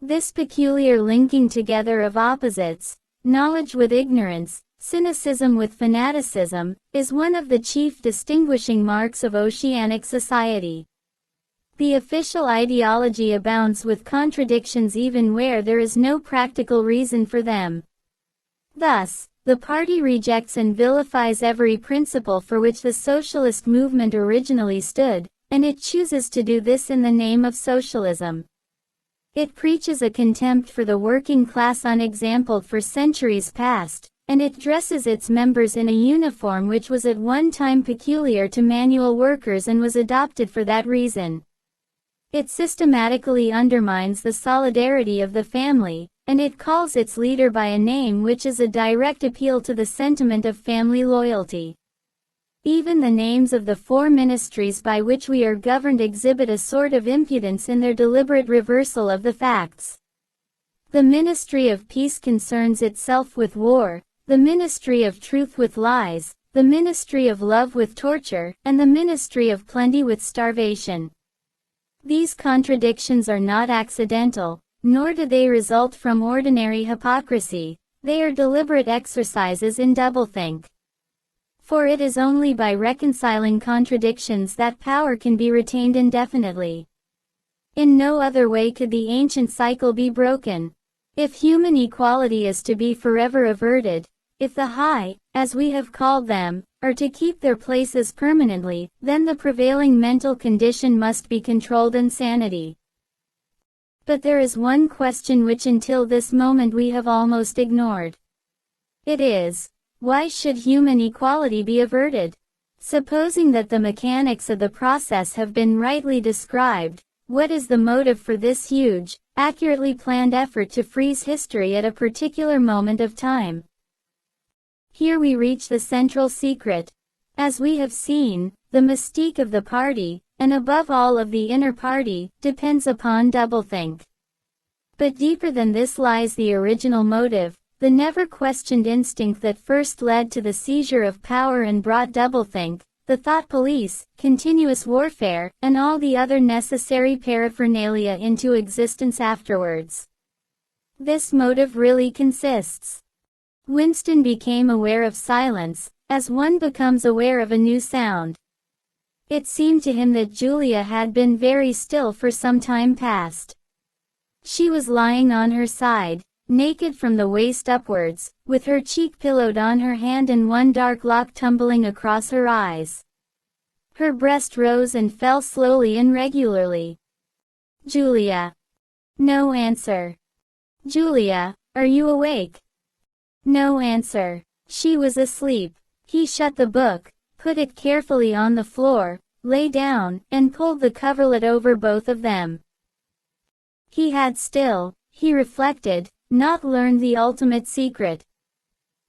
This peculiar linking together of opposites, knowledge with ignorance, cynicism with fanaticism, is one of the chief distinguishing marks of oceanic society. The official ideology abounds with contradictions even where there is no practical reason for them. Thus, the party rejects and vilifies every principle for which the socialist movement originally stood, and it chooses to do this in the name of socialism. It preaches a contempt for the working class unexampled for centuries past, and it dresses its members in a uniform which was at one time peculiar to manual workers and was adopted for that reason. It systematically undermines the solidarity of the family, and it calls its leader by a name which is a direct appeal to the sentiment of family loyalty. Even the names of the four ministries by which we are governed exhibit a sort of impudence in their deliberate reversal of the facts. The Ministry of Peace concerns itself with war, the Ministry of Truth with lies, the Ministry of Love with torture, and the Ministry of Plenty with starvation. These contradictions are not accidental, nor do they result from ordinary hypocrisy, they are deliberate exercises in doublethink. For it is only by reconciling contradictions that power can be retained indefinitely. In no other way could the ancient cycle be broken. If human equality is to be forever averted, if the high, as we have called them, are to keep their places permanently, then the prevailing mental condition must be controlled insanity. But there is one question which until this moment we have almost ignored. It is, why should human equality be averted? Supposing that the mechanics of the process have been rightly described, what is the motive for this huge, accurately planned effort to freeze history at a particular moment of time? Here we reach the central secret. As we have seen, the mystique of the party, and above all of the inner party, depends upon doublethink. But deeper than this lies the original motive, the never-questioned instinct that first led to the seizure of power and brought doublethink, the thought police, continuous warfare, and all the other necessary paraphernalia into existence afterwards. This motive really consists. Winston became aware of silence, as one becomes aware of a new sound. It seemed to him that Julia had been very still for some time past. She was lying on her side, naked from the waist upwards, with her cheek pillowed on her hand and one dark lock tumbling across her eyes. Her breast rose and fell slowly and regularly. Julia. No answer. Julia, are you awake? No answer. She was asleep. He shut the book, put it carefully on the floor, lay down, and pulled the coverlet over both of them. He had still, he reflected, not learned the ultimate secret.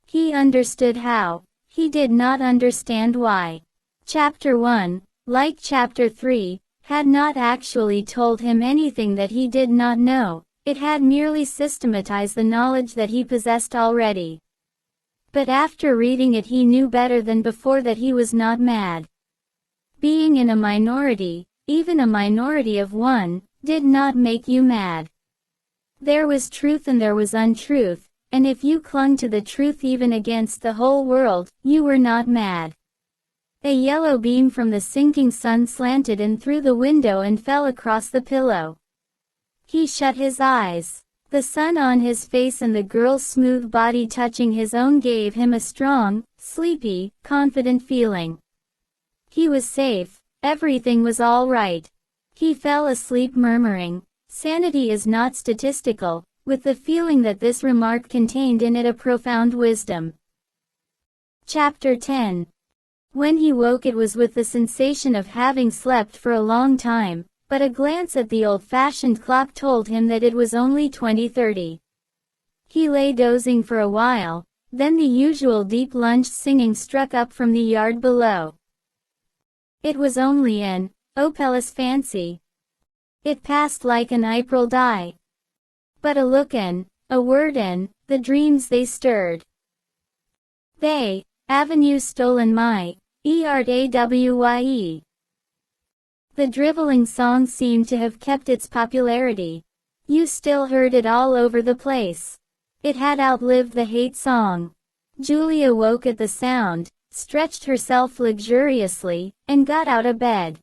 He understood how, he did not understand why. Chapter 1, like Chapter 3, had not actually told him anything that he did not know. It had merely systematized the knowledge that he possessed already. But after reading it he knew better than before that he was not mad. Being in a minority, even a minority of one, did not make you mad. There was truth and there was untruth, and if you clung to the truth even against the whole world, you were not mad. A yellow beam from the sinking sun slanted in through the window and fell across the pillow. He shut his eyes. The sun on his face and the girl's smooth body touching his own gave him a strong, sleepy, confident feeling. He was safe, everything was all right. He fell asleep murmuring, "Sanity is not statistical, with the feeling that this remark contained in it a profound wisdom. Chapter 10. When he woke it was with the sensation of having slept for a long time, but a glance at the old-fashioned clock told him that it was only 20:30. He lay dozing for a while, then the usual deep-lunged singing struck up from the yard below. It was only an Opelus fancy. It passed like an April die. But a look and a word and the dreams they stirred. They, avenue stolen my, art awye. The drivelling song seemed to have kept its popularity. You still heard it all over the place. It had outlived the hate song. Julia woke at the sound, stretched herself luxuriously, and got out of bed.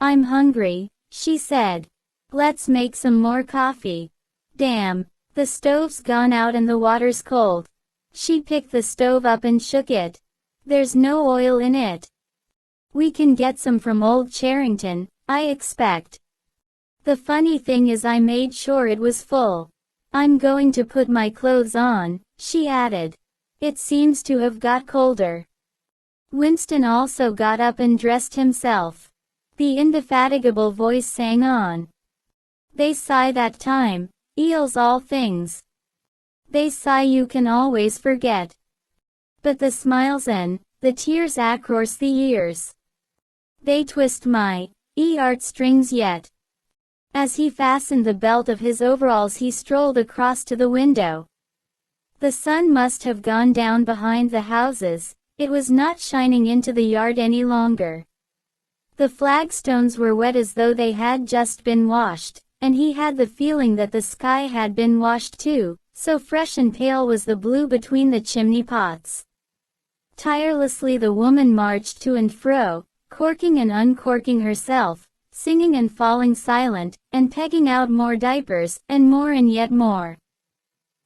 I'm hungry, she said. Let's make some more coffee. Damn, the stove's gone out and the water's cold. She picked the stove up and shook it. There's no oil in it. We can get some from old Charrington, I expect. The funny thing is I made sure it was full. I'm going to put my clothes on, she added. It seems to have got colder. Winston also got up and dressed himself. The indefatigable voice sang on. They sigh that time, eels all things. They sigh you can always forget. But the smiles and the tears across the years. They twist my art strings yet. As he fastened the belt of his overalls he strolled across to the window. The sun must have gone down behind the houses, it was not shining into the yard any longer. The flagstones were wet as though they had just been washed, and he had the feeling that the sky had been washed too, so fresh and pale was the blue between the chimney pots. Tirelessly the woman marched to and fro, corking and uncorking herself, singing and falling silent, and pegging out more diapers, and yet more.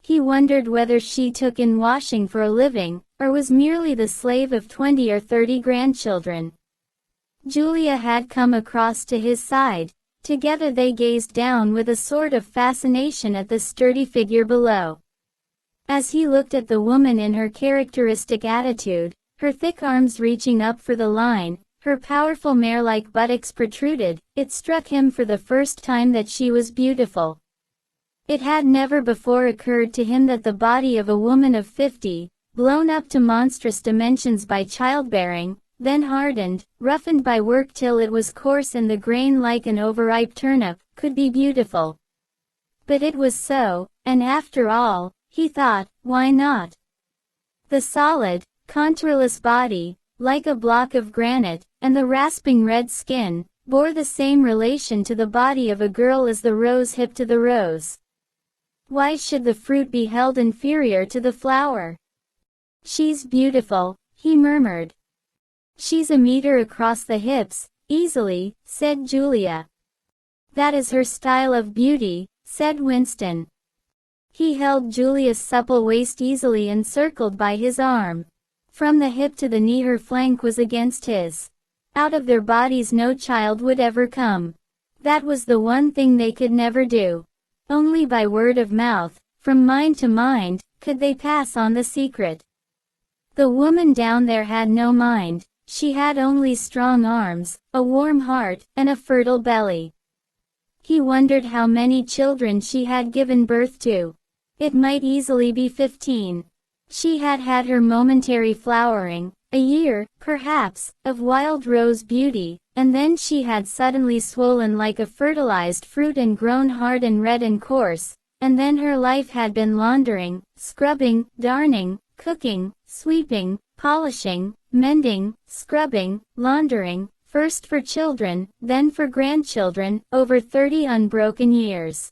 He wondered whether she took in washing for a living, or was merely the slave of 20 or 30 grandchildren. Julia had come across to his side. Together they gazed down with a sort of fascination at the sturdy figure below. As he looked at the woman in her characteristic attitude, her thick arms reaching up for the line, her powerful mare-like buttocks protruded, it struck him for the first time that she was beautiful. It had never before occurred to him that the body of a woman of 50, blown up to monstrous dimensions by childbearing, then hardened, roughened by work till it was coarse in the grain like an overripe turnip, could be beautiful. But it was so, and after all, he thought, why not? The solid, contourless body, like a block of granite, and the rasping red skin, bore the same relation to the body of a girl as the rose hip to the rose. Why should the fruit be held inferior to the flower? She's beautiful, he murmured. She's a meter across the hips, easily, said Julia. That is her style of beauty, said Winston. He held Julia's supple waist easily encircled by his arm. From the hip to the knee her flank was against his. Out of their bodies no child would ever come. That was the one thing they could never do. Only by word of mouth, from mind to mind, could they pass on the secret. The woman down there had no mind. She had only strong arms, a warm heart, and a fertile belly. He wondered how many children she had given birth to. It might easily be 15. She had had her momentary flowering, a year, perhaps, of wild rose beauty, and then she had suddenly swollen like a fertilized fruit and grown hard and red and coarse, and then her life had been laundering, scrubbing, darning, cooking, sweeping, polishing, mending, scrubbing, laundering, first for children, then for grandchildren, over 30 unbroken years.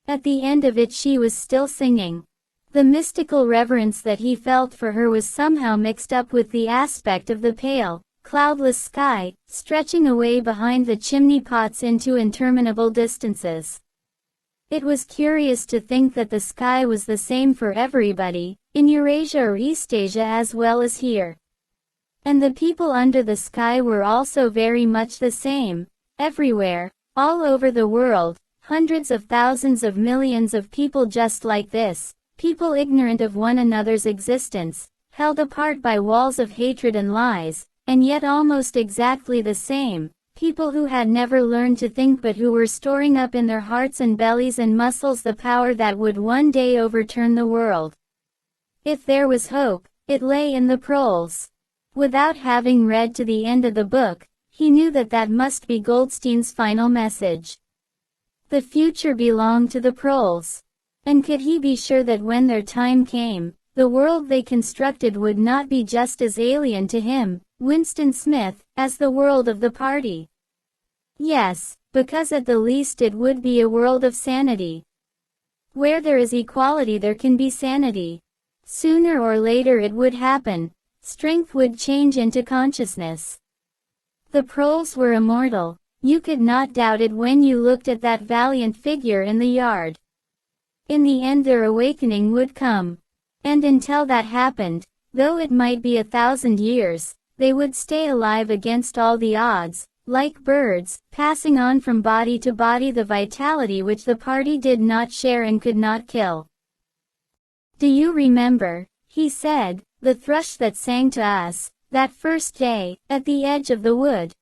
At the end of it she was still singing. The mystical reverence that he felt for her was somehow mixed up with the aspect of the pale, cloudless sky, stretching away behind the chimney pots into interminable distances. It was curious to think that the sky was the same for everybody, in Eurasia or Eastasia as well as here. And the people under the sky were also very much the same, everywhere, all over the world, Hundreds of thousands of millions of people just like this, people ignorant of one another's existence, held apart by walls of hatred and lies, and yet almost exactly the same, people who had never learned to think but who were storing up in their hearts and bellies and muscles the power that would one day overturn the world. If there was hope, it lay in the proles. Without having read to the end of the book, he knew that that must be Goldstein's final message. The future belonged to the proles. And could he be sure that when their time came, the world they constructed would not be just as alien to him, Winston Smith, as the world of the party? Yes, because at the least it would be a world of sanity. Where there is equality there can be sanity. Sooner or later it would happen. Strength would change into consciousness. The proles were immortal. You could not doubt it when you looked at that valiant figure in the yard. In the end their awakening would come. And until that happened, though it might be 1,000 years, they would stay alive against all the odds, like birds, passing on from body to body the vitality which the party did not share and could not kill. "Do you remember," he said, "the thrush that sang to us, that first day, at the edge of the wood?"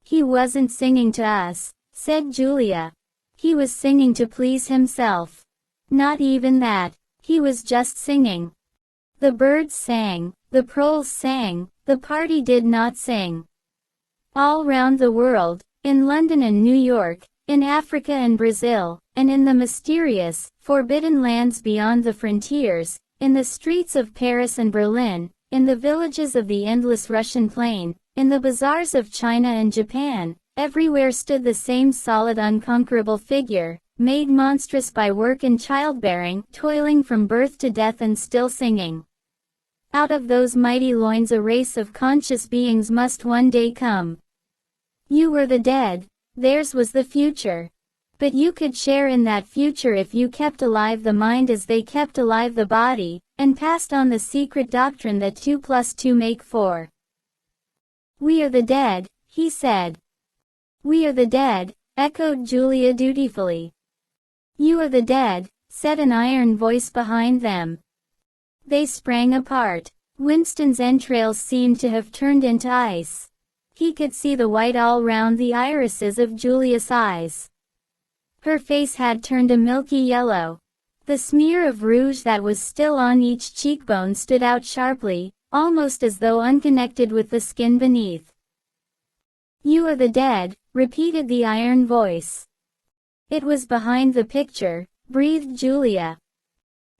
"He wasn't singing to us," said Julia. "He was singing to please himself. Not even that, he was just singing. The birds sang, the proles sang, the party did not sing. All round the world, in London and New York, in Africa and Brazil, and in the mysterious, forbidden lands beyond the frontiers, in the streets of Paris and Berlin, in the villages of the endless Russian plain, in the bazaars of China and Japan, everywhere stood the same solid unconquerable figure, made monstrous by work and childbearing, toiling from birth to death and still singing. Out of those mighty loins a race of conscious beings must one day come. You were the dead, theirs was the future. But you could share in that future if you kept alive the mind as they kept alive the body, and passed on the secret doctrine that 2 + 2 make 4. "We are the dead," he said. "We are the dead," echoed Julia dutifully. "You are the dead," said an iron voice behind them. They sprang apart. Winston's entrails seemed to have turned into ice. He could see the white all round the irises of Julia's eyes. Her face had turned a milky yellow. The smear of rouge that was still on each cheekbone stood out sharply, almost as though unconnected with the skin beneath. "You are the dead," repeated the iron voice. "It was behind the picture," breathed Julia.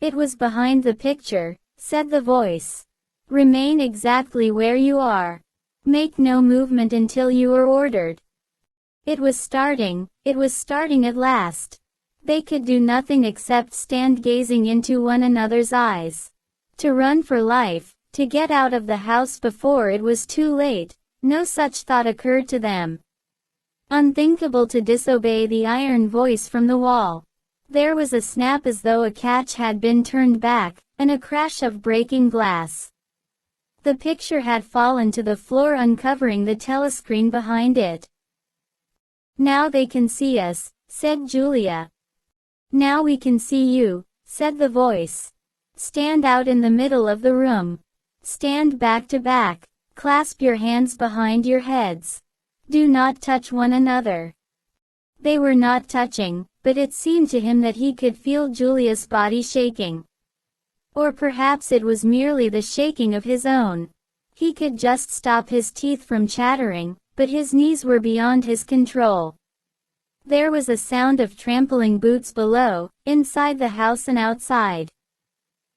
"It was behind the picture," said the voice. "Remain exactly where you are. Make no movement until you are ordered." It was starting at last. They could do nothing except stand gazing into one another's eyes. To run for life, to get out of the house before it was too late, no such thought occurred to them. Unthinkable to disobey the iron voice from the wall. There was a snap as though a catch had been turned back, and a crash of breaking glass. The picture had fallen to the floor, uncovering the telescreen behind it. "Now they can see us," said Julia. "Now we can see you," said the voice. "Stand out in the middle of the room. Stand back to back. Clasp your hands behind your heads. Do not touch one another." They were not touching, but it seemed to him that he could feel Julia's body shaking. Or perhaps it was merely the shaking of his own. He could just stop his teeth from chattering, but his knees were beyond his control. There was a sound of trampling boots below, inside the house and outside.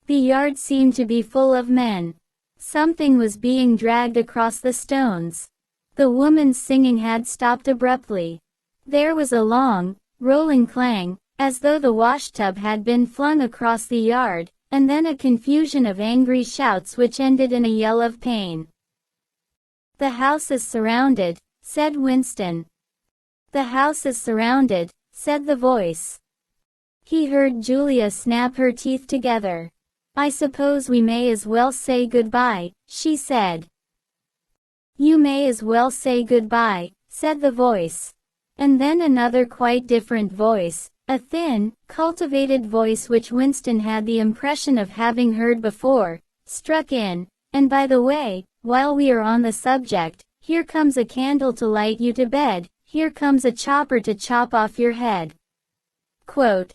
The yard seemed to be full of men. Something was being dragged across the stones. The woman's singing had stopped abruptly. There was a long, rolling clang, as though the washtub had been flung across the yard, and then a confusion of angry shouts which ended in a yell of pain. "The house is surrounded," said Winston. "The house is surrounded," said the voice. He heard Julia snap her teeth together. "I suppose we may as well say goodbye," she said. "You may as well say goodbye," said the voice. And then another quite different voice, a thin, cultivated voice which Winston had the impression of having heard before, struck in. And by the way, while we are on the subject, here comes a candle to light you to bed, here comes a chopper to chop off your head. Quote.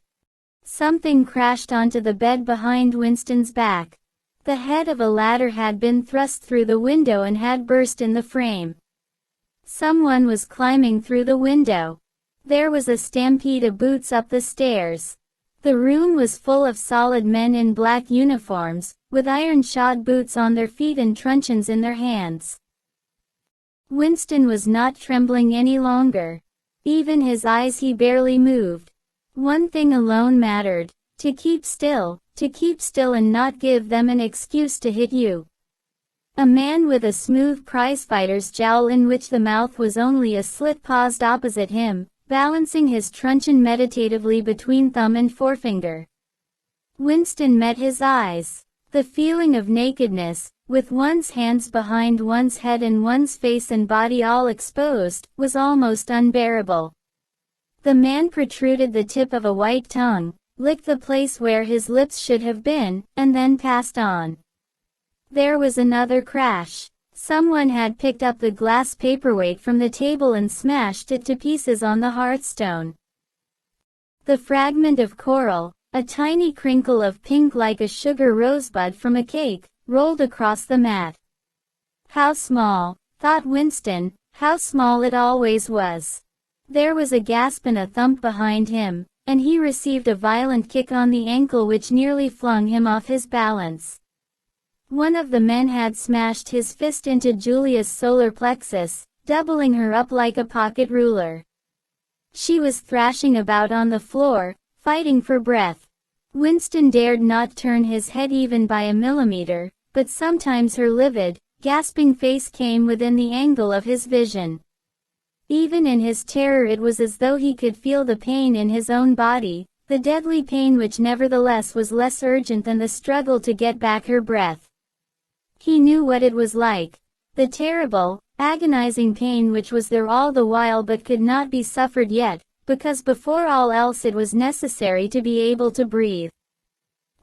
Something crashed onto the bed behind Winston's back. The head of a ladder had been thrust through the window and had burst in the frame. Someone was climbing through the window. There was a stampede of boots up the stairs. The room was full of solid men in black uniforms, with iron-shod boots on their feet and truncheons in their hands. Winston was not trembling any longer. Even his eyes he barely moved. One thing alone mattered, to keep still and not give them an excuse to hit you. A man with a smooth prizefighter's jowl in which the mouth was only a slit paused opposite him, balancing his truncheon meditatively between thumb and forefinger. Winston met his eyes. The feeling of nakedness, with one's hands behind one's head and one's face and body all exposed, was almost unbearable. The man protruded the tip of a white tongue, licked the place where his lips should have been, and then passed on. There was another crash. Someone had picked up the glass paperweight from the table and smashed it to pieces on the hearthstone. The fragment of coral, a tiny crinkle of pink like a sugar rosebud from a cake, rolled across the mat. How small, thought Winston, how small it always was. There was a gasp and a thump behind him, and he received a violent kick on the ankle which nearly flung him off his balance. One of the men had smashed his fist into Julia's solar plexus, doubling her up like a pocket ruler. She was thrashing about on the floor, fighting for breath. Winston dared not turn his head even by a millimeter, but sometimes her livid, gasping face came within the angle of his vision. Even in his terror it was as though he could feel the pain in his own body, the deadly pain which nevertheless was less urgent than the struggle to get back her breath. He knew what it was like. The terrible, agonizing pain which was there all the while but could not be suffered yet, because before all else it was necessary to be able to breathe.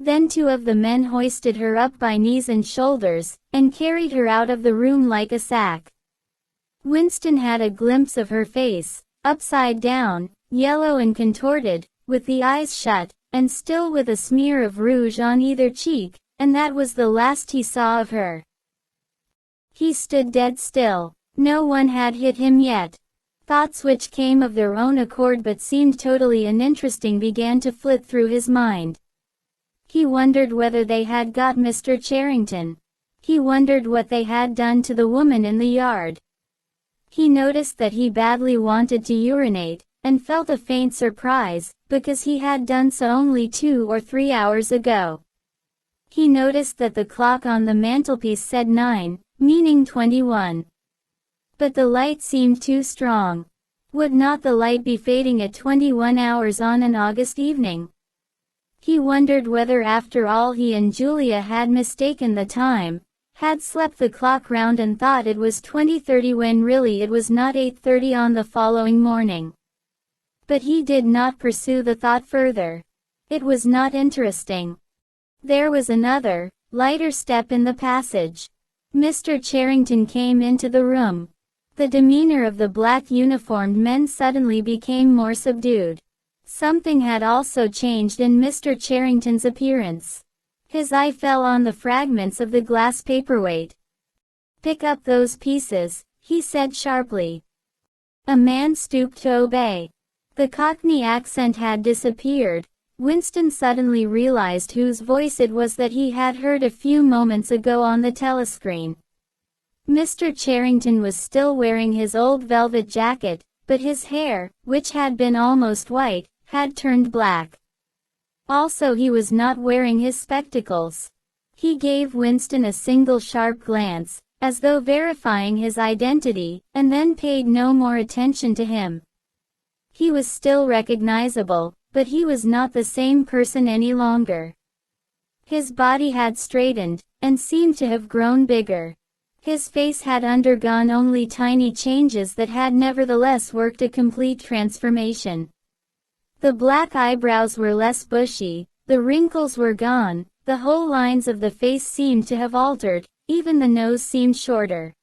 Then two of the men hoisted her up by knees and shoulders, and carried her out of the room like a sack. Winston had a glimpse of her face, upside down, yellow and contorted, with the eyes shut, and still with a smear of rouge on either cheek, and that was the last he saw of her. He stood dead still. No one had hit him yet. Thoughts which came of their own accord but seemed totally uninteresting began to flit through his mind. He wondered whether they had got Mr. Charrington. He wondered what they had done to the woman in the yard. He noticed that he badly wanted to urinate, and felt a faint surprise, because he had done so only 2 or 3 hours ago. He noticed that the clock on the mantelpiece said 9, meaning 21. But the light seemed too strong. Would not the light be fading at 21 hours on an August evening? He wondered whether after all he and Julia had mistaken the time, had slept the clock round and thought it was 20:30 when really it was not 8:30 on the following morning. But he did not pursue the thought further. It was not interesting. There was another, lighter step in the passage. Mr. Charrington came into the room. The demeanor of the black uniformed men suddenly became more subdued. Something had also changed in Mr. Charrington's appearance. His eye fell on the fragments of the glass paperweight. "Pick up those pieces," he said sharply. A man stooped to obey. The Cockney accent had disappeared. Winston suddenly realized whose voice it was that he had heard a few moments ago on the telescreen. Mr. Charrington was still wearing his old velvet jacket, but his hair, which had been almost white, had turned black. Also he was not wearing his spectacles. He gave Winston a single sharp glance, as though verifying his identity, and then paid no more attention to him. He was still recognizable, but he was not the same person any longer. His body had straightened, and seemed to have grown bigger. His face had undergone only tiny changes that had nevertheless worked a complete transformation. The black eyebrows were less bushy, the wrinkles were gone, the whole lines of the face seemed to have altered, even the nose seemed shorter.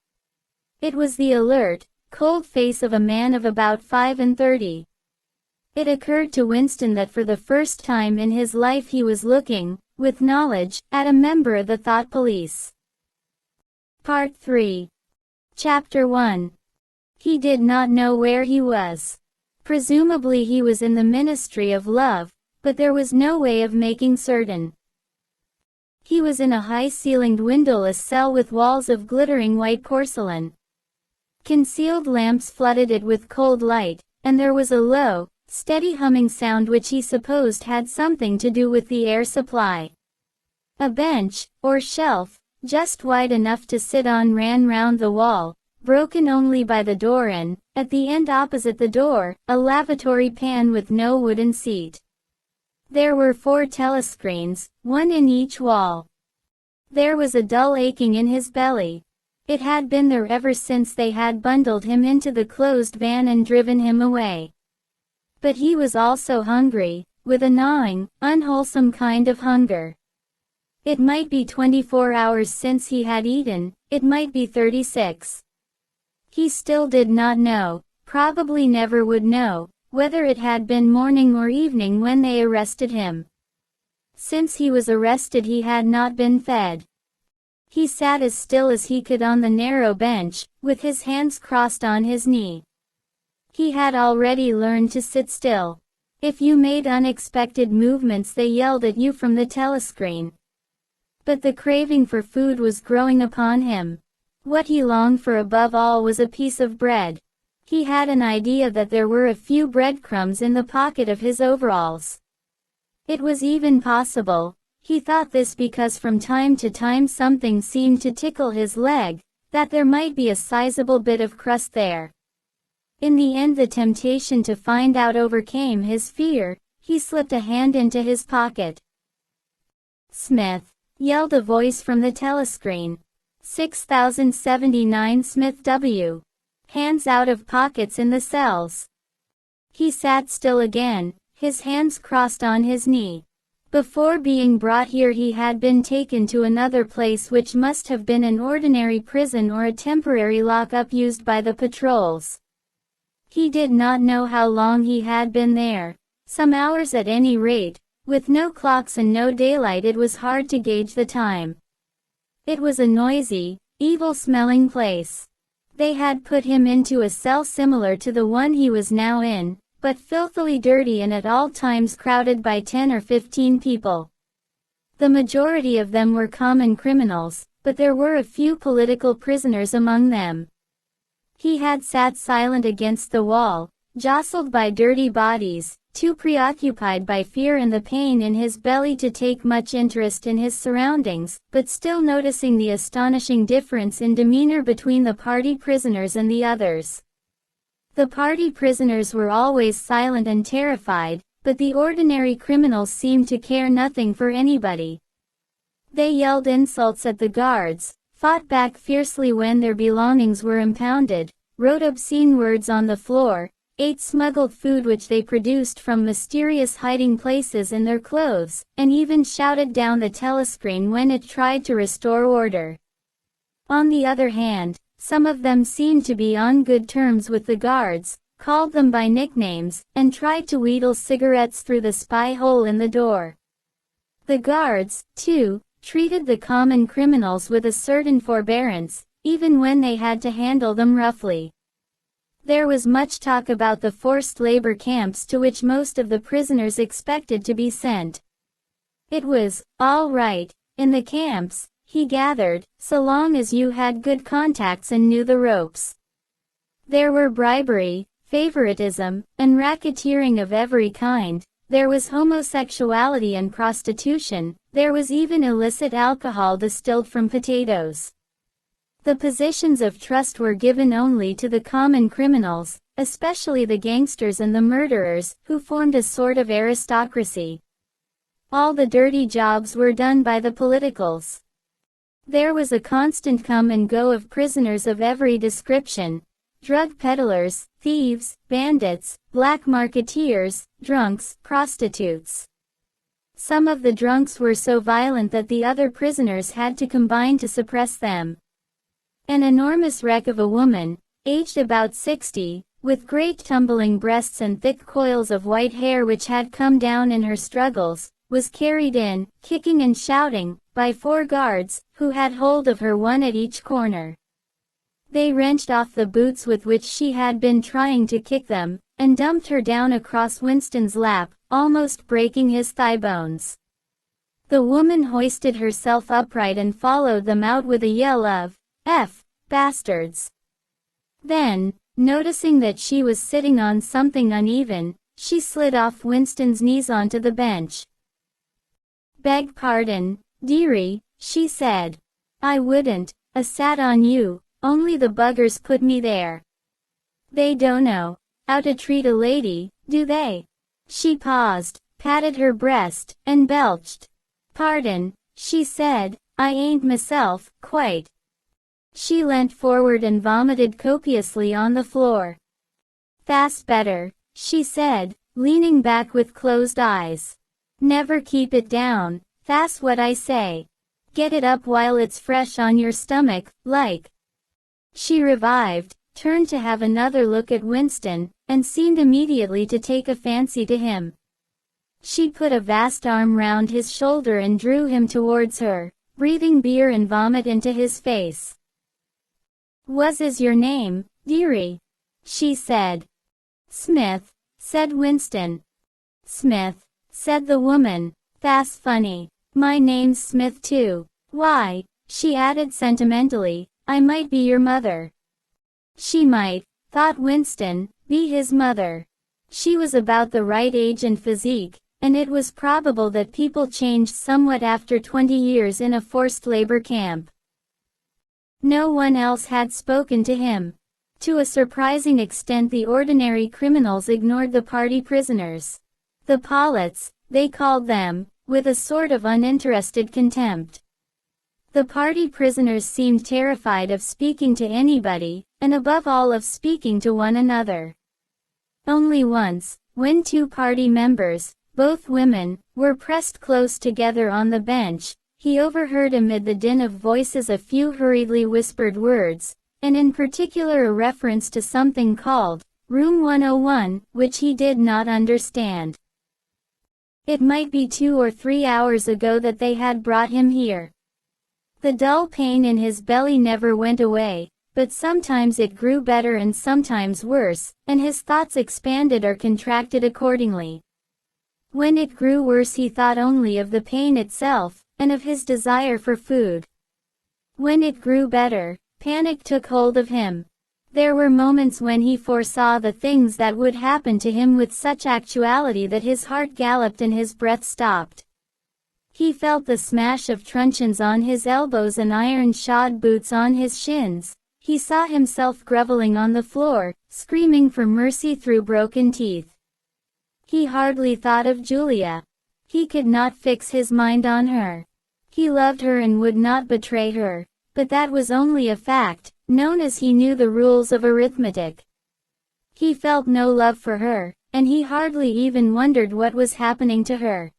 It was the alert, cold face of a man of about 35. It occurred to Winston that for the first time in his life he was looking, with knowledge, at a member of the thought police. Part 3. Chapter 1. He did not know where he was. Presumably he was in the Ministry of Love, but there was no way of making certain. He was in a high-ceilinged windowless cell with walls of glittering white porcelain. Concealed lamps flooded it with cold light, and there was a low, steady humming sound which he supposed had something to do with the air supply. A bench, or shelf, just wide enough to sit on ran round the wall, broken only by the door, and, at the end opposite the door, a lavatory pan with no wooden seat. There were 4 telescreens, one in each wall. There was a dull aching in his belly. It had been there ever since they had bundled him into the closed van and driven him away. But he was also hungry, with a gnawing, unwholesome kind of hunger. It might be 24 hours since he had eaten, it might be 36. He still did not know, probably never would know, whether it had been morning or evening when they arrested him. Since he was arrested he had not been fed. He sat as still as he could on the narrow bench, with his hands crossed on his knee. He had already learned to sit still. If you made unexpected movements they yelled at you from the telescreen. But the craving for food was growing upon him. What he longed for above all was a piece of bread. He had an idea that there were a few breadcrumbs in the pocket of his overalls. It was even possible, he thought this because from time to time something seemed to tickle his leg, that there might be a sizable bit of crust there. In the end the temptation to find out overcame his fear. He slipped a hand into his pocket. "Smith," yelled a voice from the telescreen. 6079 Smith W. Hands out of pockets in the cells. He sat still again, his hands crossed on his knee. Before being brought here he had been taken to another place which must have been an ordinary prison or a temporary lock-up used by the patrols. He did not know how long he had been there. Some hours at any rate. With no clocks and no daylight it was hard to gauge the time. It was a noisy, evil-smelling place. They had put him into a cell similar to the one he was now in, but filthily dirty and at all times crowded by 10 or 15 people. The majority of them were common criminals, but there were a few political prisoners among them. He had sat silent against the wall, jostled by dirty bodies, too preoccupied by fear and the pain in his belly to take much interest in his surroundings, but still noticing the astonishing difference in demeanor between the party prisoners and the others. The party prisoners were always silent and terrified, but the ordinary criminals seemed to care nothing for anybody. They yelled insults at the guards, fought back fiercely when their belongings were impounded, wrote obscene words on the floor, ate smuggled food which they produced from mysterious hiding places in their clothes, and even shouted down the telescreen when it tried to restore order. On the other hand, some of them seemed to be on good terms with the guards, called them by nicknames, and tried to wheedle cigarettes through the spy hole in the door. The guards, too, treated the common criminals with a certain forbearance, even when they had to handle them roughly. There was much talk about the forced labor camps to which most of the prisoners expected to be sent. It was all right in the camps, he gathered, so long as you had good contacts and knew the ropes. There were bribery, favoritism, and racketeering of every kind. There was homosexuality and prostitution. There was even illicit alcohol distilled from potatoes. The positions of trust were given only to the common criminals, especially the gangsters and the murderers, who formed a sort of aristocracy. All the dirty jobs were done by the politicals. There was a constant come and go of prisoners of every description: drug peddlers, thieves, bandits, black marketeers, drunks, prostitutes. Some of the drunks were so violent that the other prisoners had to combine to suppress them. An enormous wreck of a woman, aged about 60, with great tumbling breasts and thick coils of white hair which had come down in her struggles, was carried in, kicking and shouting, by 4 guards, who had hold of her, one at each corner. They wrenched off the boots with which she had been trying to kick them, and dumped her down across Winston's lap, almost breaking his thigh bones. The woman hoisted herself upright and followed them out with a yell of, "F, bastards!" Then, noticing that she was sitting on something uneven, she slid off Winston's knees onto the bench. "Beg pardon, dearie," she said. "I wouldn't sat on you, only the buggers put me there. They don't know how to treat a lady, do they?" She paused, patted her breast, and belched. "Pardon," she said, "I ain't myself, quite." She leant forward and vomited copiously on the floor. "That's better," she said, leaning back with closed eyes. "Never keep it down, that's what I say. Get it up while it's fresh on your stomach, like." She revived, turned to have another look at Winston, and seemed immediately to take a fancy to him. She put a vast arm round his shoulder and drew him towards her, breathing beer and vomit into his face. "What is your name, dearie?" she said. "Smith," said Winston. "Smith," said the woman. "That's funny. My name's Smith too. Why," she added sentimentally, "I might be your mother." She might, thought Winston, be his mother. She was about the right age and physique, and it was probable that people changed somewhat after 20 years in a forced labor camp. No one else had spoken to him. To a surprising extent the ordinary criminals ignored the party prisoners. The Pollets, they called them, with a sort of uninterested contempt. The party prisoners seemed terrified of speaking to anybody, and above all of speaking to one another. Only once, when 2 party members, both women, were pressed close together on the bench, he overheard amid the din of voices a few hurriedly whispered words, and in particular a reference to something called Room 101, which he did not understand. It might be 2 or 3 hours ago that they had brought him here. The dull pain in his belly never went away, but sometimes it grew better and sometimes worse, and his thoughts expanded or contracted accordingly. When it grew worse he thought only of the pain itself, and of his desire for food. When it grew better, panic took hold of him. There were moments when he foresaw the things that would happen to him with such actuality that his heart galloped and his breath stopped. He felt the smash of truncheons on his elbows and iron-shod boots on his shins. He saw himself groveling on the floor, screaming for mercy through broken teeth. He hardly thought of Julia. He could not fix his mind on her. He loved her and would not betray her, but that was only a fact, known as he knew the rules of arithmetic. He felt no love for her, and he hardly even wondered what was happening to her.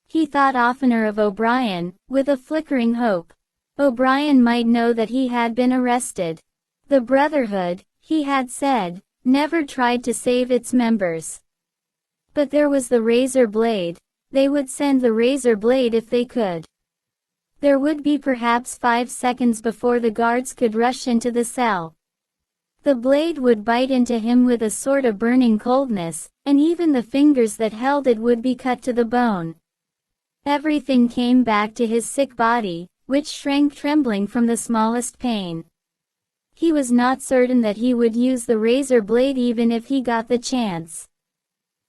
He thought oftener of O'Brien, with a flickering hope. O'Brien might know that he had been arrested. The Brotherhood, he had said, never tried to save its members. But there was the razor blade. They would send the razor blade if they could. There would be perhaps 5 seconds before the guards could rush into the cell. The blade would bite into him with a sort of burning coldness, and even the fingers that held it would be cut to the bone. Everything came back to his sick body, which shrank trembling from the smallest pain. He was not certain that he would use the razor blade even if he got the chance.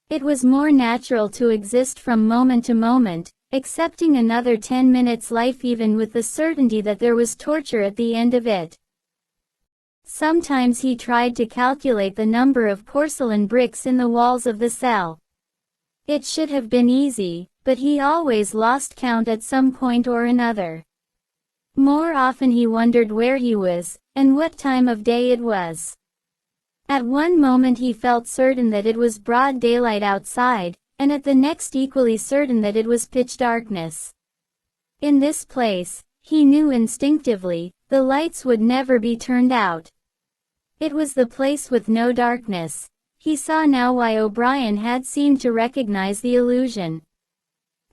It was more natural to exist from moment to moment, accepting another 10 minutes life even with the certainty that there was torture at the end of it. Sometimes he tried to calculate the number of porcelain bricks in the walls of the cell. It should have been easy, but he always lost count at some point or another. More often he wondered where he was, and what time of day it was. At one moment he felt certain that it was broad daylight outside, and at the next equally certain that it was pitch darkness. In this place, he knew instinctively, the lights would never be turned out. It was the place with no darkness. He saw now why O'Brien had seemed to recognize the illusion.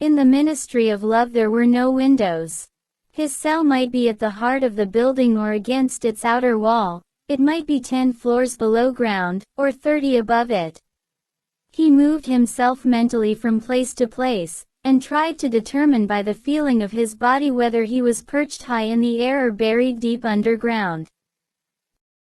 In the Ministry of Love there were no windows. His cell might be at the heart of the building or against its outer wall, it might be 10 floors below ground, or 30 above it. He moved himself mentally from place to place, and tried to determine by the feeling of his body whether he was perched high in the air or buried deep underground.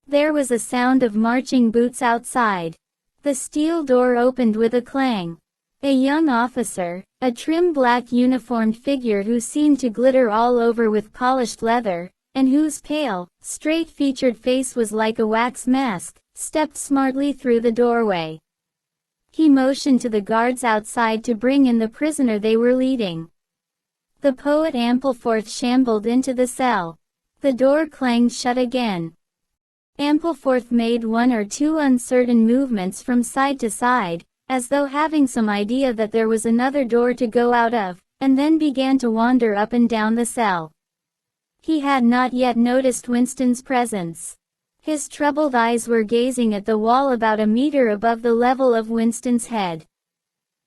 There was a sound of marching boots outside. The steel door opened with a clang. A young officer, a trim black uniformed figure who seemed to glitter all over with polished leather, and whose pale, straight-featured face was like a wax mask, stepped smartly through the doorway. He motioned to the guards outside to bring in the prisoner they were leading. The poet Ampleforth shambled into the cell. The door clanged shut again. Ampleforth made one or two uncertain movements from side to side, as though having some idea that there was another door to go out of, and then began to wander up and down the cell. He had not yet noticed Winston's presence. His troubled eyes were gazing at the wall about a meter above the level of Winston's head.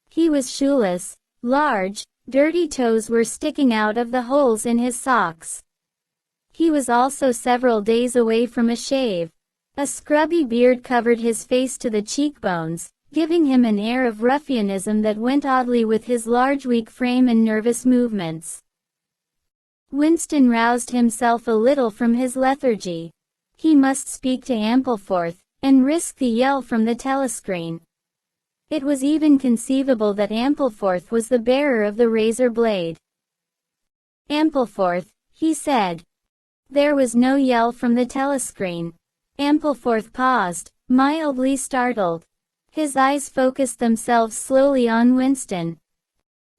He was shoeless, large, dirty toes were sticking out of the holes in his socks. He was also several days away from a shave. A scrubby beard covered his face to the cheekbones, giving him an air of ruffianism that went oddly with his large weak frame and nervous movements. Winston roused himself a little from his lethargy. He must speak to Ampleforth, and risk the yell from the telescreen. It was even conceivable that Ampleforth was the bearer of the razor blade. "Ampleforth," he said. There was no yell from the telescreen. Ampleforth paused, mildly startled. His eyes focused themselves slowly on Winston.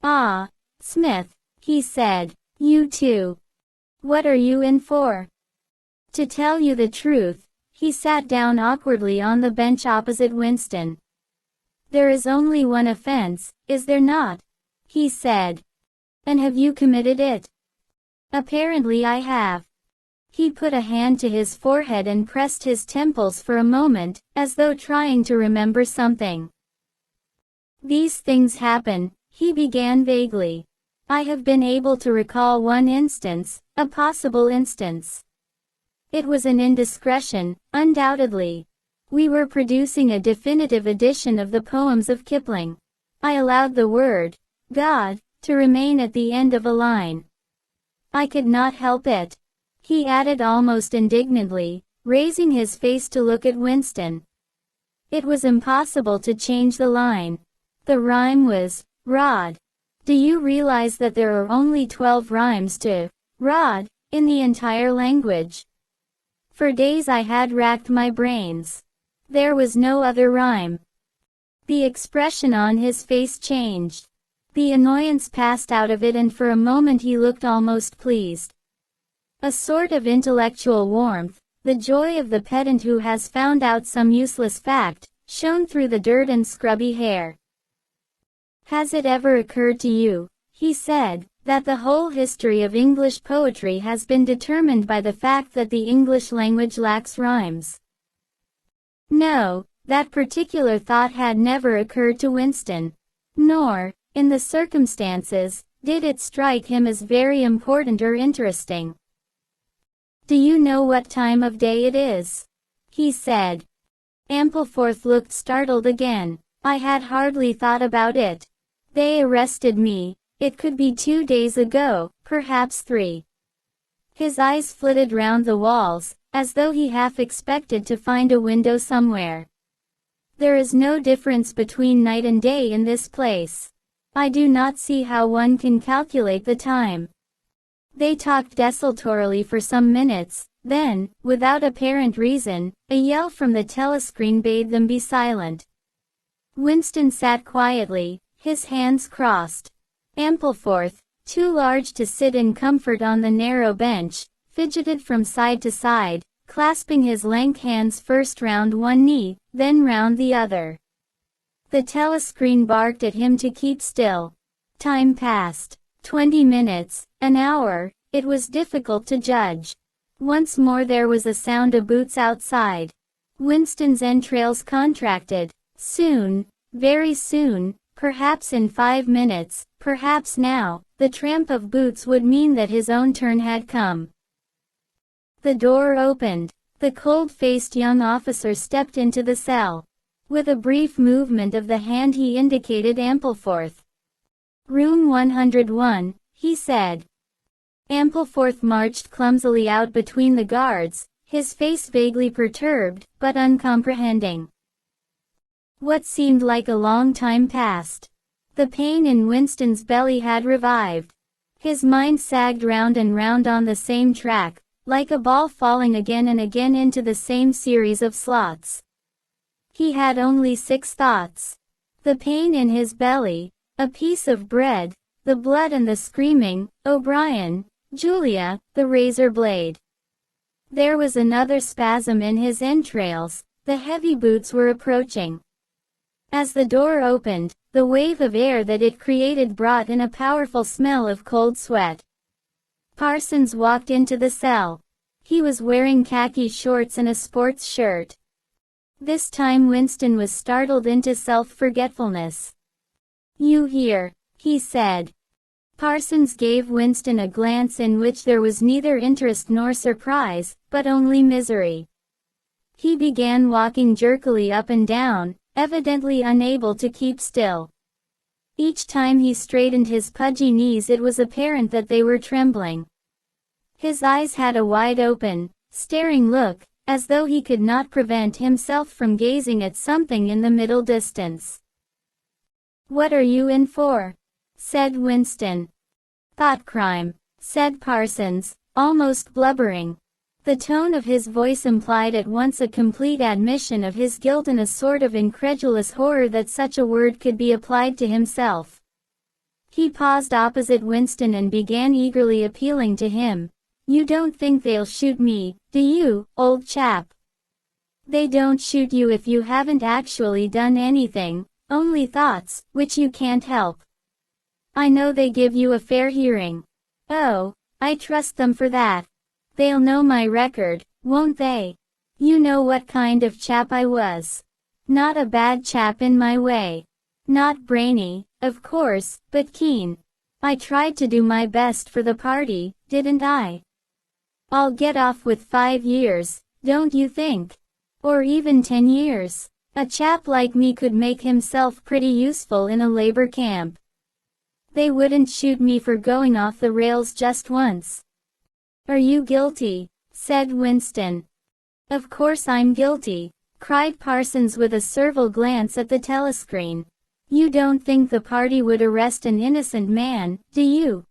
"Ah, Smith," he said. "You too. What are you in for?" "To tell you the truth," he sat down awkwardly on the bench opposite Winston. "There is only one offense, is there not?" he said. "And have you committed it?" "Apparently I have." He put a hand to his forehead and pressed his temples for a moment, as though trying to remember something. "These things happen," he began vaguely. "I have been able to recall one instance, a possible instance. It was an indiscretion, undoubtedly. We were producing a definitive edition of the poems of Kipling. I allowed the word, God, to remain at the end of a line. I could not help it," he added almost indignantly, raising his face to look at Winston. "It was impossible to change the line. The rhyme was, rod. Do you realize that there are only 12 rhymes to rod in the entire language? For days I had racked my brains. There was no other rhyme." The expression on his face changed. The annoyance passed out of it, and for a moment he looked almost pleased. A sort of intellectual warmth, the joy of the pedant who has found out some useless fact, shone through the dirt and scrubby hair. "Has it ever occurred to you," he said, "that the whole history of English poetry has been determined by the fact that the English language lacks rhymes?" No, that particular thought had never occurred to Winston. Nor, in the circumstances, did it strike him as very important or interesting. "Do you know what time of day it is?" he said. Ampleforth looked startled again. "I had hardly thought about it. They arrested me. It could be 2 days ago, perhaps 3. His eyes flitted round the walls, as though he half expected to find a window somewhere. "There is no difference between night and day in this place. I do not see how one can calculate the time." They talked desultorily for some minutes, then, without apparent reason, a yell from the telescreen bade them be silent. Winston sat quietly, his hands crossed. Ampleforth, too large to sit in comfort on the narrow bench, fidgeted from side to side, clasping his lank hands first round one knee, then round the other. The telescreen barked at him to keep still. Time passed. 20 minutes, an hour, it was difficult to judge. Once more there was a sound of boots outside. Winston's entrails contracted. Soon, very soon, perhaps in 5 minutes, perhaps now, the tramp of boots would mean that his own turn had come. The door opened. The cold-faced young officer stepped into the cell. With a brief movement of the hand he indicated Ampleforth. "Room 101, he said. Ampleforth marched clumsily out between the guards, his face vaguely perturbed, but uncomprehending. What seemed like a long time passed. The pain in Winston's belly had revived. His mind sagged round and round on the same track, like a ball falling again and again into the same series of slots. He had only 6 thoughts. The pain in his belly, a piece of bread, the blood and the screaming, O'Brien, Julia, the razor blade. There was another spasm in his entrails, the heavy boots were approaching. As the door opened, the wave of air that it created brought in a powerful smell of cold sweat. Parsons walked into the cell. He was wearing khaki shorts and a sports shirt. This time Winston was startled into self-forgetfulness. "You here," he said. Parsons gave Winston a glance in which there was neither interest nor surprise, but only misery. He began walking jerkily up and down, evidently unable to keep still. Each time he straightened his pudgy knees it was apparent that they were trembling. His eyes had a wide open, staring look, as though he could not prevent himself from gazing at something in the middle distance. "What are you in for?" said Winston. "Thought crime," said Parsons, almost blubbering. The tone of his voice implied at once a complete admission of his guilt and a sort of incredulous horror that such a word could be applied to himself. He paused opposite Winston and began eagerly appealing to him. "You don't think they'll shoot me, do you, old chap? They don't shoot you if you haven't actually done anything, only thoughts, which you can't help. I know they give you a fair hearing. Oh, I trust them for that. They'll know my record, won't they? You know what kind of chap I was. Not a bad chap in my way. Not brainy, of course, but keen. I tried to do my best for the party, didn't I? I'll get off with 5 years, don't you think? Or even 10 years. A chap like me could make himself pretty useful in a labor camp. They wouldn't shoot me for going off the rails just once." "Are you guilty?" said Winston. "Of course I'm guilty," cried Parsons with a servile glance at the telescreen. "You don't think the party would arrest an innocent man, do you?"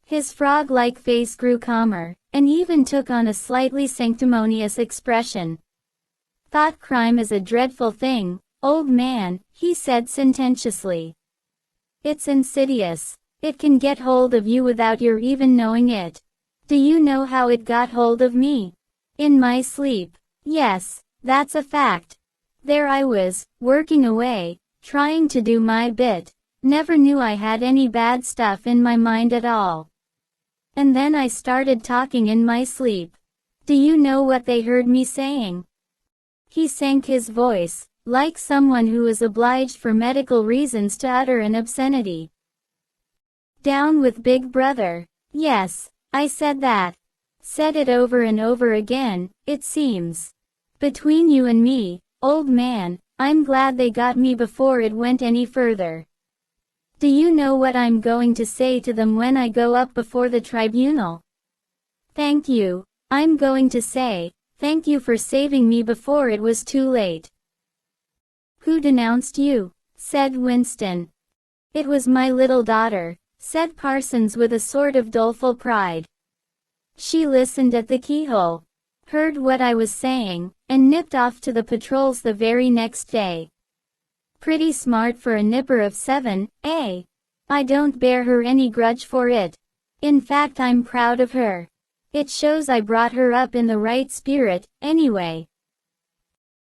His frog-like face grew calmer, and even took on a slightly sanctimonious expression. "Thought crime is a dreadful thing, old man," he said sententiously. "It's insidious. It can get hold of you without your even knowing it. Do you know how it got hold of me? In my sleep. Yes, that's a fact. There I was, working away, trying to do my bit, never knew I had any bad stuff in my mind at all. And then I started talking in my sleep. Do you know what they heard me saying?" He sank his voice, like someone who is obliged for medical reasons to utter an obscenity. "Down with Big Brother. Yes, I said that. Said it over and over again, it seems. Between you and me, old man, I'm glad they got me before it went any further. Do you know what I'm going to say to them when I go up before the tribunal? Thank you, I'm going to say, thank you for saving me before it was too late." "Who denounced you?" said Winston. "It was my little daughter," said Parsons with a sort of doleful pride. "She listened at the keyhole, heard what I was saying, and nipped off to the patrols the very next day. Pretty smart for a nipper of 7, eh?" I don't bear her any grudge for it. In fact, I'm proud of her. It shows I brought her up in the right spirit, anyway."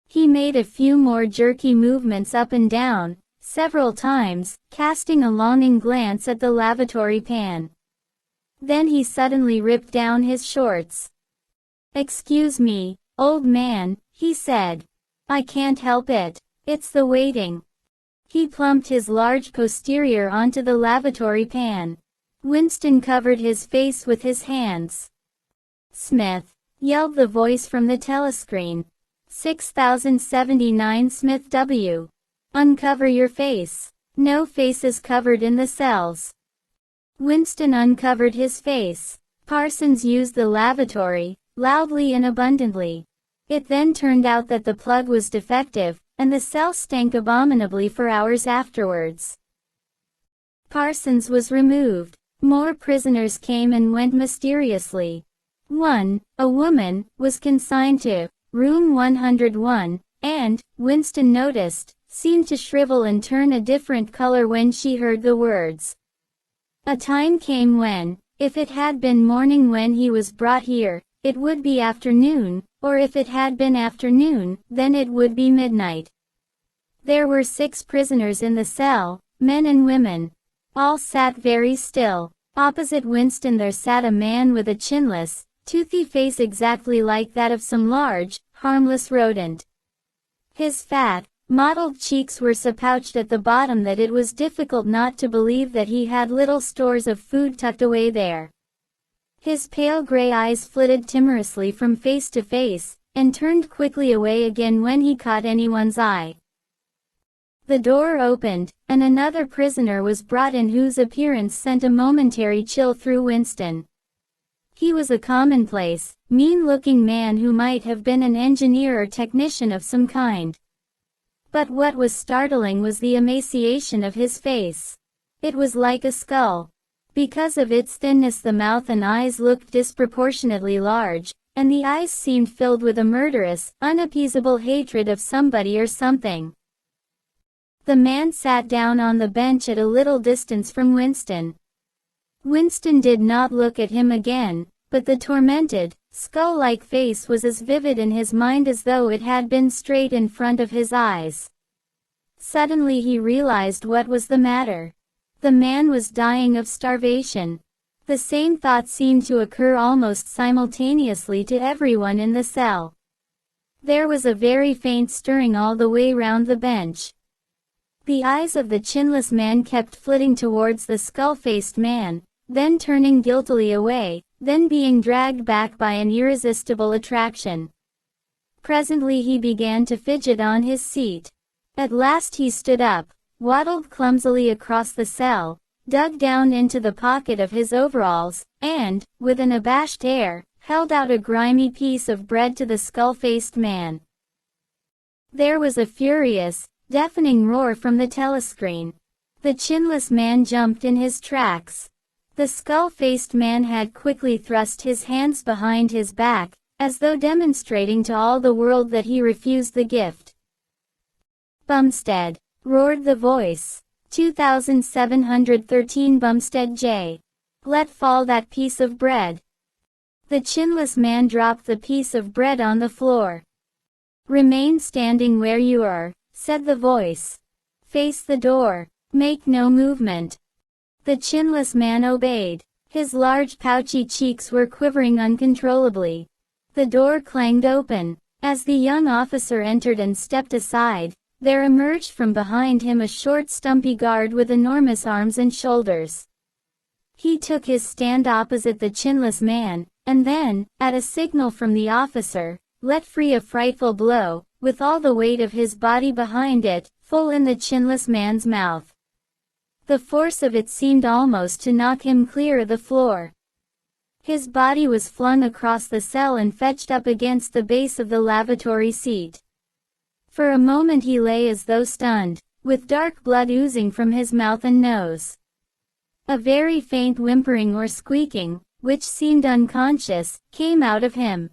He made a few more jerky movements up and down, several times, casting a longing glance at the lavatory pan. Then he suddenly ripped down his shorts. "Excuse me, old man," he said. "I can't help it. It's the waiting." He plumped his large posterior onto the lavatory pan. Winston covered his face with his hands. "Smith," yelled the voice from the telescreen. 6079 Smith W. "Uncover your face. No faces covered in the cells." Winston uncovered his face. Parsons used the lavatory, loudly and abundantly. It then turned out that the plug was defective, and the cell stank abominably for hours afterwards. Parsons was removed. More prisoners came and went mysteriously. One, a woman, was consigned to room 101, and, Winston noticed, seemed to shrivel and turn a different color when she heard the words. A time came when, if it had been morning when he was brought here, it would be afternoon, or if it had been afternoon, then it would be midnight. There were 6 prisoners in the cell, men and women. All sat very still. Opposite Winston there sat a man with a chinless, toothy face exactly like that of some large, harmless rodent. His fat, mottled cheeks were so pouched at the bottom that it was difficult not to believe that he had little stores of food tucked away there. His pale gray eyes flitted timorously from face to face, and turned quickly away again when he caught anyone's eye. The door opened, and another prisoner was brought in whose appearance sent a momentary chill through Winston. He was a commonplace, mean-looking man who might have been an engineer or technician of some kind. But what was startling was the emaciation of his face. It was like a skull. Because of its thinness the mouth and eyes looked disproportionately large, and the eyes seemed filled with a murderous, unappeasable hatred of somebody or something. The man sat down on the bench at a little distance from Winston. Winston did not look at him again, but the tormented, skull-like face was as vivid in his mind as though it had been straight in front of his eyes. Suddenly he realized what was the matter. The man was dying of starvation. The same thought seemed to occur almost simultaneously to everyone in the cell. There was a very faint stirring all the way round the bench. The eyes of the chinless man kept flitting towards the skull-faced man, then turning guiltily away, then being dragged back by an irresistible attraction. Presently he began to fidget on his seat. At last he stood up, waddled clumsily across the cell, dug down into the pocket of his overalls, and, with an abashed air, held out a grimy piece of bread to the skull-faced man. There was a furious, deafening roar from the telescreen. The chinless man jumped in his tracks. The skull-faced man had quickly thrust his hands behind his back, as though demonstrating to all the world that he refused the gift. "Bumstead," roared the voice. 2713 Bumstead J. "Let fall that piece of bread." The chinless man dropped the piece of bread on the floor. "Remain standing where you are," said the voice. "Face the door. Make no movement." The chinless man obeyed. His large pouchy cheeks were quivering uncontrollably. The door clanged open. As the young officer entered and stepped aside, there emerged from behind him a short stumpy guard with enormous arms and shoulders. He took his stand opposite the chinless man, and then, at a signal from the officer, let free a frightful blow, with all the weight of his body behind it, full in the chinless man's mouth. The force of it seemed almost to knock him clear of the floor. His body was flung across the cell and fetched up against the base of the lavatory seat. For a moment he lay as though stunned, with dark blood oozing from his mouth and nose. A very faint whimpering or squeaking, which seemed unconscious, came out of him.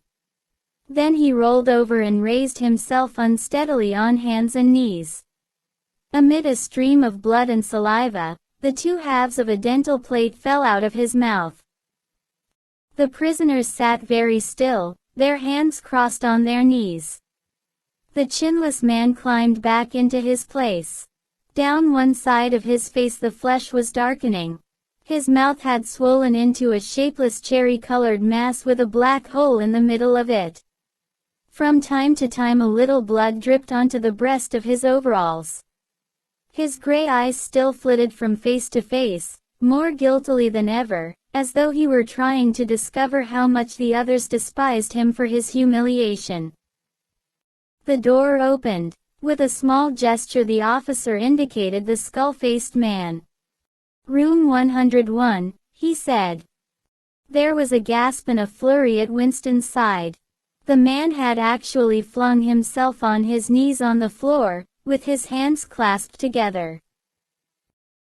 Then he rolled over and raised himself unsteadily on hands and knees. Amid a stream of blood and saliva, The two halves of a dental plate fell out of his mouth. The prisoners sat very still, their hands crossed on their knees. The chinless man climbed back into his place. Down one side of his face the flesh was darkening. His mouth had swollen into a shapeless cherry-colored mass with a black hole in the middle of it. From time to time a little blood dripped onto the breast of his overalls. His gray eyes still flitted from face to face, more guiltily than ever, as though he were trying to discover how much the others despised him for his humiliation. The door opened. With a small gesture the officer indicated the skull-faced man. "Room 101, he said. There was a gasp and a flurry at Winston's side. The man had actually flung himself on his knees on the floor, with his hands clasped together.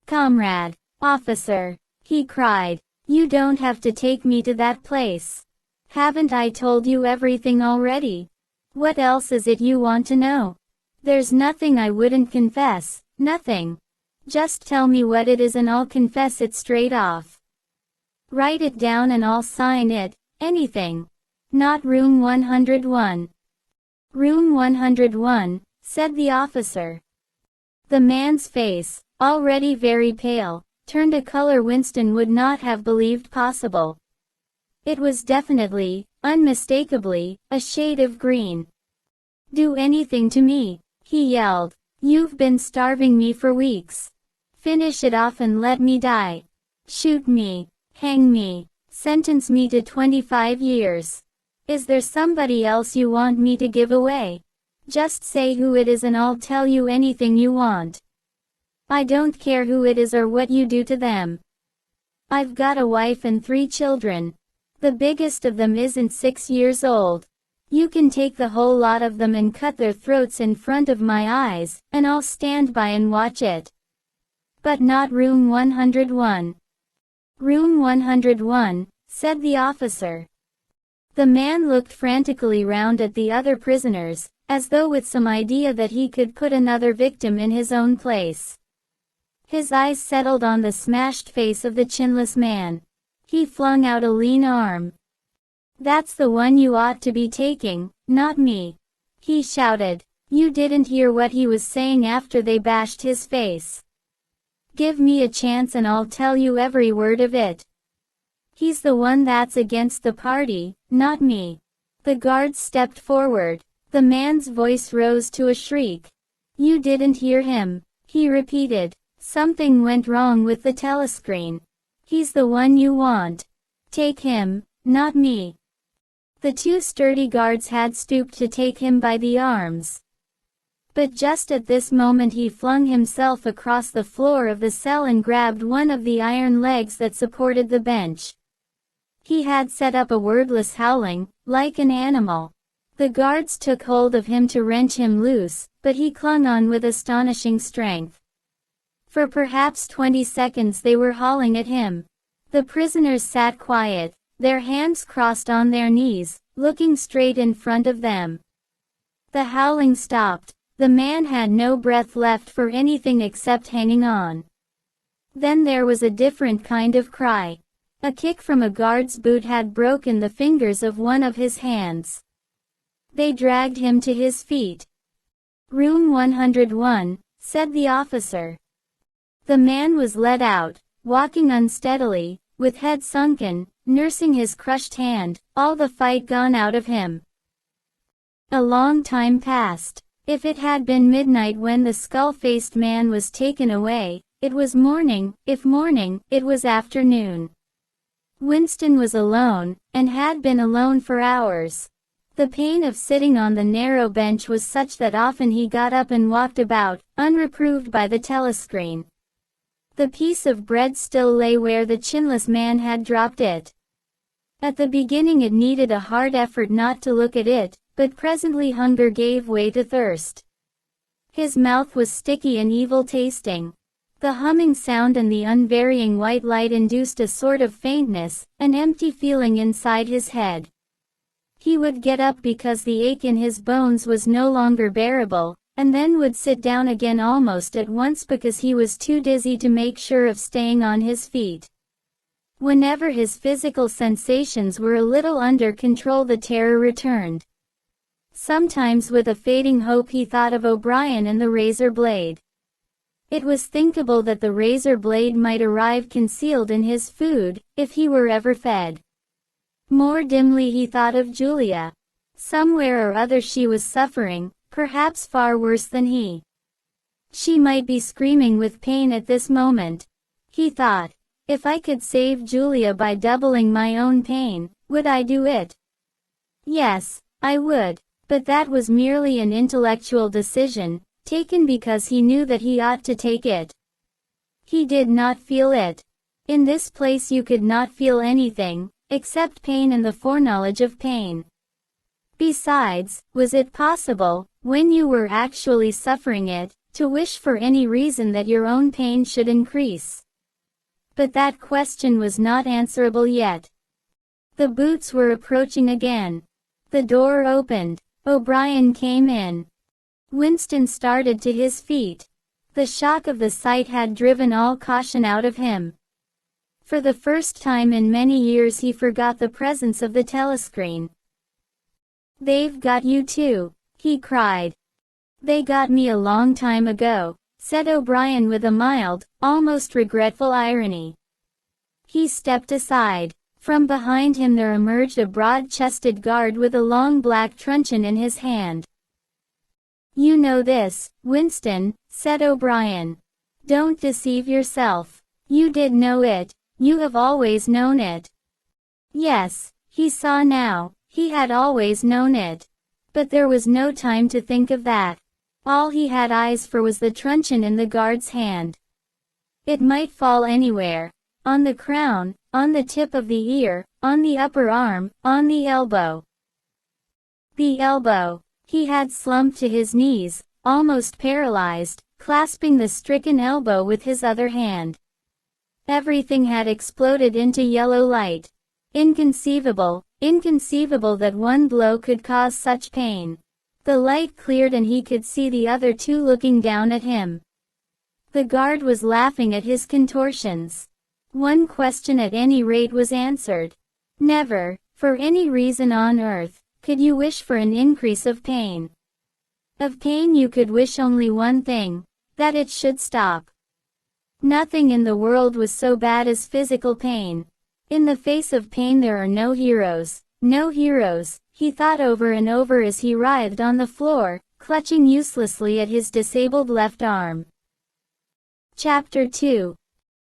"Comrade, officer," he cried, "you don't have to take me to that place. Haven't I told you everything already? What else is it you want to know? There's nothing I wouldn't confess, nothing. Just tell me what it is and I'll confess it straight off. Write it down and I'll sign it, anything. Not room 101. "Room 101, said the officer. The man's face, already very pale, turned a color Winston would not have believed possible. It was definitely, unmistakably, a shade of green. "Do anything to me," he yelled. "You've been starving me for weeks. Finish it off and let me die. Shoot me, hang me, sentence me to 25 years. Is there somebody else you want me to give away? Just say who it is and I'll tell you anything you want. I don't care who it is or what you do to them. I've got a wife and 3 children. The biggest of them isn't 6 years old. You can take the whole lot of them and cut their throats in front of my eyes, and I'll stand by and watch it. But not room 101. "Room 101, said the officer. The man looked frantically round at the other prisoners, as though with some idea that he could put another victim in his own place. His eyes settled on the smashed face of the chinless man. He flung out a lean arm. "That's the one you ought to be taking, not me," he shouted. "You didn't hear what he was saying after they bashed his face. Give me a chance and I'll tell you every word of it. He's the one that's against the party, not me." The guards stepped forward. The man's voice rose to a shriek. "You didn't hear him," he repeated. "Something went wrong with the telescreen. He's the one you want. Take him, not me." The 2 sturdy guards had stooped to take him by the arms. But just at this moment he flung himself across the floor of the cell and grabbed one of the iron legs that supported the bench. He had set up a wordless howling, like an animal. The guards took hold of him to wrench him loose, but he clung on with astonishing strength. For perhaps 20 seconds they were hauling at him. The prisoners sat quiet, their hands crossed on their knees, looking straight in front of them. The howling stopped. The man had no breath left for anything except hanging on. Then there was a different kind of cry. A kick from a guard's boot had broken the fingers of one of his hands. They dragged him to his feet. "Room 101, said the officer. The man was led out, walking unsteadily, with head sunken, nursing his crushed hand, all the fight gone out of him. A long time passed. If it had been midnight when the skull-faced man was taken away, it was morning; if morning, it was afternoon. Winston was alone, and had been alone for hours. The pain of sitting on the narrow bench was such that often he got up and walked about, unreproved by the telescreen. The piece of bread still lay where the chinless man had dropped it. At the beginning it needed a hard effort not to look at it, but presently hunger gave way to thirst. His mouth was sticky and evil-tasting. The humming sound and the unvarying white light induced a sort of faintness, an empty feeling inside his head. He would get up because the ache in his bones was no longer bearable, and then would sit down again almost at once because he was too dizzy to make sure of staying on his feet. Whenever his physical sensations were a little under control, the terror returned. Sometimes with a fading hope he thought of O'Brien and the razor blade. It was thinkable that the razor blade might arrive concealed in his food, if he were ever fed. More dimly he thought of Julia. Somewhere or other she was suffering, perhaps far worse than he. She might be screaming with pain at this moment. He thought, if I could save Julia by doubling my own pain, would I do it? Yes, I would, but that was merely an intellectual decision, taken because he knew that he ought to take it. He did not feel it. In this place you could not feel anything, except pain and the foreknowledge of pain. Besides, was it possible, when you were actually suffering it, to wish for any reason that your own pain should increase? But that question was not answerable yet. The boots were approaching again. The door opened. O'Brien came in. Winston started to his feet. The shock of the sight had driven all caution out of him. For the first time in many years he forgot the presence of the telescreen. "They've got you too," he cried. "They got me a long time ago," said O'Brien with a mild, almost regretful irony. He stepped aside. From behind him there emerged a broad-chested guard with a long black truncheon in his hand. "You know this, Winston," said O'Brien. "Don't deceive yourself. You did know it, you have always known it." Yes, he saw now, he had always known it. But there was no time to think of that. All he had eyes for was the truncheon in the guard's hand. It might fall anywhere. On the crown, on the tip of the ear, on the upper arm, on the elbow. The elbow. He had slumped to his knees, almost paralyzed, clasping the stricken elbow with his other hand. Everything had exploded into yellow light. Inconceivable, inconceivable that one blow could cause such pain. The light cleared and he could see the other two looking down at him. The guard was laughing at his contortions. One question at any rate was answered. Never, for any reason on earth, could you wish for an increase of pain. Of pain you could wish only one thing, that it should stop. Nothing in the world was so bad as physical pain. In the face of pain there are no heroes, no heroes, he thought over and over as he writhed on the floor, clutching uselessly at his disabled left arm. Chapter 2.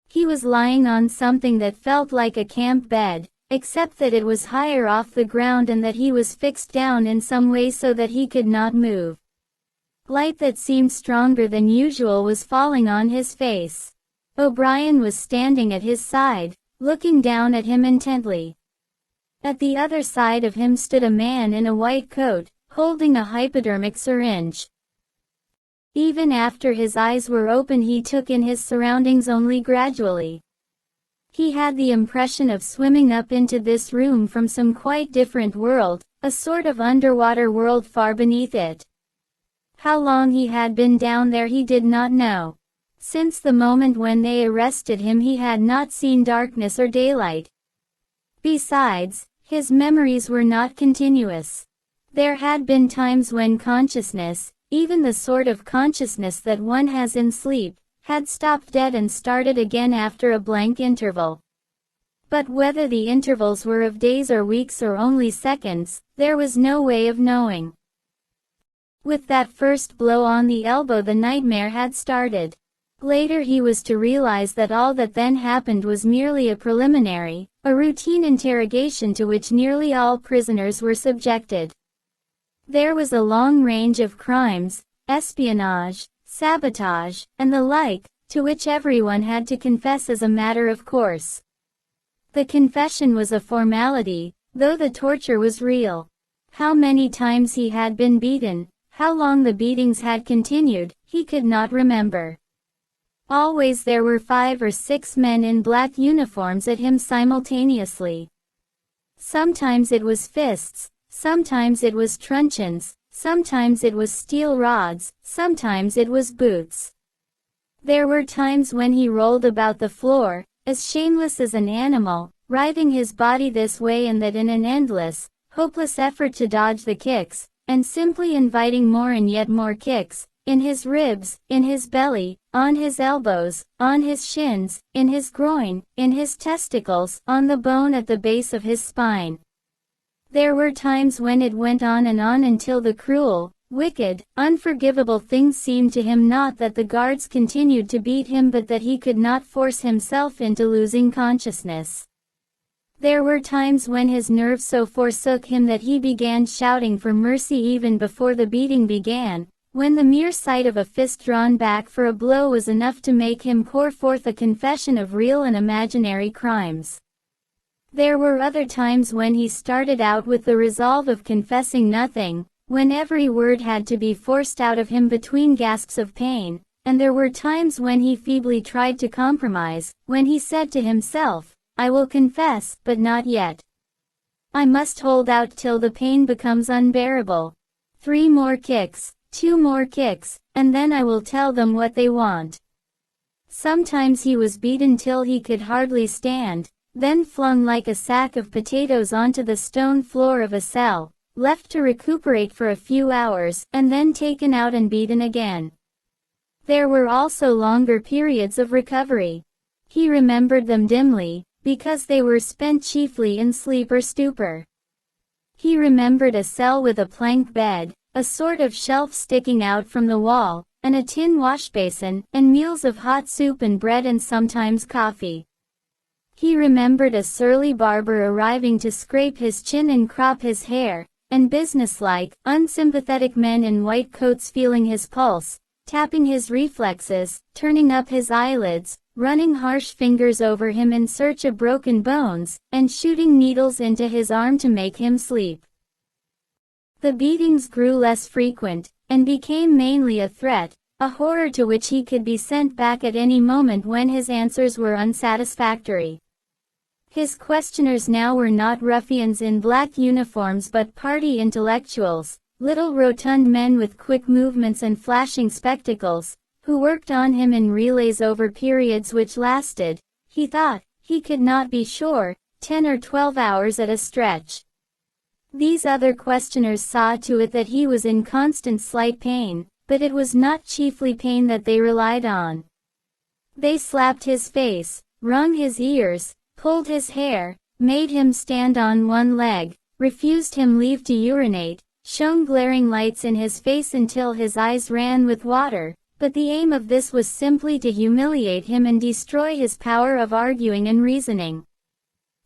He was lying on something that felt like a camp bed, except that it was higher off the ground and that he was fixed down in some way so that he could not move. Light that seemed stronger than usual was falling on his face. O'Brien was standing at his side, looking down at him intently. At the other side of him stood a man in a white coat, holding a hypodermic syringe. Even after his eyes were open he took in his surroundings only gradually. He had the impression of swimming up into this room from some quite different world, a sort of underwater world far beneath it. How long he had been down there he did not know. Since the moment when they arrested him he had not seen darkness or daylight. Besides, his memories were not continuous. There had been times when consciousness, even the sort of consciousness that one has in sleep, had stopped dead and started again after a blank interval. But whether the intervals were of days or weeks or only seconds, there was no way of knowing. With that first blow on the elbow the nightmare had started. Later he was to realize that all that then happened was merely a preliminary, a routine interrogation to which nearly all prisoners were subjected. There was a long range of crimes, espionage, sabotage, and the like, to which everyone had to confess as a matter of course. The confession was a formality, though the torture was real. How many times he had been beaten, how long the beatings had continued, he could not remember. Always there were 5 or 6 men in black uniforms at him simultaneously. Sometimes it was fists, sometimes it was truncheons, sometimes it was steel rods, sometimes it was boots. There were times when he rolled about the floor, as shameless as an animal, writhing his body this way and that in an endless, hopeless effort to dodge the kicks, and simply inviting more and yet more kicks, in his ribs, in his belly, on his elbows, on his shins, in his groin, in his testicles, on the bone at the base of his spine. There were times when it went on until the cruel, wicked, unforgivable thing seemed to him not that the guards continued to beat him but that he could not force himself into losing consciousness. There were times when his nerves so forsook him that he began shouting for mercy even before the beating began, when the mere sight of a fist drawn back for a blow was enough to make him pour forth a confession of real and imaginary crimes. There were other times when he started out with the resolve of confessing nothing, when every word had to be forced out of him between gasps of pain, and there were times when he feebly tried to compromise, when he said to himself, "I will confess, but not yet. I must hold out till the pain becomes unbearable. 3 more kicks, 2 more kicks, and then I will tell them what they want." Sometimes he was beaten till he could hardly stand, then flung like a sack of potatoes onto the stone floor of a cell, left to recuperate for a few hours, and then taken out and beaten again. There were also longer periods of recovery. He remembered them dimly, because they were spent chiefly in sleep or stupor. He remembered a cell with a plank bed, a sort of shelf sticking out from the wall, and a tin washbasin, and meals of hot soup and bread and sometimes coffee. He remembered a surly barber arriving to scrape his chin and crop his hair, and businesslike, unsympathetic men in white coats feeling his pulse, tapping his reflexes, turning up his eyelids, running harsh fingers over him in search of broken bones, and shooting needles into his arm to make him sleep. The beatings grew less frequent, and became mainly a threat, a horror to which he could be sent back at any moment when his answers were unsatisfactory. His questioners now were not ruffians in black uniforms but party intellectuals, little rotund men with quick movements and flashing spectacles, who worked on him in relays over periods which lasted, he thought, he could not be sure, 10 or 12 hours at a stretch. These other questioners saw to it that he was in constant slight pain, but it was not chiefly pain that they relied on. They slapped his face, wrung his ears, pulled his hair, made him stand on one leg, refused him leave to urinate, shone glaring lights in his face until his eyes ran with water, but the aim of this was simply to humiliate him and destroy his power of arguing and reasoning.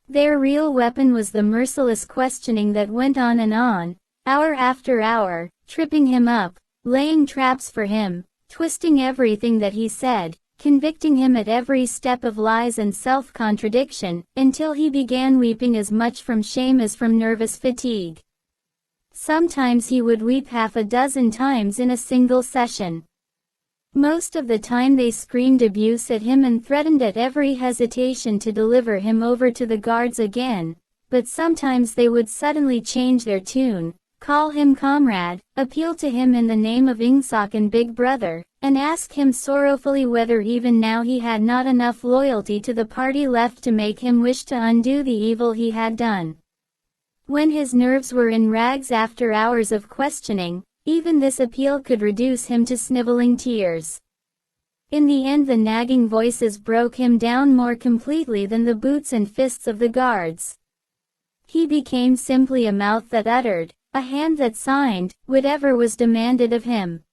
Their real weapon was the merciless questioning that went on, hour after hour, tripping him up, laying traps for him, twisting everything that he said, convicting him at every step of lies and self-contradiction, until he began weeping as much from shame as from nervous fatigue. Sometimes he would weep half a dozen times in a single session. Most of the time they screamed abuse at him and threatened at every hesitation to deliver him over to the guards again, but sometimes they would suddenly change their tune, call him comrade, appeal to him in the name of Ingsoc and Big Brother, and ask him sorrowfully whether even now he had not enough loyalty to the party left to make him wish to undo the evil he had done. When his nerves were in rags after hours of questioning, even this appeal could reduce him to sniveling tears. In the end the nagging voices broke him down more completely than the boots and fists of the guards. He became simply a mouth that uttered, a hand that signed, whatever was demanded of him.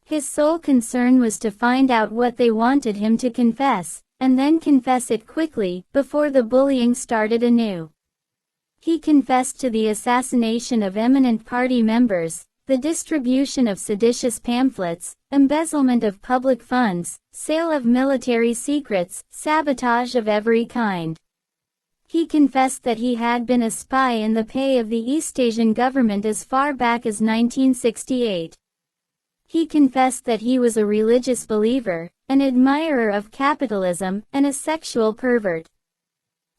His sole concern was to find out what they wanted him to confess, and then confess it quickly, before the bullying started anew. He confessed to the assassination of eminent party members, the distribution of seditious pamphlets, embezzlement of public funds, sale of military secrets, sabotage of every kind. He confessed that he had been a spy in the pay of the East Asian government as far back as 1968. He confessed that he was a religious believer, an admirer of capitalism, and a sexual pervert.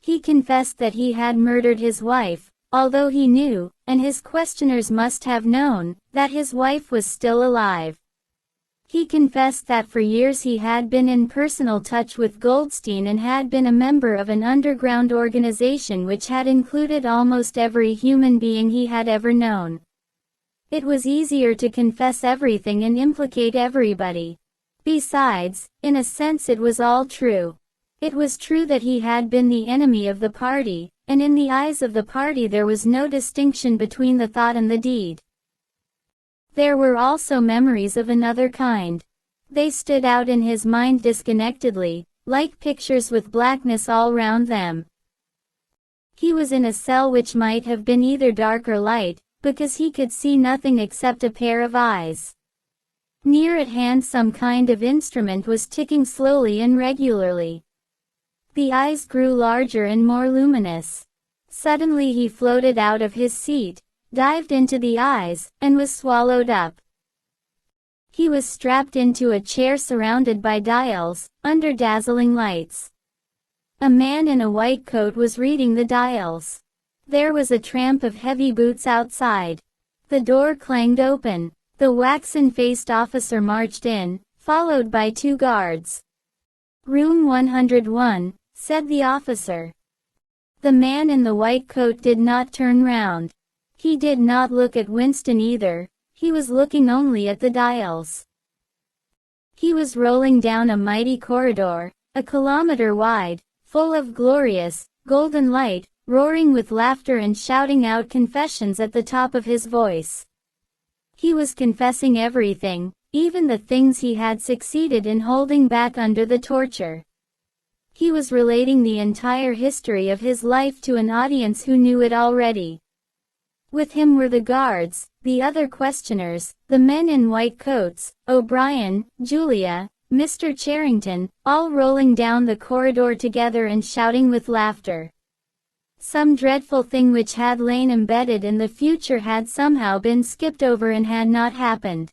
He confessed that he had murdered his wife, although he knew, and his questioners must have known, that his wife was still alive. He confessed that for years he had been in personal touch with Goldstein and had been a member of an underground organization which had included almost every human being he had ever known. It was easier to confess everything and implicate everybody. Besides, in a sense it was all true. It was true that he had been the enemy of the party, and in the eyes of the party there was no distinction between the thought and the deed. There were also memories of another kind. They stood out in his mind disconnectedly, like pictures with blackness all round them. He was in a cell which might have been either dark or light, because he could see nothing except a pair of eyes. Near at hand some kind of instrument was ticking slowly and regularly. The eyes grew larger and more luminous. Suddenly he floated out of his seat, dived into the eyes, and was swallowed up. He was strapped into a chair surrounded by dials, under dazzling lights. A man in a white coat was reading the dials. There was a tramp of heavy boots outside. The door clanged open. The waxen-faced officer marched in, followed by 2 guards. "Room 101, said the officer. The man in the white coat did not turn round. He did not look at Winston either, he was looking only at the dials. He was rolling down a mighty corridor, a kilometer wide, full of glorious, golden light, roaring with laughter and shouting out confessions at the top of his voice. He was confessing everything, even the things he had succeeded in holding back under the torture. He was relating the entire history of his life to an audience who knew it already. With him were the guards, the other questioners, the men in white coats, O'Brien, Julia, Mr. Charrington, all rolling down the corridor together and shouting with laughter. Some dreadful thing which had lain embedded in the future had somehow been skipped over and had not happened.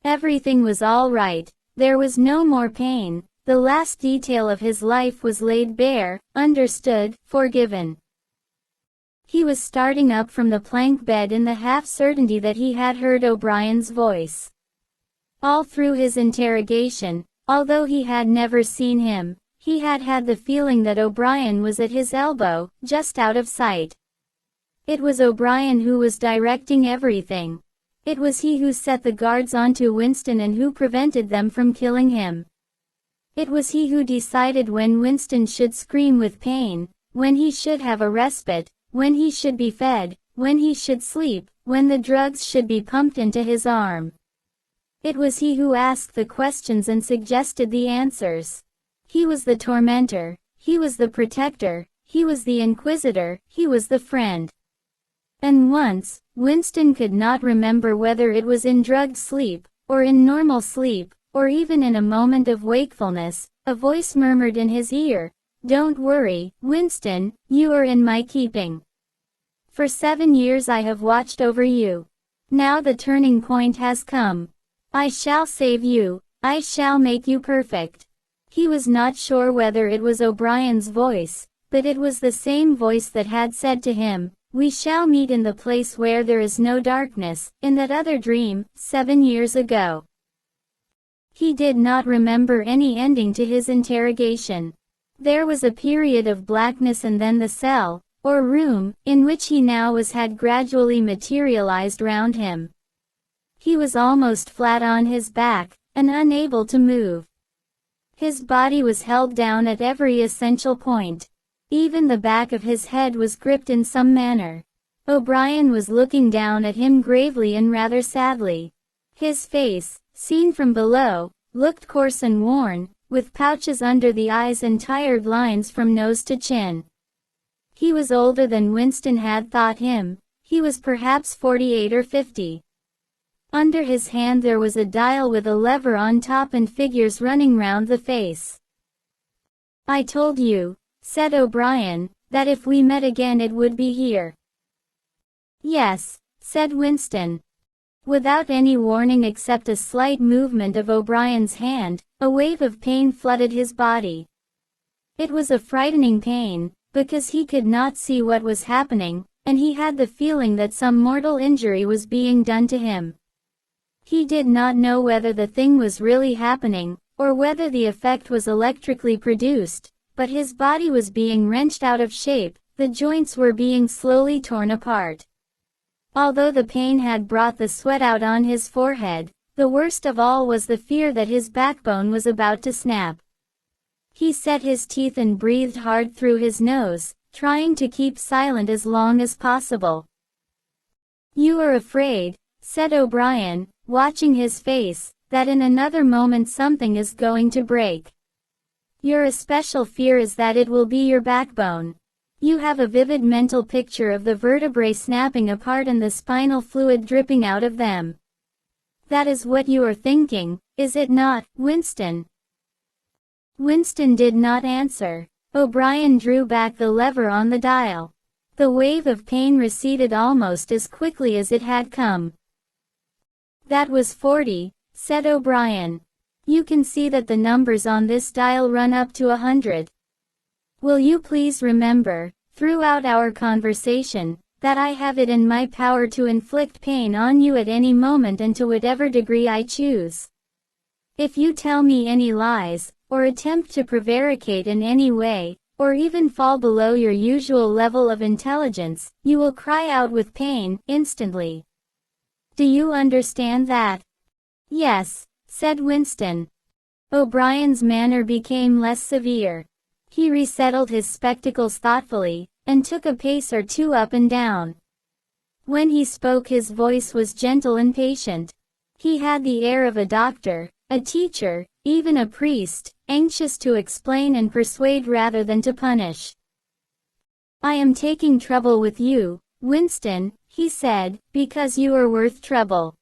Everything was all right, there was no more pain, the last detail of his life was laid bare, understood, forgiven. He was starting up from the plank bed in the half-certainty that he had heard O'Brien's voice. All through his interrogation, although he had never seen him, he had had the feeling that O'Brien was at his elbow, just out of sight. It was O'Brien who was directing everything. It was he who set the guards onto Winston and who prevented them from killing him. It was he who decided when Winston should scream with pain, when he should have a respite, when he should be fed, when he should sleep, when the drugs should be pumped into his arm. It was he who asked the questions and suggested the answers. He was the tormentor, he was the protector, he was the inquisitor, he was the friend. And once, Winston could not remember whether it was in drugged sleep, or in normal sleep, or even in a moment of wakefulness, a voice murmured in his ear, "Don't worry, Winston, you are in my keeping. For 7 years I have watched over you. Now the turning point has come. I shall save you, I shall make you perfect." He was not sure whether it was O'Brien's voice, but it was the same voice that had said to him, "We shall meet in the place where there is no darkness," in that other dream, 7 years ago. He did not remember any ending to his interrogation. There was a period of blackness and then the cell, or room, in which he now was had gradually materialized round him. He was almost flat on his back, and unable to move. His body was held down at every essential point. Even the back of his head was gripped in some manner. O'Brien was looking down at him gravely and rather sadly. His face, seen from below, looked coarse and worn, with pouches under the eyes and tired lines from nose to chin. He was older than Winston had thought him. He was perhaps 48 or 50. Under his hand there was a dial with a lever on top and figures running round the face. "I told you," said O'Brien, "that if we met again it would be here." "Yes," said Winston. Without any warning except a slight movement of O'Brien's hand, a wave of pain flooded his body. It was a frightening pain, because he could not see what was happening, and he had the feeling that some mortal injury was being done to him. He did not know whether the thing was really happening, or whether the effect was electrically produced, but his body was being wrenched out of shape, the joints were being slowly torn apart. Although the pain had brought the sweat out on his forehead, the worst of all was the fear that his backbone was about to snap. He set his teeth and breathed hard through his nose, trying to keep silent as long as possible. "You are afraid," said O'Brien, watching his face, "that in another moment something is going to break. Your especial fear is that it will be your backbone. You have a vivid mental picture of the vertebrae snapping apart and the spinal fluid dripping out of them. That is what you are thinking, is it not, Winston?" Winston did not answer. O'Brien drew back the lever on the dial. The wave of pain receded almost as quickly as it had come. "That was 40, said O'Brien. "You can see that the numbers on this dial run up to 100. Will you please remember, throughout our conversation, that I have it in my power to inflict pain on you at any moment and to whatever degree I choose. If you tell me any lies, or attempt to prevaricate in any way, or even fall below your usual level of intelligence, you will cry out with pain, instantly. Do you understand that?" "Yes," said Winston. O'Brien's manner became less severe. He resettled his spectacles thoughtfully, and took a pace or two up and down. When he spoke his voice was gentle and patient. He had the air of a doctor, a teacher, even a priest, anxious to explain and persuade rather than to punish. "I am taking trouble with you, Winston," he said, "because you are worth trouble.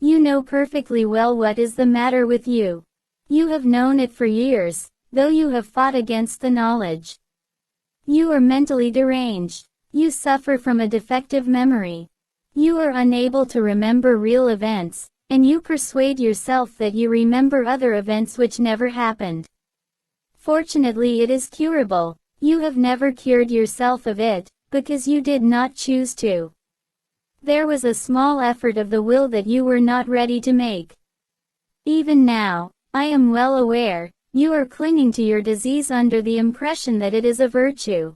You know perfectly well what is the matter with you. You have known it for years, though you have fought against the knowledge. You are mentally deranged. You suffer from a defective memory. You are unable to remember real events, and you persuade yourself that you remember other events which never happened. Fortunately, it is curable. You have never cured yourself of it, because you did not choose to. There was a small effort of the will that you were not ready to make. Even now, I am well aware, you are clinging to your disease under the impression that it is a virtue.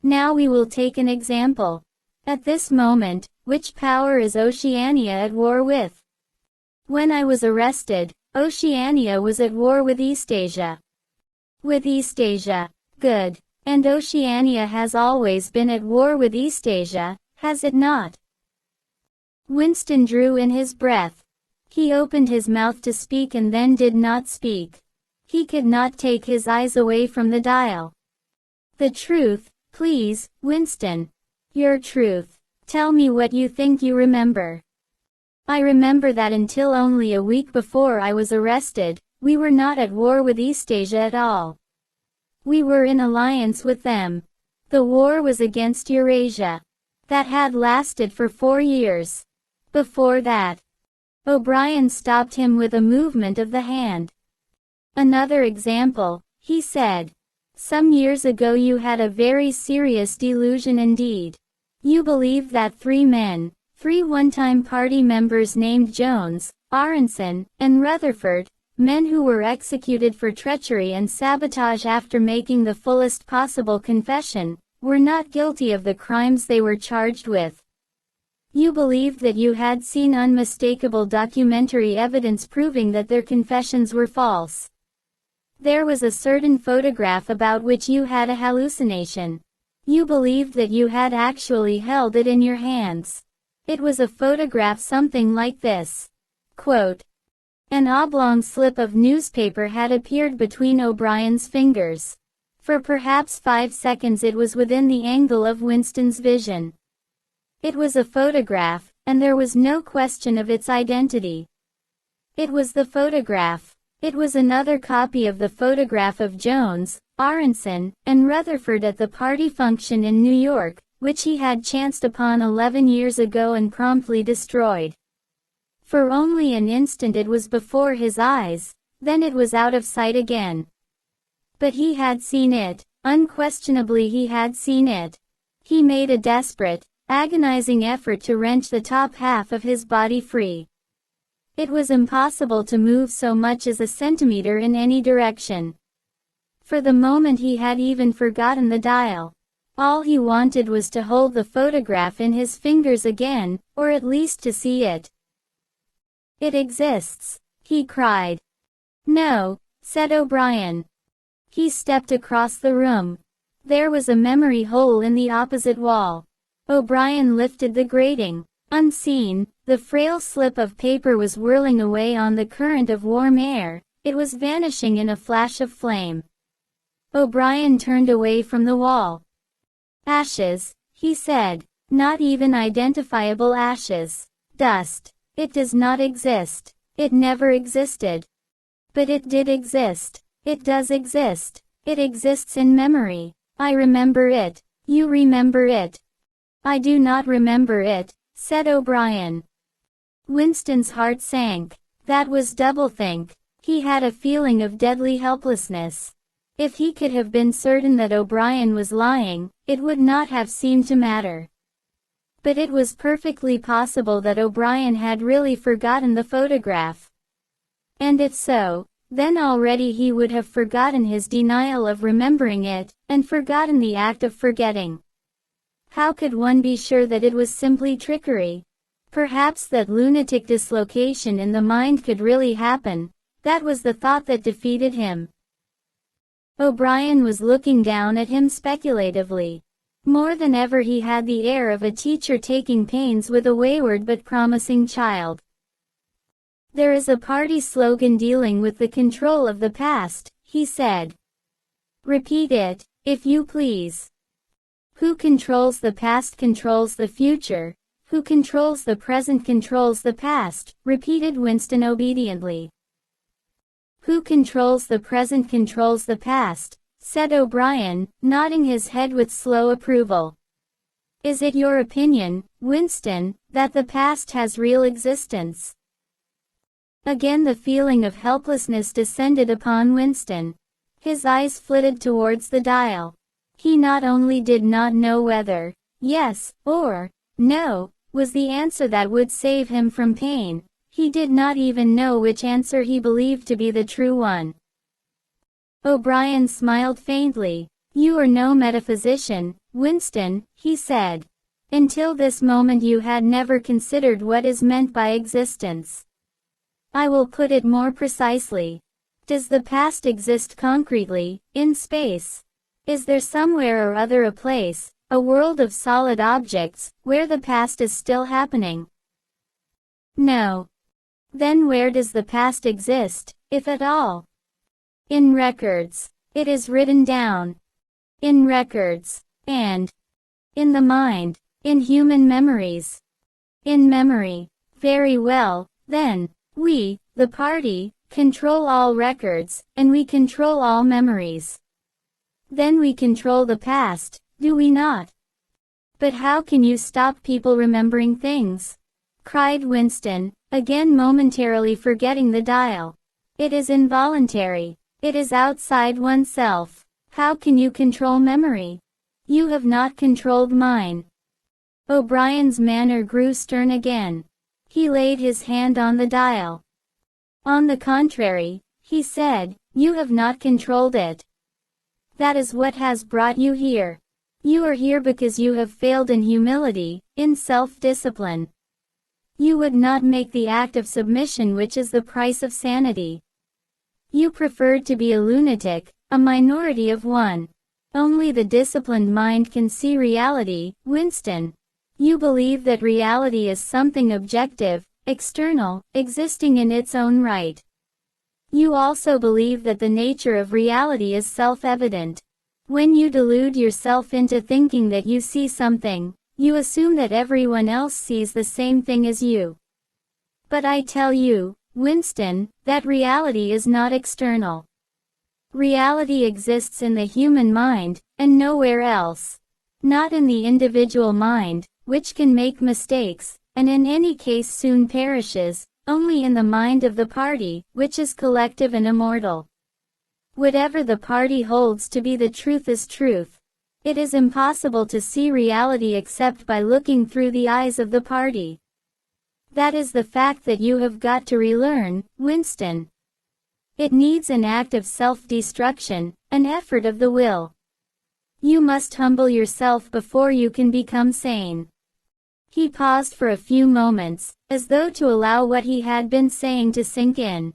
Now we will take an example. At this moment, which power is Oceania at war with? When I was arrested, Oceania was at war with Eastasia. With Eastasia. Good. And Oceania has always been at war with Eastasia, has it not? Winston drew in his breath. He opened his mouth to speak and then did not speak. He could not take his eyes away from the dial. "The truth, please, Winston. Your truth. Tell me what you think you remember." "I remember that until only a week before I was arrested, we were not at war with Eastasia at all. We were in alliance with them. The war was against Eurasia. That had lasted for 4 years. Before that..." O'Brien stopped him with a movement of the hand. "Another example," he said. "Some years ago you had a very serious delusion indeed. You believed that 3 men, 3 one-time party members named Jones, Aronson, and Rutherford, men who were executed for treachery and sabotage after making the fullest possible confession, were not guilty of the crimes they were charged with. You believed that you had seen unmistakable documentary evidence proving that their confessions were false. There was a certain photograph about which you had a hallucination. You believed that you had actually held it in your hands. It was a photograph something like this." Quote. An oblong slip of newspaper had appeared between O'Brien's fingers. For perhaps 5 seconds it was within the angle of Winston's vision. It was a photograph, and there was no question of its identity. It was the photograph. It was another copy of the photograph of Jones, Aronson, and Rutherford at the party function in New York, which he had chanced upon 11 years ago and promptly destroyed. For only an instant it was before his eyes, then it was out of sight again. But he had seen it, unquestionably he had seen it. He made a desperate, agonizing effort to wrench the top half of his body free. It was impossible to move so much as a centimeter in any direction. For the moment he had even forgotten the dial. All he wanted was to hold the photograph in his fingers again, or at least to see it. "It exists," he cried. "No," said O'Brien. He stepped across the room. There was a memory hole in the opposite wall. O'Brien lifted the grating. Unseen, the frail slip of paper was whirling away on the current of warm air. It was vanishing in a flash of flame. O'Brien turned away from the wall. "Ashes," he said. "Not even identifiable ashes. Dust. It does not exist. It never existed. But it did exist. It does exist. It exists in memory. I remember it. You remember it." "I do not remember it," said O'Brien. Winston's heart sank. That was doublethink. He had a feeling of deadly helplessness. If he could have been certain that O'Brien was lying, it would not have seemed to matter. But it was perfectly possible that O'Brien had really forgotten the photograph. And if so, then already he would have forgotten his denial of remembering it, and forgotten the act of forgetting. How could one be sure that it was simply trickery? Perhaps that lunatic dislocation in the mind could really happen. That was the thought that defeated him. O'Brien was looking down at him speculatively. More than ever he had the air of a teacher taking pains with a wayward but promising child. "There is a party slogan dealing with the control of the past," he said. "Repeat it, if you please." "Who controls the past controls the future. Who controls the present controls the past," repeated Winston obediently. "Who controls the present controls the past," said O'Brien, nodding his head with slow approval. "Is it your opinion, Winston, that the past has real existence?" Again the feeling of helplessness descended upon Winston. His eyes flitted towards the dial. He not only did not know whether yes or no was the answer that would save him from pain, he did not even know which answer he believed to be the true one. O'Brien smiled faintly. "You are no metaphysician, Winston," he said. "Until this moment you had never considered what is meant by existence. I will put it more precisely. Does the past exist concretely, in space? Is there somewhere or other a place, a world of solid objects, where the past is still happening?" "No." "Then where does the past exist, if at all?" "In records. It is written down." "In records. And?" "In the mind. In human memories." "In memory. Very well, then. We, the party, control all records, and we control all memories. Then we control the past, do we not?" "But how can you stop people remembering things?" cried Winston, again momentarily forgetting the dial. "It is involuntary. It is outside oneself. How can you control memory? You have not controlled mine." O'Brien's manner grew stern again. He laid his hand on the dial. "On the contrary," he said, "you have not controlled it. That is what has brought you here. You are here because you have failed in humility, in self-discipline. You would not make the act of submission which is the price of sanity. You preferred to be a lunatic, a minority of one. Only the disciplined mind can see reality, Winston. You believe that reality is something objective, external, existing in its own right. You also believe that the nature of reality is self-evident. When you delude yourself into thinking that you see something, you assume that everyone else sees the same thing as you. But I tell you, Winston, that reality is not external. Reality exists in the human mind, and nowhere else. Not in the individual mind, which can make mistakes, and in any case soon perishes, only in the mind of the party, which is collective and immortal. Whatever the party holds to be the truth is truth. It is impossible to see reality except by looking through the eyes of the party. That is the fact that you have got to relearn, Winston. It needs an act of self-destruction, an effort of the will. You must humble yourself before you can become sane. He paused for a few moments, as though to allow what he had been saying to sink in.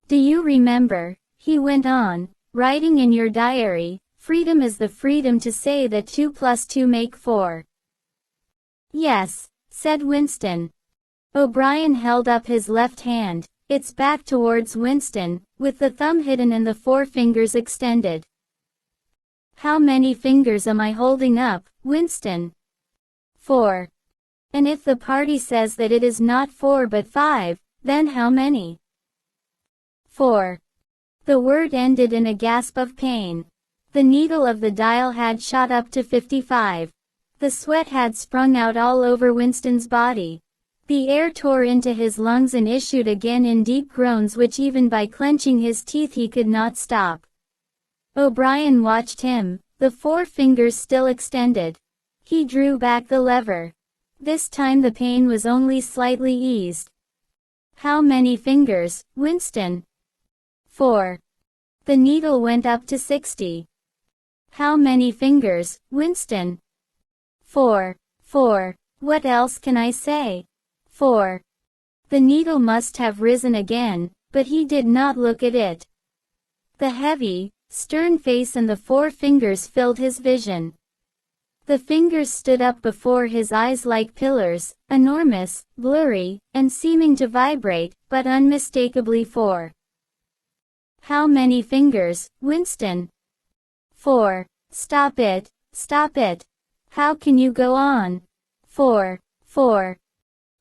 Do you remember, he went on, writing in your diary, freedom is the freedom to say that 2 plus 2 make 4. Yes, said Winston. O'Brien held up his left hand, its back towards Winston, with the thumb hidden and the 4 fingers extended. How many fingers am I holding up, Winston? 4. And if the party says that it is not 4 but 5, then how many? 4. The word ended in a gasp of pain. The needle of the dial had shot up to 55. The sweat had sprung out all over Winston's body. The air tore into his lungs and issued again in deep groans which even by clenching his teeth he could not stop. O'Brien watched him, the 4 fingers still extended. He drew back the lever. This time the pain was only slightly eased. How many fingers, Winston? 4. The needle went up to 60. How many fingers, Winston? 4. 4. What else can I say? 4. The needle must have risen again, but he did not look at it. The heavy, stern face and the 4 fingers filled his vision. The fingers stood up before his eyes like pillars, enormous, blurry, and seeming to vibrate, but unmistakably 4. How many fingers, Winston? 4. Stop it, stop it. How can you go on? 4. 4.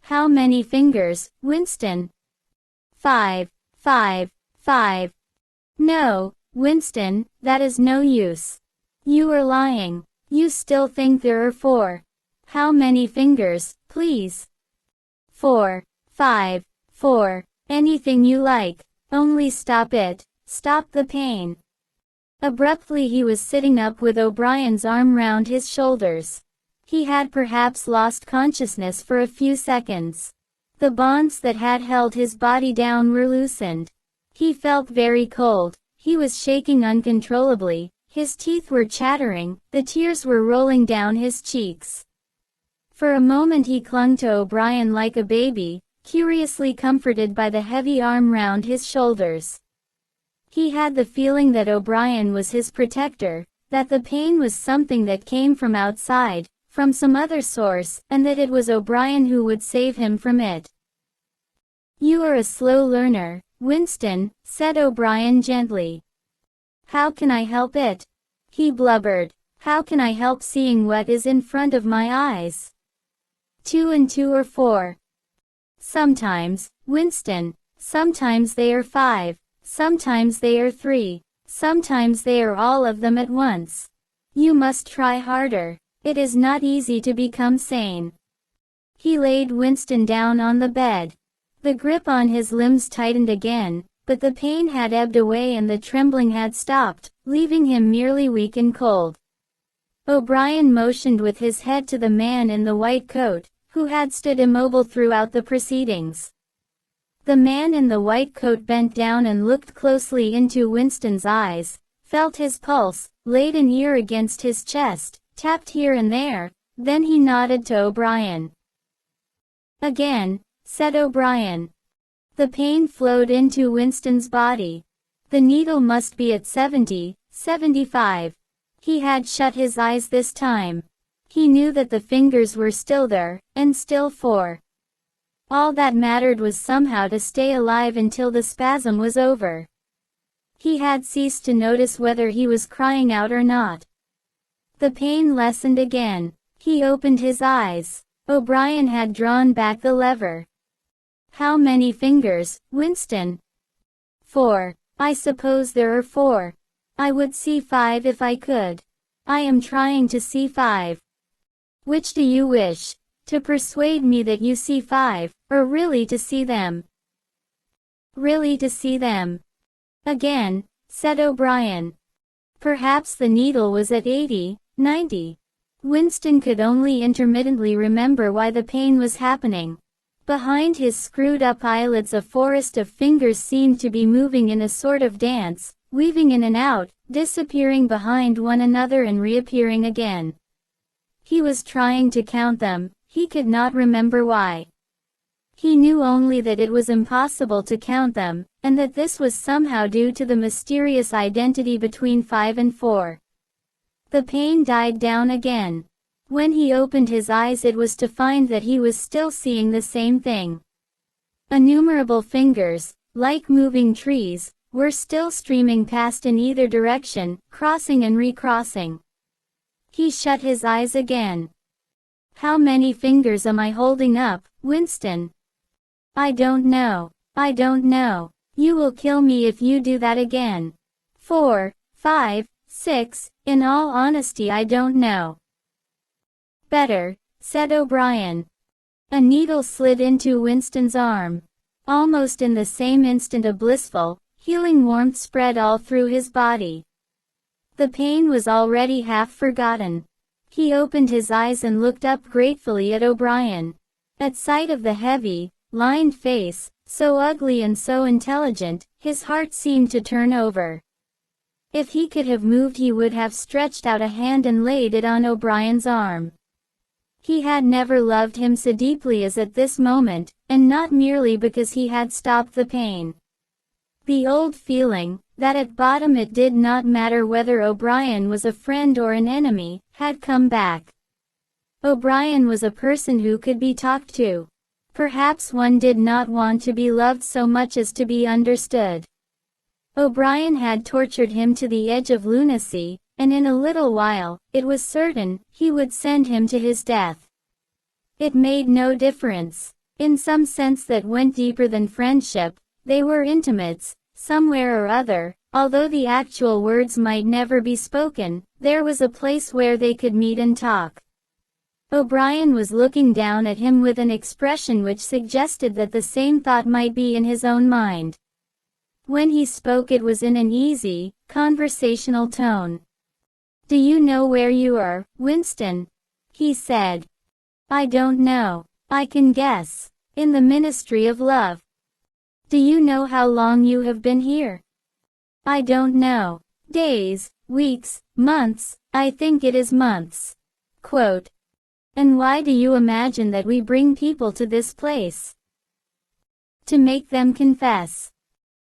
How many fingers, Winston? 5. 5. 5. No, Winston, that is no use. You are lying. You still think there are 4. How many fingers, please? 4. 5. 4. Anything you like. Only stop it. Stop the pain. Abruptly he was sitting up with O'Brien's arm round his shoulders. He had perhaps lost consciousness for a few seconds. The bonds that had held his body down were loosened. He felt very cold. He was shaking uncontrollably. His teeth were chattering, the tears were rolling down his cheeks. For a moment he clung to O'Brien like a baby, curiously comforted by the heavy arm round his shoulders. He had the feeling that O'Brien was his protector, that the pain was something that came from outside, from some other source, and that it was O'Brien who would save him from it. You are a slow learner, Winston, said O'Brien gently. How can I help it? He blubbered. How can I help seeing what is in front of my eyes? 2 and 2 are 4. Sometimes, Winston, sometimes they are 5, sometimes they are 3, sometimes they are all of them at once. You must try harder. It is not easy to become sane. He laid Winston down on the bed. The grip on his limbs tightened again, but the pain had ebbed away and the trembling had stopped, leaving him merely weak and cold. O'Brien motioned with his head to the man in the white coat, who had stood immobile throughout the proceedings. The man in the white coat bent down and looked closely into Winston's eyes, felt his pulse, laid an ear against his chest, tapped here and there, then he nodded to O'Brien. Again, said O'Brien. The pain flowed into Winston's body. The needle must be at 70, 75. He had shut his eyes this time. He knew that the fingers were still there, and still 4. All that mattered was somehow to stay alive until the spasm was over. He had ceased to notice whether he was crying out or not. The pain lessened again. He opened his eyes. O'Brien had drawn back the lever. How many fingers, Winston? 4. I suppose there are 4. I would see 5 if I could. I am trying to see 5. Which do you wish? To persuade me that you see 5, or really to see them? Really to see them. Again, said O'Brien. Perhaps the needle was at 80, 90. Winston could only intermittently remember why the pain was happening. Behind his screwed-up eyelids a forest of fingers seemed to be moving in a sort of dance, weaving in and out, disappearing behind one another and reappearing again. He was trying to count them, he could not remember why. He knew only that it was impossible to count them, and that this was somehow due to the mysterious identity between 5 and 4. The pain died down again. When he opened his eyes it was to find that he was still seeing the same thing. Innumerable fingers, like moving trees, were still streaming past in either direction, crossing and recrossing. He shut his eyes again. How many fingers am I holding up, Winston? I don't know. I don't know. You will kill me if you do that again. 4, 5, 6, in all honesty I don't know. Better, said O'Brien. A needle slid into Winston's arm. Almost in the same instant a blissful, healing warmth spread all through his body. The pain was already half forgotten. He opened his eyes and looked up gratefully at O'Brien. At sight of the heavy, lined face, so ugly and so intelligent, his heart seemed to turn over. If he could have moved he would have stretched out a hand and laid it on O'Brien's arm. He had never loved him so deeply as at this moment, and not merely because he had stopped the pain. The old feeling, that at bottom it did not matter whether O'Brien was a friend or an enemy, had come back. O'Brien was a person who could be talked to. Perhaps one did not want to be loved so much as to be understood. O'Brien had tortured him to the edge of lunacy, and in a little while, it was certain, he would send him to his death. It made no difference. In some sense that went deeper than friendship, they were intimates, somewhere or other, although the actual words might never be spoken, there was a place where they could meet and talk. O'Brien was looking down at him with an expression which suggested that the same thought might be in his own mind. When he spoke it was in an easy, conversational tone. Do you know where you are, Winston? He said. I don't know. I can guess. In the Ministry of Love. Do you know how long you have been here? I don't know. Days, weeks, months, I think it is months. Quote. And why do you imagine that we bring people to this place? To make them confess.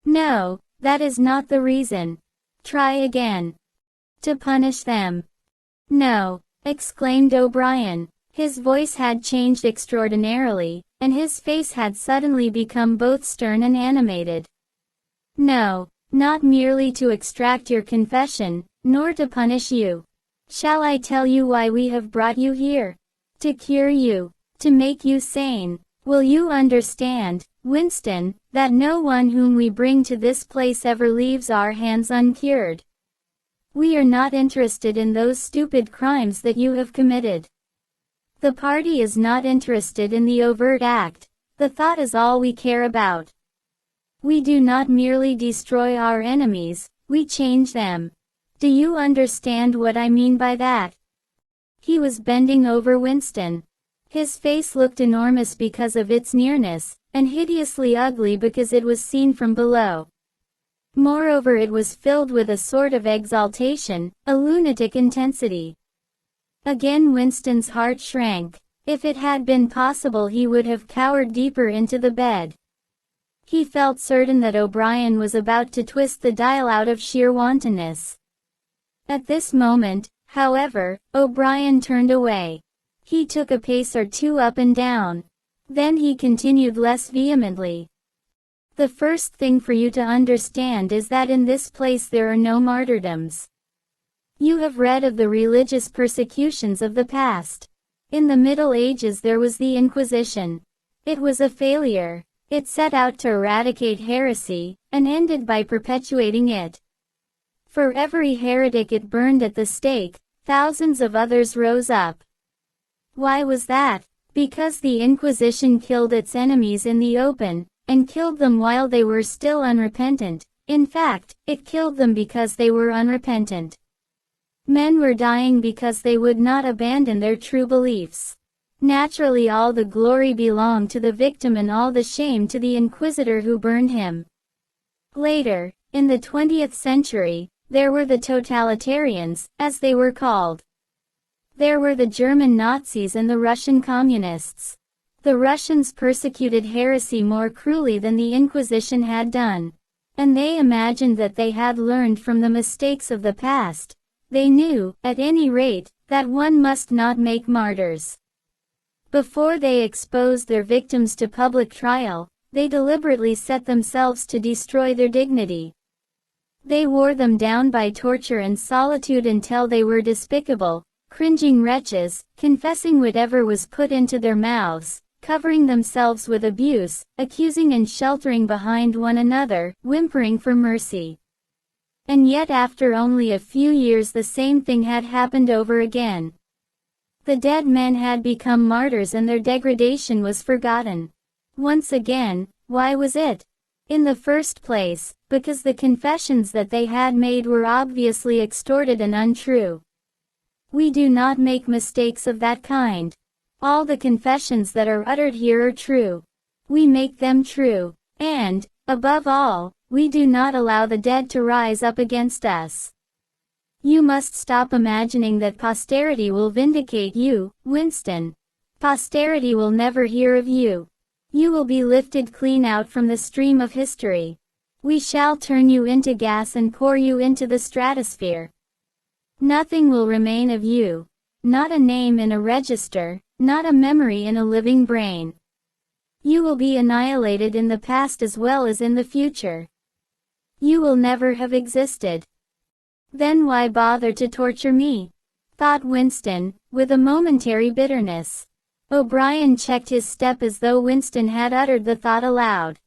No, that is not the reason. Try again. To punish them. No, exclaimed O'Brien. His voice had changed extraordinarily, and his face had suddenly become both stern and animated. No, not merely to extract your confession, nor to punish you. Shall I tell you why we have brought you here? To cure you, to make you sane. Will you understand, Winston, that no one whom we bring to this place ever leaves our hands uncured? We are not interested in those stupid crimes that you have committed. The party is not interested in the overt act. The thought is all we care about. We do not merely destroy our enemies, we change them. Do you understand what I mean by that? He was bending over Winston. His face looked enormous because of its nearness, and hideously ugly because it was seen from below. Moreover, it was filled with a sort of exaltation, a lunatic intensity. Again Winston's heart shrank. If it had been possible he would have cowered deeper into the bed. He felt certain that O'Brien was about to twist the dial out of sheer wantonness. At this moment, however, O'Brien turned away. He took a pace or two up and down. Then he continued less vehemently. The first thing for you to understand is that in this place there are no martyrdoms. You have read of the religious persecutions of the past. In the Middle Ages there was the Inquisition. It was a failure. It set out to eradicate heresy, and ended by perpetuating it. For every heretic it burned at the stake, thousands of others rose up. Why was that? Because the Inquisition killed its enemies in the open, and killed them while they were still unrepentant. In fact, it killed them because they were unrepentant. Men were dying because they would not abandon their true beliefs. Naturally, all the glory belonged to the victim and all the shame to the inquisitor who burned him. Later, in the 20th century, there were the totalitarians, as they were called. There were the German Nazis and the Russian communists. The Russians persecuted heresy more cruelly than the Inquisition had done. And they imagined that they had learned from the mistakes of the past. They knew, at any rate, that one must not make martyrs. Before they exposed their victims to public trial, they deliberately set themselves to destroy their dignity. They wore them down by torture and solitude until they were despicable, cringing wretches, confessing whatever was put into their mouths, covering themselves with abuse, accusing and sheltering behind one another, whimpering for mercy. And yet after only a few years the same thing had happened over again. The dead men had become martyrs and their degradation was forgotten. Once again, why was it? In the first place, because the confessions that they had made were obviously extorted and untrue. We do not make mistakes of that kind. All the confessions that are uttered here are true. We make them true. And, above all, we do not allow the dead to rise up against us. You must stop imagining that posterity will vindicate you, Winston. Posterity will never hear of you. You will be lifted clean out from the stream of history. We shall turn you into gas and pour you into the stratosphere. Nothing will remain of you. Not a name in a register, not a memory in a living brain. You will be annihilated in the past as well as in the future. You will never have existed. Then why bother to torture me? Thought Winston, with a momentary bitterness. O'Brien checked his step as though Winston had uttered the thought aloud.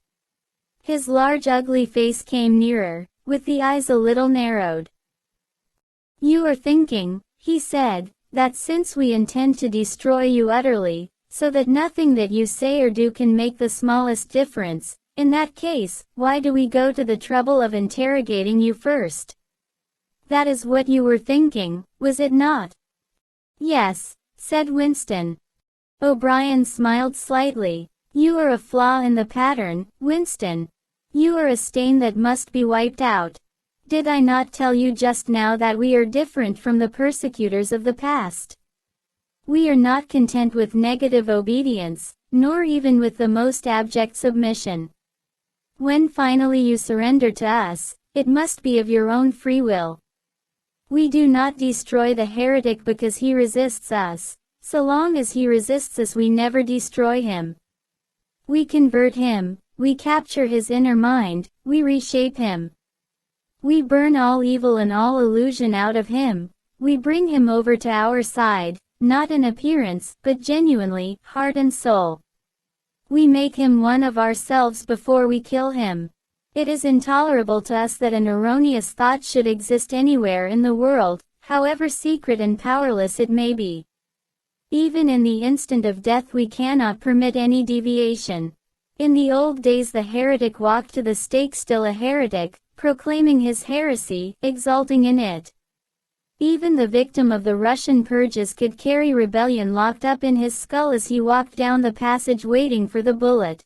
His large ugly face came nearer, with the eyes a little narrowed. You are thinking, he said, that since we intend to destroy you utterly, so that nothing that you say or do can make the smallest difference, in that case, why do we go to the trouble of interrogating you first? That is what you were thinking, was it not? Yes, said Winston. O'Brien smiled slightly. You are a flaw in the pattern, Winston. You are a stain that must be wiped out. Did I not tell you just now that we are different from the persecutors of the past? We are not content with negative obedience, nor even with the most abject submission. When finally you surrender to us, it must be of your own free will. We do not destroy the heretic because he resists us. So long as he resists us, we never destroy him. We convert him, we capture his inner mind, we reshape him. We burn all evil and all illusion out of him. We bring him over to our side, not in appearance, but genuinely, heart and soul. We make him one of ourselves before we kill him. It is intolerable to us that an erroneous thought should exist anywhere in the world, however secret and powerless it may be. Even in the instant of death we cannot permit any deviation. In the old days the heretic walked to the stake still a heretic, proclaiming his heresy, exulting in it. Even the victim of the Russian purges could carry rebellion locked up in his skull as he walked down the passage waiting for the bullet.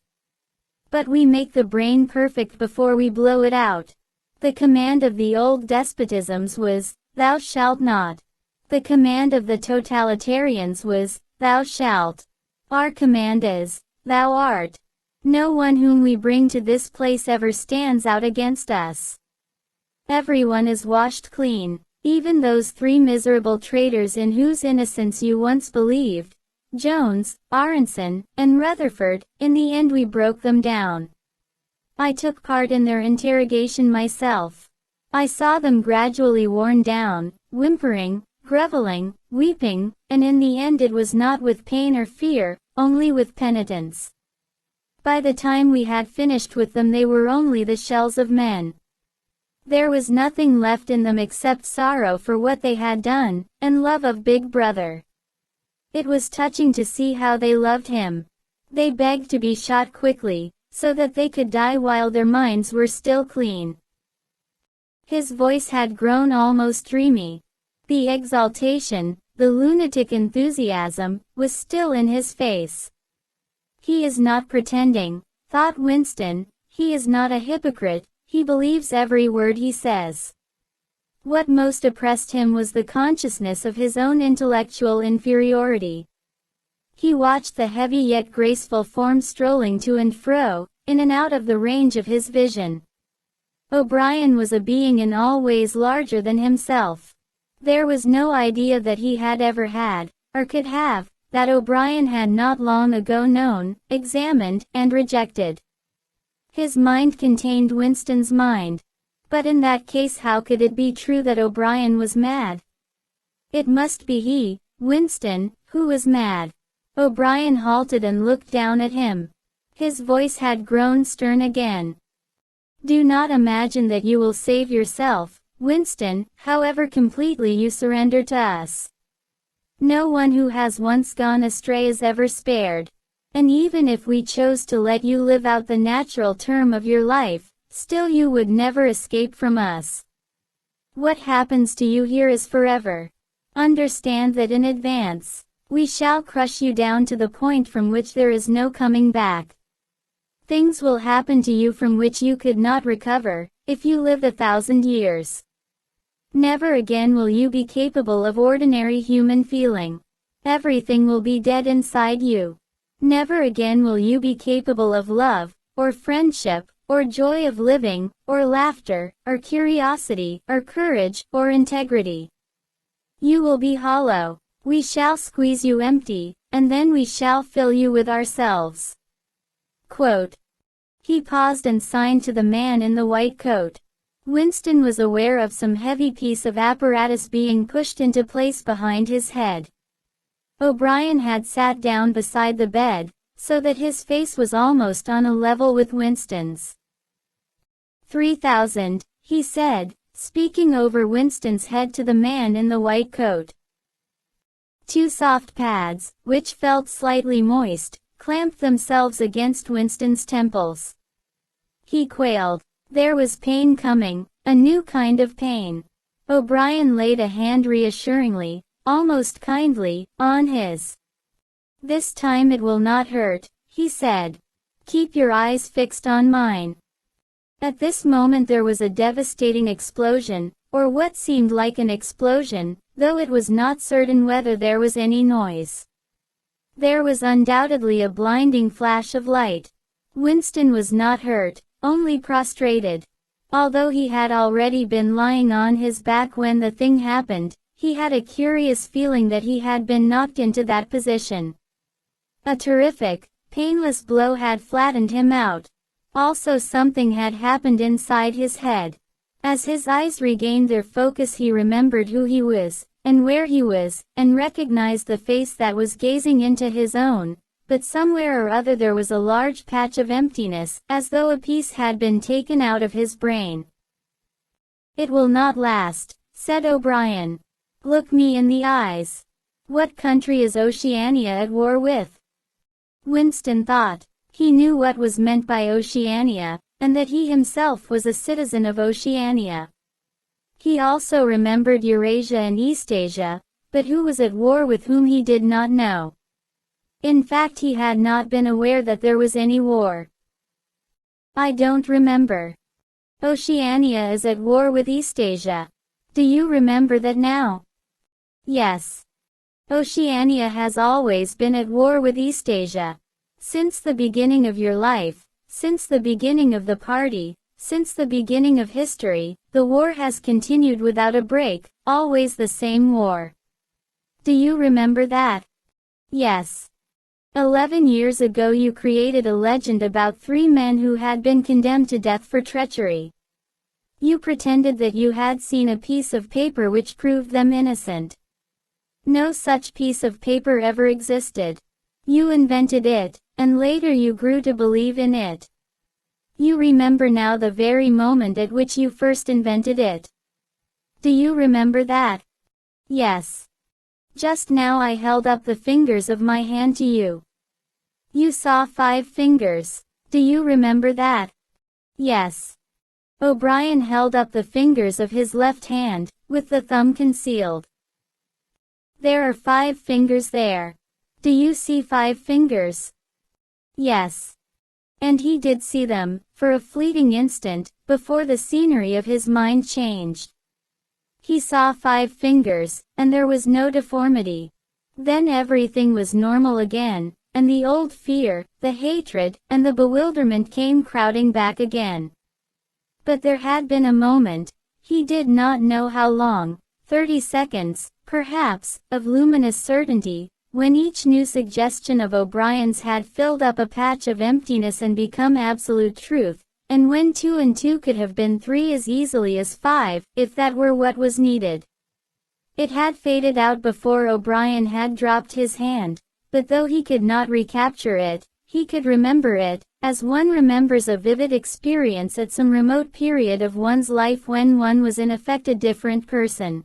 But we make the brain perfect before we blow it out. The command of the old despotisms was, "Thou shalt not." The command of the totalitarians was, "Thou shalt." Our command is, "Thou art." No one whom we bring to this place ever stands out against us. Everyone is washed clean, even those three miserable traitors in whose innocence you once believed. Jones, Aronson, and Rutherford. In the end we broke them down. I took part in their interrogation myself. I saw them gradually worn down, whimpering, groveling, weeping, and in the end it was not with pain or fear, only with penitence. By the time we had finished with them they were only the shells of men. There was nothing left in them except sorrow for what they had done, and love of Big Brother. It was touching to see how they loved him. They begged to be shot quickly, so that they could die while their minds were still clean. His voice had grown almost dreamy. The exaltation, the lunatic enthusiasm, was still in his face. He is not pretending, thought Winston. He is not a hypocrite, he believes every word he says. What most oppressed him was the consciousness of his own intellectual inferiority. He watched the heavy yet graceful form strolling to and fro, in and out of the range of his vision. O'Brien was a being in all ways larger than himself. There was no idea that he had ever had, or could have, that O'Brien had not long ago known, examined, and rejected. His mind contained Winston's mind. But in that case, how could it be true that O'Brien was mad? It must be he, Winston, who was mad. O'Brien halted and looked down at him. His voice had grown stern again. Do not imagine that you will save yourself, Winston, however completely you surrender to us. No one who has once gone astray is ever spared. And even if we chose to let you live out the natural term of your life, still you would never escape from us. What happens to you here is forever. Understand that in advance. We shall crush you down to the point from which there is no coming back. Things will happen to you from which you could not recover, if you lived 1,000 years. Never again will you be capable of ordinary human feeling. Everything will be dead inside you. Never again will you be capable of love, or friendship, or joy of living, or laughter, or curiosity, or courage, or integrity. You will be hollow. We shall squeeze you empty, and then we shall fill you with ourselves. Quote. He paused and signed to the man in the white coat. Winston was aware of some heavy piece of apparatus being pushed into place behind his head. O'Brien had sat down beside the bed, so that his face was almost on a level with Winston's. 3,000, he said, speaking over Winston's head to the man in the white coat. Two soft pads, which felt slightly moist, clamped themselves against Winston's temples. He quailed. There was pain coming, a new kind of pain. O'Brien laid a hand reassuringly, almost kindly, on his. This time it will not hurt, he said. Keep your eyes fixed on mine. At this moment there was a devastating explosion, or what seemed like an explosion, though it was not certain whether there was any noise. There was undoubtedly a blinding flash of light. Winston was not hurt, only prostrated. Although he had already been lying on his back when the thing happened, he had a curious feeling that he had been knocked into that position. A terrific, painless blow had flattened him out. Also something had happened inside his head. As his eyes regained their focus he remembered who he was, and where he was, and recognized the face that was gazing into his own, but somewhere or other there was a large patch of emptiness, as though a piece had been taken out of his brain. It will not last, said O'Brien. Look me in the eyes. What country is Oceania at war with? Winston thought. He knew what was meant by Oceania, and that he himself was a citizen of Oceania. He also remembered Eurasia and Eastasia, but who was at war with whom he did not know. In fact, he had not been aware that there was any war. I don't remember. Oceania is at war with Eastasia. Do you remember that now? Yes. Oceania has always been at war with Eastasia. Since the beginning of your life, since the beginning of the party, since the beginning of history, the war has continued without a break, always the same war. Do you remember that? Yes. 11 years ago you created a legend about 3 men who had been condemned to death for treachery. You pretended that you had seen a piece of paper which proved them innocent. No such piece of paper ever existed. You invented it, and later you grew to believe in it. You remember now the very moment at which you first invented it. Do you remember that? Yes. Just now I held up the fingers of my hand to you. You saw 5 fingers. Do you remember that? Yes. O'Brien held up the fingers of his left hand, with the thumb concealed. There are 5 fingers there. Do you see 5 fingers? Yes. And he did see them, for a fleeting instant, before the scenery of his mind changed. He saw 5 fingers, and there was no deformity. Then everything was normal again, and the old fear, the hatred, and the bewilderment came crowding back again. But there had been a moment, he did not know how long, 30 seconds, perhaps, of luminous certainty, when each new suggestion of O'Brien's had filled up a patch of emptiness and become absolute truth, and when 2 and 2 could have been 3 as easily as 5, if that were what was needed. It had faded out before O'Brien had dropped his hand, but though he could not recapture it, he could remember it, as one remembers a vivid experience at some remote period of one's life when one was in effect a different person.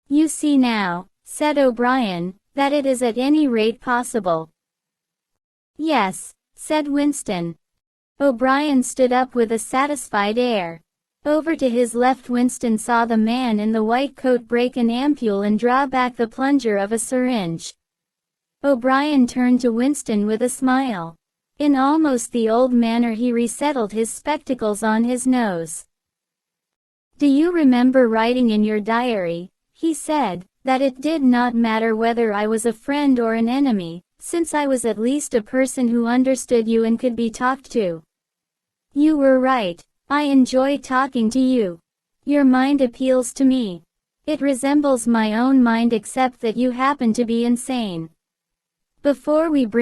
"You see now," said O'Brien, "that it is at any rate possible." "Yes," said Winston. O'Brien stood up with a satisfied air. Over to his left Winston saw the man in the white coat break an ampule and draw back the plunger of a syringe. O'Brien turned to Winston with a smile. In almost the old manner he resettled his spectacles on his nose. "Do you remember writing in your diary," he said, "that it did not matter whether I was a friend or an enemy, since I was at least a person who understood you and could be talked to? You were right. I enjoy talking to you. Your mind appeals to me. It resembles my own mind except that you happen to be insane. Before we